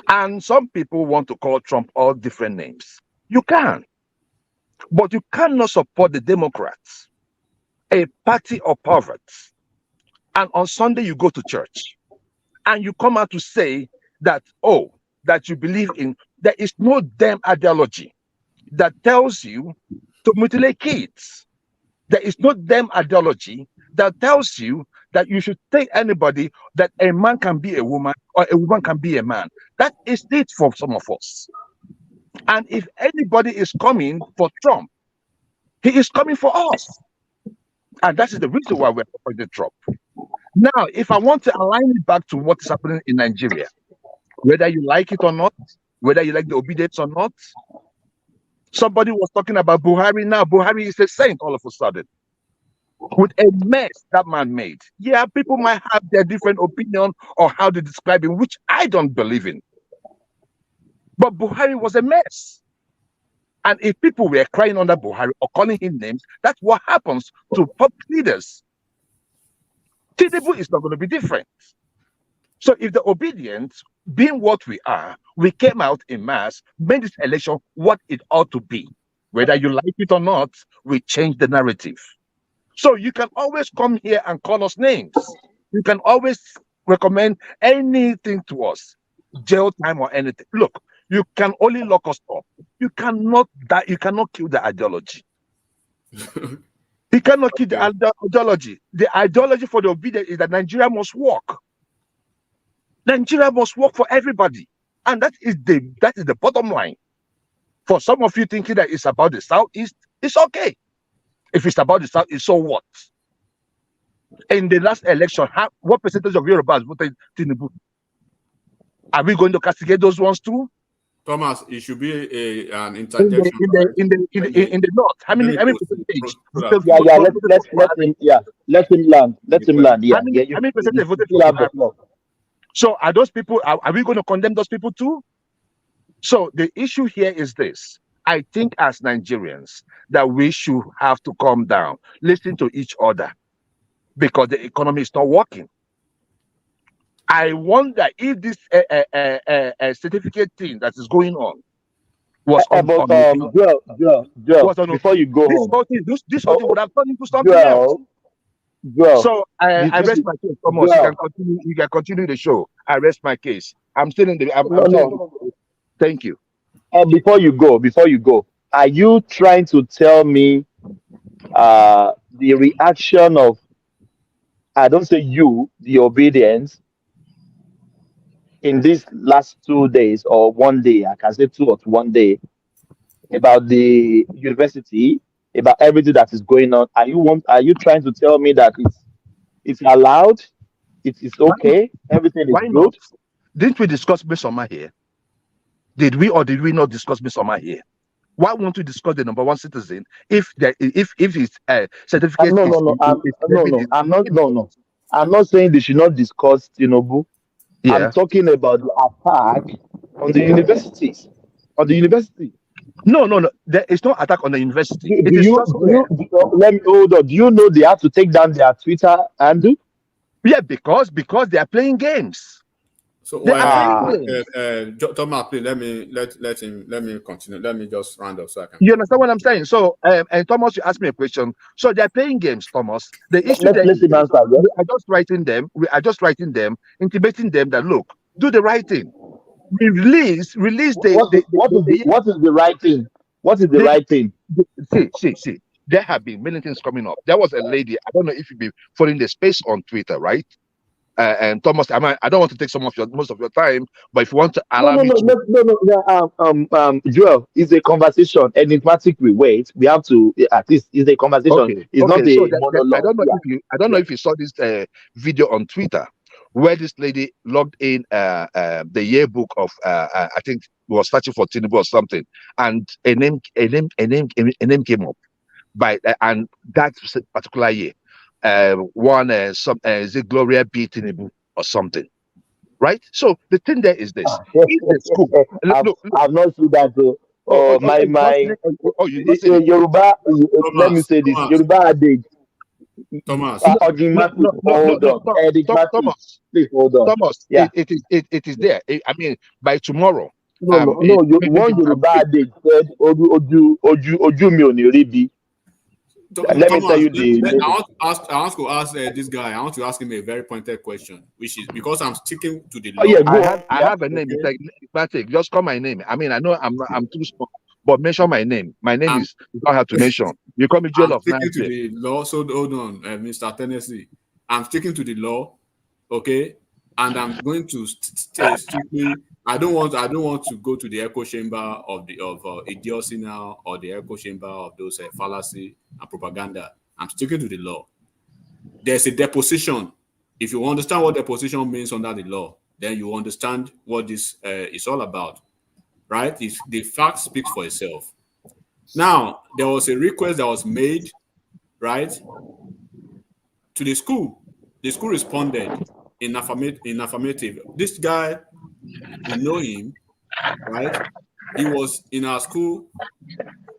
And some people want to call Trump all different names. You can, but you cannot support the Democrats, a party of perverts. And on Sunday you go to church and you come out to say that, oh, that you believe in, there is no damn ideology that tells you to mutilate kids. There is no damn ideology that tells you that you should take anybody, that a man can be a woman or a woman can be a man. That is it for some of us. And if anybody is coming for Trump, he is coming for us. And that is the reason why we're supporting Trump. Now, if I want to align it back to what is happening in Nigeria, whether you like it or not, whether you like the obedience or not, somebody was talking about Buhari. Now Buhari is a saint all of a sudden, with a mess that man made. Yeah, people might have their different opinion or how to describe him, which I don't believe in. But Buhari was a mess. And if people were crying under Buhari or calling him names, that's what happens to public leaders. Tinubu is not going to be different. So if the Obidients, being what we are, we came out in mass, made this election what it ought to be. Whether you like it or not, we change the narrative. So you can always come here and call us names. You can always recommend anything to us, jail time or anything. Look, you can only lock us up. You cannot die. You cannot kill the ideology. You cannot kill the ideology. The ideology for the obedience is that Nigeria must work. Nigeria must work for everybody, and that is the bottom line. For some of you thinking that it's about the Southeast, it's okay. If it's about the Southeast, so what? In the last election, what percentage of Yorubas voted Tinubu? Are we going to castigate those ones too? Thomas, it should be an interjection. In the north, how many percentage? Let him land. Let him land. Yeah, how many percentage voted for Buhari? So are those people? Are we going to condemn those people too? So the issue here is this. I think as Nigerians that we should have to calm down, listen to each other, because the economy is not working. I wonder if this certificate thing that is going on was on before you go this home, whole thing, this whole thing would have turned into something else. Joel, So I rest my case, Thomas. Joel. You can continue the show. I rest my case. I'm still in the. Thank you. Before you go, are you trying to tell me the reaction of, I don't say you, the Obedience, in these last 2 days or one day, I can say 2 or 1 day, about the university, about everything that is going on? Are you trying to tell me that it's allowed, it's okay, everything is Why good? not? Didn't we discuss Mesoma here? Did we or did we not discuss Mesoma here? Why won't we discuss the number one citizen if his certificate I'm not saying they should not discuss Tinubu. Yeah. I'm talking about the attack on the universities. On the university. No. There is no attack on the university. Let me hold on. Do you know they have to take down their Twitter handle? Yeah, because they are playing games. So they are playing games. Thomas, please let me continue. Let me just round up so I can. You understand what I'm saying? So, and Thomas, you asked me a question. So they are playing games, Thomas. The issue that we are just writing them. We are just writing them, intimating them that look, do the right thing. We release the. What is the right thing? What is the right thing? See. There have been many things coming up. There was a lady. I don't know if you've been following the space on Twitter, right? And Thomas, I don't want to take most of your time, but if you want to allow me to. Joel, it's a conversation, enigmatic. We wait. We have to at least. It's a conversation. Okay. It's not so a monologue. I don't know if you saw this video on Twitter where this lady logged in the yearbook of I think it was searching for Tinubu or something, and a name came up by and that particular year. Is it Gloria B. Tinubu or something, right? So the thing there is this: if the school, I've not seen that. Yoruba. Let me say this: Yoruba adage. Thomas, hold on. Please hold on. Thomas, yeah, it is there. I mean, by tomorrow. One Yoruba adage said, "Ojú mi ò ní rí bí." Let me tell you I want to ask this guy. I want to ask him a very pointed question, which is because I'm sticking to the law. I have a name. Okay. It's like, just call my name. I mean, I know I'm too small, but mention my name. My name is you don't have to mention. You call me Joel of Nice. I'm sticking to the law. So hold on, Mr. Tennessee. I'm sticking to the law, okay, and I'm going to strictly. I don't want to go to the echo chamber of idiocy now, or the echo chamber of those fallacy and propaganda. I'm sticking to the law. There's a deposition. If you understand what deposition means under the law, then you understand what this is all about, right? The fact speaks for itself. Now, there was a request that was made, right, to the school. The school responded in affirmative. This guy, we know him, right? He was in our school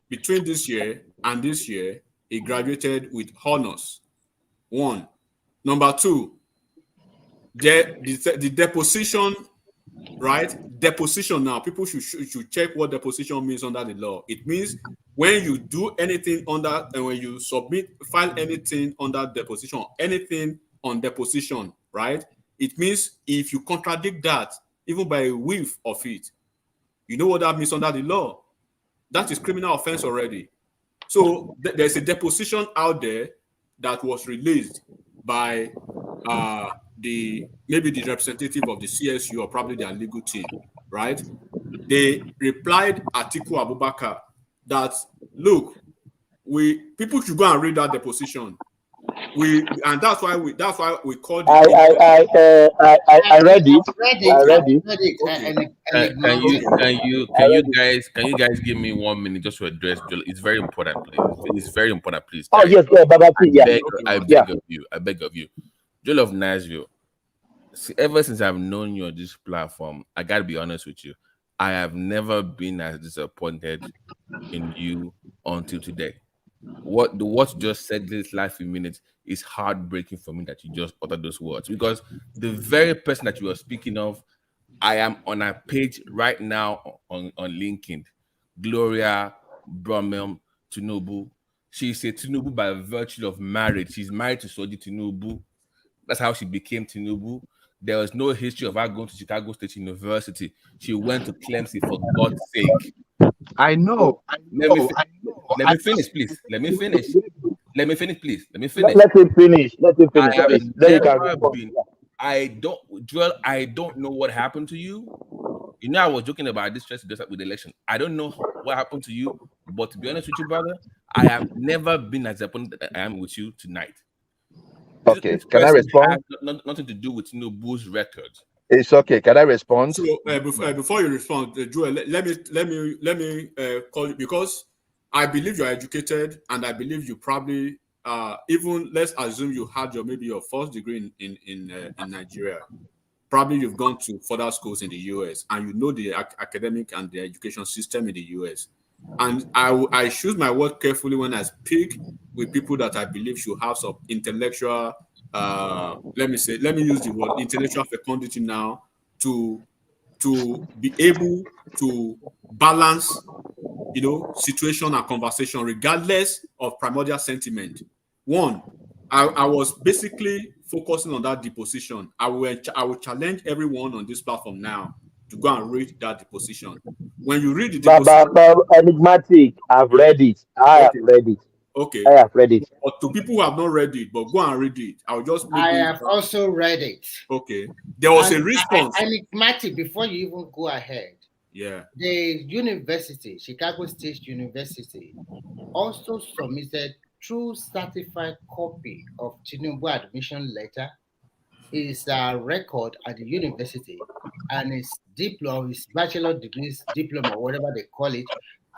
between this year and this year. He graduated with honors. 1. Number 2, the deposition, right? Deposition now. People should check what deposition means under the law. It means when you do anything under, and when you file anything under deposition, anything on deposition, right? It means if you contradict that, even by a whiff of it, you know what that means under the law. That is criminal offense already. So there's a deposition out there that was released by maybe the representative of the CSU or probably their legal team, right? They replied Atiku Abubakar that, look, people should go and read that deposition. And that's why we called it. I read it. Can you guys give me 1 minute just to address Joel? It's very important, please. It's very important, please. Oh yes, Baba. I beg of you. Joel of Nashville. See, ever since I've known you on this platform, I gotta be honest with you. I have never been as disappointed in you until today. What you just said this last few minutes is heartbreaking for me that you just uttered those words, because the very person that you are speaking of, I am on a page right now on LinkedIn. Gloria Bromel Tinubu. She's a Tinubu by virtue of marriage. She's married to Soji Tinubu. That's how she became Tinubu. There was no history of her going to Chicago State University. She went to Clemson for God's sake. I know. Let me finish, please. Let me finish, please. Let me finish. Let him finish. Let him I finish. have Then you can never respond. been. Joel, I don't know what happened to you. You know, I was joking about this stress with the election. I don't know what happened to you, but to be honest with you, brother, I have never been as disappointed that I am with you tonight. Okay, this can I respond? has nothing to do with Tinubu's record. It's okay. Can I respond? So before you respond, Joel, let me call you, because I believe you are educated, and I believe you probably even, let's assume you had maybe your first degree in Nigeria. Probably you've gone to further schools in the US, and you know the academic and the education system in the US. And I choose my word carefully when I speak with people that I believe should have some intellectual, let me use the word intellectual fecundity now to be able to balance, situation and conversation regardless of primordial sentiment. One, I was basically focusing on that deposition. I will challenge everyone on this platform now to go and read that deposition. When you read the deposition, Enigmatic, I've read it. I have read it. Okay. I have read it. But to people who have not read it, but go and read it. I'll just make I have also read it. Okay. There was a response. Enigmatic, before you even go ahead. Yeah. The university, Chicago State University, also submitted true certified copy of Tinubu admission letter, his record at the university, and his diploma, his bachelor degrees diploma, whatever they call it,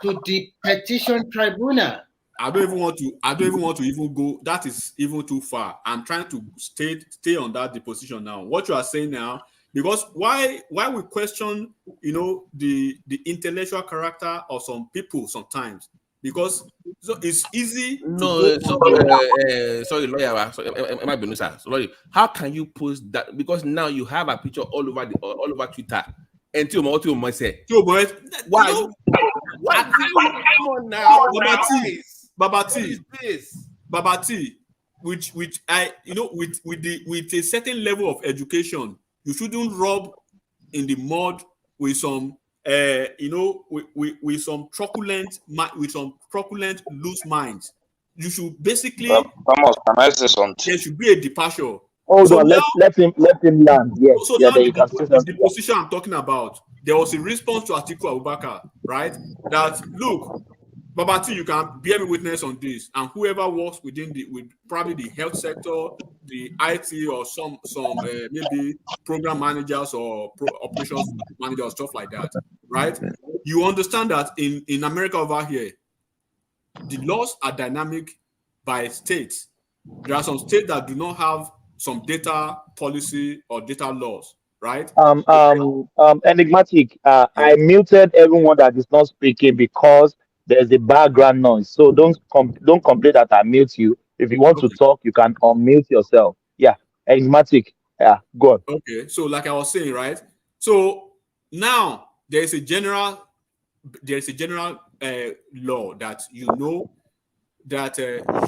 to the petition tribunal. I don't even want to even go. That is even too far. I'm trying to stay on that deposition now. What you are saying now, because why we question, the intellectual character of some people sometimes, because so it's easy to go. Sorry, lawyer. Sorry. How can you post that? Because now you have a picture all over Twitter. And why? Why? Come on now, Babati, which I with a certain level of education, you shouldn't rub in the mud with some with some truculent loose minds. You should basically Thomas, can I say something? there should be a departure. Hold So on, now, let him land. Yes, so yeah, now then you can say something. the position I'm talking about, there was a response to Atiku Abubakar, right? That look, Babati, you can bear me witness on this, and whoever works with probably the health sector, the IT, or some maybe program managers or operations managers, stuff like that, right? You understand that in America over here, the laws are dynamic by states. There are some states that do not have some data policy or data laws, right? Enigmatic. I muted everyone that is not speaking because there's a background noise. So don't complain that I mute you. If you want to talk, you can unmute yourself. Yeah, Enigmatic. Yeah, go on. Okay, so like I was saying, right? So now there's a general law that that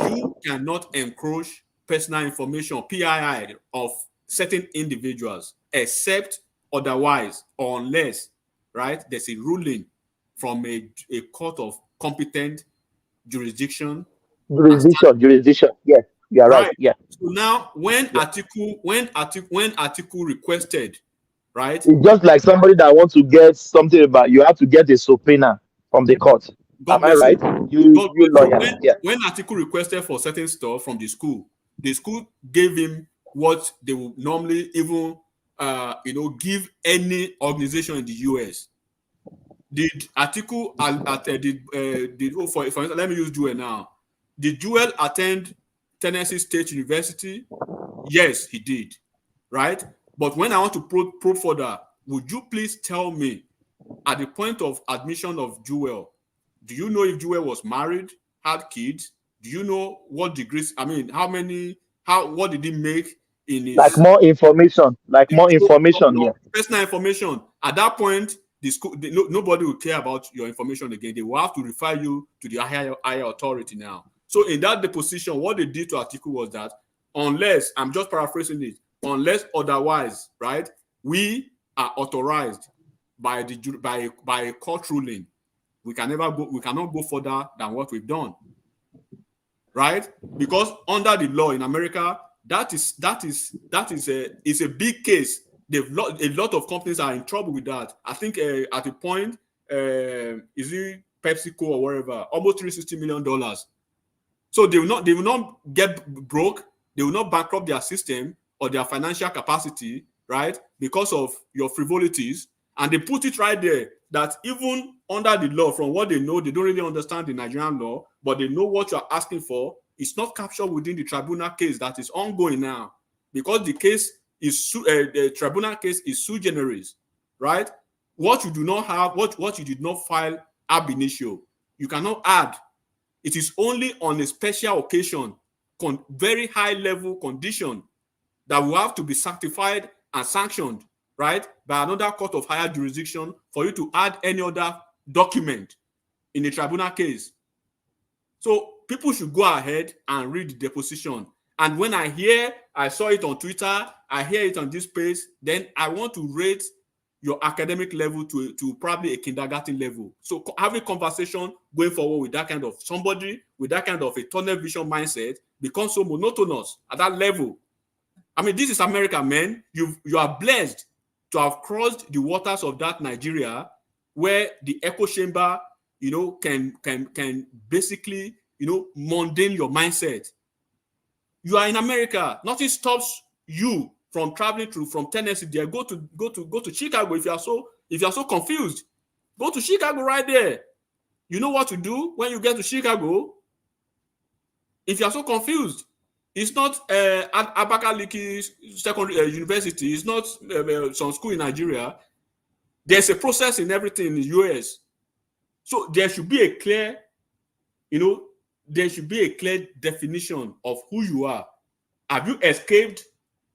you cannot encroach personal information, PII, of certain individuals except otherwise, or unless, right, there's a ruling from a court of competent jurisdiction. Jurisdiction. Yes, you are right. Yeah. So now, when Atiku requested, right? It's just like somebody that wants to get something about you have to get a subpoena from the court. God Am I right? You lawyers. Yeah. When Atiku requested for certain stuff from the school gave him what they would normally even give any organization in the US. Did Atiku for instance, let me use Joel now. Did Joel attend Tennessee State University? Yes, he did. Right? But when I want to probe further, would you please tell me at the point of admission of Jewel, do you know if Jewel was married, had kids? Do you know what degrees? I mean, what did he make in his Like more information. Like more information. Yeah. your personal information? At that point, the school, nobody will care about your information again. They will have to refer you to the higher authority now. So in that deposition, what they did to Atiku was that unless, I'm just paraphrasing it, unless otherwise, right, we are authorized by a court ruling, we cannot go further than what we've done, right? Because under the law in America, that is a big case. A lot of companies are in trouble with that. I think at a point, is it PepsiCo or wherever, almost $360 million. So they will not get broke. They will not bankrupt their system or their financial capacity, right? Because of your frivolities. And they put it right there that even under the law, from what they know, they don't really understand the Nigerian law, but they know what you're asking for. It's not captured within the tribunal case that is ongoing now, because the case is the tribunal case is sui generis, right? What you do not have, what you did not file ab initio, you cannot add. It is only on a special occasion, very high level condition, that will have to be sanctified and sanctioned, right, by another court of higher jurisdiction for you to add any other document in a tribunal case. So people should go ahead and read the deposition. And when I saw it on Twitter, I hear it on this page, then I want to rate your academic level to probably a kindergarten level. So having conversation going forward with that kind of somebody, with that kind of a tunnel vision mindset, becomes so monotonous at that level. I mean, this is America, man. You are blessed to have crossed the waters of that Nigeria, where the echo chamber, can basically, mundane your mindset. You are in America. Nothing stops you from traveling from Tennessee there. Go to Chicago if you are so confused. Go to Chicago right there. You know what to do when you get to Chicago. If you are so confused, it's not Abakaliki Secondary University. It's not some school in Nigeria. There's a process in everything in the US. So there should be a clear, definition of who you are. Have you escaped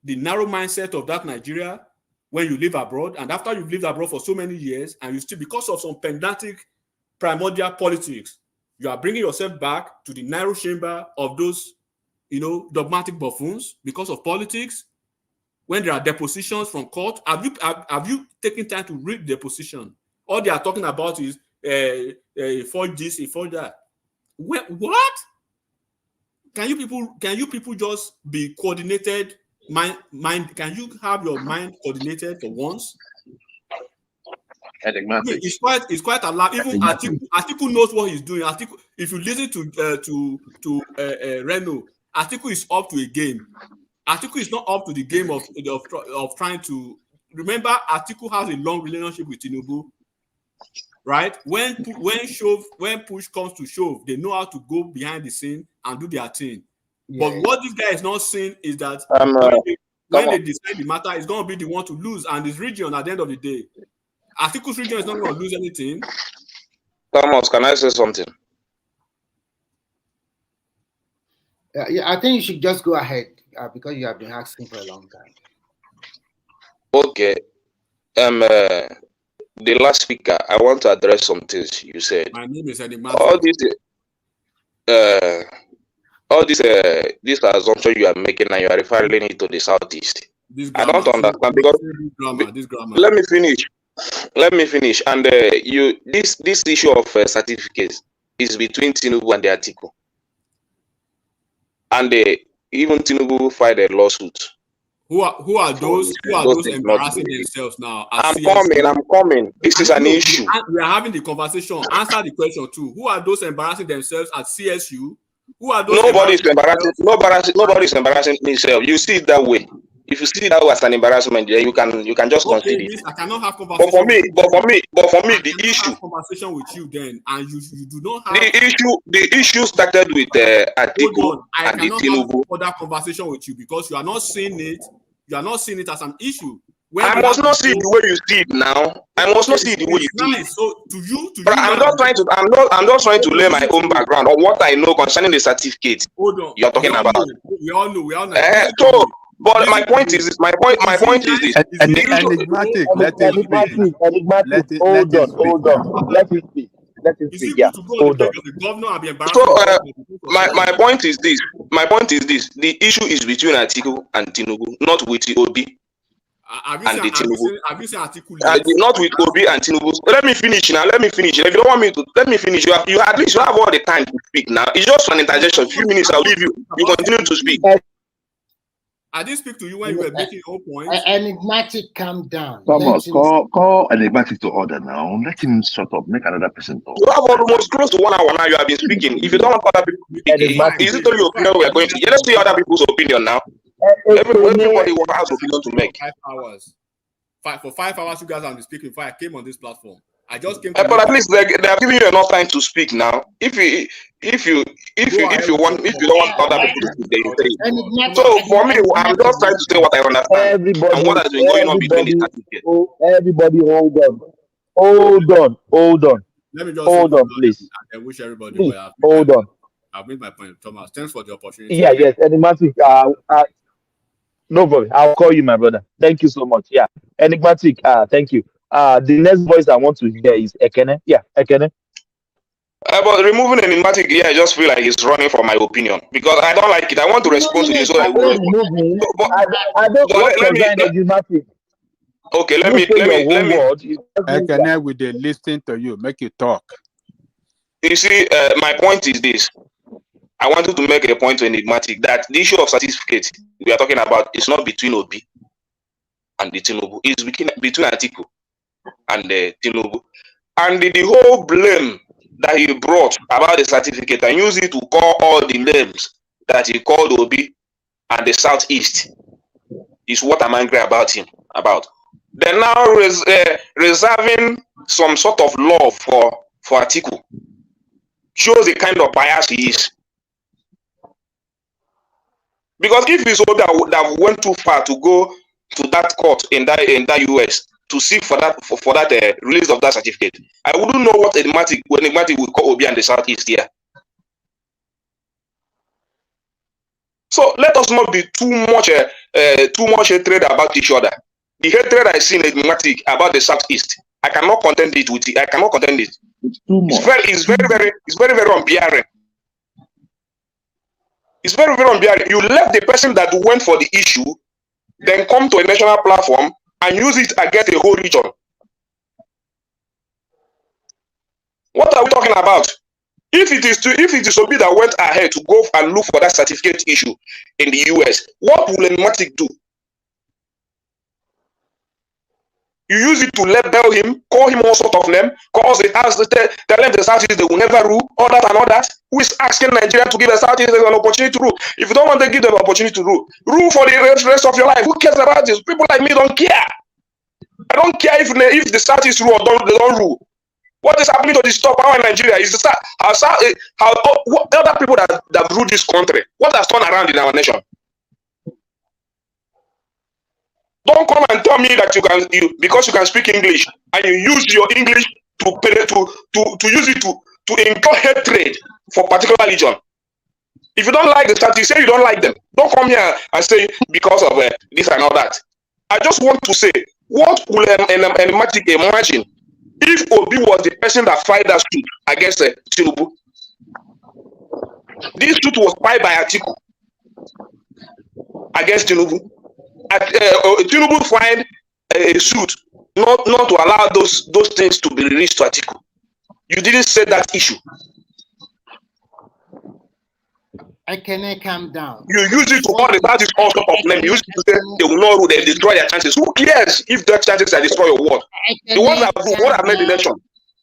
the narrow mindset of that Nigeria when you live abroad? And after you've lived abroad for so many years, and you still, because of some pedantic primordial politics, you are bringing yourself back to the narrow chamber of those, dogmatic buffoons because of politics. When there are depositions from court, have you taken time to read the deposition? All they are talking about is for this, for that. What? Can you people just be coordinated? Mind? Can you have your mind coordinated for once? It's quite a lot. Even Atiku knows what he's doing. Atiku, if you listen to Reno, Atiku is up to a game. Atiku is not up to the game of trying to remember. Atiku has a long relationship with Tinubu, right? When push comes to shove, they know how to go behind the scene and do their thing. Yeah. But what this guy is not seeing is that when they decide the matter, it's going to be the one to lose, and his region at the end of the day. Atiku's region is not going to lose anything. Thomas, can I say something? Yeah, I think you should just go ahead because you have been asking for a long time. Okay. The last speaker, I want to address some things you said. My name is Eddie this assumption you are making, and you are referring it to the Southeast. I don't understand because let me finish. And this issue of certificates is between Tinubu and the Atiku, and even Tinubu filed a lawsuit. Who are those embarrassing themselves now? I'm coming. This is an issue. We are having the conversation. Answer the question too. Who are those embarrassing themselves at CSU? Who are those? Nobody's embarrassing himself. You see it that way. If you see that as an embarrassment, then you can just consider it. I cannot have conversation. But for me, the issue. Have conversation with you then, and you do not have the issue started with Atiku and the Tinubu. Have further conversation with you because you are not seeing it. You are not seeing it as an issue. I must not see it the way you see it now. I must not see it the way you see it. So to you, But I'm just trying to lay my own background on what I know concerning the certificate you're talking about. We all know. But my point is this. My point is this. Enigmatic. Let him speak. Hold on. Let him speak. Yeah. Hold on. So my point is this. My point is this. The issue is between Atiku and Tinubu, not with Obi and the Tinubu. Not with Obi and Tinubu. Let me finish now. If you don't want me to, let me finish. You at least you have all the time to speak now. It's just an interjection. A few minutes, I'll leave you. You continue to speak. I didn't speak to you when you were making your points. Enigmatic, calm down. Thomas, call Enigmatic to order now. Let him shut up. Make another person talk. You have almost close to 1 hour now. You have been speaking. If you don't want other people speaking, is it only your opinion we are going to? Let's see other people's opinion now. Everybody has opinion to make. 5 hours. For 5 hours, you guys have been speaking before I came on this platform. I just came. But at least they are giving you enough time to speak now. If you don't want other people to speak, then you say. So for me, I'm just trying to say what I understand and what has been going on between the certificates. Everybody, hold on. Let me just hold on, please. I wish everybody please, well. Hold on. I've made my point, Thomas. Thanks for the opportunity. Yes, Enigmatic. No problem. I'll call you, my brother. Thank you so much. Yeah, Enigmatic. Thank you. The next voice I want to hear is Ekene. Yeah, Ekene. But removing Enigmatic, I just feel like he's running for my opinion because I don't like it. I want to respond to you so that I don't want Enigmatic. Okay, let me. Ekene will they listen to you, make you talk. You see, my point is this. I wanted to make a point to Enigmatic that the issue of certificate we are talking about is not between Obi and the Tinubu. It's between Atiku and the Tinubu. And the whole blame that he brought about the certificate and used it to call all the names that he called Obi and the Southeast is what I'm angry about him about. They're now reserving some sort of love for Atiku. Shows the kind of bias he is. Because if it's all that went too far to go to that court in that US to seek for that release of that certificate, I wouldn't know what Enigmatic would call Obi and the Southeast here. So let us not be too much hatred about each other. The hatred I see in Enigmatic about the Southeast, I cannot contend it with it. I cannot contend it. It's very, very unbearing. It's very, very unbearing. You left the person that went for the issue, then come to a national platform and use it against a whole region. What are we talking about? If it is Obi that went ahead to go and look for that certificate issue in the US, what will Enigmatic do? You use it to label him, call him all sort of name, tell them the Southeast they will never rule, all that and all that. Who is asking Nigeria to give the Southeast an opportunity to rule? If you don't want to give them an opportunity to rule for the rest of your life. Who cares about this? People like me don't care. I don't care if the Southeast rule or they don't rule. What is happening to this top power in Nigeria is what other people that rule this country, what has turned around in our nation? Don't come and tell me that because you can speak English and you use your English to use it to incur hatred for particular religion. If you don't like the status, say you don't like them. Don't come here and say because of this and all that. I just want to say, what will Enigmatic imagine if Obi was the person that filed that suit against Tinubu? This suit was filed by Atiku against Tinubu. Tinubu filed a suit not to allow those things to be released to Atiku. You didn't say that issue. I cannot calm down. You use it to call the parties all sort of name. You use it to say they will not rule, they destroy their chances. Who cares if their chances are destroy your word? The ones that have made the election.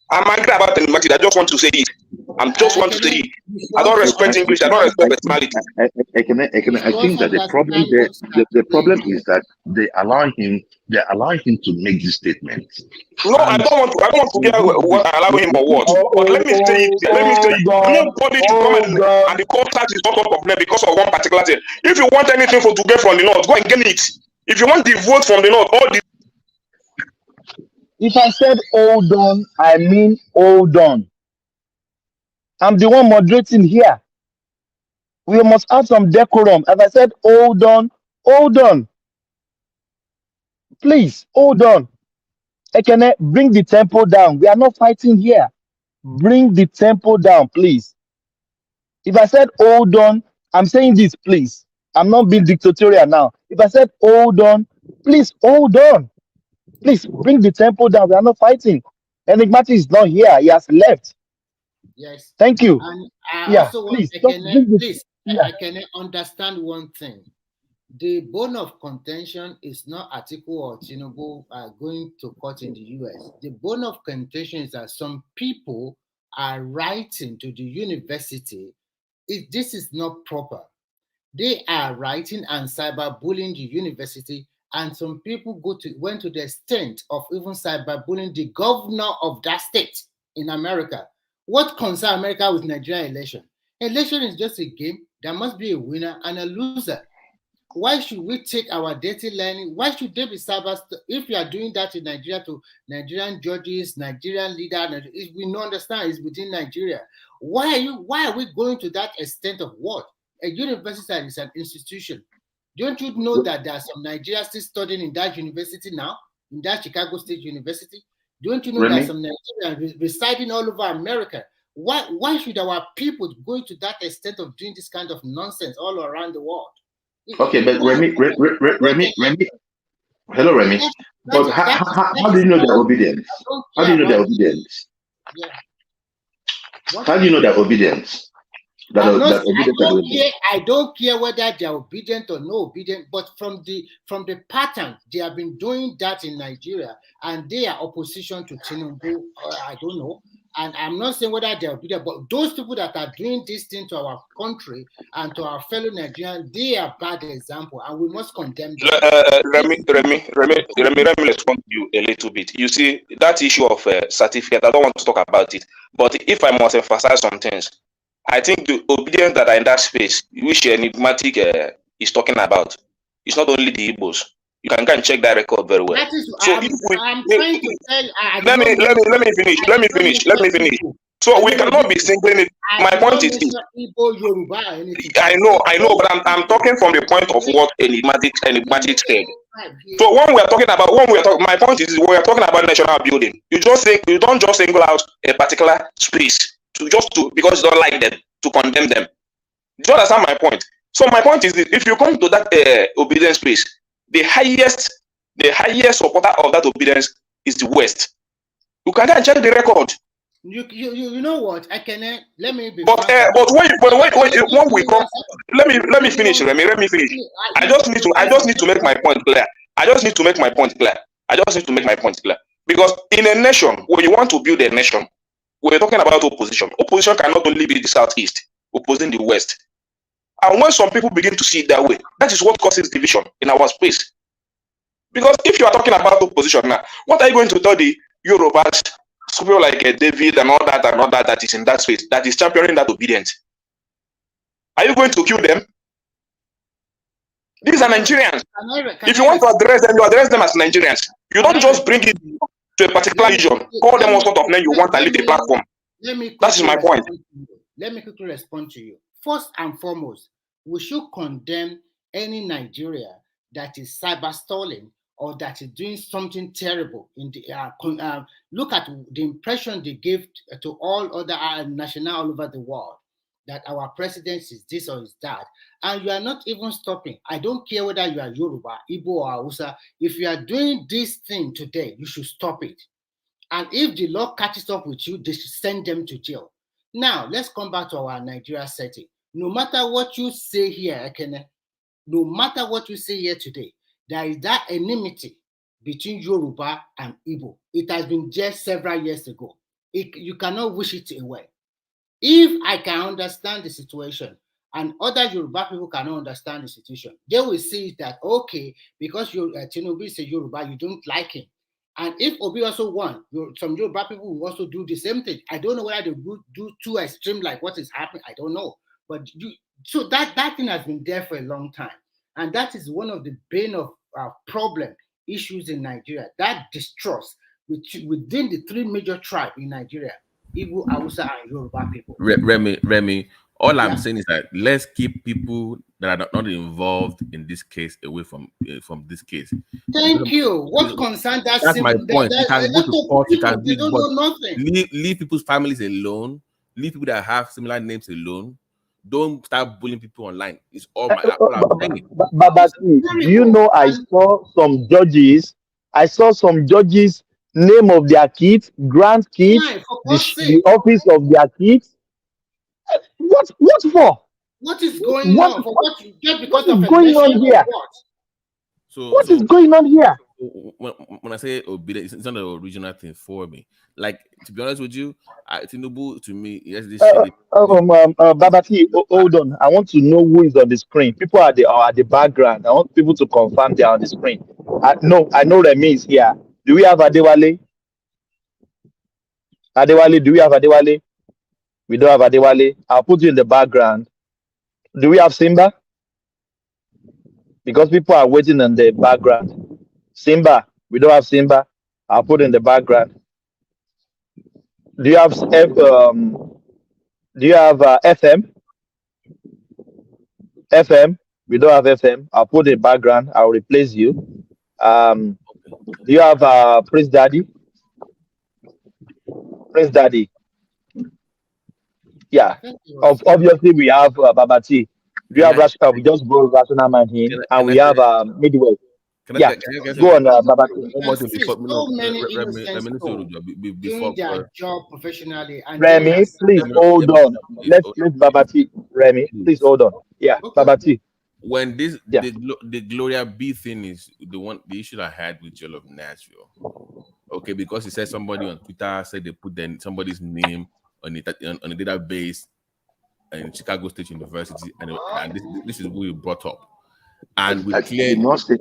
I'm angry about the Enigmatic. I just want to say it. I just want to say it. I don't respect English. I don't respect personality. I think that the problem there, the problem is that they allow him to make this statement. No, I don't want to get what allow him or what. But let me say it. Nobody should come and the contract is not up of them because of one particular thing. If you want anything to get from the north, go and get it. If you want the vote from the north, all the If I said hold on, I mean hold on. I'm the one moderating here. We must have some decorum. As I said, hold on, hold on. Please, hold on. Ekene, bring the tempo down. We are not fighting here. Bring the tempo down, please. If I said hold on, I'm saying this, please. I'm not being dictatorial now. If I said hold on, please hold on. Please bring the tempo down. We are not fighting. Enigmatic is not here. He has left. Yes. Thank you. And I Yeah, also want please. Just bring the, please, yeah. I can understand one thing. The bone of contention is not Atiku or Tinubu going to court in the US. The bone of contention is that some people are writing to the university. This is not proper. They are writing and cyberbullying the university, and some people went to the extent of even cyberbullying the governor of that state in America. What concerns America with Nigerian election? Election is just a game. There must be a winner and a loser. Why should we take our dirty learning? Why should they be cyber? If you are doing that in Nigeria to Nigerian judges, Nigerian leaders, if we don't understand it's within Nigeria. Why are we going to that extent of what? A university is an institution. Don't you know that there are some Nigerians still studying in that university now, in that Chicago State University? Don't you know there are some Nigerians residing all over America? Why should our people go to that extent of doing this kind of nonsense all around the world? Okay, but Remy, hello, Remy. But how do you know they're obedient? How do you know they're obedient? Yeah. How do you know they're obedient? I don't care whether they're obedient or no obedient, but from the pattern, they have been doing that in Nigeria, and they are opposition to Tinubu. I don't know. And I'm not saying whether they're obedient, but those people that are doing this thing to our country and to our fellow Nigerians, they are bad example, and we must condemn them. Let me respond to you a little bit. You see, that issue of certificate, I don't want to talk about it, but if I must emphasize some things, I think the obedience that are in that space, which Enigmatic is talking about, it's not only the Igbos. You can go and check that record very well. That is, so I'm trying to tell. Let me finish. So we cannot be singling it. My point is this. I know, but I'm talking from the point of what enigmatic said. So when my point is when we are talking about national building, you don't just single out a particular space because you don't like them to condemn them. Do you understand my point? So my point is this, if you come to that obedience space, the highest supporter of that obedience is the West. You can go and check the record. You know what? I can let me be. But wait. When we come, let me finish. Let me finish. I just need to make my point clear. Because in a nation, when you want to build a nation, we're talking about opposition. Opposition cannot only be the Southeast opposing the West. And when some people begin to see it that way, that is what causes division in our space. Because if you are talking about opposition now, what are you going to tell the Yorubas, people like David and all that is in that space, that is championing that obedience? Are you going to kill them? These are Nigerians. If you want to address them, you address them as Nigerians. You don't just bring it to a particular region, call them what sort of name you want and leave the platform. That is my point. Let me quickly respond to you. First and foremost, we should condemn any Nigeria that is cyber stalling or that is doing something terrible. Look at the impression they gave to all other nationals all over the world, that our president is this or is that, and you are not even stopping. I don't care whether you are Yoruba, Igbo, or Hausa. If you are doing this thing today, you should stop it. And if the law catches up with you, they should send them to jail. Now, let's come back to our Nigeria setting. No matter what you say here, Ekene, no matter what you say here today, there is that enmity between Yoruba and Igbo. It has been just several years ago. You cannot wish it away. If I can understand the situation and other Yoruba people cannot understand the situation, they will see that, okay, because Tinubu is a Yoruba, you don't like him. And if Obi also won, some Yoruba people will also do the same thing. I don't know whether they would do too extreme like what is happening. I don't know. But so that thing has been there for a long time. And that is one of the bane of problem issues in Nigeria, that distrust. within the three major tribes in Nigeria, Igbo, Hausa, and Yoruba people. Remy, all I'm saying is that let's keep people that are not involved in this case away from this case. Thank you. What concerns that? That's my point. You can go to court, you can they don't know nothing. leave people's families alone. Leave people that have similar names alone. Don't start bullying people online. It's all I'm saying. Babati, do you know I saw some judges? Name of their kids, grandkids, the office of their kids. What for? What is going on? For what? Just because of going on here? What is going on here? When I say obedience, it's not an original thing for me. Like, to be honest with you, Tinubu, to me, yes, this Babati, hold on. I want to know who is on the screen. People are at the background. I want people to confirm they are on the screen. I know Remy is here. Do we have Adewale? Do we have Adewale? We don't have Adewale. I'll put you in the background. Do we have Simba? Because people are waiting in the background. Simba, we don't have Simba. I'll put in the background. Do you have FM? FM, we don't have FM. I'll put in the background. I'll replace you. Do you have Prince Daddy? Prince Daddy. Yeah. Obviously, we have Babati. We have Rashka. We just brought Rational Mind in, and we have Midway. Yeah, go on, Babati. So many innocent people doing their job professionally. And Remy, please hold on. Let's Babati. Remy, please hold on. Yeah, okay. Babati. When the Gloria B thing is the issue I had with Joel of Nashville. Okay, because he said somebody on Twitter said they put somebody's name on a database in Chicago State University, and this is who you brought up. And I did not say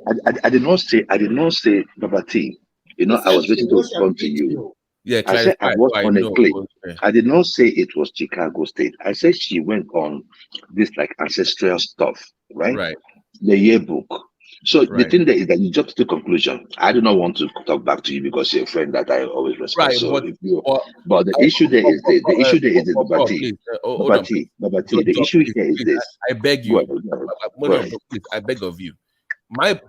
Babati. I was waiting to respond to you. Yeah, I said I was on a clip. I did not say it was Chicago State. I said she went on this like ancestral stuff, right? Right. The yearbook. So the thing there is that you jumped to the conclusion. I do not want to talk back to you because you're a friend that I always respect. Right, so but the issue there is the issue there is this, Babati. The issue here is this. I beg you. I beg of you. My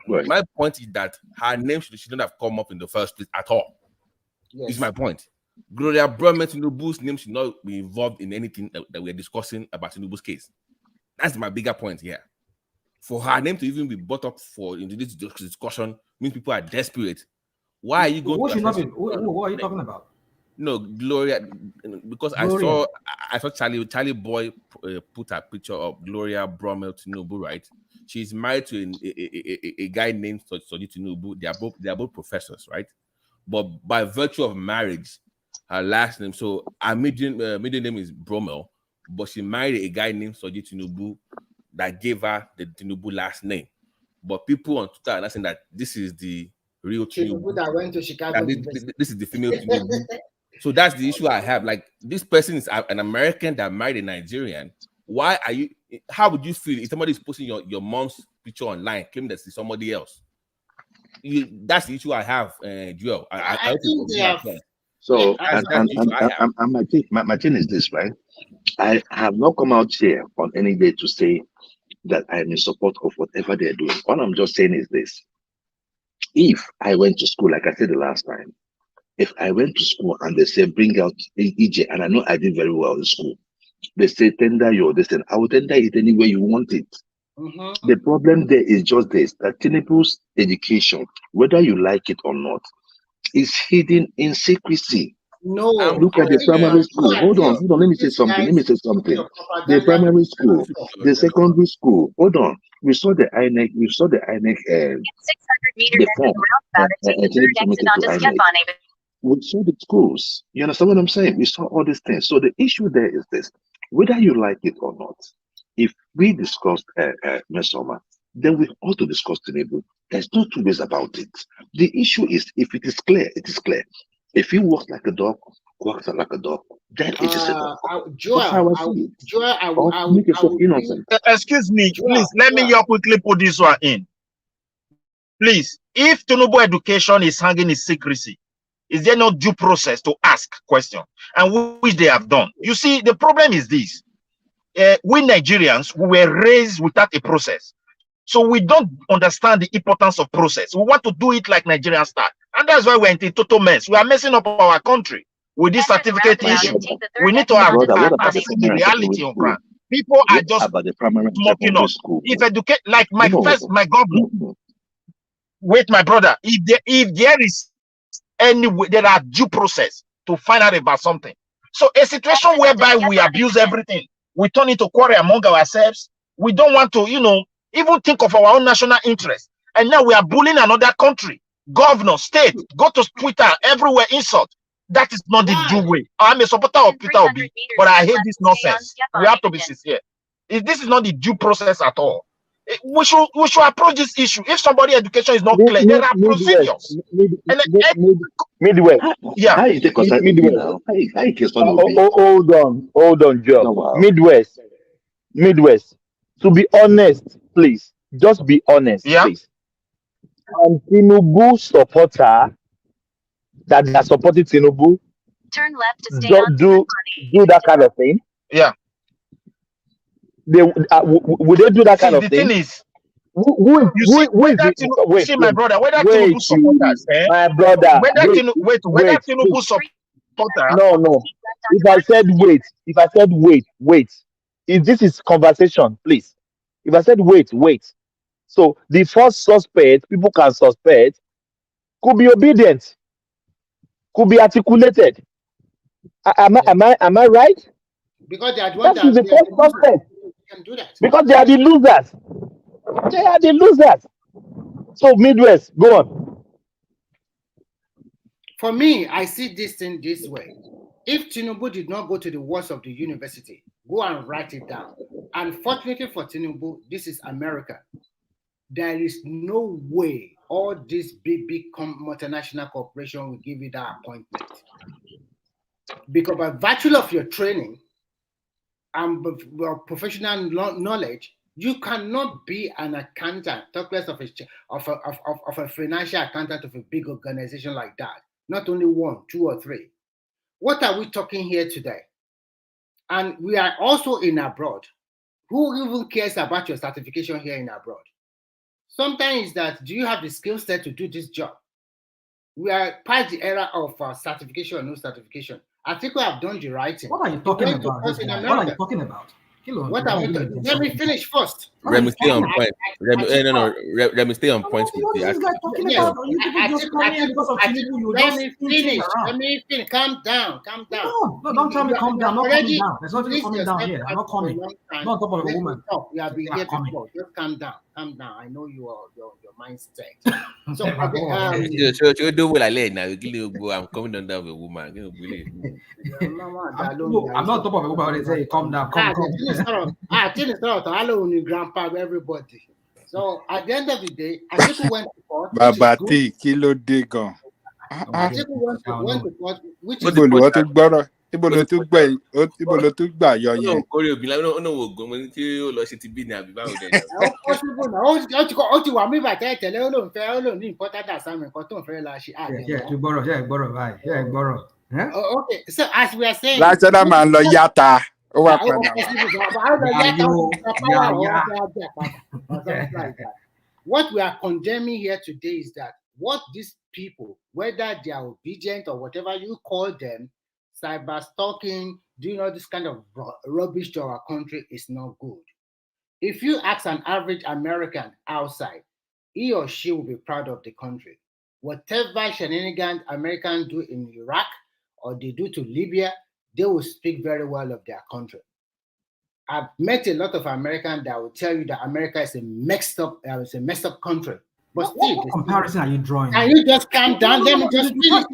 point is that her name shouldn't have come up in the first place at all. Yes. Is my point. Gloria Tinubu's name should not be involved in anything that we're discussing about Tinubu's case. That's my bigger point here. For her name to even be brought up in this discussion means people are desperate. Why are you going? What are you talking about? No, Gloria, because Gloria. I saw Charlie Boy put a picture of Gloria Tinubu, right? She's married to a guy named Soji Tinubu. They are both professors, right? But by virtue of marriage, her last name, so her middle name is Bromel, but she married a guy named Soji Tinubu that gave her the Tinubu last name. But people on Twitter are saying that this is the real Tinubu that went to Chicago. This is the female Tinubu. So that's the issue I have. Like, this person is an American that married a Nigerian. Why are you? How would you feel if somebody is posting your mom's picture online, claiming that it's somebody else? That's the issue I have, Joel. I think they have. So, my thing is this, right? I have not come out here on any day to say that I'm in support of whatever they're doing. All I'm just saying is this. If I went to school, like I said the last time, if I went to school and they say, bring out EJ, and I know I did very well in school, they say, tender your destiny, I will tender it any way you want it. Mm-hmm. The problem there is just this, that Tinubu's education, whether you like it or not, is hidden in secrecy. No, look at the primary school. Hold on. Let me say something. The primary school, the secondary school. Hold on. We saw the INEC. The form. We saw the schools. You understand what I'm saying? We saw all these things. So the issue there is this: whether you like it or not, if we discussed Mesoma, then we ought to discuss Tinubu. There's no two ways about it. The issue is, if it is clear, it is clear. If he walks like a dog, quacks like a dog, then it is a dog. Excuse me, please, let me quickly put this one in. Please, if Tinubu education is hanging in secrecy, Is there no due process to ask questions? And which they have done. You see, the problem is this. We Nigerians, we were raised without a process. So we don't understand the importance of process. We want to do it like Nigerian style. And that's why we're in total mess. We are messing up our country with this certificate issue. We need to have what about the the reality on ground. People are What just about the primary smoking secondary us. school? If educate, like my No. my governor, wait, my brother, if there is any way, there are due process to find out about something. So a situation whereby we abuse everything, we turn into quarrel among ourselves. We don't want to, even think of our own national interest. And now we are bullying another country, governor, state, go to Twitter, everywhere, insult. That is not the due way. I'm a supporter of Peter Obi, but I hate this nonsense. We have to be sincere. This is not the due process at all. We should approach this issue. If somebody education is not clear, there are procedures. Midwest. Yeah. How you take contact Midwest. now? How you kiss one Obi? Hold on, Joe. Oh, wow. Midwest. To be honest, please, just be honest, please. And Tinubu supporter that they are supporting Tinubu, turn left to stay on do that kind of thing. Yeah. They would they do that kind of thing? The thing is, my brother, whether Tinubu supporters, my brother, whether Tinubu supporters. No. If I said wait. If this is conversation, please. If I said wait. So the first suspect, people can suspect, could be obedient, could be articulated. Am I right? Because they are the that ones is the first suspect. Can do that. Because they are the losers. So Midwest, go on. For me, I see this thing this way. If Tinubu did not go to the walls of the university, go and write it down. Unfortunately for Tinubu, this is America. There is no way all these big multinational corporations will give you that appointment. Because by virtue of your training and professional knowledge, you cannot be an accountant, talk less of a financial accountant of a big organization like that. Not only 1, 2, or 3. What are we talking here today? And we are also in abroad. Who even cares about your certification here in abroad? Sometimes that, do you have the skill set to do this job? We are past the era of certification or no certification. I think we have done the right thing. What are you talking about? What are you talking about? What are we talking? Let me finish first. Remy, stay on point. Remy, stay on point. What is guy talking about? You people just come in because of Tinubu. Let me finish. Calm down. No, don't tell me calm down. I'm not coming down. There's nothing coming down here. I'm not coming. Not on top of a woman. We have been here before. Just calm down. I know your mindset. So you do what I let now. I'm coming down with a woman. I'm not on top of a woman. They say calm down. I think it's not hello, new grandpa, everybody. So at the end of the day, I think we went to court. Babati, kilo digon. I think we went to court, which is Ibo lo tún gbà yọ yẹn. Possible now. Ó ti wà mí bàtẹ́ tẹ́lẹ̀ ó lò ní important assignment kan tó ń fẹ́ la ṣe. Gbọ́rọ̀ báyìí. Okay, so as we are saying. National man lọ yàtà. What we are condemning here today is that what these people, whether they are obedient or whatever you call them, cyber stalking, doing all this kind of rubbish to our country is not good. If you ask an average American outside, he or she will be proud of the country. Whatever shenanigans Americans do in Iraq or they do to Libya, they will speak very well of their country. I've met a lot of Americans that will tell you that America is a messed up country. But still, what comparison are you drawing? Can you just calm down? Let me just finish.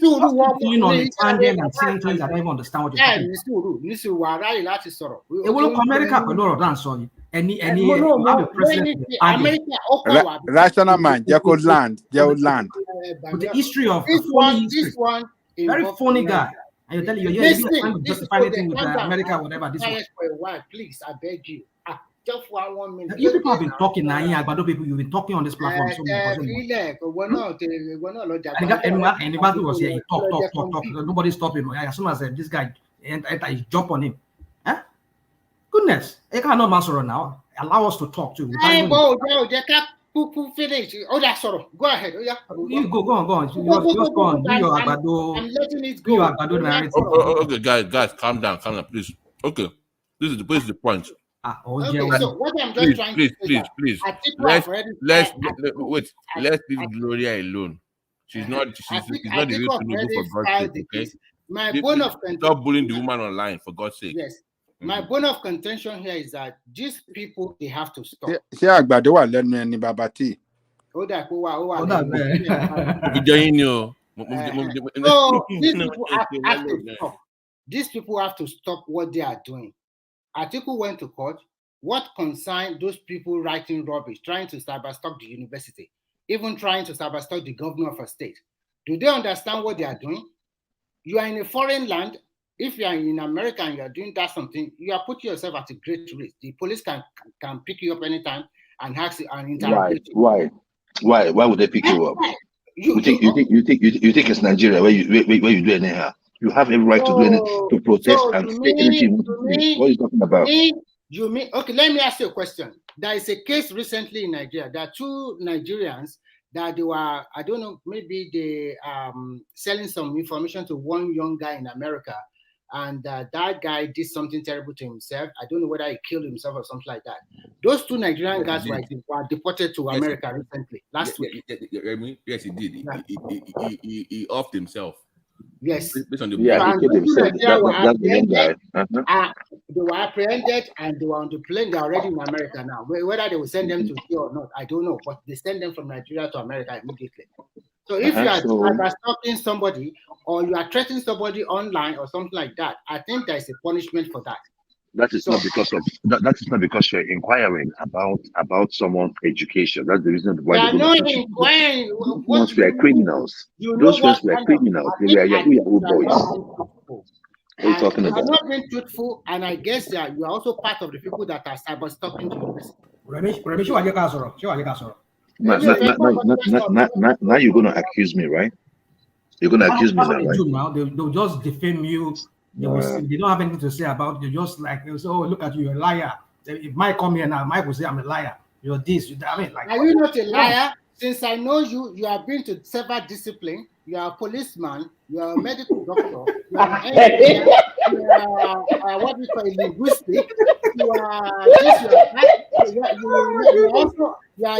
You know, understanding and saying things I don't even understand what you're talking about. America, any rational man, land. With the history of this one, very funny guy. And you're telling you, trying to justify anything with America, whatever. This one. For a while, please, I beg you. Just 1 minute. You people have been talking now. People, you've been talking on this platform so much. Anybody was here, he talk. Nobody stopped him. As soon as this guy enter, he jump on him. Huh? Goodness, you cannot master now. Allow us to talk too. Finish. Oh, that's all. Go ahead. Oh, yeah. You go on. Just go on. Do your agbado. I'm letting it go. Do your agbado narrative. Okay, guys, calm down, please. Okay, this is the point. Okay, so what I'm just trying to say, please. Let's leave Gloria alone. She's not the real Tinubu, for God's sake. Okay. My bone of contention. Stop bullying the woman online, for God's sake. Yes. My bone of contention here is that these people, they have to stop. Ṣé àgbàdo wà lẹ́nu ẹni bàbá tí? Ó dà pé wà. So these people have to stop. These people have to stop what they are doing. Atiku went to court. What concerned those people writing rubbish, trying to cyberstalk the university, even trying to cyberstalk the governor of a state? Do they understand what they are doing? You are in a foreign land. If you are in America and you are doing that something, you are putting yourself at a great risk. The police can pick you up anytime and ask you and interrogate you. Why would they pick you up? You think it's Nigeria where you do anyhow? You have every right to do anything, to protest and say anything. What are you talking about? You mean, okay, let me ask you a question. There is a case recently in Nigeria. There are 2 Nigerians that they were, I don't know, maybe they selling some information to one young guy in America, and that guy did something terrible to himself. I don't know whether he killed himself or something like that. Those 2 Nigerian guys were deported to America recently, last week. Yes, he did. He offed himself. Yes. Based on the they were apprehended and they were on the plane. They're already in America now. Whether they will send them to jail or not, I don't know. But they send them from Nigeria to America immediately. So if you are stalking somebody or you are threatening somebody online or something like that, I think there is a punishment for that. That is not because you're inquiring about someone's education. That's the reason why they are not inquiring. Once we are criminals, those ones were criminals. They were Yahoo boys. What are you talking about? You are not being truthful, and I guess you are also part of the people that are cyber stalking the university. Now you're going to accuse me, right? You're going to accuse me now, right? They'll just defame you. They don't have anything to say about you. Just like they say, "Oh, look at you, you're a liar." If Mike come here now, Mike will say, "I'm a liar. You're this." I mean, like, are you not a liar? Since I know you, you have been to several disciplines. You are a policeman. You are a medical doctor. You are an engineer. You are what we call a linguistic. You are this. You are that. You also. You are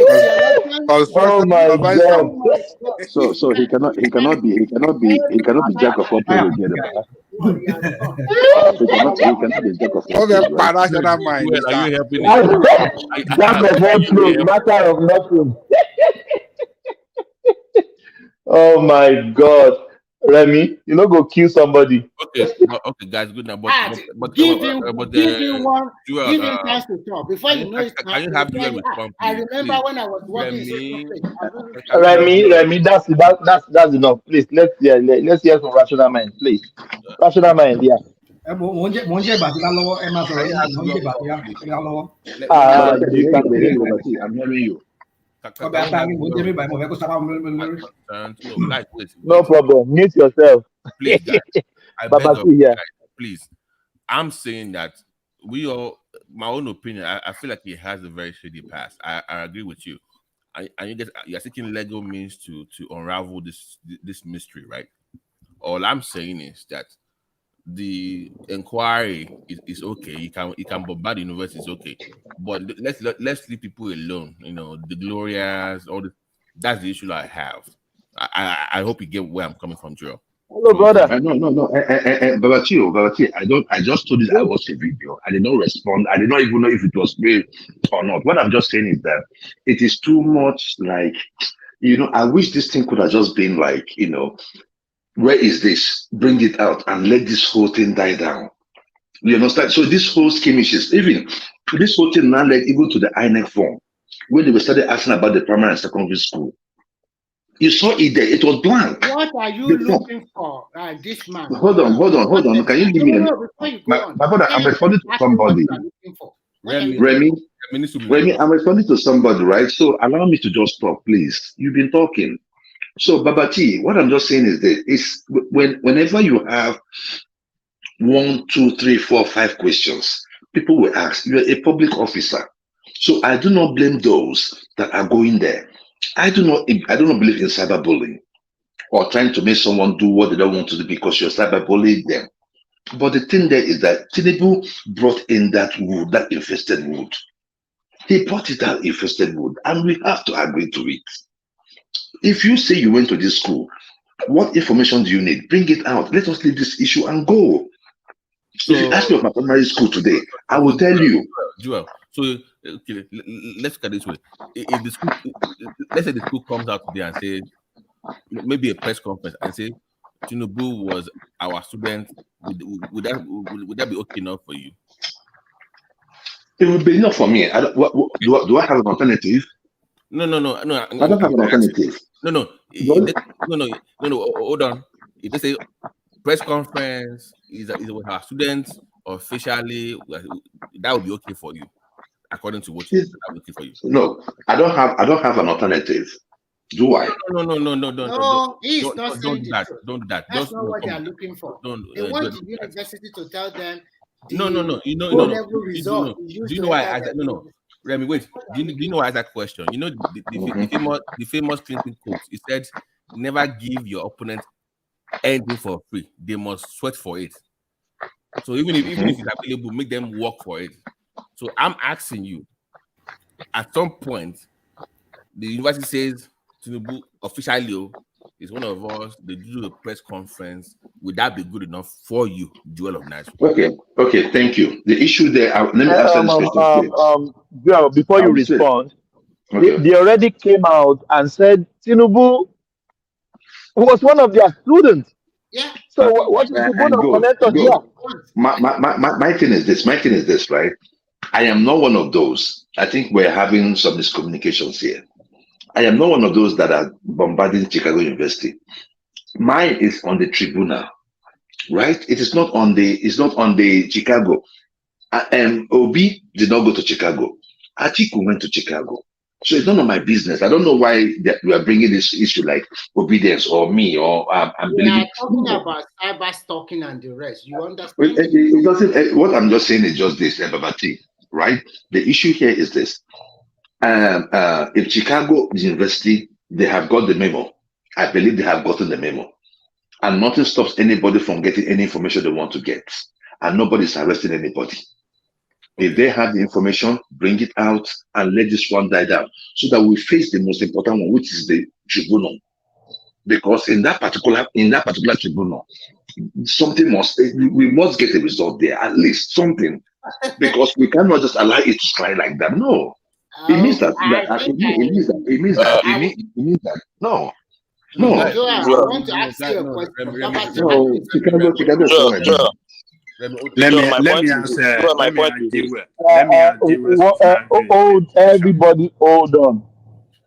oh my God! So he cannot be jack of all trades again. He cannot be jack of all trades. Are you helping me? Jack of all trades, matter of nothing. Oh my God, Remy, you know, go kill somebody. Okay, guys, good now. Give him chance to talk before you know it's time. Can you have them respond? I remember when I was working. Remy, that's enough. Please, let's hear from Rational Mind, please. Rational Mind, yeah. You I'm hearing you. No problem. Mute yourself. Please, guys. I beg of you, guys, please. I'm saying that we all, my own opinion, I feel like he has a very shady past. I agree with you. And you're seeking legal means to unravel this mystery, right? All I'm saying is that the inquiry is okay. You can bombard the university, is okay, but let's leave people alone. You know, the Glorias, all the, that's the issue I have. I hope you get where I'm coming from, Joe. Hello, brother. No. Babati, I just told you I watched a video. I did not respond. I did not even know if it was real or not. What I'm just saying is that it is too much like, you know, I wish this thing could have just been like, you know, where is this? Bring it out and let this whole thing die down. You understand? So this whole scheme is even this whole thing now led even to the INEC form when they were started asking about the primary and secondary school. You saw it there. It was blank. What are you looking for, this man? Hold on. Can you give me my brother? I'm responding to somebody. Remy, I'm responding to somebody, right? So allow me to just talk, please. You've been talking. So Babati, what I'm just saying is that whenever you have 1, 2, 3, 4, 5 questions, people will ask. You're a public officer, so I do not blame those that are going there. I do not believe in cyberbullying or trying to make someone do what they don't want to do because you're cyberbullying them. But the thing there is that Tinubu brought in that wood, that infested wood. He brought it that infested wood, and we have to agree to it. If you say you went to this school, what information do you need? Bring it out. Let us leave this issue and go. So, if you ask me of my primary school today, I will tell you. Joel, so okay, let's look at it this way. If the school, let's say the school comes out today and says, maybe a press conference and say, Tinubu was our student, would that be okay enough for you? It would be enough for me. Do I have an alternative? No. I don't have an alternative. No. Hold on. If they say press conference is with our students officially, that would be okay for you, according to what you said. That would be okay for you. No, I don't have an alternative. Do I? No. He's not saying don't do that. Don't do that. That's not what they are looking for. They want the university to tell them. No. You know why I asked that? No. Remy, wait. Do you know why I asked that question? You know the famous Clinton quote. He said, "Never give your opponent anything for free. They must sweat for it." So even if it's available, make them work for it. So I'm asking you, at some point, the university says Tinubu officially is one of us. They do a press conference. Would that be good enough for you, Joel of Nice? Okay. Thank you. The issue there. Let me answer this question. Joel, before you respond, they already came out and said Tinubu was one of their students. Yeah. So what is the point of connector here? My thing is this, right? I am not one of those. I think we're having some miscommunications here. I am not one of those that are bombarding Chicago University. Mine is on the tribunal, right? It's not on the Chicago. Obi did not go to Chicago. Atiku went to Chicago. So it's none of my business. I don't know why we are bringing this issue like Obidients or me or I'm believing. Talking about cyber stalking and the rest. You understand? It doesn't. What I'm just saying is just this, Babati, right? The issue here is this. If Chicago University, they have got the memo. I believe they have gotten the memo. And nothing stops anybody from getting any information they want to get. And nobody's arresting anybody. If they have the information, bring it out and let this one die down so that we face the most important one, which is the tribunal. Because in that particular tribunal, we must get a result there, at least something. Because we cannot just allow it to slide like that. No. It means that. No. Joel, I want to ask you a question. Chicago. Let me answer. Everybody, hold on.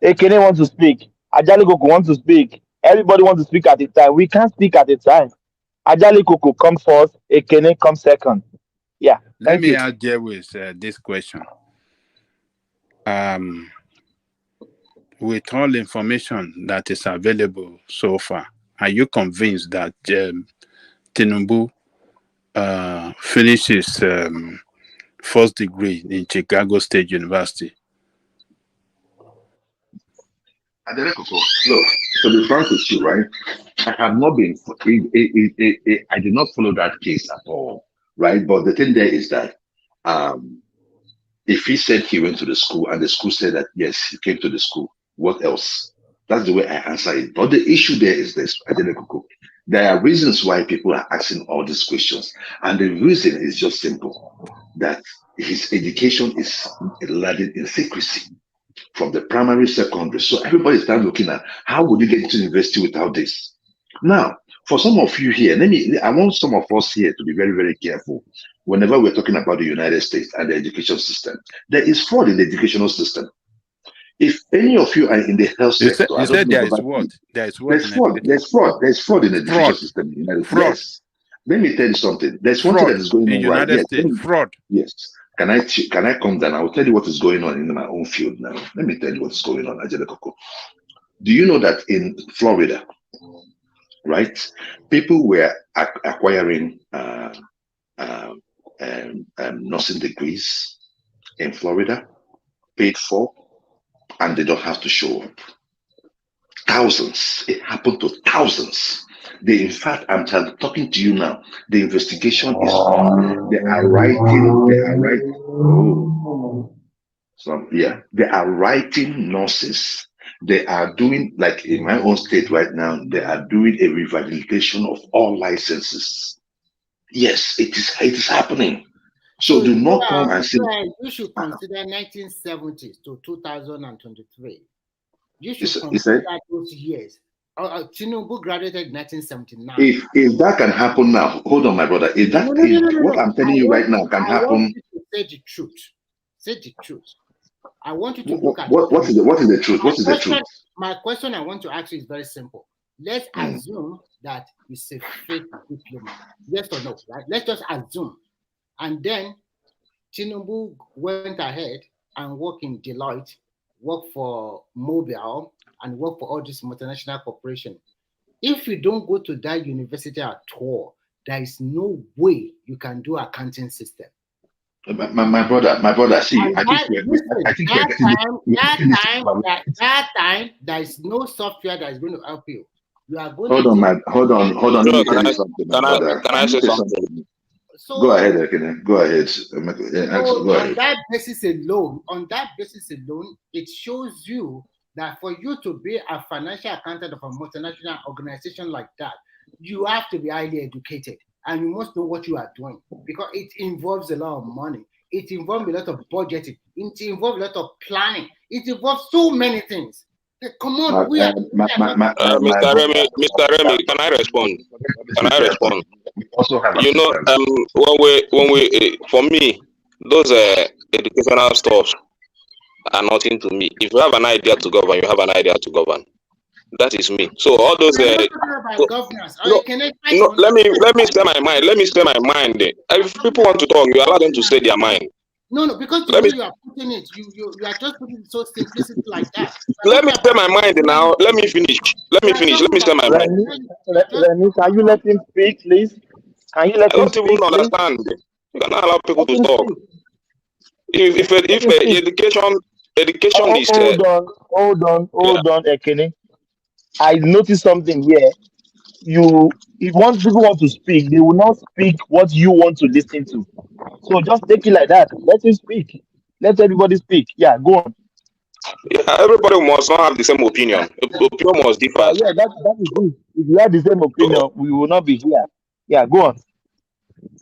Ekene wants to speak. Ajali Koko wants to speak. Everybody wants to speak at a time. We can't speak at a time. Ajali Koko come first. Ekene come second. Yeah. Let me ask Jewis this question. With all information that is available so far, are you convinced that Tinubu finishes first degree in Chicago State University? Look, to be frank with you, right? I have not been. I did not follow that case at all, right? But the thing there is that if he said he went to the school and the school said that yes, he came to the school, what else? That's the way I answer it. But the issue there is this, there are reasons why people are asking all these questions. And the reason is just simple, that his education is laden in secrecy from the primary, secondary. So everybody is now looking at how would you get into university without this? Now, for some of you here, I want some of us here to be very, very careful whenever we're talking about the United States and the education system. There is fraud in the educational system. If any of you are in the health sector, you said there is what? There's fraud. There's fraud in the education system in the United States. Yes. Let me tell you something. There's one thing that is going on right. States. Fraud. Yes. Can I come down? I will tell you what is going on in my own field now. Let me tell you what's going on, Ajele Koko. Do you know that in Florida, right, people were acquiring nursing degrees in Florida, paid for, and they don't have to show up. Thousands. It happened to thousands. In fact, I'm talking to you now. The investigation is on. They are writing. Oh, so yeah, they are writing nurses. They are doing, like in my own state right now, they are doing a revalidation of all licenses. Yes, it is happening. So do not come and say you should consider 1970s to 2023. You should It's consider those years. Tinubu graduated in 1979. If that can happen now, hold on, my brother. If that what I'm telling you right now can happen. I want you to say the truth. Say the truth. I want you to look at what is the truth? What is the truth? My question I want to ask you is very simple. Let's assume that it's a fake diploma. Yes or no? Right? Let's just assume. And then Tinubu went ahead and worked in Deloitte, worked for Mobile, and worked for all this multinational corporation. If you don't go to that university at all, there is no way you can do accounting system. My brother, see, that time, there is no software that is going to help you. You are going hold on. Let me tell you something, my brother. Can I say something? So, go ahead, Ekene. Go ahead. Go ahead. On that basis alone, it shows you that for you to be a financial accountant of a multinational organization like that, you have to be highly educated and you must know what you are doing because it involves a lot of money. It involves a lot of budgeting. It involves a lot of planning. It involves so many things. Come on, Mr. Remy, can I respond? You know, when we for me, those educational stuff are nothing to me. If you have an idea to govern, you have an idea to govern. That is me. So all those no, let me say my mind. Let me say my mind. If people want to talk, you allow them to say their mind. No, because the way you are putting it, you are just putting it so simplicity like that. Let me say my mind now. Let me finish. Let me say my mind. Remy, can you let him speak, please? Can you let him speak? I don't even understand. You cannot allow people to talk. If education is hold on, Ekene. I noticed something here. If people want to speak, they will not speak what you want to listen to. So just take it like that. Let him speak. Let everybody speak. Yeah, go on. Yeah, everybody must not have the same opinion. Opinion must differ. Yeah, that is it. If you have the same opinion, we will not be here. Yeah, go on.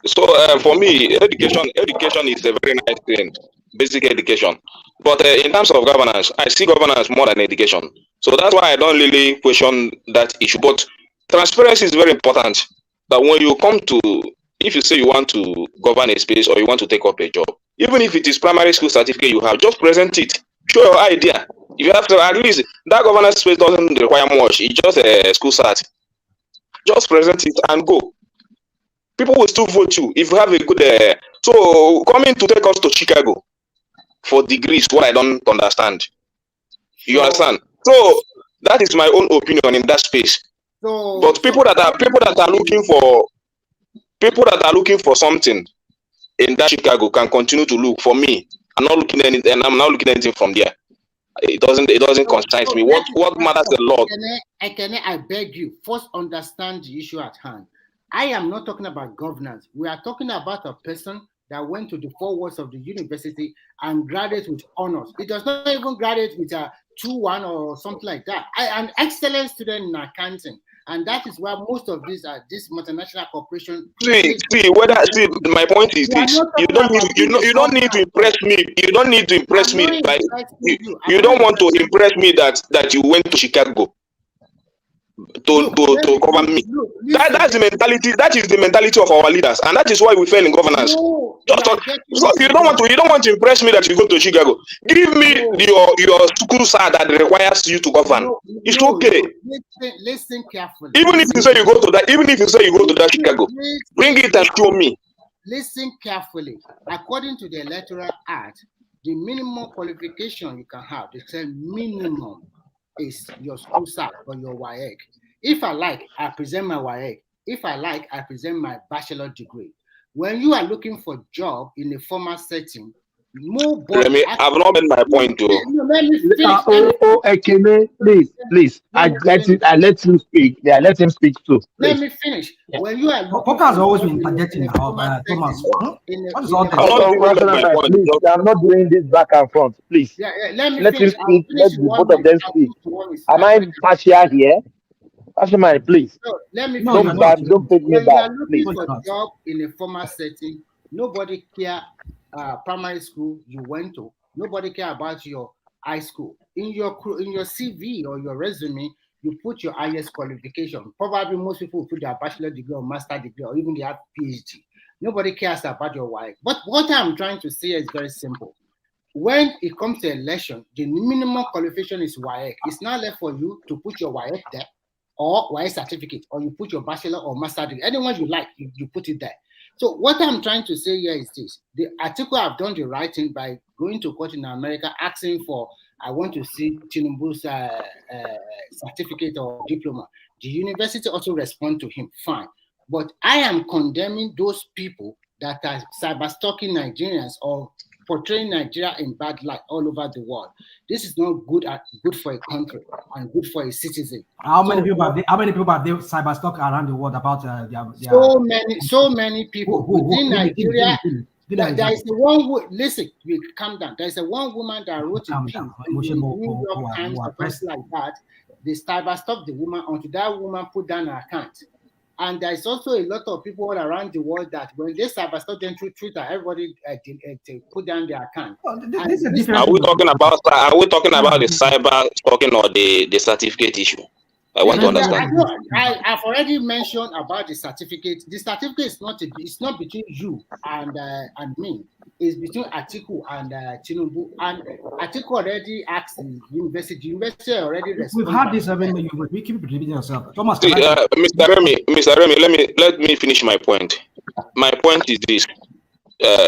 So for me, education is a very nice thing, basic education. But in terms of governance, I see governance more than education. So that's why I don't really question that issue. But transparency is very important. That when you come to, if you say you want to govern a space or you want to take up a job, even if it is primary school certificate you have, just present it. Show your idea. If you have to, at least that governance space doesn't require much. It's just a school cert. Just present it and go. People will still vote you if you have a good. So coming to take us to Chicago for degrees, what I don't understand. You understand? So that is my own opinion in that space. But people that are looking for something in that Chicago can continue to look. For me, I'm not looking at anything, and I'm not looking at anything from there. It doesn't concern me. What matters a lot. I beg you, first understand the issue at hand. I am not talking about governance. We are talking about a person that went to the 4 walls of the university and graduated with honors. It does not even graduate with a 2-1 or something like that. I'm an excellent student in accounting. And that is why most of these are this multinational corporation. My point is this: you don't need to impress me. You don't need to impress me. Like you don't want to impress me that you went to Chicago to govern me. That's the mentality. That is the mentality of our leaders, and that is why we fail in governance. So you don't want to impress me that you go to Chicago. Give me your school cert that requires you to govern. It's okay. Listen carefully. Even if you say you go to that Chicago, bring it and show me. listen carefully. According to the Electoral Act, the minimum qualification you can have, they say minimum, is your school cert or your WAEC. If I like, I present my WAEC. If I like, I present my bachelor degree. When you are looking for a job in a formal setting, nobody. I've not made my point, though. Let me finish. Ekene, please. I let him speak. Yeah, let him speak too. Please. Let me finish. When you are looking Poker has always been interjecting now, Thomas. Please, I'm not doing this back and front. Please. Yeah, let me let finish. him speak. Let the both of them speak. Am I partial here? Ashman, please. So, let me don't take me when back. You are looking please. for a job in a formal setting, nobody care primary school you went to. Nobody care about your high school. In your CV or your resume, you put your highest qualification. Probably most people put their bachelor degree or master degree or even they have PhD. Nobody cares about your wife. But what I'm trying to say is very simple. When it comes to election, the minimum qualification is WAEC. It's not left for you to put your WAEC there or WAEC certificate, or you put your bachelor or master degree. Anyone you like, you put it there. So what I'm trying to say here is this. The article have done the right thing by going to court in America, asking for, I want to see Tinubu's certificate or diploma. The university also respond to him, fine. But I am condemning those people that are cyber-stalking Nigerians or portraying Nigeria in bad light all over the world. This is not good for a country and good for a citizen. How many people have they cyber-stalk around the world about their so many people within Nigeria? There is one who, listen, calm down. There is one woman that wrote a piece in the New York Times or something like that. They cyber-stalked the woman until that woman put down her account. And there's also a lot of people all around the world that when they cyber-stalk them through Twitter, everybody put down their account. Are we talking about the cyber stalking or the certificate issue? I want to understand. I've already mentioned about the certificate. The certificate is not between you and me. It's between Atiku and Tinubu. And Atiku already asked the university. The university already responded. We've had this. We keep repeating yourself. Thomas, Mr. Remy, let me finish my point. My point is this: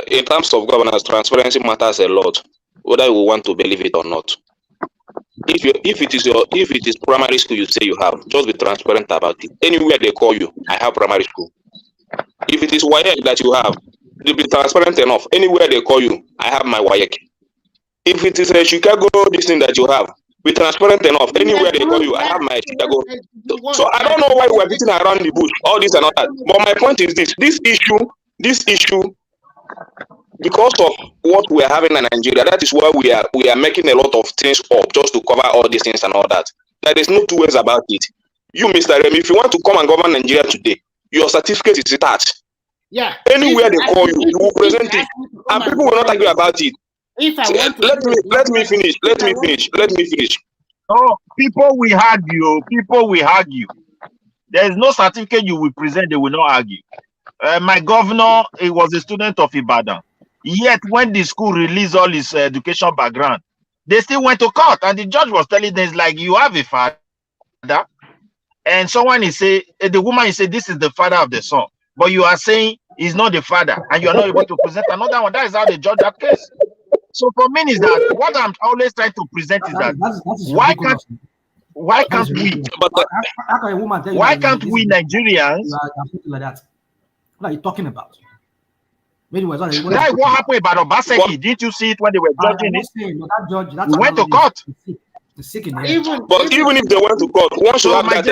in terms of governance, transparency matters a lot, whether you want to believe it or not. If it is primary school you say you have, just be transparent about it. Anywhere they call you, I have primary school. If it is WAEC that you have, you'll be transparent enough. Anywhere they call you, I have my WAEC. If it is a Chicago this thing that you have, be transparent enough. Anywhere they call you, I have my Chicago. So I don't know why we're beating around the bush, all this and all that. But my point is this issue, because of what we are having in Nigeria, that is why we are making a lot of things up just to cover all these things and all that. There is no two ways about it. You, Mr. Remy, if you want to come and govern Nigeria today, your certificate is attached. Yeah. Anywhere they call you, you will present it, and people will not argue about it. Let me finish. Oh, people will argue. There is no certificate you will present, they will not argue. My governor, he was a student of Ibadan. Yet when the school released all his education background, they still went to court, and the judge was telling them, like, you have a father, and someone is saying, the woman is saying, this is the father of the son, but you are saying he's not the father, and you are not able to present another one. That is how they judge that case. So for me is that what I'm always trying to present is that why can't we Nigerians? What are you talking about? That is what happened about Obaseki. Didn't you see it when they were judging it? We went to court. But even if they went to court, one should have that.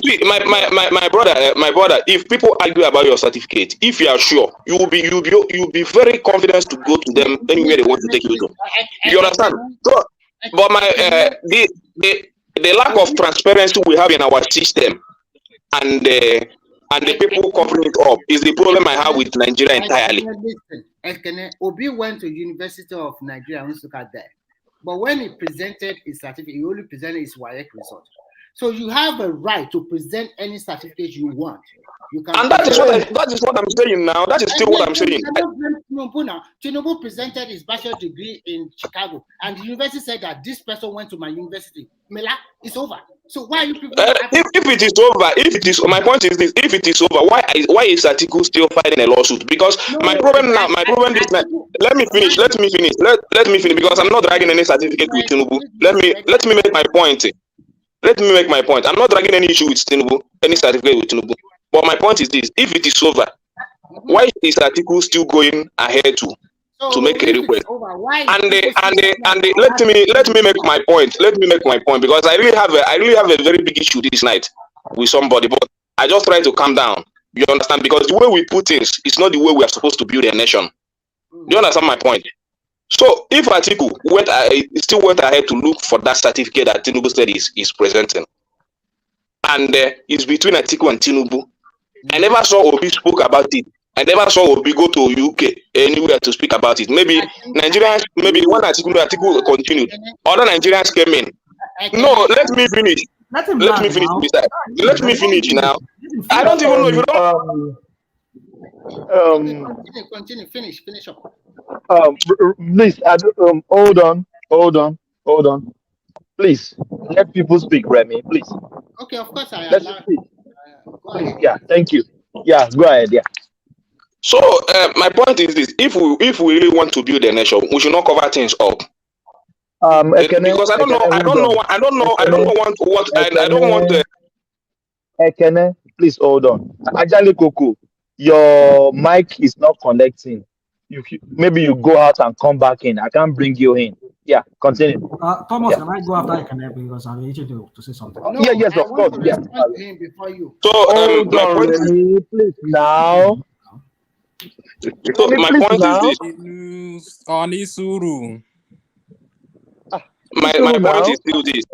See, my brother, if people argue about your certificate, if you are sure, you'll be very confident to go to them anywhere they want to take you to. You understand? So, but the lack of transparency we have in our system and the people covering it up is the problem I have with Nigeria entirely. Obi went to University of Nigeria and look at that. But when he presented his certificate, he only presented his WAEC result. So you have a right to present any certificate you want. You can. And that is what I'm saying now. That is still what I'm saying. Tinubu presented his bachelor degree in Chicago, and the university said that this person went to my university. Mela, it's over. So why are you people? If it is over, my point is this: if it is over, why is Atiku still fighting a lawsuit? Because my problem is let me finish because I'm not dragging any certificate with Tinubu. Let me make my point. Let me make my point. I'm not dragging any issue with Tinubu, any certificate with Tinubu. But my point is this: if it is over, why is Atiku still going ahead to make a request? And let me make my point. Let me make my point because I really have a very big issue this night with somebody, but I just try to calm down. You understand? Because the way we put things is not the way we are supposed to build a nation. You understand my point? So if Atiku still went ahead to look for that certificate that Tinubu said is presenting, and it's between Atiku and Tinubu, I never saw Obi spoke about it. I never saw Obi go to UK anywhere to speak about it. Maybe Nigerians, maybe when Atiku continued, other Nigerians came in. No, let me finish. Let me finish now. I don't even know if you don't. Continue. Finish up. Please, hold on. Please, let people speak, Remy. Please. Okay, of course I Let's allow. speak. Yeah, thank you. Yeah, go ahead. Yeah. So my point is this: if we really want to build a nation, we should not cover things up. Because I don't want. Ekene, please hold on. Ajali Koko, your mic is not connecting. Maybe you go out and come back in. I can't bring you in. Yeah, continue. Thomas, can I go after Ekene because I'm ready to say something? No, yes, of course. Yeah. To him before you. So my point is, please now. So my point is this. My point is still this.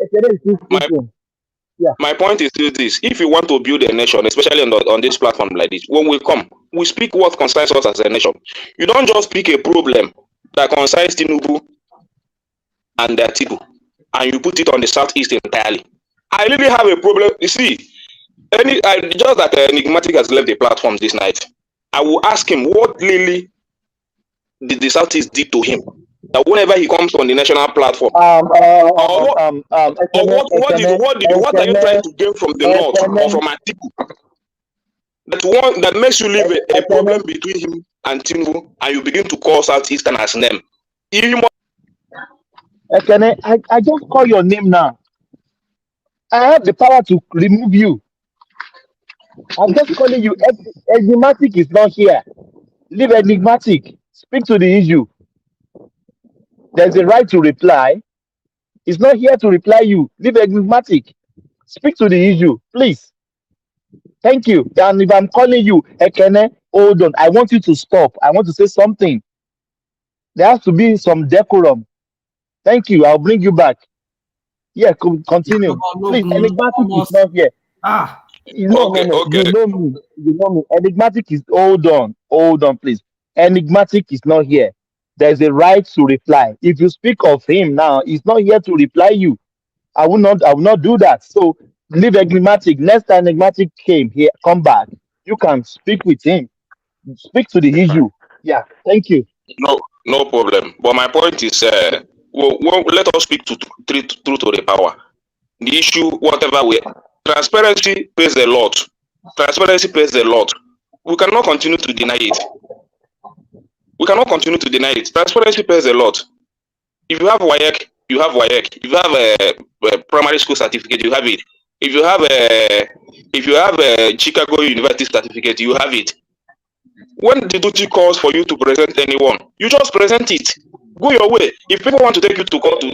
My point is still this. If you want to build a nation, especially on this platform like this, when we come, we speak what concerns us as a nation. You don't just pick a problem that concerns Tinubu and Atiku, and you put it on the Southeast entirely. I really have a problem. You see, just that Enigmatic has left the platform this night. I will ask him what really did the Southeast did to him. That whenever he comes on the national platform, what are you trying to gain from the North or from Atiku? That makes you leave a problem between him and Tinubu, and you begin to call Southeastern as name. Ekene, I just call your name now. I have the power to remove you. I'm just calling you. Enigmatic is not here. Leave Enigmatic. Speak to the issue. There's a right to reply. It's not here to reply you. Leave Enigmatic. Speak to the issue, please. Thank you. And if I'm calling you, Ekene, hold on. I want you to stop. I want to say something. There has to be some decorum. Thank you. I'll bring you back. Yeah, continue. Please, Enigmatic is not here. No. You know me. Enigmatic is hold on, please. Enigmatic is not here. There's a right to reply. If you speak of him now, he's not here to reply you. I will not do that. So leave Enigmatic. Next time Enigmatic come back, you can speak with him. Speak to the issue. Yeah, thank you. No problem. But my point is, let us speak to truth to the power. The issue, whatever transparency pays a lot. Transparency pays a lot. We cannot continue to deny it. Transparency pays a lot. If you have WAEC, you have WAEC. If you have a primary school certificate, you have it. If you have a Chicago University certificate, you have it. When the duty calls for you to present anyone, you just present it. Go your way. If people want to take you to court to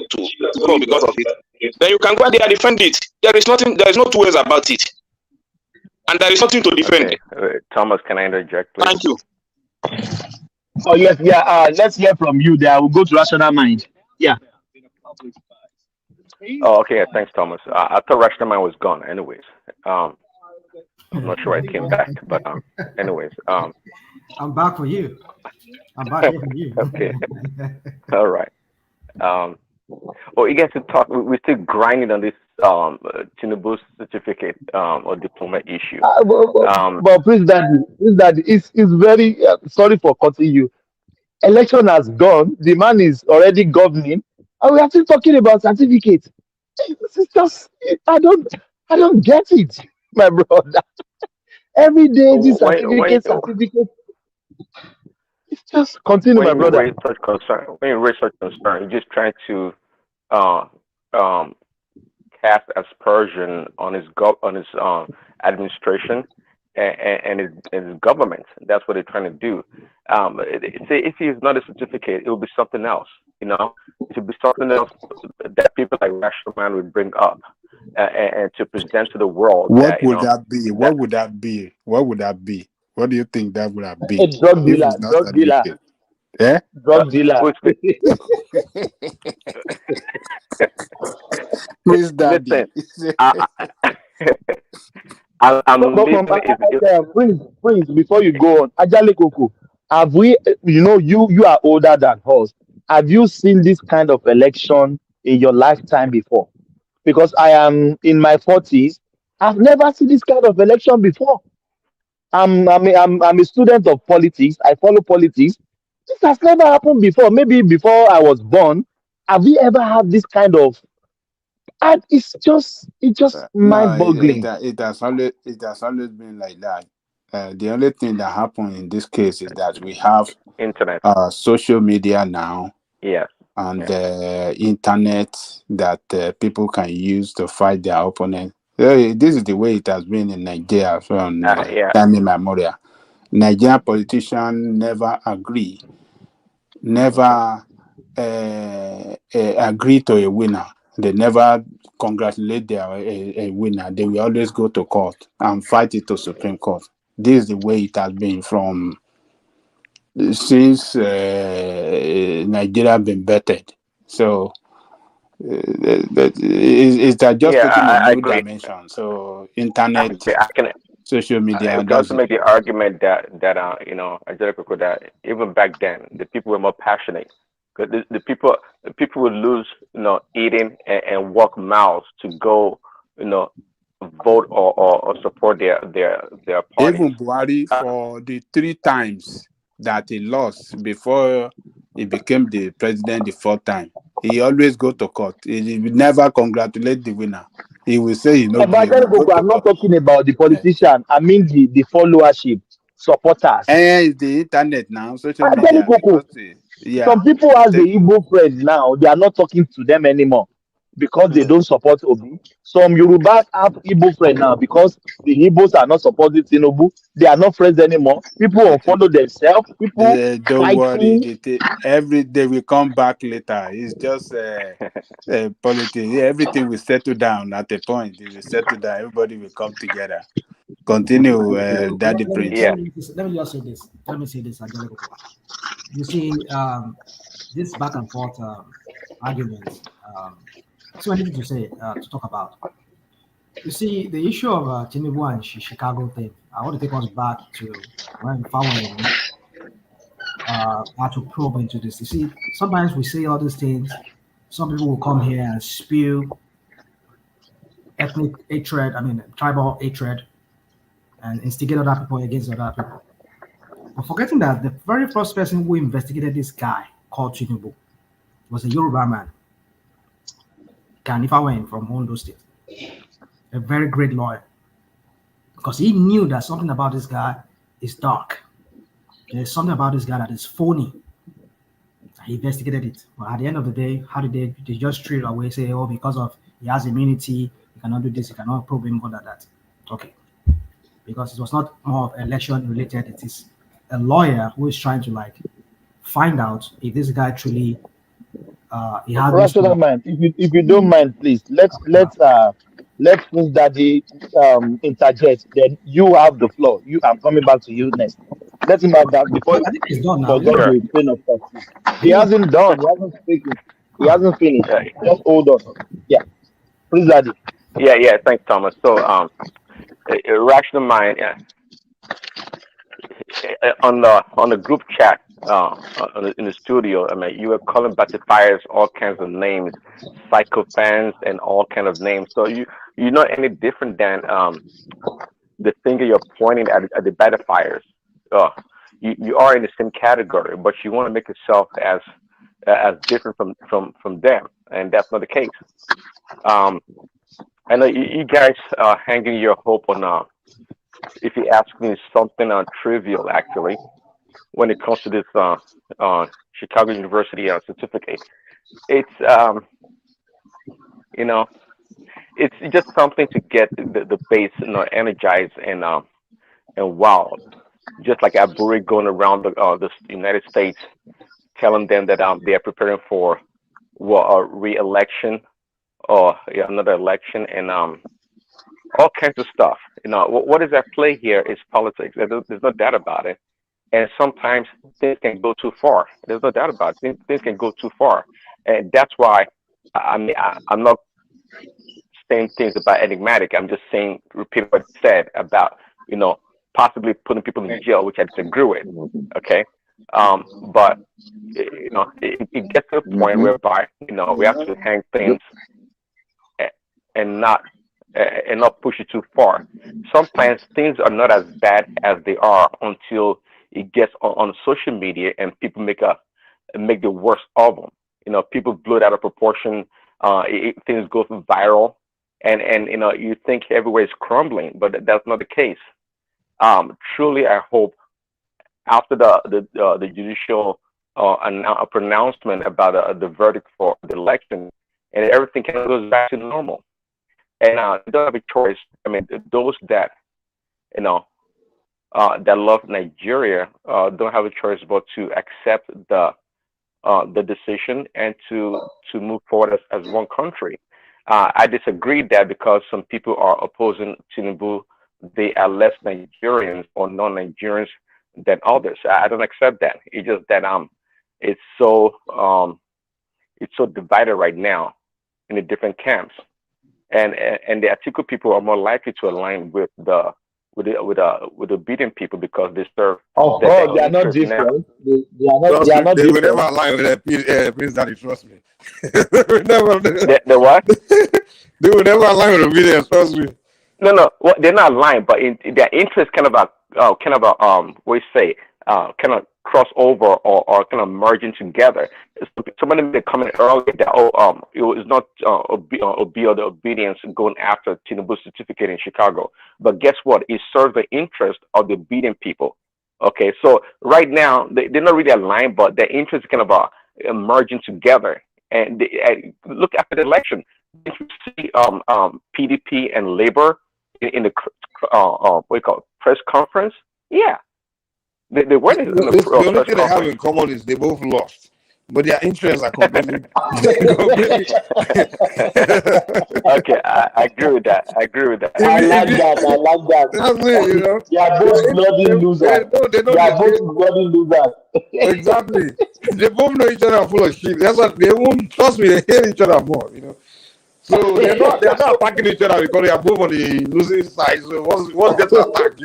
because of it, then you can go there and defend it. There is no two ways about it. And there is nothing to defend. Okay. Thomas, can I interject, please? Thank you. Oh yes, yeah. Let's hear from you there. I will go to Rational Mind. Yeah. Oh, okay. Thanks, Thomas. I thought Rational Mind was gone. Anyways, I'm not sure I came back, but anyways, I'm back for you. I'm back here for you. Okay. All right. You guys to talk. We're still grinding on this Tinubu's certificate or diploma issue. But please, Daddy, it's very sorry for cutting you. Election has gone. The man is already governing, and we are still talking about certificates. It's just I don't get it, my brother. Every day, this certificate. It's just continue, When my you brother. raise such concern, you're just trying to uh, um, cast aspersion on his administration and his government. That's what they're trying to do. Say if he's not a certificate, it will be something else. You know, it will be something else that people like Rational Man would bring up and to present to the world. What would that be? What would that be? What would that be? What do you think that would have A been drug if dealer, it's not certificate? Eh? drug dealer. Please, Daddy. Listen, I'm living. Prince, before you go on, Ajale Koko, have we? You are older than us. Have you seen this kind of election in your lifetime before? Because I am in my 40s. I've never seen this kind of election before. I'm a student of politics. I follow politics. This has never happened before. Maybe before I was born. Have we ever had this kind of? And it's just No, mind-boggling. it has always been like that. The only thing that happened in this case is that we have internet, social media now, yes, and internet that people can use to fight their opponent. This is the way it has been in Nigeria from time immemorial. Nigerian politicians never agree to a winner. They never congratulate a winner. They will always go to court and fight it to Supreme Court. This is the way it has been since Nigeria been bettered. So it's just taking a new dimension. So internet, social media. I can also make the argument that Angelica, that even back then the people were more passionate. Because the people would lose, eating and walk miles to go, vote or support their parties. Even Buhari, for the 3 times that he lost before he became the president the 4th time, he always go to court. He will never congratulate the winner. He will say, But I'm not talking about the politician. I mean the followership, supporters. It's the internet now, social media. Some people has the Igbo friends now. They are not talking to them anymore because they don't support Obi. Some Yorubas have Igbo friends now because the Igbos are not supporting Tinubu. They are not friends anymore. People unfollow themselves. People don't worry. Every day we come back later. It's just politics. Everything will settle down at a point. It will settle down. Everybody will come together. Continue, Daddy Prince. Let me just say this. Let me say this, Angelico. You see, this back and forth arguments. So anything to say to talk about. You see, the issue of Tinubu and Chicago thing. I want to take us back to when following how to probe into this. You see, sometimes we say all these things. Some people will come here and spew ethnic hatred. Tribal hatred, and instigate other people against other people. But forgetting that the very first person who investigated this guy called Tinubu was a Yoruba man, Kanifawen from Ondo State, a very great lawyer, because he knew that something about this guy is dark. There's something about this guy that is phony. He investigated it. But at the end of the day, how did they just threw it away, say, oh, because of he has immunity, he cannot do this, he cannot probe him more than that. Okay. Because it was not more of election related, it is a lawyer who is trying to find out if this guy truly he has Rational man, if you don't mind, please let Prince Daddy interject. Then you have the floor. I'm coming back to you next. Let him have that before. I think he's done now. Forget the train of thought. He hasn't done. He hasn't spoken. He hasn't finished. Just hold on. Yeah, Prince Daddy. Yeah. Thanks, Thomas. So, a rational mind. On the group chat, in the studio. I mean, you were calling batifiers all kinds of names, psychopaths, and all kind of names. So you're not any different than the finger you're pointing at the batifiers. You are in the same category, but you want to make yourself as different from them, and that's not the case. Um, I know you guys are hanging your hope on. If you ask me something trivial, actually, when it comes to this Chicago University certificate, it's you know it's just something to get the base energized and wild. Just like Aburi going around the United States, telling them that they are preparing for a re-election or another election and all kinds of stuff. What is at play here is politics. There's no doubt about it. And sometimes things can go too far. There's no doubt about it. Things can go too far, and that's why I'm not saying things about enigmatic. I'm just saying repeat what I said about possibly putting people in jail, which I disagree with. Okay, but it gets to a point whereby we have to hang things and not push it too far. Sometimes things are not as bad as they are until it gets on social media and people make the worst of them. People blow it out of proportion. Things go viral, and you think everywhere is crumbling, but that's not the case. Truly, I hope after the judicial pronouncement about the verdict for the election, and everything kind of goes back to normal. And they don't have a choice. I mean, those that that love Nigeria don't have a choice but to accept the decision and to move forward as one country. I disagree that because some people are opposing Tinubu, they are less Nigerians or non-Nigerians than others. I don't accept that. It's just that it's so divided right now in the different camps, and the Atiku people are more likely to align with the Obidient people because they serve they are not different. They are not. They are not They will different. never align with Prince Daddy. Trust me. They will never. The what? They will never align with Obedience. Trust me. No. Well, they're not aligned, but in their interests kind of what you say, kind of cross over or kind of merging together. Somebody made a comment earlier that it was not Obi or the Obedience going after Tinubu's certificate in Chicago, but guess what? It serves the interest of the Obedient people. Okay, so right now they're not really aligned, but their interests kind of merging together. And look after the election, did you see PDP and Labor in the what do you call it, press conference? Yeah, they weren't in the The only press thing they have conference. in common is they both lost, but their interests are completely. Okay, I agree with that. I agree with that. I like that. That's it. They are both bloody losers. They are both bloody losers. Exactly. They both know each other are full of shit. That's what they won't trust me. They hate each other more. So they're not attacking each other because they are both on the losing side. So what's get to attack?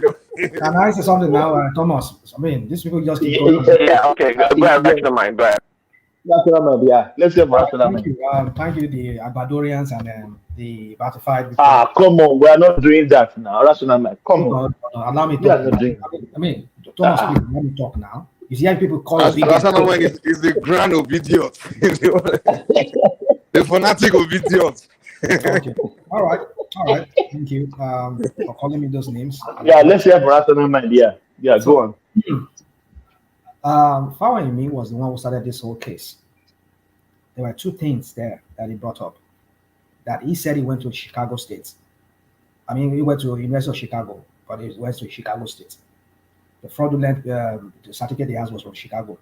Can I say something now, Thomas? I mean, these people just keep going. Yeah. Okay. Go ahead. Rational Go ahead. Yeah. Let's say rational mind. Thank you, the Albadorians and the Batified. Come on, we are not doing that now. Rational mind. Come on. Allow me to talk. I mean, Thomas, please, let me talk now. You see how people call rational mind is the grand Obidients. The fanatic Obidients. Okay. All right. Thank you for calling me those names. Yeah, let's have rational mind. Yeah. Go on. Fawayemi was the one who started this whole case. There were two things there that he brought up. That he said he went to Chicago State. I mean, he went to University of Chicago, but he went to Chicago State. The fraudulent the certificate he has was from Chicago.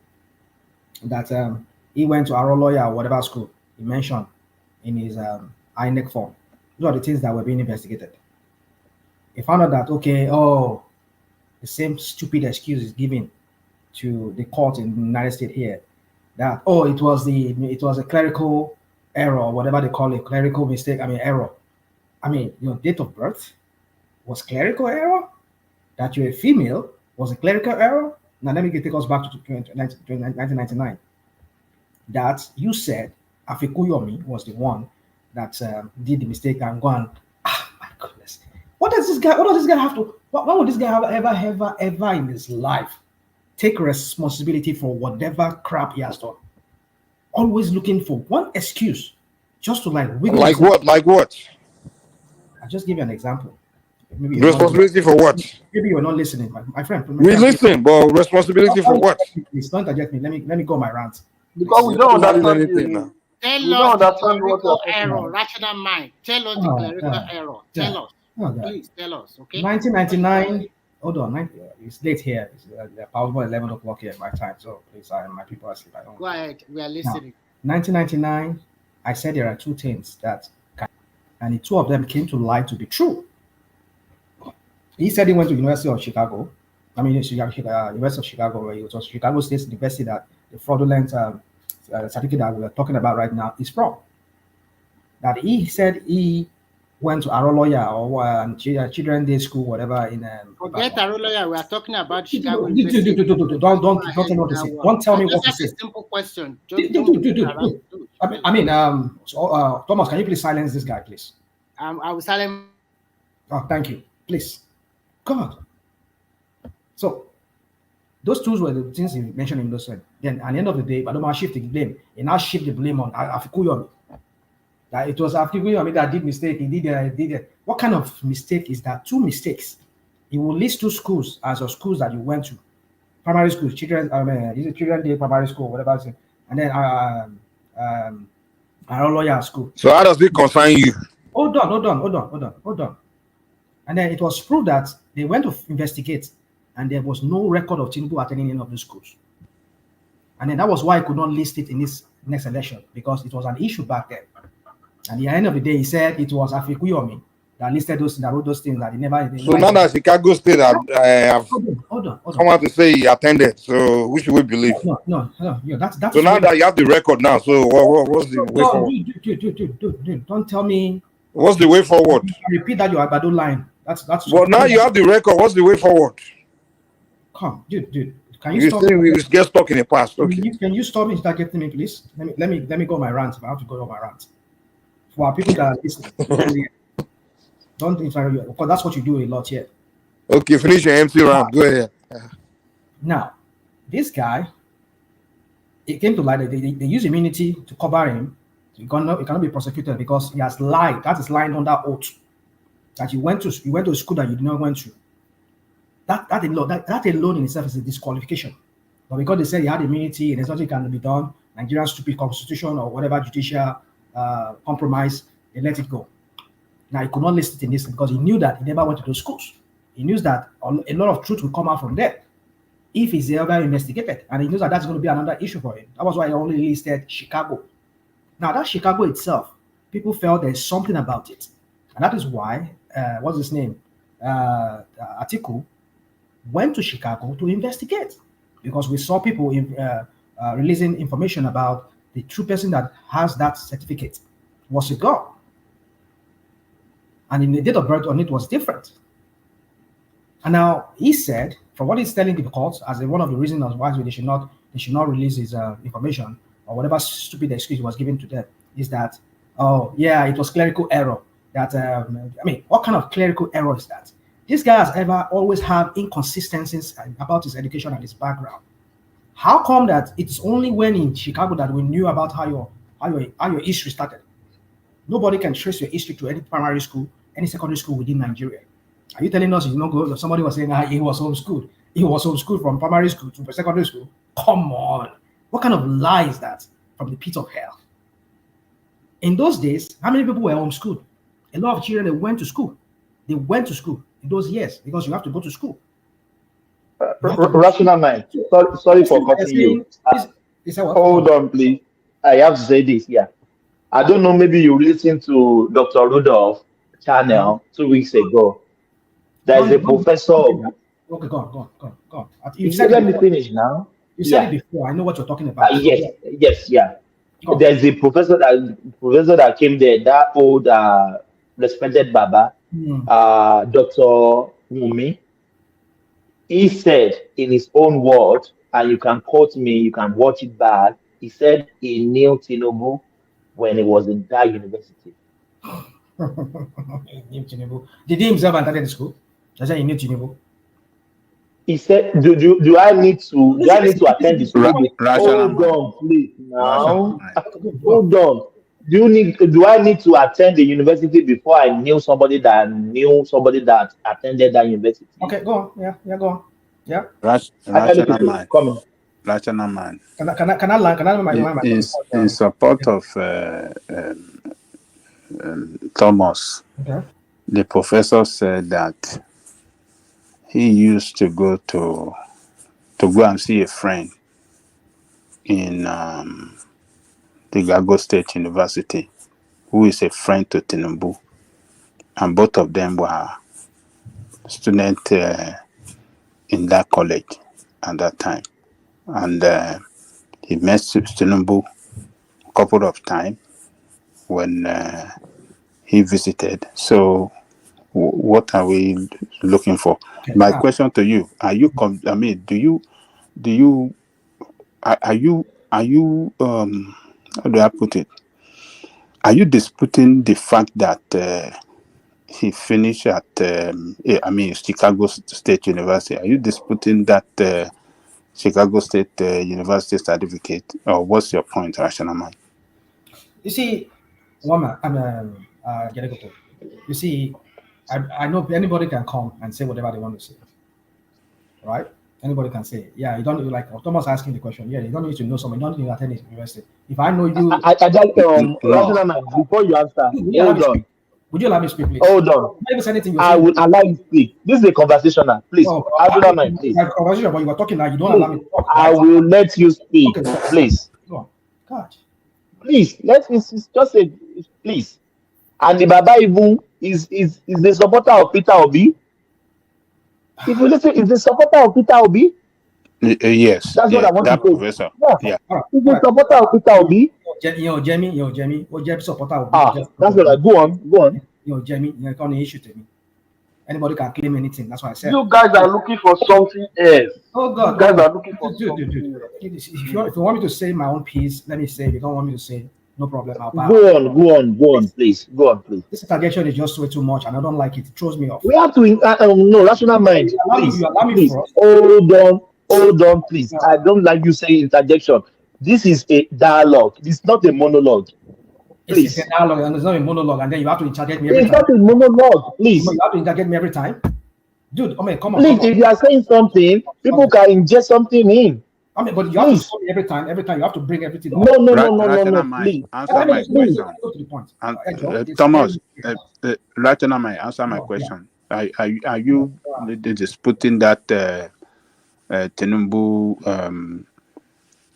That he went to Aroloya or whatever school he mentioned in his INEC form. Those are the things that were being investigated. He found out that, the same stupid excuse is given to the court in the United States here, that, it was a clerical error, or whatever they call it, clerical mistake, error. Your date of birth was clerical error? That you're a female was a clerical error? Now let me take us back to 1999. That you said Afikuyomi was the one that did the mistake and gone. My goodness, what does this guy have to? Why would this guy ever in his life take responsibility for whatever crap he has done? Always looking for one excuse just to wiggle. Like what? Like what? I'll just give you an example. Maybe Responsibility for what? Maybe you're not listening, my friend. We listen, but responsibility for what? Please don't interject me. Let me go my rant. Because we don't understand anything now. Tell we us don't the understand what clerical you're talking error, about. rational mind. Tell us the clerical error. Tell us. Please tell us, okay? 1999. Hold on. It's late here. It's about 11 o'clock here my time. So please, my people are asleep. I don't. Go ahead. We are listening. Now, 1999. I said there are two things that, and the two of them came to light to be true. He said he went to University of Chicago. I mean, University of Chicago, where it was Chicago State University that the fraudulent certificate that we're talking about right now is from. That he said he went to Aroloya or Children's Day School, whatever. Forget Aroloya. We are talking about Chicago. Don't tell me what to say. Don't tell me what to say. Just a simple question. Thomas, can you please silence this guy, please? I will silence. Oh, thank you. Please. God. So, those two were the things he mentioned in those. Then, at the end of the day, Badoma shifted the blame. He now shifted the blame on Afikuyomi. That it was Afikuyomi that did mistake. He did it. What kind of mistake is that? Two mistakes. He will list two schools as of schools that you went to. Primary school, Children's Day Primary School, whatever. And then our lawyer school. So how does it concern you? Hold on. And then it was proved that they went to investigate and there was no record of Tinubu attending any of the schools. And then that was why I could not list it in this next election, because it was an issue back then. And at the end of the day, he said it was Afikuyomi that listed those, that wrote those things that he never. So now that Chicago State have come out to say he attended, so who should we believe? No. That's so now that you have the record now, so what's the way forward? Dude, don't tell me. What's the way forward? Repeat that your Abado line. That's. Well, now you have the record. What's the way forward? Come, dude. Can you stop? We get stuck in the past. Okay. Can you stop me and start getting me, please? Let me go on my rant. If I have to go on my rant. For our people that are listening, don't interrupt, because that's what you do a lot here. Okay, finish your empty round. Go ahead. Now, this guy, it came to light that they use immunity to cover him. He cannot be prosecuted because he has lied. That is lying under oath. That you went to a school that you did not went to. That alone in itself is a disqualification. But because they said he had immunity and there's nothing can be done, Nigeria's stupid constitution or whatever judicial compromise, they let it go. Now he could not list it in this because he knew that he never went to those schools. He knew that a lot of truth will come out from there if he's ever investigated, and he knows that that's going to be another issue for him. That was why he only listed Chicago. Now that Chicago itself, people felt there's something about it, and that is why what's his name, Atiku, went to Chicago to investigate, because we saw people releasing information about the true person that has that certificate was a girl. And in the date of birth on it was different. And now he said, from what he's telling the courts, as one of the reasons why they should not release his information or whatever stupid excuse was given to them, is that, oh yeah, it was clerical error. That what kind of clerical error is that? This guy has always had inconsistencies about his education and his background. How come that it's only when in Chicago that we knew about how your history started? Nobody can trace your history to any primary school, any secondary school within Nigeria. Are you telling us you not go? Somebody was saying he was homeschooled. He was homeschooled from primary school to secondary school. Come on. What kind of lie is that from the pit of hell? In those days, how many people were homeschooled? A lot of children, they went to school. They went to school in those years because you have to go to school. Rational mind. Sorry for cutting you. Hold on, please. I have to say this. Yeah. I don't know, maybe you listened to Dr. Rudolph channel 2 weeks ago. There's a professor. Okay, go on. Let me finish now. You said it before. I know what you're talking about. Yes. There's a professor that came there, that old respected Baba, Dr. Wumi. He said in his own words, and you can quote me, you can watch it back. He said he knew Tinubu when he was in that university. He knew Tinubu. Did he himself attend the school? I said he knew Tinubu. He said, do I need to attend the school? Hold on, please now. Hold on. Do I need to attend the university before I knew somebody that attended that university? Okay, go on. Yeah, go on. Yeah. Rational man. Can I learn my in support of Thomas, okay. The professor said that he used to go and see a friend in the Gago State University, who is a friend to Tinubu, and both of them were students in that college at that time, and he met Tinubu a couple of times when he visited. So, what are we looking for? Okay, My question to you: are you? Are you? How do I put it? Are you disputing the fact that he finished at Chicago State University? Are you disputing that Chicago State University certificate, or what's your point, Rational Man? You see, Wama, you see, I know anybody can come and say whatever they want to say, right? Anybody can say, yeah, you don't like Thomas asking the question. Yeah, you don't need to know someone. You don't need to attend the university. If I know you, Rational Man, before you answer, hold on. Would you allow me to speak, please? Hold on. I will allow you to speak. This is a conversation now. Please, Rational Man, please. Conversation, but you were talking now. You don't allow me to talk. I will let you speak, okay, please. Go on. God. Please, just say please. And the Baba even is the supporter of Peter Obi. If you listen, is the supporter of Peter Obi. Yes. That's what I want to say. Professor. Yeah. Is the supporter of Peter Obi. Jamie, what supporter of that's what I go on. Jamie, you're on the issue to me. Anybody can claim anything. That's what I said. You guys are looking for something else. Oh God, you guys are looking for something else. If you want me to say my own piece, let me say. If you don't want me to say, no problem. I'll bow. Go on, please. Go on, please. This interjection is just way too much, and I don't like it. It throws me off. We have to no rational mind. Please, hold on, please. Yeah. I don't like you saying interjection. This is a dialogue. It's not a monologue. Please. It's a dialogue, and it's not a monologue, and then you have to interject me every time. It's not a monologue, please. You have to interject me every time. Dude, come on. Please, if you are saying something, people can inject something in. But you have to stop me every time. Every time you have to bring everything up. No. Please. Answer my question. Go to the point. Thomas, Rational Man, answer my question. Are you disputing that Tinubu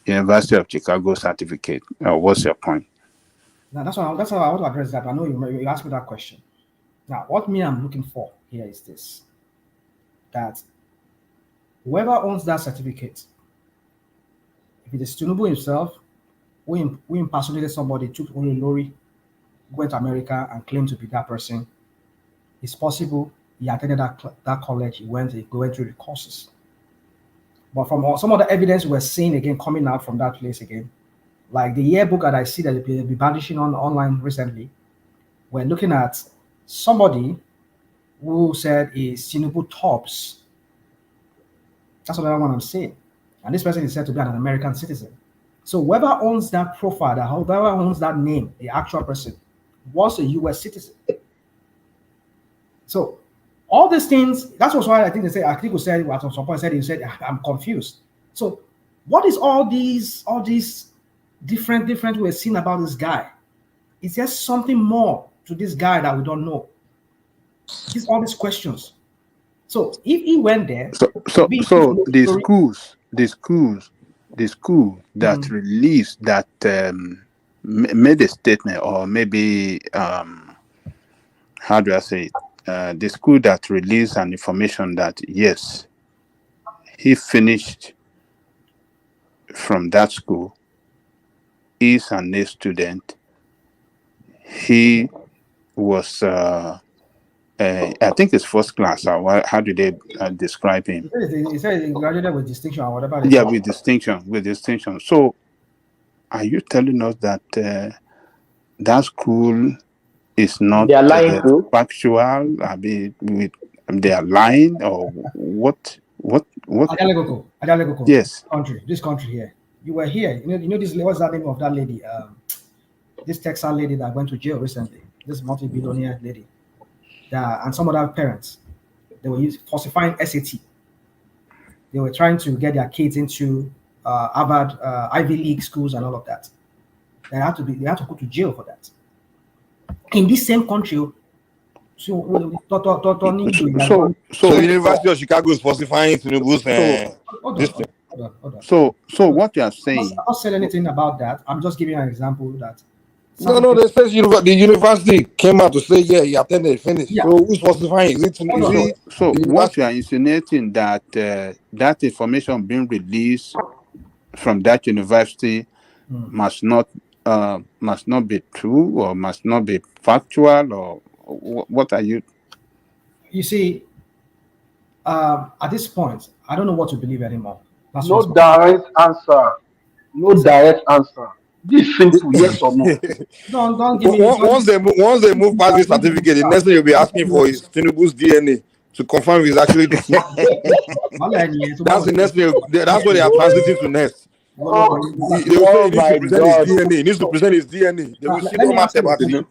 University of Chicago certificate? What's your point? Now that's how I want to address that. I know you asked me that question. Now, what I'm looking for here is this: that whoever owns that certificate, if it is Tinubu himself, who impersonated somebody, took only lorry, went to America and claimed to be that person, it's possible he attended that college, he went through the courses. But from some of the evidence we're seeing again coming out from that place again, like the yearbook that I see that they'll be publishing online recently, we're looking at somebody who said is Tinubu tops. That's what I'm saying. And this person is said to be an American citizen. So whoever owns that profile, whoever owns that name, the actual person, was a US citizen. So all these things, that's why I think they say, I think we said at some point he said, I'm confused. So what is all these different we're seeing about this guy? Is there something more to this guy that we don't know? All these questions. So if he went there, so the school that released that made a statement, or maybe how do I say it? The school that released an information that yes, he finished from that school, is an A student. He was I think it's first class. How do they describe him? He said he graduated with distinction or whatever. Yeah, with distinction. With distinction. So, are you telling us that that school is not They are lying too. factual? I mean, they are lying or what? Adalekoko. Yes. This country here. You were here. You know this. What's the name of that lady? This Texas lady that went to jail recently. This multi-billionaire lady. And some other parents. They were falsifying SAT. They were trying to get their kids into Harvard, Ivy League schools, and all of that. They had to go to jail for that. In this same country, so University of Chicago is falsifying Tinubu's this thing. Hold on. So what you are saying? I'm not saying anything about that. I'm just giving you an example that. No, they said the university came out to say, yeah, he attended, finished. Yeah. So who's falsifying? So what you are insinuating that that information being released from that university must not be true or must not be factual, or what are you? You see, at this point, I don't know what to believe anymore. No direct answer. This simple, yes or no? Don't give me. Once they move past this certificate, the next thing you'll be asking for is Tinubu's DNA to confirm he's actually the son. That's the next thing. That's what they are transiting to next. He needs to present his DNA. They will see no matter about it.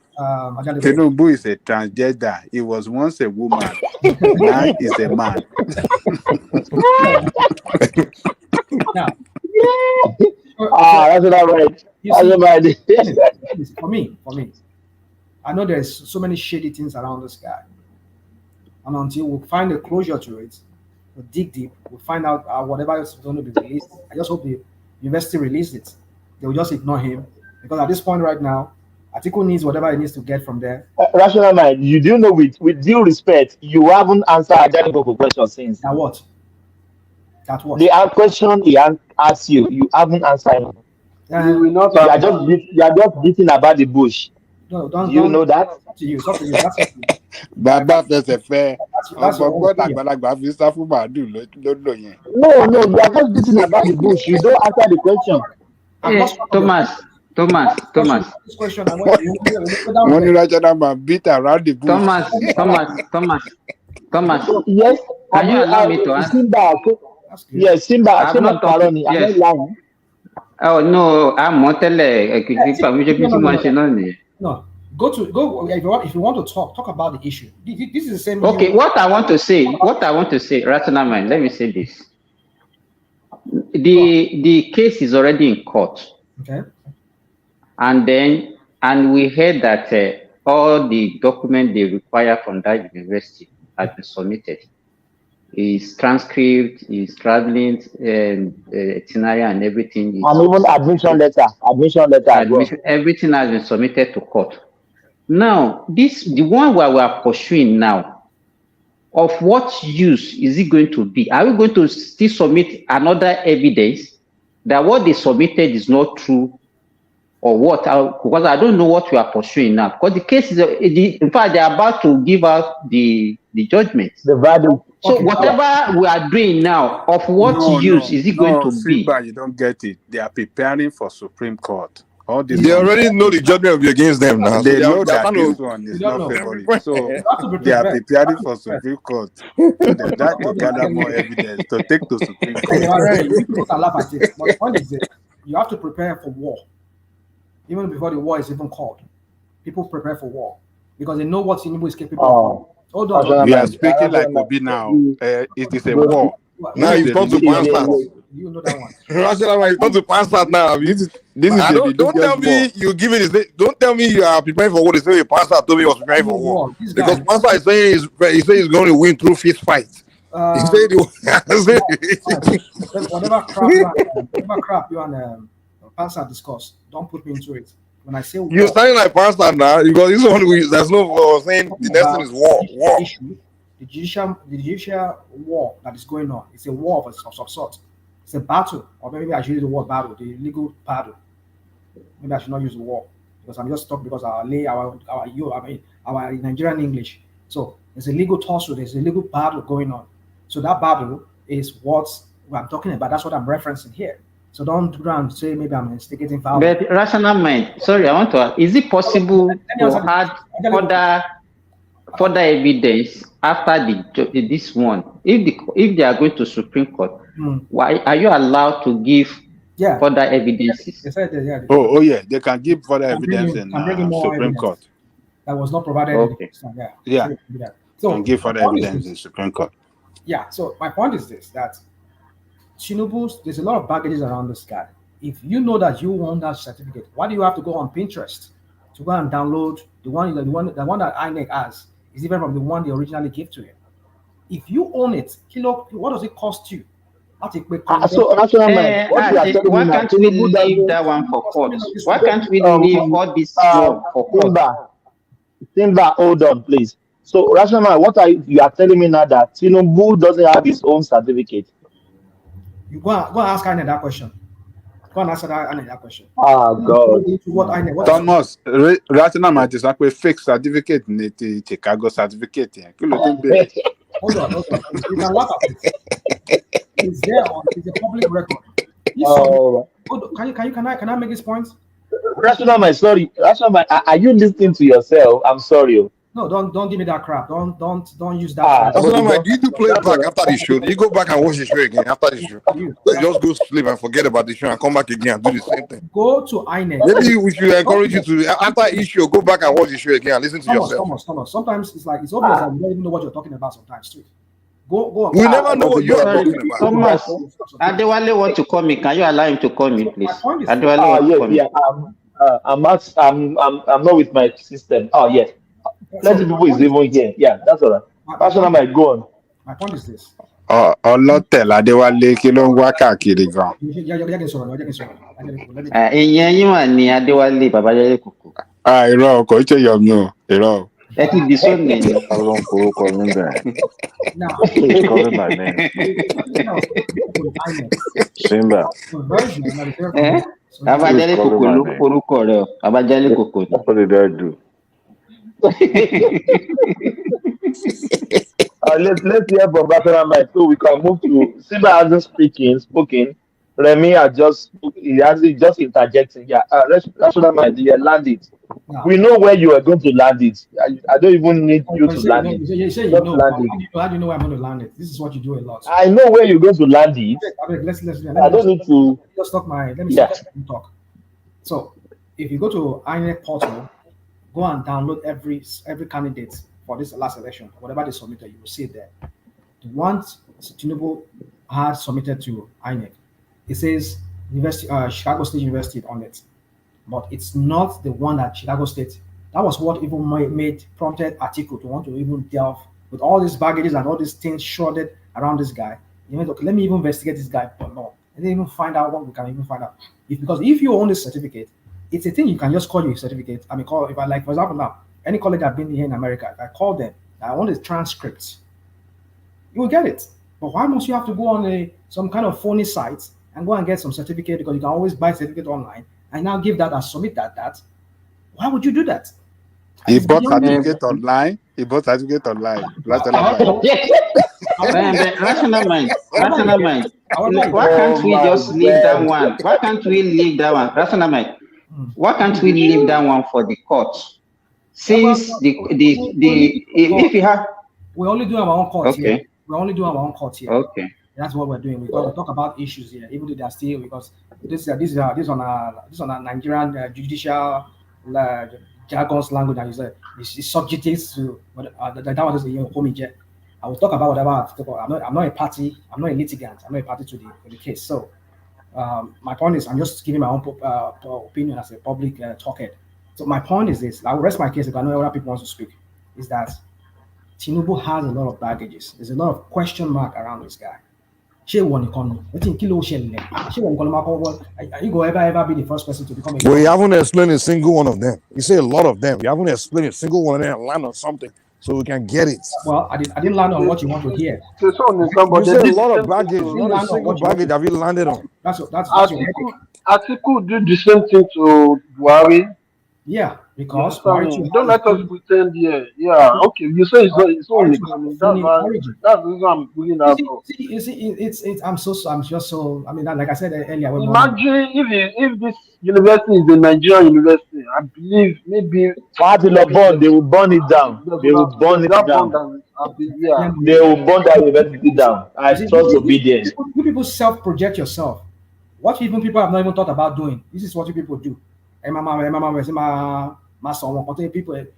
Tinubu is a transgender. He was once a woman. Now he's a man. That's not right. For me, I know there's so many shady things around this guy, and until we find a closure to it, we'll dig deep, we'll find out whatever is going to be released. I just hope the university release it. They will just ignore him, because at this point right now, Atiku needs whatever he needs to get from there. Rational mind, you do know, with due respect, you haven't answered Ajaniboko question since. That what? The question he asked you, you haven't answered him. You will not. You are just beating about the bush. No, do you know that? It's up to you. That's Baba fẹsẹ̀ fẹ́ ọgbọ́n àgbàlagbà fi sá fún màálù lọ́dọ̀ yẹn. No, you are just beating about the bush. You don't answer the question. Thomas. This question, wọ́n ní rational man beat around the bush. Thomas. Yes. Can you allow me to answer? Simba. I'm not lying. Oh no, I'm not telling. No. Go if you want to talk about the issue. This is the same. Okay, what I want to say, rational mind. Let me say this. The case is already in court. Okay. And we heard that all the documents they require from that university have been submitted. His transcript, his traveling itinerary, and everything. And even admission letter. Everything has been submitted to court. Now, the one where we are pursuing now, of what use is it going to be? Are we going to still submit another evidence that what they submitted is not true, or what? Because I don't know what we are pursuing now. Because the case is, in fact, they are about to give out the judgment. The verdict. So whatever we are doing now, of what use is it going to be? Simba, you don't get it. They are preparing for Supreme Court. They already know the judgment will be against them now. They know that this one is not favorable. So they are preparing for Supreme Court. They have to gather more evidence to take to Supreme Court. But one is it, you have to prepare for war. Even before the war is even called, people prepare for war because they know what Tinubu is capable of. Hold on. We are speaking like Obi now. It is a war. Now you've come to Pansat. You know that one. You've come to Pansat now. This is don't tell me you give it. Don't tell me you are preparing for war. They say Pansat told me he was preparing for war because Pansat is saying he's going to win through fist fight. Whatever crap you and Pansat discuss, don't put me into it. When I say war, you're standing like Pansat now because this one there's no saying the next thing is war. The judicial war that is going on, it's a war of some sort. It's a battle, or maybe I should use the word battle, the legal battle. Maybe I should not use the war because I'm just talking because our Nigerian English. So There's a legal tussle. There's a legal battle going on. So that battle is what I'm talking about. That's what I'm referencing here. So don't go and say maybe I'm instigating violence. But rational mind. Sorry, I want to ask: is it possible to add further evidence after this one? If they are going to Supreme Court, why are you allowed to give further evidences? Oh yeah, they can give further evidence in Supreme Court. That was not provided. Okay. Yeah. So can give further evidence in Supreme Court. Yeah. So my point is this: that Tinubu's, there's a lot of baggages around this guy. If you know that you want that certificate, why do you have to go on Pinterest to go and download the one that INEC has is different from the one they originally gave to him? If you own it, what does it cost you? Why can't we leave that one for court? Why can't we leave all this one for court? Simba, hold on, please. So, Rational, you are telling me now that Tinubu doesn't have his own certificate? You go and ask INEC that question. Go and answer that question. Oh God. Thomas, Rational might is like a fake certificate, Chicago certificate. Hold on. You can laugh at it. It's there. It's a public record. Can I make this point? Rational, sorry. Rational, are you listening to yourself? I'm sorry. No, don't give me that crap. Don't use that. You do play back after the show. You go back and watch the show again after the show. Just go sleep and forget about the show and come back again and do the same thing. Go to INEC. Maybe we should encourage you to after each show go back and watch the show again and listen to yourself. Thomas. Sometimes it's obvious that you don't even know what you're talking about. Sometimes too. Go. We never know what you're talking about. Thomas, Adewale want to call me. Can you allow him to call me, please? Adewale want to call me. I'm not with my system. Oh yes. Plenty people is even here. Yeah, that's all right. Rational might go on. My point is this. Ọlọ́tẹ̀ Adéwálé kí ló ń wá káàkiri gan. Ìyẹn yín wà ní Adéwálé Babájálé Kòkó. Irọ́ kò ṣe yọ̀mí o, irọ́. Ẹ ti di sóònù ẹ̀yìn. Ọlọ́run forúkọ mi bẹ̀rẹ̀. Calling my name. Simba. Babájálé Kòkó ló forúkọ rẹ̀ o. Babájálé Kòkó. What did I do? Let's hear from Rational Mind so we can move to Simba hasn't spoken. Remy has just interjecting. Yeah, Rational Mind, you land it. No. We know where you are going to land it. I don't even need you to land it. You say you know. How do you know where I'm going to land it? This is what you do a lot. I know where you're going to land it. I don't need to. Let me talk. So, if you go to INEC portal, go and download every candidate for this last election, whatever they submitted, you will see it there. The ones Tinubu has submitted to INEC, it says Chicago State University on it, but it's not the one that Chicago State. That was what even prompted Atiku to want to even delve with all these baggages and all these things shrouded around this guy. You know, okay, let me even investigate this guy, but no, and then even find out what we can even find out. Because if you own this certificate, it's a thing you can just call your certificate. I mean, for example, now, any college I've been here in America, if I call them, I want a transcript, you will get it. But why must you have to go on some kind of phony site and go and get some certificate? Because you can always buy certificate online and now give that and submit that. Why would you do that? He bought certificate online. Rational mind. Why can't we just leave that one? Why can't we leave that one? Rational mind. Why can't we leave that one for the court? Since if you have, we only do our own court here. We only do our own court here. Okay. That's what we're doing. We talk about issues here, even though they are still, because this on a Nigerian judicial jargon's language, and it's subject to that was the home. I will talk about whatever I have to talk about. I'm not a party. I'm not a litigant. I'm not a party to the case. So my point is, I'm just giving my own opinion as a public talkhead. So my point is this: I will rest my case if I know other people want to speak. Is that Tinubu has a lot of baggages. There's a lot of question mark around this guy. Are you going to ever be the first person to become a... We haven't explained a single one of them. You say a lot of them. We haven't explained a single one of them and land on something so we can get it. Well, I didn't land on what you want to hear. You said a lot of baggage. Not a single baggage have you landed on. That's Atiku did the same thing to Buhari. Yeah. Because don't let us pretend here. Yeah, okay. You say it's only coming. That's why. That's the reason I'm bringing that up. You see, it's. I'm just so. I mean, like I said earlier. Imagine if this university is a Nigerian university. I believe maybe they will burn it down. They will burn it down. They will burn that university down. I trust Obidients. You people self-project yourself. What even people have not even thought about doing. This is what you people do. People,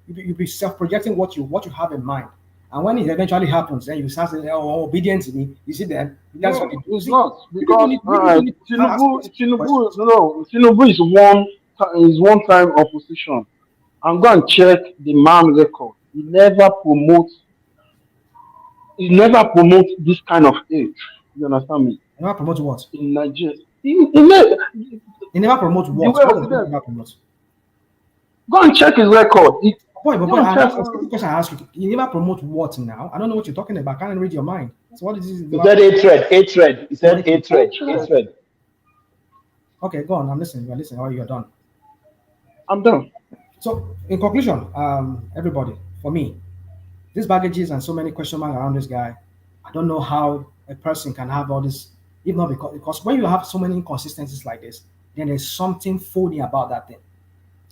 you be self-projecting what you have in mind, and when it eventually happens, then you start saying, "Oh, obedience to me." You see them. That's what you do. It's not because Tinubu is one-time opposition. I'm going to check the man record. He never promotes this kind of hate. You understand me? He never promotes what? In Nigeria. He never promotes what? What does he never promote? Go and check his record. The question I ask you, you never promote what now? I don't know what you're talking about. I can't read your mind. So what is this? He said hatred. He said hatred. Okay, go on. I'm listening. You're listening. Or you're done. I'm done. So, in conclusion, everybody, for me, these baggages and so many question marks around this guy, I don't know how a person can have all this, if not because when you have so many inconsistencies like this, then there's something phony about that thing.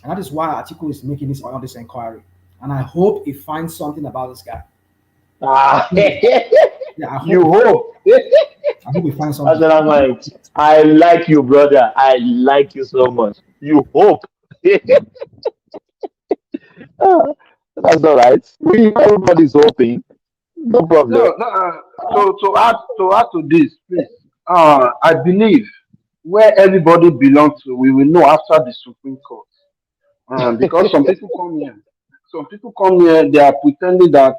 And that is why Article is making all this inquiry. And I hope he finds something about this guy. You hope. I hope he finds something. I like you, brother. I like you so much. You hope. That's all right. Everybody's hoping. No problem. So to add to this, please. I believe where everybody belongs to, we will know after the Supreme Court. Because some people come here, they are pretending that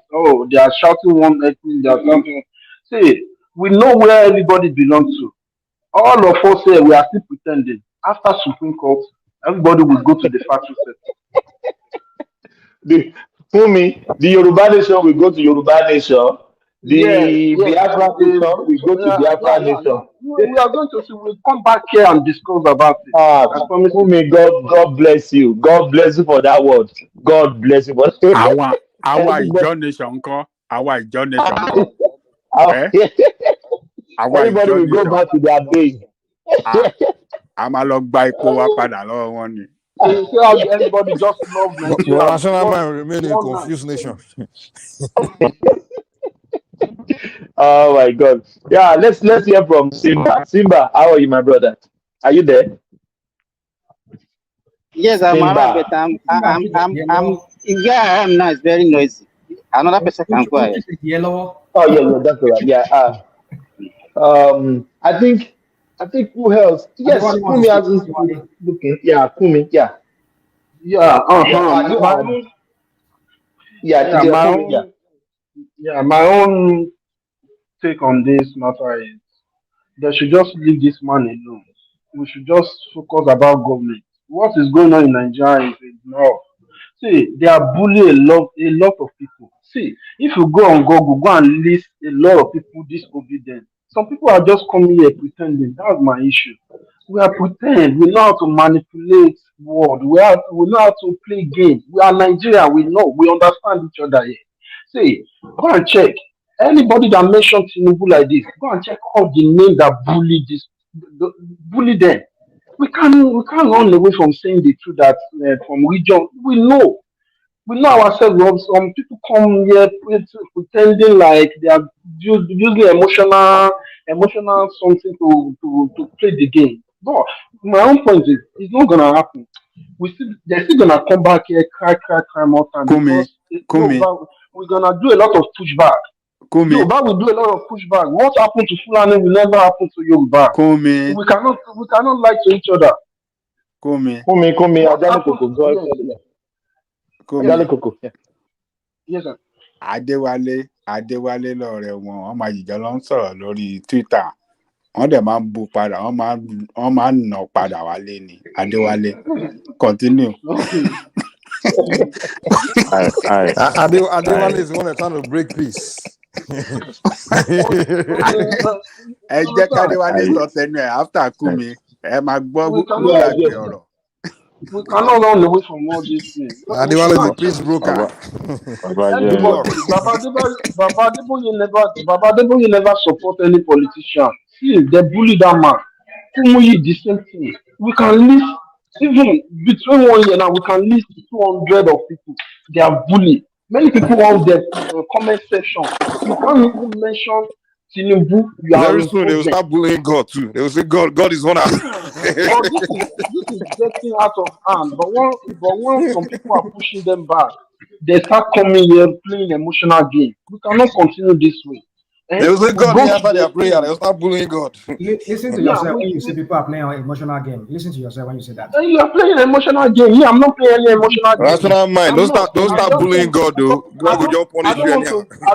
they are shouting one thing, they are something. See, we know where everybody belongs to. All of us here, we are still pretending. After Supreme Court, everybody will go to the factory setting. The Yoruba nation will go to Yoruba nation. The Biafra nation will go to Biafra nation. We are going to see. We'll come back here and discuss about it. God bless you. God bless you for that word. God bless you for that. Our Ijo nation, our Ijo nation. Everybody will go back to their base. I'm a log by Poa Padalo one. Everybody just love Nigeria. National man remain a confused nation. Oh my God! Yeah, let's hear from Simba. Simba, how are you, my brother? Are you there? Yes, I'm around, but I'm where I am now is very noisy. Another person can go ahead. Yellow. Oh yeah, that's right. Yeah. I think who else? Yes, Kumi hasn't looking. Yeah, Kumi. Yeah. My own take on this matter is they should just leave this man alone. We should just focus about government. What is going on in Nigeria is enough. See, they are bullying a lot of people. See, if you go on Google, go and list a lot of people disobedient. Some people are just coming here pretending. That's my issue. We are pretend. We know how to manipulate word. We know how to play games. We are Nigeria. We know. We understand each other here. See, go and check. Anybody that mentions Tinubu like this, go and check all the names that bully them. We can't run away from saying the truth that from region. We know ourselves. Some people come here pretending like they are using emotional something to play the game. But my own point is, it's not gonna happen. They're still gonna come back here, cry more time. We're gonna do a lot of pushback. Yoruba will do a lot of pushback. What happened to Fulani will never happen to Yoruba. We cannot lie to each other. Kumi. Yes, sir. Adéwálé lọ̀rẹ́ wọn, wọ́n máa jìjọ lọ ń sọ̀rọ̀ lórí Twitter. Wọ́n dẹ̀ máa ń bú padà, wọ́n máa ń nà padà wálé ni. Adéwálé, continue. Adéwálé is the one that's trying to break peace. Ẹ jẹ́ k'Adéwálé sọ tẹnu ẹ̀ after Kumi. Ẹ máa gbọ́ gbogbo ọ̀rọ̀. We cannot run away from all these things. We Adewale is a cannot. peace broker. Everybody, Baba Adeboye never support any politician. See, they bully that man. Kumuyi, the same thing. We can list, even between 1 year now, we can list 200 of people. They are bullied. Many people on the comment section. You can't even mention Tinubu. You are Very in soon they will problem. start bullying God too. They will say God is one. But this is getting out of hand. But when some people are pushing them back, they start coming here playing emotional game. We cannot continue this way. They will say We God go didn't to answer their the prayer. They will start bullying God. Listen to yourself when you say people are playing an emotional game. Listen to yourself when you say that. You are playing an emotional game. Me, I'm not playing any emotional game. Rational mind. I'm Don't not. start bullying God though. God will just I punish don't you want anyhow. to. I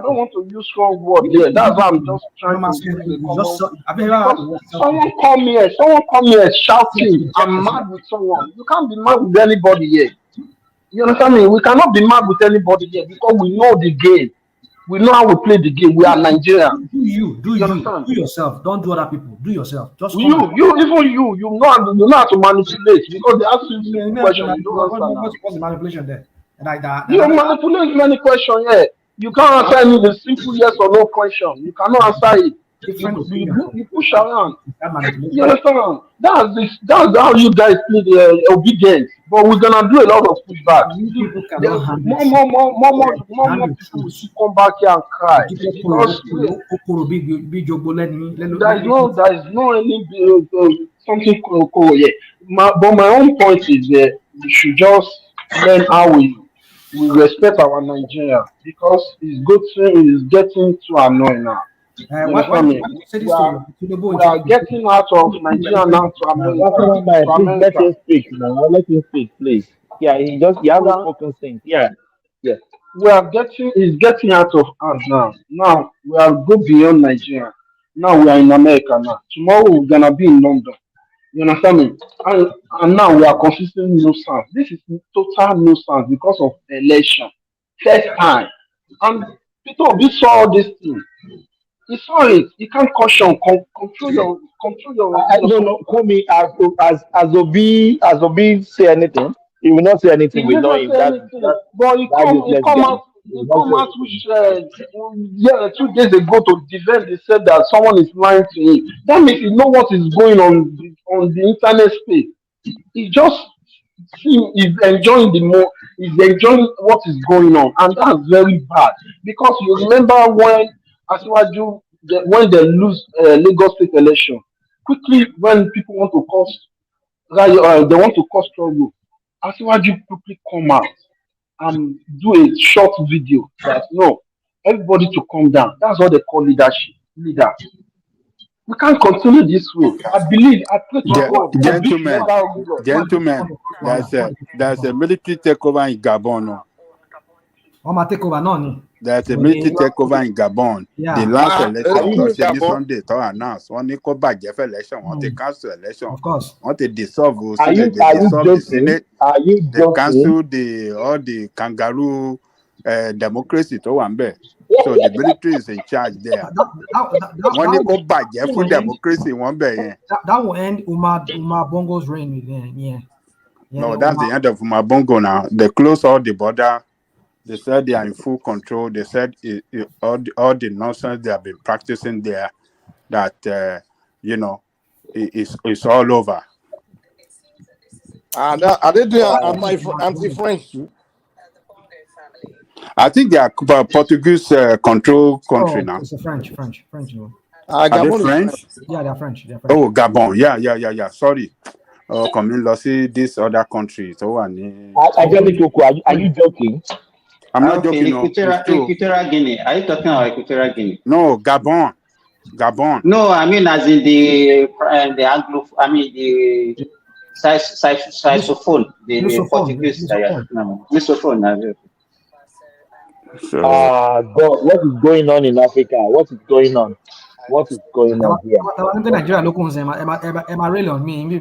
don't want to use strong word here. That's why I'm just trying to bring a common. Because someone come here shouting. I'm mad with someone. You can't be mad with anybody here. You understand me? We cannot be mad with anybody here because we know the game. We know how we play the game. We are Nigerian. Do yourself. Don't do other people. Do yourself. Just come you know how to manipulate because they ask you simple question. You don't answer now. What's the manipulation there? Like that. You manipulate many questions here. You can't answer any the simple yes or no question. You cannot answer it. You push around. You understand? That's how you guys need obedience. But we're gonna do a lot of pushback. More people will still come back here and cry because there is no any something cool here. But my own point is that we should just learn how we respect our Nigeria because it's getting too annoying now. We are getting out of Nigeria now to America. Let him speak now. Let him speak, please. Yeah, he hasn't spoken since. Yeah. It's getting out of hand now. Now we are go beyond Nigeria. Now we are in America now. Tomorrow we're gonna be in London. You understand me? And now we are consistent nuisance. This is total nuisance because of election. First time. And Peter Obi saw this thing. He saw it. He can't caution. Control your. I don't know. Call me as Obi say anything. He will not say anything. We know him. But he come out with 2 days ago to defend. He said that someone is lying to him. That means he know what is going on the internet space. He just he's enjoying he's enjoying what is going on, and that's very bad. Because you remember when Asiwaju when they lose Lagos State election, quickly when people want to cause they want to cause trouble, Asiwaju quickly come out and do a short video that no, everybody to calm down. That's what they call leadership. Leader. We can't continue this way. I pray to God. Gentlemen, there's a military takeover in Gabon. No? There's a military takeover in Gabon. Yeah. The last election, Sunday, to announce one election, want to cancel election, want to dissolve the Senate, they cancel all the kangaroo democracy to one bed. So the military is in charge there. When they go back, for democracy, one bed. That will end Umar Bongo's reign. Yeah. No, that's the end of Umar Bongo now. They close all the border. They said they are in full control. They said all the nonsense they have been practicing there, that it's all over. Are they doing anti-French? I think they are Portuguese control country now. It's a French. No. Are they French? Yeah, they're French. Oh, Gabon. Yeah. Sorry. Come in, let's see this other country. So, are you joking? I'm not joking. Equatorial Guinea. Are you talking about Equatorial Guinea? No, Gabon. No, I mean as in the Anglo. I mean the saxophone, the Portuguese. Saxophone. God, what is going on in Africa? What is going on here? Am I really on me? No. We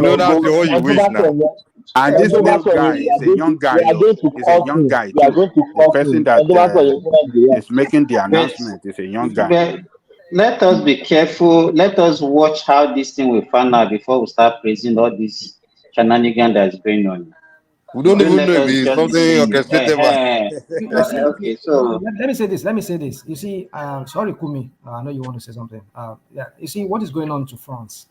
know that's the way you wish now. And this new guy is a young guy. He's a young guy. The person that is making the announcement is a young guy. Let us be careful. Let us watch how this thing will fan out before we start praising all this shenanigan that's going on. We don't Don't even let know if us it's just be something saying orchestrated by. You see, okay, so let me say this. Let me say this. You see, sorry, Kumi. I know you want to say something. Yeah. You see, what is going on to France?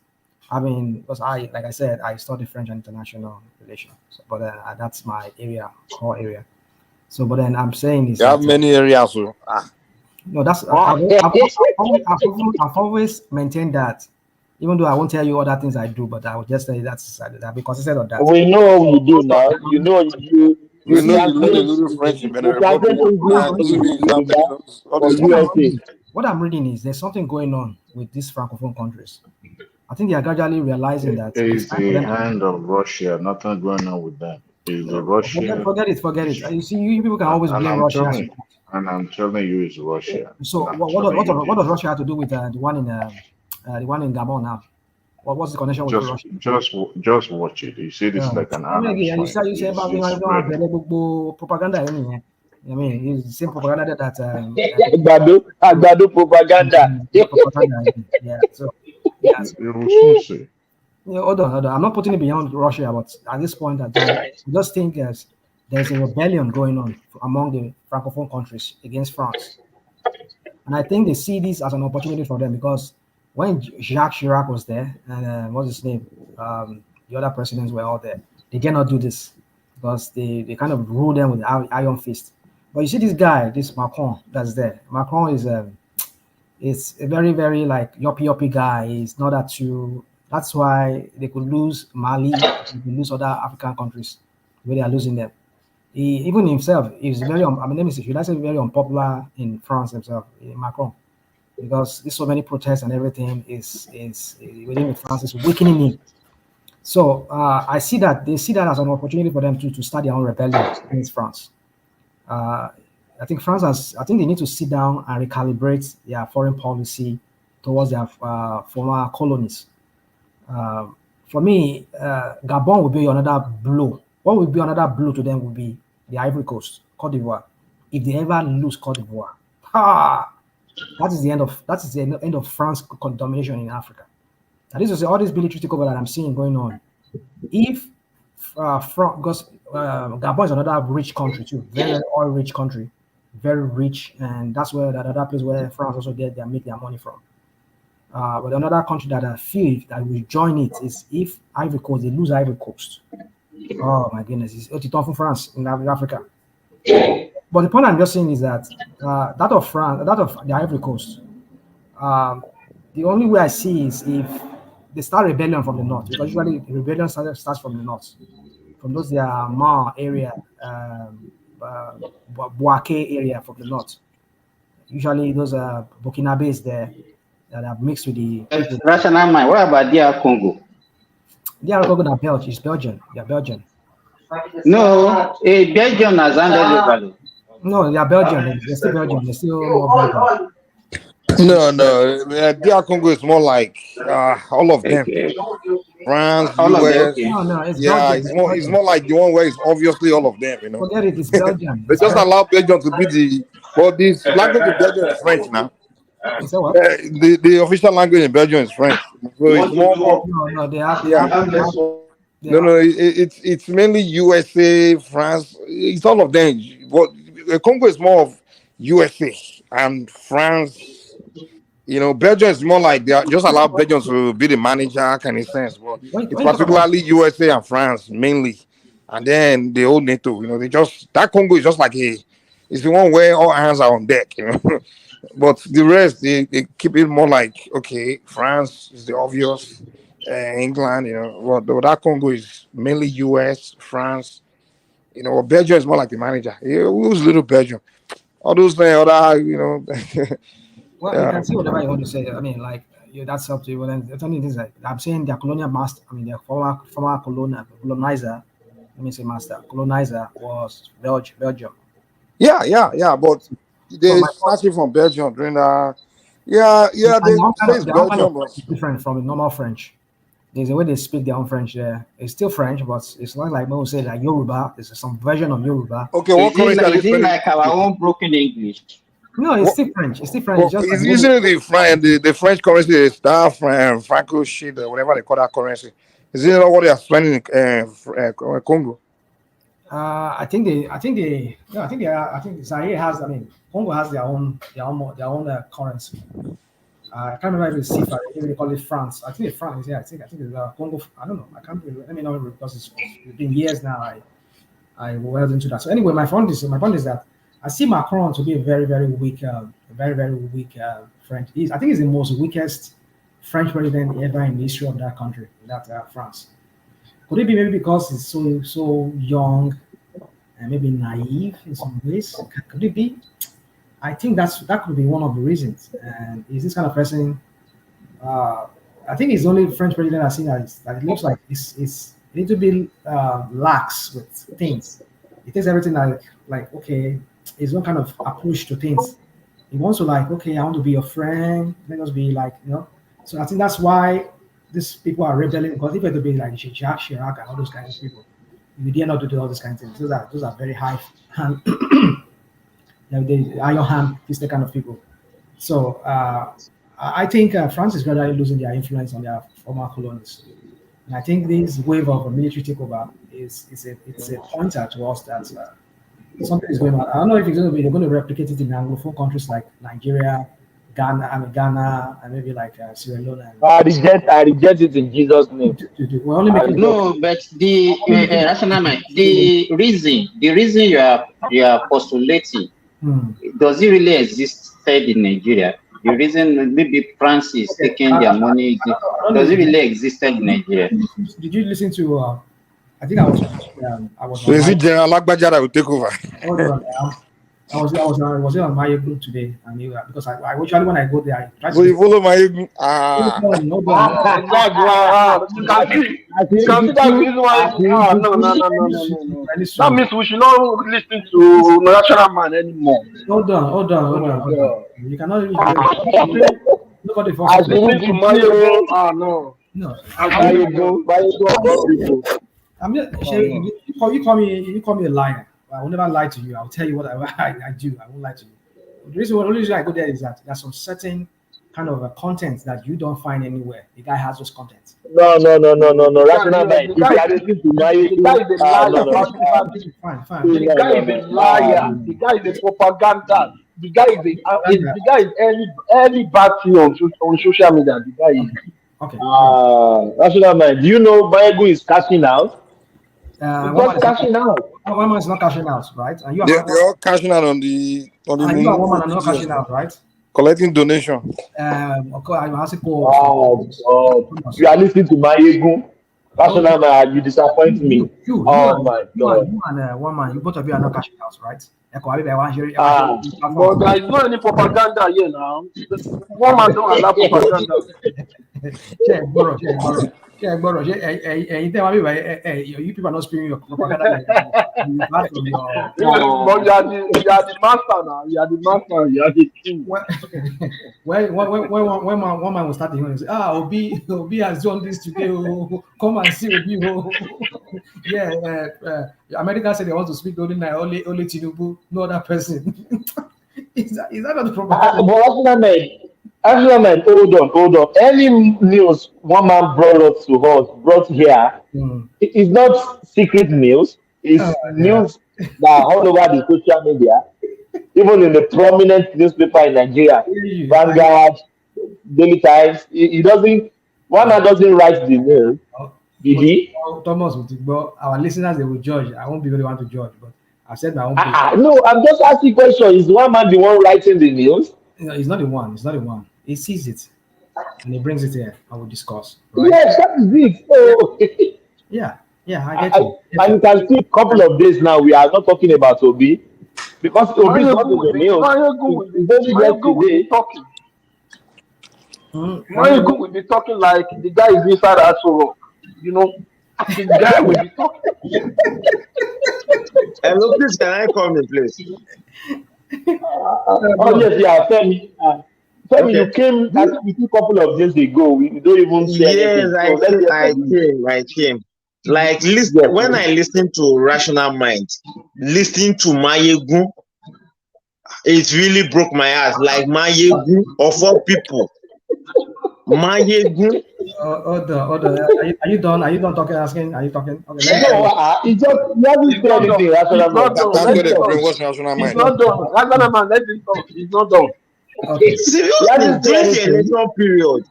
I mean, because like I said, I studied French and international relations, so, but that's my area, core area. So, but then I'm saying is You have that many areas. So, no, that's I've always maintained that. Even though I won't tell you other things I do, but I will just say that's I'll be consistent on that. We know what you do now. You know we you know you learn a translate little French in Benin you translate Republic. English That doesn't to mean you start Yoruba making all for these things. USA. What I'm reading is there's something going on with these francophone countries. I think they are gradually realizing that it's It's time for the them. hand of Russia. Nothing going on with them. It's the Russia. Forget it. You see, you people can always And blame I'm Russia. telling you, it's Russia. So And I'm telling you what does this. Russia have to do with the one in Gabon now? What's the connection with Russia? Just watch it. You see this like an I mean, Arab again, you Spring. say about It's don't have spreading. propaganda anyway. I mean, it's the same propaganda that Agbado propaganda. propaganda. Yeah. So yes. You will soon see. Yeah, hold on. I'm not putting it beyond Russia, but at this point at time, I just think there's a rebellion going on among the francophone countries against France. And I think they see this as an opportunity for them because when Jacques Chirac was there and what's his name, the other presidents were all there, they cannot do this because they kind of rule them with iron fist. But you see this guy, this Macron that's there. Macron is a very, very like yoppy guy. He's not that too. That's why they could lose Mali, they could lose other African countries where they are losing them. Even himself is very, I mean, let me say, should I say very unpopular in France himself, Macron, because there's so many protests and everything is within France is weakening him. So I see that they see that as an opportunity for them to start their own rebellion against France. Uh, I think I think they need to sit down and recalibrate their foreign policy towards their former colonies. Uh, for me, Gabon will be another blow. What will be another blow to them will be the Ivory Coast, Cote d'Ivoire. If they ever lose Cote d'Ivoire, that is the end of France domination in Africa. And this is all this military takeover that I'm seeing going on. If because Gabon is another rich country too, very, very oil rich country, very rich, and that's where that other place where France also make their money from. But another country that I feel that will join it is if Ivory Coast, they lose Ivory Coast. Oh my goodness, it's tough for France in Africa. But the point I'm just saying is that that of the Ivory Coast, the only way I see is if they start rebellion from the north, because usually the rebellion starts from the north, from those their Ma area, Boaké area from the north. Usually those are Burkinabés there that are mixed with the people. Rational mind. What about DR Congo? DR Congo are Belgian. It's Belgian. They're Belgian. No, Belgium has handed over. No, they are Belgian. They're still Belgian. They're still more Belgian. No. DR Congo is more like all of them. France, US. No, it's yeah, Belgium. it's more like the one where it's obviously all of them, Forget it, it's Belgium. They just allow Belgium to be this language in Belgium is French now. So what? The official language in Belgium is French. So it's more. No, they have. No, it's mainly USA, France. It's all of them. But Congo is more of USA and France. Belgium is more like they just allow Belgium to be the manager, kind of sense. But it's particularly USA and France mainly, and then the old NATO. That Congo is just like it's the one where all hands are on deck. But the rest they keep it more like okay, France is the obvious, England. But that Congo is mainly US, France. Belgium is more like the manager. Who's little Belgium? All those other. Well, you can say whatever you want to say. I mean, like that's up to you. Well, then the thing is, like, I'm saying their colonial master. I mean, their former colonizer. Let me say master. Colonizer was Belgium. Yeah. But they started from Belgium during the. Yeah. They say it's Belgium, but different from the normal French. There's a way they speak their own French there. It's still French, but it's not like we say like Yoruba. There's some version of Yoruba. Okay, what is it like our own broken English? No, it's still French. It's still French. Well, It's just like it's isn't the French currency, the star Franco shit, or whatever they call that currency. Is it not what they are spending in Congo? I think no, I think Zaire has. I mean, Congo has their own currency. I can't remember if it's CFA. Maybe they call it France. I think it's France. Yeah, I think it's Congo. I don't know. I can't remember. Let me know because it's been years now. I went into that. So anyway, my point is that I see Macron to be a very weak, very weak French. I think he's the most weakest French president ever in the history of that country, that France. Could it be maybe because he's so young and maybe naive in some ways? Could it be? I think that could be one of the reasons. And is this kind of person? I think he's the only French president I've seen that it looks like it's a little bit lax with things. He takes everything like okay, it's one kind of approach to things. He wants to like, okay, I want to be your friend. Let us be like, So I think that's why these people are rebelling, because if it to be like Jacques Chirac and all those kinds of people, you dare not to do all these kinds of things. Those are very high hand, the iron hand fisted kind of people. So I think France is gradually losing their influence on their former colonies. And I think this wave of a military takeover is a pointer to us that something is going on. I don't know if they're going to replicate it in Anglophone countries like Nigeria, Ghana, and maybe like Sierra Leone. I reject it in Jesus' name. We're only making no, but the rational mind, the reason you are postulating, does it really exist in Nigeria? The reason maybe France is taking their money, does it really exist in Nigeria? Did you listen to? I think I was. So is it General Lagbaja that will take over? I was on my group today, and because I usually when I go there, I try to. So you follow my group? You can see that reason why. No. That means we should not listen to National Man anymore. Hold on. You cannot. Nobody forces you. No. I'm just. You call me a liar. I will never lie to you. I'll tell you what I do. I won't lie to you. The only reason I go there is that there's some certain kind of content that you don't find anywhere. The guy has those contents. No. Rational mind. If you are listening to my fine. The guy is a liar. The guy is a propaganda. The guy is any bad thing on social media. The guy is. Okay. Rational mind. Do you know Bayegu is cashing out? Just cashing out. One man is not cashing out, right? And they're all cashing out on the. And you are one man and not cashing out, right? Collecting donation. Okay, I'm asking for. You are listening to Mayegu. Rational man, you disappoint me. My God. You and one man, you both of you are not cashing out, right? But there is not any propaganda here now. One man don't allow propaganda. You people are not speaking your propaganda. But you are the master now. You are the master. You are the king. When one man will start the and say, Obi has done this today. Come and see Obi. America said they want to speak only Tinubu, no other person. Is that not the propaganda? Actually, man, hold on. Any news one man brought here, it's not secret news. It's news that all over the social media, even in the prominent newspaper in Nigeria, Vanguard, Daily Times. One man doesn't write the news. Did he? Thomas, our listeners, they will judge. I won't be the one to judge, but I've said my own. No, I'm just asking questions. Is one man the one writing the news? No, he's not the one. He sees it and he brings it here. I will discuss. Right? Yes, that is it. So, yeah, I get you. And you can see a couple of days now. We are not talking about Obi because Obi is not in the news. Mayegu will be talking like the guy is inside Asoro. You know, the guy will be talking. Hello, please, can I come in, please? Femi. Femi, you came with a couple of days ago. We don't even say anything. Yes, I came. Like, listen, when I listen to Rational Mind, listening to Mayegu, it really broke my heart. Like Mayegu of all people. Mayegu. Hold on. Are you done? Are you done talking? Asking? Are you talking? Okay. No, he just he hasn't said anything rational mind. That's where they brainwash rational mind. He's not done. Rational man, let him talk. He's not done. Okay. Seriously, during the election period,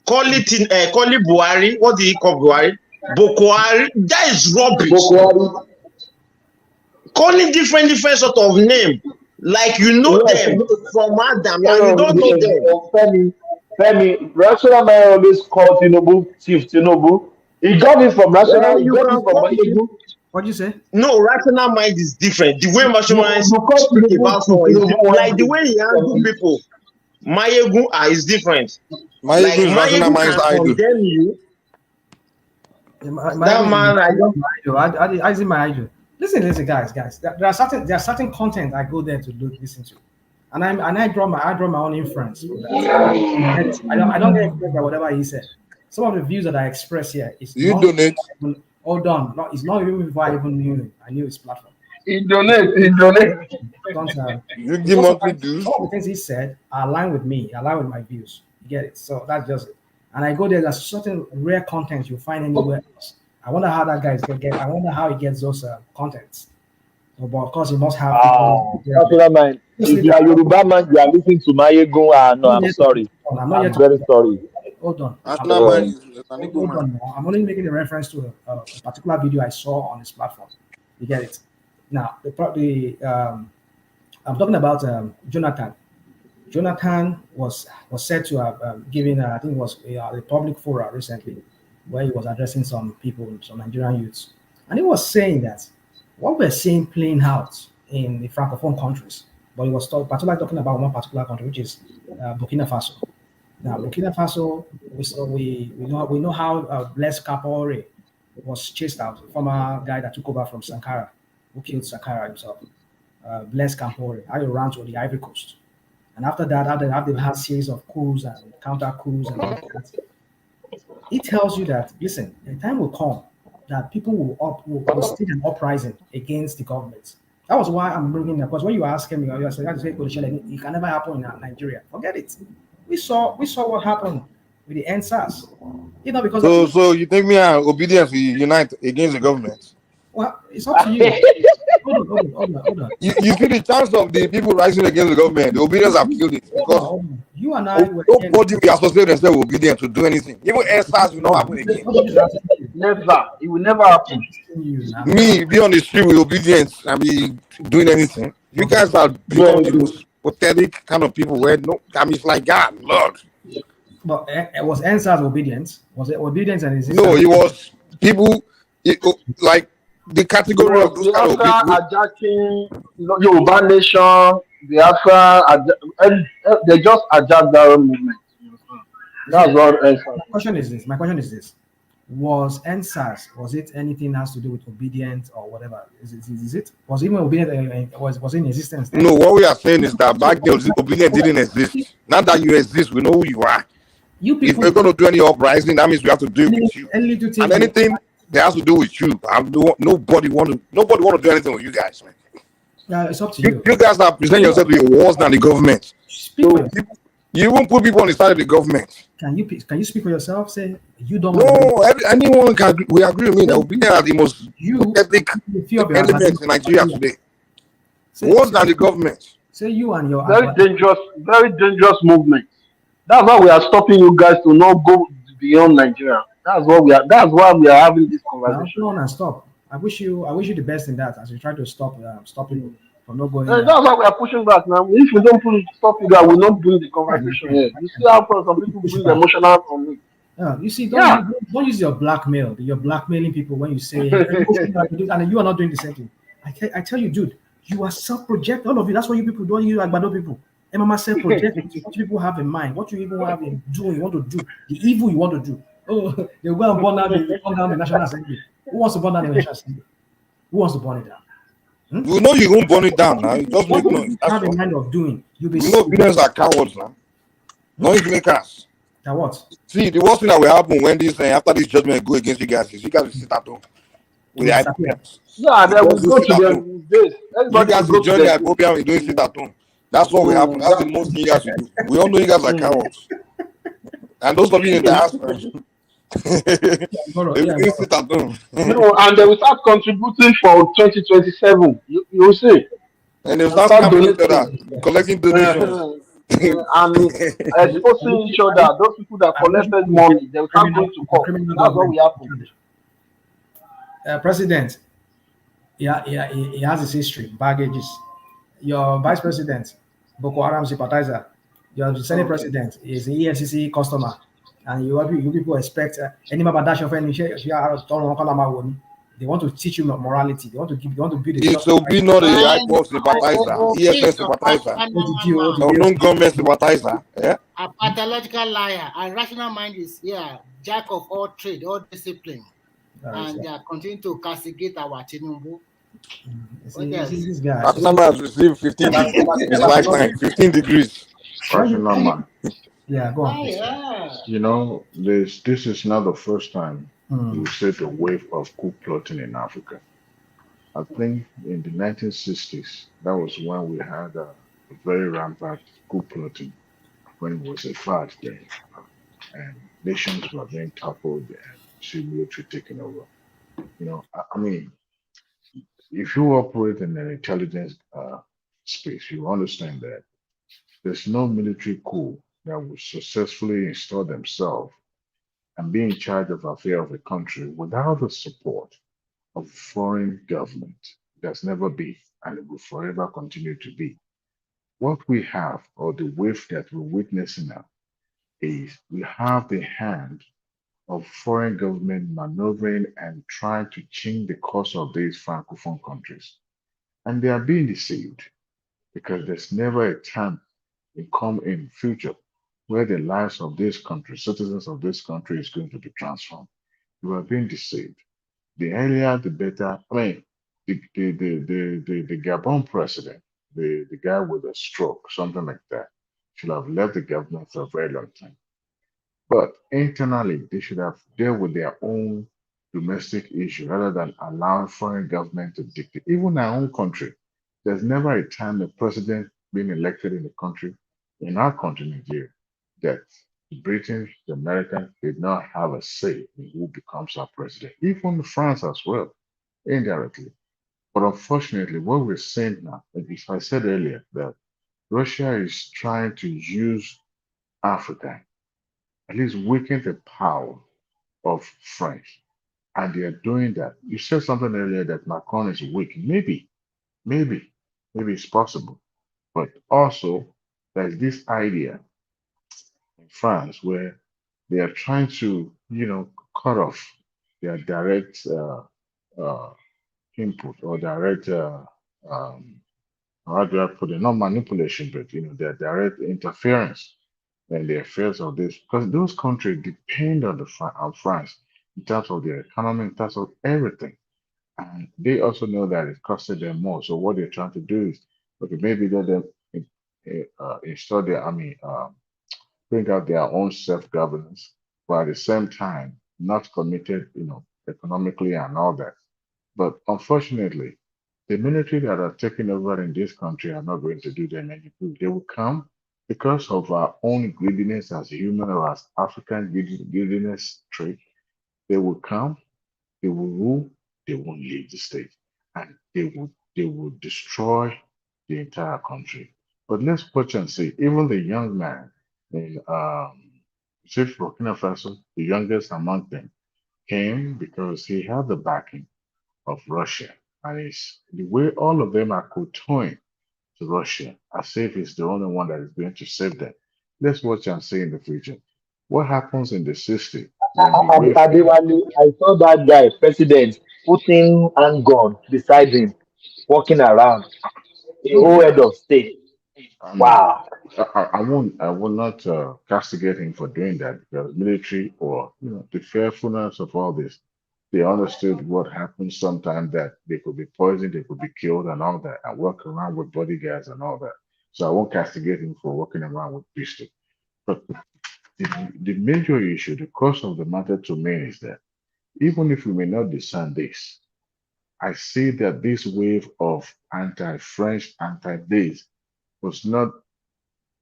call it Buhari. What did he call Buhari? Bokwari. That is rubbish. Bokwari. Calling different sort of name, like you know them from Adam, and you don't know them. Femi, rational mind always called Tinubu Chief Tinubu. He got it from rational. You can call it. What you say? No, rational mind is different. The way rational mind speak about someone is different. Like the way he handle people. Mayegu is different. Mayegu like is rational mind's idol. Condemn you. That man, I see my idol. Listen, guys. There are certain content I go there to listen to, and I draw my own inference from that. I don't get influenced by whatever he said. Some of the views that I express here is you donate. Hold on, it's not even before I even knew him. I knew his platform. He donate. You give monthly dues. All the things he said align with me, align with my views. You get it? So that's just it. And I go there. There's certain rare content you'll find anywhere else. I wonder how that guy is gonna get. I wonder how he gets those contents. So, but of course, he must have. Rational mind. If you are Yoruba man, you are listening to Mayegu. No, I'm sorry. I'm very sorry. Hold on. Hold on. I'm only making a reference to a particular video I saw on this platform. You get it? Now, I'm talking about Jonathan. Jonathan was said to have given, I think it was a public forum recently, where he was addressing some people, some Nigerian youths. And he was saying that what we're seeing playing out in the Francophone countries, but he was particularly talking about one particular country, which is Burkina Faso. Now, Burkina Faso, we know how Blaise Compaoré was chased out, the former guy that took over from Sankara, who killed Sankara himself. Blaise Compaoré, how he ran to the Ivory Coast. And after that, they've had a series of coups and counter coups and all that. It tells you that, listen, a time will come that people will stage an uprising against the government. That was why I'm bringing it, because when you ask him, you say, it can never happen in Nigeria. Forget it. We saw what happened with the NSAS. Because so you think me and Obidients will unite against the government? Well, it's up to you. Hold on. You see the chance of the people rising against the government. The Obidients have killed it because you and I nobody will associate themselves with Obidients to do anything. Even NSAS will not happen again. Never. It will never happen. Me be on the street with Obidients and be doing anything. You guys are becoming the most pathetic kind of people where it's like God, Lord. But it was NSAS Obidients. Was it Obidients and his? No, it was people like the category of those kind of people. Attacking Yoruba Nation, they just adjust their own movement. That's what NSAS. My question is this. Was NSAS, was it anything has to do with Obidients or whatever? Is it? Was even Obidients was in existence then? No, what we are saying is that back then Obidients didn't exist. Now that you exist, we know who you are. If we're going to do any uprising, that means we have to do it with you. And anything that has to do with you, nobody want to do anything with you guys, man. Yeah, it's up to you. You guys are presenting yourself to be worse than the government. You won't put people on the side of the government. Can you speak for yourself? Say you don't. No, anyone can. We agree with me that Obidients are the most ethnic elements in Nigeria today. Worse than the government. Say you and your very dangerous movement. That's why we are stopping you guys to not go beyond Nigeria. That's why we are having this conversation. No, and stop. I wish you the best in that as you try to stop people from not going. That's why we are pushing back now. If we don't stop you guys, we're not doing the conversation here. You see how some people bring emotional on me. Yeah, you see, don't use your blackmail. You're blackmailing people when you say and you are not doing the same thing. I tell you, dude, you are self-project. All of you. That's what you people do. You Agbado people. Mama self-project. What people have in mind. What you even have in doing. You want to do the evil you want to do. Oh, they will and burn down the National Assembly. Who wants to burn down the National Assembly? Who wants to burn it down? You know you won't burn it down now. You just make noise. Have a mind of doing. You know, Obidients are cowards now. Noise makers. Now what? See, the worst thing that will happen when this after this judgment go against you guys is you guys will sit at home with the IPMs. Yeah, they will go to them. You guys will join the IPM and doing sit at home. That's what will happen. That's the most thing you guys should do. We all know you guys are cowards. And those of you in the diaspora, they will sit at home. No, and they will start contributing for 2027. You see. And they'll start scamming each other, collecting donations. And exposing each other. Those people that collected money, they will start going to court. That's what will happen. President, he has his history, baggages. Your vice president, Boko Haram sympathizer. Your Senate president is an EFCC customer. And you people expect any they want to teach you morality. They want to build a It's be not a IPOB sympathizer, EFS sympathizer, no government sympathizer. Yeah. A pathological liar. A rational mind is jack of all trade, all discipline. And they are continuing to castigate our Tinubu. This guy. Rational man has received 15 degrees in his lifetime. 15 degrees. Rational man. Yeah, go on. You know, this is not the first time we see the wave of coup plotting in Africa. I think in the 1960s, that was when we had a very rampant coup plotting, when it was a fad then, and nations were being toppled and see military taking over. You know, I mean, if you operate in an intelligence space, you understand that there's no military coup that will successfully install themselves and be in charge of affairs of a country without the support of foreign government. There's never been, and it will forever continue to be. What we have, or the wave that we're witnessing now, is we have the hand of foreign government maneuvering and trying to change the course of these francophone countries. And they are being deceived because there's never a time in future where the lives of this country, citizens of this country, is going to be transformed. You are being deceived. The earlier, the better. I mean, the Gabon president, the guy with a stroke, something like that, should have left the government for a very long time. But internally, they should have dealt with their own domestic issue rather than allowing foreign government to dictate. Even our own country, there's never a time the president being elected in the country, in our country, Nigeria, that the British, the Americans did not have a say in who becomes our president. Even France as well, indirectly. But unfortunately, what we're seeing now, like I said earlier, that Russia is trying to use Africa, at least weaken the power of France. And they are doing that. You said something earlier that Macron is weak. Maybe it's possible. But also, there's this idea in France where they are trying to, cut off their direct input or direct, how do I put it? Not manipulation, but their direct interference in the affairs of this, because those countries depend on France in terms of their economy, in terms of everything. And they also know that it costed them more. So what they're trying to do is, okay, maybe let them install their army, bring out their own self-governance, but at the same time, not committed, economically and all that. But unfortunately, the military that are taking over in this country are not going to do them any good. They will come because of our own greediness as human or as African greediness trait. They will come, they will rule, they won't leave the state, and they will destroy the entire country. But let's watch and see. Even the young man in Burkina Faso, the youngest among them, came because he had the backing of Russia. And it's the way all of them are kowtowing to Russia as if it's the only one that is going to save them. Let's watch and see in the future. What happens in the system when the wave Adewale, I saw that guy, president, putting handgun beside him, walking around, a whole head of state. Wow. I will not castigate him for doing that because military or the fearfulness of all this, they understood what happens sometimes that they could be poisoned, they could be killed and all that, and walk around with bodyguards and all that. So I won't castigate him for walking around with pistol. But the major issue, the cause of the matter to me is that even if we may not discern this, I see that this wave of anti-French, anti-this was not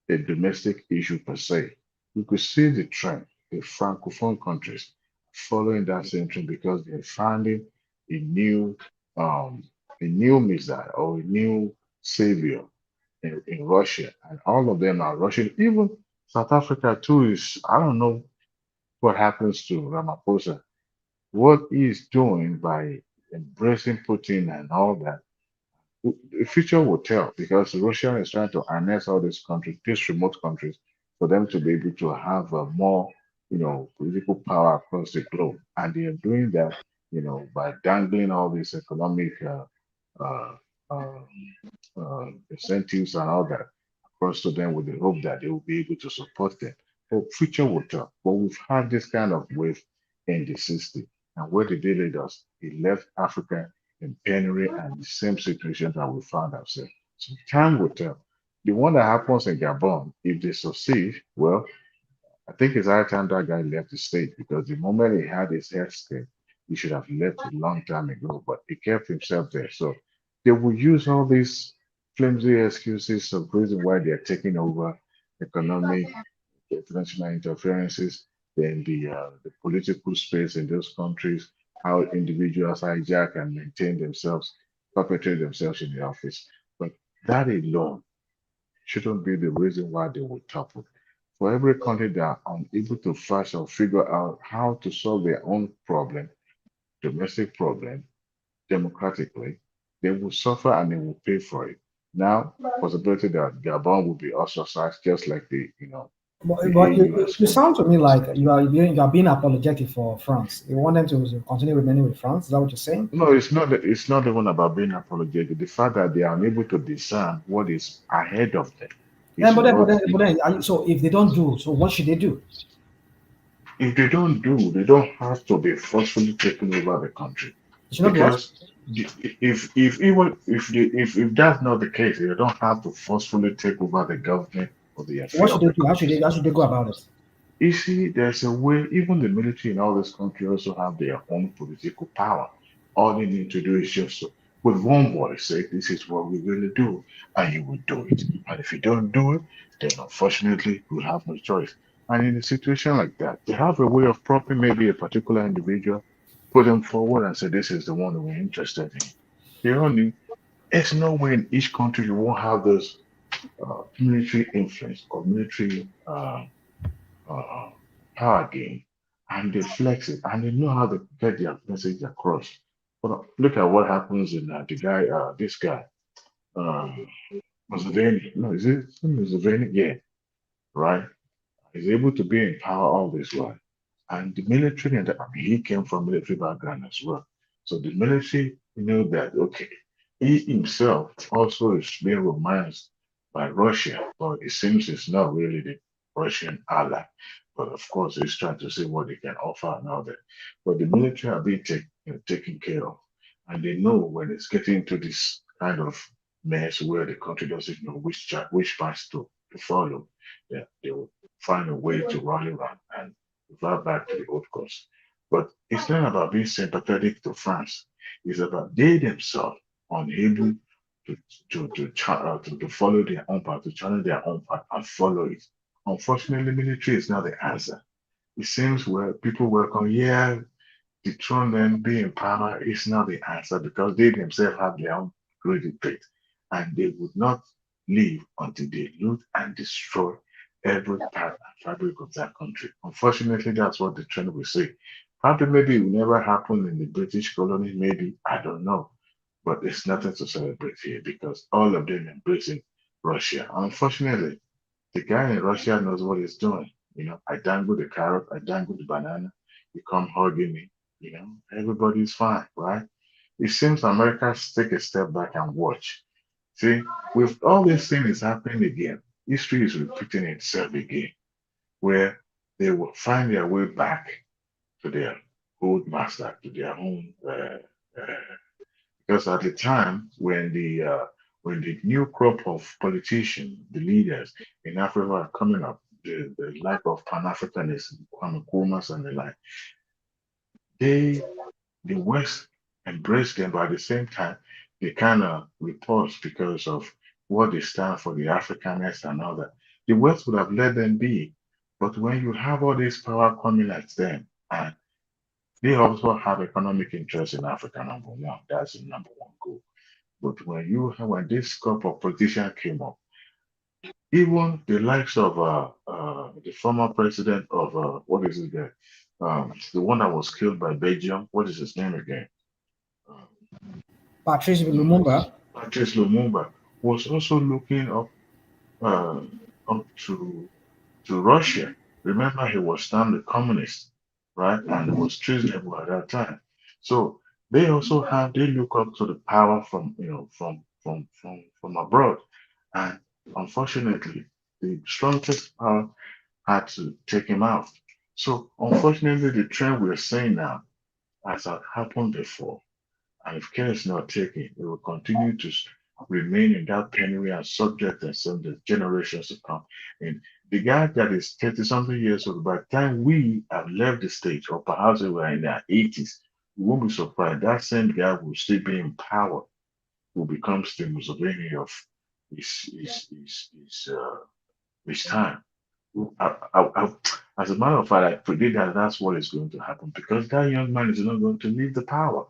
a domestic issue per se. We could see the trend, the francophone countries following that same trend because they're finding a new um a new missile or a new savior in Russia, and all of them are Russian. Even South Africa too is I don't know what happens to Ramaphosa, what he's doing by embracing Putin and all that. The future will tell because Russia is trying to annex all these countries, these remote countries, for them to be able to have more, political power across the globe. And they are doing that, by dangling all these economic uh, uh, incentives and all that across to them with the hope that they will be able to support them. But future will tell. But we've had this kind of wave in the 60s. And where did they lead us? It left Africa in penury and the same situation that we found ourselves. So time will tell. The one that happens in Gabon, if they succeed, well, I think it's high time that guy left the state because the moment he had his head state, he should have left a long time ago, but he kept himself there. So they will use all these flimsy excuses of reason why they are taking over economic, international interferences, then the political space in those countries, how individuals hijack and maintain themselves, perpetrate themselves in the office. But that alone shouldn't be the reason why they will topple. For every country that are unable to first or figure out how to solve their own problem, domestic problem, democratically, they will suffer and they will pay for it. Now, possibility that Gabon will be ostracized just like the But AU has you been. sound to me like you are being apologetic for France. You want them to continue remaining with France. Is that what you're saying? No, it's not even about being apologetic. The fact that they are unable to discern what is ahead of them Yeah, is what so if they don't do, so what should they do? if they don't do, they don't have to be forcefully taking over the country. They should not do what? Because if even if that's not the case, they don't have to forcefully take over the government or the So what affair should of they the do? country. How should they go about it? You see, there's a way, even the military in all this country also have their own political power. All they need to do is just with one voice say, this is what we're going to do, and you will do it. And if you don't do it, then unfortunately, you have no choice. And in a situation like that, they have a way of propping maybe a particular individual, put them forward and say, this is the one that we're interested in. There's no way in each country you won't have those military influence or military uh, power game, and they flex it, and they know how to get their message across. But look at what happens in this guy, uh, Museveni. No, is it Museveni? Yeah, right. He's able to be in power all this while. And the military, and he came from military background as well. So the military knew that, okay, he himself also is being romanced by Russia, but it seems it's not really the Russian ally. But of course, he's trying to see what they can offer and all that. But the military are being taken care of. And they know when it's getting into this kind of mess where the country doesn't know which path to follow, they will find a way to rally around and revert back to the old course. But it's not about being sympathetic to France. It's about they themselves unable to follow their own path, to challenge their own path and follow it. Unfortunately, military is not the answer. It seems where people welcome, yeah, dethrone them, be in power is not the answer because they themselves have their own greedy trait and they would not leave until they loot and destroy every part and fabric of that country. Unfortunately, that's what the trend will say. Probably maybe it will never happen in the British colony, maybe, I don't know. But it's nothing to celebrate here because all of them embracing Russia. Unfortunately, the guy in Russia knows what he's doing. I dangle the carrot, I dangle the banana, you come hugging me, everybody's fine, right? It seems America take a step back and watch. See, with all these things happening again, history is repeating itself again, where they will find their way back to their old master, to their own. Because at the time when the new crop of politicians, the leaders in Africa are coming up, the like of Pan-Africanism, Kwame Nkrumah and the like, they the West embraced them, but at the same time, they kind of repulsed because of what they stand for, the Africanness and all that, the West would have let them be. But when you have all this power coming at them, and they also have economic interest in Africa, number one, that's the number one goal. But when this group of politicians came up, even the likes of the former president of what is it there? The one that was killed by Belgium. What is his name again? Patrice Lumumba. Patrice Lumumba was also looking up to Russia. Remember, he was termed a communist, right? And was treasonable at that time. So they look up to the power from from abroad, and unfortunately, the strongest power had to take him out. So unfortunately, the trend we're seeing now, as had happened before, and if care is not taken, it will continue to remain in that penury and subject and some the generations to come. And the guy that is 30 something years old, by the time we have left the stage, or perhaps we were in our 80s, we won't be surprised that same guy will still be in power, will become the Mussolini of his time. As a matter of fact, I predict that that's what is going to happen because that young man is not going to leave the power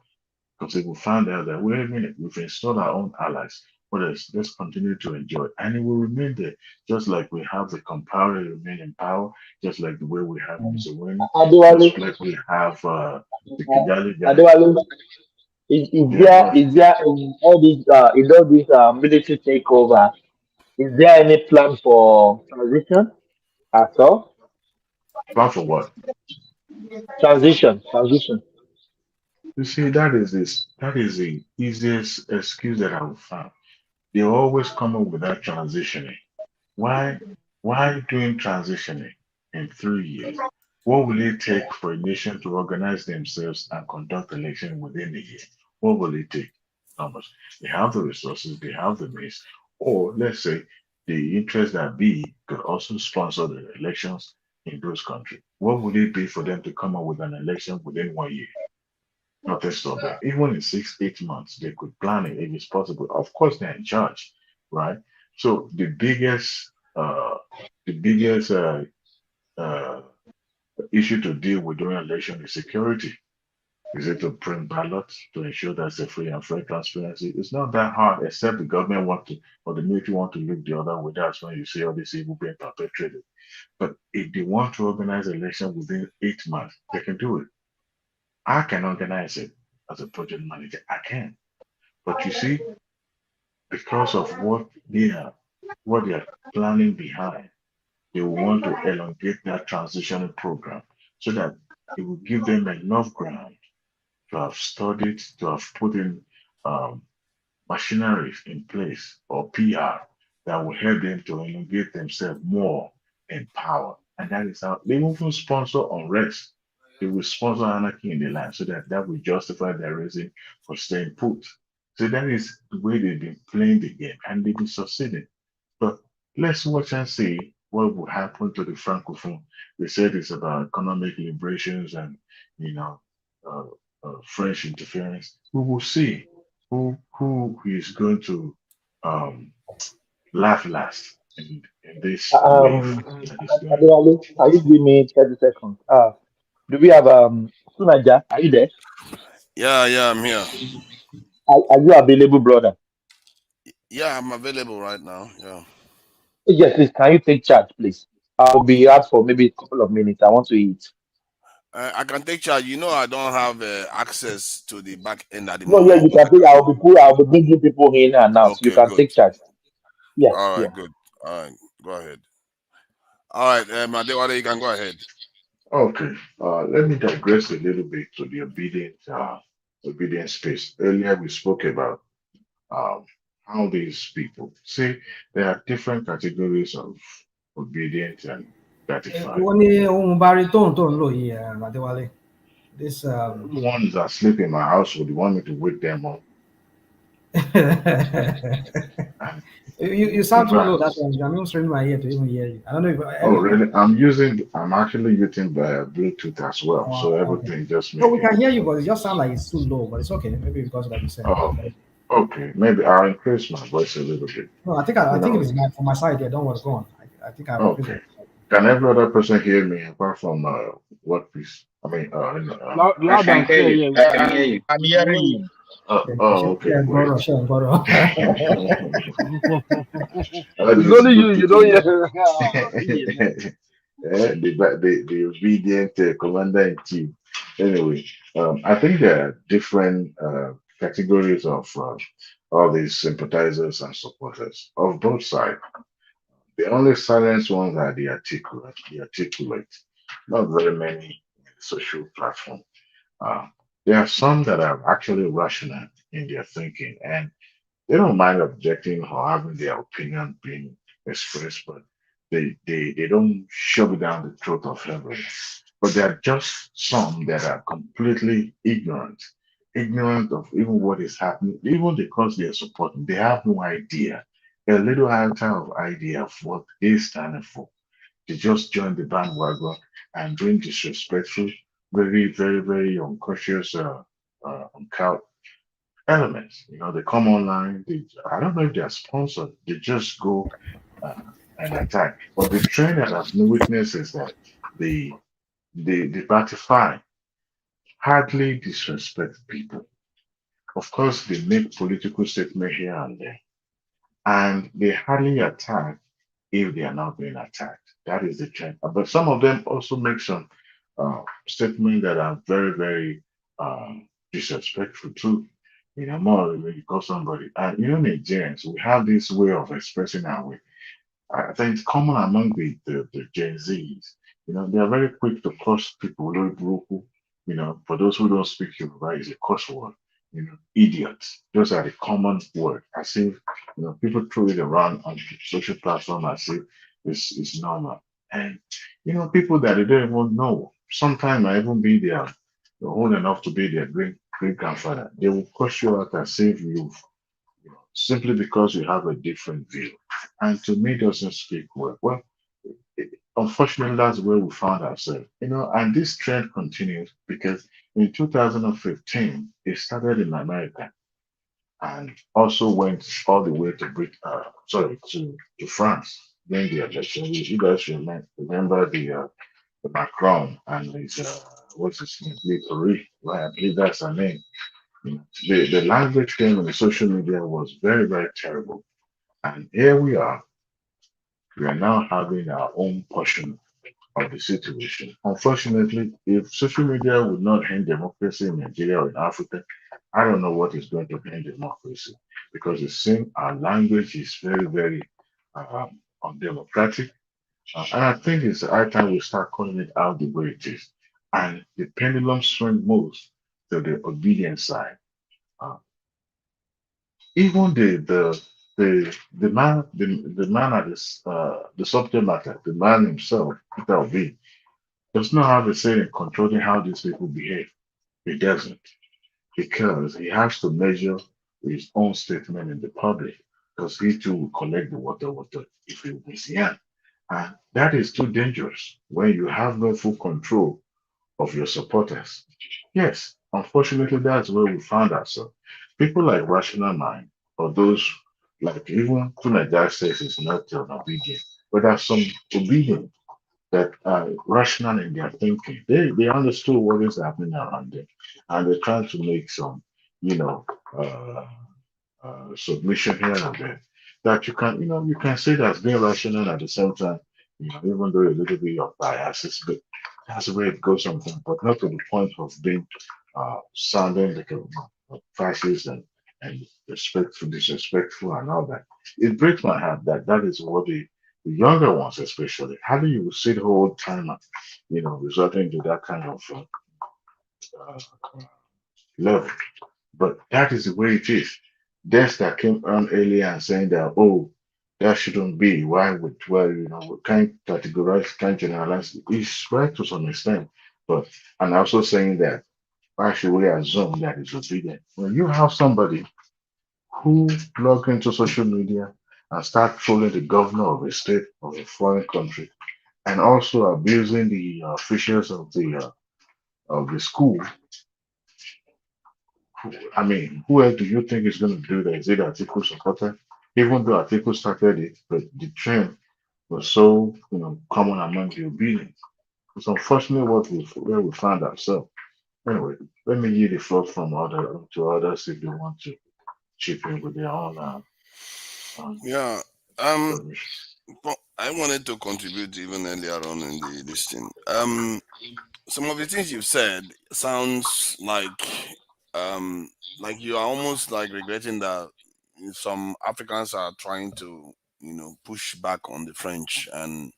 because they will find out that, wait a minute, we've installed our own allies. Let's continue to enjoy. And it will remain there, just like we have the Compaore remain in power, just like the way we have Mussolini, just like we have the Kigali guy. Is there in all these military takeover? Is there any plan for transition at all? Plan for what? Transition. You see, that is the easiest excuse that I have found. They always come up with that transitioning. Why doing transitioning in 3 years? What will it take for a nation to organize themselves and conduct election within a year? What will it take? How much? They have the resources, they have the means, or let's say the interest that be could also sponsor the elections in those countries. What would it be for them to come up with an election within 1 year? Not a stop there. Even in 6, 8 months, they could plan it if it's possible. Of course, they're in charge, right? So the biggest uh, issue to deal with during election is security. Is it to print ballots to ensure that's a free and fair transparency? It's not that hard, except the government want to or the military want to look the other way. That's when you see all this evil being perpetrated. But if they want to organize election within 8 months, they can do it. I can organize it as a project manager. I can. But you see, because of what they are planning behind, they will want to elongate that transitional program so that it will give them enough ground to have studied, to have put in um, machinery in place or PR that will help them to elongate themselves more in power. And that is how they will even sponsor unrest. They will sponsor anarchy in the land so that will justify their reason for staying put. So that is the way they've been playing the game and they've been succeeding. But let's watch and see what will happen to the Francophone. They said it's about economic liberations and, you know, uh, French interference. We will see who is going to laugh last in this wave that is going. Adewale, can you give me 30 seconds? Do we have Sunaja? Are you there? Yeah, I'm here. Are you available, brother? Yeah, I'm available right now. Yeah. Yes, please. Can you take charge, please? I'll be out for maybe a couple of minutes. I want to eat. I can take charge. You know, I don't have access to the back end at the No, yeah, moment. you can take. I'll be bringing people in and out. So you Okay, can good. take charge. Yes, All right, yeah. good. All right, go ahead. All right, Adewale, you can go ahead. Okay, let me digress a little bit to the obedience space. Earlier we spoke about how these people see there are different categories of obedient and gratified. Wọ́n ní ohun baritone tó ń lò yìí, Adéwálé. This The ones that sleep in my house would want me to wake them up. you sound too low. That's why I'm straining my ear to even hear you. I don't know if. Oh really? I'm actually using Bluetooth as well, so everything just No, we makes can hear you, but it just sounds like it's too low. But it's okay. Maybe because like you said. Oh, Okay, maybe I'll increase my voice a little bit. No, I think I You think it know, is from my side. Yeah, don't worry, go on. I think I've increased. okay. Can every other person hear me apart from what piece? I mean, I Loud can and hear clear, you. yeah, we I can can hear hear you. you. I'm We can hearing hear you. okay, great. you. That It's is only good you, to you don't know. hear. Yeah, The obedient commander in chief. Anyway, I think there are different categories of all these sympathizers and supporters of both sides. The only silenced ones are the articulate. The articulate. Not very many in the social platform. Uh, there are some that are actually rational in their thinking, and they don't mind objecting or having their opinion being expressed, but they don't shove it down the throat of everyone. But there are just some that are completely ignorant of even what is happening, even because they are supporting, they have no idea, a little iota of idea of what is standing for. They just join the bandwagon and doing disrespectful, very uncautious, uncouth elements. You know, they come online. I don't know if they're sponsored. They just go and attack. But the trend that I've witnessed is that the the Batify hardly disrespect people. Of course, they make political statements here and there, and they hardly attack if they are not being attacked. That is the trend. But some of them also make some statements that are very disrespectful too. You know, more when you call somebody. And you know, Nigerians, we have this way of expressing our way. I think it's common among the Gen Zs. You know, they are very quick to curse people, very brutal. You know, for those who don't speak Yoruba, is a curse word. You know, idiots. Those are the common word. As if you know people throw it around on social platform as if it's normal. And you know, people that they don't even know. Sometimes I even be there, old enough to be their great grandfather. They will curse you out as if you've simply because you have a different view. And to me, doesn't speak well. Well, unfortunately, that's where we found ourselves. You know, and this trend continues because in 2015, it started in America and also went all the way to to France during the election. You guys remember the Macron and his what's his name, Paris, right? I believe that's her name. You know, the language game on the social media was very terrible. And here we are. We are now having our own portion of the situation. Unfortunately, if social media would not end democracy in Nigeria or in Africa, I don't know what is going to end democracy because it seems our language is very undemocratic. And I think it's high time we start calling it out the way it is. And the pendulum swing moves to the obedience side. Uh, even the man at this the subject matter, the man himself, Peter Obi, does not have a say in controlling how these people behave. He doesn't, because he has to measure his own statement in the public, because he too will collect the water if he was young. And that is too dangerous when you have no full control of your supporters. Yes, unfortunately, that's where we found ourselves. People like Rational Mind, or those like even Tunaja says is not an obedient, but there are some obedient that are rational in their thinking. They understood what is happening around them, and they're trying to make some, you know, uh, submission here and there. That you can say that's being rational at the same time, even though a little bit of biases, but that's the way it goes sometimes, but not to the point of being sounding like a fascist and disrespectful and all that. It breaks my heart that that is what the younger ones especially. How do you sit the whole time, resorting to that kind of uh, level? But that is the way it is. Deaths that came on earlier and saying that, oh, that shouldn't be. Why would, well, we can't categorize, can't generalize. It's right to some extent. But, and also saying that, why should we assume that it's obedient? When you have somebody who log into social media and start trolling the governor of a state of a foreign country and also abusing the officials of the school I mean, who else do you think is going to do that? Is it Atiku supporter? Even though Atiku started it, but the trend was so common among the obedience. It's unfortunate where we found ourselves. Anyway, let me yield the floor from others if they want to chip in with their own Yeah. submission. I wanted to contribute even earlier on in this thing. Some of the things you've said sounds like you are almost like regretting that some Africans are trying to push back on the French and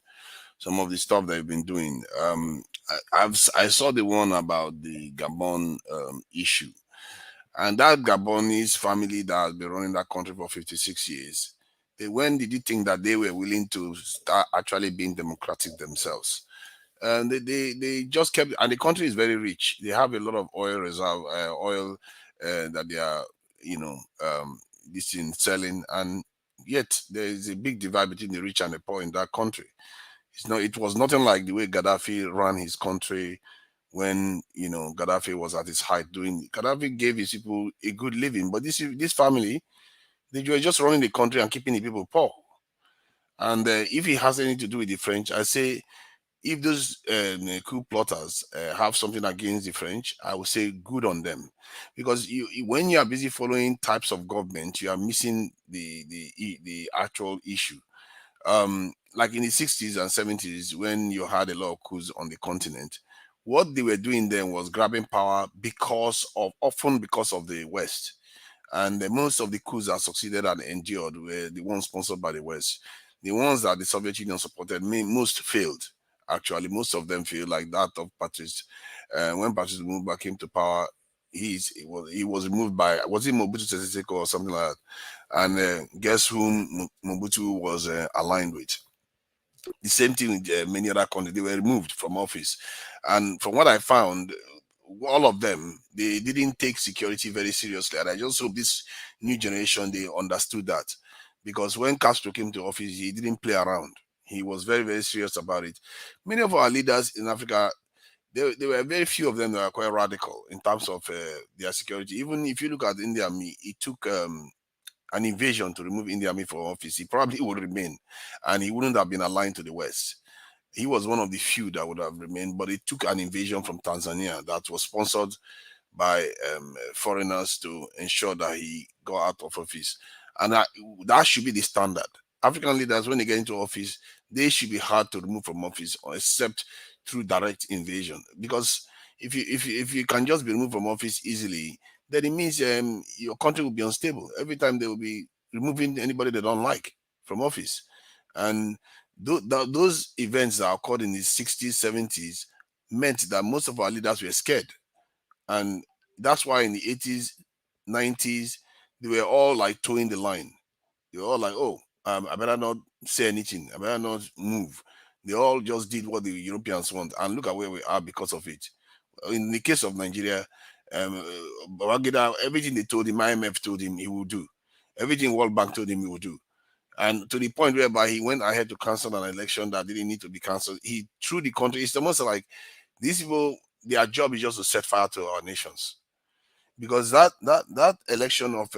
some of the stuff they've been doing. I saw the one about the Gabon issue, and that Gabonese family that has been running that country for 56 years. When did you think that they were willing to start actually being democratic themselves? And they just kept, and the country is very rich. They have a lot of oil reserve, oil that they are, this in selling, and yet there is a big divide between the rich and the poor in that country. It was nothing like the way Gaddafi ran his country when Gaddafi was at his height. Gaddafi gave his people a good living, but this family, they were just running the country and keeping the people poor. And if it has anything to do with the French, I say, if those coup plotters have something against the French, I would say good on them, because when you are busy following types of government, you are missing the actual issue. Like in the 60s and 70s, when you had a lot of coups on the continent, what they were doing then was grabbing power often because of the West. And most of the coups that succeeded and endured were the ones sponsored by the West. The ones that the Soviet Union supported, most failed. Actually, most of them failed, like that of Patrice. When Patrice Lumumba came to power, he was removed by, was it Mobutu Sese Seko or something like that? And guess whom Mobutu was aligned with? The same thing with many other countries. They were removed from office. And from what I found, all of them, they didn't take security very seriously. And I just hope this new generation, they understood that. Because when Castro came to office, he didn't play around. He was very, very serious about it. Many of our leaders in Africa, there were very few of them that were quite radical in terms of their security. Even if you look at India, it took an invasion to remove India from office. He probably would remain, and he wouldn't have been aligned to the West. He was one of the few that would have remained, but it took an invasion from Tanzania that was sponsored by foreigners to ensure that he got out of office. And that should be the standard. African leaders, when they get into office, they should be hard to remove from office, except through direct invasion. Because if you can just be removed from office easily, then it means your country will be unstable. Every time they will be removing anybody they don't like from office. And those events that occurred in the 60s, 70s meant that most of our leaders were scared. And that's why in the 80s, 90s, they were all like towing the line. They were all like, oh, I better not say anything. I better not move. They all just did what the Europeans want. And look at where we are because of it. In the case of Nigeria, Babangida, everything they told him, IMF told him he would do. Everything World Bank told him he would do. And to the point whereby he went ahead to cancel an election that didn't need to be cancelled. He threw the country. It's almost like these people, their job is just to set fire to our nations. Because that election of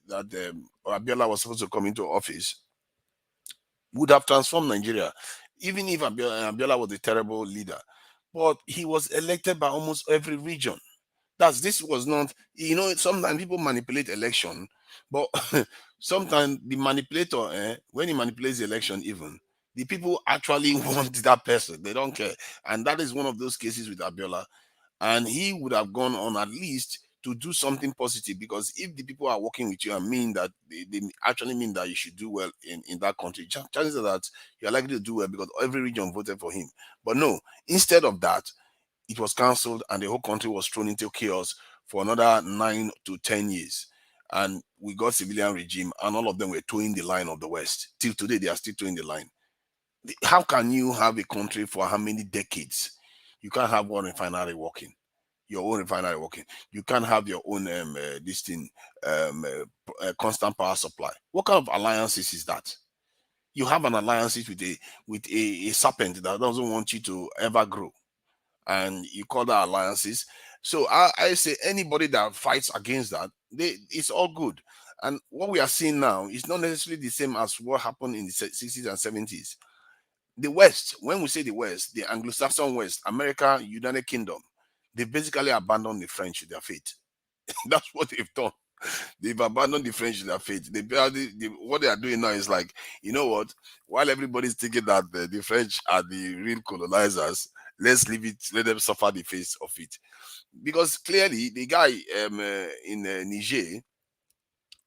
that Abiola was supposed to come into office would have transformed Nigeria, even if Abiola was a terrible leader. But he was elected by almost every region. This was not, sometimes people manipulate election, but sometimes the manipulator, when he manipulates the election, even the people actually want that person. They don't care. And that is one of those cases with Abiola. And he would have gone on at least to do something positive, because if the people are working with you and mean that they actually mean that you should do well in that country, chances are that you're likely to do well because every region voted for him. But no, instead of that, it was cancelled and the whole country was thrown into chaos for another 9 to 10 years. And we got civilian regime, and all of them were towing the line of the West. Till today, they are still towing the line. How can you have a country for how many decades? You can't have one refinery working. Your own refinery working. You can't have your own constant power supply. What kind of alliances is that? You have an alliance with a serpent that doesn't want you to ever grow, and you call that alliances. So I say anybody that fights against that, it's all good. And what we are seeing now is not necessarily the same as what happened in the 60s and 70s. The West, when we say the West, the Anglo-Saxon West, America, United Kingdom, they basically abandoned the French to their fate. That's what they've done. They've abandoned the French to their fate. What they are doing now is like, you know what? While everybody's thinking that the French are the real colonizers, let's leave it, let them suffer the face of it. Because clearly, the guy in Niger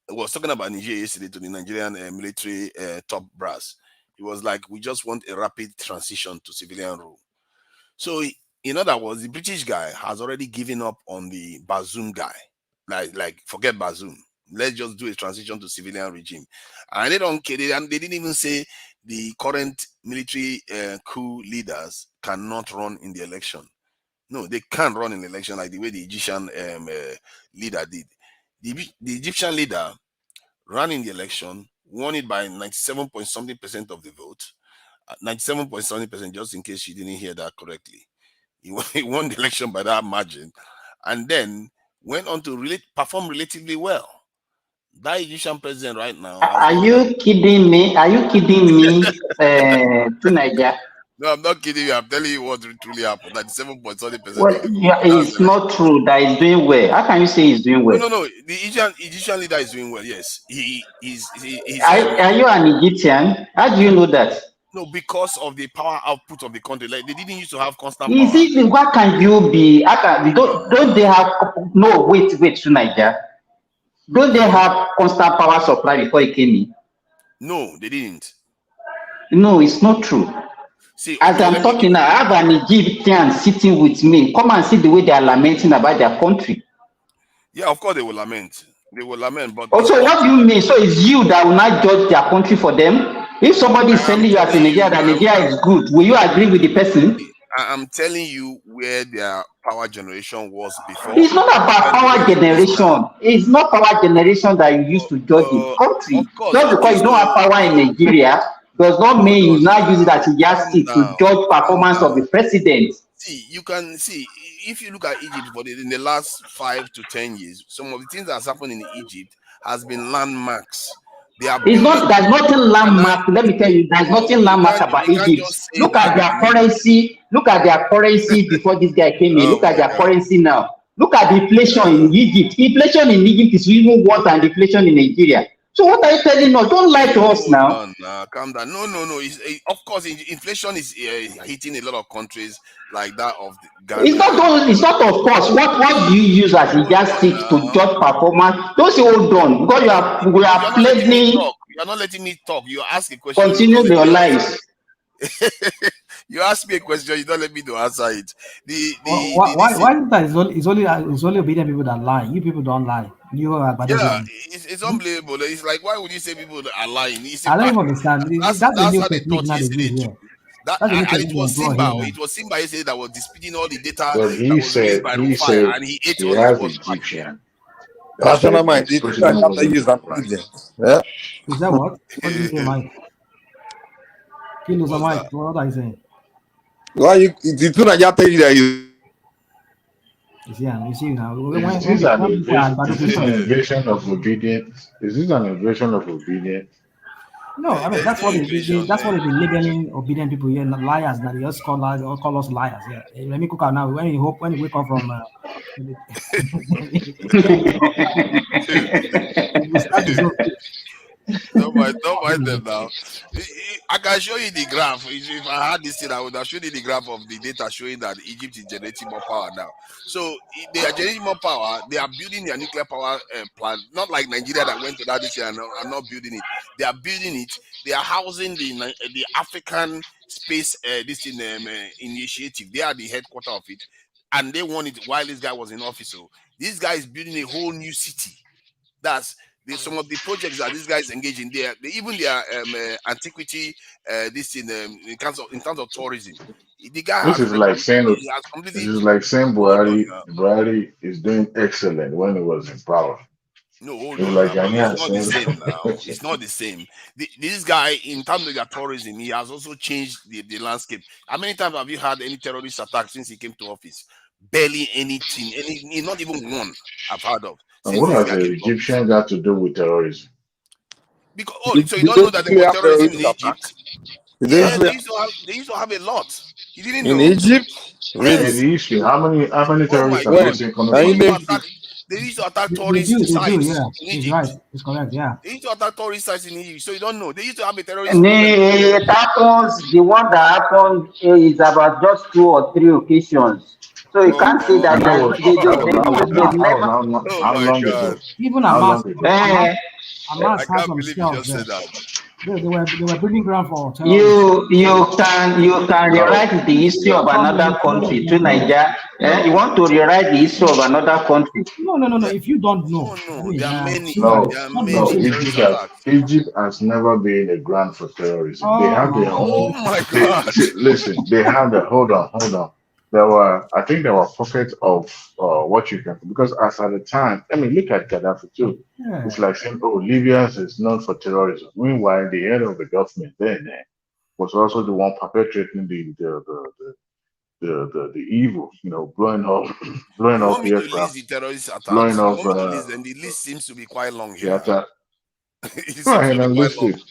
was talking about Niger yesterday to the Nigerian military top brass. He was like, we just want a rapid transition to civilian rule. So, in other words, the British guy has already given up on the Bazoum guy. Like forget Bazoum. Let's just do a transition to civilian regime. And they don't care. They didn't even say the current military coup leaders cannot run in the election. No, they can't run an election like the way the Egyptian leader did. The Egyptian leader ran in the election, won it by 97 point something percent of the vote. 97 point something percent, just in case you didn't hear that correctly. He won the election by that margin, and then went on to perform relatively well. That Egyptian president right now. Are you kidding me? Are you kidding me? To Nigeria? No, I'm not kidding you. I'm telling you what truly happened. 97.30% Well, of the vote. yeah, it's not true that he's doing well. How can you say he's doing well? No. The Egyptian leader is doing well. Yes, he's. Are you an Egyptian? How do you know that? No, because of the power output of the country. Like they didn't used to have constant power. What can you be? Don't they have? No, wait, to Nigeria. Don't they have constant power supply before it came in? No, they didn't. No, it's not true. See, as I'm talking now, I have an Egyptian sitting with me. Come and see the way they are lamenting about their country. Yeah, of course they will lament. They will lament, but also, what do you mean? So it's you that will not judge their country for them? If somebody is telling you as a Nigeria that Nigeria is good, will you agree with the person? I'm telling you where their power generation was before. It's not about power generation. It's not power generation that you used to judge the country. Just because you don't have power in Nigeria does not mean you now use it as a yardstick to judge performance of the president. See, you can see if you look at Egypt in the last 5 to 10 years, some of the things that's happened in Egypt has been landmarks. There's nothing landmark. Let me tell you, there's nothing landmark about Egypt. Look at their currency. Look at their currency before this guy came in. Look at their currency now. Look at the inflation in Egypt. Inflation in Egypt is even worse than the inflation in Nigeria. So what are you telling us? Don't lie to us now. Calm down. No. Of course, inflation is hitting a lot of countries like that of Ghana. It's not of course. What do you use as a yardstick to judge performance? Don't say hold on because we are pledging. You're not letting me talk. You ask a question. Continue your lies. You ask me a question, you don't let me to answer it. Why is that? It's only obedient people that lie. You people don't lie. It's unbelievable. It's like, why would you say people are lying? I don't even understand. That's the new technique now they use here. It was Simba. It was Simba yesterday that was disputing all the data. But he said and he ate all has the Egyptian. National mind. Is that what? What did you say, Mike? Mike, what are you saying? Why you? The two Nigeria tell you that you. You see now. Is this an invasion of obedience? Is this an invasion of obedience? No, I mean that's what they've been labeling obedient people here, liars. That they just call us liars. Yeah, let me cook out now. When you wake up from, Don't mind them now. I can show you the graph. If I had this thing, I would have shown you the graph of the data showing that Egypt is generating more power now. So they are generating more power. They are building their nuclear power plant. Not like Nigeria that went to that this year and are not building it. They are building it. They are housing the African space initiative. They are the headquarters of it, and they won it while this guy was in office. So this guy is building a whole new city. That's some of the projects that these guys engage in there. Even their antiquity, in terms of tourism. The guy this is like saying Buhari is doing excellent when he was in power. No, hold on. It's not the same now. It's not the same. This guy, in terms of their tourism, he has also changed the landscape. How many times have you had any terrorist attacks since he came to office? barely anything, not even one I've heard of And since what this has guy the came to office. Egyptian got to do with terrorism? Because Did, so you did don't they know that there really was have terrorism in terrorist attack? Egypt? Did they Yes, really they used to have a lot. You didn't in know? Egypt? In Yes. Really? the history, how many Oh my terrorists have you God. When? seen coming They Can you from used to name? Egypt? attack. They used to attack They tourist do, sites yeah. in He's right. Egypt. It's correct, yeah. They used to attack tourist sites in Egypt. So you don't know. They used to have a terrorist And problem. it happens, the one that happened is about just 2 or 3 occasions. So you Oh can't say God. that And they've never. Oh how my long God. ago? Even How Hamas, long ago? Hamas, Eh, Hamas I has can't some believe you cells just there. said that. They were breeding ground for terrorists. you can No. rewrite the history of another country to Nigeria. You No, want to rewrite the history of another country. no. If you don't know, Oh I no, mean, there are many. No, There are God will no. many save terrorist you. attacks. Egypt has never been a ground for terrorism. They Oh have my their Oh own. my They God. see, listen. They have the. Hold on. I think there were pockets of what you can because as at the time, I mean, look at Gaddafi too. yeah. It's like saying, oh, Libya is known for terrorism. Meanwhile, the head of the government then was also the one perpetrating the evil. You know, blowing up blowing You up want me to list the aircrafts, terrorist blowing attacks? You up want me to list them? The list seems to be quite long the here. attack. It Go seems to ahead be and quite list long. it.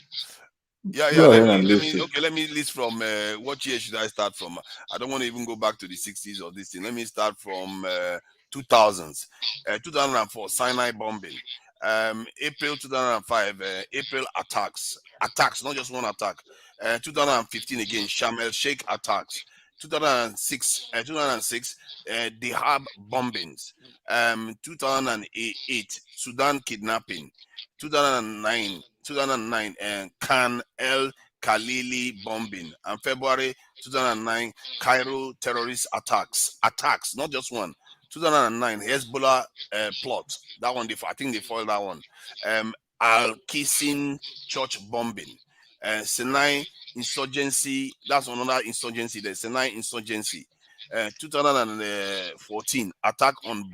Yeah. Go Let ahead me and let list me it. okay. Let me list from what year should I start from? I don't want to even go back to the 60s or this thing. Let me start from 2000s. 2004 Sinai bombing. April 2005 April attacks, not just one attack. 2015 again Sharm el Sheikh attacks. 2006 Dahab bombings. 2008 Sudan kidnapping. 2009 Khan El Khalili bombing, and February 2009 Cairo terrorist attacks, not just one. 2009 Hezbollah plot, that one I think they foiled that one. Al Qisin church bombing, Sinai insurgency, that's another insurgency. The Sinai insurgency. 2014 attack on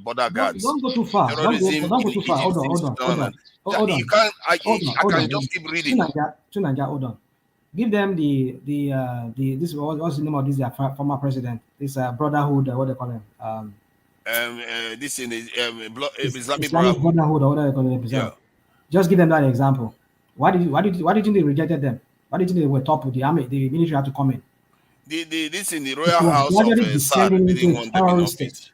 border guards. Don't go too far. Terrorism Don't go in too far. Egypt Hold on, since hold on, hold 2009. on, hold You on, can't. I hold can on. just keep reading. Tunanja, hold on. Give them the this what's the name of this former president? This brotherhood, what they call him? This in the Islamic Islamic Brotherhood. Brotherhood or whatever they call Yeah. themselves. Just give them that example. Why did you think they rejected them? Why did you think they were top with the army? The military had to come in. This in the It royal was house of gradually Saad descending into didn't a want them in terrorist state. office.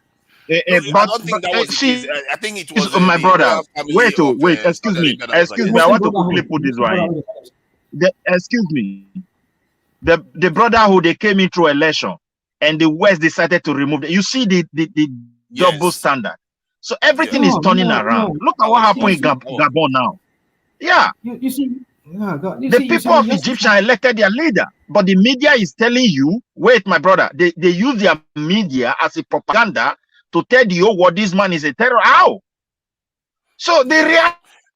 No, I don't think that was the case. See, I think it was my the brother. royal family of Wait. Saudi Arabia that was Excuse me. I against Muslim it. want to quickly Brotherhood. put this Muslim one in. Brotherhood. Excuse me. The brotherhood they came into election, and the West decided to remove them. You see the double Yes. standard. So everything is Yeah. turning around. Look at That what was happened in awful. Gabon now. Yeah. You see, God, The people of Egyptian elected their leader, but the media is telling you, wait, my brother, they use their media as a propaganda to tell you what this man is a terror. How? So the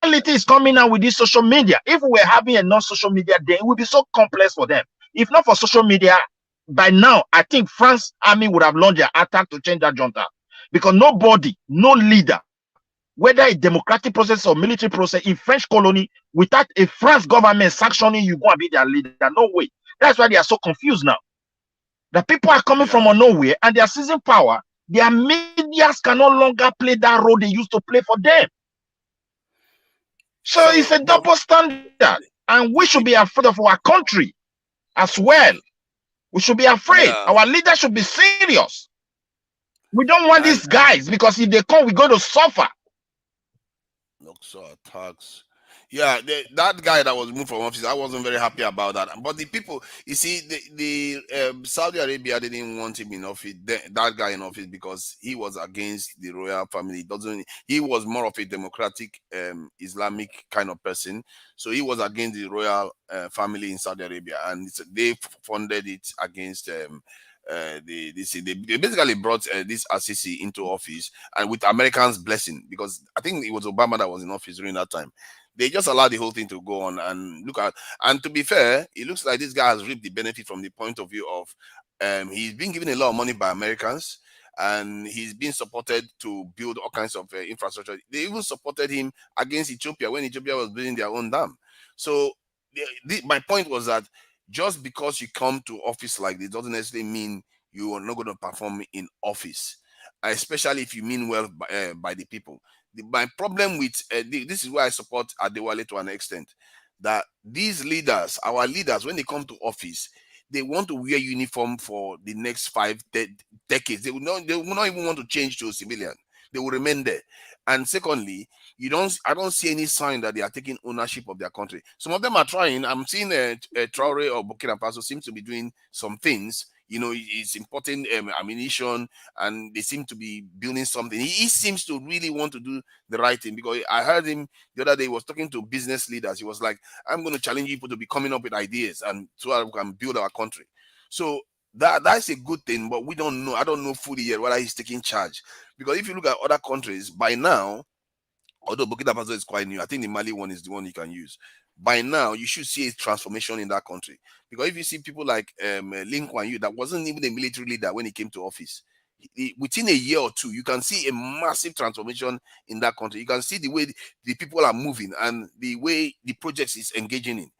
reality is coming out with this social media. If we were having a non-social media, then it would be so complex for them. If not for social media, by now, I think France army would have launched their attack to change that junta. Because nobody, no leader, whether a democratic process or military process in French colony, without a France government sanctioning you, go and be their leader. No way. That's why they are so confused now. The people are coming from nowhere and they are seizing power. Their medias can no longer play that role they used to play for them. So it's a double standard. And we should be afraid of our country as well. We should be afraid. Yeah. Our leaders should be serious. We don't want these guys because if they come, we're going to suffer. So attacks. Yeah, that guy that was moved from office, I wasn't very happy about that. But the people, you see, the Saudi Arabia didn't want him in office, that guy in office, because he was against the royal family. He was more of a democratic Islamic kind of person, so he was against the royal family in Saudi Arabia, and they funded it against. They basically brought this Assisi into office, and with Americans' blessing, because I think it was Obama that was in office during that time. They just allowed the whole thing to go on and look at. And to be fair, it looks like this guy has reaped the benefit from the point of view of he's been given a lot of money by Americans, and he's been supported to build all kinds of infrastructure. They even supported him against Ethiopia when Ethiopia was building their own dam. So my point was that just because you come to office like this doesn't necessarily mean you are not going to perform in office, especially if you mean well by the people. My problem with this is why I support Adewale to an extent, that these leaders, our leaders, when they come to office, they want to wear uniform for the next 5 decades. They will not even want to change to a civilian. They will remain there. And secondly, I don't see any sign that they are taking ownership of their country. Some of them are trying. I'm seeing Traore or Burkina Faso seems to be doing some things. It's importing ammunition, and they seem to be building something. He seems to really want to do the right thing, because I heard him the other day. He was talking to business leaders. He was like, I'm going to challenge people to be coming up with ideas, and so that we can build our country. So that's a good thing, but we don't know. I don't know fully yet whether he's taking charge, because if you look at other countries by now, although Burkina Faso is quite new, I think the Mali one is the one you can use. By now, you should see a transformation in that country. Because if you see people like Lin Kuan Yew, that wasn't even a military leader when he came to office, within a year or two, you can see a massive transformation in that country. You can see the way the people are moving and the way the projects is engaging in.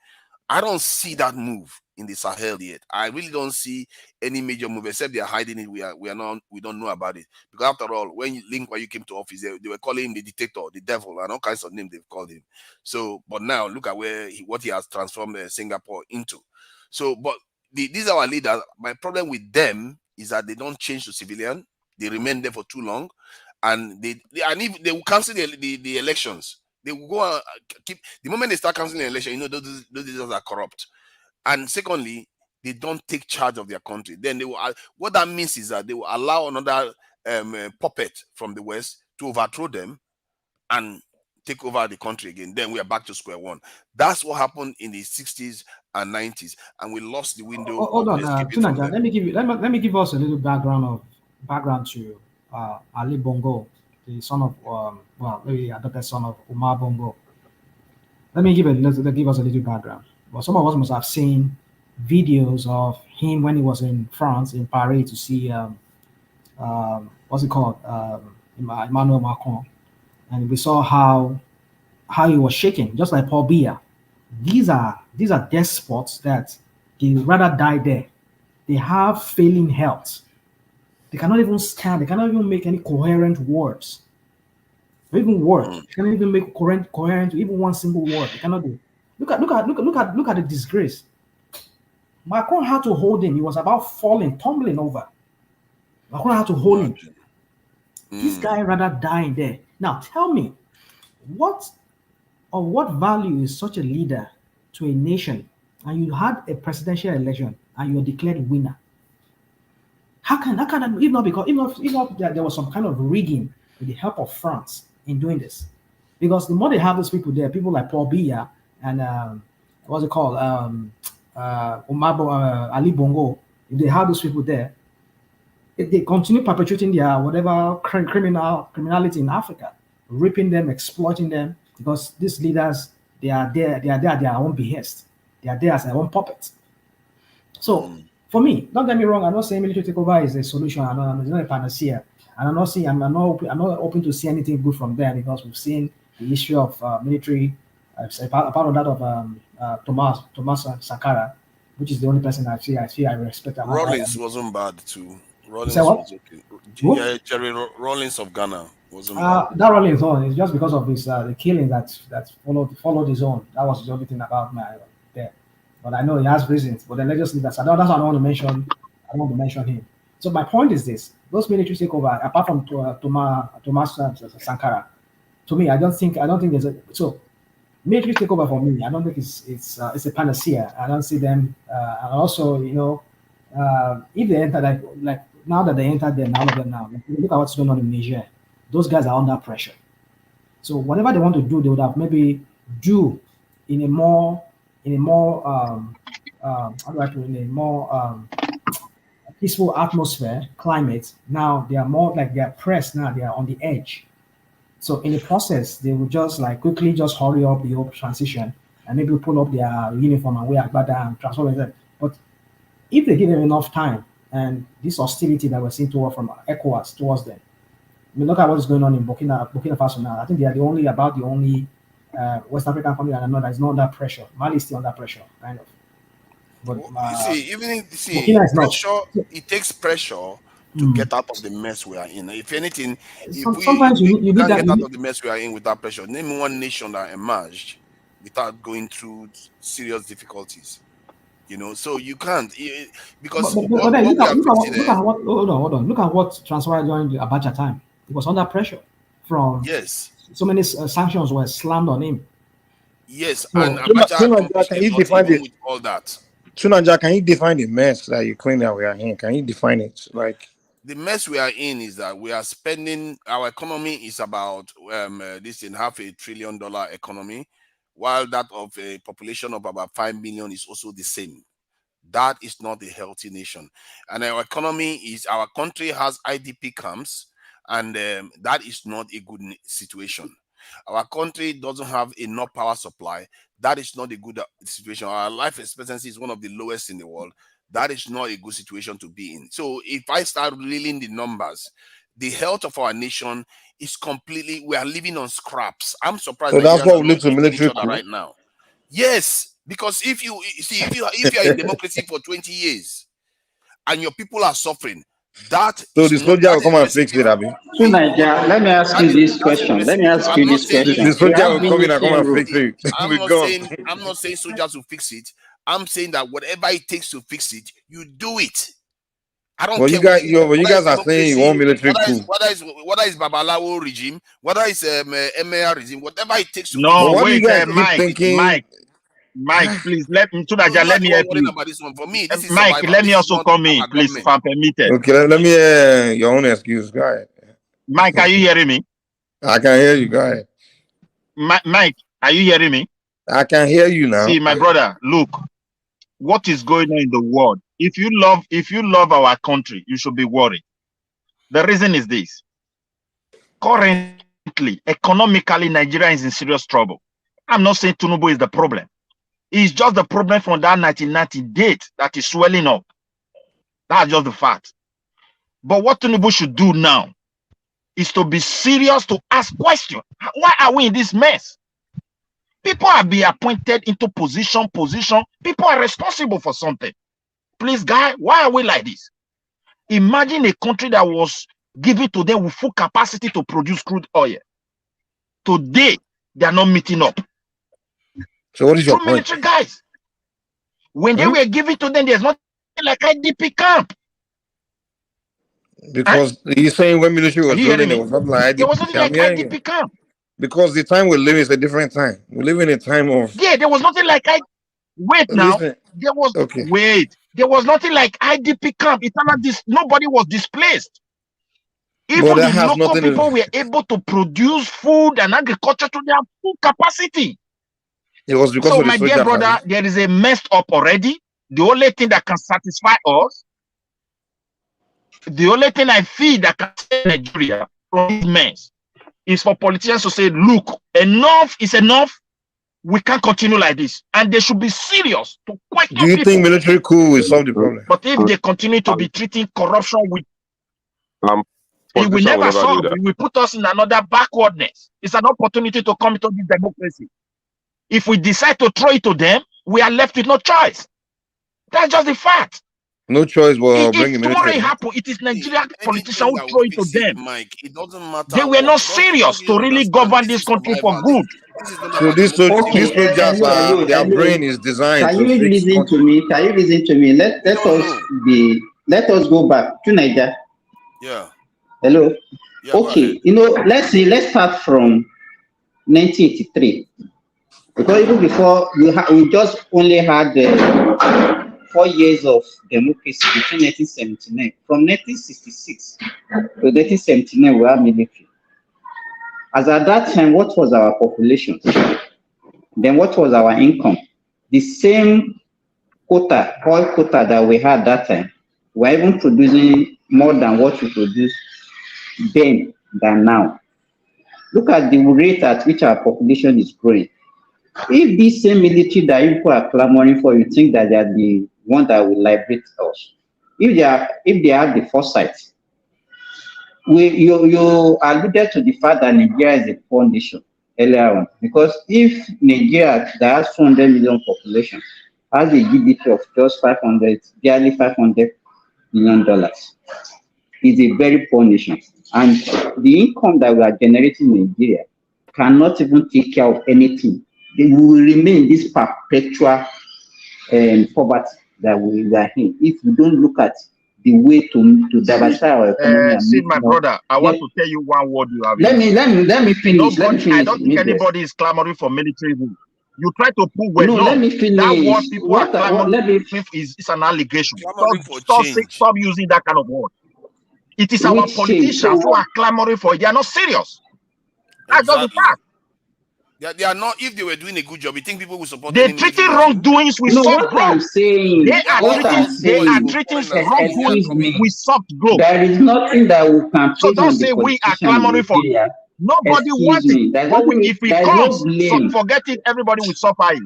I don't see that move in the Sahel yet. I really don't see any major move, except they are hiding it. We don't know about it, because after all, when Lin Kuan Yew came to office, they were calling him the dictator, the devil, and all kinds of names they've called him. So, but now look at what he has transformed Singapore into. So, but these are our leaders. My problem with them is that they don't change to civilian. They remain there for too long, and they will cancel the elections. They will go and keep, the moment they start canceling the election, those leaders are corrupt. And secondly, they don't take charge of their country. Then they will. What that means is that they will allow another puppet from the West to overthrow them and take over the country again. Then we are back to square one. That's what happened in the 60s and 90s, and we lost the window. Hold on, Tunaja, let me give us a little background to Ali Bongo, the son of maybe adopted son of Umar Bongo. Let me give us a little background. Well, some of us must have seen videos of him when he was in France, in Paris, to see what's it called, Emmanuel Macron, and we saw how he was shaking, just like Paul Biya. These are despots that they rather die there. They have failing health. They cannot even stand. They cannot even make any coherent words. Or even words. They cannot even make coherent even one single word. They cannot do. Look at the disgrace. Macron had to hold him. He was about falling, tumbling over. Macron had to hold him. This guy rather dying there. Now tell me, what value is such a leader to a nation, and you had a presidential election and you are declared winner? How can if not there was some kind of rigging with the help of France in doing this? Because the more they have those people there, people like Paul Biya and what's it called, Ali Bongo, if they have those people there, if they continue perpetuating their whatever criminality in Africa, raping them, exploiting them, because these leaders, they are there at their own behest. They are there as their own puppets. So for me, don't get me wrong, I'm not saying military takeover is a solution. It's not a panacea. And I'm not open to see anything good from there, because we've seen the issue of military, a part of that of Thomas Sankara, which is the only person I respect. Rawlings wasn't bad too. Rawlings was okay. Yeah, Jerry Rawlings of Ghana wasn't bad. That Rawlings on is just because of his the killing that followed his own. That was the only thing about my there. But I know he has reasons. But then let's just leave that. So that's why I don't want to mention. I don't want to mention him. So my point is this: those military takeover, apart from Thomas Sankara, to me, I don't think there's a military takeover for me. I don't think it's a panacea. I don't see them. And also, if they enter like now that they entered there, all of them now, look at what's going on in Niger. Those guys are under pressure. So whatever they want to do, they would have maybe do in a more peaceful atmosphere, climate. Now they are more like they are pressed. Now they are on the edge. So in the process, they will just quickly just hurry up the whole transition and maybe pull up their uniform and wear agbada and transform it. But if they give them enough time and this hostility that we're seeing from ECOWAS towards them, I mean, look at what is going on in Burkina Faso now. I think they are the only West African country that I know that is not under pressure. Mali is still under pressure, kind of. But You see, even Burkina is not. pressure, it takes pressure to get out of the mess we are in. If anything, Sometimes you need can't that. get out of the mess we are in without pressure. Name one nation that emerged without going through serious difficulties. You know, so you can't because But then what we are facing. look at what hold on. Look at what transpired during the Abacha time. It was under pressure from so many sanctions were slammed on him. Yes, So, and Abacha accomplished a lot even with all that. Tunanja, can you define the mess that you claim that we are in? Can you define it? Like the mess we are in is that we are spending, our economy is about this in $500 billion economy, while that of a population of about 5 million is also the same. That is not a healthy nation. And our economy is, our country has IDP camps, and that is not a good situation. Our country doesn't have enough power supply. That is not a good situation. Our life expectancy is one of the lowest in the world. That is not a good situation to be in. So if I start reeling the numbers, the health of our nation is completely, we are living on scraps. I'm surprised so that's Nigerians what are we not live to eating each military other coup. right now. Yes, because if you see, if you are in democracy for 20 years and your people are suffering, that So is the not, soldier that will is come a and fix recipe. it, Abi. So Nigeria, let me ask you this question. Let me ask you this question. The soldier will come in and come and fix it. I'm not saying soldiers will fix it. I'm saying that whatever it takes to fix it, you do it. I don't Well, care you guys, whether you guys it's are saying you want military whether coup. it's Babalawo regime, whether it's MAR regime, whatever it takes to fix No, it. Why do you wait, guys keep Mike, thinking? please let me, So Tunaja, you are let the me one help worrying you. about this one. For me, this is Mike, survival. let me This is also not come in, our please, government. if I'm permitted. Okay, let me hear your own excuse. Go ahead. Mike, are you hearing me? I can hear you. Go ahead. Mike, are you hearing me? I can hear you now. See, my brother, look, what is going on in the world? If you love our country, you should be worried. The reason is this. Currently, economically, Nigeria is in serious trouble. I'm not saying Tinubu is the problem. It's just the problem from that 1990 date that is swelling up. That's just the fact. But what Tinubu should do now is to be serious, to ask questions. Why are we in this mess? People are being appointed into position. People are responsible for something. Please, guy, why are we like this? Imagine a country that was given to them with full capacity to produce crude oil. Today, they are not meeting up. So what is your point? Military guys. When they were given to them, there's nothing like IDP camp. Because you're saying when military was ruling, there was nothing like IDP. There was nothing like IDP camp. Because the time we live is a different time. We live in a time of there was nothing like wait now. Listen. There was Okay. wait. There was nothing like IDP camp. Nobody was displaced. Even the local people were able to produce food and agriculture to their full capacity. It was because so of the my dear brother, there is a messed up already. The only thing that can satisfy us, the only thing I feel that can save Nigeria from this mess is for politicians to say, look, enough is enough. We can't continue like this. And they should be serious to question Do you think military coup will solve the problem? But if they continue to be treating corruption with it will never solve. It will put us in another backwardness. It's an opportunity to come into this democracy. If we decide to throw it to them, we are left with no choice. That's just the fact. No choice. Well, if tomorrow it happens, it is Nigerian politicians who throw it to them. Mike, it doesn't matter. They were not serious to really govern this country for good. So these soldiers their brain is designed Can to you fix listen to me? Can you listen to me? Let us go back to Nigeria. Yeah. Hello. Yeah, okay. Let's start from 1983. Because even before we just only had 4 years of democracy between 1979. From 1966 to 1979, we had military. As at that time, what was our population? Then what was our income? The same oil quota that we had that time, we're even producing more than what we produced then than now. Look at the rate at which our population is growing. If this same military that you people are clamoring for, you think that they are the one that will liberate us. If they have the foresight, you alluded to the fact that Nigeria is a poor nation earlier on. Because if Nigeria that has 400 million population has a GDP of just barely $500 million. It's a very poor nation. And the income that we are generating in Nigeria cannot even take care of anything. We will remain this perpetual poverty that we are in if we don't look at the way to diversify our economy. See, my brother, I want to tell you one word you have. Let me finish. I don't think anybody is clamoring for military rule. You try to prove well. No, let me finish. That word people are clamoring is an allegation. Stop using that kind of word. It is our politicians who are clamoring for it. They are not serious. That's just the fact. They are not. If they were doing a good job, you think people would support? They're treating wrongdoings with soft growth. I'm saying, they are treating wrongdoings with soft growth. There is nothing that we can. So don't say we are clamoring for. Nobody wants it. But if it comes, forget it. Everybody will suffer it.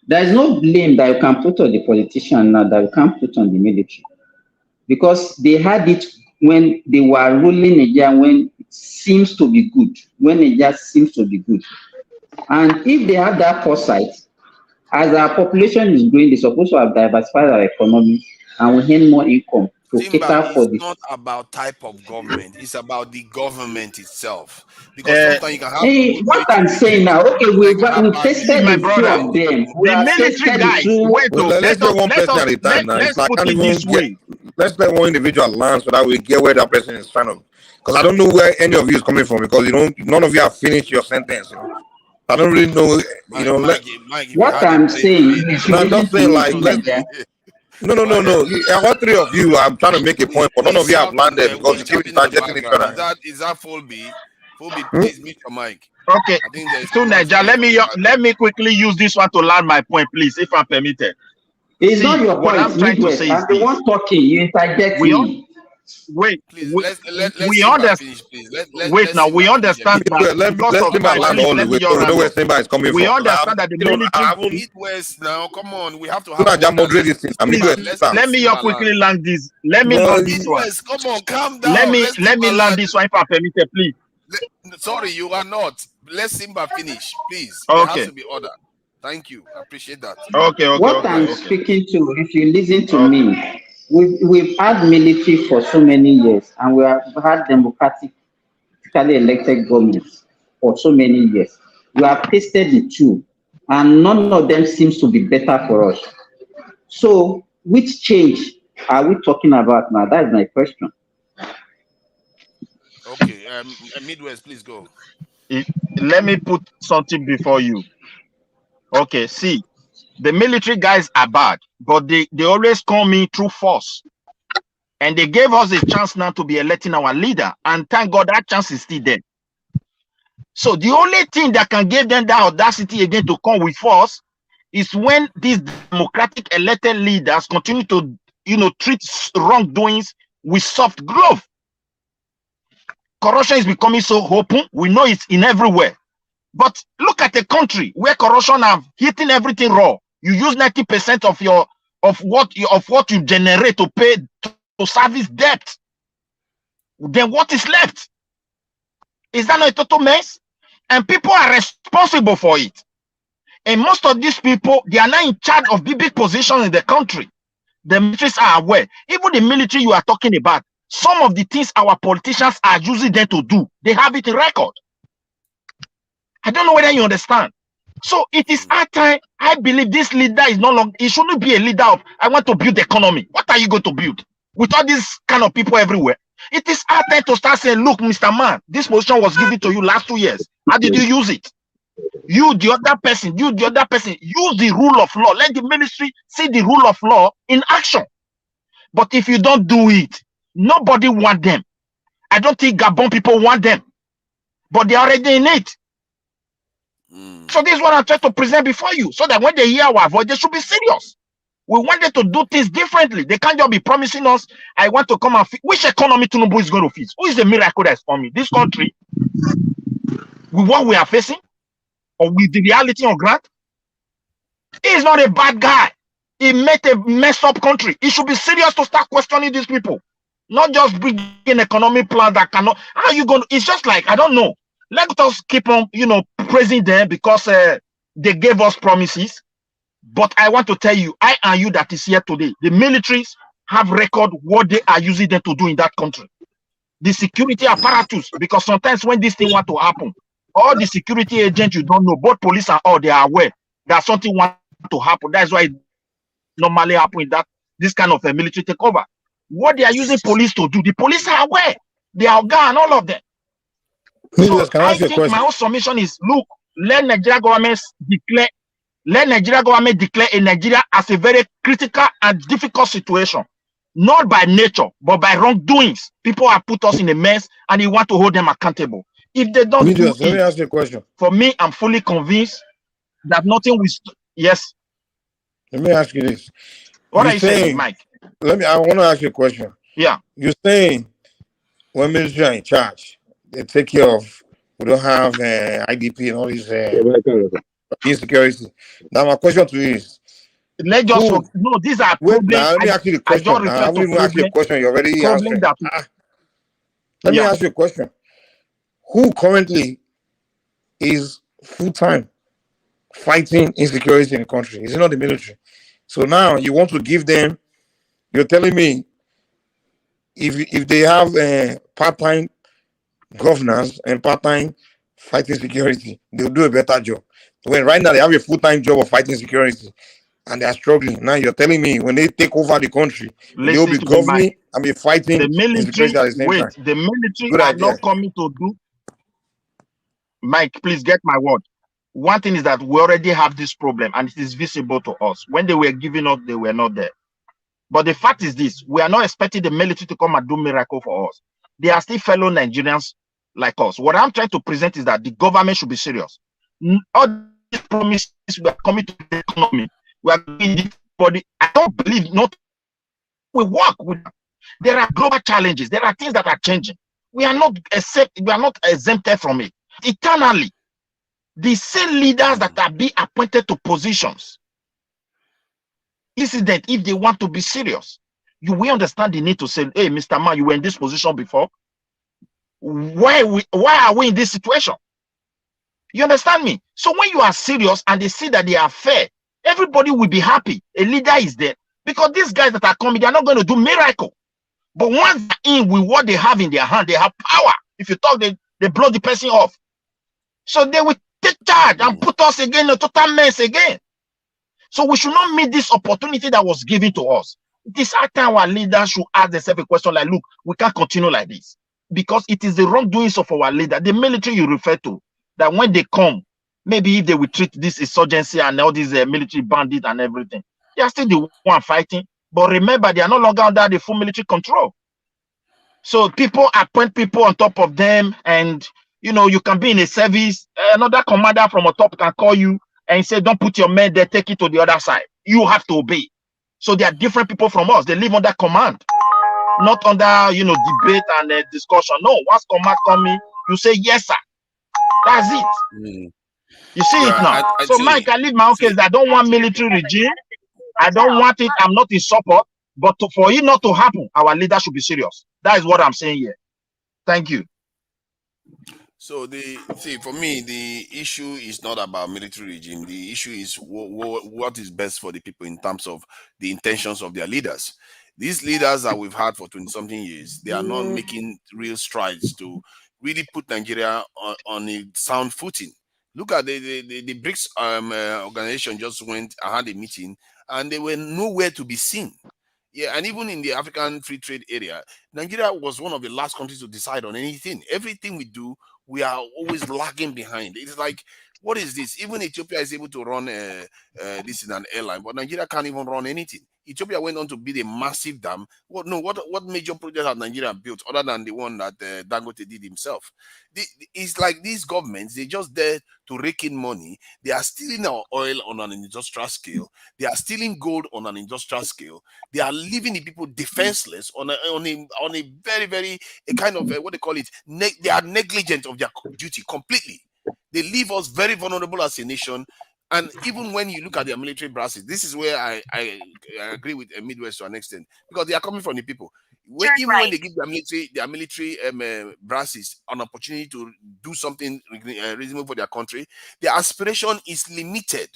There is no blame that you can put on the politician now that you can put on the military, because they had it when they were ruling Nigeria, when it seems to be good, when Nigeria seems to be good. And if they have that foresight, as our population is growing, they're supposed to have diversified our economy and we earn more income to cater for it's not about type of government, it's about the government itself. Because sometimes you can have what I'm saying now, okay, we've tested the two of them. The military guys, let's get one person at a time now. It's like I can't even get, let's let one individual land so that we get where that person is trying to. Because I don't know where any of you is coming from, because none of you have finished your sentence. I don't really know, what I'm saying is, I'm not saying like no. All three of you, I'm trying to make a point, but none of you have landed because you keep targeting each other. Is that Fulby? Fulby, please mute your mic. Okay. So Niger, let me quickly use this one to land my point, please, if I'm permitted. It's not your point. I'm trying to say is the one talking. You interject me. Wait, please, let's we understand. Wait, now we understand that. We understand that the military. Midwest now, come on, we have to have. Let me quickly land this. Let me land this one. Come on, calm down. Let me land this one if I permit, please. Sorry, you are not. Let Simba finish, please. Okay. There has to be order. Thank you. I appreciate that. Okay. What I'm speaking to, if you listen to me. We've had military for so many years, and we have had democratically elected governments for so many years. We have tasted the two, and none of them seems to be better for us. So, which change are we talking about now? That's my question. Okay, Midwest, please go. Let me put something before you. Okay, see. The military guys are bad, but they always come in through force. And they gave us a chance now to be electing our leader. And thank God that chance is still there. So the only thing that can give them that audacity again to come with force is when these democratic elected leaders continue to, treat wrongdoings with soft glove. Corruption is becoming so open. We know it's in everywhere. But look at a country where corruption have hitting everything raw. You use 90% of what you generate to pay to service debt. Then what is left? Is that not a total mess? And people are responsible for it. And most of these people, they are now in charge of big positions in the country. The militaries are aware. Even the military you are talking about, some of the things our politicians are using them to do, they have it in record. I don't know whether you understand. So it is our time. I believe this leader is no longer, he shouldn't be a leader of, I want to build the economy. What are you going to build? With all these kind of people everywhere. It is our time to start saying, look, Mr. Man, this position was given to you last 2 years. How did you use it? You, the other person, use the rule of law. Let the ministry see the rule of law in action. But if you don't do it, nobody want them. I don't think Gabon people want them. But they're already in it. So this is what I'm trying to present before you, so that when they hear our voice, they should be serious. We want them to do things differently. They can't just be promising us, I want to come and fix. Which economy Tinubu is going to fix? Who is the miracle that's coming? This country, with what we are facing, or with the reality on ground? He is not a bad guy. He made a messed up country. He should be serious to start questioning these people. Not just bring an economic plan that cannot. How are you going to? It's just like, I don't know. Let us keep on, praising them because they gave us promises. But I want to tell you, I and you that is here today, the militaries have record what they are using them to do in that country. The security apparatus, because sometimes when this thing want to happen, all the security agents you don't know, both police and all, they are aware that something want to happen. That's why it normally happen in that this kind of a military takeover. What they are using police to do, the police are aware. They are gone, all of them. So Can I I ask you a think my question? whole submission is: look, let Nigeria government declare a Nigeria as a very critical and difficult situation, not by nature, but by wrongdoings. People have put us in a mess, and you want to hold them accountable. If they don't do Let me it, ask you a question. for me, I'm fully convinced that nothing will. Yes. Let me ask you this. What are you saying, Mike? I want to ask you a question. Yeah. You're saying when military are in charge, they take care of, we don't have IDP and all these insecurity. Now my question to you is, let's just no, these are problems. Now let me ask you the question. I haven't even asked you a question. You already answered. Let me ask you a question. Who currently is full-time fighting insecurity in the country? Is it not the military? So now you want to give them, you're telling me if they have part-time governors and part-time fighting security, they'll do a better job. When right now they have a full-time job of fighting security and they are struggling. Now you're telling me when they take over the country, they'll be governing and be fighting the military, insecurity at the same time. The military Good are idea. not coming to do. Mike, please get my word. One thing is that we already have this problem and it is visible to us. When they were giving up, they were not there. But the fact is this: we are not expecting the military to come and do miracle for us. They are still fellow Nigerians like us. What I'm trying to present is that the government should be serious. All these promises, we are coming to the economy, we are doing this body. I don't believe not. We work with them. There are global challenges. There are things that are changing. We are not exempted from it. Eternally, the same leaders that are being appointed to positions, incident, if they want to be serious, you will understand the need to say, hey, Mr. Man, you were in this position before. Why are we in this situation? You understand me? So when you are serious and they see that they are fair, everybody will be happy. A leader is there. Because these guys that are coming, they are not going to do miracle. But once they're in with what they have in their hand, they have power. If you talk, they blow the person off. So they will take charge and put us again in a total mess again. So we should not miss this opportunity that was given to us. This time our leaders should ask themselves a question like, look, we can't continue like this. Because it is the wrongdoings of our leader, the military you refer to, that when they come, maybe if they will treat this insurgency and all these military bandits and everything, they are still the one fighting. But remember, they are no longer under the full military control. So people appoint people on top of them, and you can be in a service, another commander from on top can call you and say, don't put your men there, take it to the other side. You have to obey. So they are different people from us. They live under command, not under debate and discussion. No, once command coming, you say yes, sir. That's it. You see it now. So Mike, I leave my own case. I don't want military regime. I don't want it. I'm not in support. But for it not to happen, our leader should be serious. That is what I'm saying here. Thank you. So for me, the issue is not about military regime. The issue is what is best for the people in terms of the intentions of their leaders. These leaders that we've had for 20-something years, they are not making real strides to really put Nigeria on a sound footing. Look at the BRICS organization just went and had a meeting, and they were nowhere to be seen. Yeah, and even in the African free trade area, Nigeria was one of the last countries to decide on anything. Everything we do, we are always lagging behind. It's like, what is this? Even Ethiopia is able to run this in an airline, but Nigeria can't even run anything. Ethiopia went on to build a massive dam. What major project has Nigeria built other than the one that Dangote did himself? It's like these governments, they just there to rake in money. They are stealing our oil on an industrial scale. They are stealing gold on an industrial scale. They are leaving the people defenseless on a very, very a kind of what they call it. They are negligent of their duty completely. They leave us very vulnerable as a nation. And even when you look at their military brasses, this is where I agree with Midwest to an extent, because they are coming from the people. When they give their military brasses an opportunity to do something reasonable for their country, their aspiration is limited.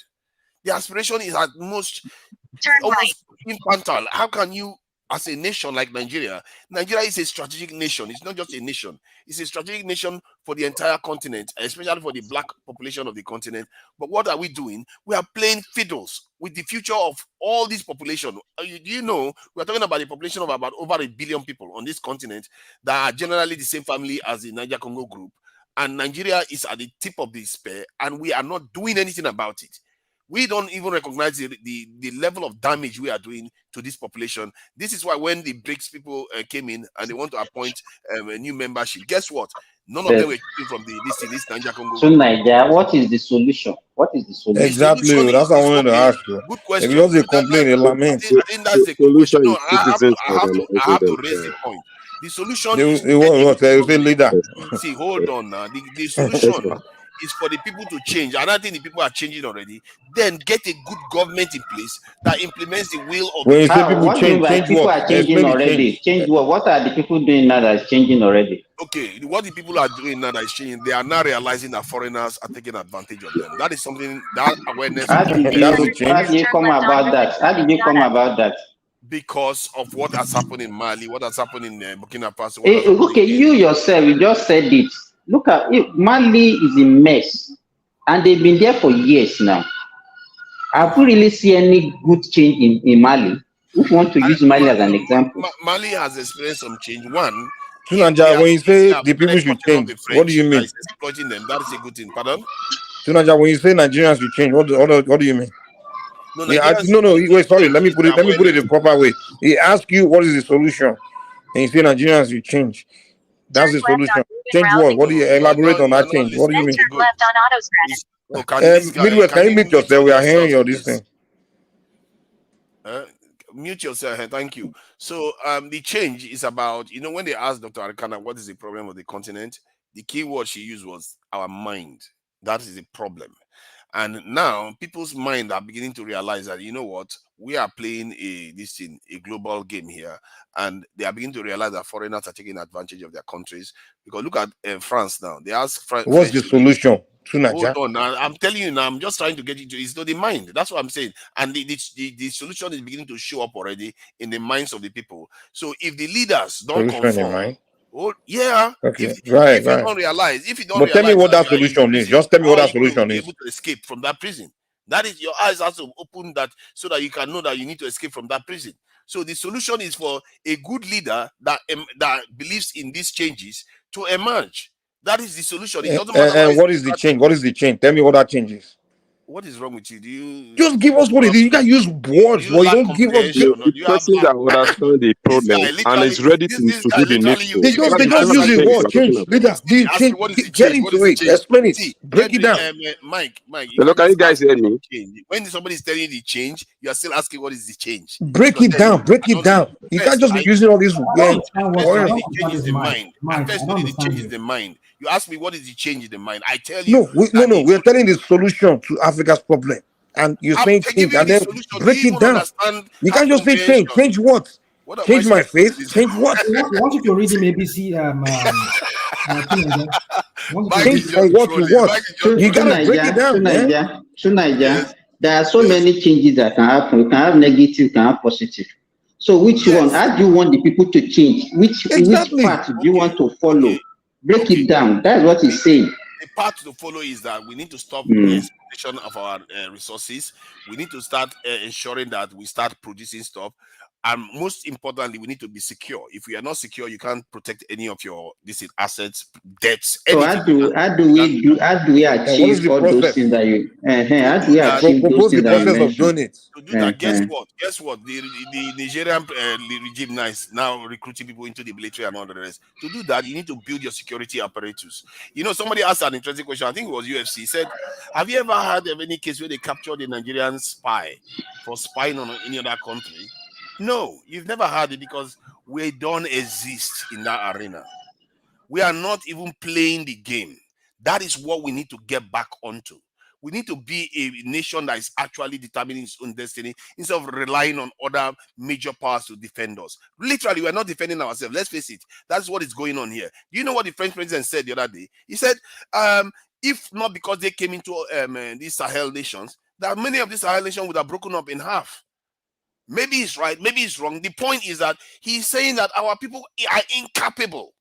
The aspiration is at most almost infantile. How can you, as a nation like Nigeria is a strategic nation. It's not just a nation. It's a strategic nation for the entire continent, especially for the black population of the continent. But what are we doing? We are playing fiddles with the future of all this population. Do you know, we're talking about a population of about over 1 billion people on this continent that are generally the same family as the Niger-Congo group. And Nigeria is at the tip of the spear, and we are not doing anything about it. We don't even recognize the level of damage we are doing to this population. This is why when the BRICS people came in and they want to appoint a new membership, guess what? None of them were coming from this Niger Congo. So Nigeria, what is the solution? What is the solution? Exactly. That's what I wanted to ask you. Good question. Because they complain, they lament. I think that's a good question. No, I have to raise the point. The solution is they leader. See, hold on now. The solution is for the people to change. And I think the people are changing already. Then get a good government in place that implements the will of when the people. People what change, change people what? are changing already. Change what? What are the people doing now that's changing already? Okay, what the people are doing now that is changing, they are now realizing that foreigners are taking advantage of them. That is something, that awareness. How did you come about that? How did you come about that? Because of what has happened in Mali, what has happened in Burkina Faso. Okay, you yourself, you just said it. Look at it. Mali is a mess, and they've been there for years now. Have we really seen any good change in Mali? If you want to use Mali as an example, Mali has experienced some change. One, Tunanja, when you say the people should change, what do you mean? Exploiting them, that is a good thing. Pardon? Tunanja, when you say Nigerians should change, what do you mean? No, wait, sorry. Let me put it the proper way. He asks you what is the solution, and you say Nigerians should change. That's the solution. Change what? What do you elaborate on that change? What do you mean? Midwest, can you mute yourself? We are hearing your this thing. Mute yourself. Thank you. So the change is about, when they asked Dr. Arikana what is the problem of the continent, the key word she used was our mind. That is the problem. And now people's mind are beginning to realize that, you know what, we are playing a global game here, and they are beginning to realize that foreigners are taking advantage of their countries. Because look at France now. They ask what's the solution? Hold on, I'm telling you now. I'm just trying to get into it's not the mind. That's what I'm saying. And the solution is beginning to show up already in the minds of the people. So if the leaders don't conform, yeah. Okay. If you don't realize, but tell me what that solution is. Just tell me what that solution is. Able to escape from that prison. That is, your eyes have to open that so that you can know that you need to escape from that prison. So the solution is for a good leader that believes in these changes to emerge. That is the solution. It doesn't matter. And what is the change? What is the change? Tell me what that change is. What is wrong with you? Do you just give us what it is? You can use words, but you don't give us. The person that understands the problem and is ready to do the needful. They just use the word change. Leader, get into it. Explain it. Break it down. Mike. Hello, can you guys hear me? When somebody is telling you the change, you are still asking what is the change. Break it down. You can't just be using all these words. Change is the mind. The change is the mind. You ask me what is the change in the mind. I tell you. No. We're telling the solution to Africa's problem, and you're saying change, and then break it down. You can't just say change. Change what? Change my face. Change what? I want you to read him ABC. Change from what to what? You gotta break it down, man. Nigeria, there are so many changes that can happen. You can have negative, you can have positive. So which one? How do you want the people to change? Which path do you want to follow? Break it down. That's what he's saying. The path to follow is that we need to stop the exploitation of our resources. We need to start ensuring that we start producing stuff. And most importantly, we need to be secure. If we are not secure, you can't protect any of your assets, debts. So how do we achieve all those things that you? How do we achieve those things that you mentioned? To do that, guess what? The Nigerian regime now recruiting people into the military and all the rest. To do that, you need to build your security apparatus. Somebody asked an interesting question. I think it was UFC. He said, "Have you ever heard of any case where they captured a Nigerian spy for spying on any other country?" No, you've never heard it because we don't exist in that arena. We are not even playing the game. That is what we need to get back onto. We need to be a nation that is actually determining its own destiny instead of relying on other major powers to defend us. Literally, we're not defending ourselves. Let's face it. That's what is going on here. Do you know what the French president said the other day? He said, if not because they came into these Sahel nations, that many of these allied nations would have broken up in half. Maybe he's right, maybe he's wrong. The point is that he's saying that our people are incapable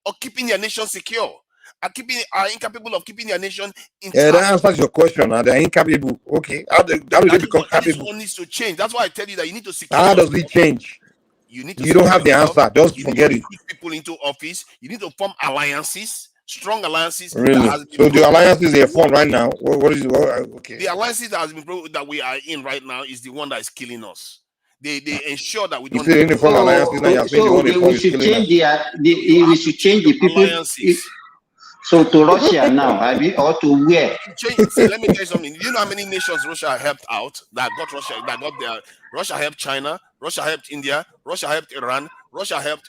of keeping their nation secure, are incapable of keeping their nation intact. Yeah, that answers your question. They're incapable. Okay, how do they become capable? This one needs to change. That's why I tell you that you need to secure. How does it change? You need to. You don't have the answer. Just forget it. Put people into office. You need to form alliances, strong alliances. Really? So the alliances they form right now. What is it? Okay. The alliances that we are in right now is the one that is killing us. They ensure that we don't. We should change we should change the people. Alliances. So to Russia now, or to where? See, let me tell you something. Do you know how many nations Russia helped out? Russia helped China, Russia helped India, Russia helped Iran, Russia helped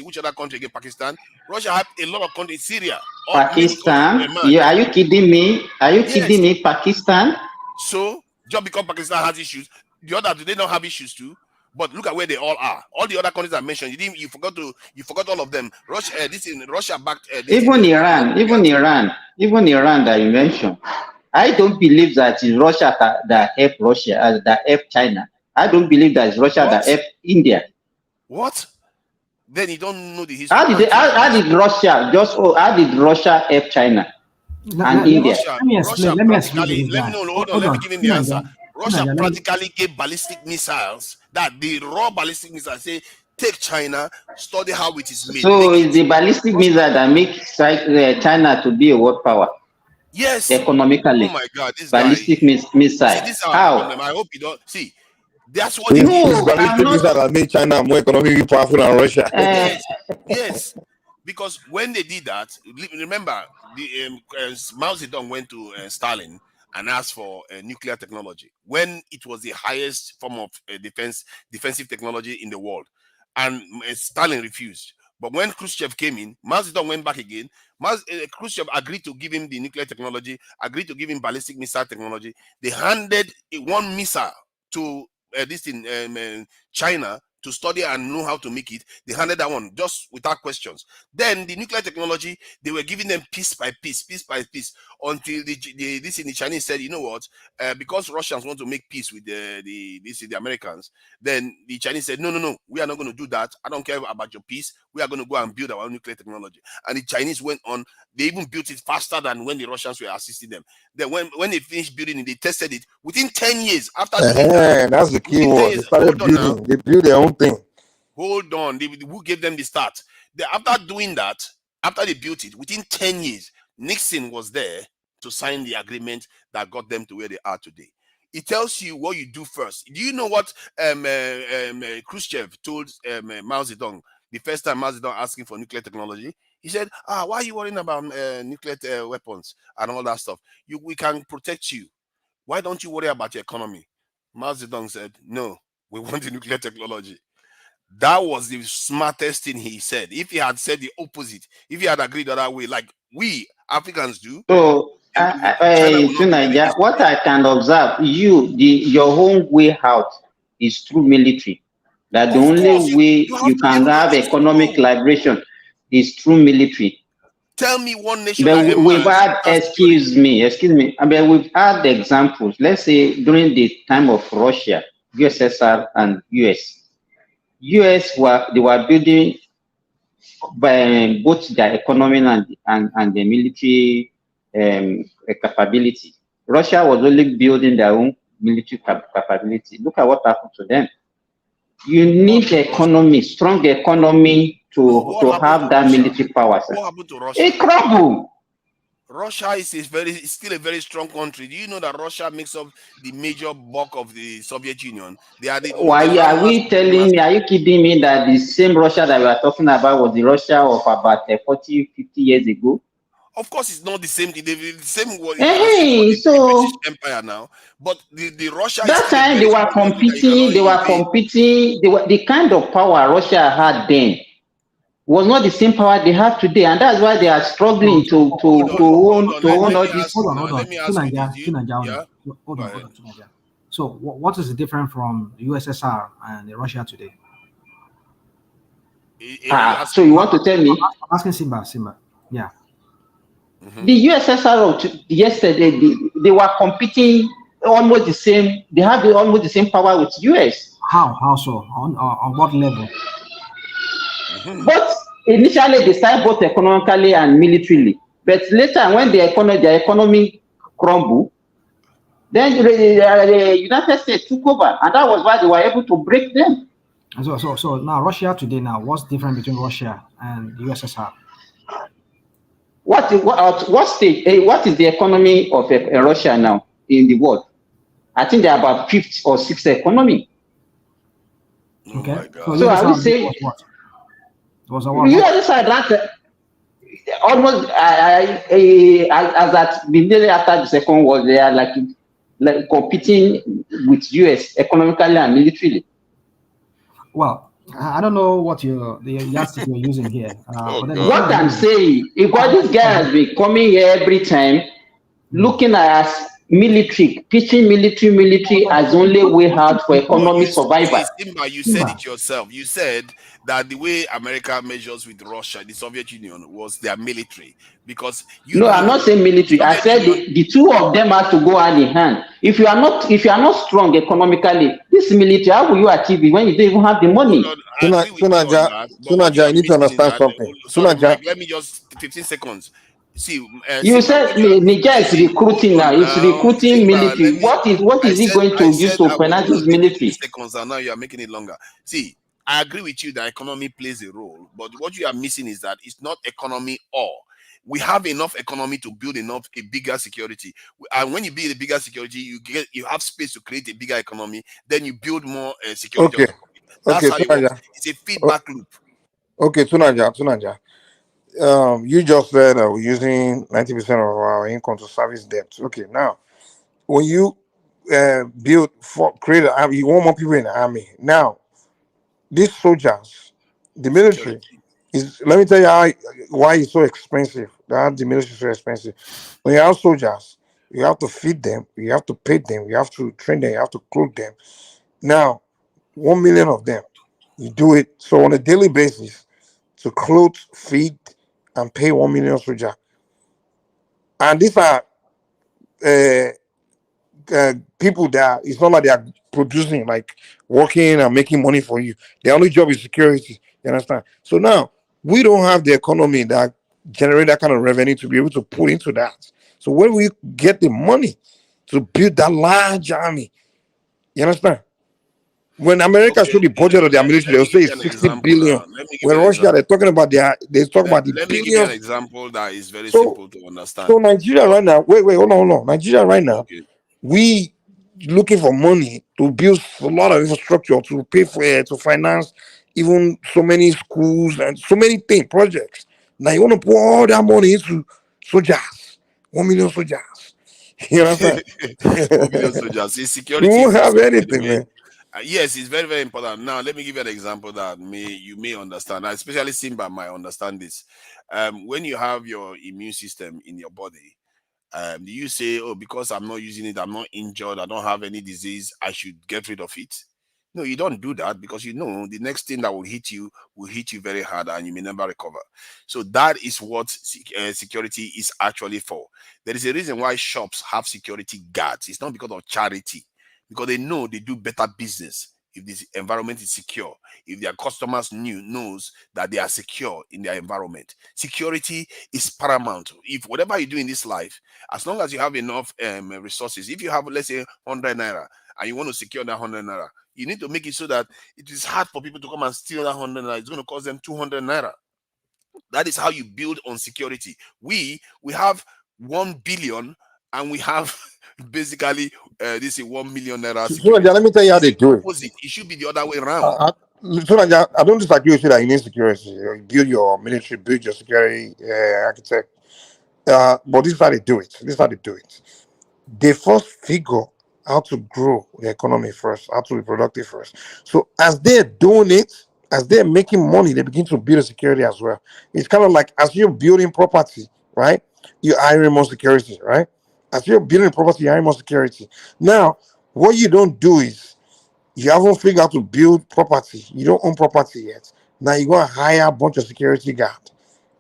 which other country again? Pakistan. Russia helped a lot of countries, Syria. Pakistan? Yeah, are you kidding me? Kidding me? Pakistan? So just because Pakistan has issues, the others they don't have issues too. But look at where they all are. All the other countries I mentioned, you forgot all of them. Russia backed. Even Iran that you mentioned. I don't believe that it's Russia that helped Russia, that helped China. I don't believe that it's Russia that helped India. What? Then you don't know the history. How did Russia help China and India? Let me explain. Let me give him the answer. Russia practically gave ballistic missiles that the raw ballistic missiles say take China, study how it is made. So it's the ballistic missile that makes China to be a world power. Yes. Economically. Oh my God, this ballistic missile. How? I hope you don't see. That's what it is. Ballistic missile that made China more economically powerful than Russia. Yes. Because when they did that, remember Mao Zedong went to Stalin and asked for nuclear technology when it was the highest form of defensive technology in the world, and Stalin refused. But when Khrushchev came in, Mao Zedong went back again. Khrushchev agreed to give him the nuclear technology, agreed to give him ballistic missile technology. They handed one missile to China to study and know how to make it. They handed that one just without questions. Then the nuclear technology, they were giving them piece by piece, until the Chinese said, you know what? Because Russians want to make peace with the Americans, then the Chinese said, no, we are not going to do that. I don't care about your peace. We are going to go and build our own nuclear technology. And the Chinese went on. They even built it faster than when the Russians were assisting them. Then when they finished building it, they tested it within 10 years after doing that. That's the key word. They started building. They built their own thing. Hold on. Who gave them the start? After doing that, after they built it, within 10 years, Nixon was there to sign the agreement that got them to where they are today. It tells you what you do first. Do you know what Khrushchev told Mao Zedong the first time Mao Zedong asking for nuclear technology? He said, why are you worrying about nuclear weapons and all that stuff? We can protect you. Why don't you worry about your economy? Mao Zedong said, no, we want the nuclear technology. That was the smartest thing he said. If he had said the opposite, if he had agreed the other way, like we Africans do. So, Nigeria, what I can observe, your own way out is through military. That the only way you can have economic liberation is through military. Tell me one nation. But we've had, excuse me. I mean, we've had examples. Let's say during the time of Russia, USSR, and US. US were building by both their economy and the military capability. Russia was only building their own military capability. Look at what happened to them. You need economy, strong economy to have that military power. What happened to Russia? It crumbled. Russia is still a very strong country. Do you know that Russia makes up the major bulk of the Soviet Union? Why are we telling me? Are you kidding me that the same Russia that we are talking about was the Russia of about 40, 50 years ago? Of course, it's not the same thing. The same word. So British Empire now, but the Russia. That time they were competing. The kind of power Russia had then was not the same power they have today, and that's why they are struggling to own all this. Hold on. So, what is the difference from the USSR and Russia today? So you want to tell me? I'm asking Simba. Yeah. The USSR yesterday they were competing almost the same. They have almost the same power with US. How so? On what level? But initially they started both economically and militarily. But later, when their economy crumbled, then the United States took over, and that was why they were able to break them. So now Russia today, now what's different between Russia and the USSR? What stage? What is the economy of Russia now in the world? I think they're about fifth or sixth economy. Okay. So I would say was USSR that almost as that immediately after the second war, they are like competing with US economically and militarily. Well, I don't know what the yardstick you're using here. What I'm saying, because this guy has been coming here every time, looking at us military, pitching military as only way out for economic survival. You said it yourself. You said that the way America measures with Russia, the Soviet Union, was their military. Because no, I'm not saying military. I said the two of them have to go hand in hand. If you are not strong economically, this military, how will you achieve it when you don't even have the money? Sunaja, I need to understand something. Sunaja, let me just 15 seconds. See, you said Niger is recruiting now. It's recruiting military. What is he going to use to finance his military? Seconds, and now you are making it longer. See, I agree with you that economy plays a role, but what you are missing is that it's not economy all. We have enough economy to build a bigger security, and when you build a bigger security, you have space to create a bigger economy. Then you build more security. Okay. That's how Sunaja. it works. It's a feedback loop. Okay, Sunaja. You just said we're using 90% of our income to service debt. Okay, now when you create an army, you want more people in the army. Now, these soldiers, the military is. Let me tell you why it's so expensive. That the military is so expensive. When you have soldiers, you have to feed them, you have to pay them, you have to train them, you have to clothe them. Now, 1 million of them, you do it so on a daily basis to clothe, feed, and pay 1 million soldier. And these are people that it's not like they are producing, like working and making money for you. Their only job is security. You understand? So now we don't have the economy that generate that kind of revenue to be able to put into that. So where will you get the money to build that large army? You understand? When America show the budget of their military, they'll say it's 60 billion. When Russia, they're talking about they talk about the billions. Let me give you an example that is very simple to understand. So Nigeria right now, wait, hold on. Nigeria right now, we looking for money to build a lot of infrastructure to pay for to finance even so many schools and so many things, projects. Now you want to pour all that money into soldiers, 1 million soldiers. You understand? 1 million soldiers. See, security. You won't have anything, man. Yes, it's very, very important. Now, let me give you an example that you may understand. Especially Simba might understand this. When you have your immune system in your body, do you say, oh, because I'm not using it, I'm not injured, I don't have any disease, I should get rid of it? No, you don't do that, because you know the next thing that will hit you very hard and you may never recover. So that is what security is actually for. There is a reason why shops have security guards. It's not because of charity, because they know they do better business if this environment is secure, if their customers knows that they are secure in their environment. Security is paramount. If whatever you do in this life, as long as you have enough resources, if you have, let's say, 100 naira and you want to secure that 100 naira, you need to make it so that it is hard for people to come and steal that 100 naira. It's going to cost them 200 naira. That is how you build on security. We have 1 billion and we have basically this is 1 million naira. Sunaja, let me tell you how they do it. It should be the other way around. Sunaja, I don't disagree with you that you need security. You build your military, build your security architect. But this is how they do it. They first figure how to grow the economy first, how to be productive first. So as they're doing it, as they're making money, they begin to build a security as well. It's kind of like as you're building property, right? You're hiring more security, right? As you're building property, you're hiring more security. Now, what you don't do is you haven't figured out to build property. You don't own property yet. Now you're gonna hire a bunch of security guard.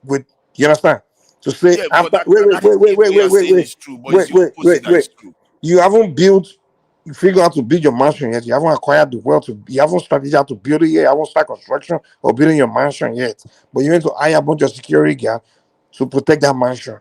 You understand? To say after wait. You haven't built, you figure out to build your mansion yet. You haven't acquired the wealth you haven't strategized how to build it yet. You haven't started construction or building your mansion yet. But you need to hire a bunch of security guards to protect that mansion.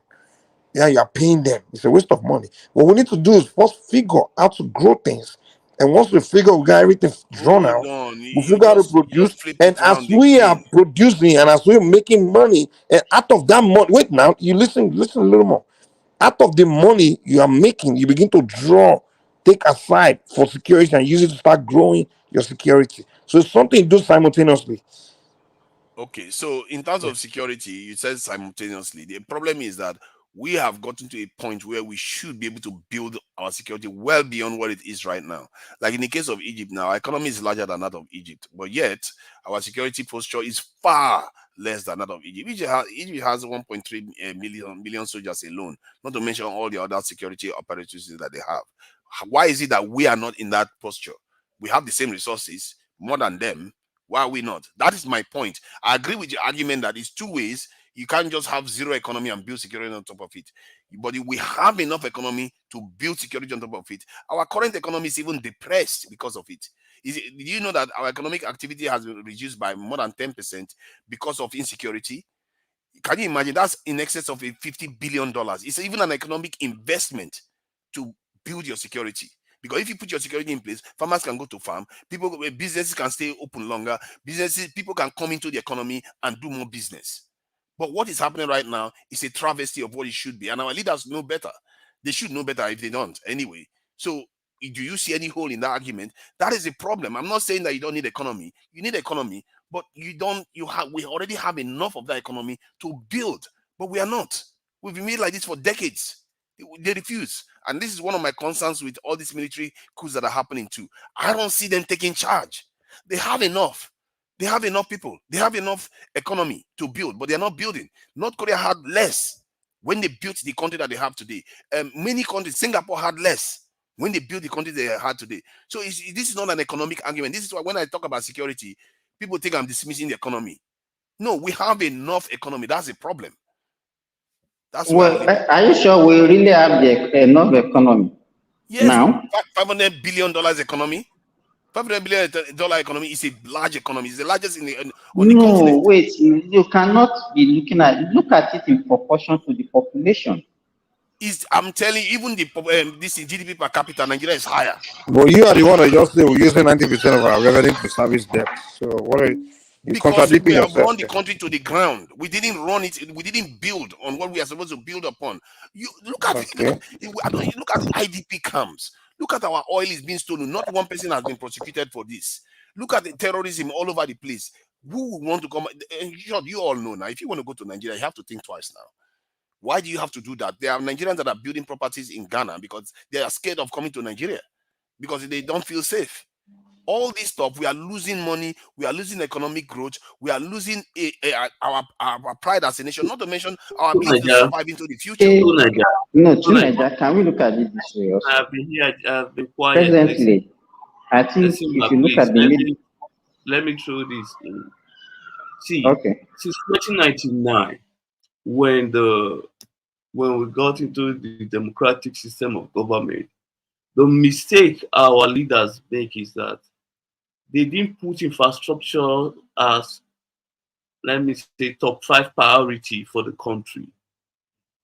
Yeah, you are paying them. It's a waste of money. What we need to do is first figure out to grow things. And once we figure we got everything drawn Hold out, on. we You figure out to just produce. flipped And it as around we are again. producing and as we're making money, and out of that money, wait now, you listen a little more. Out of the money you are making, you begin to draw, take aside for security and use it to start growing your security. So it's something you do simultaneously. Okay, so in terms of security, you said simultaneously. The problem is that we have gotten to a point where we should be able to build our security well beyond what it is right now. Like in the case of Egypt now, our economy is larger than that of Egypt, but yet our security posture is far less than that of Egypt. Egypt has 1.3 million soldiers alone, not to mention all the other security apparatus that they have. Why is it that we are not in that posture? We have the same resources, more than them. Why are we not? That is my point. I agree with your argument that it's two ways. You can't just have zero economy and build security on top of it. But if we have enough economy to build security on top of it, our current economy is even depressed because of it. Did you know that our economic activity has been reduced by more than 10% because of insecurity? Can you imagine? That's in excess of $50 billion. It's even an economic investment to build your security. Because if you put your security in place, farmers can go to farm, businesses can stay open longer, people can come into the economy and do more business. But what is happening right now is a travesty of what it should be. And our leaders know better. They should know better if they don't anyway. So do you see any hole in that argument? That is a problem. I'm not saying that you don't need economy. You need economy, but we already have enough of that economy to build, but we are not. We've been made like this for decades. They refuse. And this is one of my concerns with all these military coups that are happening too. I don't see them taking charge. They have enough. They have enough people. They have enough economy to build, but they're not building. North Korea had less when they built the country that they have today. Many countries, Singapore had less when they built the country they had today. So this is not an economic argument. This is why when I talk about security, people think I'm dismissing the economy. No, we have enough economy. That's a problem. That's why. Well, are you sure we really have enough economy? Yes, now? $500 billion economy. $500 billion economy is a large economy. It's the largest on the continent. No, wait. You cannot be look at it in proportion to the population. I'm telling you, even this GDP per capita, Nigeria is higher. But you are the one that just say we're using 90% of our revenue to service debt. So what are you contradicting we have yourself? run the country to the ground. We didn't run it. We didn't build on what we are supposed to build upon. You look at look at IDP camps. Look at our oil is being stolen. Not one person has been prosecuted for this. Look at the terrorism all over the place. Who would want to come? You all know now. If you want to go to Nigeria, you have to think twice now. Why do you have to do that? There are Nigerians that are building properties in Ghana because they are scared of coming to Nigeria because they don't feel safe. All this stuff, we are losing money, we are losing economic growth, we are losing our pride as a nation, not to mention our ability to survive into the future. Nigeria, can we look at it this way also? I've been here, I've been quiet. Presently, I think if you look at the let me throw this in. See, since 1999, when we got into the democratic system of government, the mistake our leaders make is that they didn't put infrastructure as, let me say, top 5 priority for the country.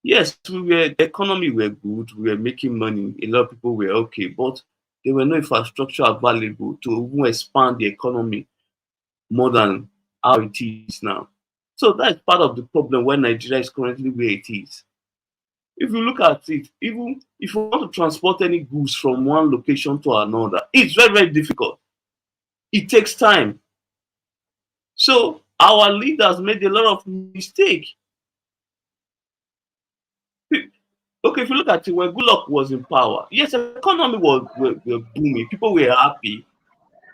Yes, the economy were good, we were making money, a lot of people were okay, but there were no infrastructure available to even expand the economy more than how it is now. So that's part of the problem when Nigeria is currently where it is. If you look at it, even if you want to transport any goods from one location to another, it's very, very difficult. It takes time. So our leaders made a lot of mistakes. Okay, if you look at it, when Goodluck was in power, yes, the economy was booming. People were happy.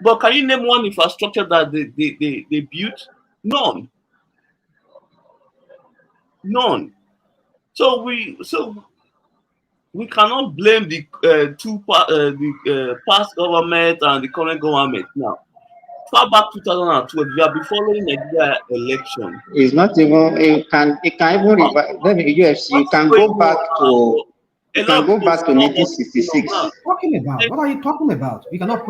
But can you name one infrastructure that they built? None. None. So we cannot blame the past government and the current government now. Far back 2012, we have been following Nigeria election. It's not even it can even revive. UFC. You can go back to You can go back to 1966. What are you talking about? You cannot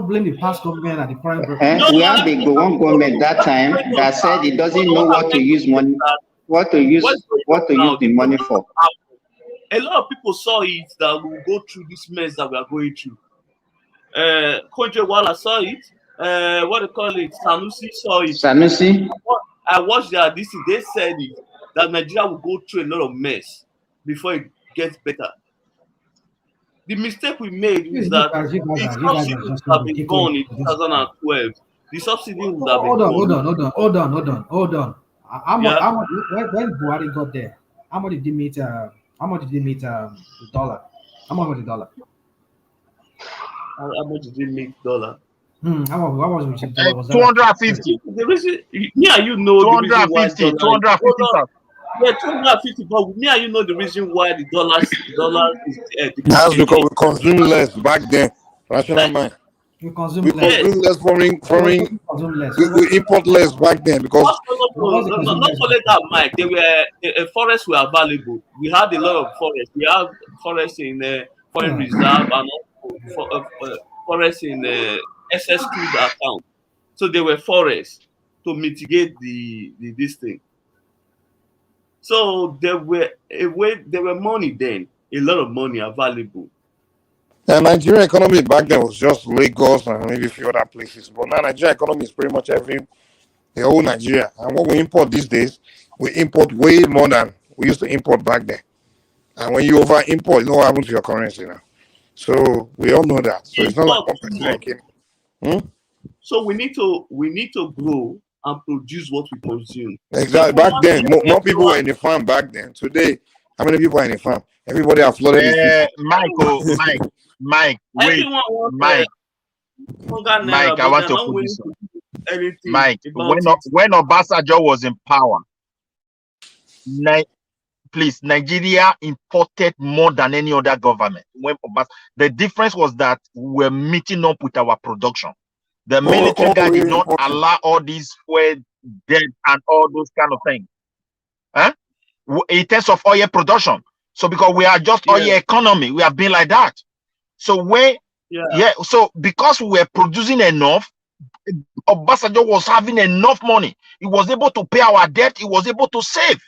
blame the past government and the current government. We had the one government that time that said it doesn't know what to use money, what to use the money for. A lot of people saw it that we will go through this mess that we are going through. Konje Wala saw it. What do you call it? Sanusi saw it. Sanusi. I watched their this. They said it that Nigeria will go through a lot of mess before it gets better. The mistake we made is that the subsidy would have been gone in 2012. The subsidy would have been gone. Hold on. When Buhari got there, how much did he meet? How much did he meet the dollar? How much was the dollar? How much did he make dollar? How much was the dollar? 250. The reason, me and you know 250. 250. Yeah, 250. But me and you know the reason why the dollar is. That's because we consume less back then. Rational mind. We consume less foreign. We import less back then because. Not only that, Mike. They were forests were available. We had a lot of forests. We have forests in foreign reserve and also forests in SS crude account. So they were forests to mitigate this thing. So there were money then, a lot of money available. The Nigerian economy back then was just Lagos and maybe a few other places. But now Nigerian economy is pretty much the whole Nigeria. And what we import these days, we import way more than we used to import back then. And when you over-import, you know what happens to your currency now. So we all know that. So it's not like one person came. So we need to grow and produce what we consume. Exactly. Back then, more people were in the farm back then. Today, how many people are in the farm? Everybody are flooded. Mike, wait. Mike, I want to put this on. Mike, when Obasanjo was in power, please, Nigeria imported more than any other government. The difference was that we're meeting up with our production. The military guy did not allow all these fuel, debt, and all those kind of things. In terms of oil production. So because we are just oil economy, we have been like that. So so because we were producing enough, Obasanjo was having enough money. He was able to pay our debt. He was able to save.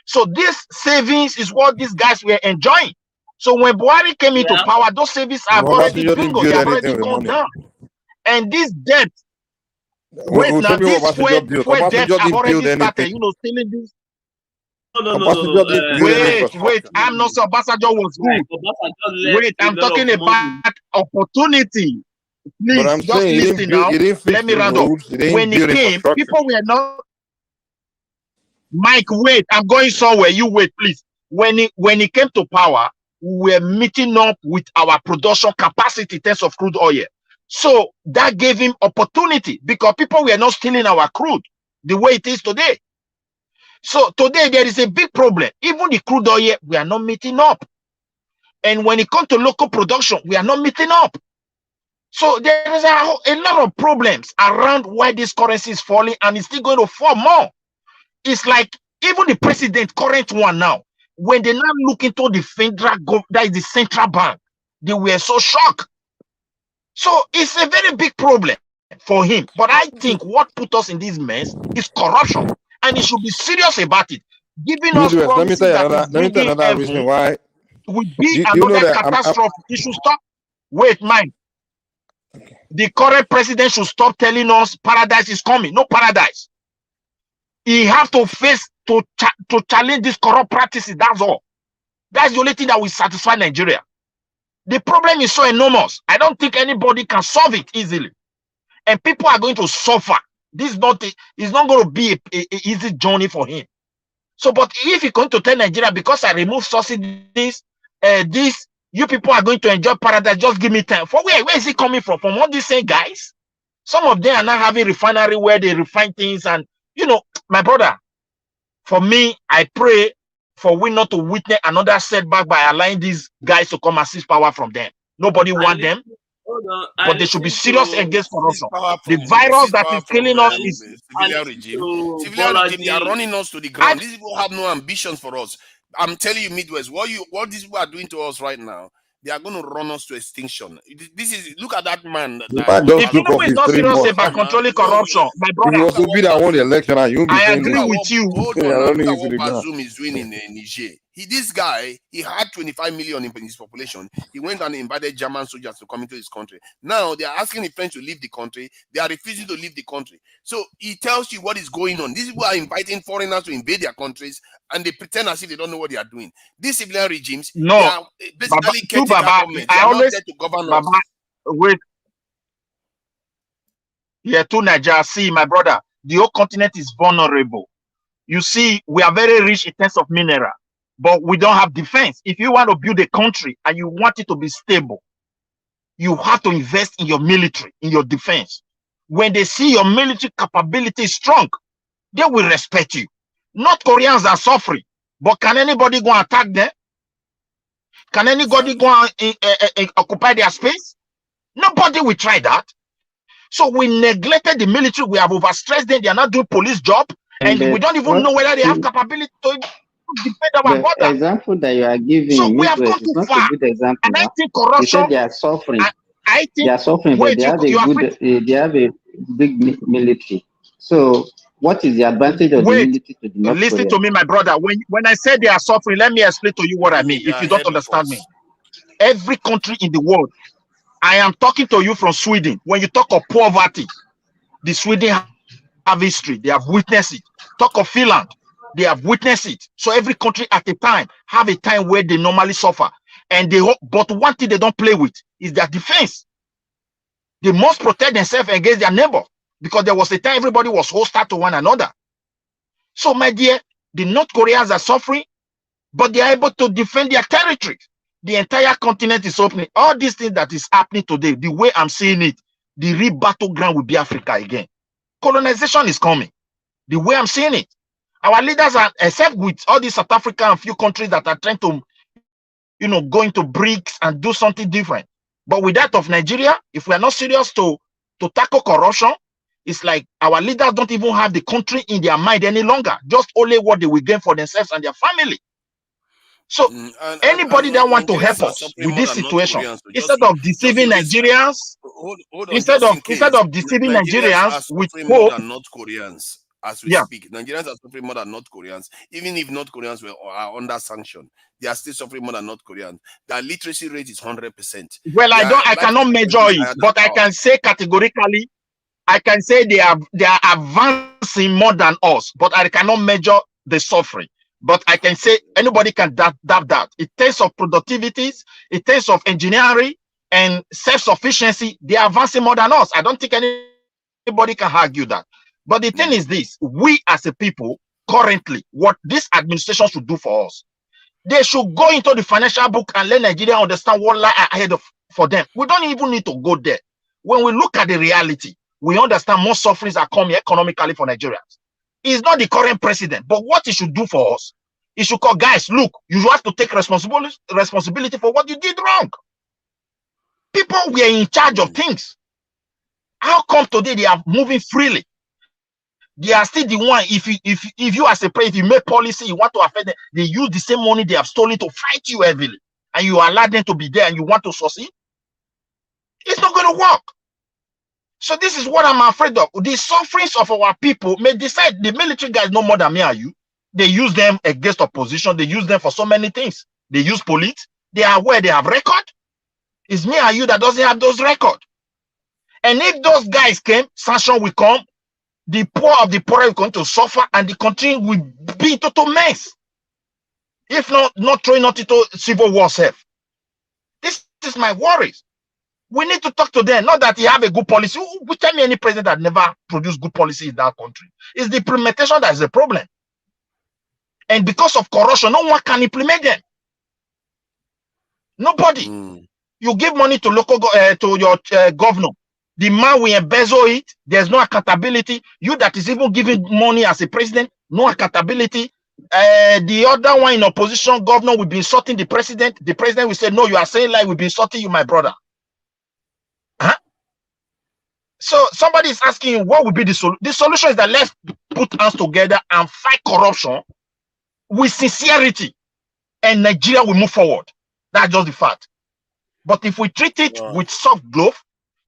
So this savings is what these guys were enjoying. So when Buhari came into power, those savings have already gone down. And this debt, this fuel debt have already started, stealing this. No. Wait, I'm not sure Obasanjo was good. Wait, I'm talking about opportunity. Please, but I'm just listen now. Let me round up. When he came, people were not. Mike, wait, I'm going somewhere. You wait, please. When he came to power, we were meeting up with our production capacity in terms of crude oil. So that gave him opportunity because people were not stealing our crude the way it is today. So today there is a big problem. Even the crude oil, we are not meeting up. And when it comes to local production, we are not meeting up. So there is a lot of problems around why this currency is falling, and it's still going to fall more. It's like even the president, current one now, when they now look into the federal government, that is the central bank, they were so shocked. So it's a very big problem for him. But I think what put us in this mess is corruption, and he should be serious about it. Giving us promises let me tell you another reason why would be another catastrophe. He should stop. Wait, Mike. Okay. The current president should stop telling us paradise is coming. No paradise. He have to face to challenge these corrupt practices. That's all. That's the only thing that will satisfy Nigeria. The problem is so enormous. I don't think anybody can solve it easily, and people are going to suffer. This is not going to be a easy journey for him. So, but if he's going to tell Nigeria, because I remove subsidies, you people are going to enjoy paradise, just give me time. For where is it coming from? From what these same guys? Some of them are now having refinery where they refine things, and my brother, for me, I pray for we not to witness another setback by allowing these guys to come and seize power from them. Nobody want them, but they should be serious against corruption. The virus that is killing us is civilian regime. Civilian regime, they are running us to the ground. These people have no ambitions for us. I'm telling you, Midwest, what these people are doing to us right now, they are going to run us to extinction. This is, look at that man. Just look off is his not 3 serious months. about controlling corruption, my If brother. it was to be that won the election, and you won't be I saying agree this. with you. Hold Yeah, on, running look at into what the ground. Bazoum is doing in Niger. This guy, he had 25 million in his population. He went and invited German soldiers to come into his country. Now they are asking the French to leave the country. They are refusing to leave the country. So he tells you what is going on. These people are inviting foreigners to invade their countries, and they pretend as if they don't know what they are doing. These civilian regimes, No, they are basically caretaker government. They are not there to govern us. Wait. Yeah, to Nigeria. See, my brother, the whole continent is vulnerable. You see, we are very rich in terms of mineral, but we don't have defense. If you want to build a country and you want it to be stable, you have to invest in your military, in your defense. When they see your military capability is strong, they will respect you. North Koreans are suffering, but can anybody go and attack them? Can anybody go and occupy their space? Nobody will try that. So we neglected the military. We have overstressed them. They are not doing police job, and we don't even know whether they have capability to defend our border. The example that you are giving, so we have gone too far. A good example. And I think corruption. You said they are suffering. I think they are suffering, but they have they have a big military. So what is the advantage of the military to the North Korea? Listen to me, my brother. When I say they are suffering, let me explain to you what I mean. If you don't understand me, every country in the world. I am talking to you from Sweden. When you talk of poverty, the Sweden have history. They have witnessed it. Talk of Finland, they have witnessed it. So every country at a time have a time where they normally suffer. And but one thing they don't play with is their defense. They must protect themselves against their neighbor, because there was a time everybody was hostile to one another. So my dear, the North Koreans are suffering, but they are able to defend their territory. The entire continent is opening. All these things that is happening today, the way I'm seeing it, the real battleground will be Africa again. Colonization is coming. The way I'm seeing it. Our leaders are, except with all these South Africa and few countries that are trying to, go into BRICS and do something different. But with that of Nigeria, if we are not serious to tackle corruption, it's like our leaders don't even have the country in their mind any longer. Just only what they will gain for themselves and their family. So anybody that want to help us with this situation, instead of deceiving Nigerians, instead of deceiving Nigerians with hope, North Koreans as we speak, Nigerians are suffering more than North Koreans. Even if North Koreans are under sanction, they are still suffering more than North Koreans. Their literacy rate is 100%. Well, I cannot measure it, but I can say categorically, I can say they are advancing more than us, but I cannot measure the suffering. But I can say anybody can doubt that. In terms of productivities, in terms of engineering and self-sufficiency, they are advancing more than us. I don't think anybody can argue that. But the thing is this, we as a people, currently, what this administration should do for us, they should go into the financial book and let Nigeria understand what lie ahead for them. We don't even need to go there. When we look at the reality, we understand more sufferings are coming economically for Nigerians. He's not the current president, but what he should do for us, he should call, guys, look, you have to take responsibility for what you did wrong. People were in charge of things. How come today they are moving freely? They are still the one. If you as a president, if you make policy, you want to affect them, they use the same money they have stolen to fight you heavily, and you allow them to be there and you want to succeed. It's not going to work. So this is what I'm afraid of. The sufferings of our people may decide. The military guys know more than me and you. They use them against opposition. They use them for so many things. They use police. They are aware they have record. It's me and you that doesn't have those records. And if those guys came, sanction will come. The poor of the poor are going to suffer, and the country will be in total mess. If not throwing out into civil war self. This is my worries. We need to talk to them. Not that he have a good policy. Tell me any president that never produced good policy in that country. It's the implementation that is the problem. And because of corruption, no one can implement them. Nobody. You give money to local to your governor. The man will embezzle it. There's no accountability. You that is even giving money as a president, no accountability. The other one in opposition, governor will be insulting the president. The president will say, no, you are saying like we'll be insulting you, my brother. Huh? So somebody is asking you, what would be the solution? The solution is that let's put hands together and fight corruption with sincerity. and Nigeria will move forward. That's just the fact. But if we treat it with soft glove,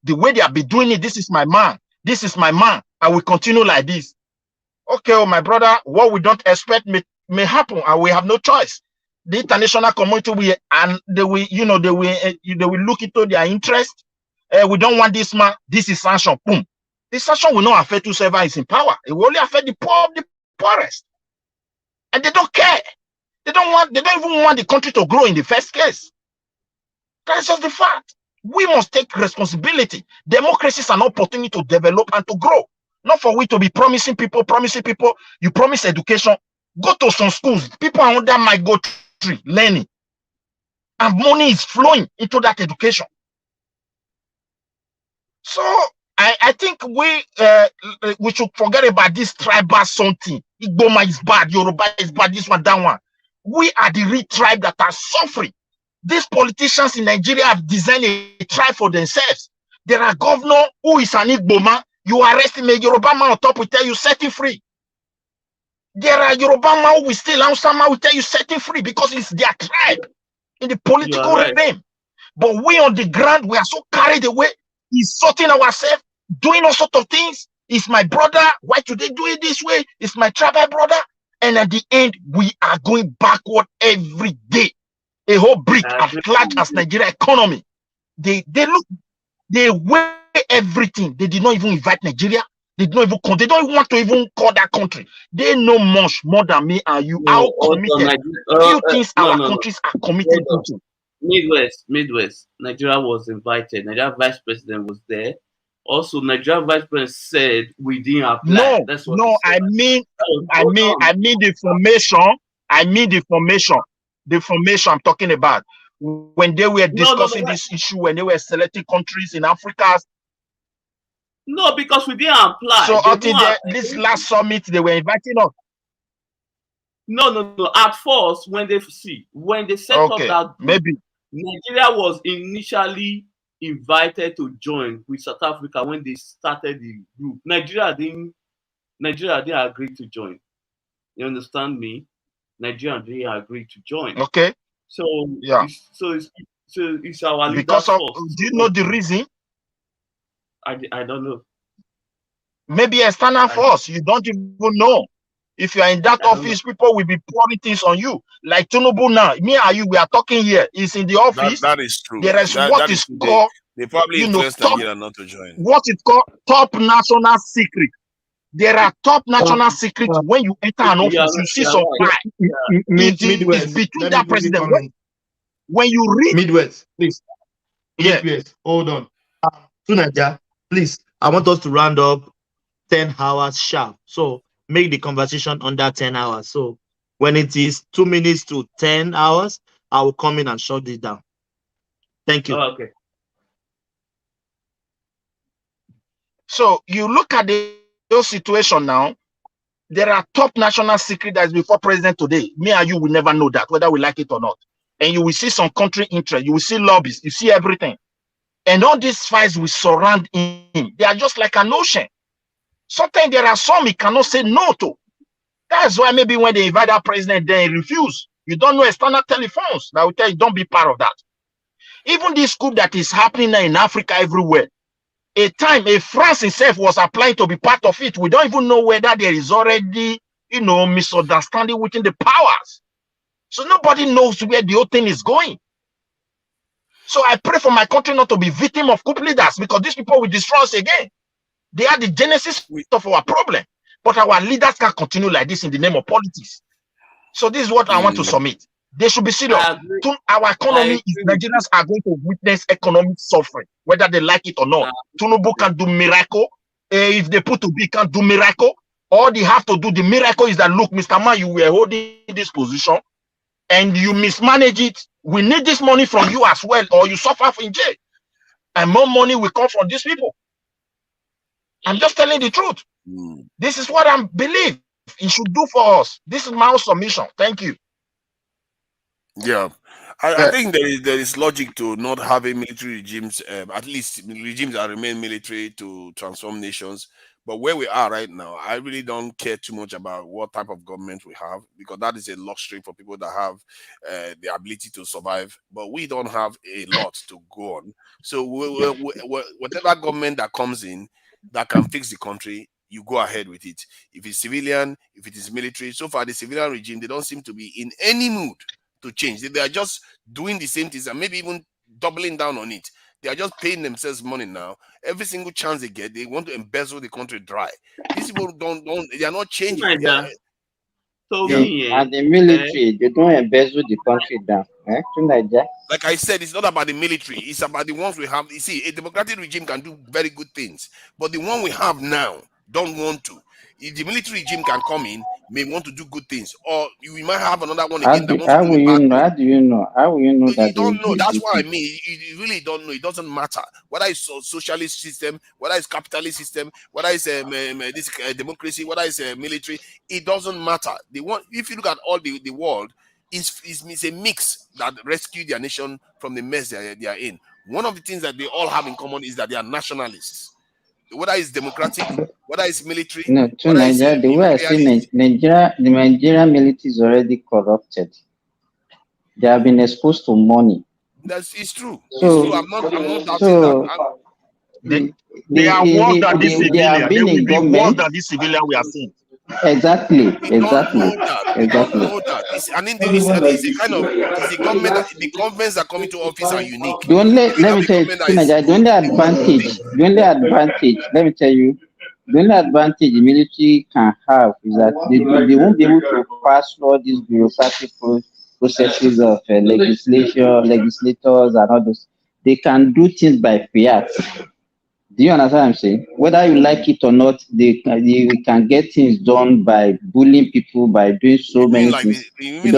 the way they have been doing it, this is my man, I will continue like this. Okay, oh my brother, what we don't expect may happen, and we have no choice. The international community they will look into their interest. We don't want this man. This is sanction. Boom. This sanction will not affect whoever is in power. It will only affect the poor of the poorest, and they don't care. They don't even want the country to grow in the first place. That's just the fact. We must take responsibility. Democracy is an opportunity to develop and to grow. Not for we to be promising people. You promise education. Go to some schools. People are under my go tree learning. And money is flowing into that education. So I think we should forget about this tribal something. Igboma is bad, Yoruba is bad, this one, that one. We are the real tribe that are suffering. These politicians in Nigeria have designed a tribe for themselves. There are governor who is an Igboma. You arrest him, a Yoruba man on top will tell you set him free. There are Yoruba man who will still Hausa man will tell you set him free because it's their tribe in the political realm. But we on the ground, we are so carried away, insulting ourselves, doing all sorts of things. It's my brother. Why should they do it this way? It's my tribal brother. And at the end, we are going backward every day. A whole brick as large as Nigeria economy. They weigh everything. They did not even invite Nigeria. They don't even want to even call that country. They know much more than me and you. How committed few things our countries are committed to. Midwest. Nigeria was invited. Nigeria vice president was there. Also, Nigeria vice president said we didn't apply. I mean the formation. The formation I'm talking about. When they were discussing this issue, when they were selecting countries in Africa. No, because we didn't apply. So until this last summit, they were inviting us. No. At first, when they set up that group, maybe Nigeria was initially invited to join with South Africa when they started the group. Nigeria didn't agree to join. You understand me? Nigeria didn't agree to join. Okay. So yeah. It's our leader's because of. fault. Do you know the reason? I don't know. Maybe external force. You don't even know. If you are in that office, people will be pouring things on you. Like Tinubu now, me and you, we are talking here. He's in the office. That is true. There is what is called. They probably influenced Nigeria not to join. What is called top national secret. There are top national secrets when you enter an office. You see some guy. It's between that president. When you read Midwest, please. Midwest, hold on. Tunaja, please. I want us to round up 10 hours sharp. So make the conversation under 10 hours. So when it is 2 minutes to 10 hours, I will come in and shut this down. Thank you. Oh, okay. So you look at those situation now. There are top national secret that is before president today. Me and you will never know that, whether we like it or not. And you will see some country interest. You will see lobbies. You see everything. And all these fights will surround him. They are just like an ocean. Sometimes there are some he cannot say no to. That's why maybe when they invite that president, then he refuse. You don't know external telephones. That will tell you, don't be part of that. Even this coup that is happening in Africa everywhere. A time, France itself was applying to be part of it. We don't even know whether there is already, misunderstanding within the powers. So nobody knows where the whole thing is going. So I pray for my country not to be victim of coup leaders, because these people will destroy us again. They are the genesis of our problem. But our leaders can't continue like this in the name of politics. So this is what I want to submit. They should be serious. Our economy, Nigerians are going to witness economic suffering, whether they like it or not. Tinubu can do miracle. If they put to be, can't do miracle. All they have to do, the miracle is that, look, Mr. Man, you were holding this position and you mismanage it. We need this money from you as well, or you suffer in jail. And more money will come from these people. I'm just telling the truth. This is what I believe it should do for us. This is my submission. Thank you. Yeah, I think there is logic to not having military regimes, at least regimes that remain military to transform nations. But where we are right now, I really don't care too much about what type of government we have, because that is a luxury for people that have the ability to survive. But we don't have a lot to go on. So whatever government that comes in that can fix the country, you go ahead with it. If it's civilian, if it is military, so far the civilian regime, they don't seem to be in any mood to change. They are just doing the same things and maybe even doubling down on it. They are just paying themselves money now. Every single chance they get, they want to embezzle the country dry. These people don't they are not changing. And the military, they don't embezzle the country down. Like I said, it's not about the military. It's about the ones we have. You see, a democratic regime can do very good things, but the one we have now don't want to. If the military regime can come in, may want to do good things, or we might have another one again that wants to do bad things. How do you know? How will you know that? You don't know. That's what I mean. You really don't know. It doesn't matter whether it's a socialist system, whether it's capitalist system, whether it's this democracy, whether it's military. It doesn't matter. They want. If you look at all the world, it's a mix that rescued their nation from the mess they are in. One of the things that they all have in common is that they are nationalists. Whether it's democratic, whether it's military. No, to Nigeria, the way I see Nigeria, the Nigerian military is already corrupted. They have been exposed to money. It's true. So, it's true. I'm not doubting that. They are worse than this civilian. They will be worse than this civilian we are seeing. Exactly. We don't know that. It's a kind of it's a government. The governments that come into office are unique. Let me tell you, the only advantage, let me tell you, the only advantage the military can have is that they won't be able to pass all these bureaucratic processes of legislators and all those. They can do things by fiat. Do you understand what I'm saying? Whether you like it or not, they can get things done by bullying people, by doing so many things. You mean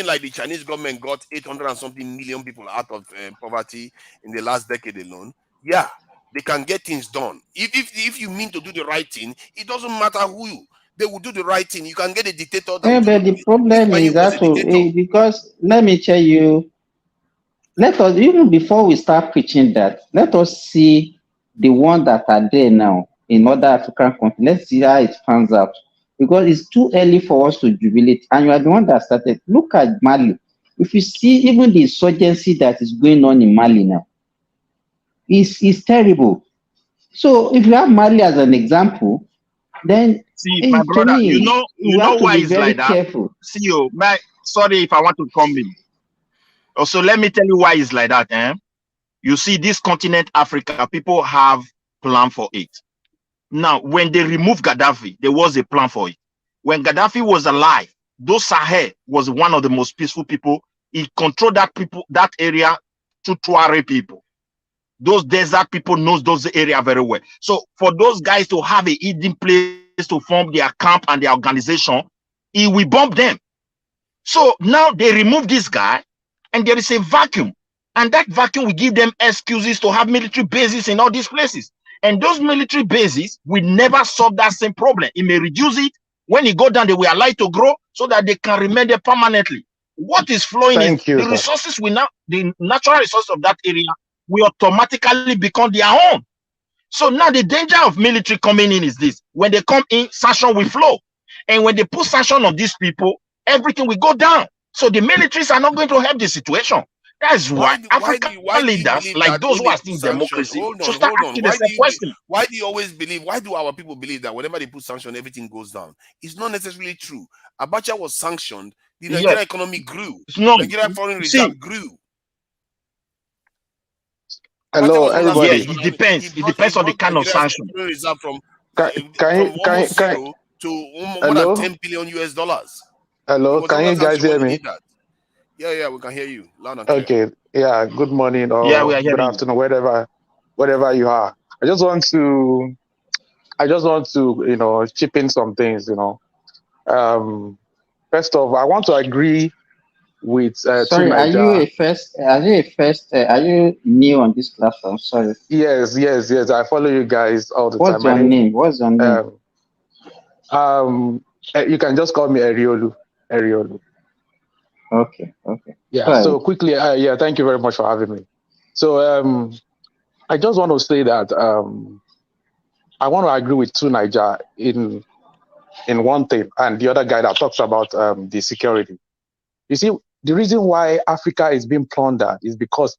like the Chinese government got 800 and something million people out of poverty in the last decade alone? Yeah, they can get things done. If you mean to do the right thing, it doesn't matter who they will do the right thing. You can get a dictator. But the problem is that because let me tell you, let us, even before we start preaching that, let us see the ones that are there now in other African countries. Let's see how it pans out. Because it's too early for us to jubilate. And you are the one that started. Look at Mali. If you see even the insurgency that is going on in Mali now, it's terrible. So if you have Mali as an example, then see, my brother, you know why it's like that. Careful. See you, sorry if I want to come in. Also, let me tell you why it's like that. You see, this continent, Africa, people have plan for it. Now, when they removed Gaddafi, there was a plan for it. When Gaddafi was alive, those Sahel was one of the most peaceful people. He controlled that area to Tuareg people. Those desert people knows those area very well. So for those guys to have a hidden place to form their camp and their organization, he will bomb them. So now they remove this guy, and there is a vacuum. And that vacuum will give them excuses to have military bases in all these places. And those military bases will never solve that same problem. It may reduce it. When it go down, they will allow it to grow so that they can remain there permanently. What is flowing is the resources the natural resources of that area will automatically become their own. So now the danger of military coming in is this. When they come in, sanction will flow. And when they put sanction on these people, everything will go down. So the militaries are not going to help the situation. That's why African leaders, like those who are still in democracy, should start asking the question. Why do you always believe, why do our people believe that whenever they put sanction, everything goes down? It's not necessarily true. Abacha was sanctioned, the Nigerian economy grew. Nigerian foreign reserve grew. Hello, everybody. Yeah, it depends on the kind of sanction. From can almost zero to more than $10 billion US. Hello, can you guys hear me? Yeah, we can hear you loud and clear. Okay, yeah. Good morning or good afternoon, wherever you are. I just want to, chip in some things. First off, I want to agree with. Sorry, are you new on this platform? Sorry. Yes. I follow you guys all the time. What's your name? You can just call me Eriolu. Okay. Yeah. Right. So quickly, thank you very much for having me. So I just want to say that I want to agree with Niger in one thing, and the other guy that talks about the security. You see, the reason why Africa is being plundered is because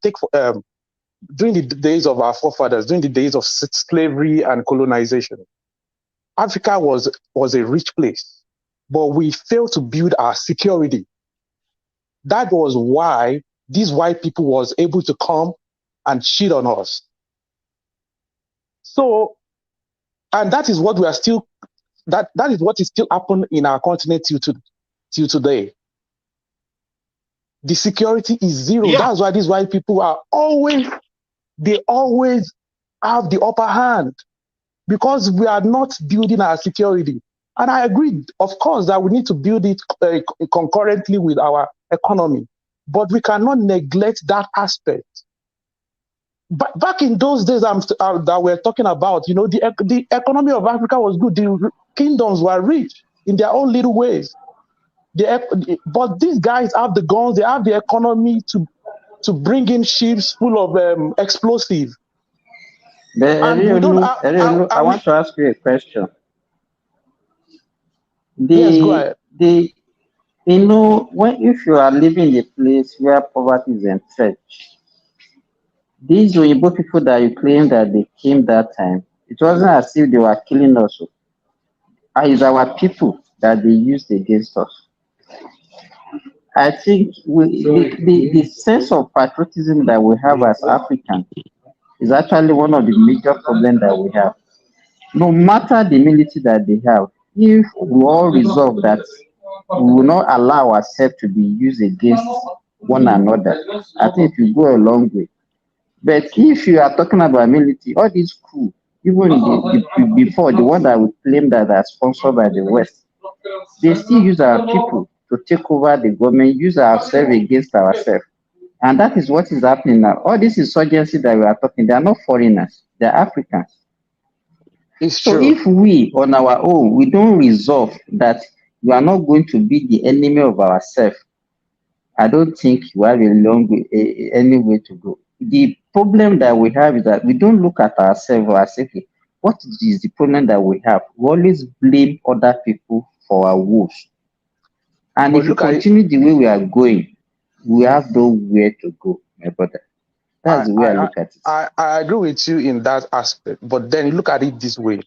during the days of our forefathers, during the days of slavery and colonization, Africa was a rich place, but we failed to build our security. That was why these white people was able to come and cheat on us. So, and that is what we are still, that is what is still happening in our continent till today. The security is zero. Yeah. That's why these white people are always have the upper hand, because we are not building our security. And I agree, of course, that we need to build it concurrently with our economy, but we cannot neglect that aspect. But back in those days that we're talking about, you know, the economy of Africa was good. The kingdoms were rich in their own little ways. But these guys have the guns, they have the economy to bring in ships full of explosive. And we don't I want to ask you a question. Yes, go ahead. You know, if you are living in a place where poverty is entrenched, these Oyibo people that you claim that they came that time, it wasn't as if they were killing us. It's our people that they used against us. I think the sense of patriotism that we have as Africans is actually one of the major problems that we have. No matter the military that they have, if we all resolve that we will not allow ourselves to be used against one another, I think it will go a long way. But if you are talking about military, all these coup, even before the one that we claim that are sponsored by the West, they still use our people to take over the government, use ourselves against ourselves. And that is what is happening now. All this insurgency that we are talking, they are not foreigners, they are Africans. So if we, on our own, we don't resolve that we are not going to be the enemy of ourselves, I don't think we have a long way, any way to go. The problem that we have is that we don't look at ourselves as okay, what is the problem that we have? We always blame other people for our woes. And if you continue the way we are going, we have nowhere to go, my brother. That's the way I look at it. I agree with you in that aspect, but then look at it this way.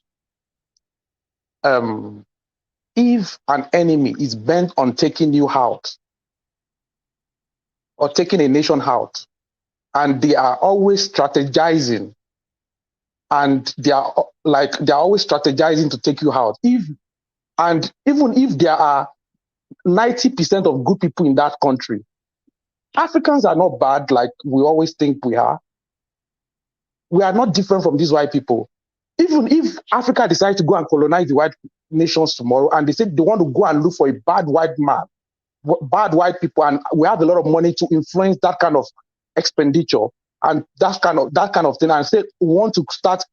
If an enemy is bent on taking you out or taking a nation out, and they are always strategizing, and they are always strategizing to take you out. Even if there are 90% of good people in that country, Africans are not bad like we always think we are. We are not different from these white people. Even if Africa decides to go and colonize the white nations tomorrow, and they say they want to go and look for a bad white man, bad white people, and we have a lot of money to influence that kind of expenditure and that kind of thing, and say we want to start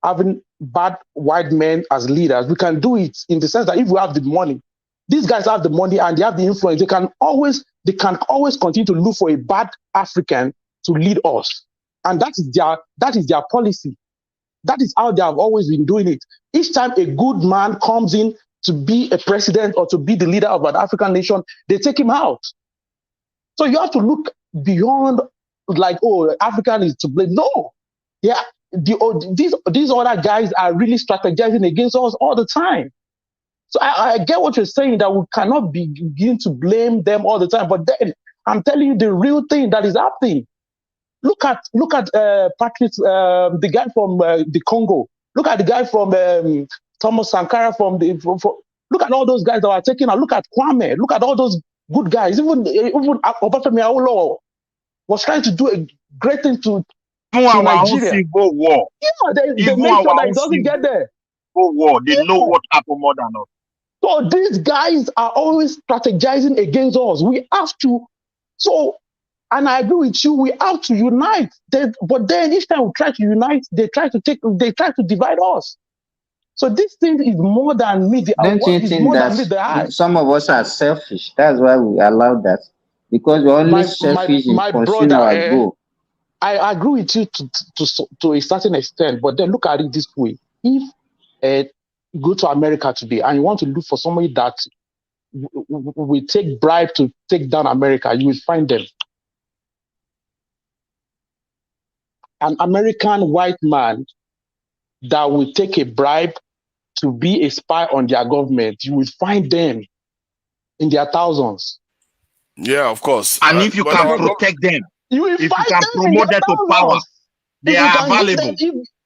having bad white men as leaders, we can do it in the sense that if we have the money, these guys have the money and they have the influence, they can always continue to look for a bad African to lead us. And that is their policy. That is how they have always been doing it. Each time a good man comes in to be a president or to be the leader of an African nation, they take him out. So you have to look beyond, like, oh, African is to blame. No, yeah, these other guys are really strategizing against us all the time. So I get what you're saying, that we cannot begin to blame them all the time. But then I'm telling you the real thing that is happening. Look at Patrick, the guy from the Congo. Look at the guy from Thomas Sankara look at all those guys that are taking out. Look at Kwame. Look at all those good guys. Even Obafemi Awolowo was trying to do a great thing to Nigeria. Civil war. Yeah, they make sure that it doesn't get there. War. They know what happened more than us. So these guys are always strategizing against us. We have to. And I agree with you, we have to unite. But then each time we try to unite, they try to divide us. So this thing is more than me. Don't you think that some of us are selfish? That's why we allow that. Because we're only selfish in pursuing our goal. I agree with you to a certain extent, but then look at it this way. if you go to America today and you want to look for somebody that will take bribe to take down America, you will find them. An American white man that will take a bribe to be a spy on their government, you will find them in their thousands. Yeah, of course. And if you can protect them, you will if you find can them promote them to power, they are available.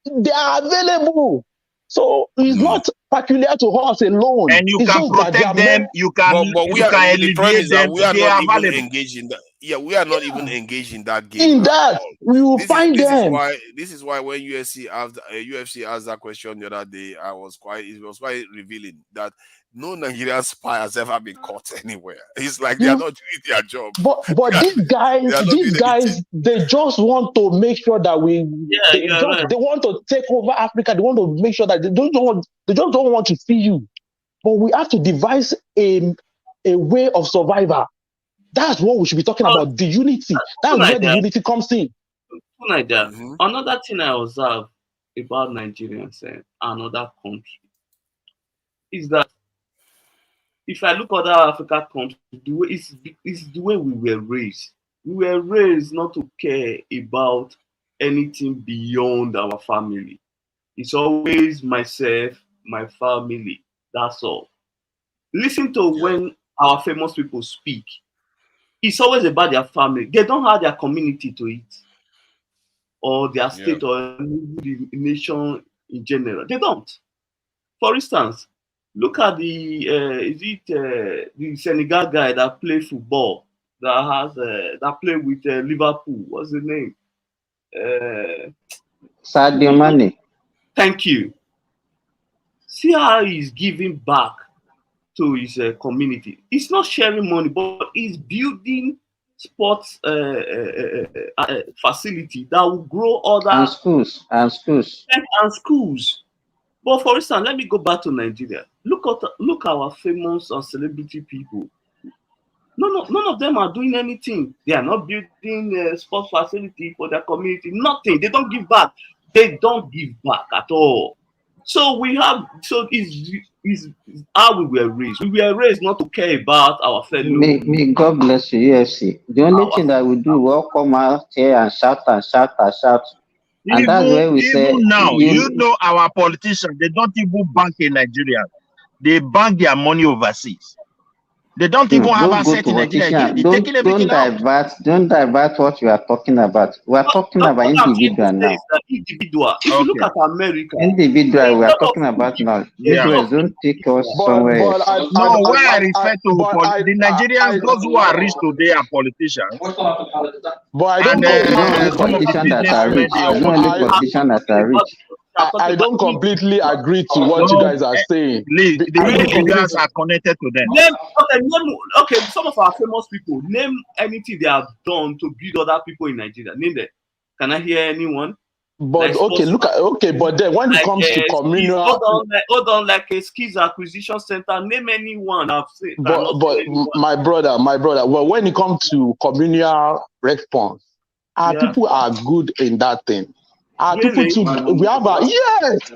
They are available. So it's not peculiar to us alone. And you it's can protect them. You can, but we you are, can the problem alleviate is that them. we are They not are even available. engaged in that. Yeah, we are not even engaged in that game. In that, we will find them. This is why when UFC asked that question the other day, it was quite revealing that no Nigerian spy has ever been caught anywhere. It's like they are not doing their job. But these guys, they just want to make sure that they want to take over Africa. They want to make sure that they just don't want to see you. But we have to devise a way of survival. That's what we should be talking about. The unity. That's where the unity comes in. Like that. Another thing I observe about Nigerians and another country is that if I look at other African countries, it's the way we were raised. We were raised not to care about anything beyond our family. It's always myself, my family. That's all. Listen to when our famous people speak. It's always about their family. They don't have their community to it, or their state, or the nation in general. They don't. For instance, look at the Senegal guy that plays football, that play with Liverpool. What's the name? Sadio Mane. Thank you. See how he's giving back to his community. He's not sharing money, but he's building sports facility that will grow other schools. But for instance, let me go back to Nigeria. Look our famous celebrity people. None of them are doing anything. They are not building a sports facility for their community. Nothing. They don't give back. They don't give back at all. So it's how we were raised. We were raised not to care about our fellow. May God bless you, UFC. The only thing that we do, we'll come out here and shout. And that's where we say now, you know, our politicians, they don't even bank in Nigeria. They bank their money overseas. They don't even have asset in Nigeria. Don't divert what you are talking about. We are talking about individual now. Individual. If you look at America, individual, we are talking about now. Individuals don't take us somewhere else. Where I refer to the Nigerians, those who are rich today are politicians. But I don't know. Politicians that are rich. There's no only politicians that are rich. I don't completely agree to what you guys are saying. The individuals are connected to them. Okay, some of our famous people, name anything they have done to build other people in Nigeria. Name them. Can I hear anyone? But but then when it comes to communal, hold on, like a skills acquisition center. Name anyone I've seen. But my brother. Well, when it comes to communal response, our people are good in that thing. People too. We have yes.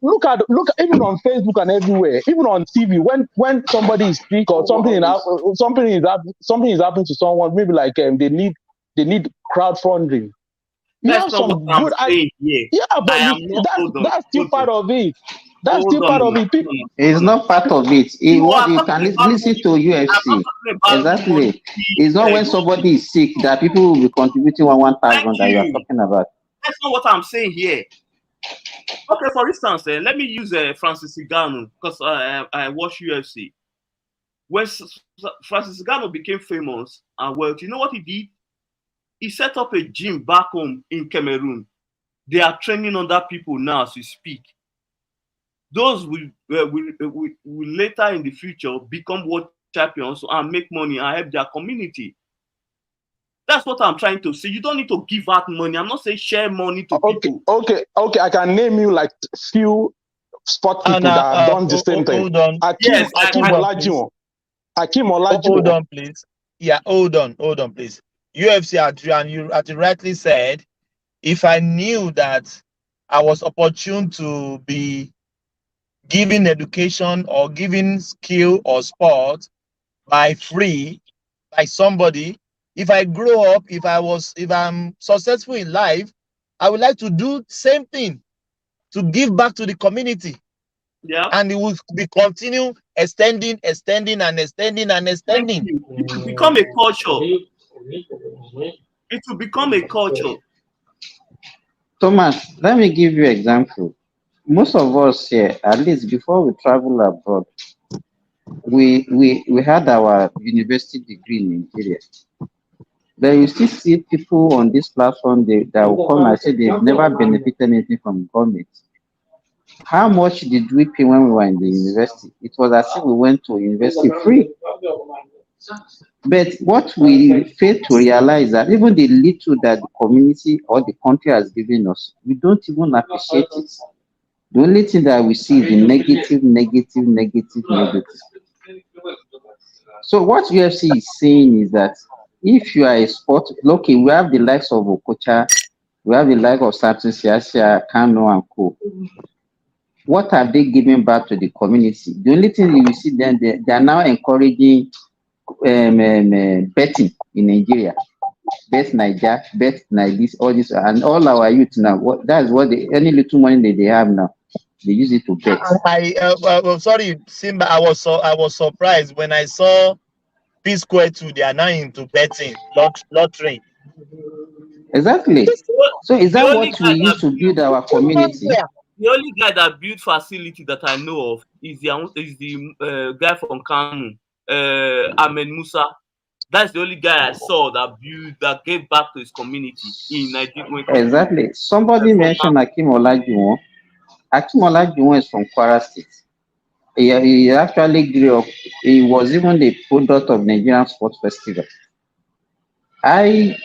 Look at even on Facebook and everywhere, even on TV. When somebody speaks or something is happening to someone, maybe like they need crowdfunding. That's not what I'm saying here. Yeah, but that's still part of it. That's still part of it. People. It's not part of it. What you can listen to UFC. Exactly. It's not when somebody is sick that people will be contributing 1,000 that you are talking about. That's not what I'm saying here. Okay, for instance, let me use Francis Ngannou because I watch UFC. When Francis Ngannou became famous and wealthy, you know what he did? He set up a gym back home in Cameroon. They are training other people now as we speak. Those will later in the future become world champions and make money and help their community. That's what I'm trying to say. You don't need to give out money. I'm not saying share money to people. Okay. I can name you like few sport people that have done the same thing. Hold on. Akim Olajuwon. Hold on, please. Yeah, hold on, please. UFC, and you rightly said, if I knew that I was opportune to be given education or given skill or sport by free by somebody, if I grow up, if I'm successful in life, I would like to do same thing to give back to the community. Yeah. And it will be continue extending. It will become a culture. It will become a culture. Thomas, let me give you an example. Most of us here, at least before we travel abroad, we had our university degree in Nigeria. But you still see people on this platform that will come and say they've never benefited anything from government. How much did we pay when we were in the university? It was as if we went to university free. But what we fail to realize that even the little that the community or the country has given us, we don't even appreciate it. The only thing that we see is the negative. So what UFC is saying is that if you are a sport, okay, we have the likes of Okocha, we have the likes of Samson Siasia, Kano and Co. What have they given back to the community? The only thing you see them, they are now encouraging betting in Nigeria. Bet Nigeria, bet this, all this, and all our youth now. That's what any little money that they have now, they use it to bet. I'm sorry, Simba. I was surprised when I saw P Square 2. They are now into betting, lottery. Exactly. So is that what we used to build our community? The only guy that built facility that I know of is the guy from Kanu, Ahmed Musa. That's the only guy I saw that gave back to his community in Nigeria. Exactly. Somebody mentioned Akim Olajuwon. Akim Olajuwon is from Kwara State. He actually grew up. He was even the product of Nigerian Sports Festival. I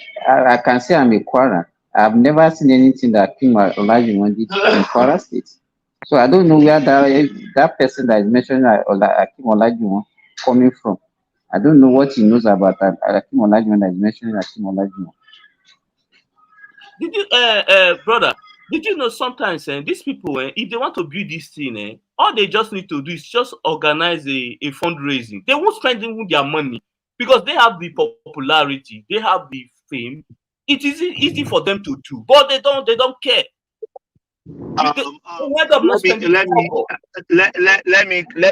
can say I'm a Kwara. I've never seen anything that Akim Olajuwon did in Kwara State. So I don't know where that person that is mentioning Akim Olajuwon coming from. I don't know what he knows about Akim Olajuwon that is mentioning Akim Olajuwon. Did you, brother? Did you know sometimes these people, if they want to build this thing, all they just need to do is just organize a fundraising. They won't spend even their money because they have the popularity, they have the fame. It is easy for them to do, but they don't care.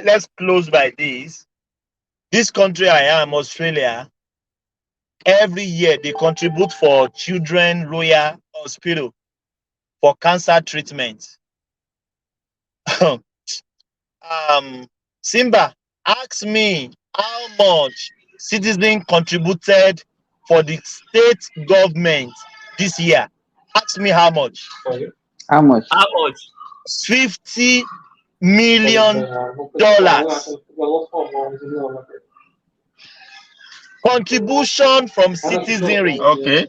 Let's close by this. This country I am, Australia, every year they contribute for Children Royal Hospital for cancer treatment. Simba, ask me how much citizens contributed for the state government this year. Ask me how much. How much? How much? $50 million. Contribution from citizenry. Okay.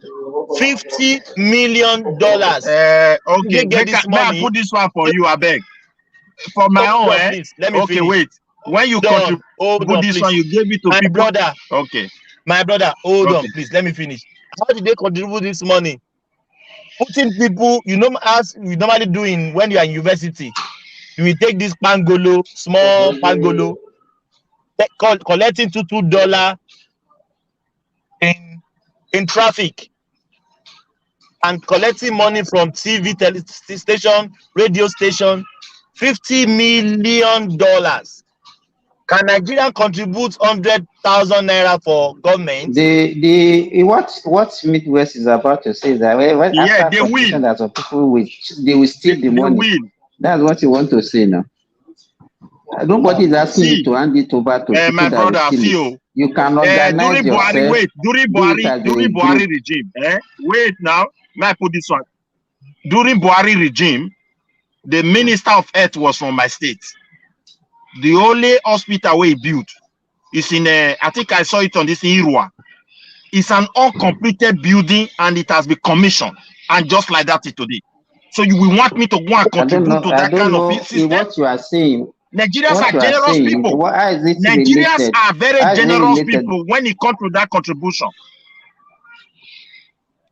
$50 million. Okay. May I put this one for you, I beg? For my own, please, let me okay, finish. wait. When you contribute this one, you gave it to my people. Brother. Okay. My brother, hold on, please. Let me finish. How did they contribute this money? Putting people, as we normally do when you are in university, you will take this pangolo, small pangolo, collecting $2 in traffic, and collecting money from TV station, radio station, $50 million. Can Nigeria contribute 100,000 naira for government? What Midwest is about to say is that after contribution, that some people they will steal the money. That's what you want to say now. Nobody is asking you to hand it over to people my brother, that will steal it. You can organize yourself. During Buhari regime, wait now, may I put this one? During Buhari regime, the Minister of Health was from my state. The only hospital we built is in I think I saw it on this Irua. It's an uncompleted building and it has been commissioned, and just like that today. So you will want me to go and contribute to that kind of system? What you are saying. Nigerians are generous people. Nigerians are very generous people when it comes to that contribution.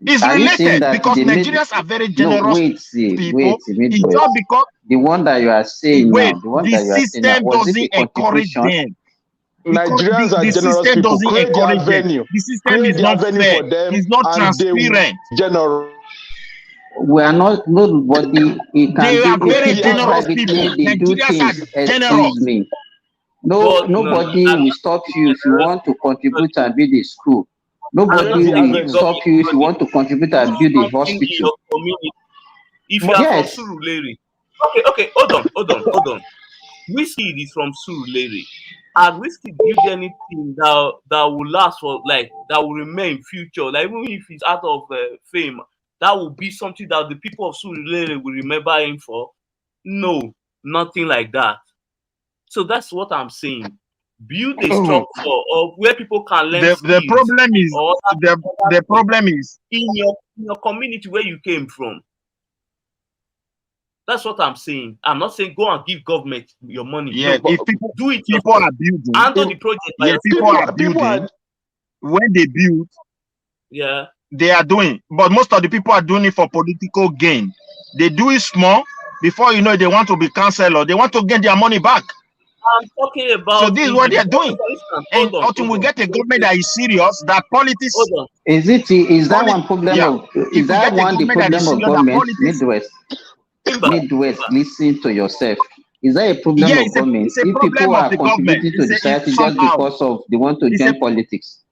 It's related because Nigerians are very generous people. It's not because the one that you are saying now, the one the that you are saying now, system doesn't encourage them. Nigerians are generous people. Create the avenue. The system is not fair. For them. It's not transparent. Generous. We are not nobody. They are very generous people. They do things. Excuse me. Nobody will stop you if you want to contribute and build a school. Nobody will stop you if you want to contribute and build a hospital. If you are from Surulere, okay, hold on. Whiskey is from Surulere. Has Whiskey built anything that will last for that will remain future? Like even if it's out of fame, that will be something that the people of Surulere will remember him for? No, nothing like that. So that's what I'm saying. Build a structure of where people can learn skills. The problem is in your community where you came from. That's what I'm saying. I'm not saying go and give government your money. Yeah, no, if people do it. People are building. Handle the project. Yeah, people are building. When they build, yeah, they are doing. But most of the people are doing it for political gain. They do it small. Before you know it, they want to be councillor. They want to get their money back. I'm talking about. So this is what they are doing. And until we get a government that is serious, that politics. Is that one problem? Is that one the problem of government? Midwest, listen to yourself. Is that a problem of government? If people are contributing to the society just because of they want to join politics.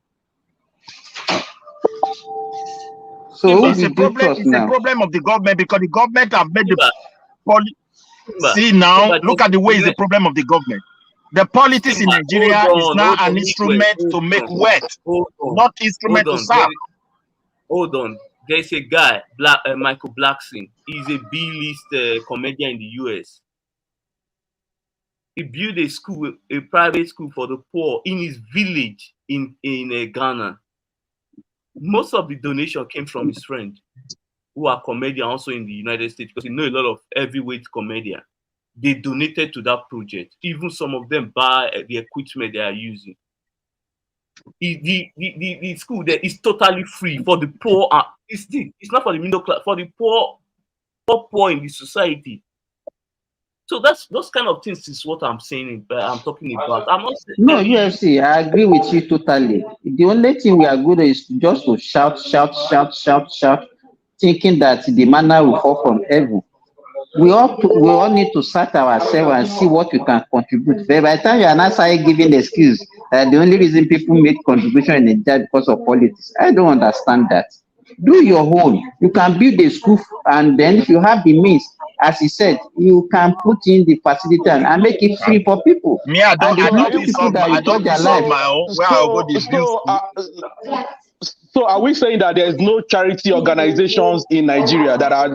So it's a problem. It's a problem of the government because the government have made the see now. Look at the way it's a problem of the government. The politics in Nigeria is now an instrument to make wealth, not instrument to serve. Hold on. There's a guy, Michael Blackson. He's a B-list comedian in the US. He built a school, a private school for the poor in his village in Ghana. Most of the donation came from his friends who are comedians also in the United States because you know a lot of heavyweight comedians. They donated to that project. Even some of them buy the equipment they are using. The school there is totally free for the poor. It's not for the middle class, for the poor in the society. So those kind of things is what I'm saying. I'm talking about. I'm not saying, no, UFC. I agree with you totally. The only thing we are good at is just to shout, thinking that the manna will fall from heaven. We all need to search ourselves and see what we can contribute. But by the time you are not giving excuse that the only reason people make contribution in Nigeria because of politics, I don't understand that. Do your own. You can build a school, and then if you have the means, as he said, you can put in the facility and make it free for people. Me, I don't solve my own. Where I go the bills. So are we saying that there is no charity organizations in Nigeria that are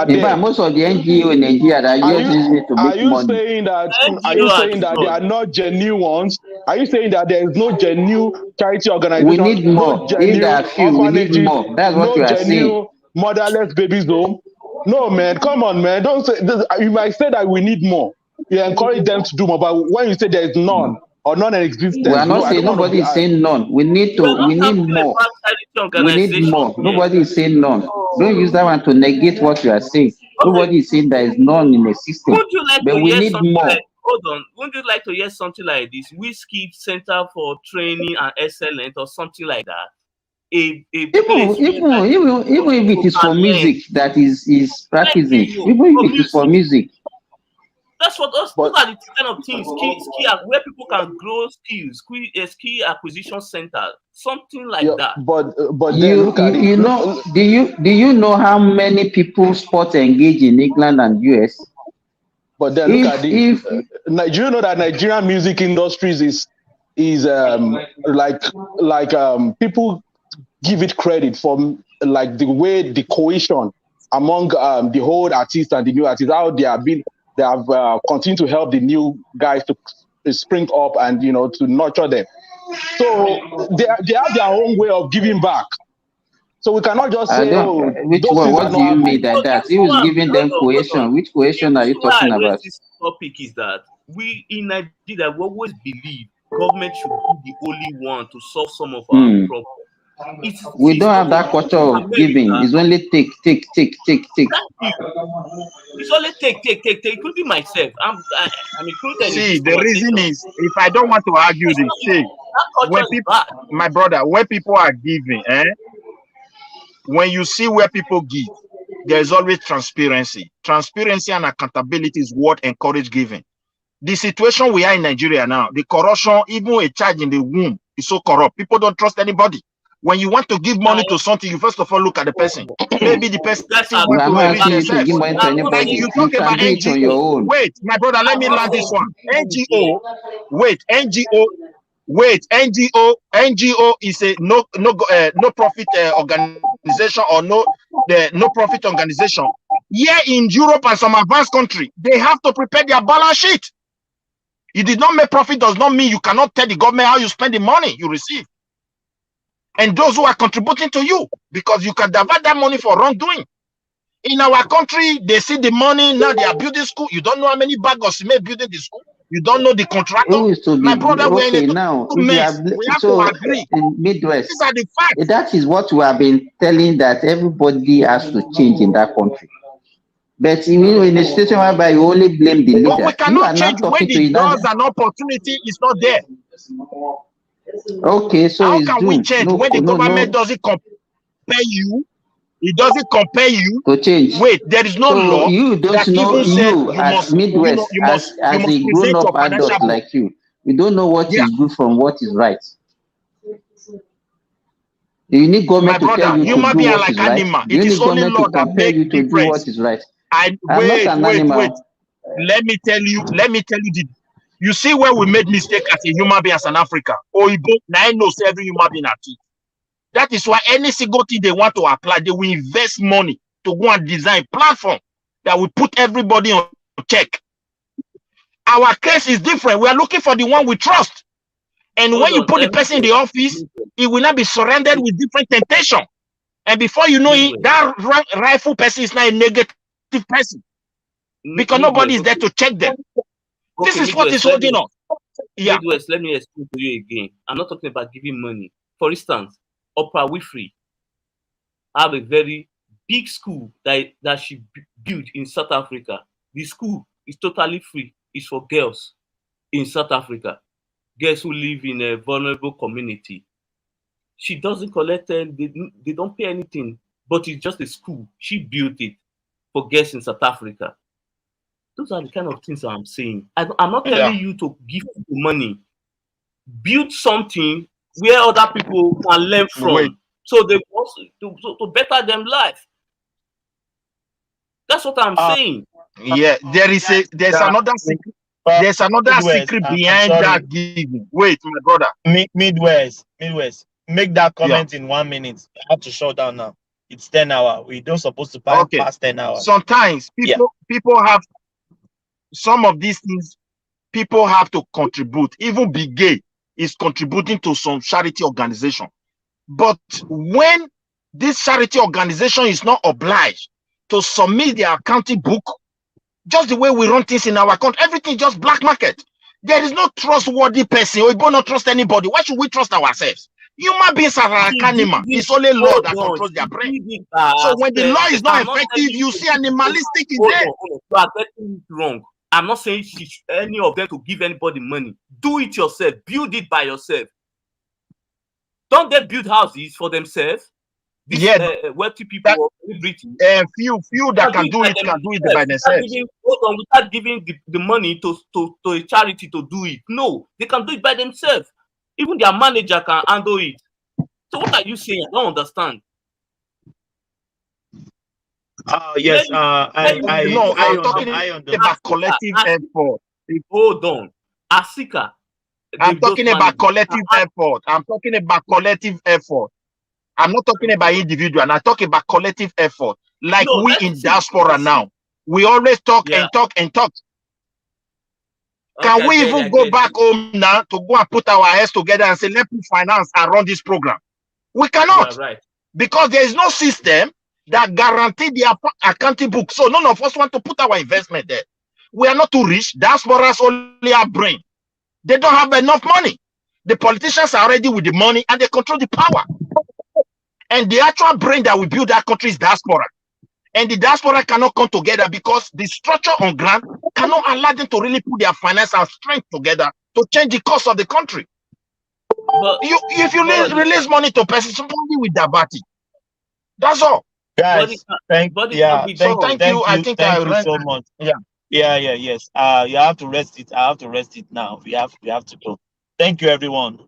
there? Fact, most of the NGO in Nigeria that are using it to make money. Are you saying that they are not genuine ones? Are you saying that there is no genuine charity organization? We need more. If there are few, we need more. That's what you are saying. Motherless babies home. No, man, come on, man. Don't say this. You might say that we need more. You encourage them to do more, but when you say there is none or non-existent, we are not saying nobody is saying none. We need more. We need more. Nobody is saying none. Don't use that one to negate what you are saying. Nobody is saying there is none in the system. But we need more. Hold on. Wouldn't you like to hear something like this? Whiskey Center for Training and Excellence or something like that? Even if it is for music that is practicing, even if it is for music. That's what those are the kind of things where people can grow skills, skill acquisition center, something like that. But do you know how many people sports engage in England and US? But then look at this. Do you know that Nigerian music industries is people give it credit for like the way the cohesion among the old artists and the new artists, how they have continued to help the new guys to spring up and to nurture them. So they have their own way of giving back. So we cannot just say, what do you mean by that? He was giving them cohesion. Which cohesion are you talking about? This topic is that we in Nigeria we always believe government should be the only one to solve some of our problems. We don't have that culture of giving. It's only take. It's only take. Including myself. I'm included in See, this the reason conversation. is, if I don't want to argue this, see, when people, my brother, when people are giving, when you see where people give, there's always transparency. Transparency and accountability is what encourage giving. The situation we are in Nigeria now, the corruption, even a child in the womb is so corrupt. People don't trust anybody. When you want to give money to something, you first of all look at the person. Maybe the person want to enrich themselves. And you talk about NGO. Wait, my brother, let me land this one. NGO. NGO is a no profit organization or no profit organization. Here in Europe and some advanced country, they have to prepare their balance sheet. You did not make profit does not mean you cannot tell the government how you spend the money you receive. And those who are contributing to you, because you can divert that money for wrongdoing. In our country, they see the money, now they are building school. You don't know how many bags of cement building the school. You don't know the contractor. My brother, we're in a mess. We have to agree. Midwest. These are the facts. That is what we have been telling, that everybody has to change in that country. But in a situation whereby you only blame the leader, but we cannot change when the doors and opportunity is not there. Okay, so how can we change when the government doesn't compare you? It doesn't compare you to change. Wait, there is no law you don't that know even said you as Midwest, as a grown-up adult like you don't know what is good from what is right. You need government to tell you to do what is right. You need government to compare you to do what is right. Wait. Let me tell you you see where we made mistake as a human being as an African. Now knows every human being at it. That is why any single thing they want to apply, they will invest money to go and design platform that will put everybody on check. Our case is different. We are looking for the one we trust. And when you put the person in the office, it will not be surrounded with different temptation. And before you know it, that rightful person is not a negative person. Because nobody is there to check them. This is what is holding us. Yeah. Midwest, let me explain to you again. I'm not talking about giving money. For instance, Oprah Winfrey have a very big school that she built in South Africa. The school is totally free. It's for girls in South Africa. Girls who live in a vulnerable community. She doesn't collect them. They don't pay anything. But it's just a school. She built it for girls in South Africa. Those are the kind of things I'm saying. I'm not telling you to give people money. Build something where other people can learn from. So they want to better them life. That's what I'm saying. Yeah, there's another secret. There's another secret behind that giving. Wait, my brother. Midwest. Make that comment in 1 minute. I have to shut down now. It's 10 hours. We don't supposed to pass past 10 hours. Sometimes people have some of these things. People have to contribute. Even Big Gay is contributing to some charity organization. But when this charity organization is not obliged to submit their accounting book, just the way we run things in our country, everything just black market. There is no trustworthy person. We do not trust anybody. Why should we trust ourselves? Human beings are like animals. It's only law that controls their brain. So when the law is not effective, you see animalistic is there. You are getting it wrong. I'm not saying any of them to give anybody money. Do it yourself. Build it by yourself. Don't they build houses for themselves? Wealthy people, few that can do it by themselves. Without giving the money to a charity to do it. No, they can do it by themselves. Even their manager can handle it. So what are you saying? I don't understand. Yes, I'm talking about collective effort. Hold on. Asika. I'm talking about collective effort. I'm talking about collective effort. I'm not talking about individual. I'm talking about collective effort. Like we in diaspora now. We always talk and talk and talk. Can we even go back home now to go and put our heads together and say, let's put finance and run this program? We cannot. Because there is no system that guarantee the accounting book. So none of us want to put our investment there. We are not too rich. Diasporas only have brain. They don't have enough money. The politicians are already with the money and they control the power. And the actual brain that will build that country is diaspora. And the diaspora cannot come together because the structure on ground cannot allow them to really put their finance and strength together to change the course of the country. But if you release money to person, somebody with that body. That's all. Guys, thank you. I think I ran so much. Yes. You have to rest it. I have to rest it now. We have to go. Thank you, everyone.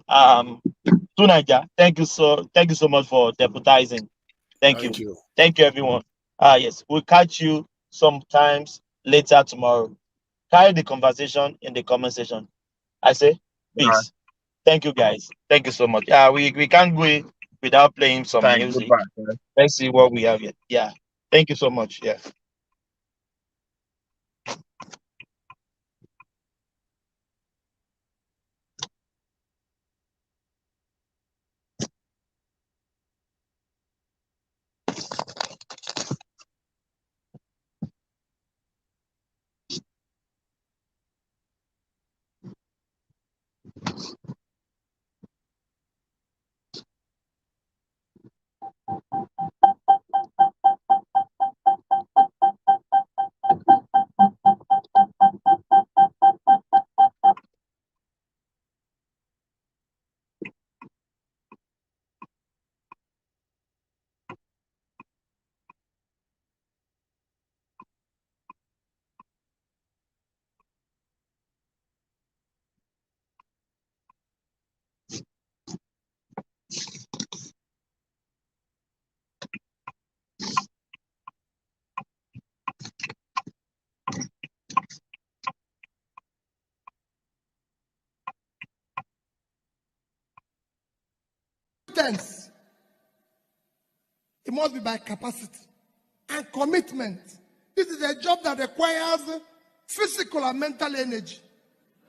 Tunaja, thank you so much for deputizing. Thank you. Thank you, everyone. Yes, we'll catch you sometimes later tomorrow. Carry the conversation in the comment section. I say peace. Thank you, guys. Thank you so much. We can't go without playing some music. Let's see what we have here. Yeah. Thank you so much. Yeah. It must be by capacity and commitment. This is a job that requires physical and mental energy.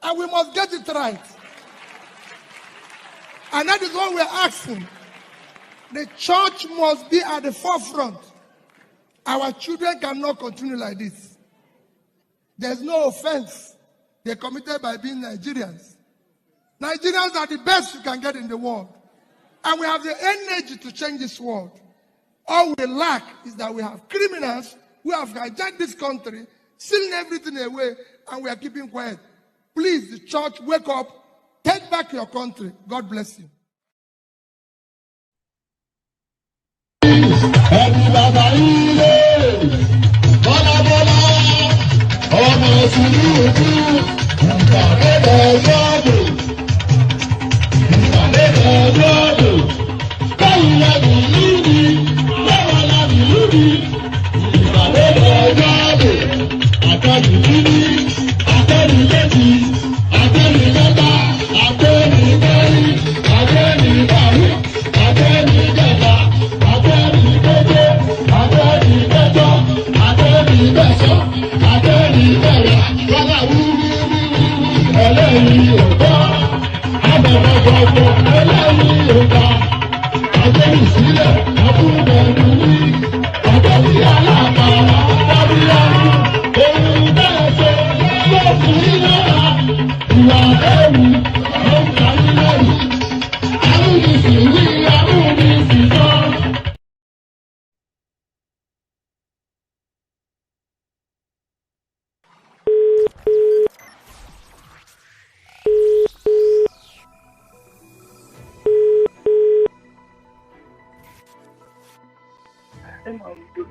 And we must get it right. And that is what we're asking. The church must be at the forefront. Our children cannot continue like this. There's no offense. They're committed by being Nigerians. Nigerians are the best you can get in the world. And we have the energy to change this world. All we lack is that we have criminals who have hijacked this country, stealing everything away, and we are keeping quiet. Please, the church, wake up. Take back your country. God bless you.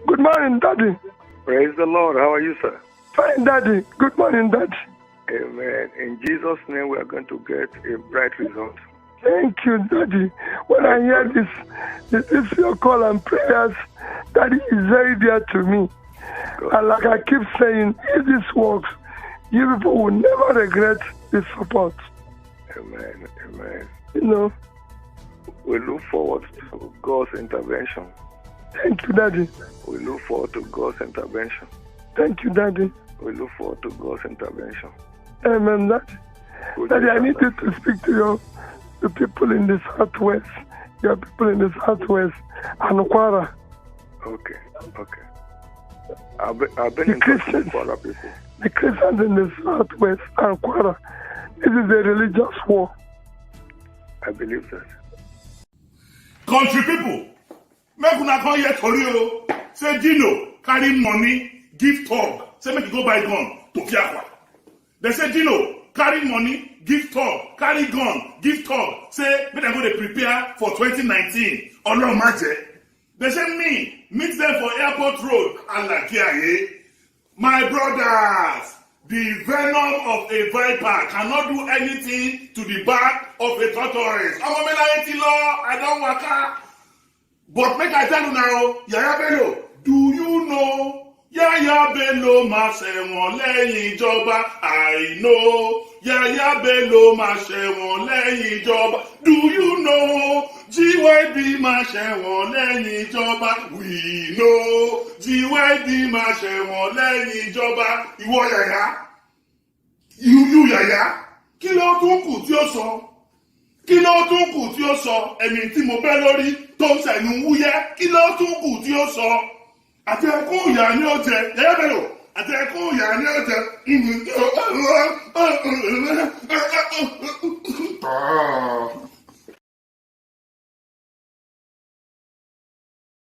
Good morning, Daddy. Praise the Lord. How are you, sir? Fine, Daddy. Good morning, Daddy. Amen. In Jesus' name, we are going to get a bright result. Thank you, Daddy. When I hear this your call and prayers, Daddy is very dear to me. God. And like I keep saying, if this works, you people will never regret this support. Amen. Amen. You know, we look forward to God's intervention. Thank you, Daddy. We look forward to God's intervention. Thank you, Daddy. We look forward to God's intervention. Amen, Daddy. Daddy, I need you to speak to the people in the Southwest. Your people in the Southwest and Kwara. Okay. I've been in touch with Kwara people. The Christians in the Southwest and Kwara. This is a religious war. I believe that. Country people, Make una come here tori o. Say Dino carry money, give talk. Say make you go buy gun to Piakwa. They say Dino carry money, give talk, carry gun, give talk. Say make dem go dey prepare for 2019. Ọlọ́run má jẹ́. They say me meet them for airport road. Alakiaye. My brothers, the venom of a viper cannot do anything to the back of a tortoise. I don't waka. But make I tell you now, Yaya Bello, do you know Yaya Bello máa ṣẹ̀wọ̀n lẹ́yìn ìjọba? I know Yaya Bello máa ṣẹ̀wọ̀n lẹ́yìn ìjọba. Do you know GYB máa ṣẹ̀wọ̀n lẹ́yìn ìjọba? We know GYB máa ṣẹ̀wọ̀n lẹ́yìn ìjọba. Ìwọ Yaya, you Yaya, kí ló tún kù tí ó sọ? Kí ló tún kù tí ó sọ? Ẹni tí mo bẹ́ lórí tó ń ṣẹ̀nu wúyẹ́, kí ló tún kù tí ó sọ? Àti ẹkún ìyá ni ó jẹ, Yaya Bello, àti ẹkún ìyá ni ó jẹ.